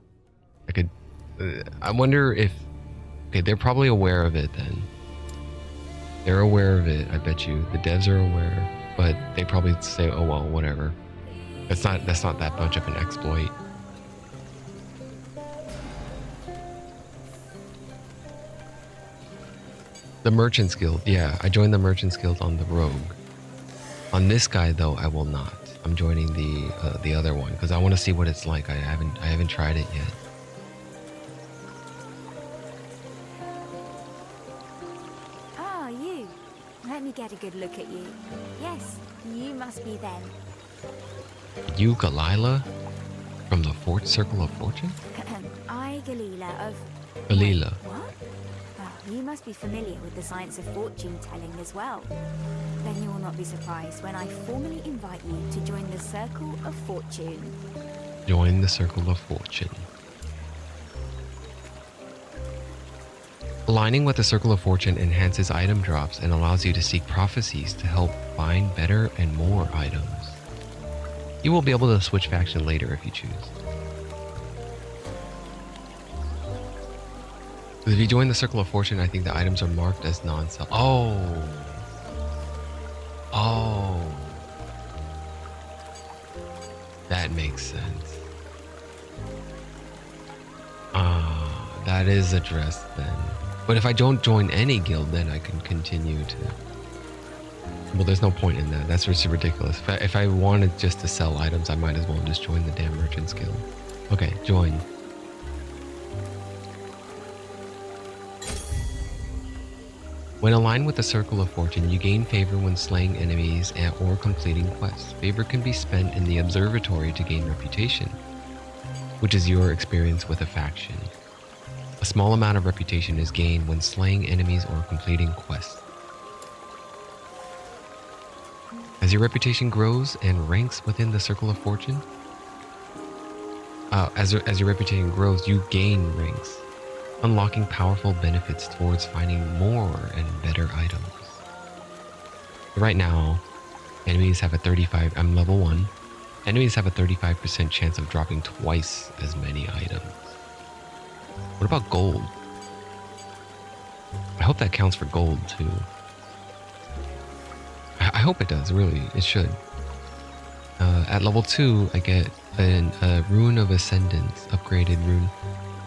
I could. I wonder if. Okay, they're probably aware of it then. They're aware of it. I bet you the devs are aware, but they probably say, "Oh well, whatever." That's not that much of an exploit. The Merchants Guild. Yeah, I joined the Merchants Guild on the rogue. On this guy though, I will not. I'm joining the other one because I want to see what it's like. I haven't tried it yet. Ah, you. Let me get a good look at you. Yes, you must be them. You, Galila, from the Fourth Circle of Fortune? I, Galila of... Galila. What? Oh, you must be familiar with the science of fortune telling as well. Then you will not be surprised when I formally invite you to join the Circle of Fortune. Join the Circle of Fortune. Aligning with the Circle of Fortune enhances item drops and allows you to seek prophecies to help find better and more items. You will be able to switch faction later if you choose. If you join the Circle of Fortune, I think the items are marked as non-sell. Oh. That makes sense. That is addressed then. But if I don't join any guild, then I can continue to... Well, there's no point in that. That's just ridiculous. If I wanted just to sell items, I might as well just join the damn Merchants Guild. Okay, join. When aligned with the Circle of Fortune, you gain favor when slaying enemies or completing quests. Favor can be spent in the Observatory to gain reputation, which is your experience with a faction. A small amount of reputation is gained when slaying enemies or completing quests. As your reputation grows and ranks within the Circle of Fortune, as your reputation grows, you gain ranks, unlocking powerful benefits towards finding more and better items. Right now, enemies have a 35, I'm level 1, enemies have a 35% chance of dropping twice as many items. What about gold? I hope that counts for gold too. I hope it does, really, it should. At level 2, I get a Rune of Ascendance, upgraded rune.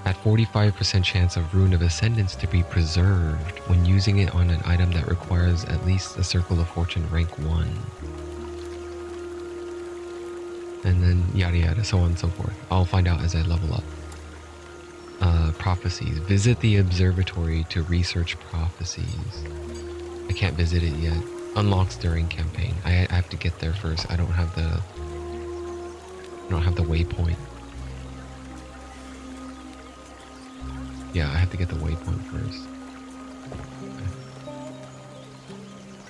At 45% chance of Rune of Ascendance to be preserved when using it on an item that requires at least a Circle of Fortune rank 1. And then yada yada, so on and so forth. I'll find out as I level up. Prophecies. Visit the observatory to research prophecies. I can't visit it yet. Unlocks during campaign. I have to get there first. I don't have the waypoint. Yeah, I have to get the waypoint first. Okay.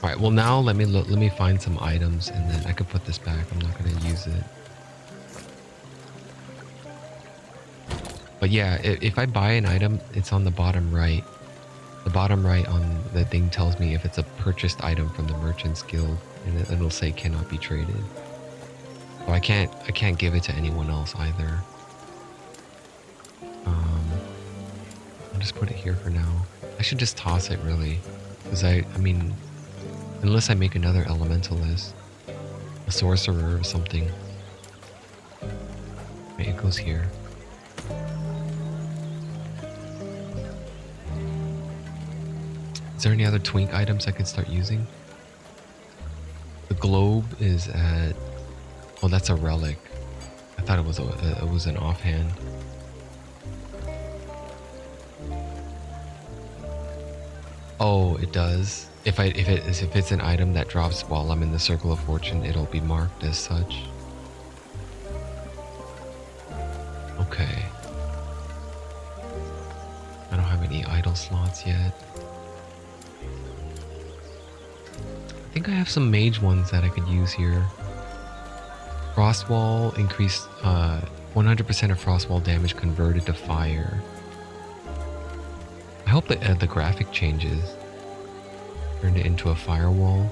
All right. Well, now let me find some items, and then I can put this back. I'm not gonna use it. But yeah, if I buy an item, it's on the bottom right. The bottom right on the thing tells me if it's a purchased item from the Merchants Guild, and it'll say cannot be traded. So I can't give it to anyone else either. I'll just put it here for now. I should just toss it really, because I mean, unless I make another elementalist, a sorcerer or something. Right, it goes here. Is there any other twink items I could start using? The globe is at... Oh, that's a relic. I thought it was an offhand. Oh, it does. If it's an item that drops while I'm in the Circle of Fortune, it'll be marked as such. Okay. I don't have any idle slots yet. I think I have some mage ones that I could use here. Frostwall increased 100% of frostwall damage converted to fire. I hope that the graphic changes. Turned it into a firewall.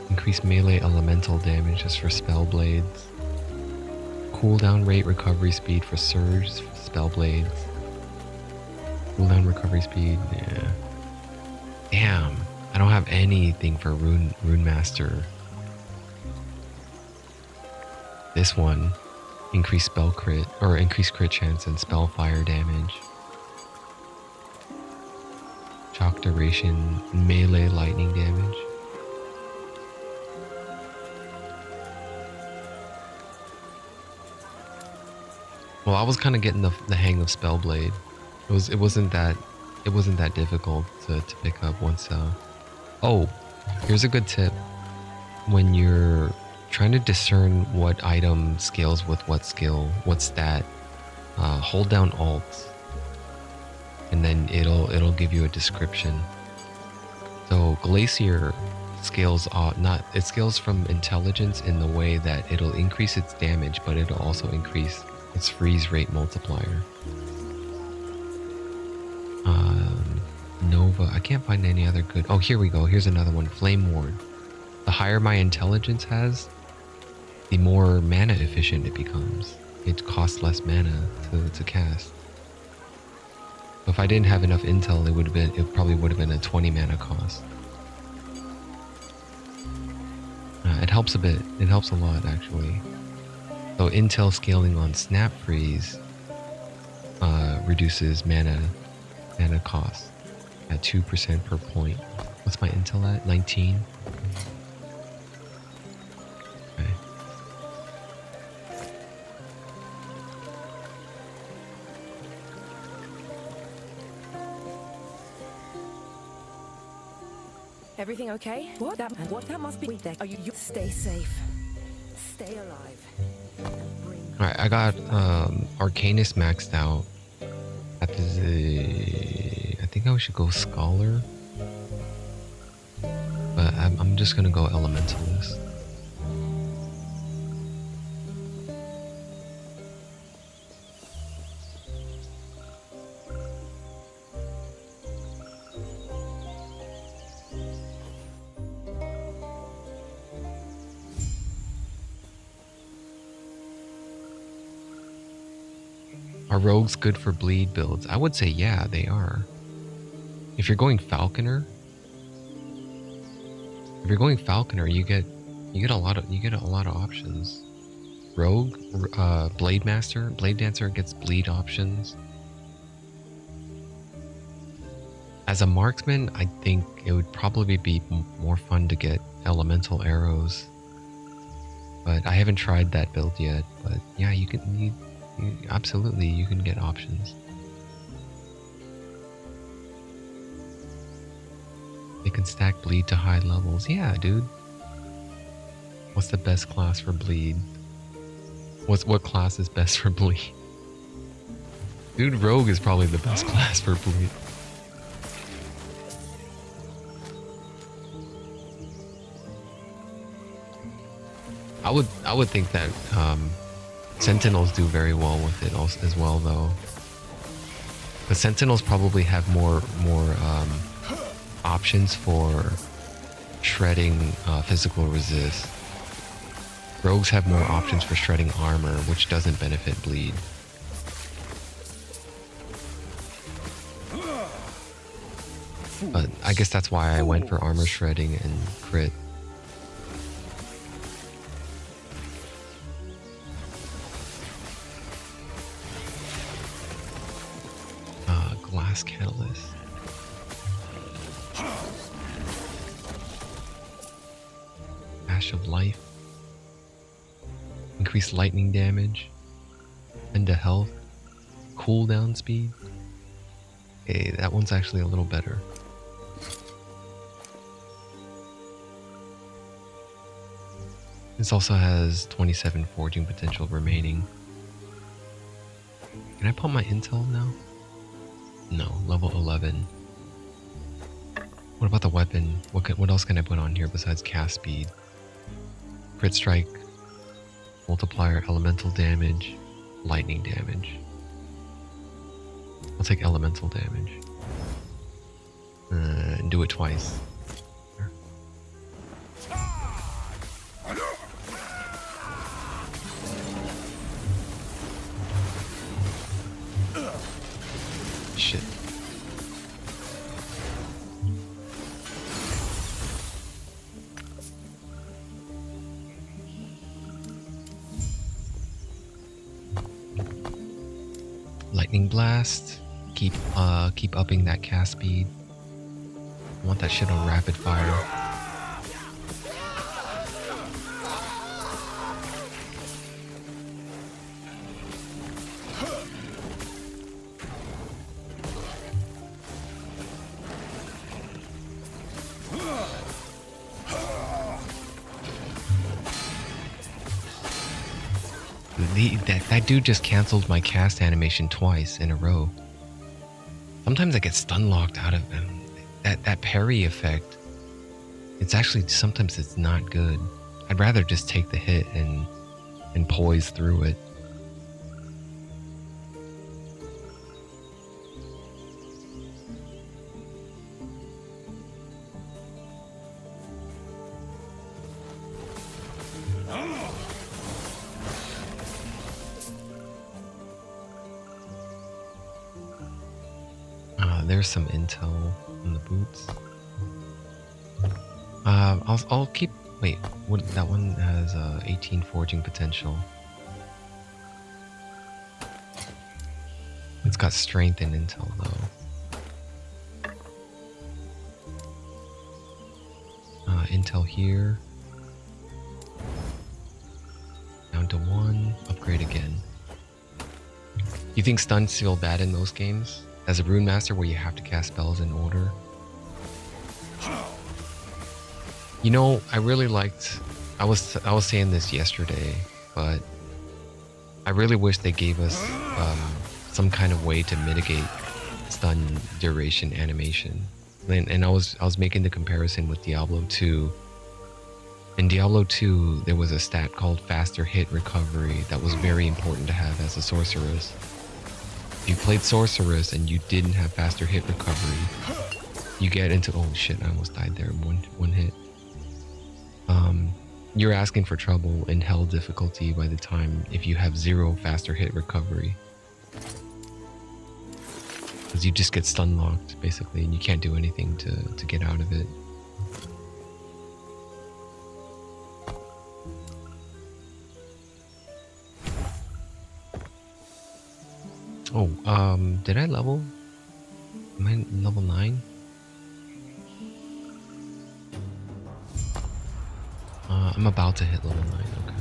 Increase melee elemental damage just for spell blades. Cooldown rate recovery speed for surge spell blades. Cooldown recovery speed, yeah. Damn, I don't have anything for Rune Master. This one, increased spell crit, or increased crit chance and spell fire damage. Shock duration, melee lightning damage. Well, I was kind of getting the hang of Spellblade. It wasn't that difficult to pick up once. Oh, here's a good tip. When you're trying to discern what item scales with what skill, what stat, hold down Alt and then it'll give you a description. So Glacier scales it scales from intelligence in the way that it'll increase its damage, but it'll also increase its freeze rate multiplier. Nova, I can't find any other good. Oh, here we go. Here's another one. Flame Ward. The higher my intelligence has, the more mana efficient it becomes. It costs less mana to cast. If I didn't have enough intel, it probably would have been a 20 mana cost. It helps a bit. It helps a lot, actually. So intel scaling on Snap Freeze reduces mana cost at 2% per point. What's my intel at? 19. Okay. Everything okay? What that must be there. Are you stay safe. Stay alive. Alright, I got Arcanist maxed out. I think I should go Scholar. But I'm just gonna go Elementalist. Are rogues good for bleed builds? I would say yeah, they are. If you're going Falconer, you get a lot of options. Rogue, Blade Master, Blade Dancer gets bleed options. As a marksman, I think it would probably be more fun to get elemental arrows. But I haven't tried that build yet. But yeah, absolutely, you can get options. They can stack bleed to high levels. Yeah, dude. What's the best class for bleed? What class is best for bleed? Dude, rogue is probably the best class for bleed. I would think that Sentinels do very well with it as well, though. The Sentinels probably have more options for shredding physical resist. Rogues have more options for shredding armor, which doesn't benefit bleed. But I guess that's why I went for armor shredding and crit. Glass Catalyst. Ash of Life. Increased lightning damage. Into health. Cooldown speed. Okay, that one's actually a little better. This also has 27 forging potential remaining. Can I put my intel now? No, level 11. What about the weapon? What else can I put on here besides cast speed? Crit strike, multiplier, elemental damage, lightning damage. I'll take elemental damage. And do it twice. Shit. Lightning blast. Keep upping that cast speed. I want that shit on rapid fire. That dude just canceled my cast animation twice in a row. Sometimes I get stun locked out of them. That parry effect, it's actually, sometimes it's not good. I'd rather just take the hit and poise through it. There's some intel on the boots. I'll keep. Wait, what? That one has 18 forging potential. It's got strength and intel though. Intel here. Down to 1. Upgrade again. You think stuns feel bad in those games? As a rune master where you have to cast spells in order? You know, I really liked, I was saying this yesterday, but I really wish they gave us some kind of way to mitigate stun duration animation. And I was making the comparison with Diablo 2. In Diablo 2, there was a stat called faster hit recovery that was very important to have as a sorceress. If you played sorceress and you didn't have faster hit recovery, you get into, oh shit, I almost died there in one hit. You're asking for trouble in hell difficulty by the time if you have 0 faster hit recovery. Because you just get stun locked basically and you can't do anything to get out of it. Oh, did I level? Am I level 9? I'm about to hit level 9, okay.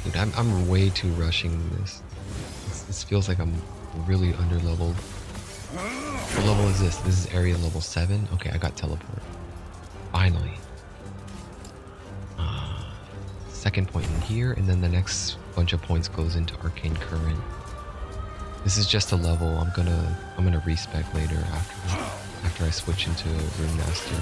Dude, I'm way too rushing this. This feels like I'm really under leveled. What level is this? This is area level 7? Okay, I got teleport. Finally. Second point in here, and then the next bunch of points goes into Arcane Current. This is just a level. I'm gonna respec later after I switch into Rune Master.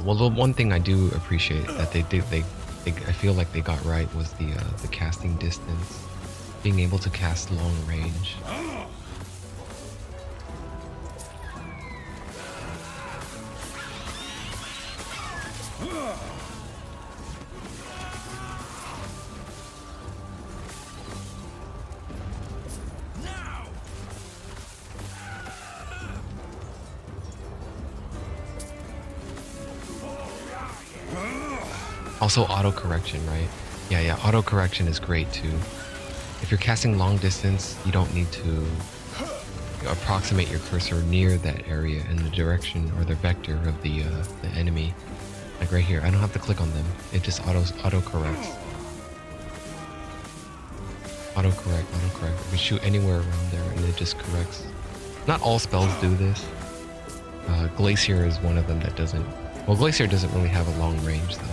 Well, the one thing I do appreciate that I feel like they got right was the casting distance, being able to cast long range. Also auto correction, right? Yeah, auto correction is great too. If you're casting long distance, you don't need to approximate your cursor near that area in the direction or the vector of the enemy. Like right here, I don't have to click on them. It just auto corrects. Auto correct. You can shoot anywhere around there and it just corrects. Not all spells do this. Glacier is one of them that doesn't. Well, Glacier doesn't really have a long range though.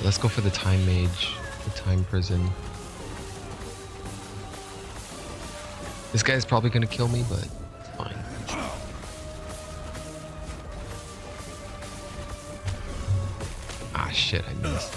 Let's go for the Time Mage, the Time Prison. This guy's probably gonna kill me, but it's fine. Ah shit, I missed.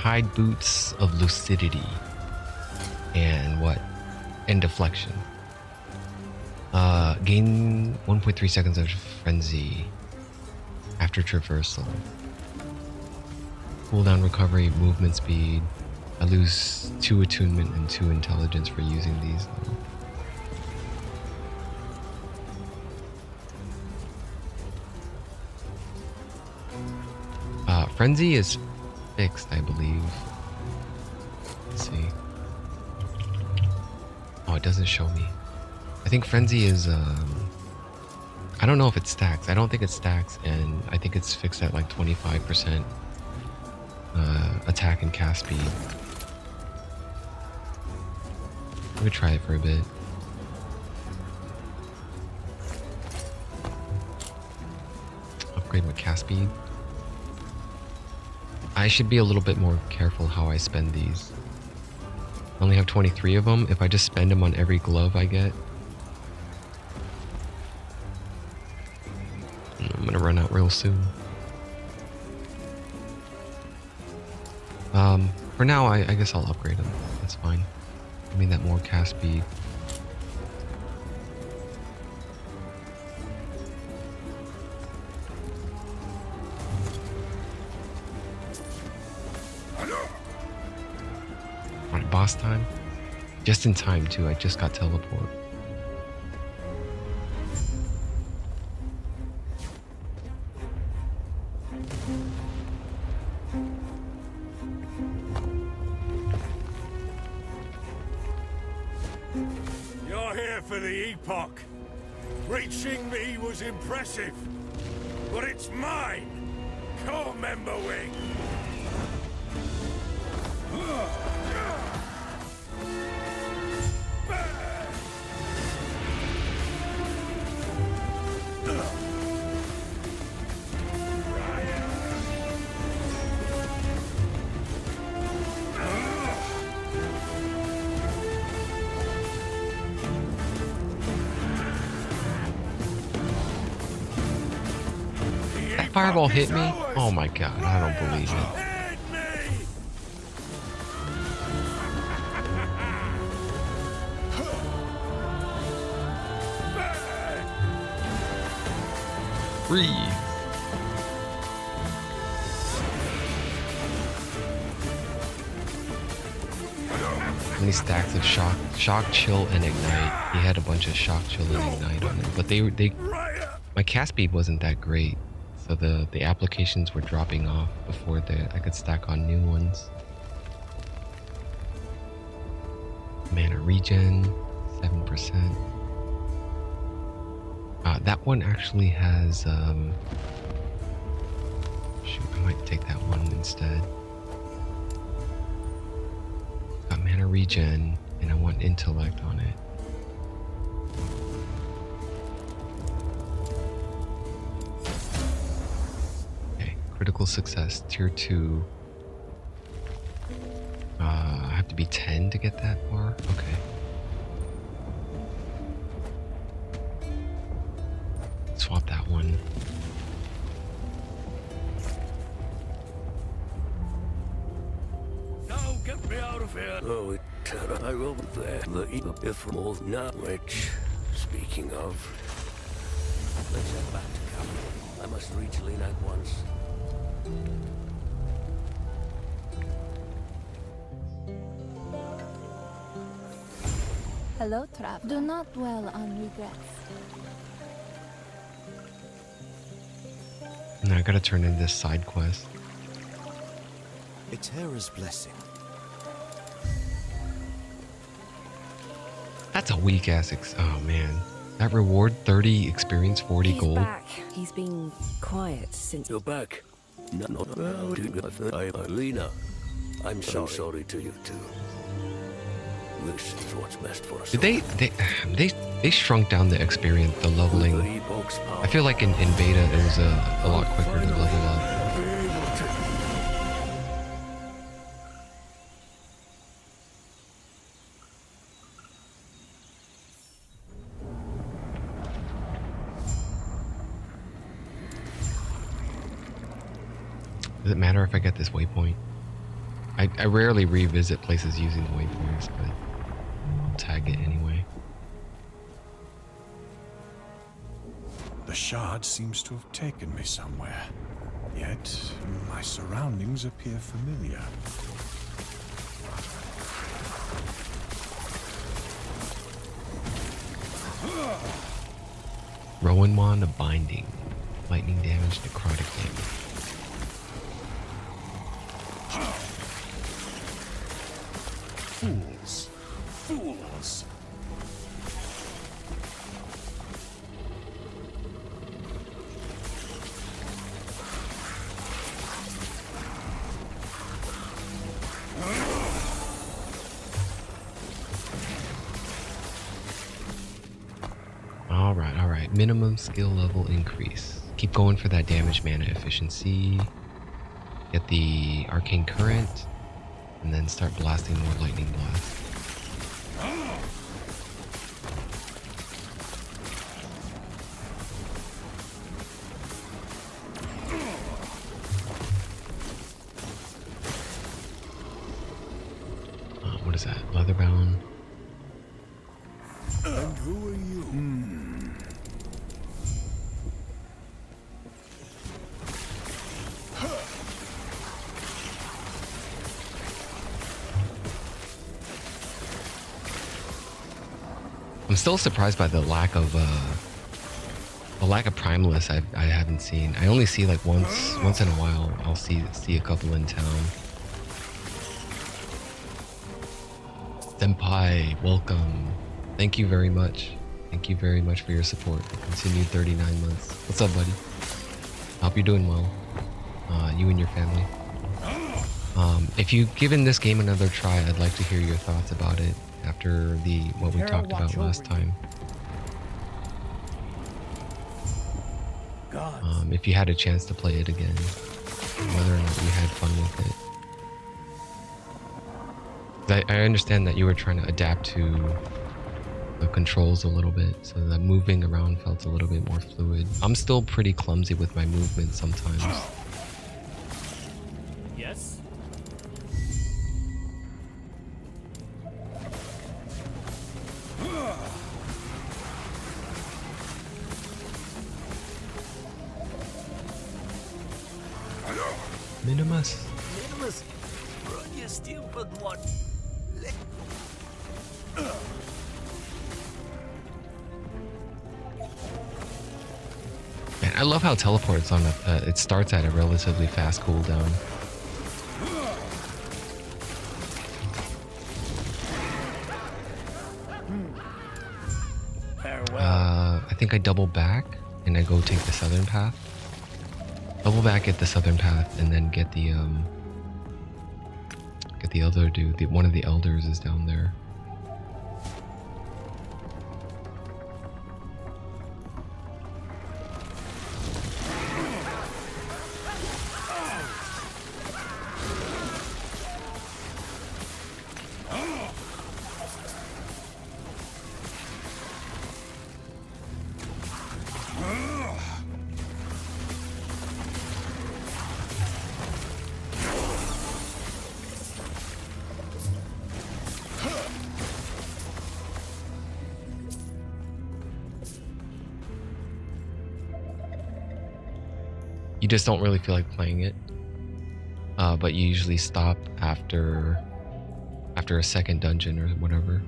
hide boots of lucidity. And what? And deflection. Gain 1.3 seconds of frenzy after traversal. Cooldown recovery, movement speed. I lose 2 attunement and 2 intelligence for using these. Frenzy is fixed, I believe. Let's see. Oh, it doesn't show me. I think Frenzy is, I don't know if it stacks. I don't think it stacks, and I think it's fixed at like 25% attack and cast speed. Let me try it for a bit. Upgrade my cast speed. I should be a little bit more careful how I spend these. I only have 23 of them. If I just spend them on every glove I get, I'm gonna run out real soon. For now, I guess I'll upgrade them. That's fine. Give me that more cast speed. Alright, boss time. Just in time too, I just got teleport. You're here for the Epoch. Reaching me was impressive, but it's mine. Core member wing. That fireball hit me? Oh my god, I don't believe it. Breathe. How many stacks of shock, chill, and ignite? He had a bunch of shock, chill, and ignite on it, but they my cast speed wasn't that great, so the applications were dropping off before I could stack on new ones. Mana regen, 7%. That one actually has, shoot, I might take that one instead. Got mana regen, and I want intellect on it. Okay, critical success, tier 2. I have to be 10 to get that far? Okay. Swap that one. Now get me out of here. Oh, I will be there. The if more now, which, speaking of, let's head back to camp. I must reach Lena at once. Hello, Trav. Do not dwell on regrets. Now I gotta turn in this side quest. It's Hera's blessing. That's a weak ass oh man. That reward, 30 experience, 40 He's gold. back. He's been quiet since... You're back. No, Lena. I'm so sorry to you too. This is what's best for us. Did they shrunk down the experience, the leveling. I feel like in beta it was a lot quicker to level up. Does it matter if I get this waypoint? I rarely revisit places using the waypoints, but I'll tag it anyway. The shard seems to have taken me somewhere, yet my surroundings appear familiar. Rowan Wand of Binding. Lightning damage, necrotic damage. Fools. Fools. All right. Minimum skill level increase. Keep going for that damage mana efficiency. Get the arcane current, and then start blasting more lightning blasts. What is that? Leatherbound. And who are you? I'm still surprised by the lack of primalists I haven't seen. I only see like once in a while. I'll see a couple in town. Senpai, welcome. Thank you very much. Thank you very much for your support. The continued 39 months. What's up, buddy? I hope you're doing well. You and your family. If you've given this game another try, I'd like to hear your thoughts about it after what we talked about last time. If you had a chance to play it again, whether or not you had fun with it. I understand that you were trying to adapt to the controls a little bit, so that moving around felt a little bit more fluid. I'm still pretty clumsy with my movement sometimes. Yes? Minimus. Minimus, run, you stupid one. Man, I love how teleport's on it starts at a relatively fast cooldown. I think I double back and I go take the southern path. Double back at the southern path and then get the other dude. One of the elders is down there. You just don't really feel like playing it, but you usually stop after a second dungeon or whatever.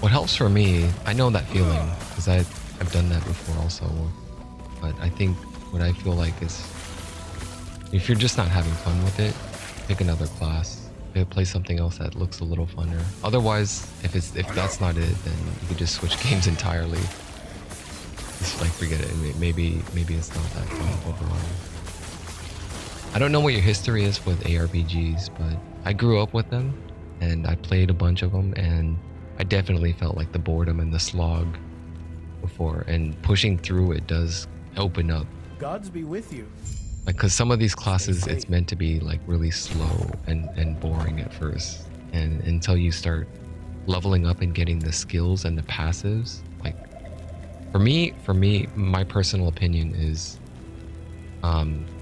What helps for me, I know that feeling because I've done that before also, but I think what I feel like is if you're just not having fun with it, pick another class. Play something else that looks a little funner. Otherwise, if that's not it, then you could just switch games entirely. Just like forget it. Maybe it's not that fun overall. I don't know what your history is with ARPGs, but I grew up with them and I played a bunch of them, and I definitely felt like the boredom and the slog before, and pushing through it does open up. Gods be with you. Like, because some of these classes, it's meant to be like really slow and boring at first, and until you start leveling up and getting the skills and the passives. Like for me, my personal opinion is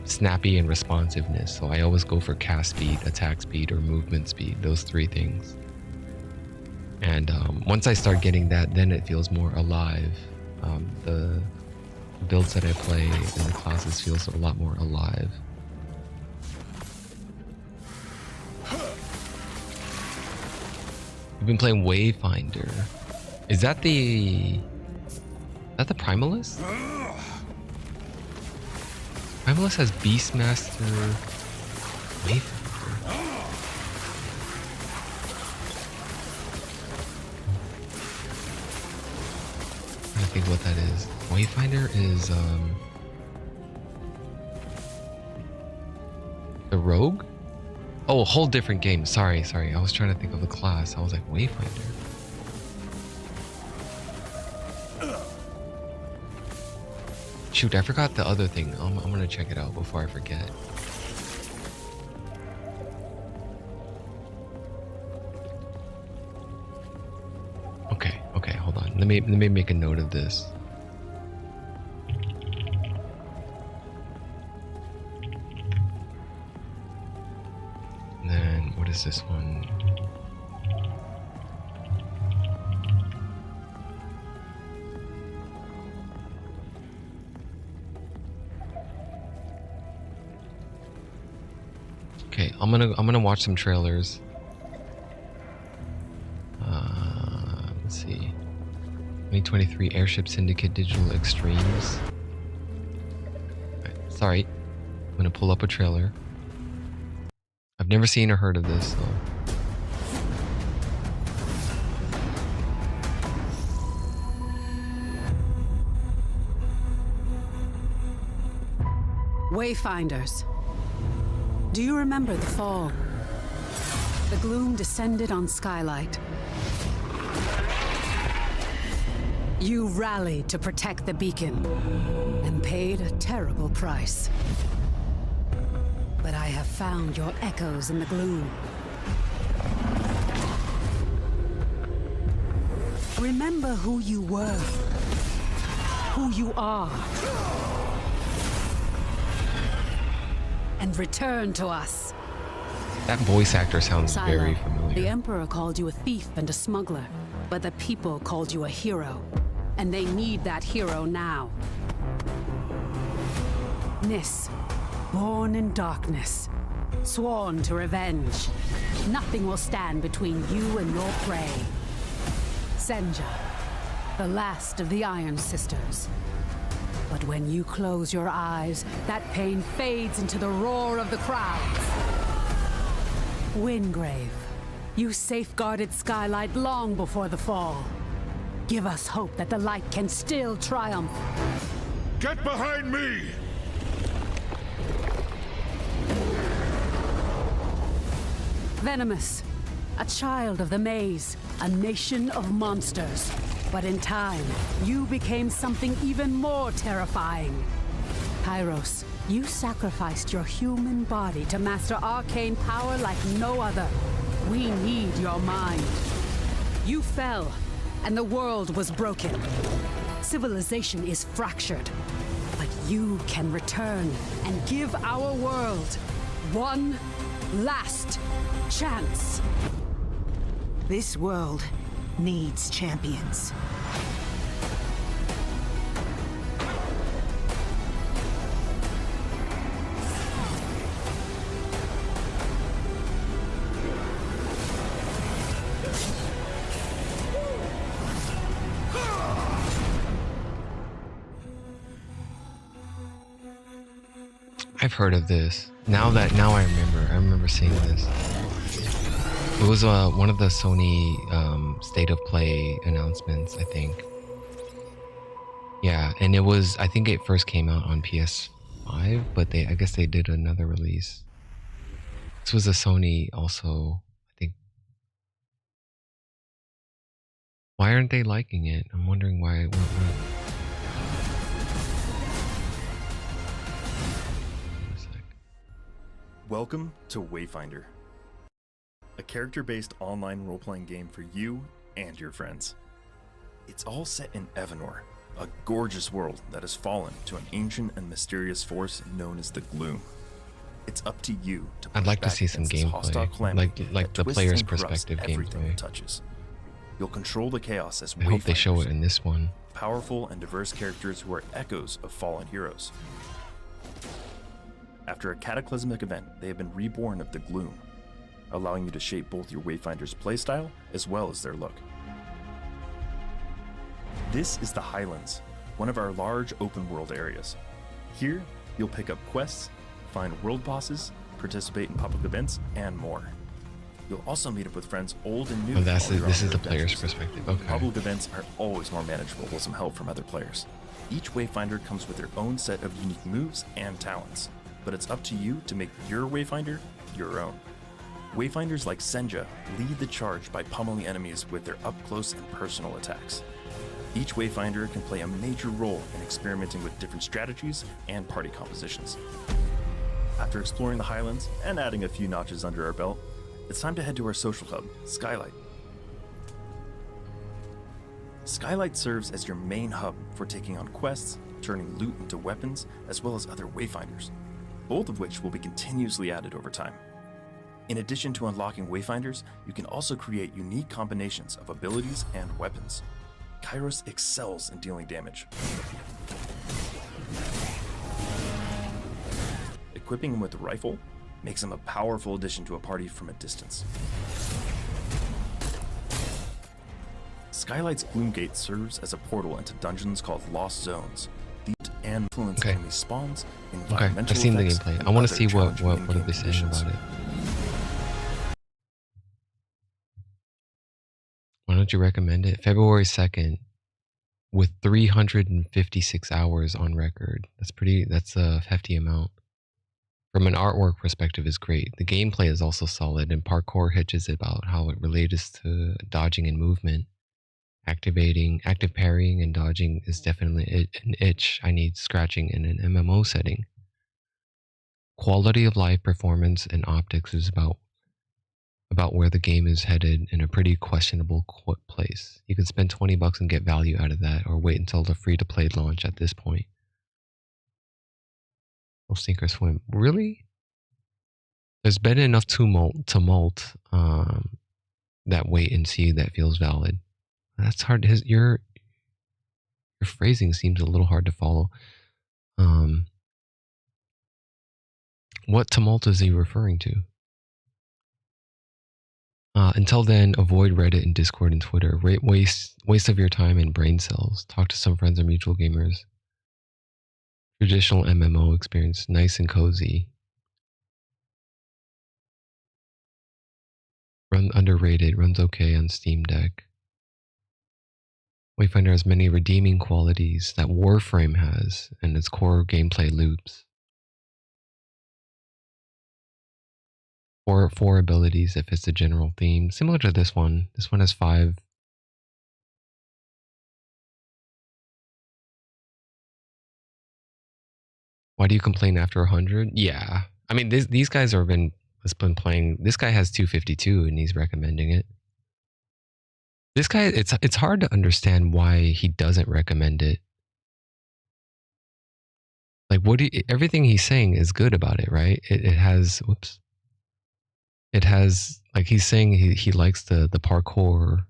snappy and responsiveness. So I always go for cast speed, attack speed, or movement speed. Those three things. And once I start getting that, then it feels more alive. The builds that I play and the classes feels a lot more alive. We've been playing Wayfinder. Is that the Primalist? Primalist has Beastmaster Wayfinder. I think what that is. Wayfinder is the Rogue? Oh, a whole different game. Sorry. I was trying to think of a class. I was like, Wayfinder. Shoot, I forgot the other thing. I'm gonna check it out before I forget. Okay, hold on. Let me make a note of this. And then what is this one? Okay, I'm gonna watch some trailers. Let's see. 2023 Airship Syndicate Digital Extremes. Right, sorry, I'm gonna pull up a trailer. I've never seen or heard of this, so. Wayfinders. Do you remember the fall? The gloom descended on Skylight. You rallied to protect the beacon and paid a terrible price. But I have found your echoes in the gloom. Remember who you were, who you are, and return to us. That voice actor sounds Silo, very familiar. The Emperor called you a thief and a smuggler, but the people called you a hero, and they need that hero now. Nis, born in darkness, sworn to revenge. Nothing will stand between you and your prey. Senja, the last of the Iron Sisters. But when you close your eyes, that pain fades into the roar of the crowds. Wingrave, you safeguarded Skylight long before the fall. Give us hope that the light can still triumph. Get behind me! Venomous, a child of the maze, a nation of monsters. But in time, you became something even more terrifying. Kairos, you sacrificed your human body to master arcane power like no other. We need your mind. You fell, and the world was broken. Civilization is fractured. But you can return and give our world one last chance. This world needs champions. I've heard of this. Now I remember seeing this. It was one of the Sony State of Play announcements, I think. Yeah, and I think it first came out on PS5, but I guess they did another release. This was a Sony also, I think. Why aren't they liking it? I'm wondering why. Welcome to Wayfinder, a character-based online role-playing game for you and your friends. It's all set in Evanor, a gorgeous world that has fallen to an ancient and mysterious force known as the Gloom. It's up to you to push I'd like to back see some against this hostile gameplay, calamity like that the twists player's and corrupts perspective everything gameplay. it touches. You'll control the chaos as I hope they show Wayfinders, it in this one. powerful and diverse characters who are echoes of fallen heroes. After a cataclysmic event, they have been reborn of the Gloom, allowing you to shape both your Wayfinder's playstyle as well as their look. This is the Highlands, one of our large open world areas. Here, you'll pick up quests, find world bosses, participate in public events, and more. You'll also meet up with friends old and new. Oh, this is on the your player's adventures. perspective. Okay. Public events are always more manageable with some help from other players. Each Wayfinder comes with their own set of unique moves and talents, but it's up to you to make your Wayfinder your own. Wayfinders like Senja lead the charge by pummeling enemies with their up-close and personal attacks. Each Wayfinder can play a major role in experimenting with different strategies and party compositions. After exploring the Highlands and adding a few notches under our belt, it's time to head to our social hub, Skylight. Skylight serves as your main hub for taking on quests, turning loot into weapons, as well as other Wayfinders, both of which will be continuously added over time. In addition to unlocking Wayfinders, you can also create unique combinations of abilities and weapons. Kairos excels in dealing damage. Equipping him with a rifle makes him a powerful addition to a party from a distance. Skylight's Gloomgate serves as a portal into dungeons called Lost Zones. These and influence enemy spawns, environmental I've seen the effects, gameplay. and I want to other see what challenging are in-game they saying conditions. about it. Why don't you recommend it? February 2nd, with 356 hours on record. That's a hefty amount. From an artwork perspective, is great. The gameplay is also solid, and parkour hitches about how it relates to dodging and movement. Active parrying and dodging is definitely an itch I need scratching in an MMO setting. Quality of life, performance, and optics is about where the game is headed in a pretty questionable place. You can spend $20 and get value out of that, or wait until the free-to-play launch at this point. We'll sink or swim. Really? There's been enough tumult that wait and see that feels valid. That's hard. Your phrasing seems a little hard to follow. What tumult is he referring to? Until then, avoid Reddit and Discord and Twitter. Waste of your time and brain cells. Talk to some friends or mutual gamers. Traditional MMO experience, nice and cozy. Underrated, runs okay on Steam Deck. Wayfinder has many redeeming qualities that Warframe has in its core gameplay loops. Four abilities that fits the general theme, similar to this one. This one has 5. Why do you complain after 100? Yeah, I mean these guys has been playing. This guy has 252 and he's recommending it. This guy, it's hard to understand why he doesn't recommend it. Like everything he's saying is good about it, right? It has It has, like, he's saying he likes the parkour,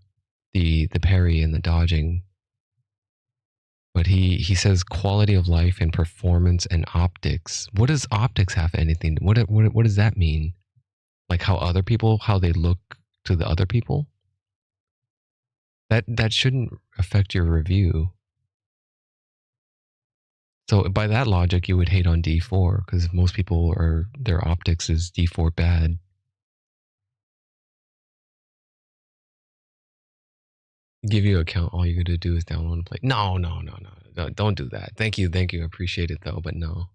the parry and the dodging. But he says quality of life and performance and optics. What does optics have anything? What does that mean? Like how they look to the other people? That shouldn't affect your review. So by that logic, you would hate on D4 because most people their optics is D4 bad. Give you an account, all you gotta do is download and play. No, don't do that. Thank you, appreciate it though, but no.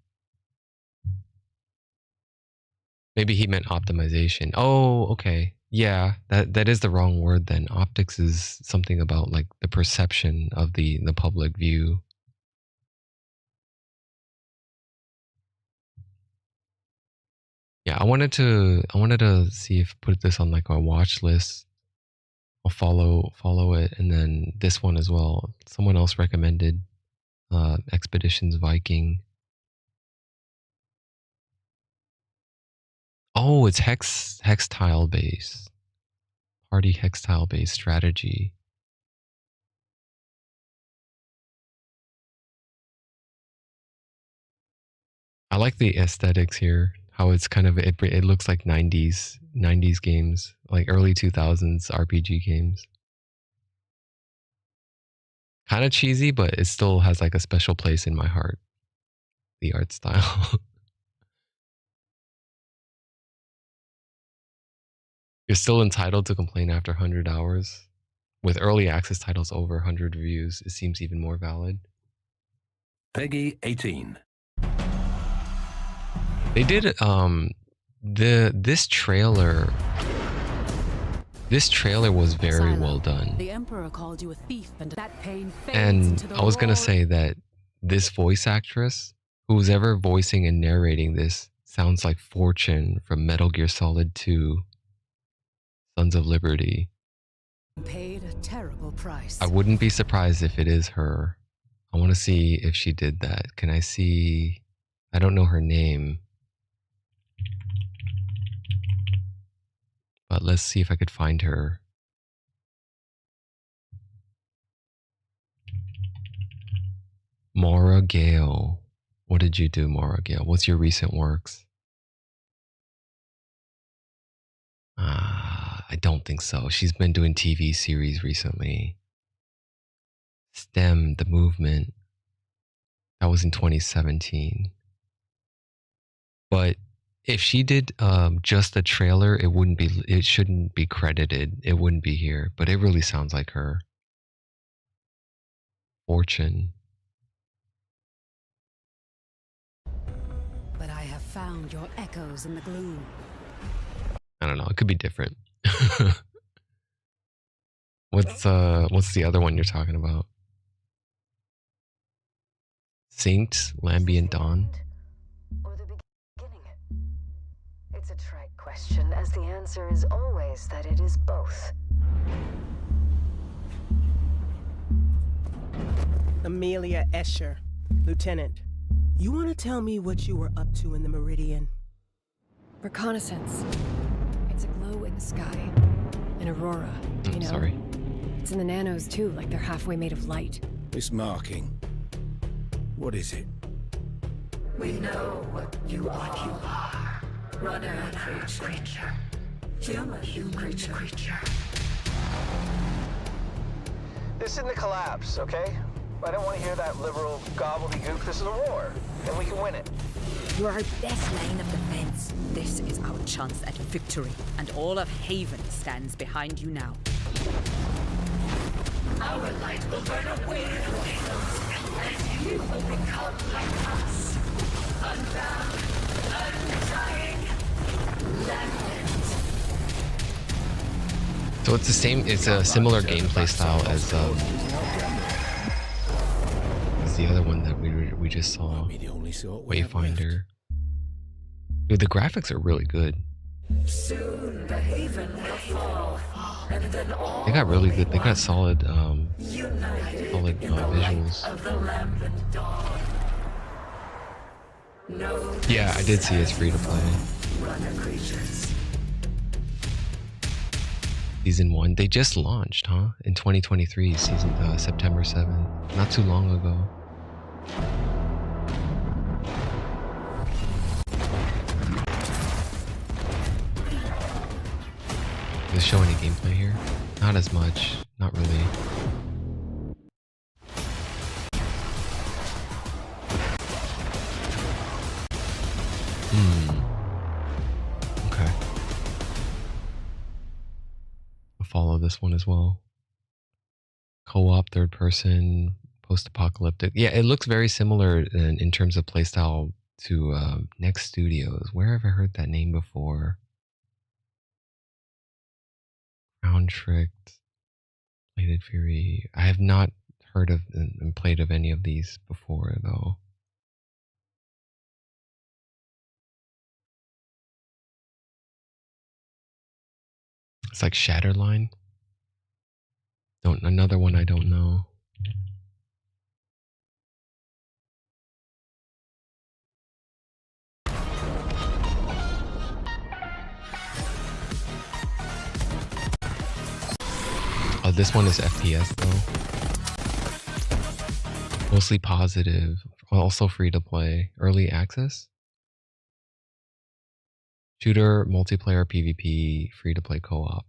Maybe he meant optimization. Oh, okay. Yeah, that is the wrong word then. Optics is something about like the perception of the public view. Yeah, I wanted to see if put this on like our watch list I'll follow it, and then this one as well. Someone else recommended Expeditions Viking. Oh, it's hex tile based. Party hex tile based strategy. I like the aesthetics here. How it's kind of it looks like 90s games, like early 2000s RPG games. Kind of cheesy, but it still has like a special place in my heart. The art style. You're still entitled to complain after 100 hours. With early access titles over 100 reviews, it seems even more valid. Peggy 18. They did this trailer was very well done. The Emperor called you a thief, and that pain fades And into the I was gonna roar. say that this voice actress, who's ever voicing and narrating this, sounds like Fortune from Metal Gear Solid 2, Sons of Liberty. Paid a terrible price. I wouldn't be surprised if it is her. I want to see if she did that. Can I see? I don't know her name. But let's see if I could find her. Maura Gale. What did you do, Maura Gale? What's your recent works? I don't think so. She's been doing TV series recently. STEM, the movement. That was in 2017. But if she did just a trailer, it shouldn't be credited. It wouldn't be here. But it really sounds like her. Fortune. But I have found your echoes in the gloom. I don't know. It could be different. What's the other one you're talking about? Synced, Lambient Dawn. It's a trite question, as the answer is always that it is both. Amelia Escher, Lieutenant. You want to tell me what you were up to in the Meridian? Reconnaissance. It's a glow in the sky. An aurora, you know? Sorry. It's in the nanos too, like they're halfway made of light. This marking. What is it? We know what you are. Runner creature. Human creature. This isn't a collapse, okay? I don't want to hear that liberal gobbledygook. This is a war, and we can win it. You're our best line of defense. This is our chance at victory, and all of Haven stands behind you now. Our light will burn away the windows, and you will become like us. Unbound, undying, lambent. So it's the same. It's a similar gameplay style as the other one that we just saw. Wayfinder. Dude, the graphics are really good. Soon the Haven will fall, and then all They got really good. They got solid, united in the visuals. light of the lambent dawn. No Yeah, I did see it's free to play. runner creatures. Season 1. They just launched, huh? In 2023, September 7th. Not too long ago. Does it show any gameplay here? Not as much. Not really. Okay. I'll follow this one as well. Co-op, third person, post-apocalyptic. Yeah, it looks very similar in terms of playstyle to Next Studios. Where have I heard that name before? Crown Tricked, Bladed Fury. I have not heard of and played of any of these before, though. It's like Shatterline. Another one I don't know. Oh, this one is FPS though. Mostly positive, also free to play. Early access? Shooter, multiplayer, PvP, free to play co-op.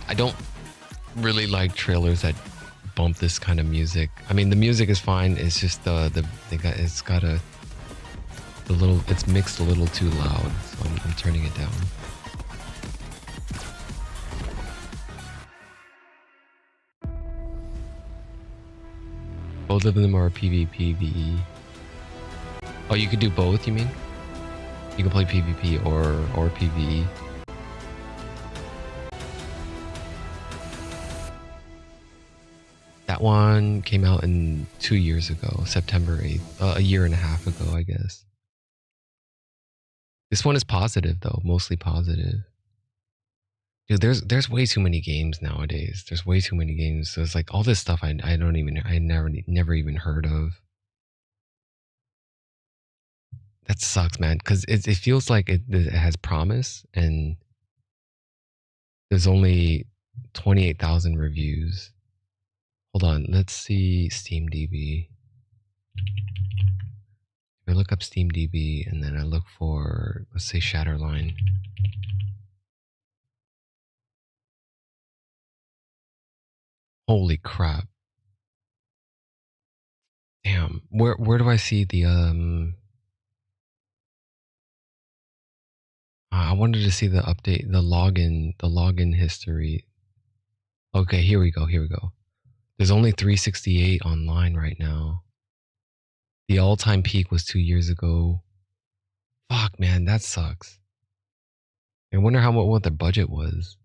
I don't really like trailers that bump this kind of music. I mean, the music is fine. It's just it's mixed a little too loud, so I'm turning it down. Both of them are PvP, VE. Oh, you could do both, you mean? You can play PvP or PvE. That one came out 2 years ago, September 8th. A year and a half ago, I guess. This one is positive though, mostly positive. Dude, there's way too many games nowadays. There's way too many games. So it's like all this stuff I never even heard of. That sucks, man. Because it feels like it has promise, and there's only 28,000 reviews. Hold on, let's see SteamDB. I look up SteamDB and then I look for, let's say, Shatterline. Holy crap. Damn. Where do I see the I wanted to see the update, the login history. Okay, here we go. There's only 368 online right now. The all-time peak was 2 years ago. Fuck, man, that sucks. I wonder what their budget was.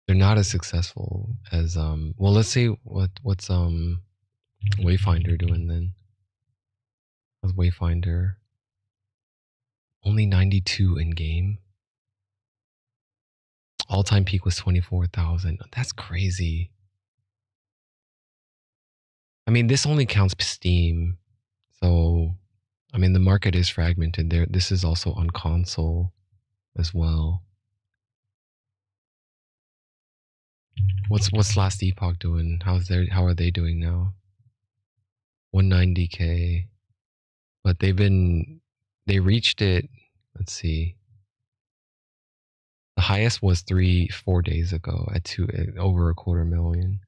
They're not as successful as well, let's see what's Wayfinder doing then. What's Wayfinder? Only 92 in game. All-time peak was 24,000. That's crazy. I mean, this only counts Steam. So, I mean, the market is fragmented there. This is also on console as well. What's Last Epoch doing? How are they doing now? 190K. But they reached it, let's see. The highest was 4 days ago at over 250,000.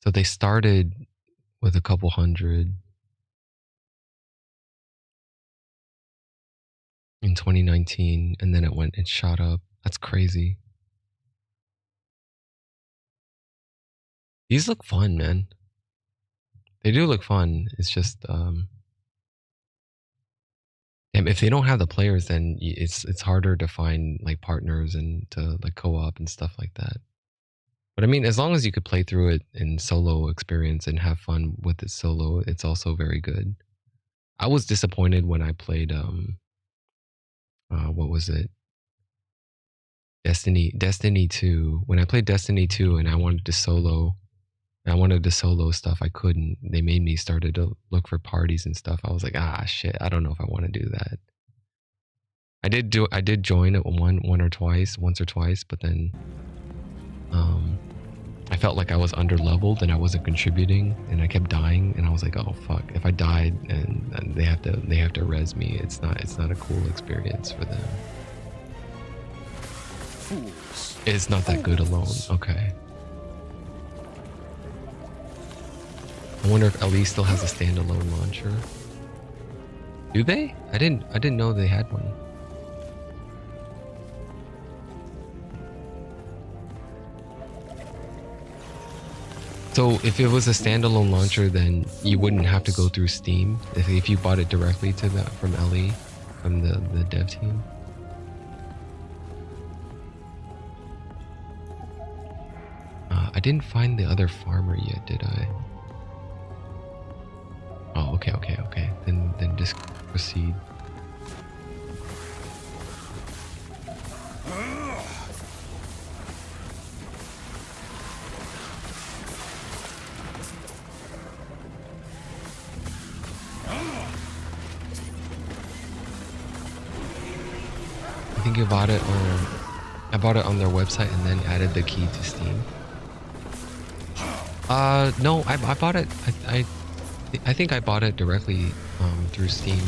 So they started with a couple hundred in 2019, and then it shot up. That's crazy. These look fun, man. They do look fun. It's just if they don't have the players, then it's harder to find like partners and to like co-op and stuff like that. But I mean, as long as you could play through it in solo experience and have fun with it solo, it's also very good. I was disappointed when I played what was it? Destiny 2. When I played Destiny 2 and I wanted to solo stuff, I couldn't. They made me started to look for parties and stuff. I was like, shit, I don't know if I want to do that. I did join it once or twice, but then I felt like I was under leveled and I wasn't contributing, and I kept dying, and I was like, oh fuck, if I died and they have to res me, it's not a cool experience for them. Fools. It's not that good alone. Okay. I wonder if LE still has a standalone launcher. Do they? I didn't know they had one. So if it was a standalone launcher, then you wouldn't have to go through Steam if you bought it directly from LE, from the dev team. I didn't find the other farmer yet, did I? Oh, Okay. Then just proceed. I think you bought it on. I bought it on their website and then added the key to Steam. No, I bought it. I think I bought it directly through Steam.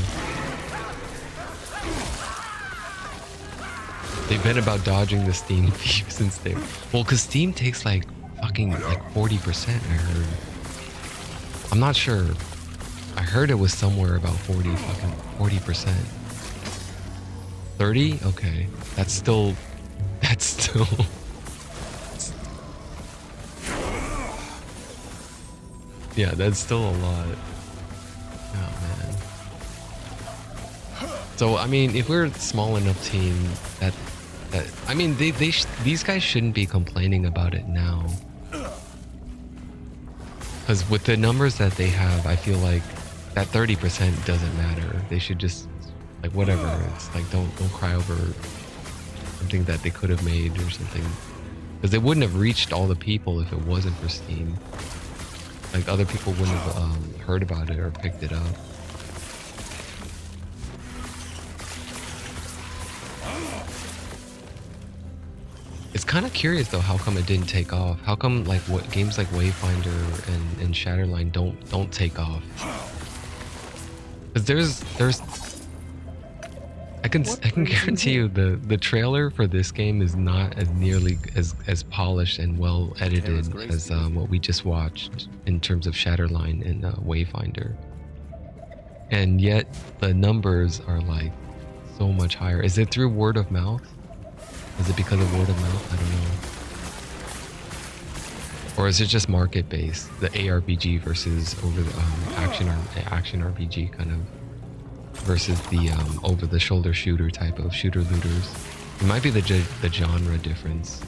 They've been about dodging the Steam thief since they. Well, cause Steam takes like fucking like 40%. I heard. I'm not sure. I heard it was somewhere about 40%. 30? Okay, that's still. Yeah, that's still a lot. Oh man. So I mean, if we're a small enough team that I mean, these guys shouldn't be complaining about it now. Because with the numbers that they have, I feel like that 30% doesn't matter. They should just like whatever. It's like don't cry over something that they could have made or something. Because they wouldn't have reached all the people if it wasn't for Steam. Like other people wouldn't have heard about it or picked it up. It's kind of curious though, how come it didn't take off? How come like what games like Wayfinder and Shatterline don't take off? Because there's I can guarantee you the trailer for this game is not as nearly as polished and well edited as what we just watched in terms of Shatterline and Wayfinder. And yet the numbers are like so much higher. Is it through word of mouth? Is it because of word of mouth? I don't know. Or is it just market based? The ARPG versus over the action RPG kind of versus the over the shoulder shooter type of shooter looters. It might be the genre difference.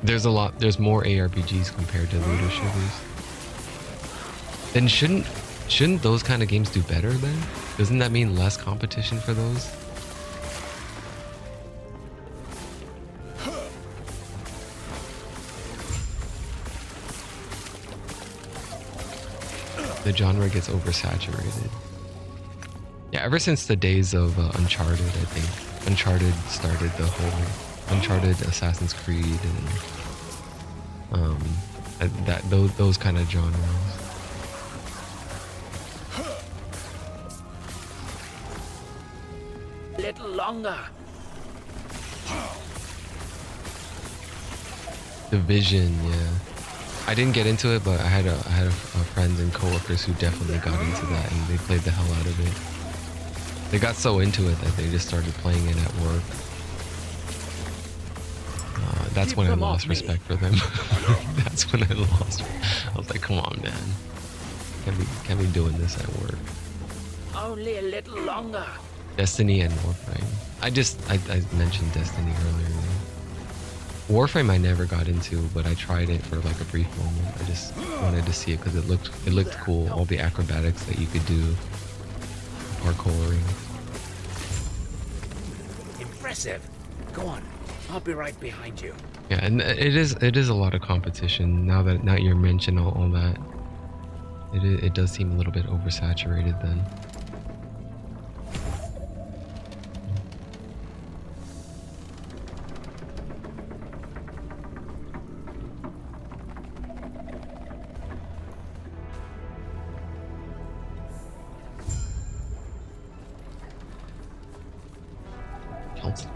There's more ARPGs compared to looter shooters. Then shouldn't those kind of games do better then? Doesn't that mean less competition for those? The genre gets oversaturated. Yeah, ever since the days of Uncharted, I think. Uncharted started the whole Uncharted, Assassin's Creed, and those kind of genres. Little longer. Division, yeah. I didn't get into it, but I had a friends and coworkers who definitely got into that, and they played the hell out of it. They got so into it that they just started playing it at work. That's when I lost respect for them. That's when I lost. I was like, come on, man. Can't be doing this at work. Only a little longer. Destiny and Warframe. I mentioned Destiny earlier. Warframe I never got into, but I tried it for like a brief moment. I just wanted to see it because it looked cool. All the acrobatics that you could do, parkouring. Impressive. Go on. I'll be right behind you. Yeah, and it is a lot of competition. Now that you mention all that, it does seem a little bit oversaturated then.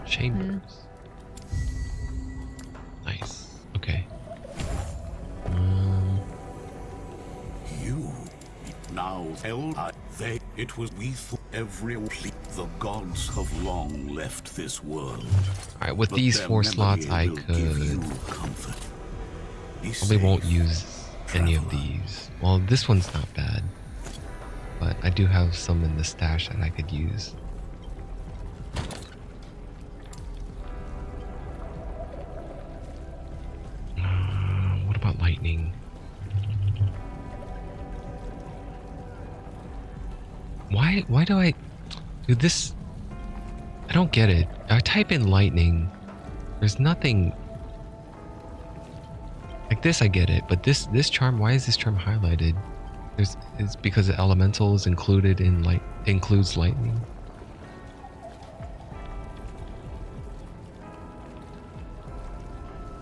Chambers. Nice. Okay. You now held it was we thought the gods have long left this world. Alright, with these 4 slots I could probably won't use any of these. Well, this one's not bad, but I do have some in the stash that I could use. lightning. Why do I do this? I don't get it. I type in lightning. There's nothing like this. I get it, but this charm. Why is this charm highlighted? It's because the elemental is included in includes lightning.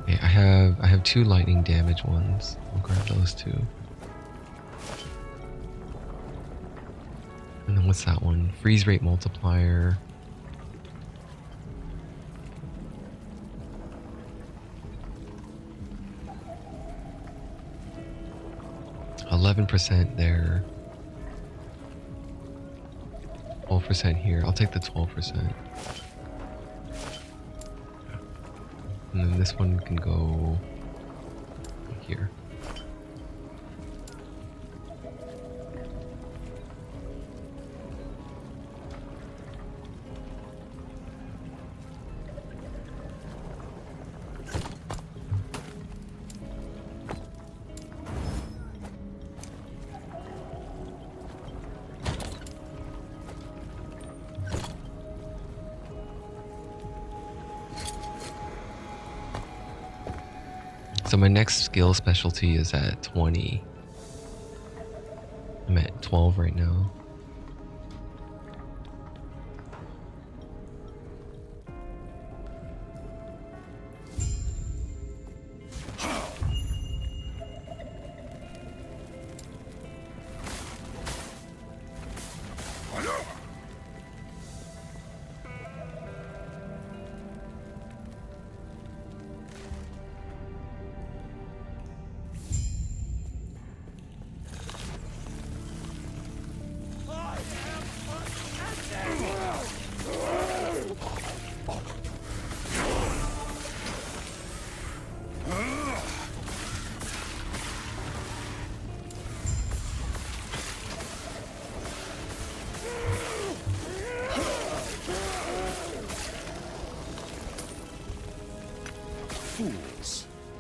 Okay, I have 2 lightning damage ones. I'll grab those 2. And then what's that one? Freeze rate multiplier. %, there. 12% here. I'll take the 12%. And then this one can go here. So my next skill specialty is at 20. I'm at 12 right now.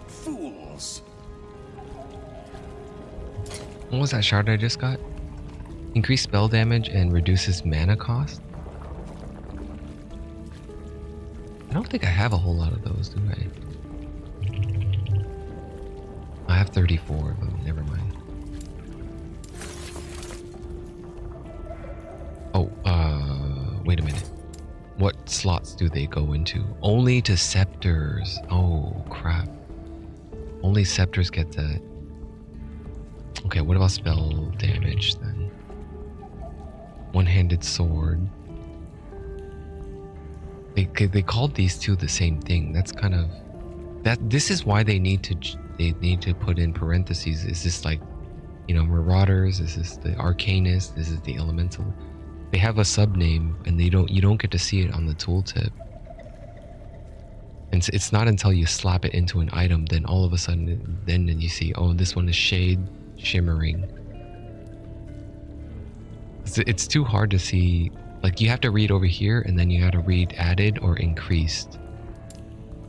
Fools. What was that shard I just got? Increase spell damage and reduces mana cost? I don't think I have a whole lot of those, do I? I have 34 of them, never mind. Oh, wait a minute. What slots do they go into? Only to scepters. Oh, crap. Only scepters get that. Okay, what about spell damage then? One-handed sword. They called these two the same thing. That's kind of this is why they need to put in parentheses. Is this like, you know, marauders? Is this the arcanist? This is the elemental? They have a sub name and you don't get to see it on the tooltip. And it's not until you slap it into an item then all of a sudden then you see, oh, this one is shade shimmering. It's too hard to see. Like, you have to read over here and then you got to read added or increased.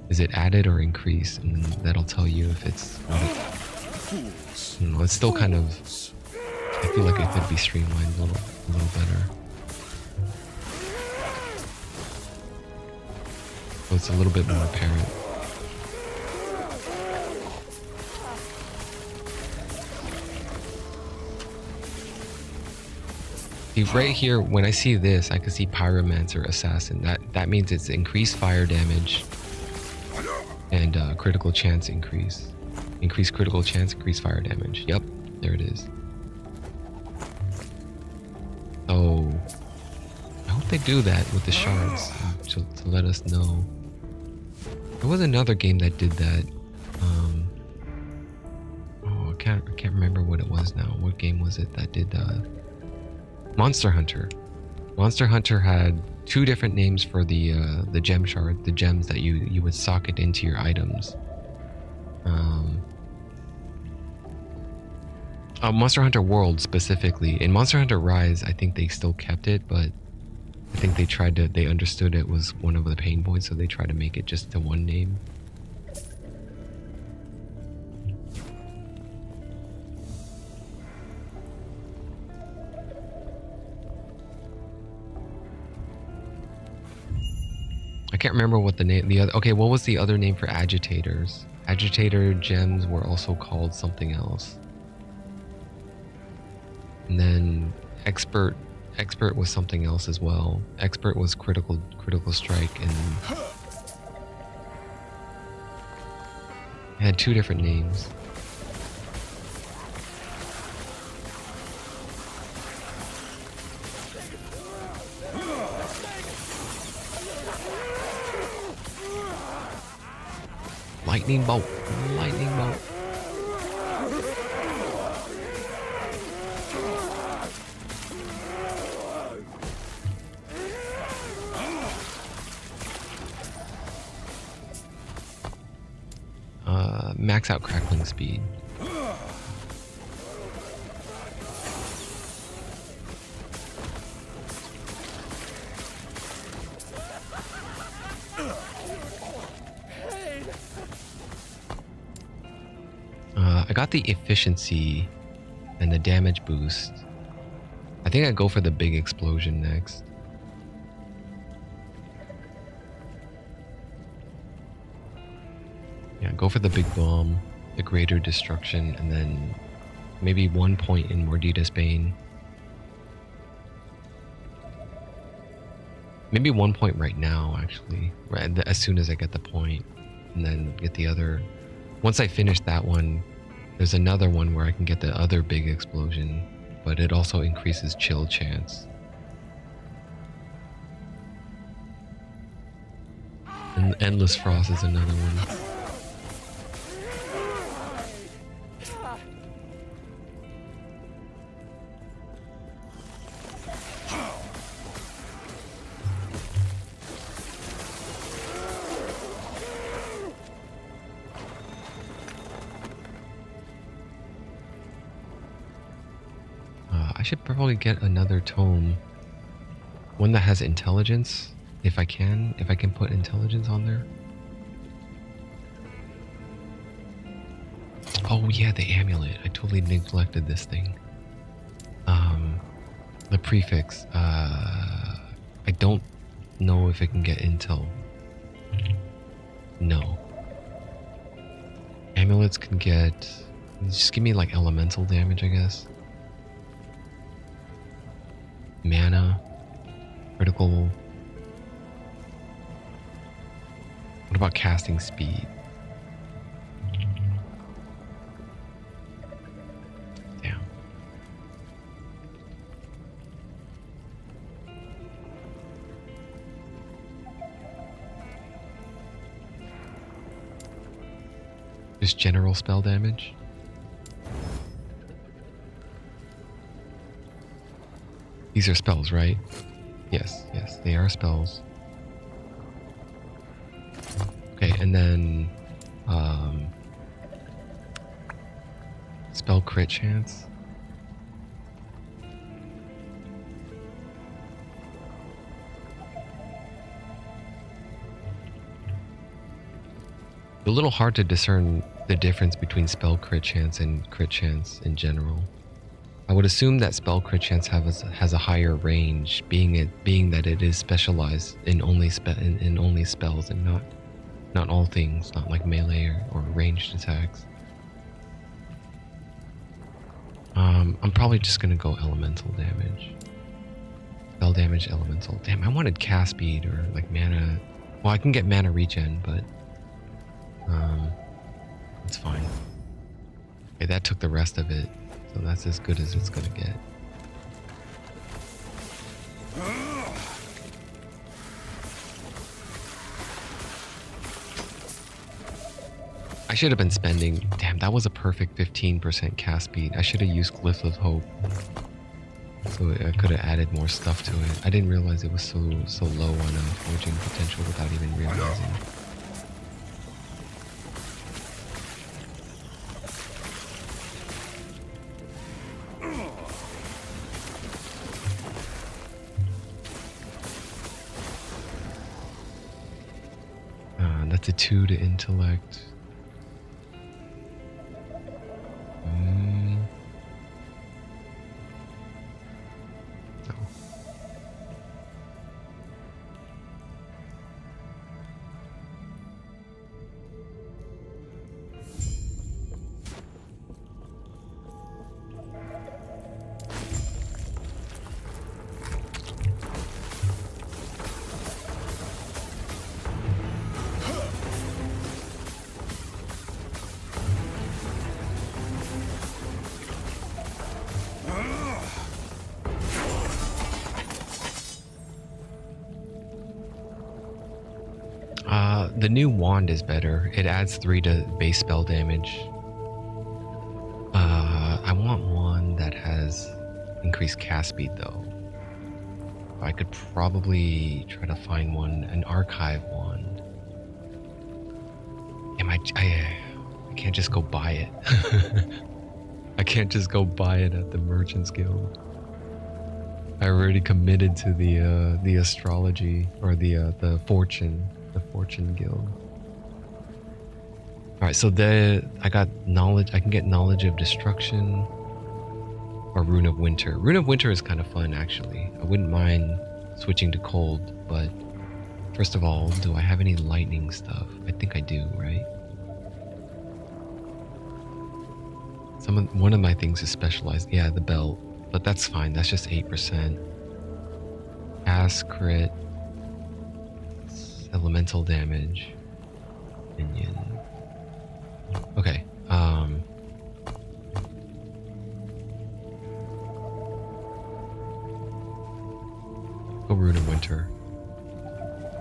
Is it added or increased? And that'll tell you if it's it's still kind of, I feel like it could be streamlined a little better. So it's a little bit more apparent. See, right here, when I see this, I can see Pyromancer Assassin. That means it's increased fire damage and critical chance increase. Increased critical chance, increased fire damage. Yep, there it is. Oh, I hope they do that with the shards to let us know. There was another game that did that. I can't remember what it was now. What game was it that did Monster Hunter? Monster Hunter had 2 different names for the gem shard, the gems that you would socket into your items. Monster Hunter World specifically. In Monster Hunter Rise, I think they still kept it, but I think they understood it was one of the pain points, so they tried to make it just to one name. I can't remember what the name, the other, okay, what was the other name for agitators? Agitator gems were also called something else. And then expert was something else as well. Expert was critical strike, and it had two different names. Lightning bolt. Lightning bolt. Max out crackling speed. I got the efficiency and the damage boost. I think I go for the big explosion next. Yeah, go for the big bomb, the greater destruction, and then maybe 1 point in Mordita's Bane. Maybe 1 point right now, actually, right as soon as I get the point, and then get the other. Once I finish that one, there's another one where I can get the other big explosion, but it also increases chill chance. And Endless Frost is another one. I should probably get another tome. One that has intelligence, if I can put intelligence on there. Oh yeah, the amulet. I totally neglected this thing. The prefix. I don't know if it can get intel. No. Amulets can get, just give me like elemental damage, I guess. Mana, critical. What about casting speed? Damn. Just general spell damage? These are spells, right? Yes, they are spells. Okay, and then spell crit chance. A little hard to discern the difference between spell crit chance and crit chance in general. I would assume that spell crit chance has a higher range, being that it is specialized in only spells and not all things, not like melee or ranged attacks. I'm probably just gonna go elemental damage. Spell damage, elemental. Damn, I wanted cast speed or like mana. Well, I can get mana regen, but it's fine. Okay, that took the rest of it. So that's as good as it's gonna get. I should have been spending. Damn, that was a perfect 15% cast speed. I should have used Glyph of Hope, so I could have added more stuff to it. I didn't realize it was so low on forging potential without even realizing. That's a 2 to intellect. No. The new wand is better. It adds 3 to base spell damage. I want one that has increased cast speed though. I could probably try to find one, an archive wand. I can't just go buy it. I can't just go buy it at the Merchants Guild. I already committed to the astrology or the fortune guild. All right, so I got knowledge. I can get knowledge of destruction or rune of winter. Rune of winter is kind of fun actually. I wouldn't mind switching to cold, but first of all, do I have any lightning stuff? I think I do, right? One of my things is specialized. Yeah, the belt, but that's fine. That's just 8%. Cast crit, elemental damage, minion. Okay. Go Rune of Winter.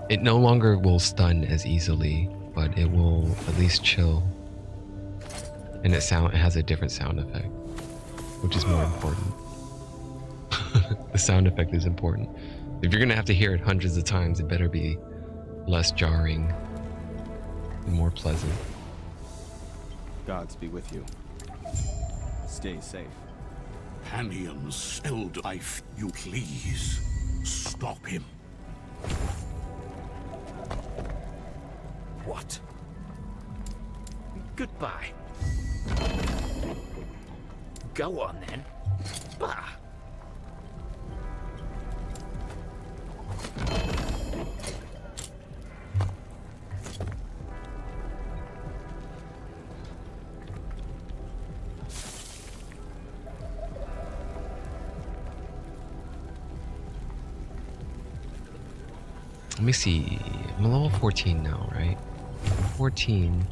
It no longer will stun as easily, but it will at least chill. And it has a different sound effect, which is more important. The sound effect is important. If you're gonna have to hear it hundreds of times, it better be less jarring and more pleasant. Gods be with you. Stay safe. Panium's elder life, you please. Stop him. What? Goodbye. Go on then. Bah. Let me see. I'm level 14 now, right? 14.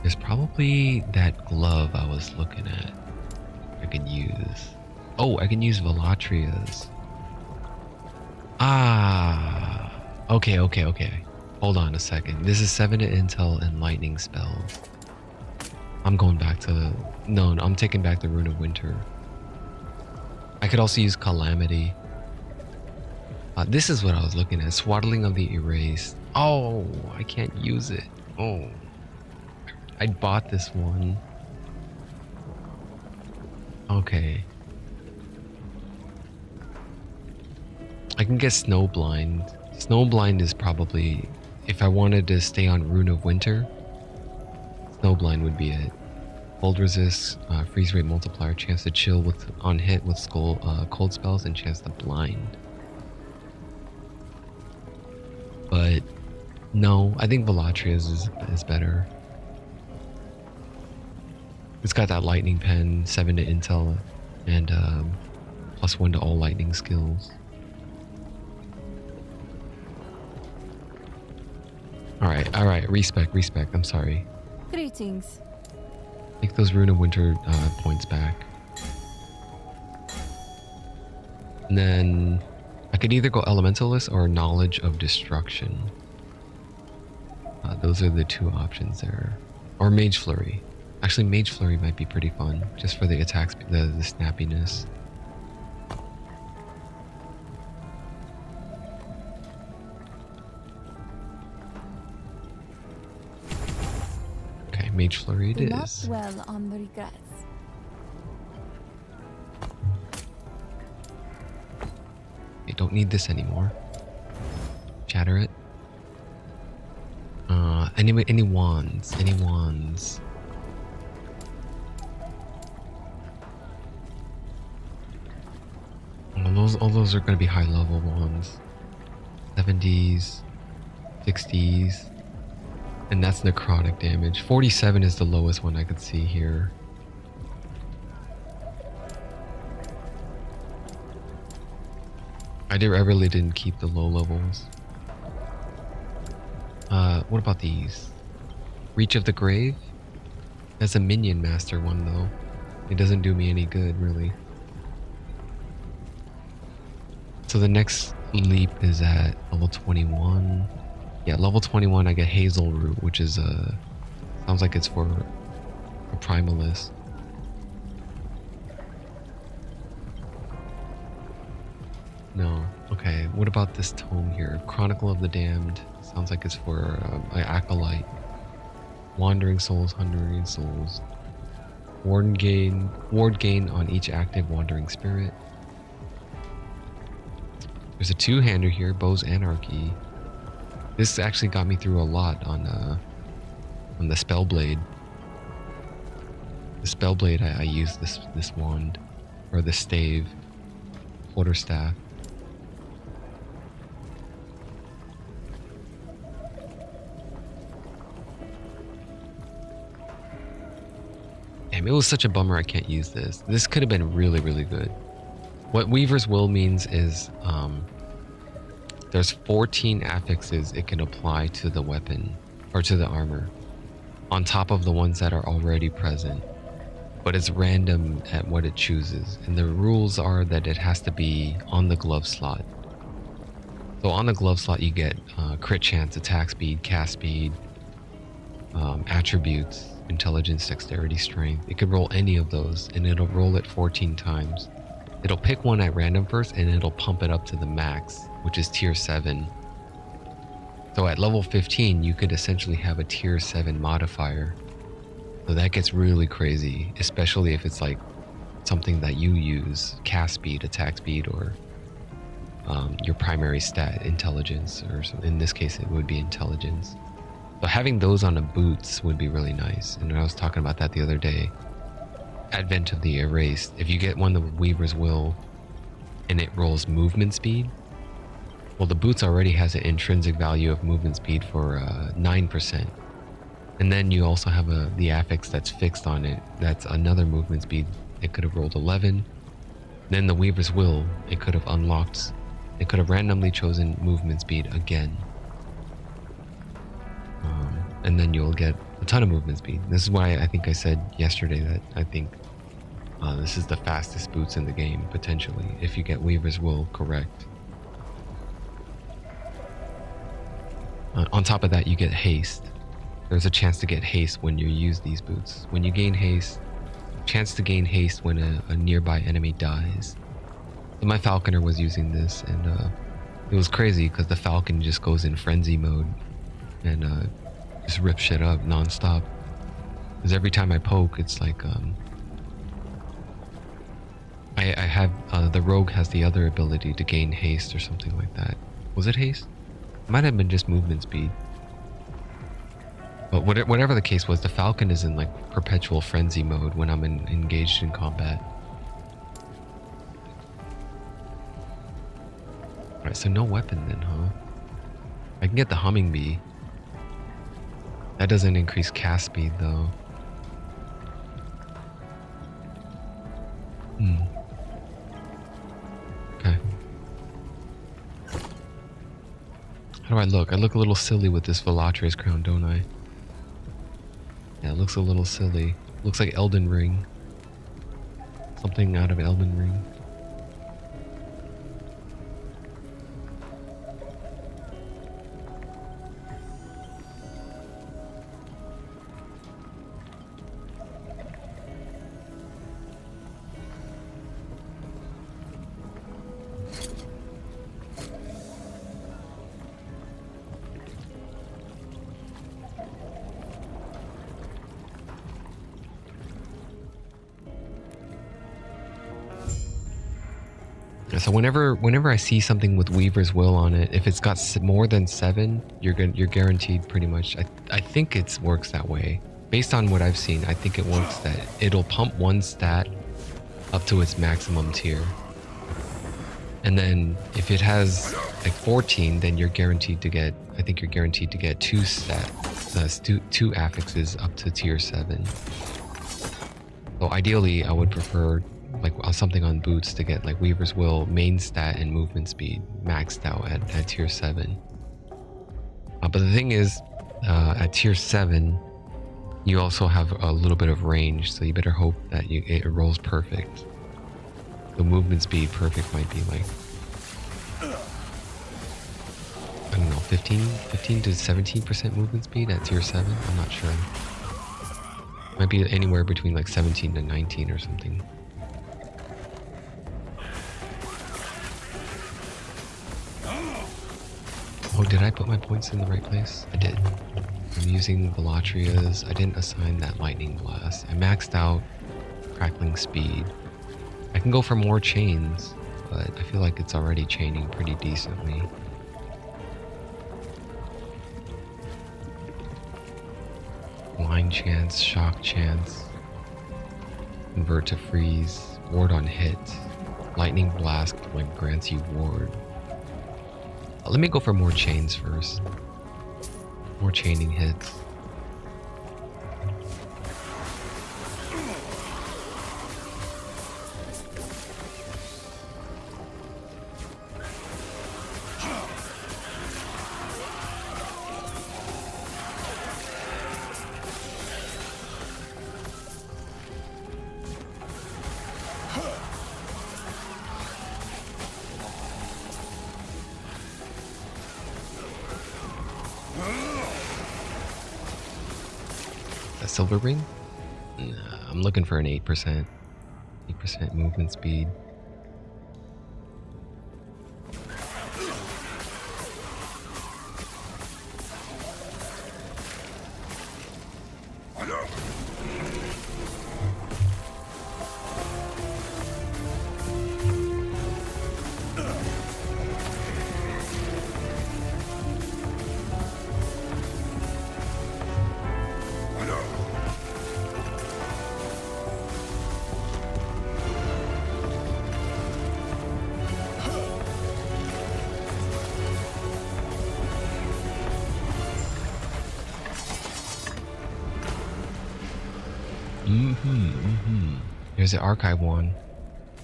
There's probably that glove I was looking at. I could use. Oh, I can use Velatria's. Ah. Okay. Hold on a second. This is 7 to intel and lightning spells. I'm going back to... No, I'm taking back the Rune of Winter. I could also use Calamity. This is what I was looking at. Swaddling of the Erased. Oh, I can't use it. Oh. I bought this one. Okay. I can get Snowblind. Snowblind is probably... If I wanted to stay on Rune of Winter, Snowblind would be it. Cold resist, freeze rate multiplier, chance to chill on hit with cold spells, and chance to blind. But no, I think Velatria's is better. It's got that lightning pen, 7 to intel, and +1 to all lightning skills. Alright, respect, I'm sorry. Greetings. Take those Rune of Winter points back. And then I could either go Elementalist or Knowledge of Destruction. Those are the 2 options there. Or Mage Flurry. Actually, Mage Flurry might be pretty fun, just for the attacks, the snappiness. Okay, Mage Flurry it Not is. well on the regrets. I don't need this anymore. Shatter it. Any wands? Any wands? All those are going to be high level ones. 70s, 60s, and that's necrotic damage. 47 is the lowest one I could see here. I really didn't keep the low levels. What about these? Reach of the Grave? That's a minion master one though. It doesn't do me any good, really. So the next Leap is at level 21. Yeah, level 21 I get Hazel Root, which is sounds like it's for a Primalist. No. Okay, what about this tome here? Chronicle of the Damned. Sounds like it's for an Acolyte. Wandering Souls, Hungering Souls. Ward gain on each active Wandering Spirit. There's a two-hander here, Bow's Anarchy. This actually got me through a lot on the Spellblade. The Spellblade, I used this wand, or the stave, quarterstaff. Damn, it was such a bummer I can't use this. This could have been really, really good. What Weaver's Will means is there's 14 affixes it can apply to the weapon or to the armor on top of the ones that are already present, but it's random at what it chooses, and the rules are that it has to be on the glove slot. So on the glove slot you get crit chance, attack speed, cast speed, attributes, intelligence, dexterity, strength. It could roll any of those and it'll roll it 14 times. It'll pick one at random first and it'll pump it up to the max, which is tier 7. So at level 15 you could essentially have a tier 7 modifier. So that gets really crazy, especially if it's like something that you use, cast speed, attack speed, or your primary stat, intelligence, or in this case it would be intelligence. So having those on the boots would be really nice. And I was talking about that the other day. Advent of the Erased. If you get one of the Weaver's Will and it rolls movement speed, well, the boots already has an intrinsic value of movement speed for 9%. And then you also have the affix that's fixed on it. That's another movement speed. It could have rolled 11. Then the Weaver's Will, it could have unlocked. It could have randomly chosen movement speed again. And then you'll get a ton of movement speed. This is why I think I said yesterday that I think this is the fastest boots in the game, potentially, if you get Weaver's Will correct. On top of that, you get haste. There's a chance to get haste when you use these boots. When you gain haste, chance to gain haste when a nearby enemy dies. So my Falconer was using this, and it was crazy because the Falcon just goes in frenzy mode and just rip shit up non-stop. Because every time I poke, it's like I have the rogue has the other ability to gain haste or something like that. Was it haste? It might have been just movement speed. But whatever the case was, the Falcon is in like perpetual frenzy mode when I'm engaged in combat. Alright, so no weapon then, huh? I can get the Humming Bee. That doesn't increase cast speed though. Okay. How do I look? I look a little silly with this Velatris crown, don't I? Yeah, it looks a little silly. Looks like Elden Ring. Something out of Elden Ring. So whenever I see something with Weaver's Will on it, if it's got more than 7, you're guaranteed pretty much. I think it works that way. Based on what I've seen, I think it works that it'll pump one stat up to its maximum tier. And then if it has like 14, then you're guaranteed to get, I think you're guaranteed to get 2 two affixes up to tier 7. So ideally, I would prefer like something on boots to get like Weaver's Will main stat and movement speed maxed out at tier 7. But the thing is, at tier 7, you also have a little bit of range, so you better hope that it rolls perfect. The movement speed perfect might be like 15 to 17% movement speed at tier 7. I'm not sure. Might be anywhere between like 17 to 19 or something. Oh, did I put my points in the right place? I did. I'm using Velatria's. I didn't assign that lightning blast. I maxed out crackling speed. I can go for more chains, but I feel like it's already chaining pretty decently. Blind chance, shock chance, convert to freeze, ward on hit, lightning blast when grants you ward. Let me go for more chains first. More chaining hits. Silver ring? Nah, I'm looking for an 8%. 8% movement speed. Here's the archive one.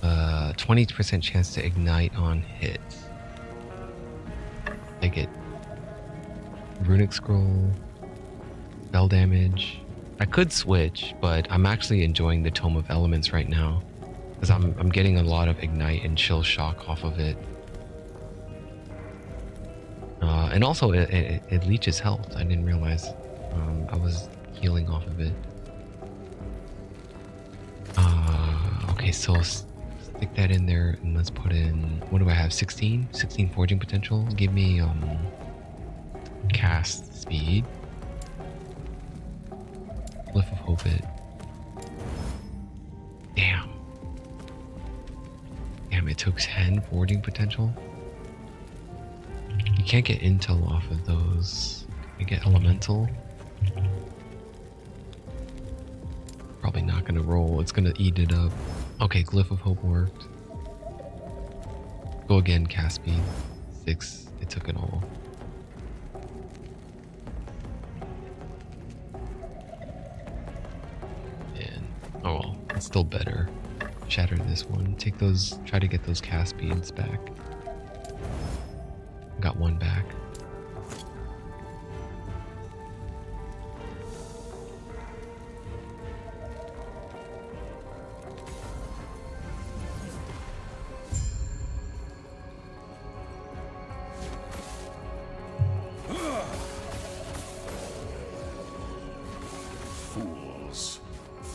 20% chance to ignite on hit. Take it. Runic scroll. Spell damage. I could switch, but I'm actually enjoying the Tome of Elements right now, because I'm getting a lot of ignite and chill shock off of it. And also it leeches health. I didn't realize I was healing off of it. Okay, so stick that in there and let's put in, what do I have? 16 forging potential. Give me cast speed. Glyph of Hope it. Damn, it took 10 forging potential. You can't get intel off of those. I get elemental. Probably not gonna roll. It's gonna eat it up. Okay, Glyph of Hope worked. Go again, cast speed. 6. It took it all. And oh well, it's still better. Shatter this one. Take those. Try to get those cast speeds back. Got one back.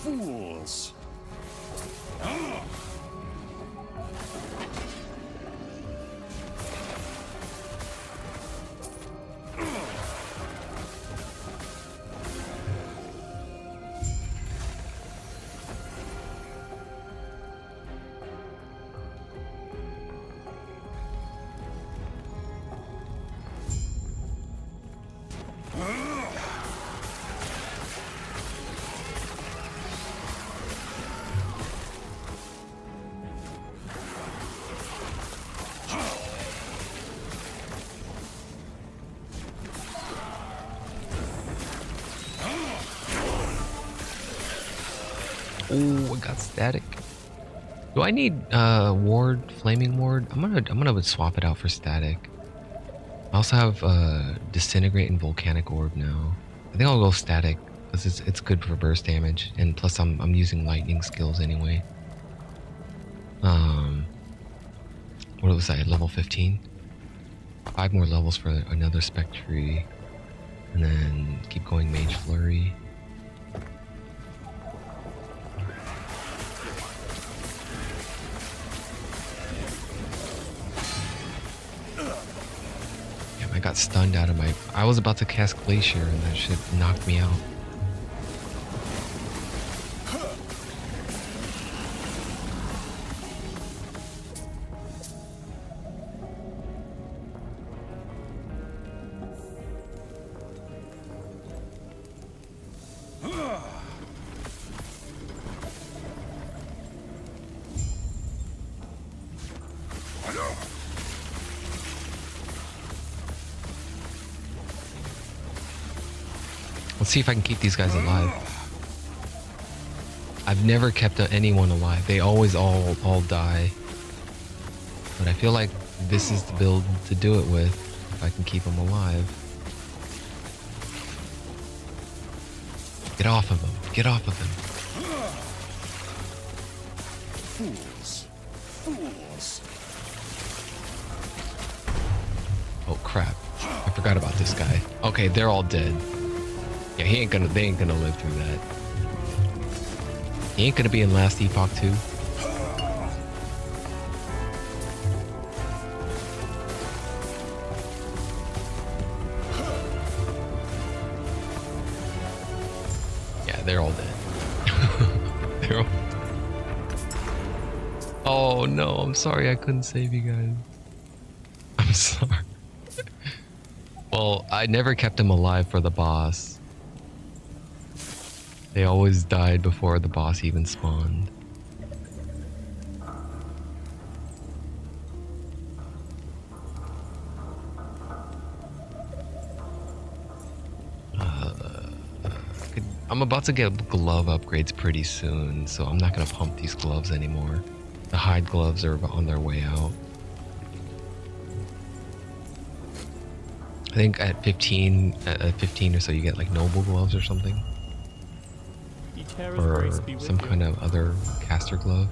Fools! Oh, I got static. Do I need ward, flaming ward? I'm gonna swap it out for static. I also have disintegrate and volcanic orb now. I think I'll go static because it's good for burst damage, and plus I'm using lightning skills anyway. What was I, level 15? 5 more levels for another Spectre, and then keep going Mage Flurry. Damn, I got stunned out of my... I was about to cast Glacier and that shit knocked me out. Let's see if I can keep these guys alive. I've never kept anyone alive. They always all die. But I feel like this is the build to do it with, if I can keep them alive. Get off of them. Get off of them. Fools. Fools. Oh crap. I forgot about this guy. Okay, they're all dead. Yeah, they ain't gonna live through that. He ain't gonna be in last Epoch too. Yeah, they're all dead. They're all... Oh no, I'm sorry I couldn't save you guys. I'm sorry. Well, I never kept him alive for the boss. They always died before the boss even spawned. I'm about to get glove upgrades pretty soon, so I'm not gonna pump these gloves anymore. The hide gloves are on their way out. I think at 15 or so you get like noble gloves or something. Or some kind of other caster glove.